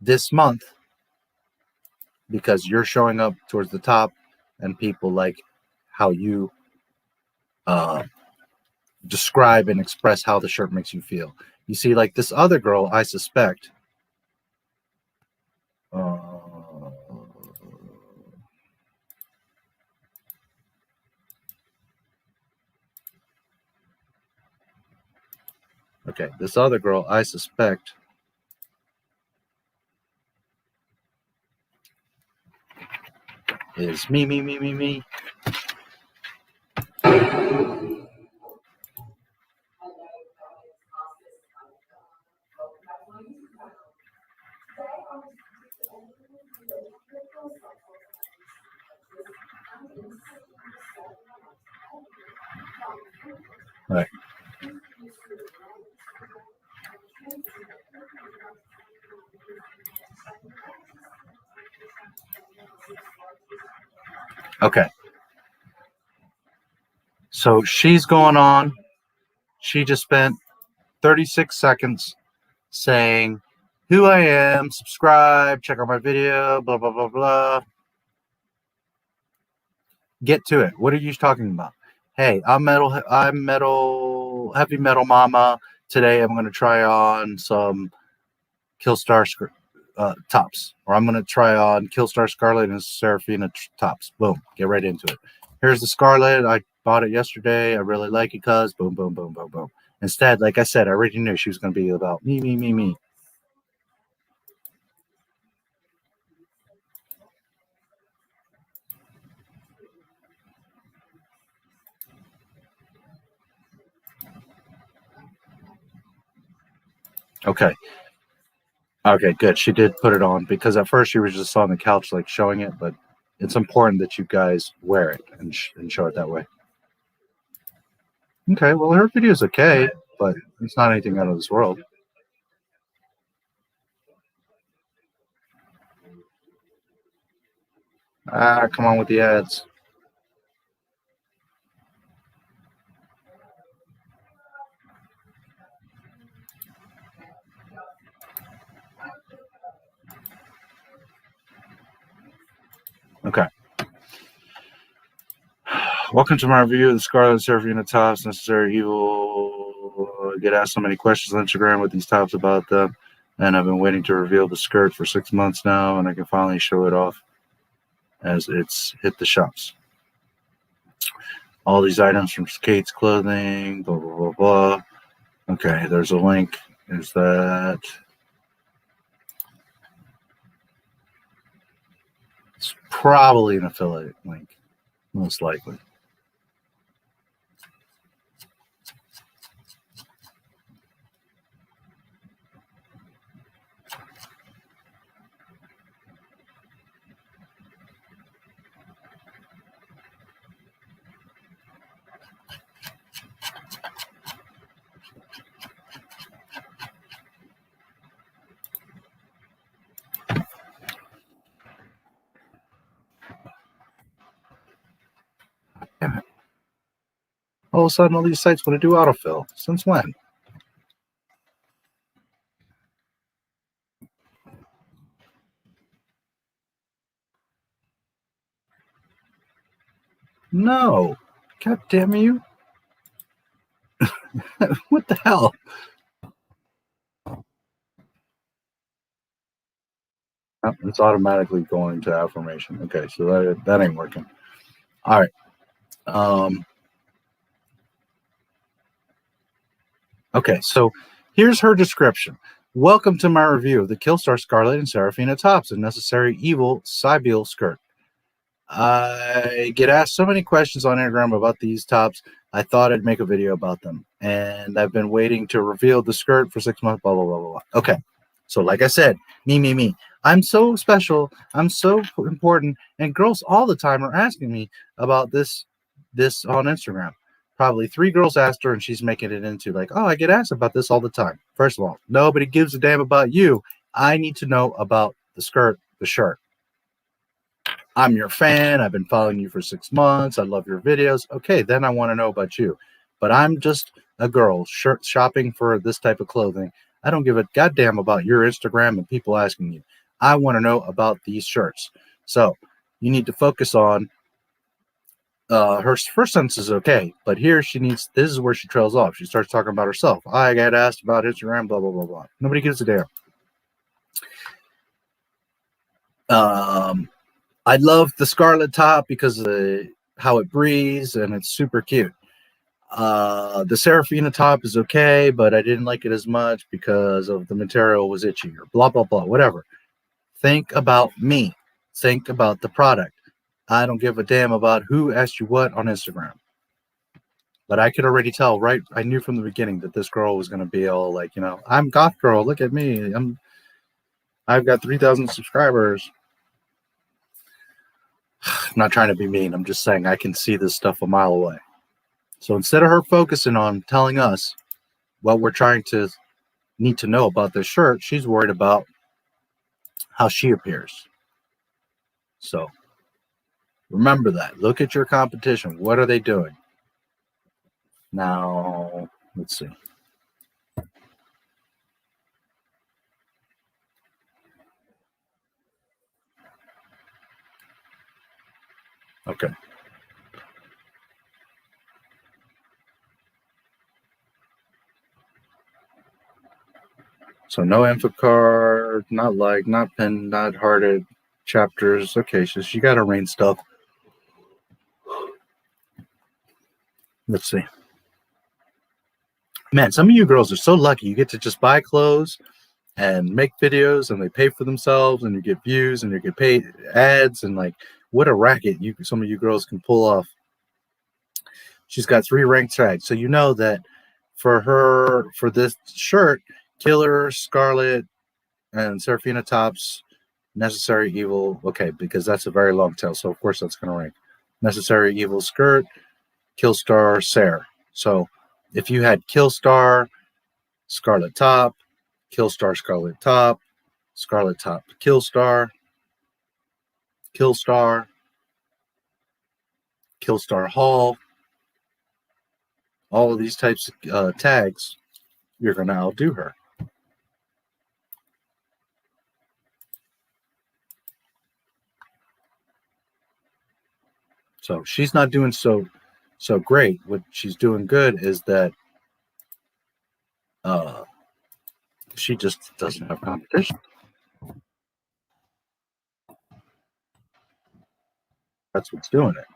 this month because you're showing up towards the top and people like how you describe and express how the shirt makes you feel. You see, like this other girl, I suspect. Okay, this other girl, I suspect, is me. Right. Okay. So she's going on. She just spent 36 seconds saying who I am, subscribe, check out my video, blah, blah, blah, blah. Get to it. What are you talking about? Hey, I'm Heavy Metal Mama. Today I'm going to try on some Killstar tops, or I'm going to try on Killstar Scarlet and Seraphina tops. Boom. Get right into it. Here's the Scarlet. I bought it yesterday. I really like it because boom, boom, boom, boom, boom. Instead, like I said, I already knew she was going to be about me. Okay. Okay, good. She did put it on because at first she was just on the couch like showing it, but it's important that you guys wear it and show it that way. Okay, well, her video is okay, but it's not anything out of this world. Ah, come on with the ads. Okay. Welcome to my review of the Scarlet Seraphina tops. Necessary Evil. I get asked so many questions on Instagram with these tops about them, and I've been waiting to reveal the skirt for 6 months now, and I can finally show it off as it's hit the shops. All these items from Kate's Clothing, blah, blah, blah, blah. Okay, there's a link. Is that... It's probably an affiliate link, most likely. Damn it. All of a sudden, all these sites want to do autofill. Since when? No. God damn you. What the hell? Oh, it's automatically going to affirmation. Okay, so that ain't working. All right. Okay, so here's her description. Welcome to my review of the Killstar Scarlet and Seraphina tops and Necessary Evil Sibyl skirt. I get asked so many questions on Instagram about these tops. I thought I'd make a video about them, and I've been waiting to reveal the skirt for 6 months, blah, blah, blah, blah, blah. Okay, so like I said, me. I'm so special. I'm so important, and girls all the time are asking me about this on Instagram. Probably 3 girls asked her, and she's making it into like, oh, I get asked about this all the time. First of all, nobody gives a damn about you. I need to know about the skirt, the shirt. I'm your fan. I've been following you for 6 months. I love your videos. Okay, then I want to know about you. But I'm just a girl shopping for this type of clothing. I don't give a goddamn about your Instagram and people asking you. I want to know about these shirts. So you need to focus on her first sentence is okay, but here this is where she trails off. She starts talking about herself. I got asked about Instagram, blah, blah, blah, blah. Nobody gives a damn. I love the scarlet top because of how it breathes and it's super cute. The Seraphina top is okay, but I didn't like it as much because of the material was itchy or blah, blah, blah, whatever. Think about me. Think about the product. I don't give a damn about who asked you what on Instagram. But I could already tell, right? I knew from the beginning that this girl was going to be all like, you know, I'm goth girl. Look at me. I've got 3,000 subscribers. I'm not trying to be mean. I'm just saying I can see this stuff a mile away. So instead of her focusing on telling us what we're trying to need to know about this shirt, she's worried about how she appears. So remember that. Look at your competition. What are they doing? Now, let's see. Okay. So no info card, not like, not pinned, not hearted, chapters. Okay, so she got arranged stuff. Let's see. Man, some of you girls are so lucky. You get to just buy clothes and make videos and they pay for themselves and you get views and you get paid ads and like what a racket some of you girls can pull off. She's got 3 ranked tags. So you know that for this shirt, Killer, Scarlet, and Seraphina tops Necessary Evil, okay, because that's a very long tail, so of course that's going to rank. Necessary Evil skirt, Killstar Sarah. So if you had Killstar Scarlet top, Killstar Scarlet top, Scarlet top Killstar, Killstar, Killstar Hall, all of these types of tags, you're going to outdo her. So she's not doing so great. What she's doing good is that she just doesn't have competition. That's what's doing it.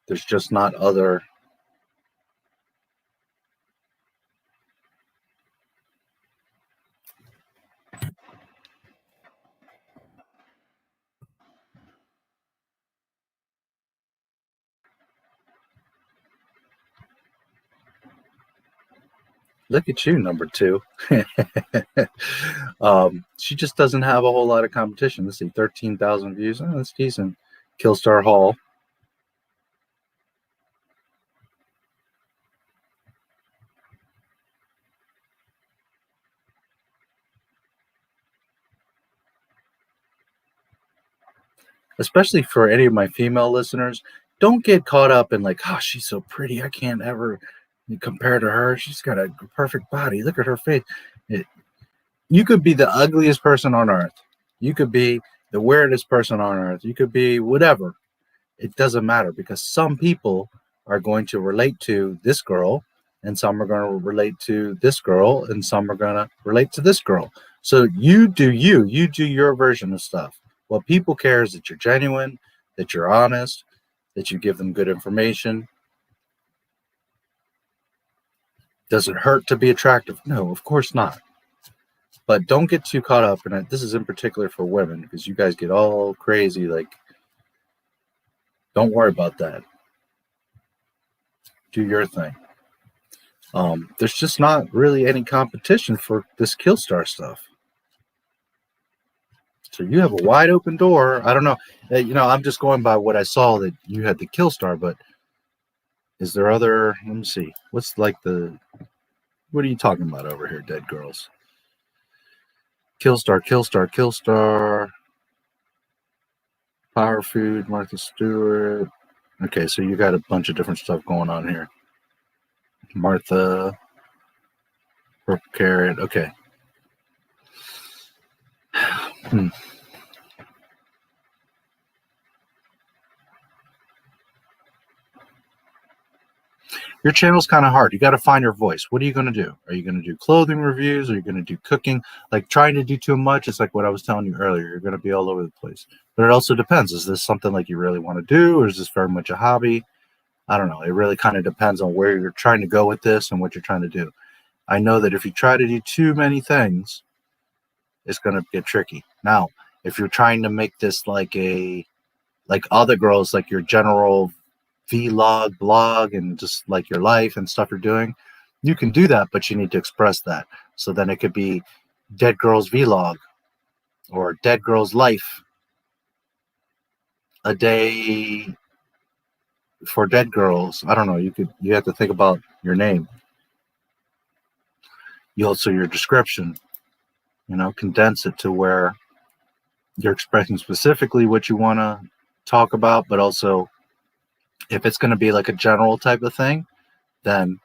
There's just not other. Look at you, number 2. She just doesn't have a whole lot of competition. Let's see, 13,000 views. Oh, that's decent. Killstar Hall. Especially for any of my female listeners, don't get caught up in like, oh, she's so pretty. I can't ever compare to her. She's got a perfect body. Look at her face. You could be the ugliest person on earth. You could be the weirdest person on earth. You could be whatever. It doesn't matter, because some people are going to relate to this girl, and some are going to relate to this girl, and some are going to relate to this girl. So you do your version of stuff. What people care is that you're genuine, that you're honest, that you give them good information. Does it hurt to be attractive? No, of course not. But don't get too caught up in it. This is in particular for women, because you guys get all crazy. Like, don't worry about that. Do your thing. There's just not really any competition for this Killstar stuff. So you have a wide open door. I don't know. I'm just going by what I saw that you had the Killstar, but is there other? Let me see. What's like the? What are you talking about over here, Dead Girls? Killstar, Killstar, Killstar. Power Food, Martha Stewart. Okay, so you got a bunch of different stuff going on here. Martha, Purple Carrot. Okay. Your channel's kind of hard. You got to find your voice. What are you going to do? Are you going to do clothing reviews? Are you going to do cooking? Like, trying to do too much, it's like what I was telling you earlier. You're going to be all over the place. But it also depends. Is this something like you really want to do, or is this very much a hobby? I don't know. It really kind of depends on where you're trying to go with this and what you're trying to do. I know that if you try to do too many things, it's going to get tricky. Now, if you're trying to make this like other girls, like your general vlog, blog, and just like your life and stuff you're doing, you can do that, but you need to express that. So then it could be Dead Girls Vlog or Dead Girls Life, a day for Dead Girls. I don't know. You have to think about your name. You also your description, condense it to where you're expressing specifically what you want to talk about, but also if it's going to be like a general type of thing, then,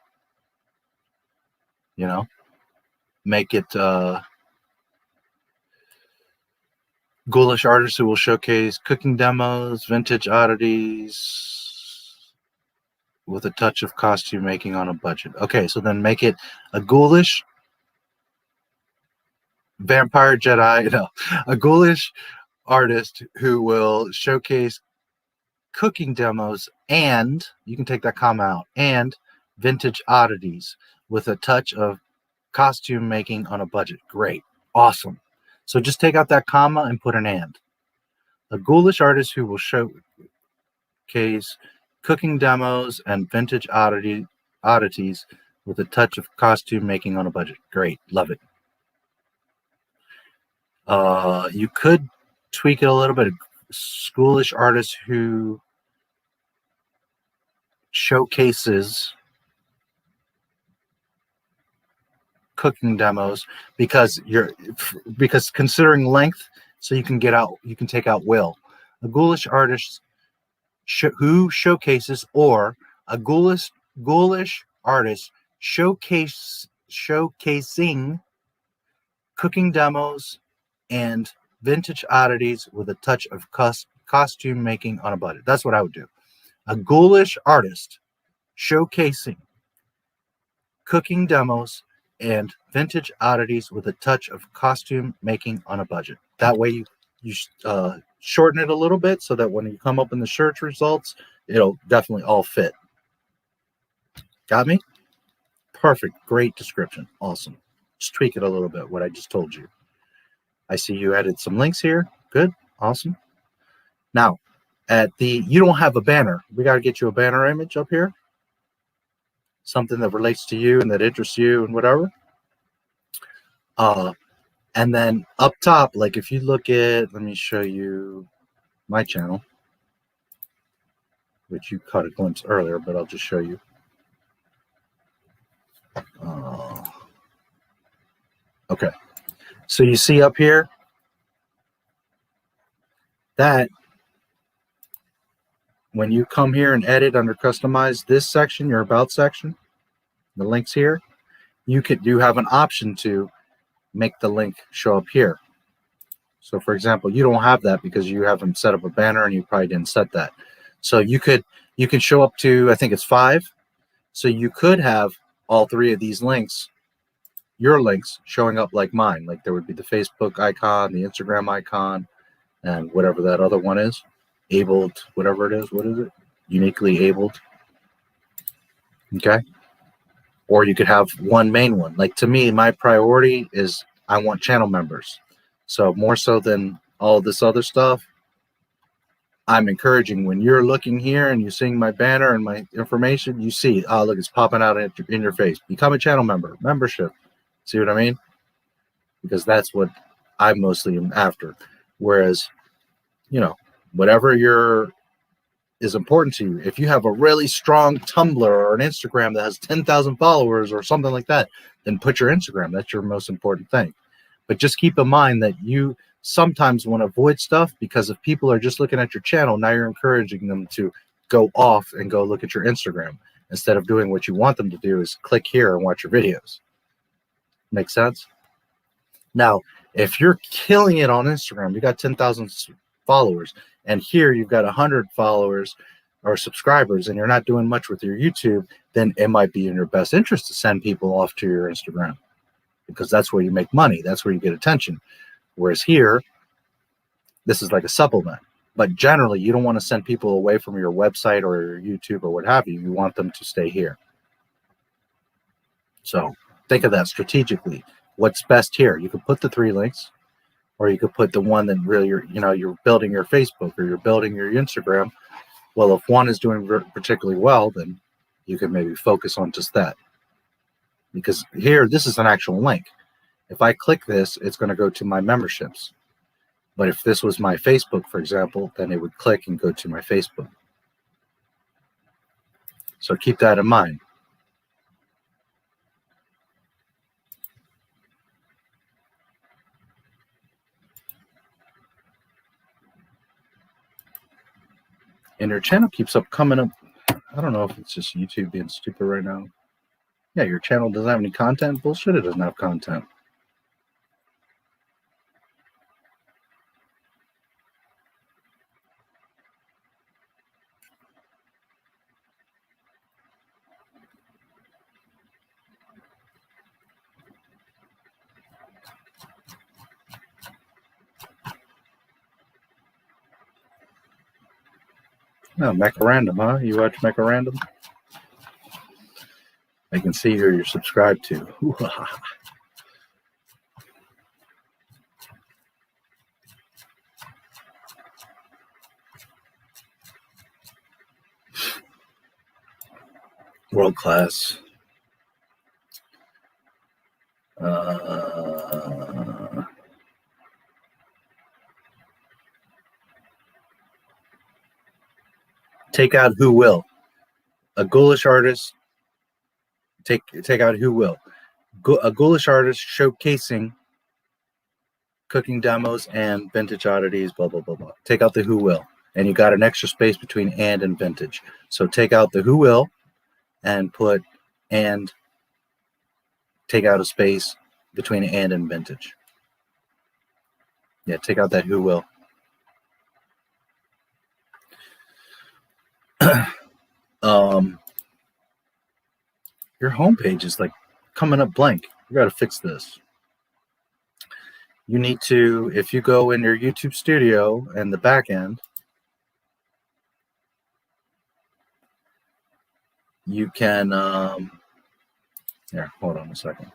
make it ghoulish artists who will showcase cooking demos, vintage oddities, with a touch of costume making on a budget. Okay, so then make it a ghoulish vampire Jedi, a ghoulish artist who will showcase cooking demos, and you can take that comma out, and vintage oddities with a touch of costume making on a budget. Great. Awesome. So just take out that comma and put an and. A ghoulish artist who will showcase cooking demos and vintage oddities with a touch of costume making on a budget. Great. Love it. You could tweak it a little bit. Schoolish artists who showcases cooking demos because considering length, so you can take out will. A ghoulish artist who showcases, or a ghoulish artist showcasing cooking demos and vintage oddities with a touch of costume making on a budget. That's what I would do. A ghoulish artist showcasing cooking demos and vintage oddities with a touch of costume making on a budget. That way you shorten it a little bit so that when you come up in the search results, it'll definitely all fit. Got me? Perfect. Great description. Awesome. Just tweak it a little bit, what I just told you. I see you added some links here. Good. Awesome. Now, you don't have a banner. We got to get you a banner image up here. Something that relates to you and that interests you and whatever. And then up top, like if you look at, let me show you my channel, which you caught a glimpse earlier, but I'll just show you. Okay. So you see up here that when you come here and edit under customize this section, your about section, the links here, you have an option to make the link show up here. So for example, you don't have that because you haven't set up a banner and you probably didn't set that. So you can show up to, I think it's 5. So you could have all 3 of these links, your links, showing up like mine. Like there would be the Facebook icon, the Instagram icon, and whatever that other one is. Abled, whatever it is. What is it? Uniquely abled. Okay. Or you could have one main one. Like to me, my priority is I want channel members. So more so than all this other stuff, I'm encouraging when you're looking here and you're seeing my banner and my information, you see, oh, look, it's popping out in your face. Become a channel member, membership. See what I mean? Because that's what I mostly am after. Whereas, whatever is important to you. If you have a really strong Tumblr or an Instagram that has 10,000 followers or something like that, then put your Instagram. That's your most important thing. But just keep in mind that you sometimes want to avoid stuff because if people are just looking at your channel, now you're encouraging them to go off and go look at your Instagram instead of doing what you want them to do is click here and watch your videos. Make sense? Now, if you're killing it on Instagram, you got 10,000 followers, and here you've got 100 followers or subscribers, and you're not doing much with your YouTube, then it might be in your best interest to send people off to your Instagram because that's where you make money. That's where you get attention. Whereas here, this is like a supplement. But generally, you don't want to send people away from your website or your YouTube or what have you. You want them to stay here. So think of that strategically. What's best here? You could put the 3 links, or you could put the one that really you're building your Facebook or you're building your Instagram. Well, if one is doing particularly well, then you could maybe focus on just that. Because here, this is an actual link. If I click this, it's going to go to my memberships. But if this was my Facebook, for example, then it would click and go to my Facebook. So keep that in mind. And your channel keeps up coming up. I don't know if it's just YouTube being stupid right now. Yeah, your channel doesn't have any content. Bullshit, it doesn't have content. No, Mecha-Random, huh? You watch Mecha-Random? I can see who you're subscribed to. World class. take out who will. A ghoulish artist, take out who will. A ghoulish artist showcasing cooking demos and vintage oddities, blah, blah, blah, blah. Take out the who will. And you got an extra space between and vintage. So take out the who will and put and, take out a space between and vintage. Yeah, take out that who will. Your homepage is like coming up blank. You got to fix this. You need to, if you go in your YouTube studio and the back end, you can, here, hold on a second.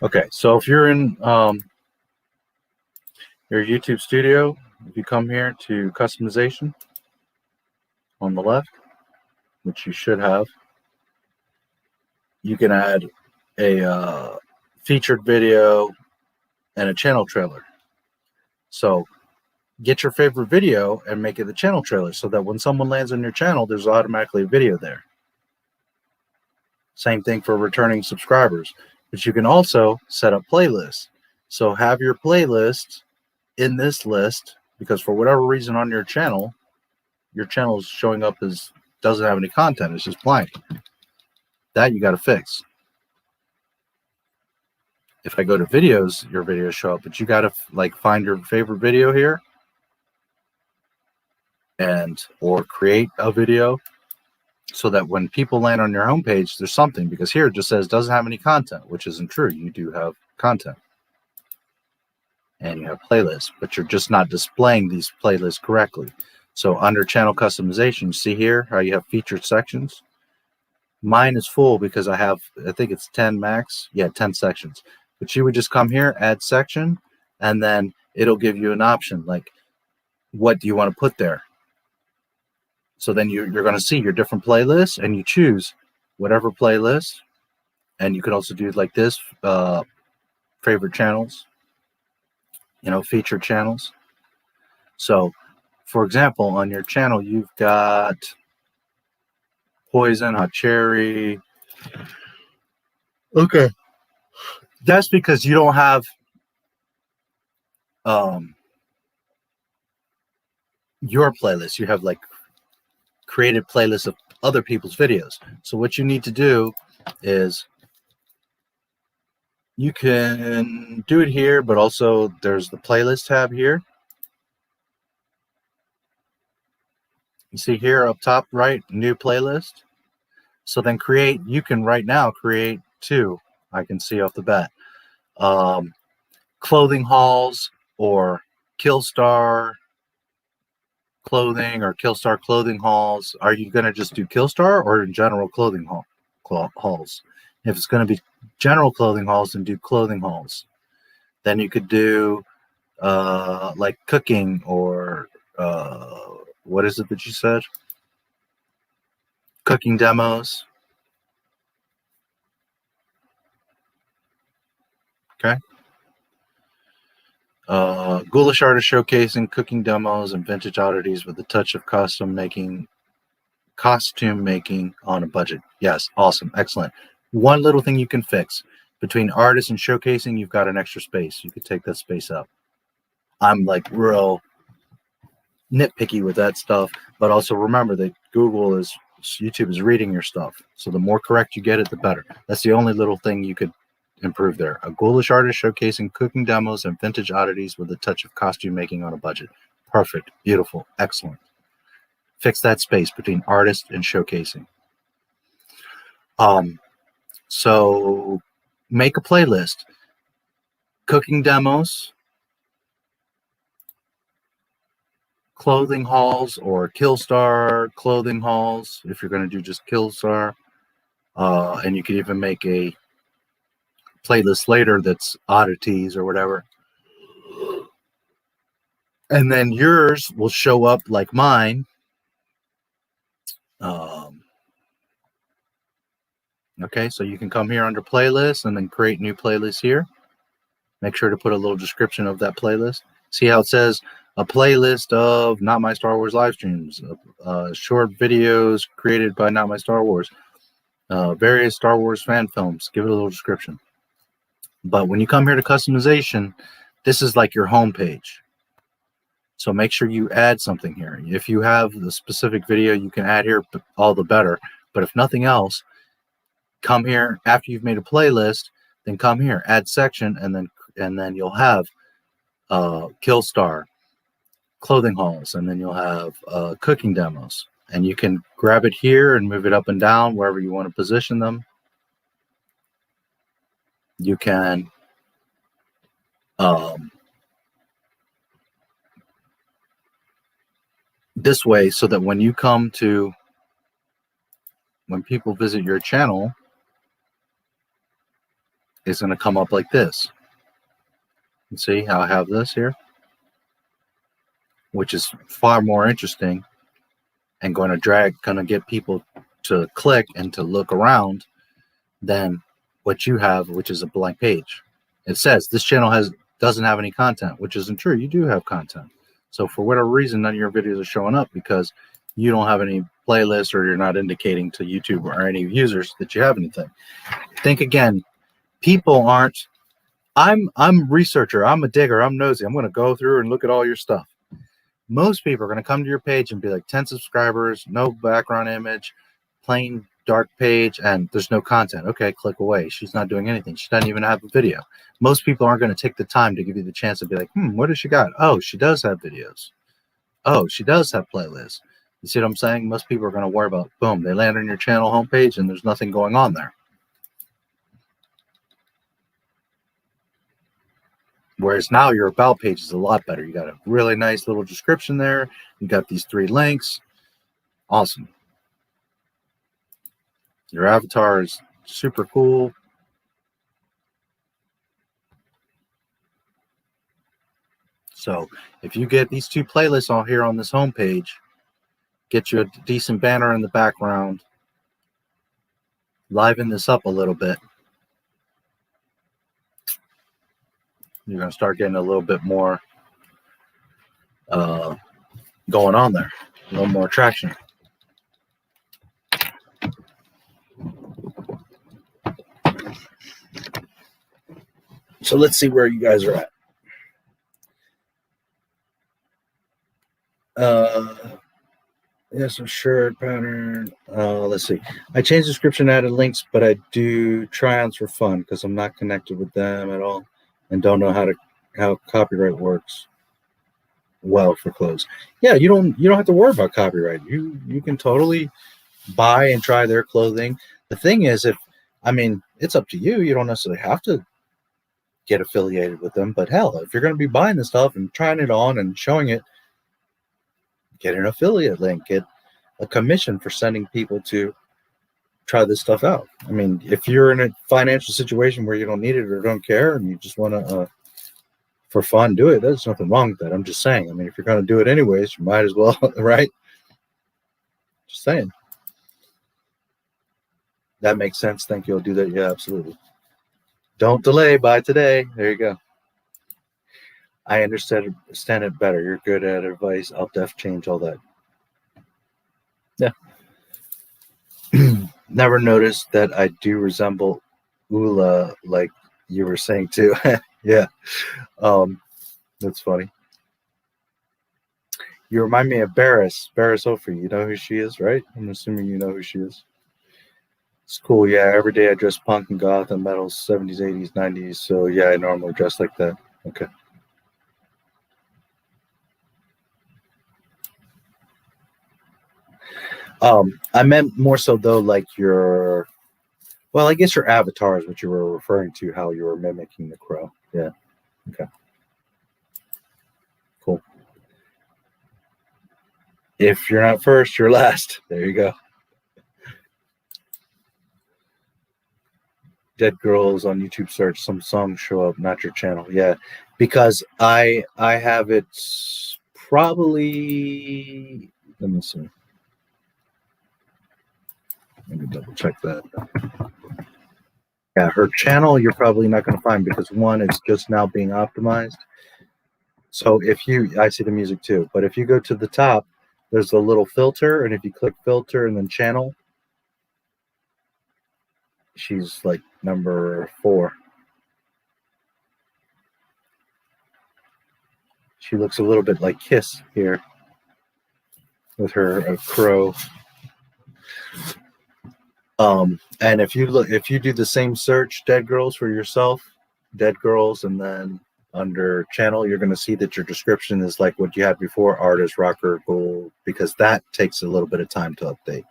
Okay, so if you're in your YouTube studio, if you come here to customization on the left, which you should have, you can add a featured video and a channel trailer. So get your favorite video and make it the channel trailer so that when someone lands on your channel, there's automatically a video there. Same thing for returning subscribers. But you can also set up playlists. So have your playlist in this list, because for whatever reason on your channel is showing up as doesn't have any content. It's just blank. That you got to fix. If I go to videos, your videos show up, but you got to like find your favorite video here and or create a video so that when people land on your homepage, there's something, because here it just says doesn't have any content, which isn't true. You do have content and you have playlists, but you're just not displaying these playlists correctly. So under channel customization, see here how you have featured sections. Mine is full because I think it's 10 max. Yeah, 10 sections. But you would just come here, add section, and then it'll give you an option like, what do you want to put there? So then you're going to see your different playlists, and you choose whatever playlist. And you can also do like this, favorite channels, featured channels. So, for example, on your channel, you've got Poison, Hot Cherry. Okay. That's because you don't have your playlist. You have like created playlists of other people's videos. So what you need to do is you can do it here, but also there's the playlist tab here. You see here up top right, new playlist. So then you can right now create two. I can see off the bat. Clothing hauls or Killstar clothing or Killstar clothing hauls. Are you going to just do Killstar or in general clothing hauls? If it's going to be general clothing hauls, then do clothing hauls. Then you could do like cooking or what is it that you said? Cooking demos. Okay. Ghoulish artist showcasing cooking demos and vintage oddities with a touch of costume making on a budget. Yes, awesome, excellent. One little thing you can fix between artist and showcasing, you've got an extra space. You could take that space up. I'm like real nitpicky with that stuff, but also remember that YouTube is reading your stuff. So the more correct you get it, the better. That's the only little thing you could improve there. A ghoulish artist showcasing cooking demos and vintage oddities with a touch of costume making on a budget. Perfect, beautiful, excellent. Fix that space between artist and showcasing. So make a playlist. Cooking demos, clothing hauls, or Killstar clothing hauls if you're going to do just Killstar. And you can even make a playlist later that's oddities or whatever. And then yours will show up like mine. Okay, so you can come here under playlists and then create new playlists here. Make sure to put a little description of that playlist. See how it says a playlist of Not My Star Wars live streams, short videos created by Not My Star Wars, various Star Wars fan films. Give it a little description. But when you come here to customization, this is like your home page. So make sure you add something here. If you have the specific video you can add here, all the better. But if nothing else, come here after you've made a playlist, then come here, add section, and then you'll have Killstar clothing hauls, and then you'll have cooking demos. And you can grab it here and move it up and down wherever you want to position them. You can this way, so that when people visit your channel, it's going to come up like this. You see how I have this here, which is far more interesting and going to get people to click and to look around than what you have, which is a blank page. It says this channel doesn't have any content, which isn't true. You do have content. So for whatever reason, none of your videos are showing up because you don't have any playlists, or you're not indicating to YouTube or any users that you have anything. Think again. People aren't. I'm a researcher. I'm a digger. I'm nosy. I'm going to go through and look at all your stuff. Most people are going to come to your page and be like 10 subscribers, no background image, plain dark page, and there's no content. Okay, click away. She's not doing anything. She doesn't even have a video. Most people aren't going to take the time to give you the chance to be like, what does she got? Oh, she does have videos. Oh, she does have playlists. You see what I'm saying? Most people are going to worry about, boom, they land on your channel homepage and there's nothing going on there. Whereas now your about page is a lot better. You got a really nice little description there. You got these 3 links. Awesome. Your avatar is super cool. So if you get these 2 playlists all here on this home page, get you a decent banner in the background, liven this up a little bit, you're going to start getting a little bit more going on there, a little more traction. So let's see where you guys are at. Yeah, so shirt pattern. Let's see. I changed the description, added links, but I do try-ons for fun because I'm not connected with them at all and don't know how copyright works well for clothes. Yeah, you don't have to worry about copyright. You can totally buy and try their clothing. The thing is, it's up to you. You don't necessarily have to get affiliated with them, but hell, if you're going to be buying this stuff and trying it on and showing it, get an affiliate link, get a commission for sending people to try this stuff out. I mean, if you're in a financial situation where you don't need it or don't care and you just want to, for fun, do it, there's nothing wrong with that. I'm just saying, if you're going to do it anyways, you might as well, right? Just saying. That makes sense. Think you'll do that? Yeah, absolutely. Don't delay, buy today. There you go. I understand it better. You're good at advice. I'll change all that. Yeah. Never noticed that I do resemble Ula, like you were saying too. Yeah. That's funny. You remind me of Barris Ophir. You know who she is, right? I'm assuming you know who she is. It's cool. Yeah. Every day I dress punk and goth and metal, 70s, 80s, 90s. So yeah, I normally dress like that. Okay. I meant more so though, like your Well, I guess your avatar is what you were referring to, how you were mimicking the crow. Yeah. Okay. Cool. If you're not first, you're last. There you go. Dead girls on YouTube search, some songs show up, not your channel. Yeah, because I have it probably, let me see. Let me double check that. Yeah, her channel you're probably not going to find because one, it's just now being optimized. So if you, I see the music too, but if you go to the top, there's a little filter, and if you click filter and then channel, she's like number 4. She looks a little bit like Kiss here with her crow. And if you look, if you do the same search, Dead Girls for yourself, Dead Girls, and then under channel, you're going to see that your description is like what you had before, artist, rocker, gold, because that takes a little bit of time to update.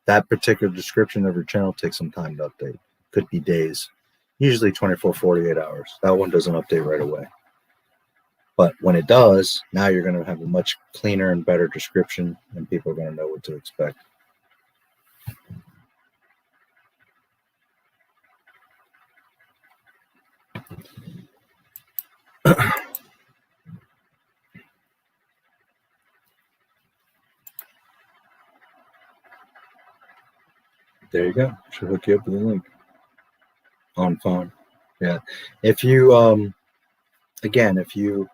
That particular description of your channel takes some time to update. Could be days, usually 24, 48 hours. That one doesn't update right away. But when it does, now you're going to have a much cleaner and better description, and people are going to know what to expect. There you go. Should hook you up with a link on phone. Yeah. If you, again, if you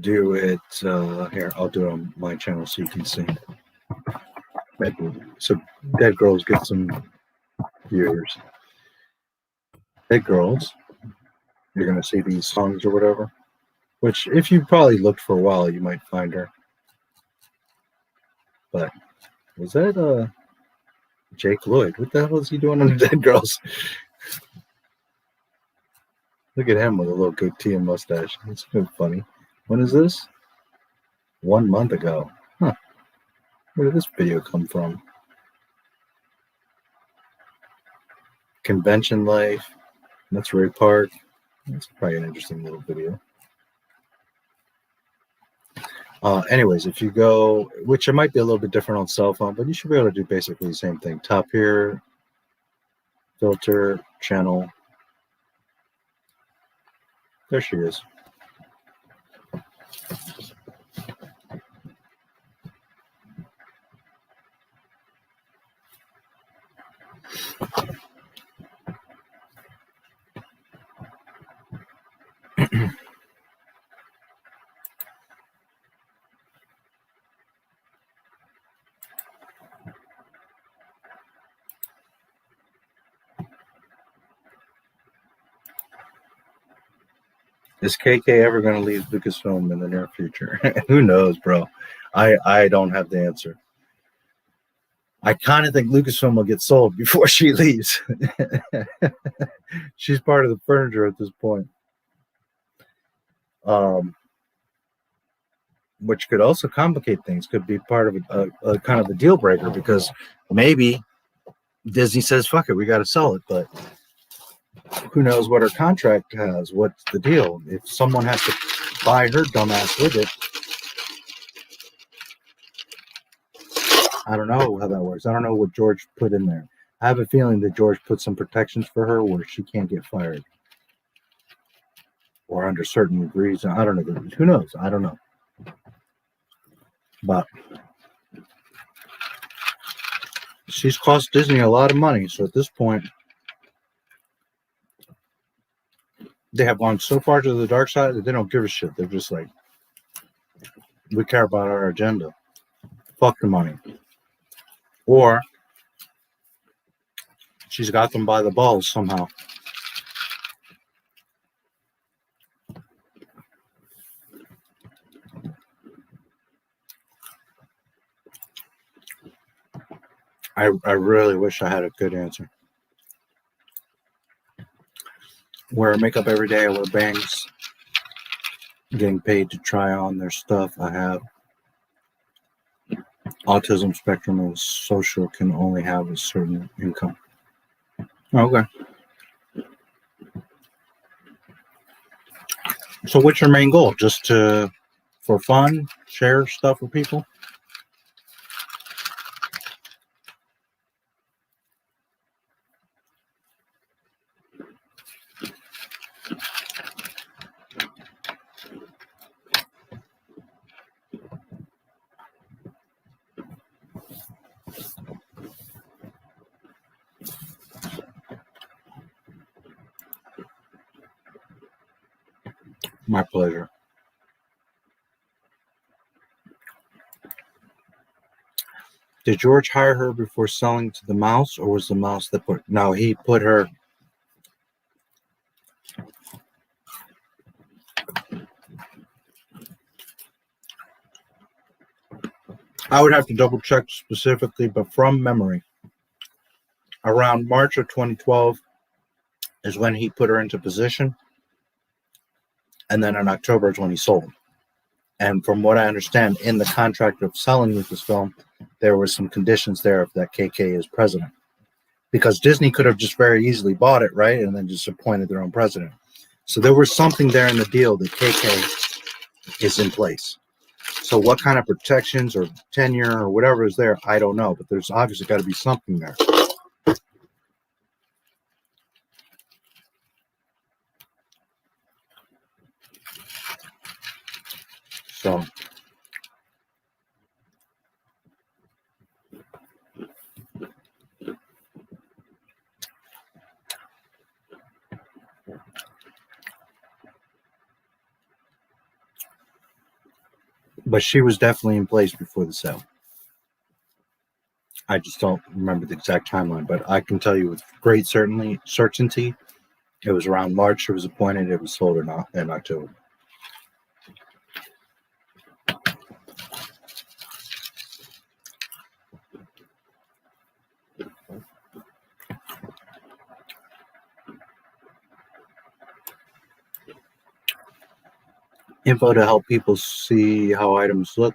do it, here, I'll do it on my channel so you can see. So Dead Girls get some viewers. Dead Girls, you're going to see these songs or whatever, which if you probably looked for a while, you might find her. But was that Jake Lloyd? What the hell is he doing on the Dead Girls? Look at him with a little goatee and mustache. It's so funny. When is this? 1 month ago. Huh. Where did this video come from? Convention life. That's Ray Park. That's probably an interesting little video. Anyways, if you go, which it might be a little bit different on cell phone, but you should be able to do basically the same thing. Top here, filter, channel. There she is. Is KK ever going to leave Lucasfilm in the near future? Who knows, bro? I don't have the answer. I kind of think Lucasfilm will get sold before she leaves. She's part of the furniture at this point. Which could also complicate things. Could be part of a kind of a deal breaker, because maybe Disney says, fuck it, we got to sell it. But who knows what her contract has? What's the deal? If someone has to buy her dumbass with it, I don't know how that works. I don't know what George put in there. I have a feeling that George put some protections for her where she can't get fired, or under certain degrees. I don't know. Who knows? I don't know. But she's cost Disney a lot of money. So at this point, they have gone so far to the dark side that they don't give a shit. They're just like, we care about our agenda. Fuck the money. Or she's got them by the balls somehow. I really wish I had a good answer. Wear makeup every day. I wear bangs. Getting paid to try on their stuff. I have autism spectrum and social, can only have a certain income. Okay. So what's your main goal? Just to, for fun, share stuff with people? My pleasure. Did George hire her before selling to the mouse, or was the mouse that put? No, he put her. I would have to double check specifically, but from memory, around March of 2012 is when he put her into position, and then in October is when he sold. And from what I understand, in the contract of selling Lucasfilm, there were some conditions there of that KK is president, because Disney could have just very easily bought it, right, and then just appointed their own president. So there was something there in the deal that KK is in place. So what kind of protections or tenure or whatever is there, I don't know, but there's obviously got to be something there. So but she was definitely in place before the sale. I just don't remember the exact timeline, but I can tell you with great certainty, it was around March. It was appointed. It was sold or not in October. Info to help people see how items look,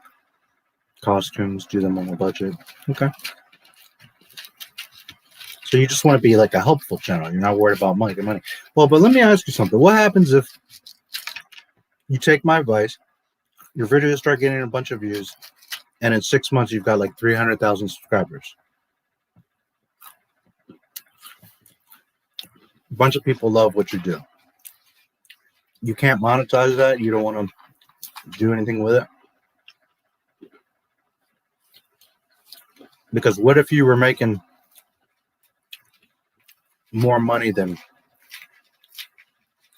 costumes, do them on a budget. Okay. So you just want to be like a helpful channel. You're not worried about money. Well, but let me ask you something. What happens if you take my advice, your videos start getting a bunch of views, and in 6 months you've got like 300,000 subscribers? A bunch of people love what you do. You can't monetize that. You don't want to do anything with it. Because what if you were making more money than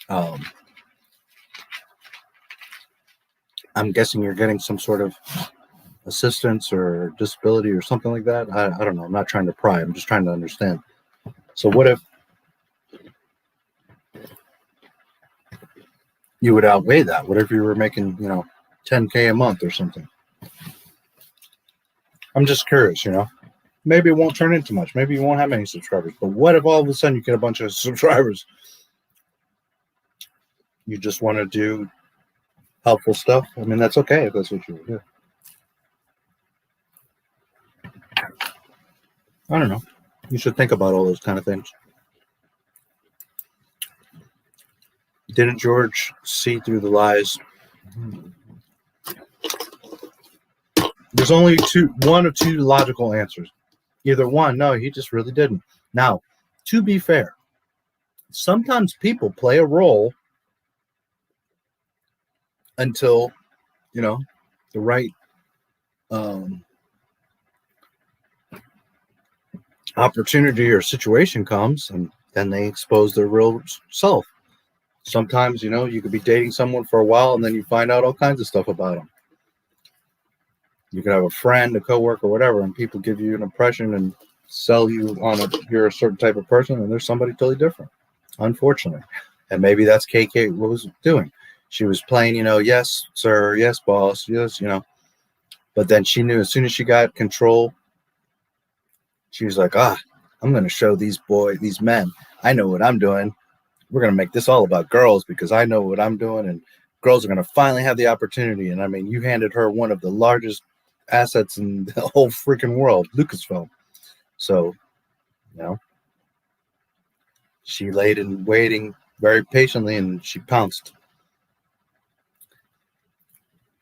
I'm guessing you're getting some sort of assistance or disability or something like that. I don't know. I'm not trying to pry. I'm just trying to understand. So what if you would outweigh that? What if you were making, $10K a month or something? I'm just curious, Maybe it won't turn into much. Maybe you won't have any subscribers. But what if all of a sudden you get a bunch of subscribers? You just want to do helpful stuff? I mean, that's okay if that's what you would do. I don't know. You should think about all those kind of things. Didn't George see through the lies? There's only one of two logical answers. Either one, no, he just really didn't. Now, to be fair, sometimes people play a role until, the right opportunity or situation comes, and then they expose their real self. Sometimes, you could be dating someone for a while, and then you find out all kinds of stuff about them. You could have a friend, a coworker, whatever, and people give you an impression and sell you on you're a certain type of person, and there's somebody totally different, unfortunately. And maybe that's KK what was doing. She was playing, yes, sir, yes, boss, yes, But then she knew as soon as she got control, she was like, I'm going to show these men, I know what I'm doing. We're going to make this all about girls because I know what I'm doing, and girls are going to finally have the opportunity. And I mean, you handed her one of the largest assets in the whole freaking world, Lucasfilm. So, She laid in waiting very patiently, and she pounced.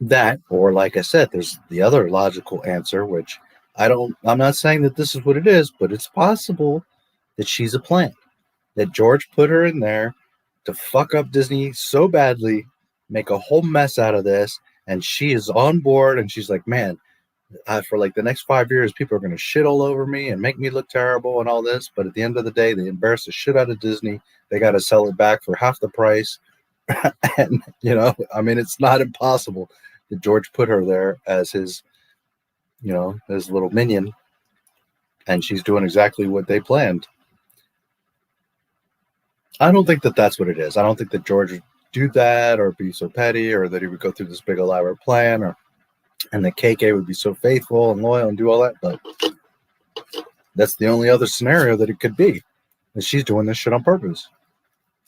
That, or like I said, there's the other logical answer, which I'm not saying that this is what it is, but it's possible that she's a plant, that George put her in there to fuck up Disney so badly, make a whole mess out of this, and she is on board, and she's like, man, for like the next 5 years, people are going to shit all over me and make me look terrible and all this, but at the end of the day, they embarrass the shit out of Disney. They got to sell it back for half the price. And, you know, I mean, it's not impossible that George put her there as his, you know, his little minion, and she's doing exactly what they planned. I don't think that that's what it is. I don't think that George would do that or be so petty, or that he would go through this big elaborate plan, and that KK would be so faithful and loyal and do all that. But that's the only other scenario that it could be, that she's doing this shit on purpose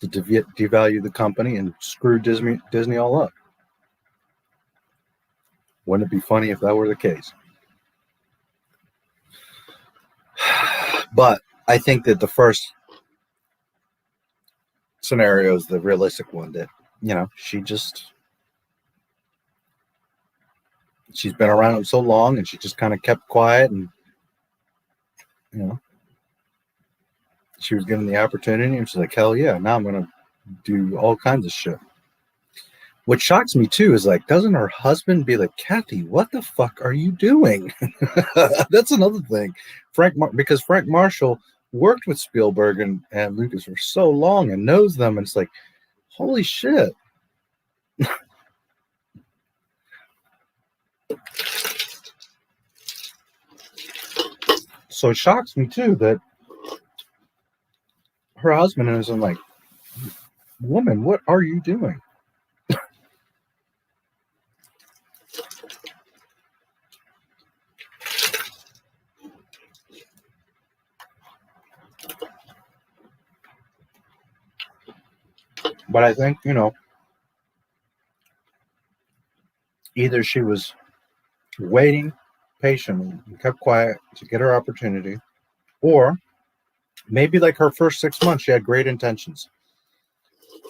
to devalue the company and screw Disney all up. Wouldn't it be funny if that were the case? But I think that the first scenario is the realistic one, that, you know, she's been around so long, and she just kind of kept quiet, and, you know, she was given the opportunity, and she's like, hell yeah, now I'm going to do all kinds of shit. What shocks me too is, like, doesn't her husband be like, Kathy, what the fuck are you doing? That's another thing. Because Frank Marshall worked with Spielberg and Lucas for so long and knows them, and it's like, holy shit. So it shocks me too that her husband isn't like, woman, what are you doing? But I think, you know, either she was waiting patiently and kept quiet to get her opportunity, or maybe like her first 6 months, she had great intentions.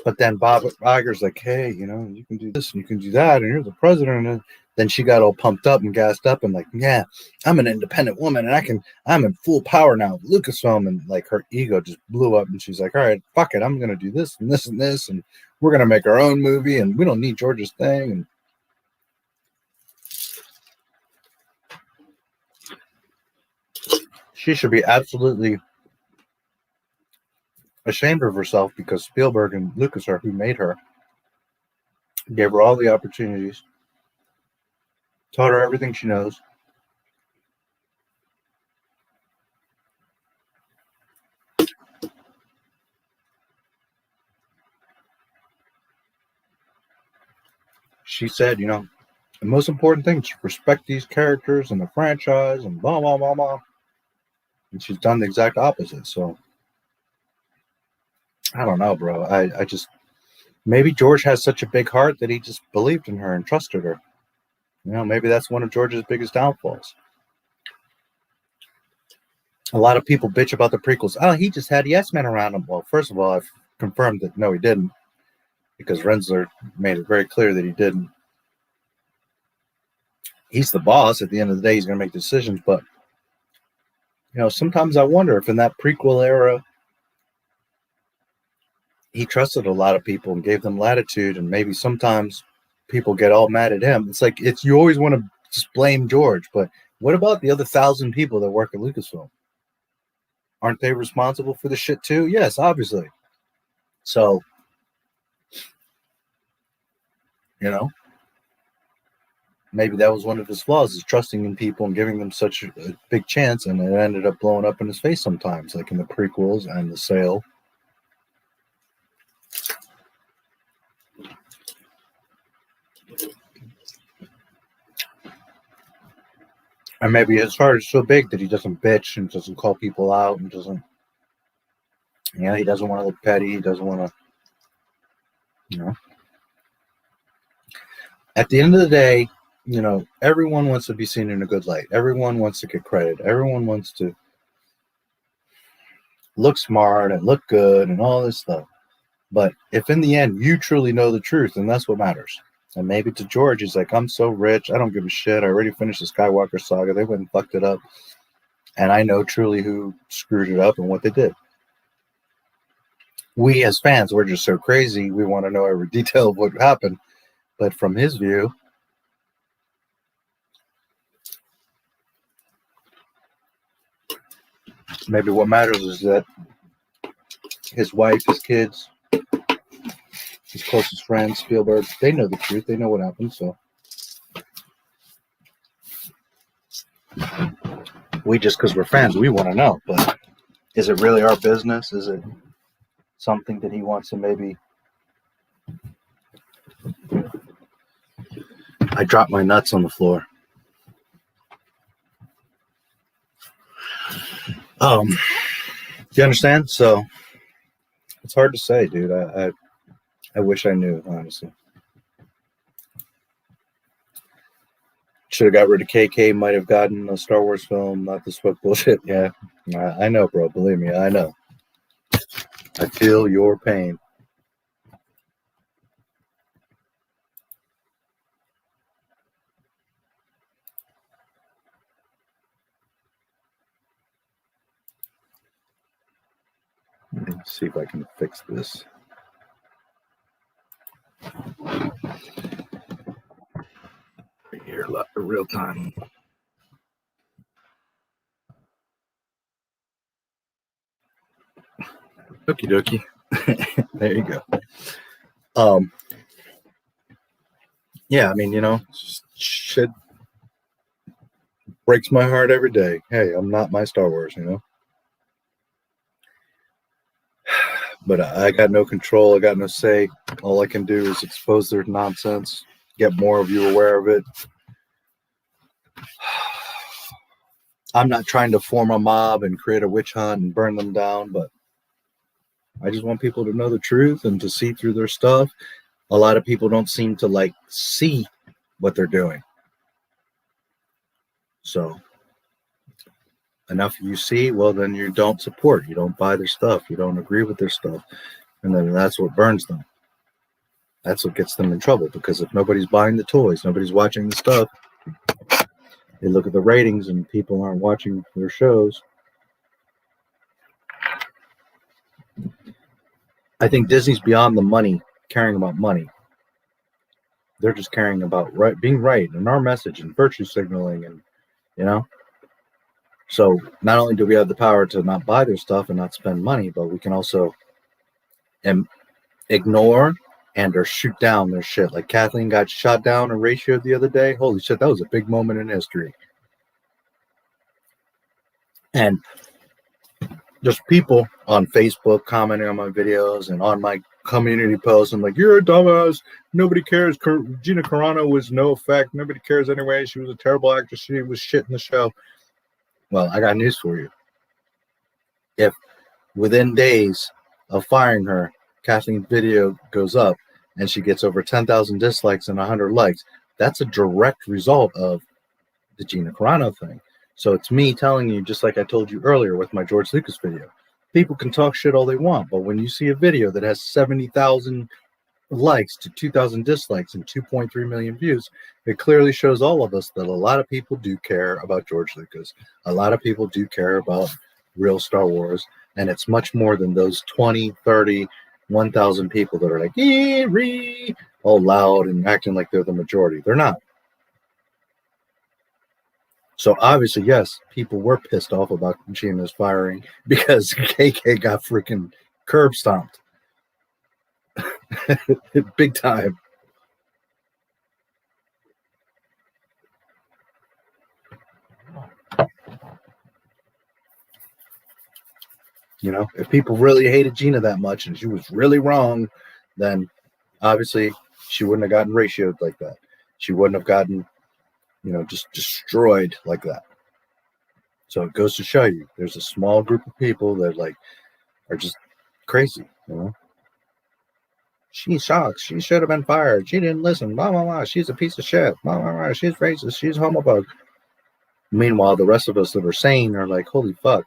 But then Bob Iger's like, hey, you know, you can do this and you can do that, and you're the president. And then she got all pumped up and gassed up and like, yeah, I'm an independent woman, and I'm in full power now with Lucasfilm. And like her ego just blew up, and she's like, all right, fuck it, I'm going to do this and this and this, and we're going to make our own movie, and we don't need George's thing. And she should be absolutely ashamed of herself, because Spielberg and Lucas are who made her, gave her all the opportunities, taught her everything she knows. She said, you know, the most important thing is to respect these characters and the franchise and blah, blah, blah, blah. And she's done the exact opposite. So I don't know, bro. I just, maybe George has such a big heart that he just believed in her and trusted her. You know, maybe that's one of George's biggest downfalls. A lot of people bitch about the prequels. Oh, he just had yes men around him. Well, first of all, I've confirmed that no, he didn't, because Rinzler made it very clear that he didn't. He's the boss. At the end of the day, he's going to make decisions. But, you know, sometimes I wonder if in that prequel era, he trusted a lot of people and gave them latitude, and maybe sometimes people get all mad at him. It's like, you always want to just blame George, but what about the other 1,000 people that work at Lucasfilm? Aren't they responsible for the shit too? Yes, obviously. So, you know, maybe that was one of his flaws, is trusting in people and giving them such a big chance, and it ended up blowing up in his face sometimes, like in the prequels and the sale. And maybe his heart is so big that he doesn't bitch and doesn't call people out and doesn't, you know, he doesn't want to look petty. He doesn't want to, you know. At the end of the day, you know, everyone wants to be seen in a good light. Everyone wants to get credit. Everyone wants to look smart and look good and all this stuff. But if in the end you truly know the truth, then that's what matters. And maybe to George, he's like, I'm so rich, I don't give a shit. I already finished the Skywalker saga. They went and fucked it up. And I know truly who screwed it up and what they did. We as fans, we're just so crazy. We want to know every detail of what happened. But from his view, maybe what matters is that his wife, his kids, his closest friends, Spielberg, they know the truth. They know what happened. So we just, because we're fans, we want to know. But is it really our business? Is it something that he wants to maybe... I dropped my nuts on the floor. Do you understand? So it's hard to say, dude. I wish I knew, honestly. Should have got rid of KK, might have gotten a Star Wars film, not this book bullshit. Yeah, I know, bro. Believe me, I know. I feel your pain. Let's see if I can fix this. Here, real time. Okie dokie. There you go. Yeah, I mean, you know, shit breaks my heart every day. Hey, I'm not my Star Wars, you know. But I got no control. I got no say. All I can do is expose their nonsense, get more of you aware of it. I'm not trying to form a mob and create a witch hunt and burn them down, but I just want people to know the truth and to see through their stuff. A lot of people don't seem to like see what they're doing. So enough of you see, well, then you don't support. You don't buy their stuff. You don't agree with their stuff. And then that's what burns them. That's what gets them in trouble, because if nobody's buying the toys, nobody's watching the stuff, they look at the ratings and people aren't watching their shows. I think Disney's beyond the money, caring about money. They're just caring about being right and our message and virtue signaling, and you know. So not only do we have the power to not buy their stuff and not spend money, but we can also ignore and or shoot down their shit. Like Kathleen got shot down and ratioed the other day. Holy shit, that was a big moment in history. And just people on Facebook commenting on my videos and on my community posts and like, you're a dumbass, nobody cares, Gina Carano was no effect, nobody cares anyway, she was a terrible actress, she was shit in the show. Well, I got news for you. If within days of firing her, Kathleen's video goes up and she gets over 10,000 dislikes and 100 likes, that's a direct result of the Gina Carano thing. So it's me telling you, just like I told you earlier with my George Lucas video, people can talk shit all they want, but when you see a video that has 70,000 likes to 2,000 dislikes and 2.3 million views, it clearly shows all of us that a lot of people do care about George Lucas. A lot of people do care about real Star Wars, and it's much more than those 20, 30, 1,000 people that are like, ee, all loud and acting like they're the majority. They're not. So obviously, yes, people were pissed off about Gina's firing because KK got freaking curb stomped. Big time. You know, if people really hated Gina that much and she was really wrong, then obviously she wouldn't have gotten ratioed like that. She wouldn't have gotten, you know, just destroyed like that. So it goes to show you, there's a small group of people that like are just crazy, you know. She sucks. She should have been fired. She didn't listen. Blah, blah, blah. She's a piece of shit. Blah, blah, blah. She's racist. She's homophobic. Meanwhile, the rest of us that are sane are like, holy fuck.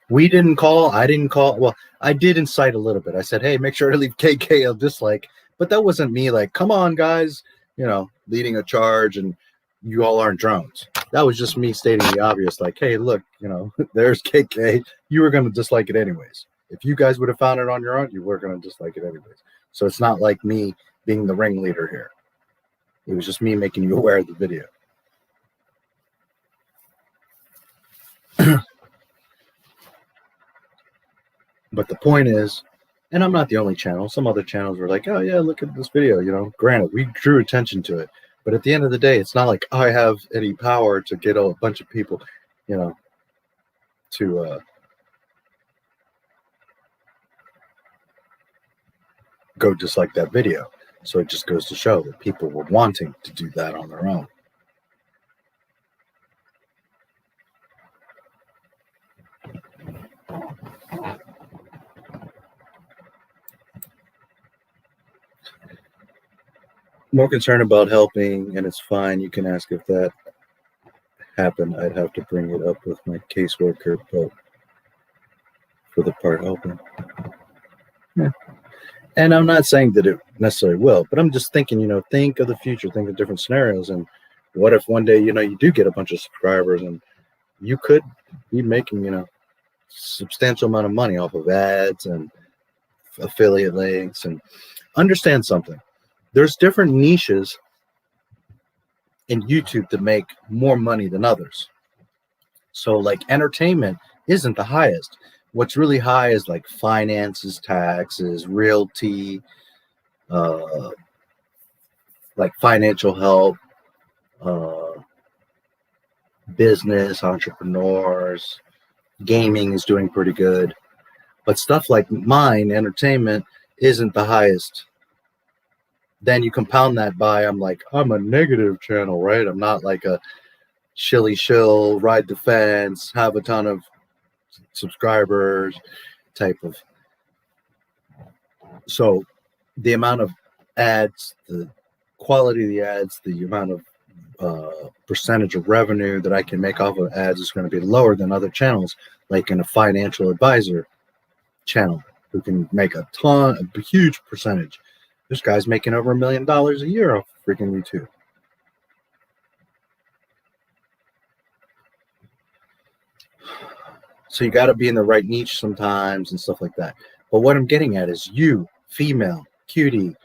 We didn't call. I didn't call. Well, I did incite a little bit. I said, hey, make sure to leave KK a dislike. But that wasn't me like, come on, guys, you know, leading a charge and you all aren't drones. That was just me stating the obvious, like, hey, look, you know, there's KK. You were going to dislike it anyways. If you guys would have found it on your own, you were going to dislike it anyways. So it's not like me being the ringleader here. It was just me making you aware of the video. But the point is, and I'm not the only channel. Some other channels were like, oh, yeah, look at this video. You know, granted, we drew attention to it. But at the end of the day, it's not like I have any power to get a bunch of people, you know, to go dislike that video. So it just goes to show that people were wanting to do that on their own. More concerned about helping, and it's fine. You can ask if that happened. I'd have to bring it up with my caseworker, but for the part helping. Yeah. And I'm not saying that it necessarily will, but I'm just thinking, you know, think of the future, think of different scenarios. And what if one day, you know, you do get a bunch of subscribers and you could be making, you know, substantial amount of money off of ads and affiliate links. And understand something. There's different niches in YouTube that make more money than others. So like entertainment isn't the highest. What's really high is like finances, taxes, realty, like financial help, business, entrepreneurs, gaming is doing pretty good. But stuff like mine, entertainment, isn't the highest. Then you compound that by, I'm a negative channel, right? I'm not like a shilly shill, ride the fence, have a ton of subscribers type of. So the amount of ads, the quality of the ads, the amount of percentage of revenue that I can make off of ads is going to be lower than other channels, like in a financial advisor channel who can make a huge percentage. This guy's making over $1 million a year off freaking YouTube. So you got to be in the right niche sometimes and stuff like that. But what I'm getting at is you, female, cutie,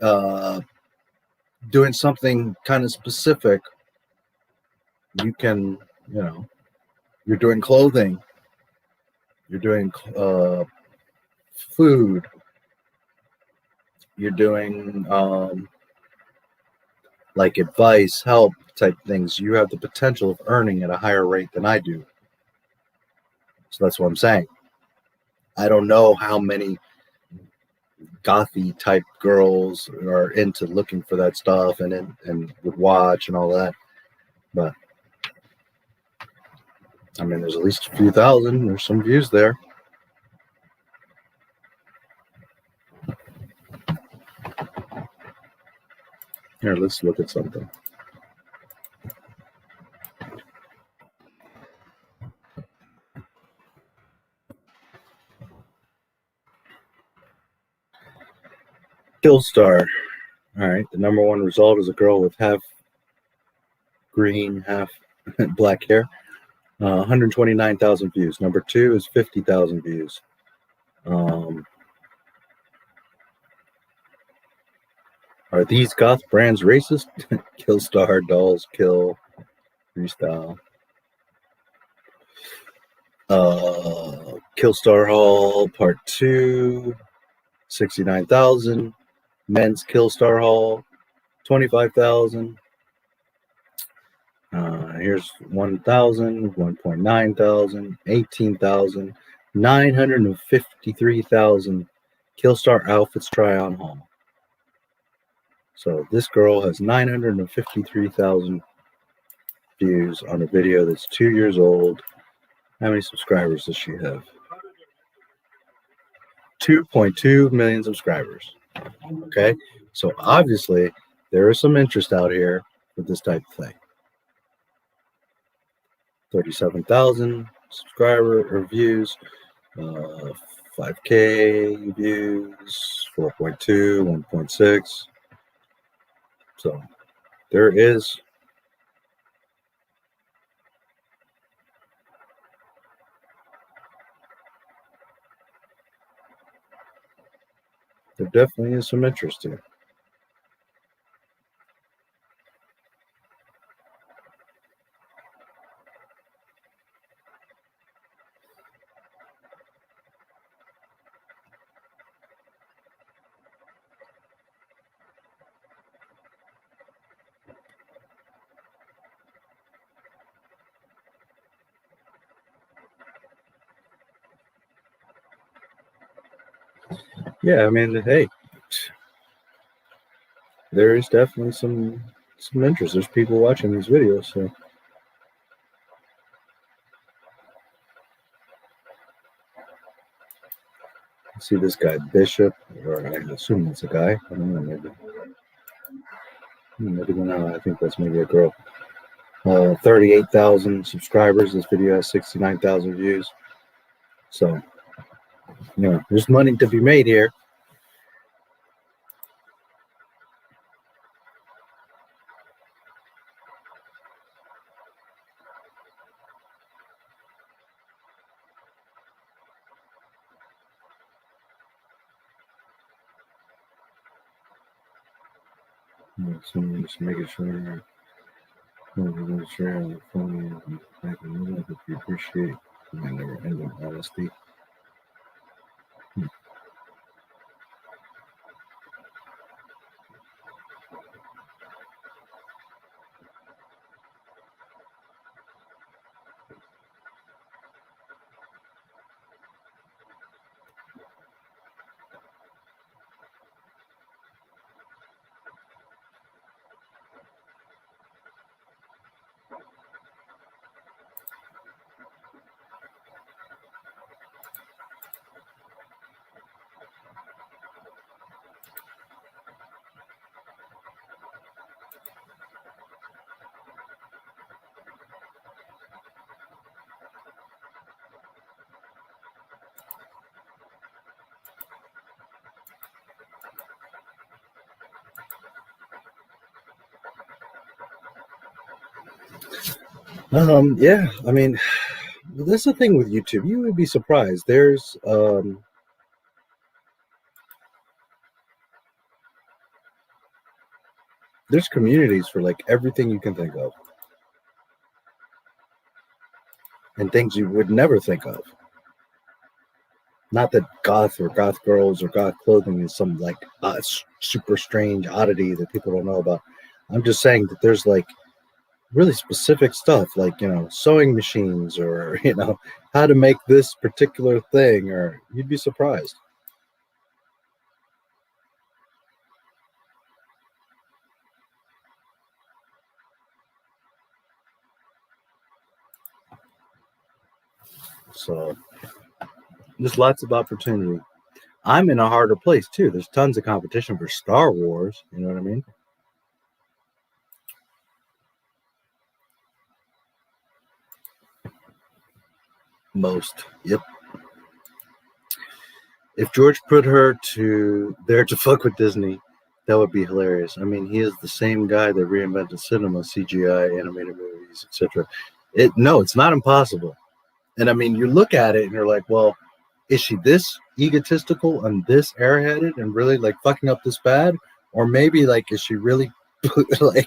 doing something kind of specific. You can, you know, you're doing clothing. You're doing food. You're doing like advice, help type things. You have the potential of earning at a higher rate than I do. So that's what I'm saying. I don't know how many gothy type girls are into looking for that stuff and would watch and all that. But I mean, there's at least a few thousand. There's some views there. Here, let's look at something. Killstar. All right, the number one result is a girl with half green, half black hair. 129,000 views. Number two is 50,000 views. Are these goth brands racist? Killstar, Dolls, Kill, Freestyle. Killstar Hall Part 2, 69,000. Men's Killstar Hall, 25,000. Here's 1,000, 1.9 thousand, 18,000, 953,000 Killstar Outfits Try-On Haul. So this girl has 953,000 views on a video that's 2 years old. How many subscribers does she have? 2.2 million subscribers. Okay, so obviously there is some interest out here with this type of thing. 37,000, subscriber or views, 5K views, 4.2, 1.6. So there is. There definitely is some interest here. Yeah, I mean, hey, there is definitely some interest. There's people watching these videos, so. See this guy Bishop, or I assume it's a guy. I don't know, maybe no. I think that's maybe a girl. 38,000 subscribers. This video has 69,000 views. So, you know, there's money to be made here. So just making sure. Share on the phone. Back in the middle, if you appreciate. I never end in honesty. Yeah, I mean, that's the thing with YouTube. You would be surprised. There's communities for like everything you can think of, and things you would never think of. Not that goth or goth girls or goth clothing is some like super strange oddity that people don't know about. I'm just saying that there's like really specific stuff, like, you know, sewing machines, or, you know, how to make this particular thing, or you'd be surprised. So there's lots of opportunity. I'm in a harder place too. There's tons of competition for Star Wars. You know what I mean? Most. Yep. If George put her there to fuck with Disney, that would be hilarious. I mean, he is the same guy that reinvented cinema, CGI, animated movies, etc. No, it's not impossible. And I mean, you look at it and you're like, well, is she this egotistical and this airheaded and really like fucking up this bad? Or maybe like, is she really like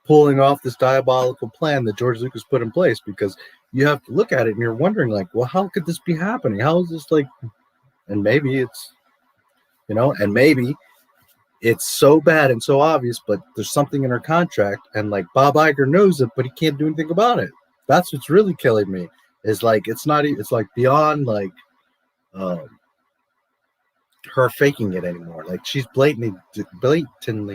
pulling off this diabolical plan that George Lucas put in place? Because you have to look at it and you're wondering like, well, how could this be happening? How is this like, and maybe it's, you know, and maybe it's so bad and so obvious, but there's something in her contract, and like Bob Iger knows it, but he can't do anything about it. That's what's really killing me. Is like, it's like beyond like her faking it anymore. Like, she's blatantly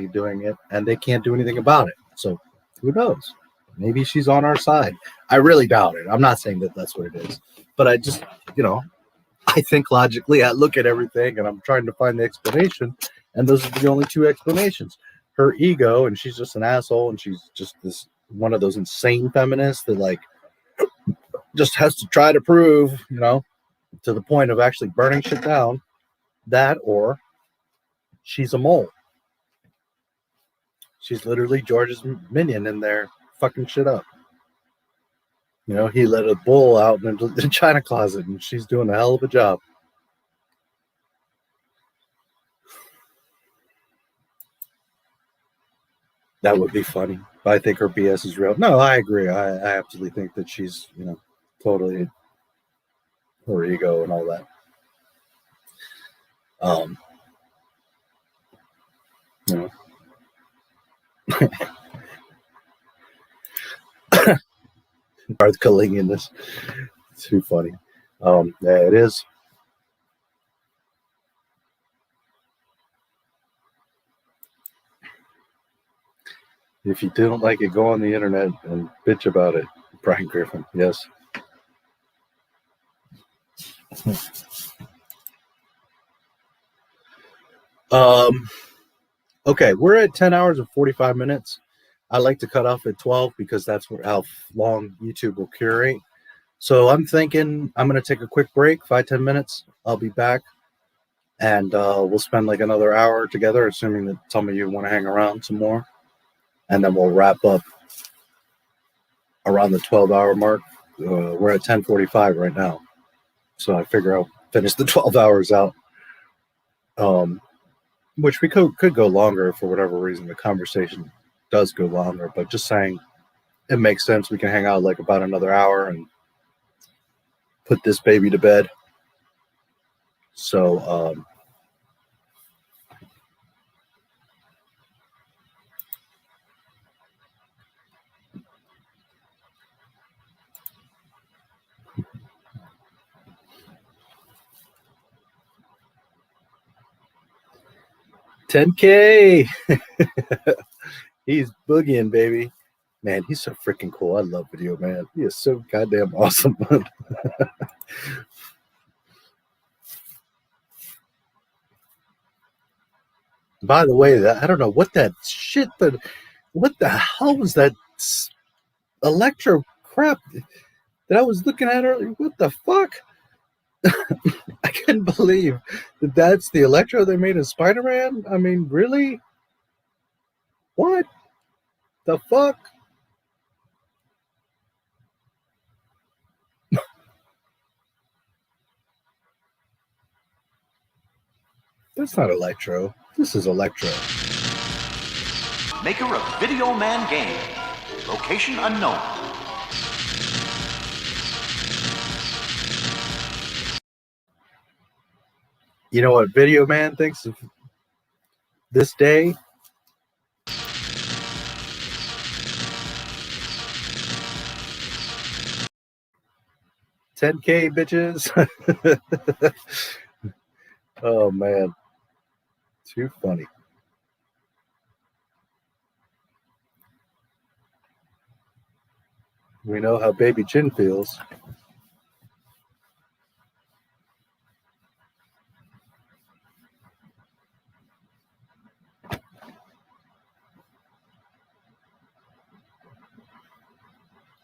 doing it, and they can't do anything about it. So who knows? Maybe she's on our side. I really doubt it. I'm not saying that that's what it is, but I just, you know, I think logically. I look at everything and I'm trying to find the explanation, and those are the only two explanations. Her ego, and she's just an asshole, and she's just this one of those insane feminists that like just has to try to prove, you know, to the point of actually burning shit down, that or she's a mole. She's literally George's minion in there fucking shit up. You know, he let a bull out in the china closet and she's doing a hell of a job. That would be funny. But I think her BS is real. No, I agree. I absolutely think that she's, you know, totally her ego and all that. You know. Darth Culling in this. Too funny. Yeah, it is. If you don't like it, go on the internet and bitch about it. Brian Griffin, yes. Okay, we're at 10 hours and 45 minutes. I like to cut off at 12 because that's how long YouTube will curate. So I'm thinking I'm going to take a quick break, 5-10 minutes. I'll be back, and we'll spend like another hour together, assuming that some of you want to hang around some more. And then we'll wrap up around the 12-hour mark. We're at 10:45 right now. So I figure I'll finish the 12 hours out. Which we could go longer for whatever reason. The conversation does go longer, but just saying it makes sense. We can hang out like about another hour and put this baby to bed. So, $10K. He's boogieing, baby. Man, he's so freaking cool. I love Video Man. He is so goddamn awesome. By the way, I don't know what that shit, what the hell was that electro crap that I was looking at earlier? What the fuck? I can't believe that that's the electro they made in Spider-Man. I mean, really? What the fuck? That's not electro. This is electro. Maker of Video Man game. Location unknown. You know what Video Man thinks of this day? $10K, bitches. Oh, man. Too funny. We know how Baby Chin feels.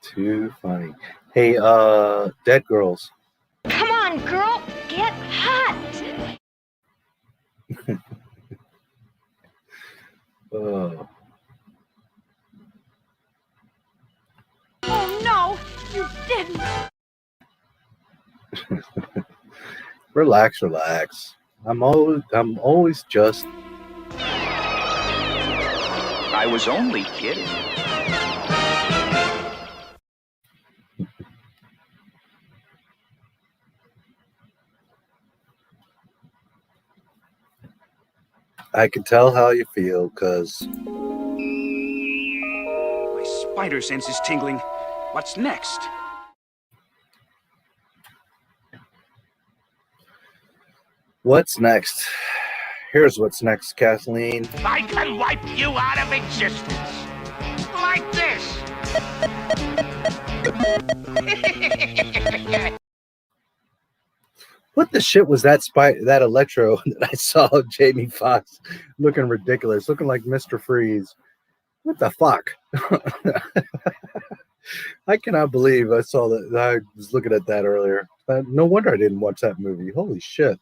Too funny. Hey, Dead Girls. Come on, girl, get hot. Oh. Oh no, you didn't. Relax, relax. I'm always just. I was only kidding. I can tell how you feel, cause my spider sense is tingling. What's next? What's next? Here's what's next, Kathleen. I can wipe you out of existence. Like this. What the shit was that that electro that I saw Jamie Foxx looking ridiculous, looking like Mr. Freeze? What the fuck? I cannot believe I saw that. I was looking at that earlier. No wonder I didn't watch that movie. Holy shit.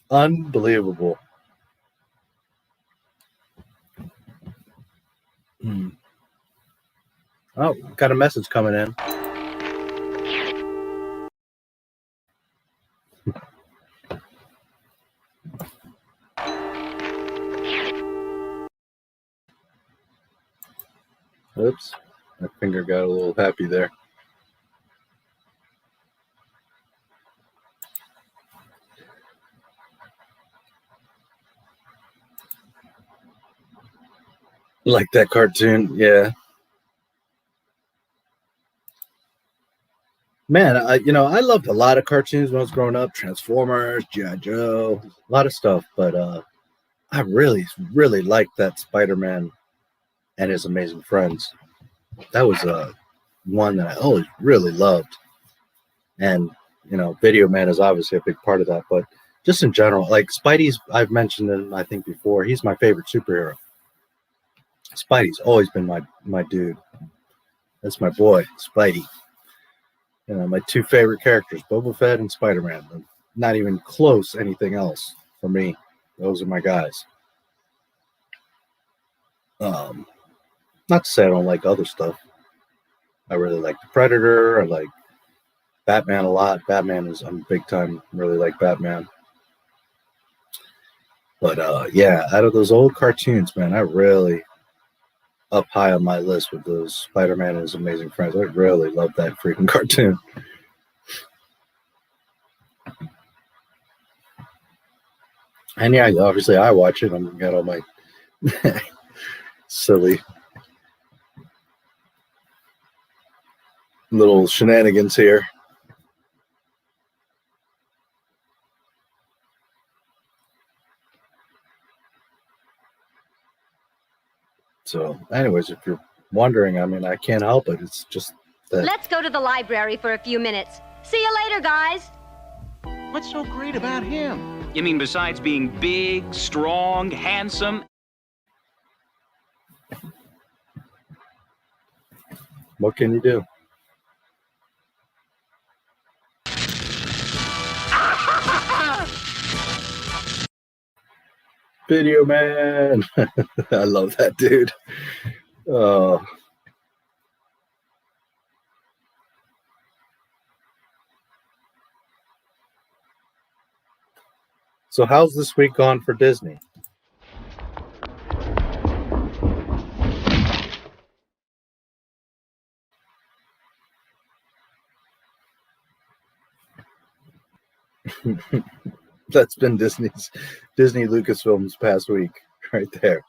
Unbelievable. Oh, got a message coming in. Oops, my finger got a little happy there. Like that cartoon, yeah. Man, I loved a lot of cartoons when I was growing up. Transformers, G.I. Joe, a lot of stuff. But I really, really liked that Spider-Man and His Amazing Friends. That was one that I always really loved. And, Video Man is obviously a big part of that. But just in general, like Spidey's, I've mentioned him, I think, before. He's my favorite superhero. Spidey's always been my dude. That's my boy, Spidey. My two favorite characters, Boba Fett and Spider-Man. Not even close anything else for me. Those are my guys. Not to say I don't like other stuff. I really like the Predator. I like Batman a lot. I'm big time, really like Batman. But yeah, out of those old cartoons, man, I really up high on my list with those Spider-Man and His Amazing Friends. I really love that freaking cartoon. And yeah, obviously I watch it. I've got all my silly little shenanigans here. So anyways, if you're wondering, I mean, I can't help it. It's just that. Let's go to the library for a few minutes. See you later, guys. What's so great about him? You mean besides being big, strong, handsome? What can you do? Video Man. I love that dude. Oh. So how's this week gone for Disney? That's been Disney Lucasfilm's past week right there.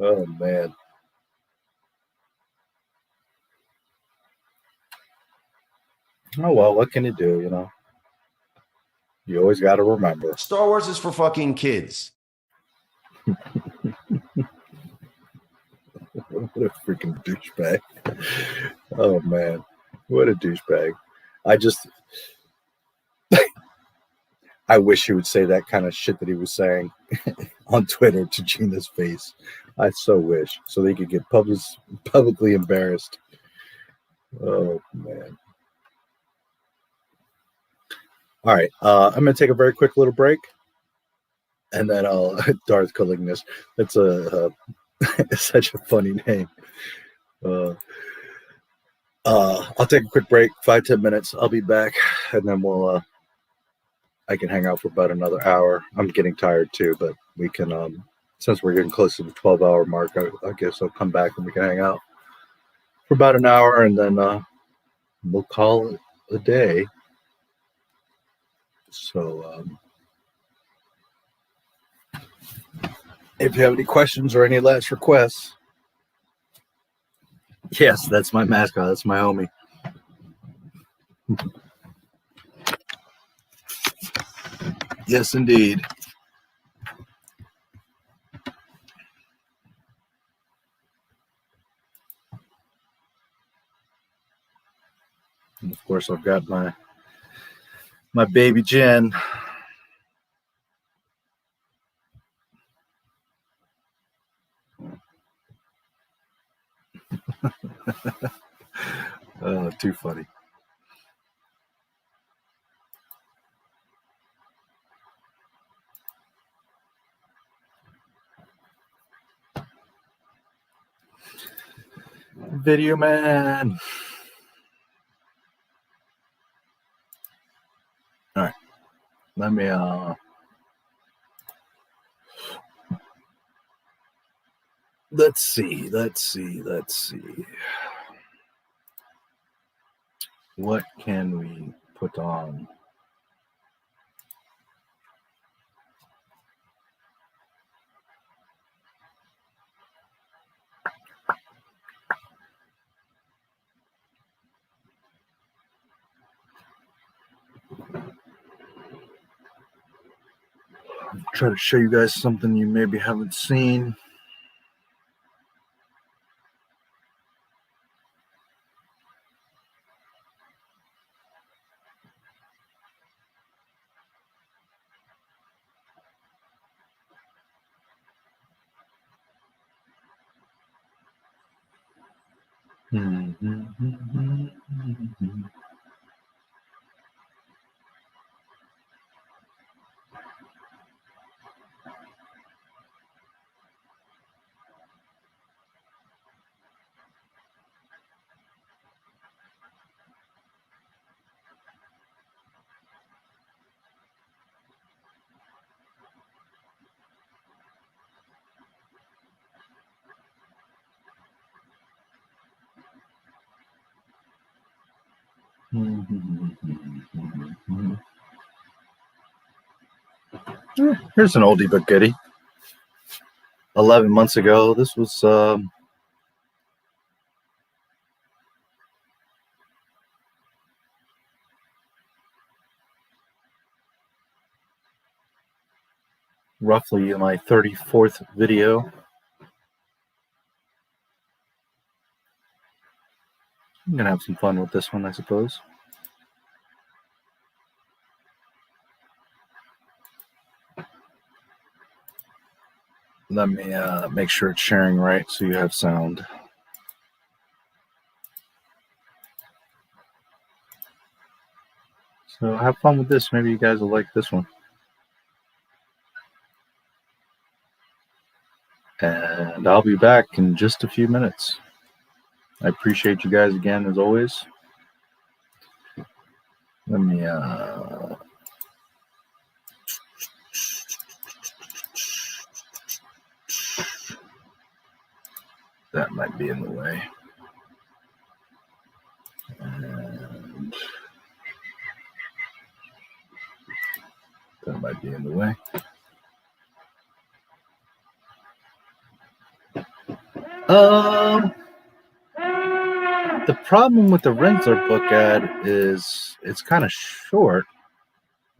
Oh man. Oh well, what can you do, You always got to remember. Star Wars is for fucking kids. What a freaking douchebag. Oh man. What a douchebag. I wish he would say that kind of shit that he was saying on Twitter to Gina's face. I so wish. So they could get publicly embarrassed. Oh, man. All right. I'm going to take a very quick little break. And then I'll... Darth Callignus. That's such a funny name. I'll take a quick break, 5-10 minutes. I'll be back. And then I can hang out for about another hour. I'm getting tired too, but we can, since we're getting close to the 12-hour mark, I guess I'll come back and we can hang out for about an hour, and then we'll call it a day. So if you have any questions or any last requests, yes, that's my mascot. That's my homie. Yes, indeed. And of course, I've got my baby Jen. Too funny. Video man. All right. Let me let's see. What can we put on? Try to show you guys something you maybe haven't seen. Here's an oldie but goodie. 11 months ago, this was roughly my 34th video. I'm gonna have some fun with this one, I suppose. Let me make sure it's sharing right so you have sound. So have fun with this. Maybe you guys will like this one. And I'll be back in just a few minutes. I appreciate you guys again, as always. Let me that might be in the way. And that might be in the way. The problem with the Rinzler book ad is it's kind of short.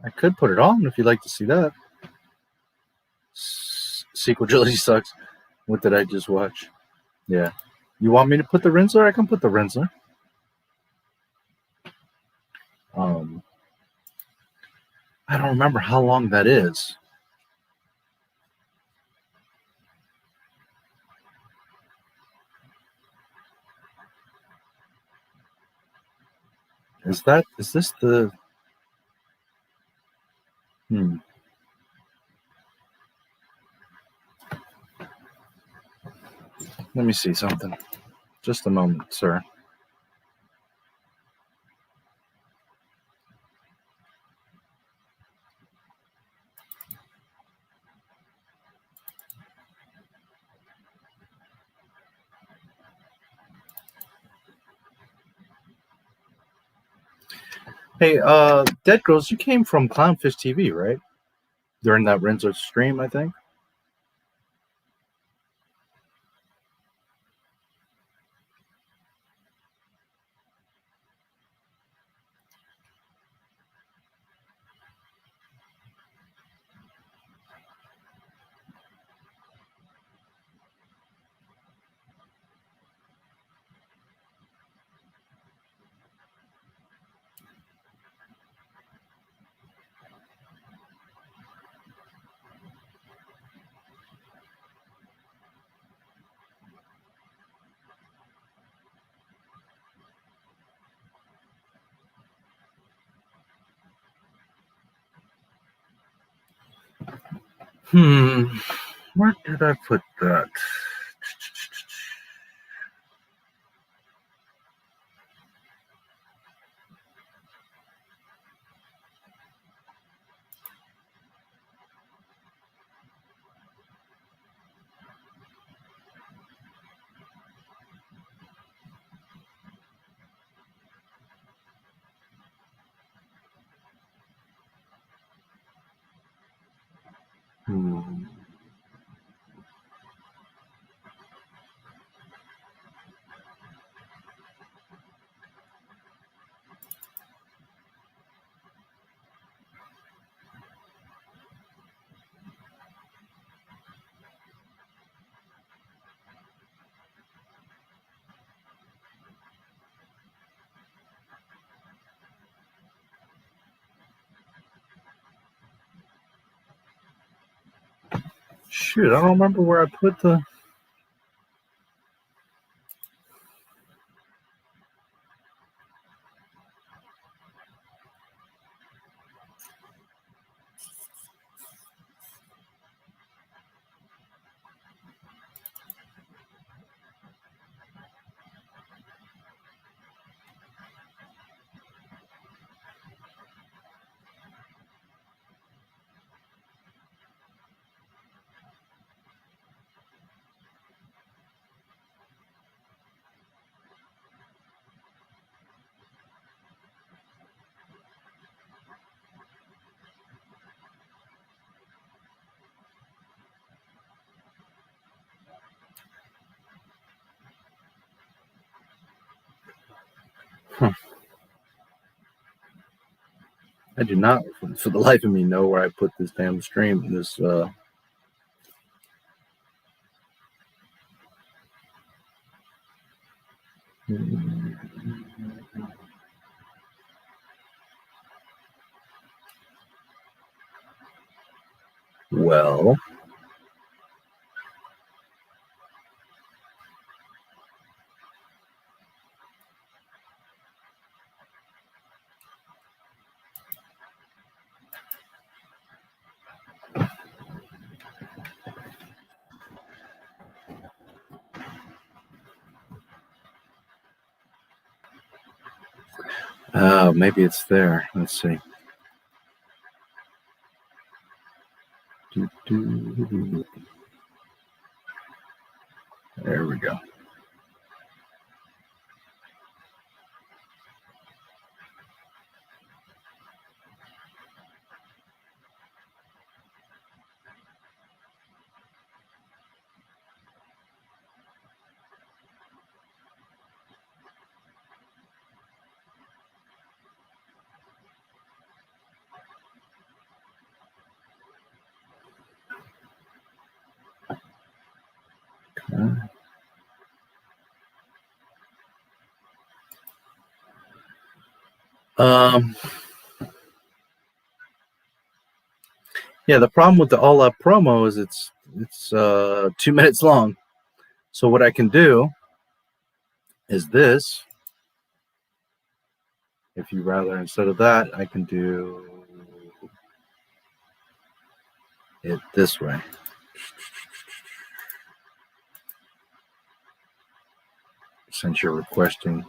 I could put it on if you'd like to see that. Sequel Trilogy sucks. What did I just watch? Yeah. You want me to put the Rinzler? I can put the Rinzler. I don't remember how long that is. Is this the... Let me see something. Just a moment, sir. Hey, Dead Girls, you came from Clownfish TV, right? During that Rinzler stream, I think. Where did I put that? Shoot, I don't remember where I put the... I do not, for the life of me, know where I put this damn stream. This, well, maybe it's there. Let's see. There we go. Yeah, the problem with the all-up promo is it's 2 minutes long. So what I can do is this. If you rather, instead of that, I can do it this way. Since you're requesting.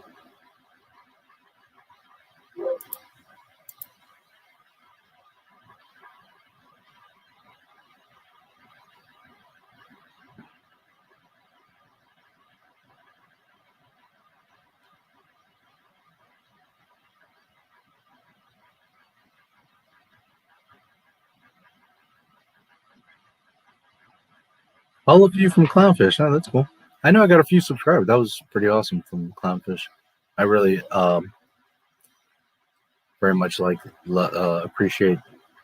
All of you from Clownfish. Oh, that's cool. I know I got a few subscribers. That was pretty awesome from Clownfish. I really very much appreciate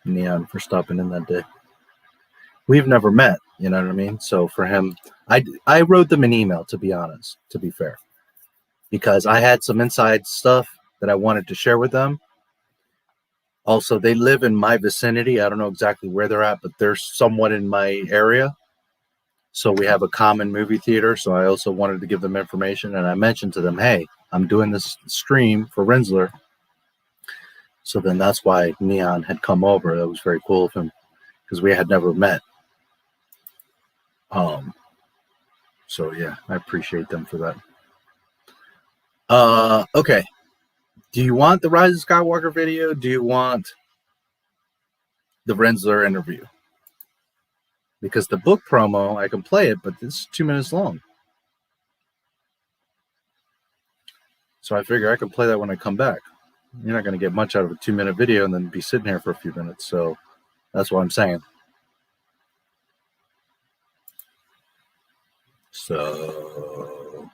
Neon for stopping in that day. We've never met, you know what I mean? So for him, I wrote them an email, to be honest, to be fair, because I had some inside stuff that I wanted to share with them. Also, they live in my vicinity. I don't know exactly where they're at, but they're somewhat in my area. So we have a common movie theater. So I also wanted to give them information. And I mentioned to them, hey, I'm doing this stream for Rinzler. So then that's why Neon had come over. That was very cool of him because we had never met. So yeah, I appreciate them for that. Okay. Do you want the Rise of Skywalker video? Do you want the Rinzler interview? Because the book promo, I can play it, but it's 2 minutes long. So I figure I can play that when I come back. You're not going to get much out of a 2-minute video and then be sitting here for a few minutes. So that's what I'm saying. So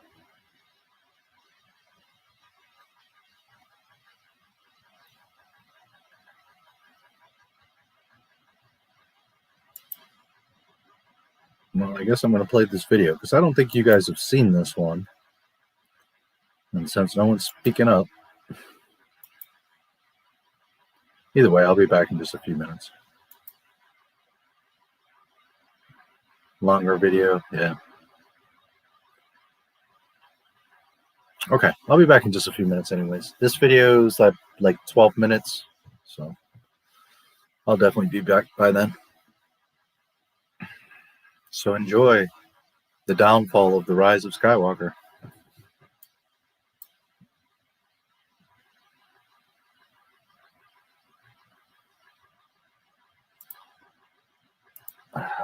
well, I guess I'm going to play this video because I don't think you guys have seen this one. And since no one's speaking up, either way, I'll be back in just a few minutes. Longer video, yeah. Okay, I'll be back in just a few minutes anyways. This video is like 12 minutes, so I'll definitely be back by then. So enjoy the downfall of the Rise of Skywalker.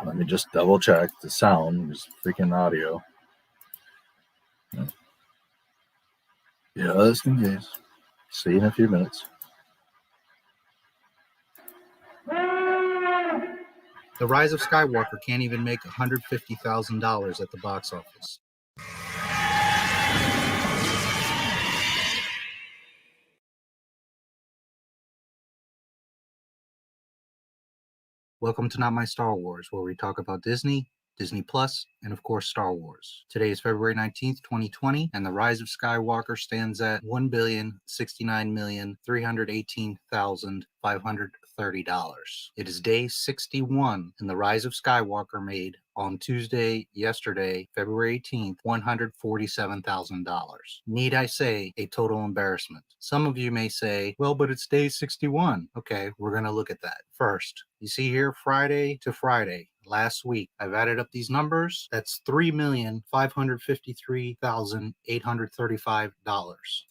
Let me just double check the sound, just freaking audio. Yeah, just in case. See you in a few minutes. The Rise of Skywalker can't even make $150,000 at the box office. Welcome to Not My Star Wars, where we talk about Disney, Disney Plus, and of course Star Wars. Today is February 19th, 2020, and the Rise of Skywalker stands at $1,069,318,530. It is day 61, and the Rise of Skywalker made on Tuesday, yesterday, February 18th, $147,000. Need I say, a total embarrassment. Some of you may say, well, but it's day 61. Okay, we're going to look at that. First, you see here, Friday to Friday, last week, I've added up these numbers. That's $3,553,835.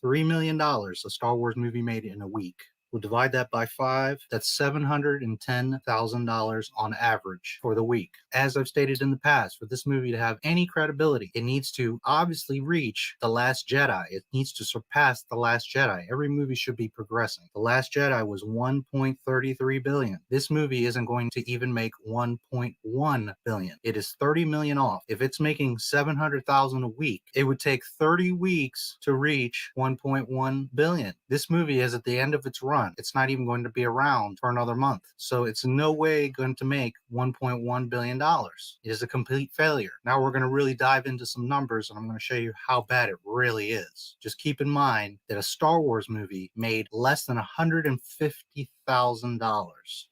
$3 million a Star Wars movie made in a week. We'll divide that by 5. That's $710,000 on average for the week. As I've stated in the past, for this movie to have any credibility, it needs to obviously reach The Last Jedi. It needs to surpass The Last Jedi. Every movie should be progressing. The Last Jedi was $1.33 billion. This movie isn't going to even make $1.1 billion. It is $30 million off. If it's making $700,000 a week, it would take 30 weeks to reach $1.1 billion. This movie is at the end of its run. It's not even going to be around for another month. So it's in no way going to make $1.1 billion. It is a complete failure. Now we're going to really dive into some numbers, and I'm going to show you how bad it really is. Just keep in mind that a Star Wars movie made less than $150,000.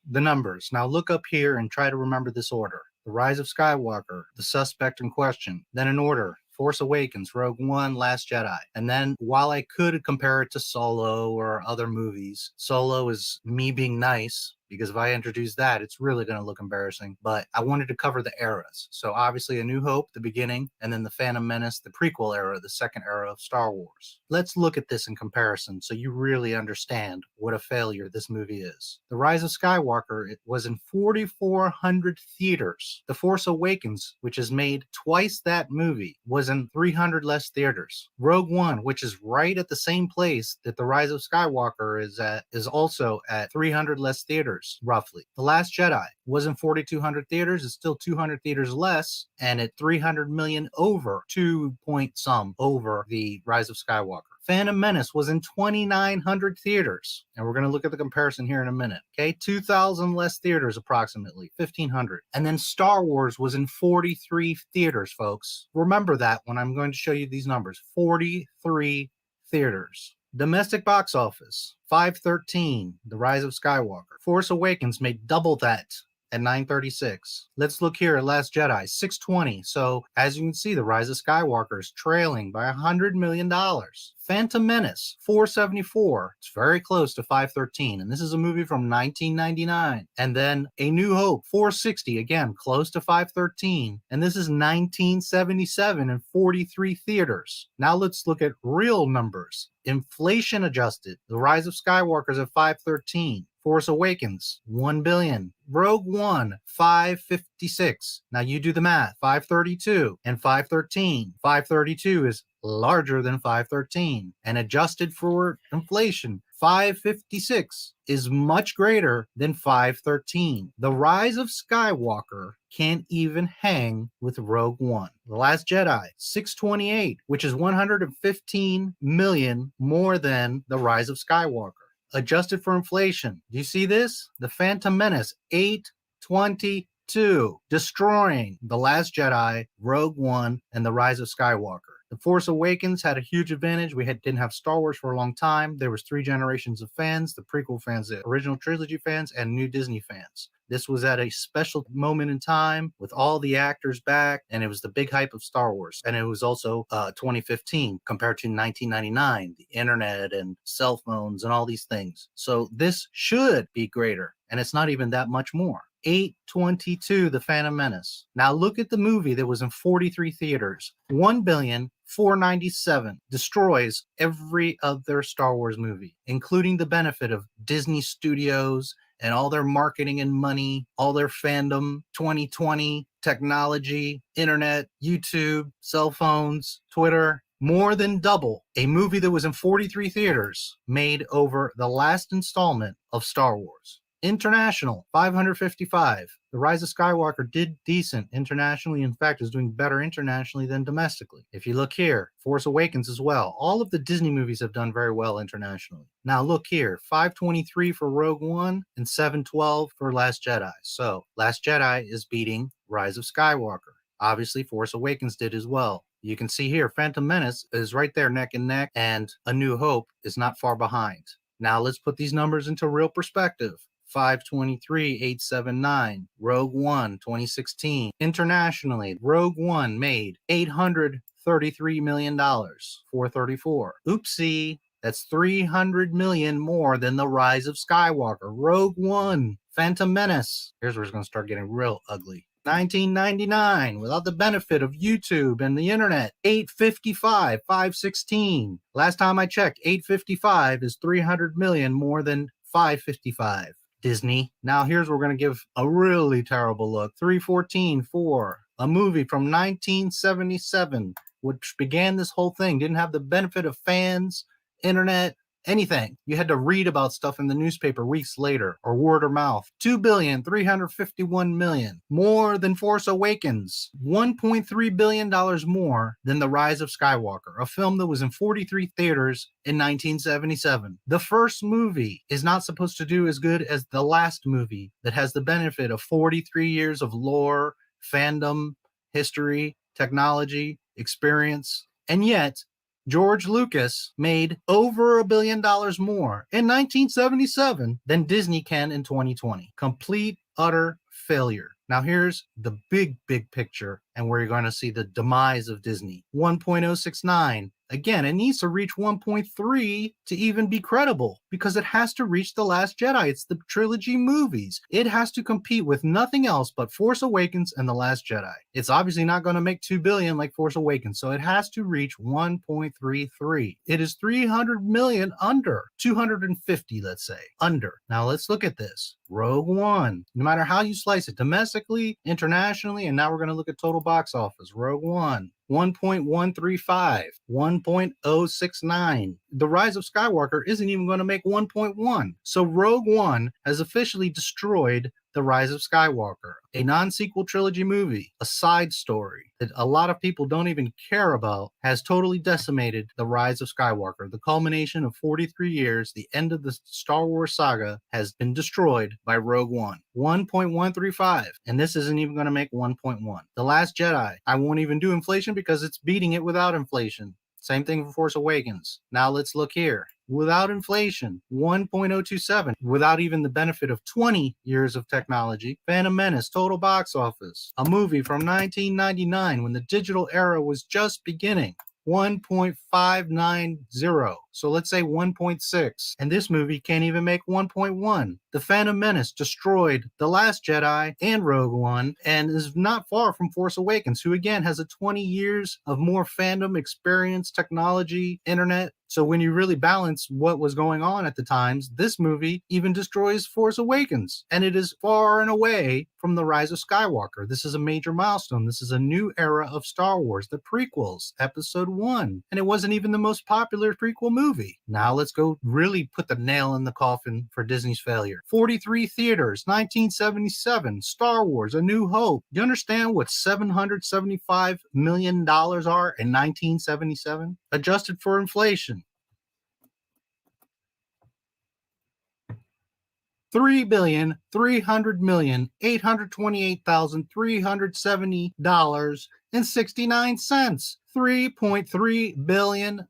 The numbers. Now look up here and try to remember this order. The Rise of Skywalker, the suspect in question, then in order, Force Awakens, Rogue One, Last Jedi. And then while I could compare it to Solo or other movies, Solo is me being nice, because if I introduce that, it's really going to look embarrassing. But I wanted to cover the eras. So obviously A New Hope, the beginning, and then The Phantom Menace, the prequel era, the second era of Star Wars. Let's look at this in comparison so you really understand what a failure this movie is. The Rise of Skywalker, it was in 4,400 theaters. The Force Awakens, which has made twice that movie, was in 300 less theaters. Rogue One, which is right at the same place that The Rise of Skywalker is at, is also at 300 less theaters. Roughly. The Last Jedi was in 4,200 theaters. It's still 200 theaters less, and at 300 million over, 2 point some over the Rise of Skywalker. Phantom Menace was in 2,900 theaters, and we're going to look at the comparison here in a minute. Okay, 2,000 less theaters approximately, 1,500. And then Star Wars was in 43 theaters, folks. Remember that when I'm going to show you these numbers. 43 theaters. Domestic box office, 513, The Rise of Skywalker. Force Awakens made double that at 936. Let's look here at Last Jedi, 620. So as you can see, The Rise of Skywalker is trailing by $100 million. Phantom Menace, 474. It's very close to 513. And this is a movie from 1999. And then A New Hope, 460. Again, close to 513. And this is 1977 in 43 theaters. Now let's look at real numbers. Inflation adjusted. The Rise of Skywalker is at 513. Force Awakens, 1 billion. Rogue One, 556. Now you do the math, 532 and 513. 532 is larger than 513. And adjusted for inflation, 556 is much greater than 513. The Rise of Skywalker can't even hang with Rogue One. The Last Jedi, 628, which is 115 million more than The Rise of Skywalker. Adjusted for inflation. Do you see this? The Phantom Menace, 822, destroying The Last Jedi, Rogue One, and The Rise of Skywalker. The Force Awakens had a huge advantage. We didn't have Star Wars for a long time. There was 3 generations of fans, the prequel fans, the original trilogy fans, and new Disney fans. This was at a special moment in time with all the actors back, and it was the big hype of Star Wars. And it was also 2015 compared to 1999, the internet and cell phones and all these things. So this should be greater, and it's not even that much more. 822, The Phantom Menace. Now look at the movie that was in 43 theaters. 1,497,000,000 destroys every other Star Wars movie, including the benefit of Disney Studios and all their marketing and money, all their fandom, 2020, technology, internet, YouTube, cell phones, Twitter. More than double. A movie that was in 43 theaters made over the last installment of Star Wars. International, 555. The Rise of Skywalker did decent internationally. In fact, is doing better internationally than domestically. If you look here, Force Awakens as well. All of the Disney movies have done very well internationally. Now look here, 523 for Rogue One and 712 for Last Jedi. So Last Jedi is beating Rise of Skywalker. Obviously, Force Awakens did as well. You can see here, Phantom Menace is right there neck and neck, and A New Hope is not far behind. Now let's put these numbers into real perspective. 523, 879. Rogue One, 2016. Internationally, Rogue One made $833 million, 434. Oopsie, that's 300 million more than The Rise of Skywalker. Rogue One, Phantom Menace. Here's where it's going to start getting real ugly. 1999, without the benefit of YouTube and the internet, 855, 516. Last time I checked, 855 is 300 million more than 555. Disney. Now here's where we're going to give a really terrible look. 314 for a movie from 1977, which began this whole thing. Didn't have the benefit of fans, internet, anything. You had to read about stuff in the newspaper weeks later, or word of mouth. $2,351,000,000, more than Force Awakens. $1.3 billion more than The Rise of Skywalker, a film that was in 43 theaters in 1977. The first movie is not supposed to do as good as the last movie that has the benefit of 43 years of lore, fandom, history, technology, experience, and yet George Lucas made over $1 billion more in 1977 than Disney can in 2020. Complete, utter failure. Now here's the big picture and where you're going to see the demise of Disney. 1.069. Again, it needs to reach 1.3 to even be credible because it has to reach The Last Jedi. It's the trilogy movies. It has to compete with nothing else but Force Awakens and The Last Jedi. It's obviously not going to make $2 billion like Force Awakens, so it has to reach 1.33. It is 300 million under, 250, let's say, under. Now let's look at this. Rogue One, no matter how you slice it, domestically, internationally, and now we're going to look at total box office. Rogue One, 1.135, 1.069. The Rise of Skywalker isn't even going to make 1.1. So Rogue One has officially destroyed The Rise of Skywalker, a non-sequel trilogy movie, a side story that a lot of people don't even care about, has totally decimated The Rise of Skywalker. The culmination of 43 years, the end of the Star Wars saga, has been destroyed by Rogue One. 1.135, and this isn't even going to make 1.1. The Last Jedi, I won't even do inflation because it's beating it without inflation. Same thing for Force Awakens. Now let's look here. Without inflation, 1.027. Without even the benefit of 20 years of technology, Phantom Menace, total box office. A movie from 1999 when the digital era was just beginning. 1.590. So let's say 1.6. And this movie can't even make 1.1. The Phantom Menace destroyed The Last Jedi and Rogue One and is not far from Force Awakens, who again has a 20 years of more fandom experience, technology, internet. So when you really balance what was going on at the times, this movie even destroys Force Awakens. And it is far and away from The Rise of Skywalker. This is a major milestone. This is a new era of Star Wars, the prequels, Episode 1. And it wasn't even the most popular prequel movie. Now let's go really put the nail in the coffin for Disney's failure. 43 theaters, 1977, Star Wars, A New Hope. Do you understand what $775 million are in 1977? Adjusted for inflation. $3,300,828,370.69. $3.3 billion,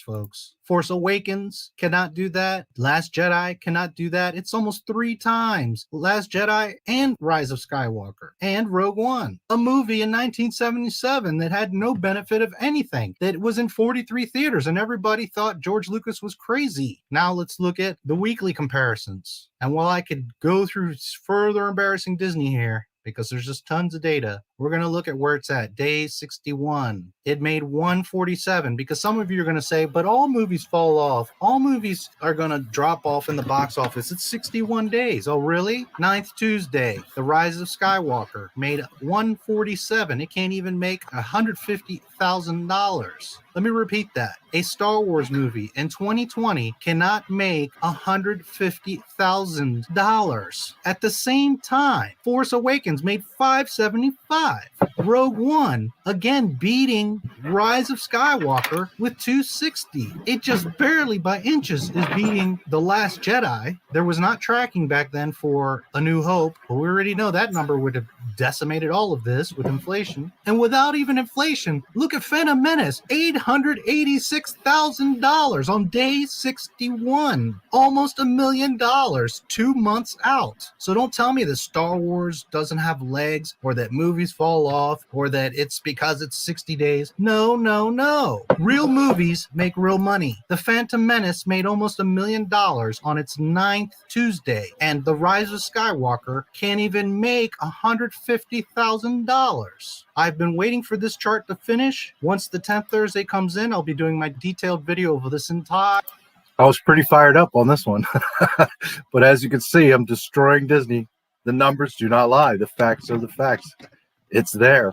folks. Force Awakens cannot do that. Last Jedi cannot do that. It's almost 3 times Last Jedi and Rise of Skywalker and Rogue One. A movie in 1977 that had no benefit of anything, that was in 43 theaters, and everybody thought George Lucas was crazy. Now let's look at the weekly comparisons. And while I could go through further embarrassing Disney here, because there's just tons of data, we're going to look at where it's at. Day 61. It made 147, because some of you are going to say, but all movies fall off. All movies are going to drop off in the box office. It's 61 days. Oh, really? 9th Tuesday, The Rise of Skywalker made 147. It can't even make $150,000. Let me repeat that. A Star Wars movie in 2020 cannot make $150,000. At the same time, Force Awakens made $575. Rogue One, again beating Rise of Skywalker with $260. It just barely by inches is beating The Last Jedi. There was not tracking back then for A New Hope, but we already know that number would have decimated all of this with inflation. And without even inflation, look at Phantom Menace, $886,000 on day 61. Almost $1 million 2 months out. So don't tell me that Star Wars doesn't have legs, or that movies fall off, or that it's because it's 60 days. No, no, no. Real movies make real money. The Phantom Menace made almost $1 million on its 9th Tuesday, and The Rise of Skywalker can't even make $150,000. I've been waiting for this chart to finish. Once the 10th Thursday comes in, I'll be doing my detailed video of this entire... I was pretty fired up on this one. But as you can see, I'm destroying Disney. The numbers do not lie. The facts are the facts. It's there.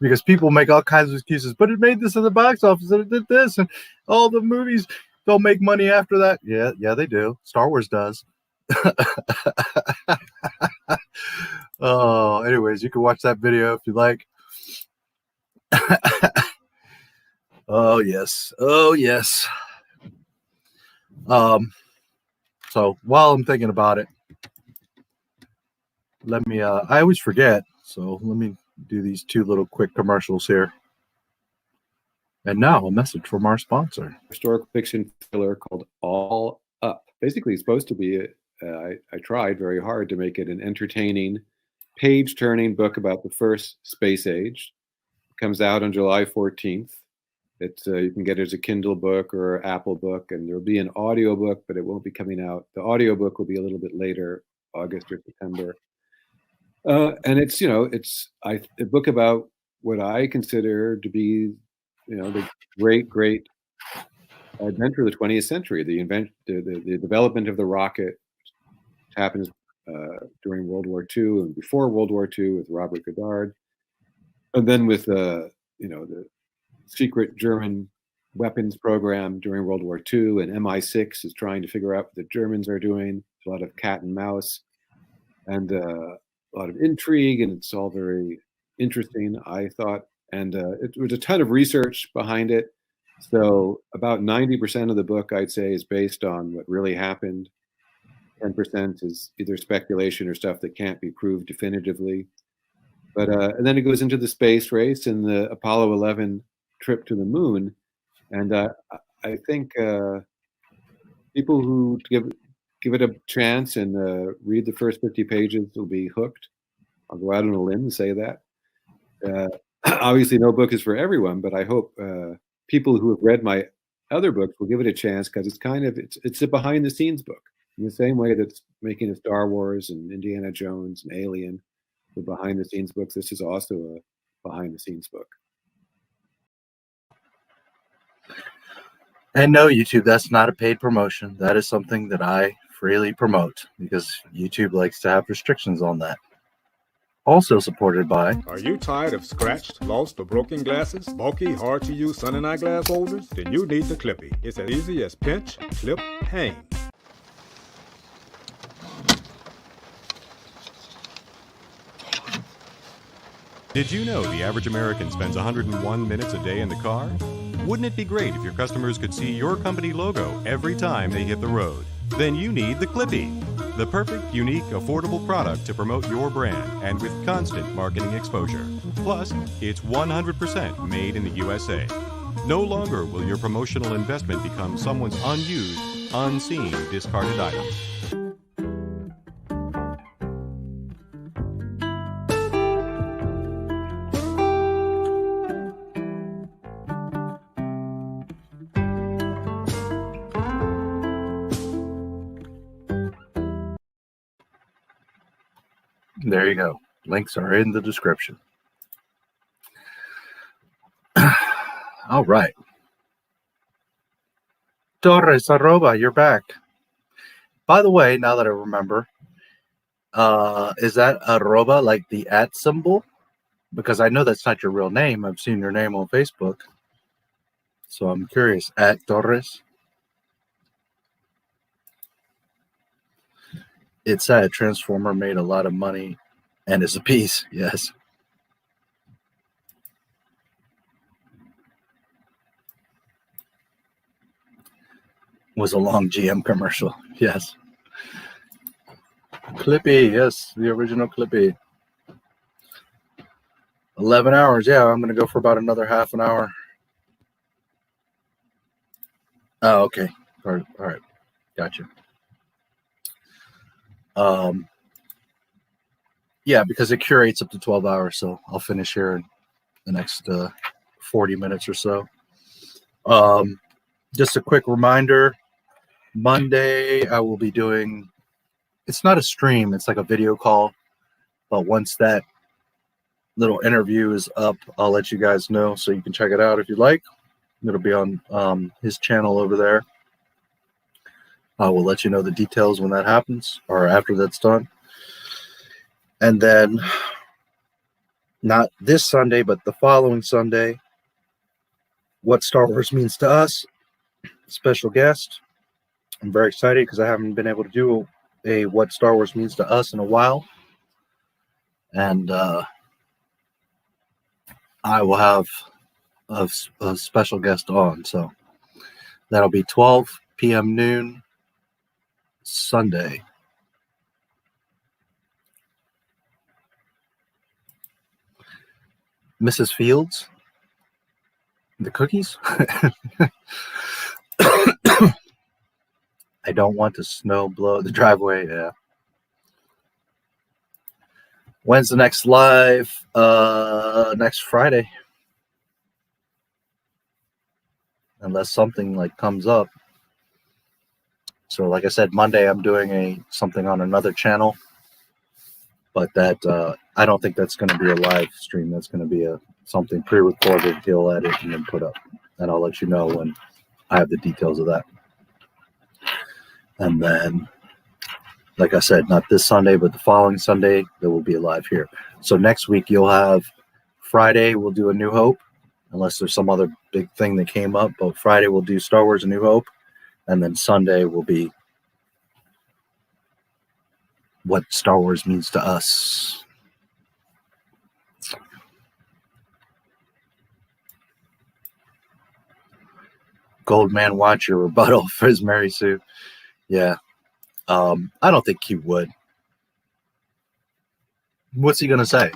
Because people make all kinds of excuses. But it made this in the box office, and it did this, and all the movies don't make money after that. Yeah, they do. Star Wars does. Oh, anyways, you can watch that video if you like. Oh yes. So while I'm thinking about it, let me I always forget, so let me do these 2 little quick commercials here. And now a message from our sponsor. Historical fiction thriller called All Up. Basically, it's supposed to be I tried very hard to make it an entertaining, page-turning book about the first space age. It comes out on July 14th. It's you can get it as a Kindle book or Apple book, and there'll be an audio book, but it won't be coming out. The audio book will be a little bit later, August or September. And it's a book about what I consider to be the great adventure of the 20th century. The development of the rocket happens during World War II and before World War II with Robert Goddard, and then with the secret German weapons program during World War II, and MI6 is trying to figure out what the Germans are doing. There's a lot of cat and mouse and a lot of intrigue, and it's all very interesting, I thought. And it was a ton of research behind it. So about 90% of the book, I'd say, is based on what really happened. 10% is either speculation or stuff that can't be proved definitively. But and then it goes into the space race and the Apollo 11 trip to the moon. And I think people who give it a chance and read the first 50 pages will be hooked. I'll go out on a limb and say that. Obviously, no book is for everyone, but I hope people who have read my other books will give it a chance, because it's a behind the scenes book. In the same way that's making a Star Wars and Indiana Jones and Alien were behind the scenes books, this is also a behind the scenes book. And no, YouTube, that's not a paid promotion. That is something that I freely promote because YouTube likes to have restrictions on that. Also supported by... Are you tired of scratched, lost, or broken glasses? Bulky, hard-to-use sun and eyeglass holders? Then you need the Clippy. It's as easy as pinch, clip, hang. Did you know the average American spends 101 minutes a day in the car? Wouldn't it be great if your customers could see your company logo every time they hit the road? Then you need the Clippy, the perfect, unique, affordable product to promote your brand and with constant marketing exposure. Plus, it's 100% made in the USA. No longer will your promotional investment become someone's unused, unseen, discarded item. There you go. Links are in the description. All right. Torres Arroba, you're back. By the way, now that I remember, is that arroba like the @ symbol? Because I know that's not your real name. I've seen your name on Facebook. So I'm curious. @Torres. It said Transformer made a lot of money and is a piece. Yes. Was a long GM commercial. Yes. Clippy. Yes. The original Clippy. 11 hours. Yeah. I'm going to go for about another half an hour. Oh, okay. All right. Gotcha. Yeah, because it curates up to 12 hours, so I'll finish here in the next 40 minutes or so. Just a quick reminder, Monday I will be doing, it's not a stream, it's like a video call, but once that little interview is up, I'll let you guys know so you can check it out if you'd like. It'll be on his channel over there. I will let you know the details when that happens or after that's done. And then not this Sunday, but the following Sunday, What Star Wars Means to Us, special guest. I'm very excited because I haven't been able to do a What Star Wars Means to Us in a while. And I will have a special guest on. So that'll be 12 p.m. noon. Sunday. Mrs. Fields, the cookies. I don't want to snow blow the driveway. Yeah. When's the next live? Next Friday. Unless something like comes up. So like I said, Monday I'm doing something on another channel, but that I don't think that's going to be a live stream. That's going to be something pre-recorded. He'll edit and then put up, and I'll let you know when I have the details of that. And then, like I said, not this Sunday, but the following Sunday there will be a live here. So next week you'll have Friday. We'll do A New Hope, unless there's some other big thing that came up. But Friday we'll do Star Wars: A New Hope. And then Sunday will be What Star Wars Means to Us. Goldman, watch your rebuttal for his Mary Sue. Yeah. I don't think he would. What's he going to say?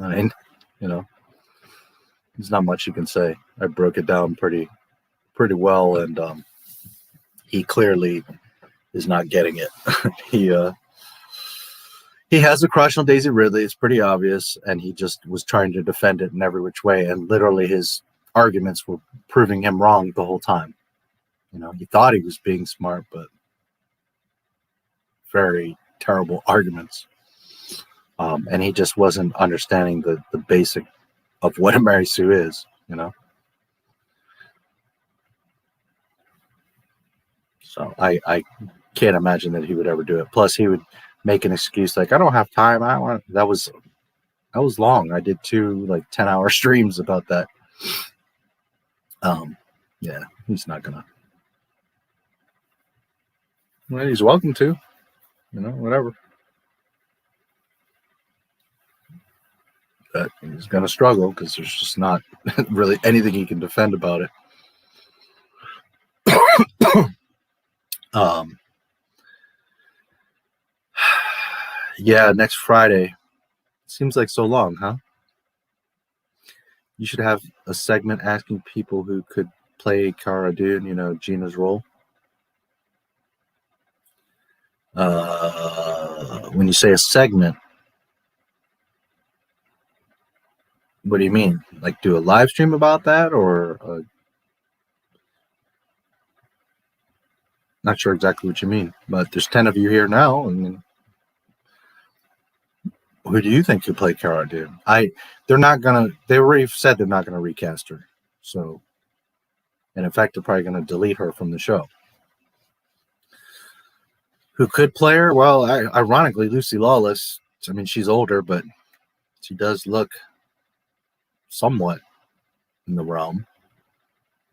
I mean, you know. there's not much you can say. I broke it down pretty well, and he clearly is not getting it. He has a crush on Daisy Ridley. It's pretty obvious, and he just was trying to defend it in every which way, and literally his arguments were proving him wrong the whole time. You know, he thought he was being smart, but very terrible arguments. And he just wasn't understanding the basic of what a Mary Sue is, you know. So I can't imagine that he would ever do it. Plus, he would make an excuse like, I don't have time. I want. That was long. I did 2 like 10-hour streams about that. Yeah, he's not gonna. Well, he's welcome to, you know, whatever. But he's gonna struggle because there's just not really anything he can defend about it. Yeah, next Friday. Seems like so long, huh? You should have a segment asking people who could play Cara Dune, you know, Gina's role. When you say a segment, what do you mean? Like do a live stream about that, or not sure exactly what you mean, but there's 10 of you here now. I mean, who do you think could play Cara Dune? They're not gonna. They already said they're not gonna recast her. So, and in fact, they're probably gonna delete her from the show. Who could play her? Well, ironically, Lucy Lawless. I mean, she's older, but she does look somewhat in the realm.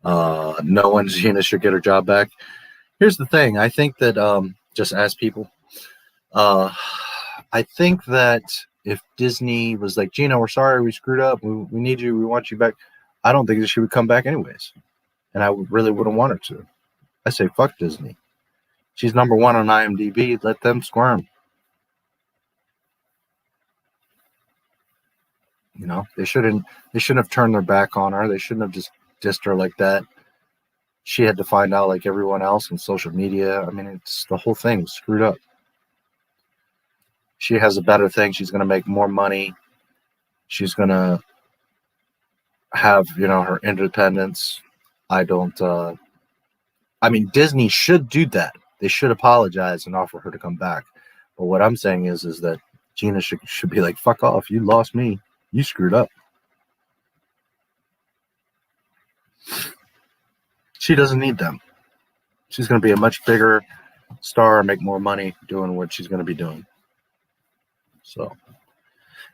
No one, Gina should get her job back. Here's the thing. I think that just ask people. I think that if Disney was like, Gina, we're sorry, we screwed up. We need you. We want you back. I don't think that she would come back anyways. And I really wouldn't want her to. I say, fuck Disney. She's number 1 on IMDb. Let them squirm. You know, they shouldn't have turned their back on her. They shouldn't have just dissed her like that. She had to find out like everyone else on social media. I mean, it's the whole thing was screwed up. She has a better thing. She's going to make more money. She's going to have, you know, her independence. I mean, Disney should do that. They should apologize and offer her to come back. But what I'm saying is that Gina should be like, fuck off. You lost me. You screwed up. She doesn't need them. She's going to be a much bigger star and make more money doing what she's going to be doing. So,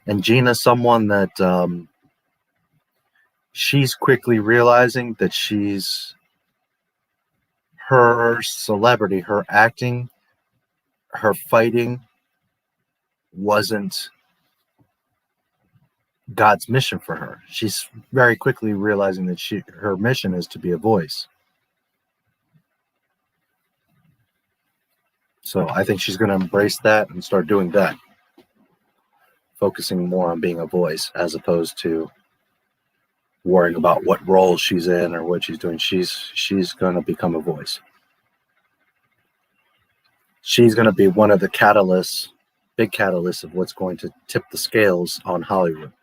and Gina's someone that she's quickly realizing that her celebrity, her acting, her fighting wasn't God's mission for her. She's very quickly realizing that her mission is to be a voice. So I think she's going to embrace that and start doing that. Focusing more on being a voice as opposed to worrying about what role she's in or what she's doing. She's going to become a voice. She's going to be one of the catalysts, big catalysts of what's going to tip the scales on Hollywood.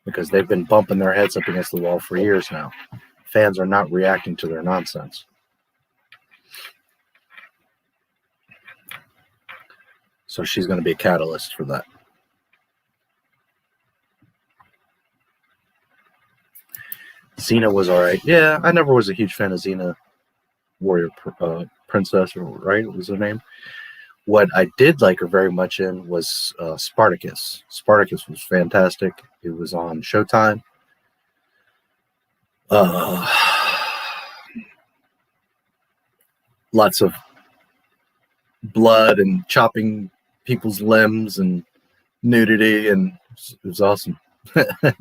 Because they've been bumping their heads up against the wall for years now. Fans are not reacting to their nonsense. So she's going to be a catalyst for that. Xena was all right. Yeah, I never was a huge fan of Xena, Warrior Princess, right? Was her name. What I did like her very much in was Spartacus. Spartacus was fantastic. It was on Showtime. Lots of blood and chopping people's limbs and nudity, and it was awesome.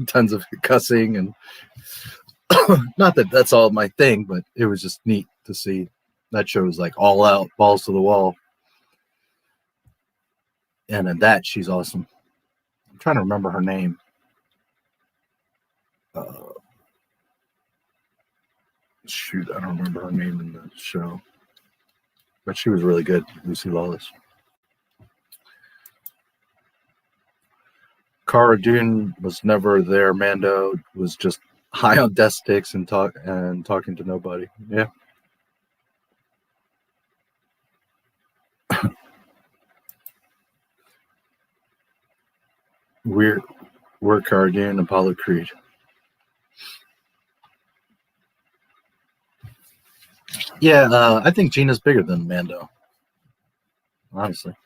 Tons of cussing, and not that that's all my thing, but it was just neat to see. That show was like all out, balls to the wall. And in that, she's awesome. I'm trying to remember her name. Shoot, I don't remember her name in the show. But she was really good, Lucy Lawless. Cara Dune was never there. Mando was just high on death sticks and talking to nobody. Yeah. We're Cara Dune and Apollo Creed. Yeah, I think Gina's bigger than Mando. Honestly.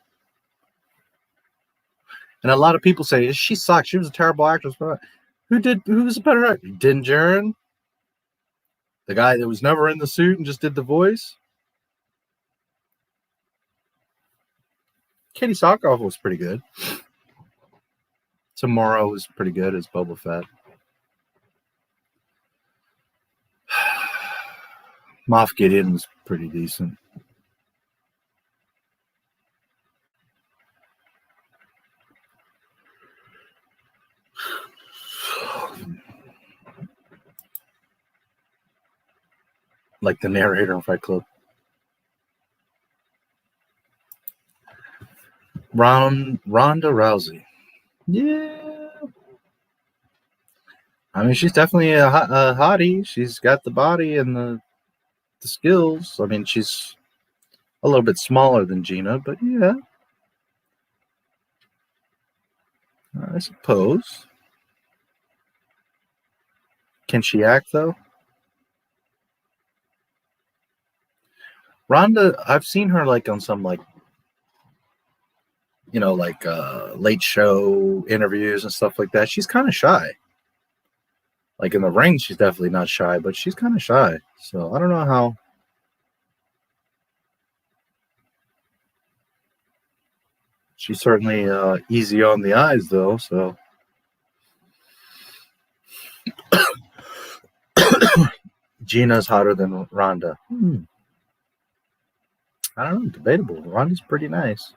And a lot of people say she sucks. She was a terrible actress. But who was a better actor? Din Djarin? The guy that was never in the suit and just did the voice? Katie Sackhoff was pretty good. Tomorrow was pretty good as Boba Fett. Moff Gideon was pretty decent. Like the narrator in Fight Club. Ronda Rousey. Yeah. I mean, she's definitely a hottie. She's got the body and the skills. I mean, she's a little bit smaller than Gina, but yeah. I suppose. Can she act, though? Rhonda, I've seen her like on some like, you know, like late show interviews and stuff like that. She's kind of shy. Like in the ring, she's definitely not shy, but she's kind of shy. So I don't know how. She's certainly easy on the eyes, though. So Gina's hotter than Rhonda. I don't know, debatable. Rhonda's pretty nice.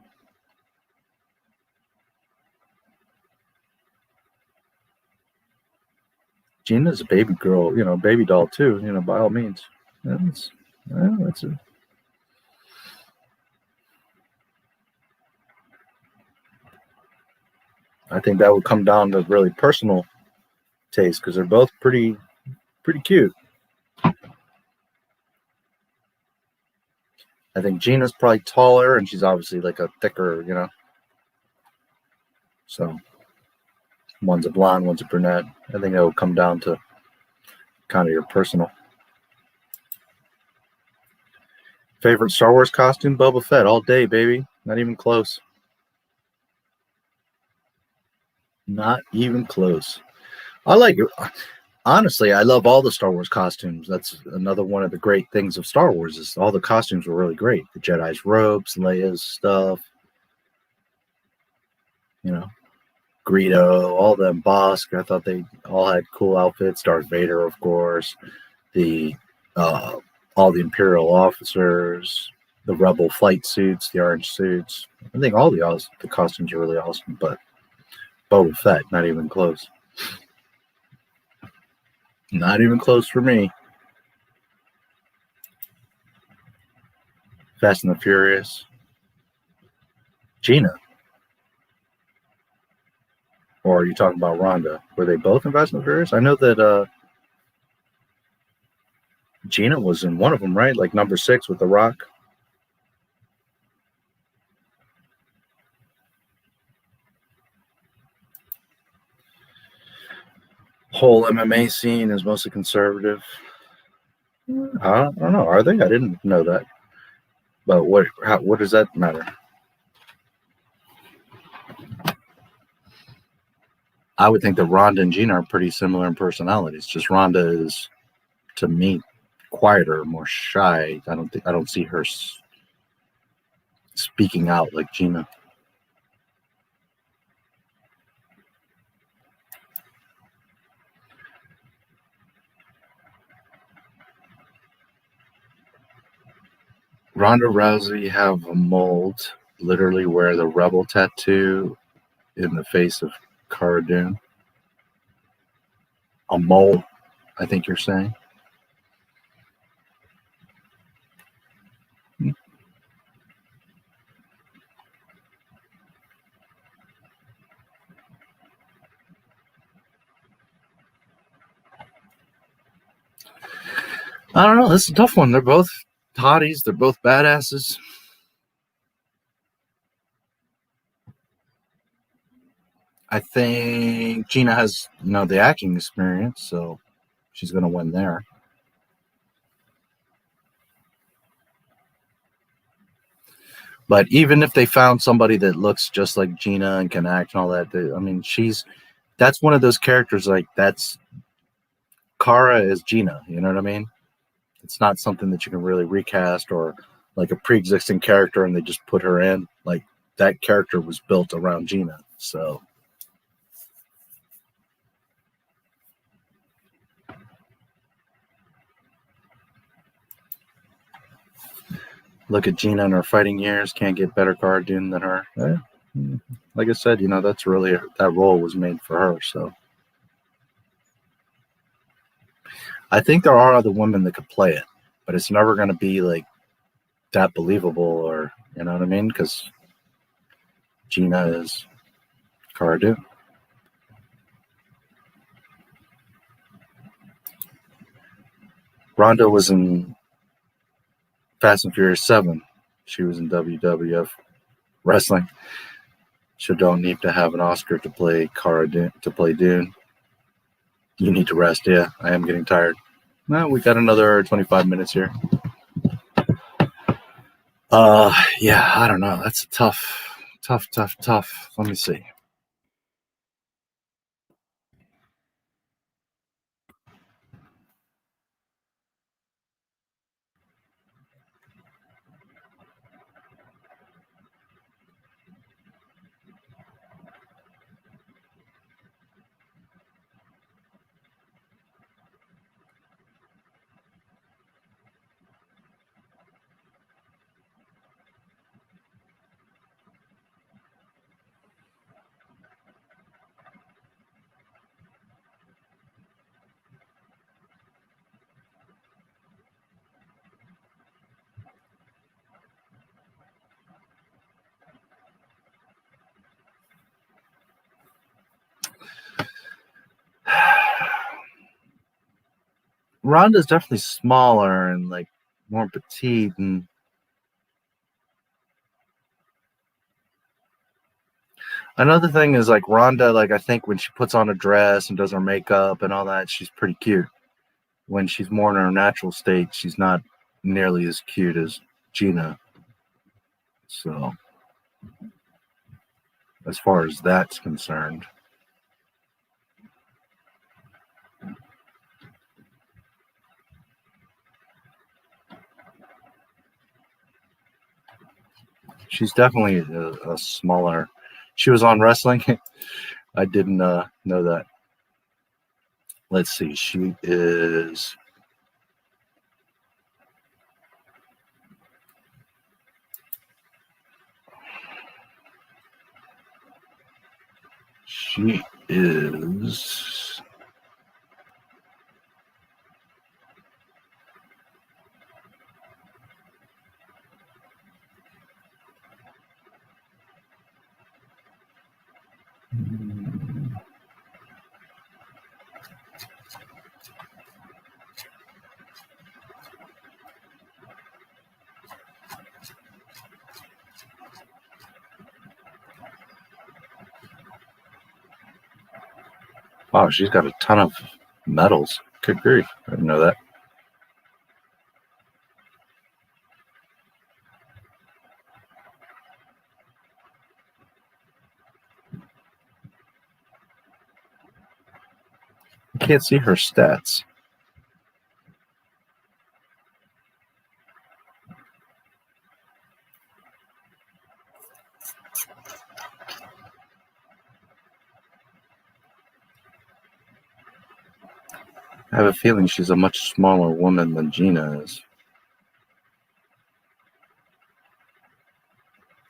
Gina's a baby girl, you know, baby doll too, you know, by all means. That's it. I think that would come down to really personal taste because they're both pretty cute. I think Gina's probably taller and she's obviously like a thicker, you know. So one's a blonde, one's a brunette. I think that would come down to kind of your personal. Favorite Star Wars costume? Boba Fett all day, baby. Not even close. Not even close. I like it. Honestly, I love all the Star Wars costumes. That's another one of the great things of Star Wars is all the costumes were really great. The Jedi's robes, Leia's stuff, you know, Greedo, all them, Bosk. I thought they all had cool outfits. Darth Vader, of course. The all the Imperial officers, the Rebel flight suits, the orange suits. I think all the costumes are really awesome, but Boba Fett, not even close. Not even close for me. Fast and the Furious. Gina. Or are you talking about Rhonda? Were they both in Fast and the Furious? I know that Gina was in one of them, right? Like number 6 with The Rock. Whole MMA scene is mostly conservative. I don't know. Are they? I didn't know that. But what does that matter? I would think that Rhonda and Gina are pretty similar in personalities. Just Rhonda is, to me, quieter, more shy. I don't see her speaking out like Gina. Ronda Rousey have a mold, literally wear the Rebel tattoo in the face of Cara Dune. A mole, I think you're saying. I don't know. This is a tough one. They're both hotties. They're both badasses. I think Gina has, the acting experience, so she's going to win there. But even if they found somebody that looks just like Gina and can act and all that, that's one of those characters, like, that's Cara is Gina, you know what I mean? It's not something that you can really recast or like a pre-existing character and they just put her in. Like, that character was built around Gina, so. Look at Gina in her fighting years. Can't get better Cara Dune than her. Like I said, that's really, that role was made for her, so. I think there are other women that could play it, but it's never going to be like that believable, or, you know what I mean? Because Gina is Cara Dune. Rhonda was in Fast and Furious 7. She was in WWF wrestling. She don't need to have an Oscar to play Cara Dune, to play Dune. You need to rest. Yeah, I am getting tired. Well, we got another 25 minutes here. Yeah, I don't know. That's a tough. Let me see. Rhonda's definitely smaller and like more petite, and another thing is like Rhonda, like I think when she puts on a dress and does her makeup and all that, she's pretty cute. When she's more in her natural state, she's not nearly as cute as Gina. So as far as that's concerned. She's definitely a smaller. She was on wrestling. I didn't know that. Let's see. She is. She is. Wow, she's got a ton of medals. Good grief. I didn't know that. I can't see her stats. I have a feeling she's a much smaller woman than Gina is.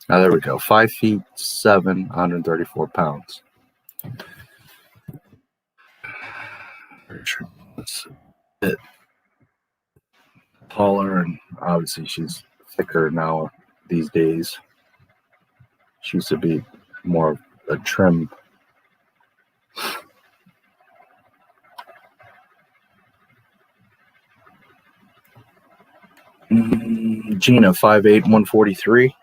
Now, there we go. 5'7", 134 pounds. It's it. Taller, and obviously she's thicker now these days. She used to be more of a trim. Gina 5'8", 143,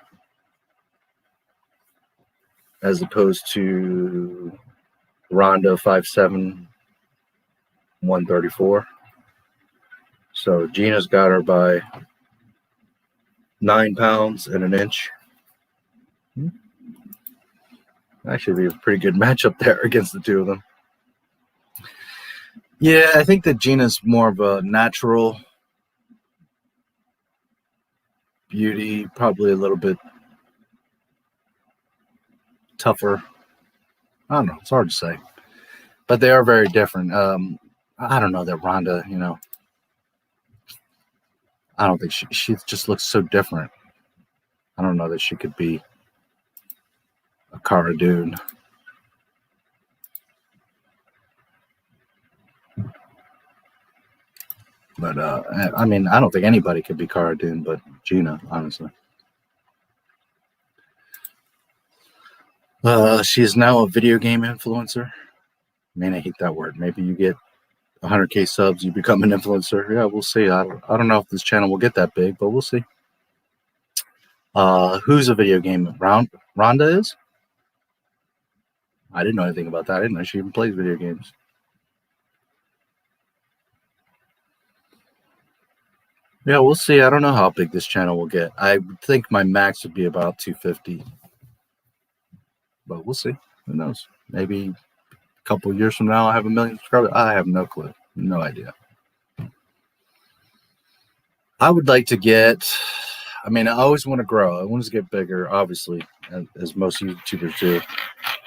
as opposed to Rhonda 5'7", 134. So Gina's got her by 9 pounds and an inch. That should be a pretty good matchup there against the two of them. Yeah, I think that Gina's more of a natural beauty, probably a little bit tougher. I don't know. It's hard to say. But they are very different. I don't know that Rhonda, you know, I don't think she just looks so different. I don't know that she could be a Cara Dune. But, I mean, I don't think anybody could be Cara Dune but Gina, honestly. She is now a video game influencer. Man, I hate that word. Maybe you get 100K subs, you become an influencer. Yeah, we'll see. I don't know if this channel will get that big, but we'll see. Who's a video game? Rhonda is? I didn't know anything about that. I didn't know she even plays video games. Yeah, we'll see. I don't know how big this channel will get. I think my max would be about 250. But we'll see. Who knows? Maybe a couple years from now, I'll have 1 million subscribers. I have no clue. No idea. I would like to get, I mean, I always want to grow. I want to get bigger, obviously, as most YouTubers do.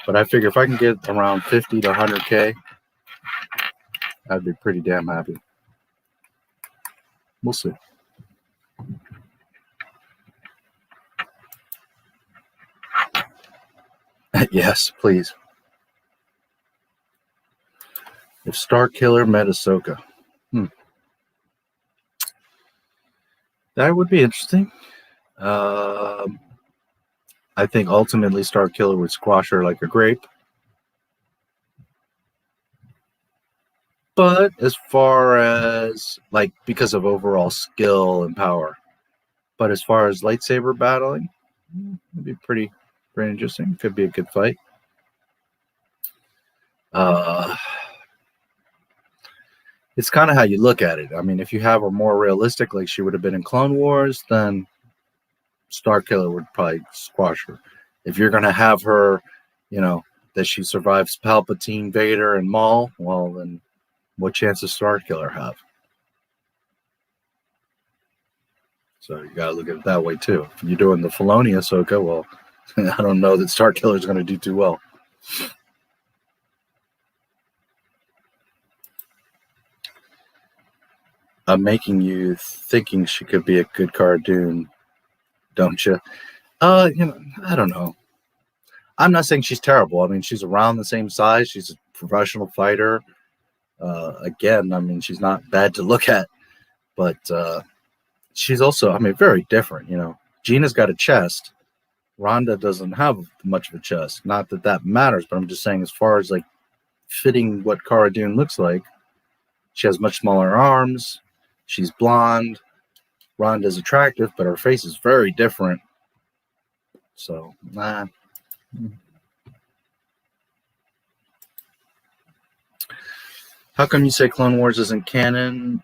But I figure if I can get around 50 to 100K, I'd be pretty damn happy. We'll see. Yes, please. If Starkiller met Ahsoka. That would be interesting. I think ultimately Starkiller would squash her like a grape. But as far as, like, because of overall skill and power. But as far as lightsaber battling, it'd be pretty interesting. Could be a good fight. It's kind of how you look at it. I mean, if you have her more realistic, like she would have been in Clone Wars, then Starkiller would probably squash her. If you're going to have her, you know, that she survives Palpatine, Vader, and Maul, well, then what chance does Starkiller have? So you got to look at it that way, too. If you're doing the Filoni Ahsoka, well, I don't know that Starkiller is going to do too well. I'm making you thinking she could be a good Cara Dune, don't you? You know, I don't know. I'm not saying she's terrible. I mean, she's around the same size. She's a professional fighter. Again, I mean, she's not bad to look at, but she's also, I mean, very different. You know, Gina's got a chest. Rhonda doesn't have much of a chest. Not that that matters, but I'm just saying as far as like fitting what Cara Dune looks like, she has much smaller arms. She's blonde. Rhonda's attractive, but her face is very different. So, nah. How come you say Clone Wars isn't canon?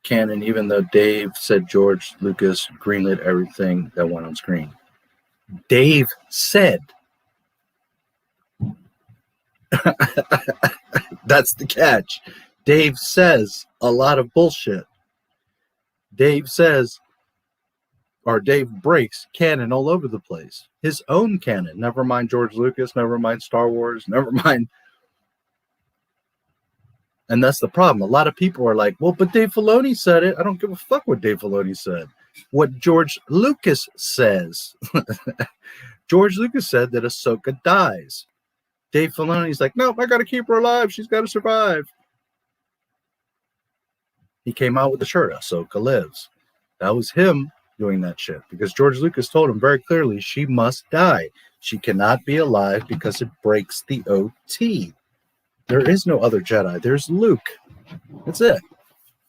Canon, even though Dave said George Lucas greenlit everything that went on screen. Dave said. That's the catch. Dave says a lot of bullshit. Dave says, or Dave breaks canon all over the place. His own canon. Never mind George Lucas, never mind Star Wars, never mind. And that's the problem. A lot of people are like, well, but Dave Filoni said it. I don't give a fuck what Dave Filoni said. What George Lucas says. George Lucas said that Ahsoka dies. Dave Filoni's like, nope, I got to keep her alive. She's got to survive. He came out with the shirt, Ahsoka lives. That was him doing that shit because George Lucas told him very clearly she must die. She cannot be alive because it breaks the OT. There is no other Jedi. There's Luke. That's it.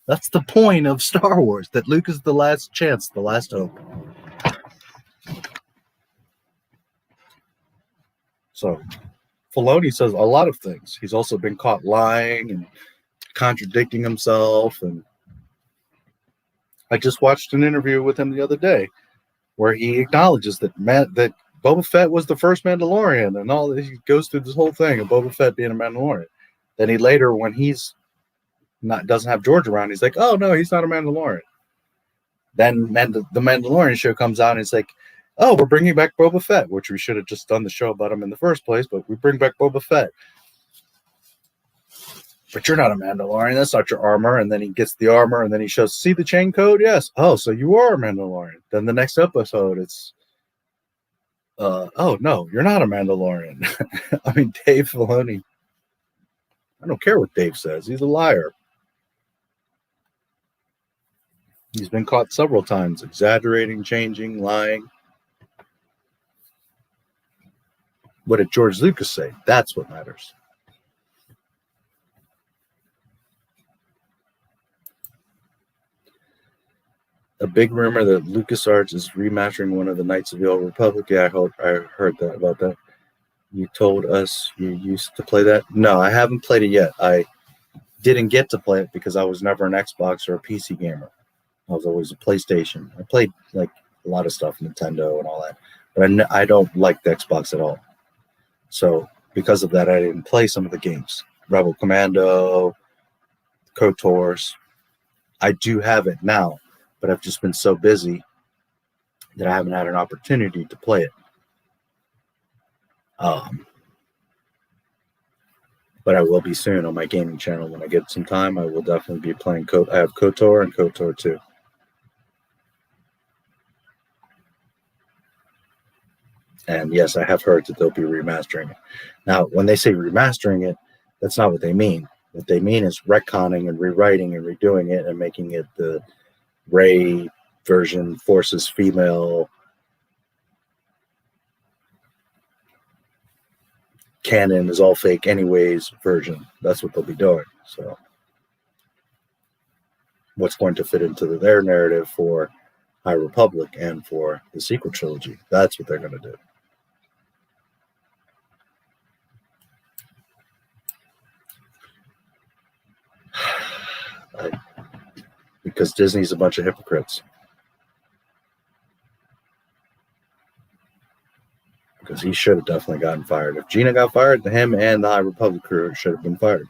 That's the point of Star Wars, that Luke is the last chance, the last hope. So Filoni says a lot of things. He's also been caught lying and contradicting himself. And I just watched an interview with him the other day where he acknowledges that that Boba Fett was the first Mandalorian, and all he goes through this whole thing of Boba Fett being a Mandalorian. Then he later, when he's doesn't have George around, he's like, oh no, he's not a Mandalorian. Then the Mandalorian show comes out and it's like, oh, we're bringing back Boba Fett, which we should have just done the show about him in the first place, but we bring back Boba Fett. But you're not a Mandalorian. That's not your armor. And then he gets the armor, and then he shows, see the chain code? Yes. Oh, so you are a Mandalorian. Then the next episode, it's, oh, no, you're not a Mandalorian. I mean, Dave Filoni, I don't care what Dave says. He's a liar. He's been caught several times, exaggerating, changing, lying. What did George Lucas say? That's what matters. A big rumor that LucasArts is remastering one of the Knights of the Old Republic. Yeah, I heard that about that. You told us you used to play that. No, I haven't played it yet. I didn't get to play it because I was never an Xbox or a PC gamer. I was always a PlayStation. I played like a lot of stuff, Nintendo and all that, but I don't like the Xbox at all. So because of that, I didn't play some of the games. Rebel Commando, KOTORs. I do have it now, but I've just been so busy that I haven't had an opportunity to play it. But I will be soon on my gaming channel. When I get some time, I will definitely be playing I have KOTOR and KOTOR 2. And yes, I have heard that they'll be remastering it. Now, when they say remastering it, that's not what they mean. What they mean is retconning and rewriting and redoing it and making it the Rey version, Forces female, canon is all fake anyways version. That's what they'll be doing. So what's going to fit into their narrative for High Republic and for the sequel trilogy, that's what they're going to do. Because Disney's a bunch of hypocrites. Because he should have definitely gotten fired. If Gina got fired, him and the High Republic crew should have been fired.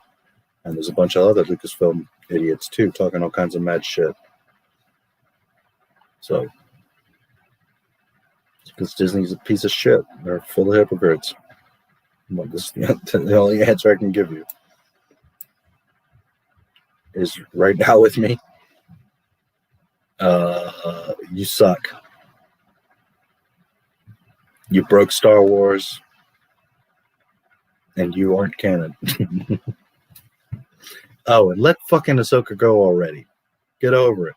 And there's a bunch of other Lucasfilm idiots too, talking all kinds of mad shit. So, because Disney's a piece of shit. They're full of hypocrites. Well, this is the only answer I can give you. Is right now with me. You suck. You broke Star Wars, and you aren't canon. Oh, and let fucking Ahsoka go already. Get over it.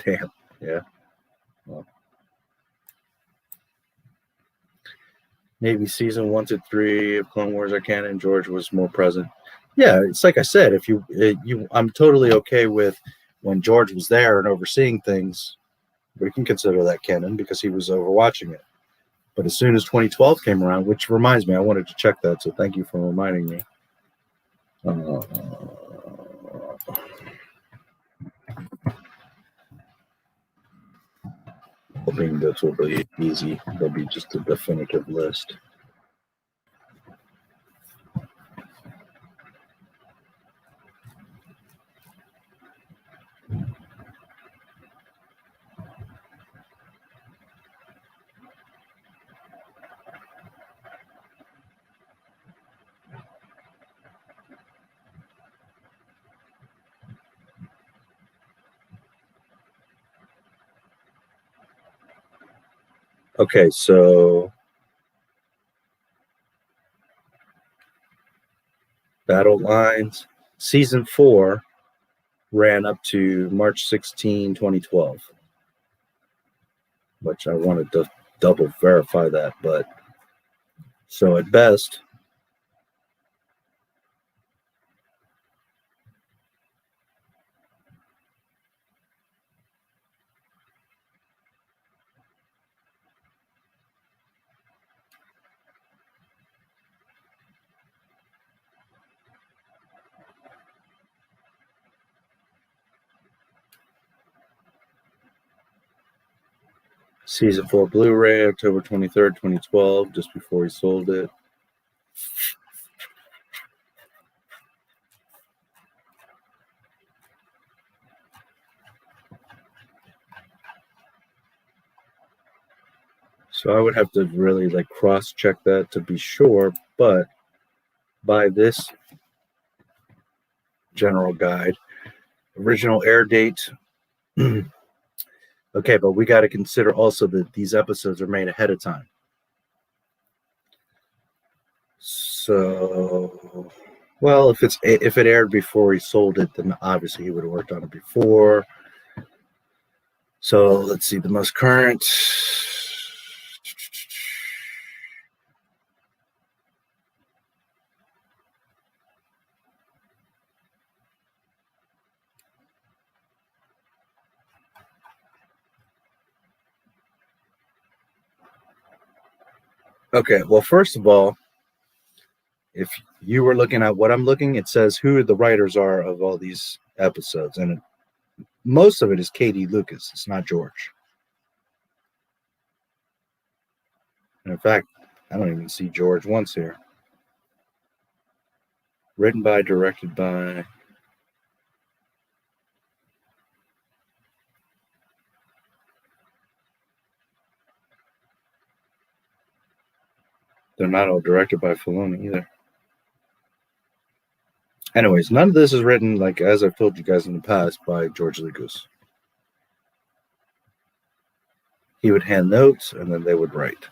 Damn. Yeah. Well, maybe season 1 to 3 of Clone Wars are canon. George was more present. Yeah, it's like I said. If I'm totally okay with when George was there and overseeing things. We can consider that canon because he was overwatching it. But as soon as 2012 came around, which reminds me, I wanted to check that, so thank you for reminding me. Hoping this will be easy. There'll be just a definitive list. Okay, so Battle Lines season 4 ran up to March 16, 2012, which I wanted to double verify that, but so at best, season 4 Blu-ray, October 23rd, 2012, just before he sold it. So I would have to really like cross-check that to be sure, but by this general guide, original air date. Okay, but we got to consider also that these episodes are made ahead of time. So, well, if it aired before he sold it, then obviously he would have worked on it before. So let's see, the most current. Okay, well, first of all, if you were looking at what I'm looking, it says who the writers are of all these episodes, and most of it is Katie Lucas. It's not George. And in fact, I don't even see George once here. Written by, directed by. They're not all directed by Filoni either. Anyways, none of this is written, like as I've told you guys in the past, by George Lucas. He would hand notes, and then they would write.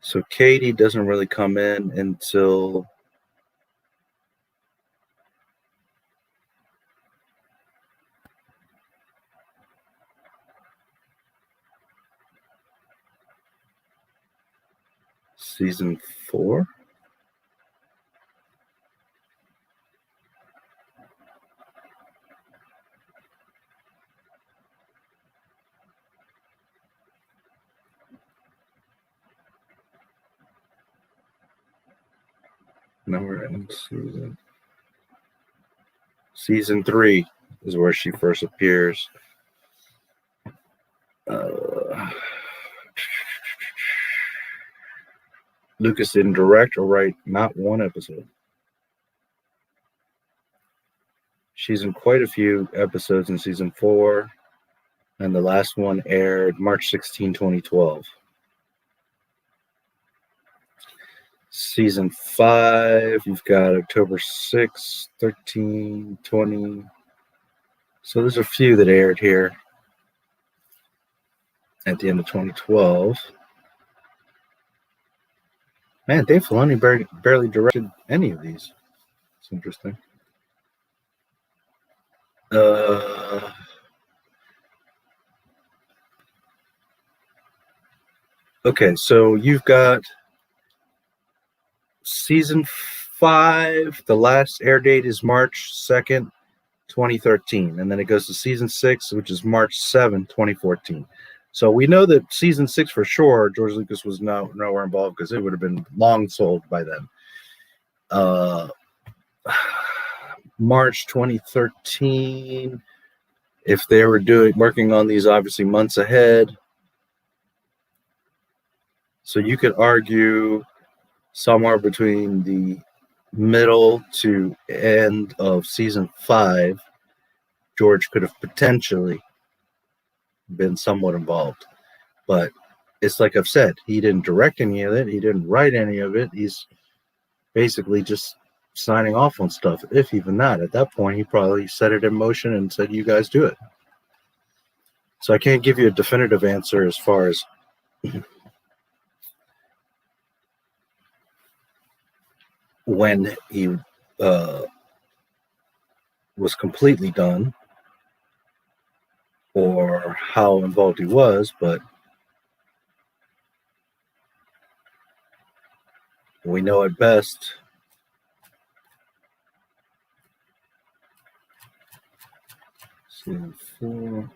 So Katie doesn't really come in until season 4. Now we're in season 3 is where she first appears. Lucas didn't direct or write not one episode. She's in quite a few episodes in season 4, and the last one aired March 16, 2012. Season 5, you've got October 6, 13, 20. So there's a few that aired here at the end of 2012. Man, Dave Filoni barely directed any of these. It's interesting. Okay, so you've got season 5. The last air date is March 2nd, 2013. And then it goes to season 6, which is March 7, 2014. So we know that season 6 for sure, George Lucas was nowhere involved because it would have been long sold by then. March 2013, if they were working on these obviously months ahead. So you could argue somewhere between the middle to end of season 5, George could have potentially been somewhat involved. But it's like I've said, he didn't direct any of it. He didn't write any of it. He's basically just signing off on stuff, if even that. At that point, he probably set it in motion and said, you guys do it. So I can't give you a definitive answer as far as when he was completely done or how involved he was, but we know at best season 4.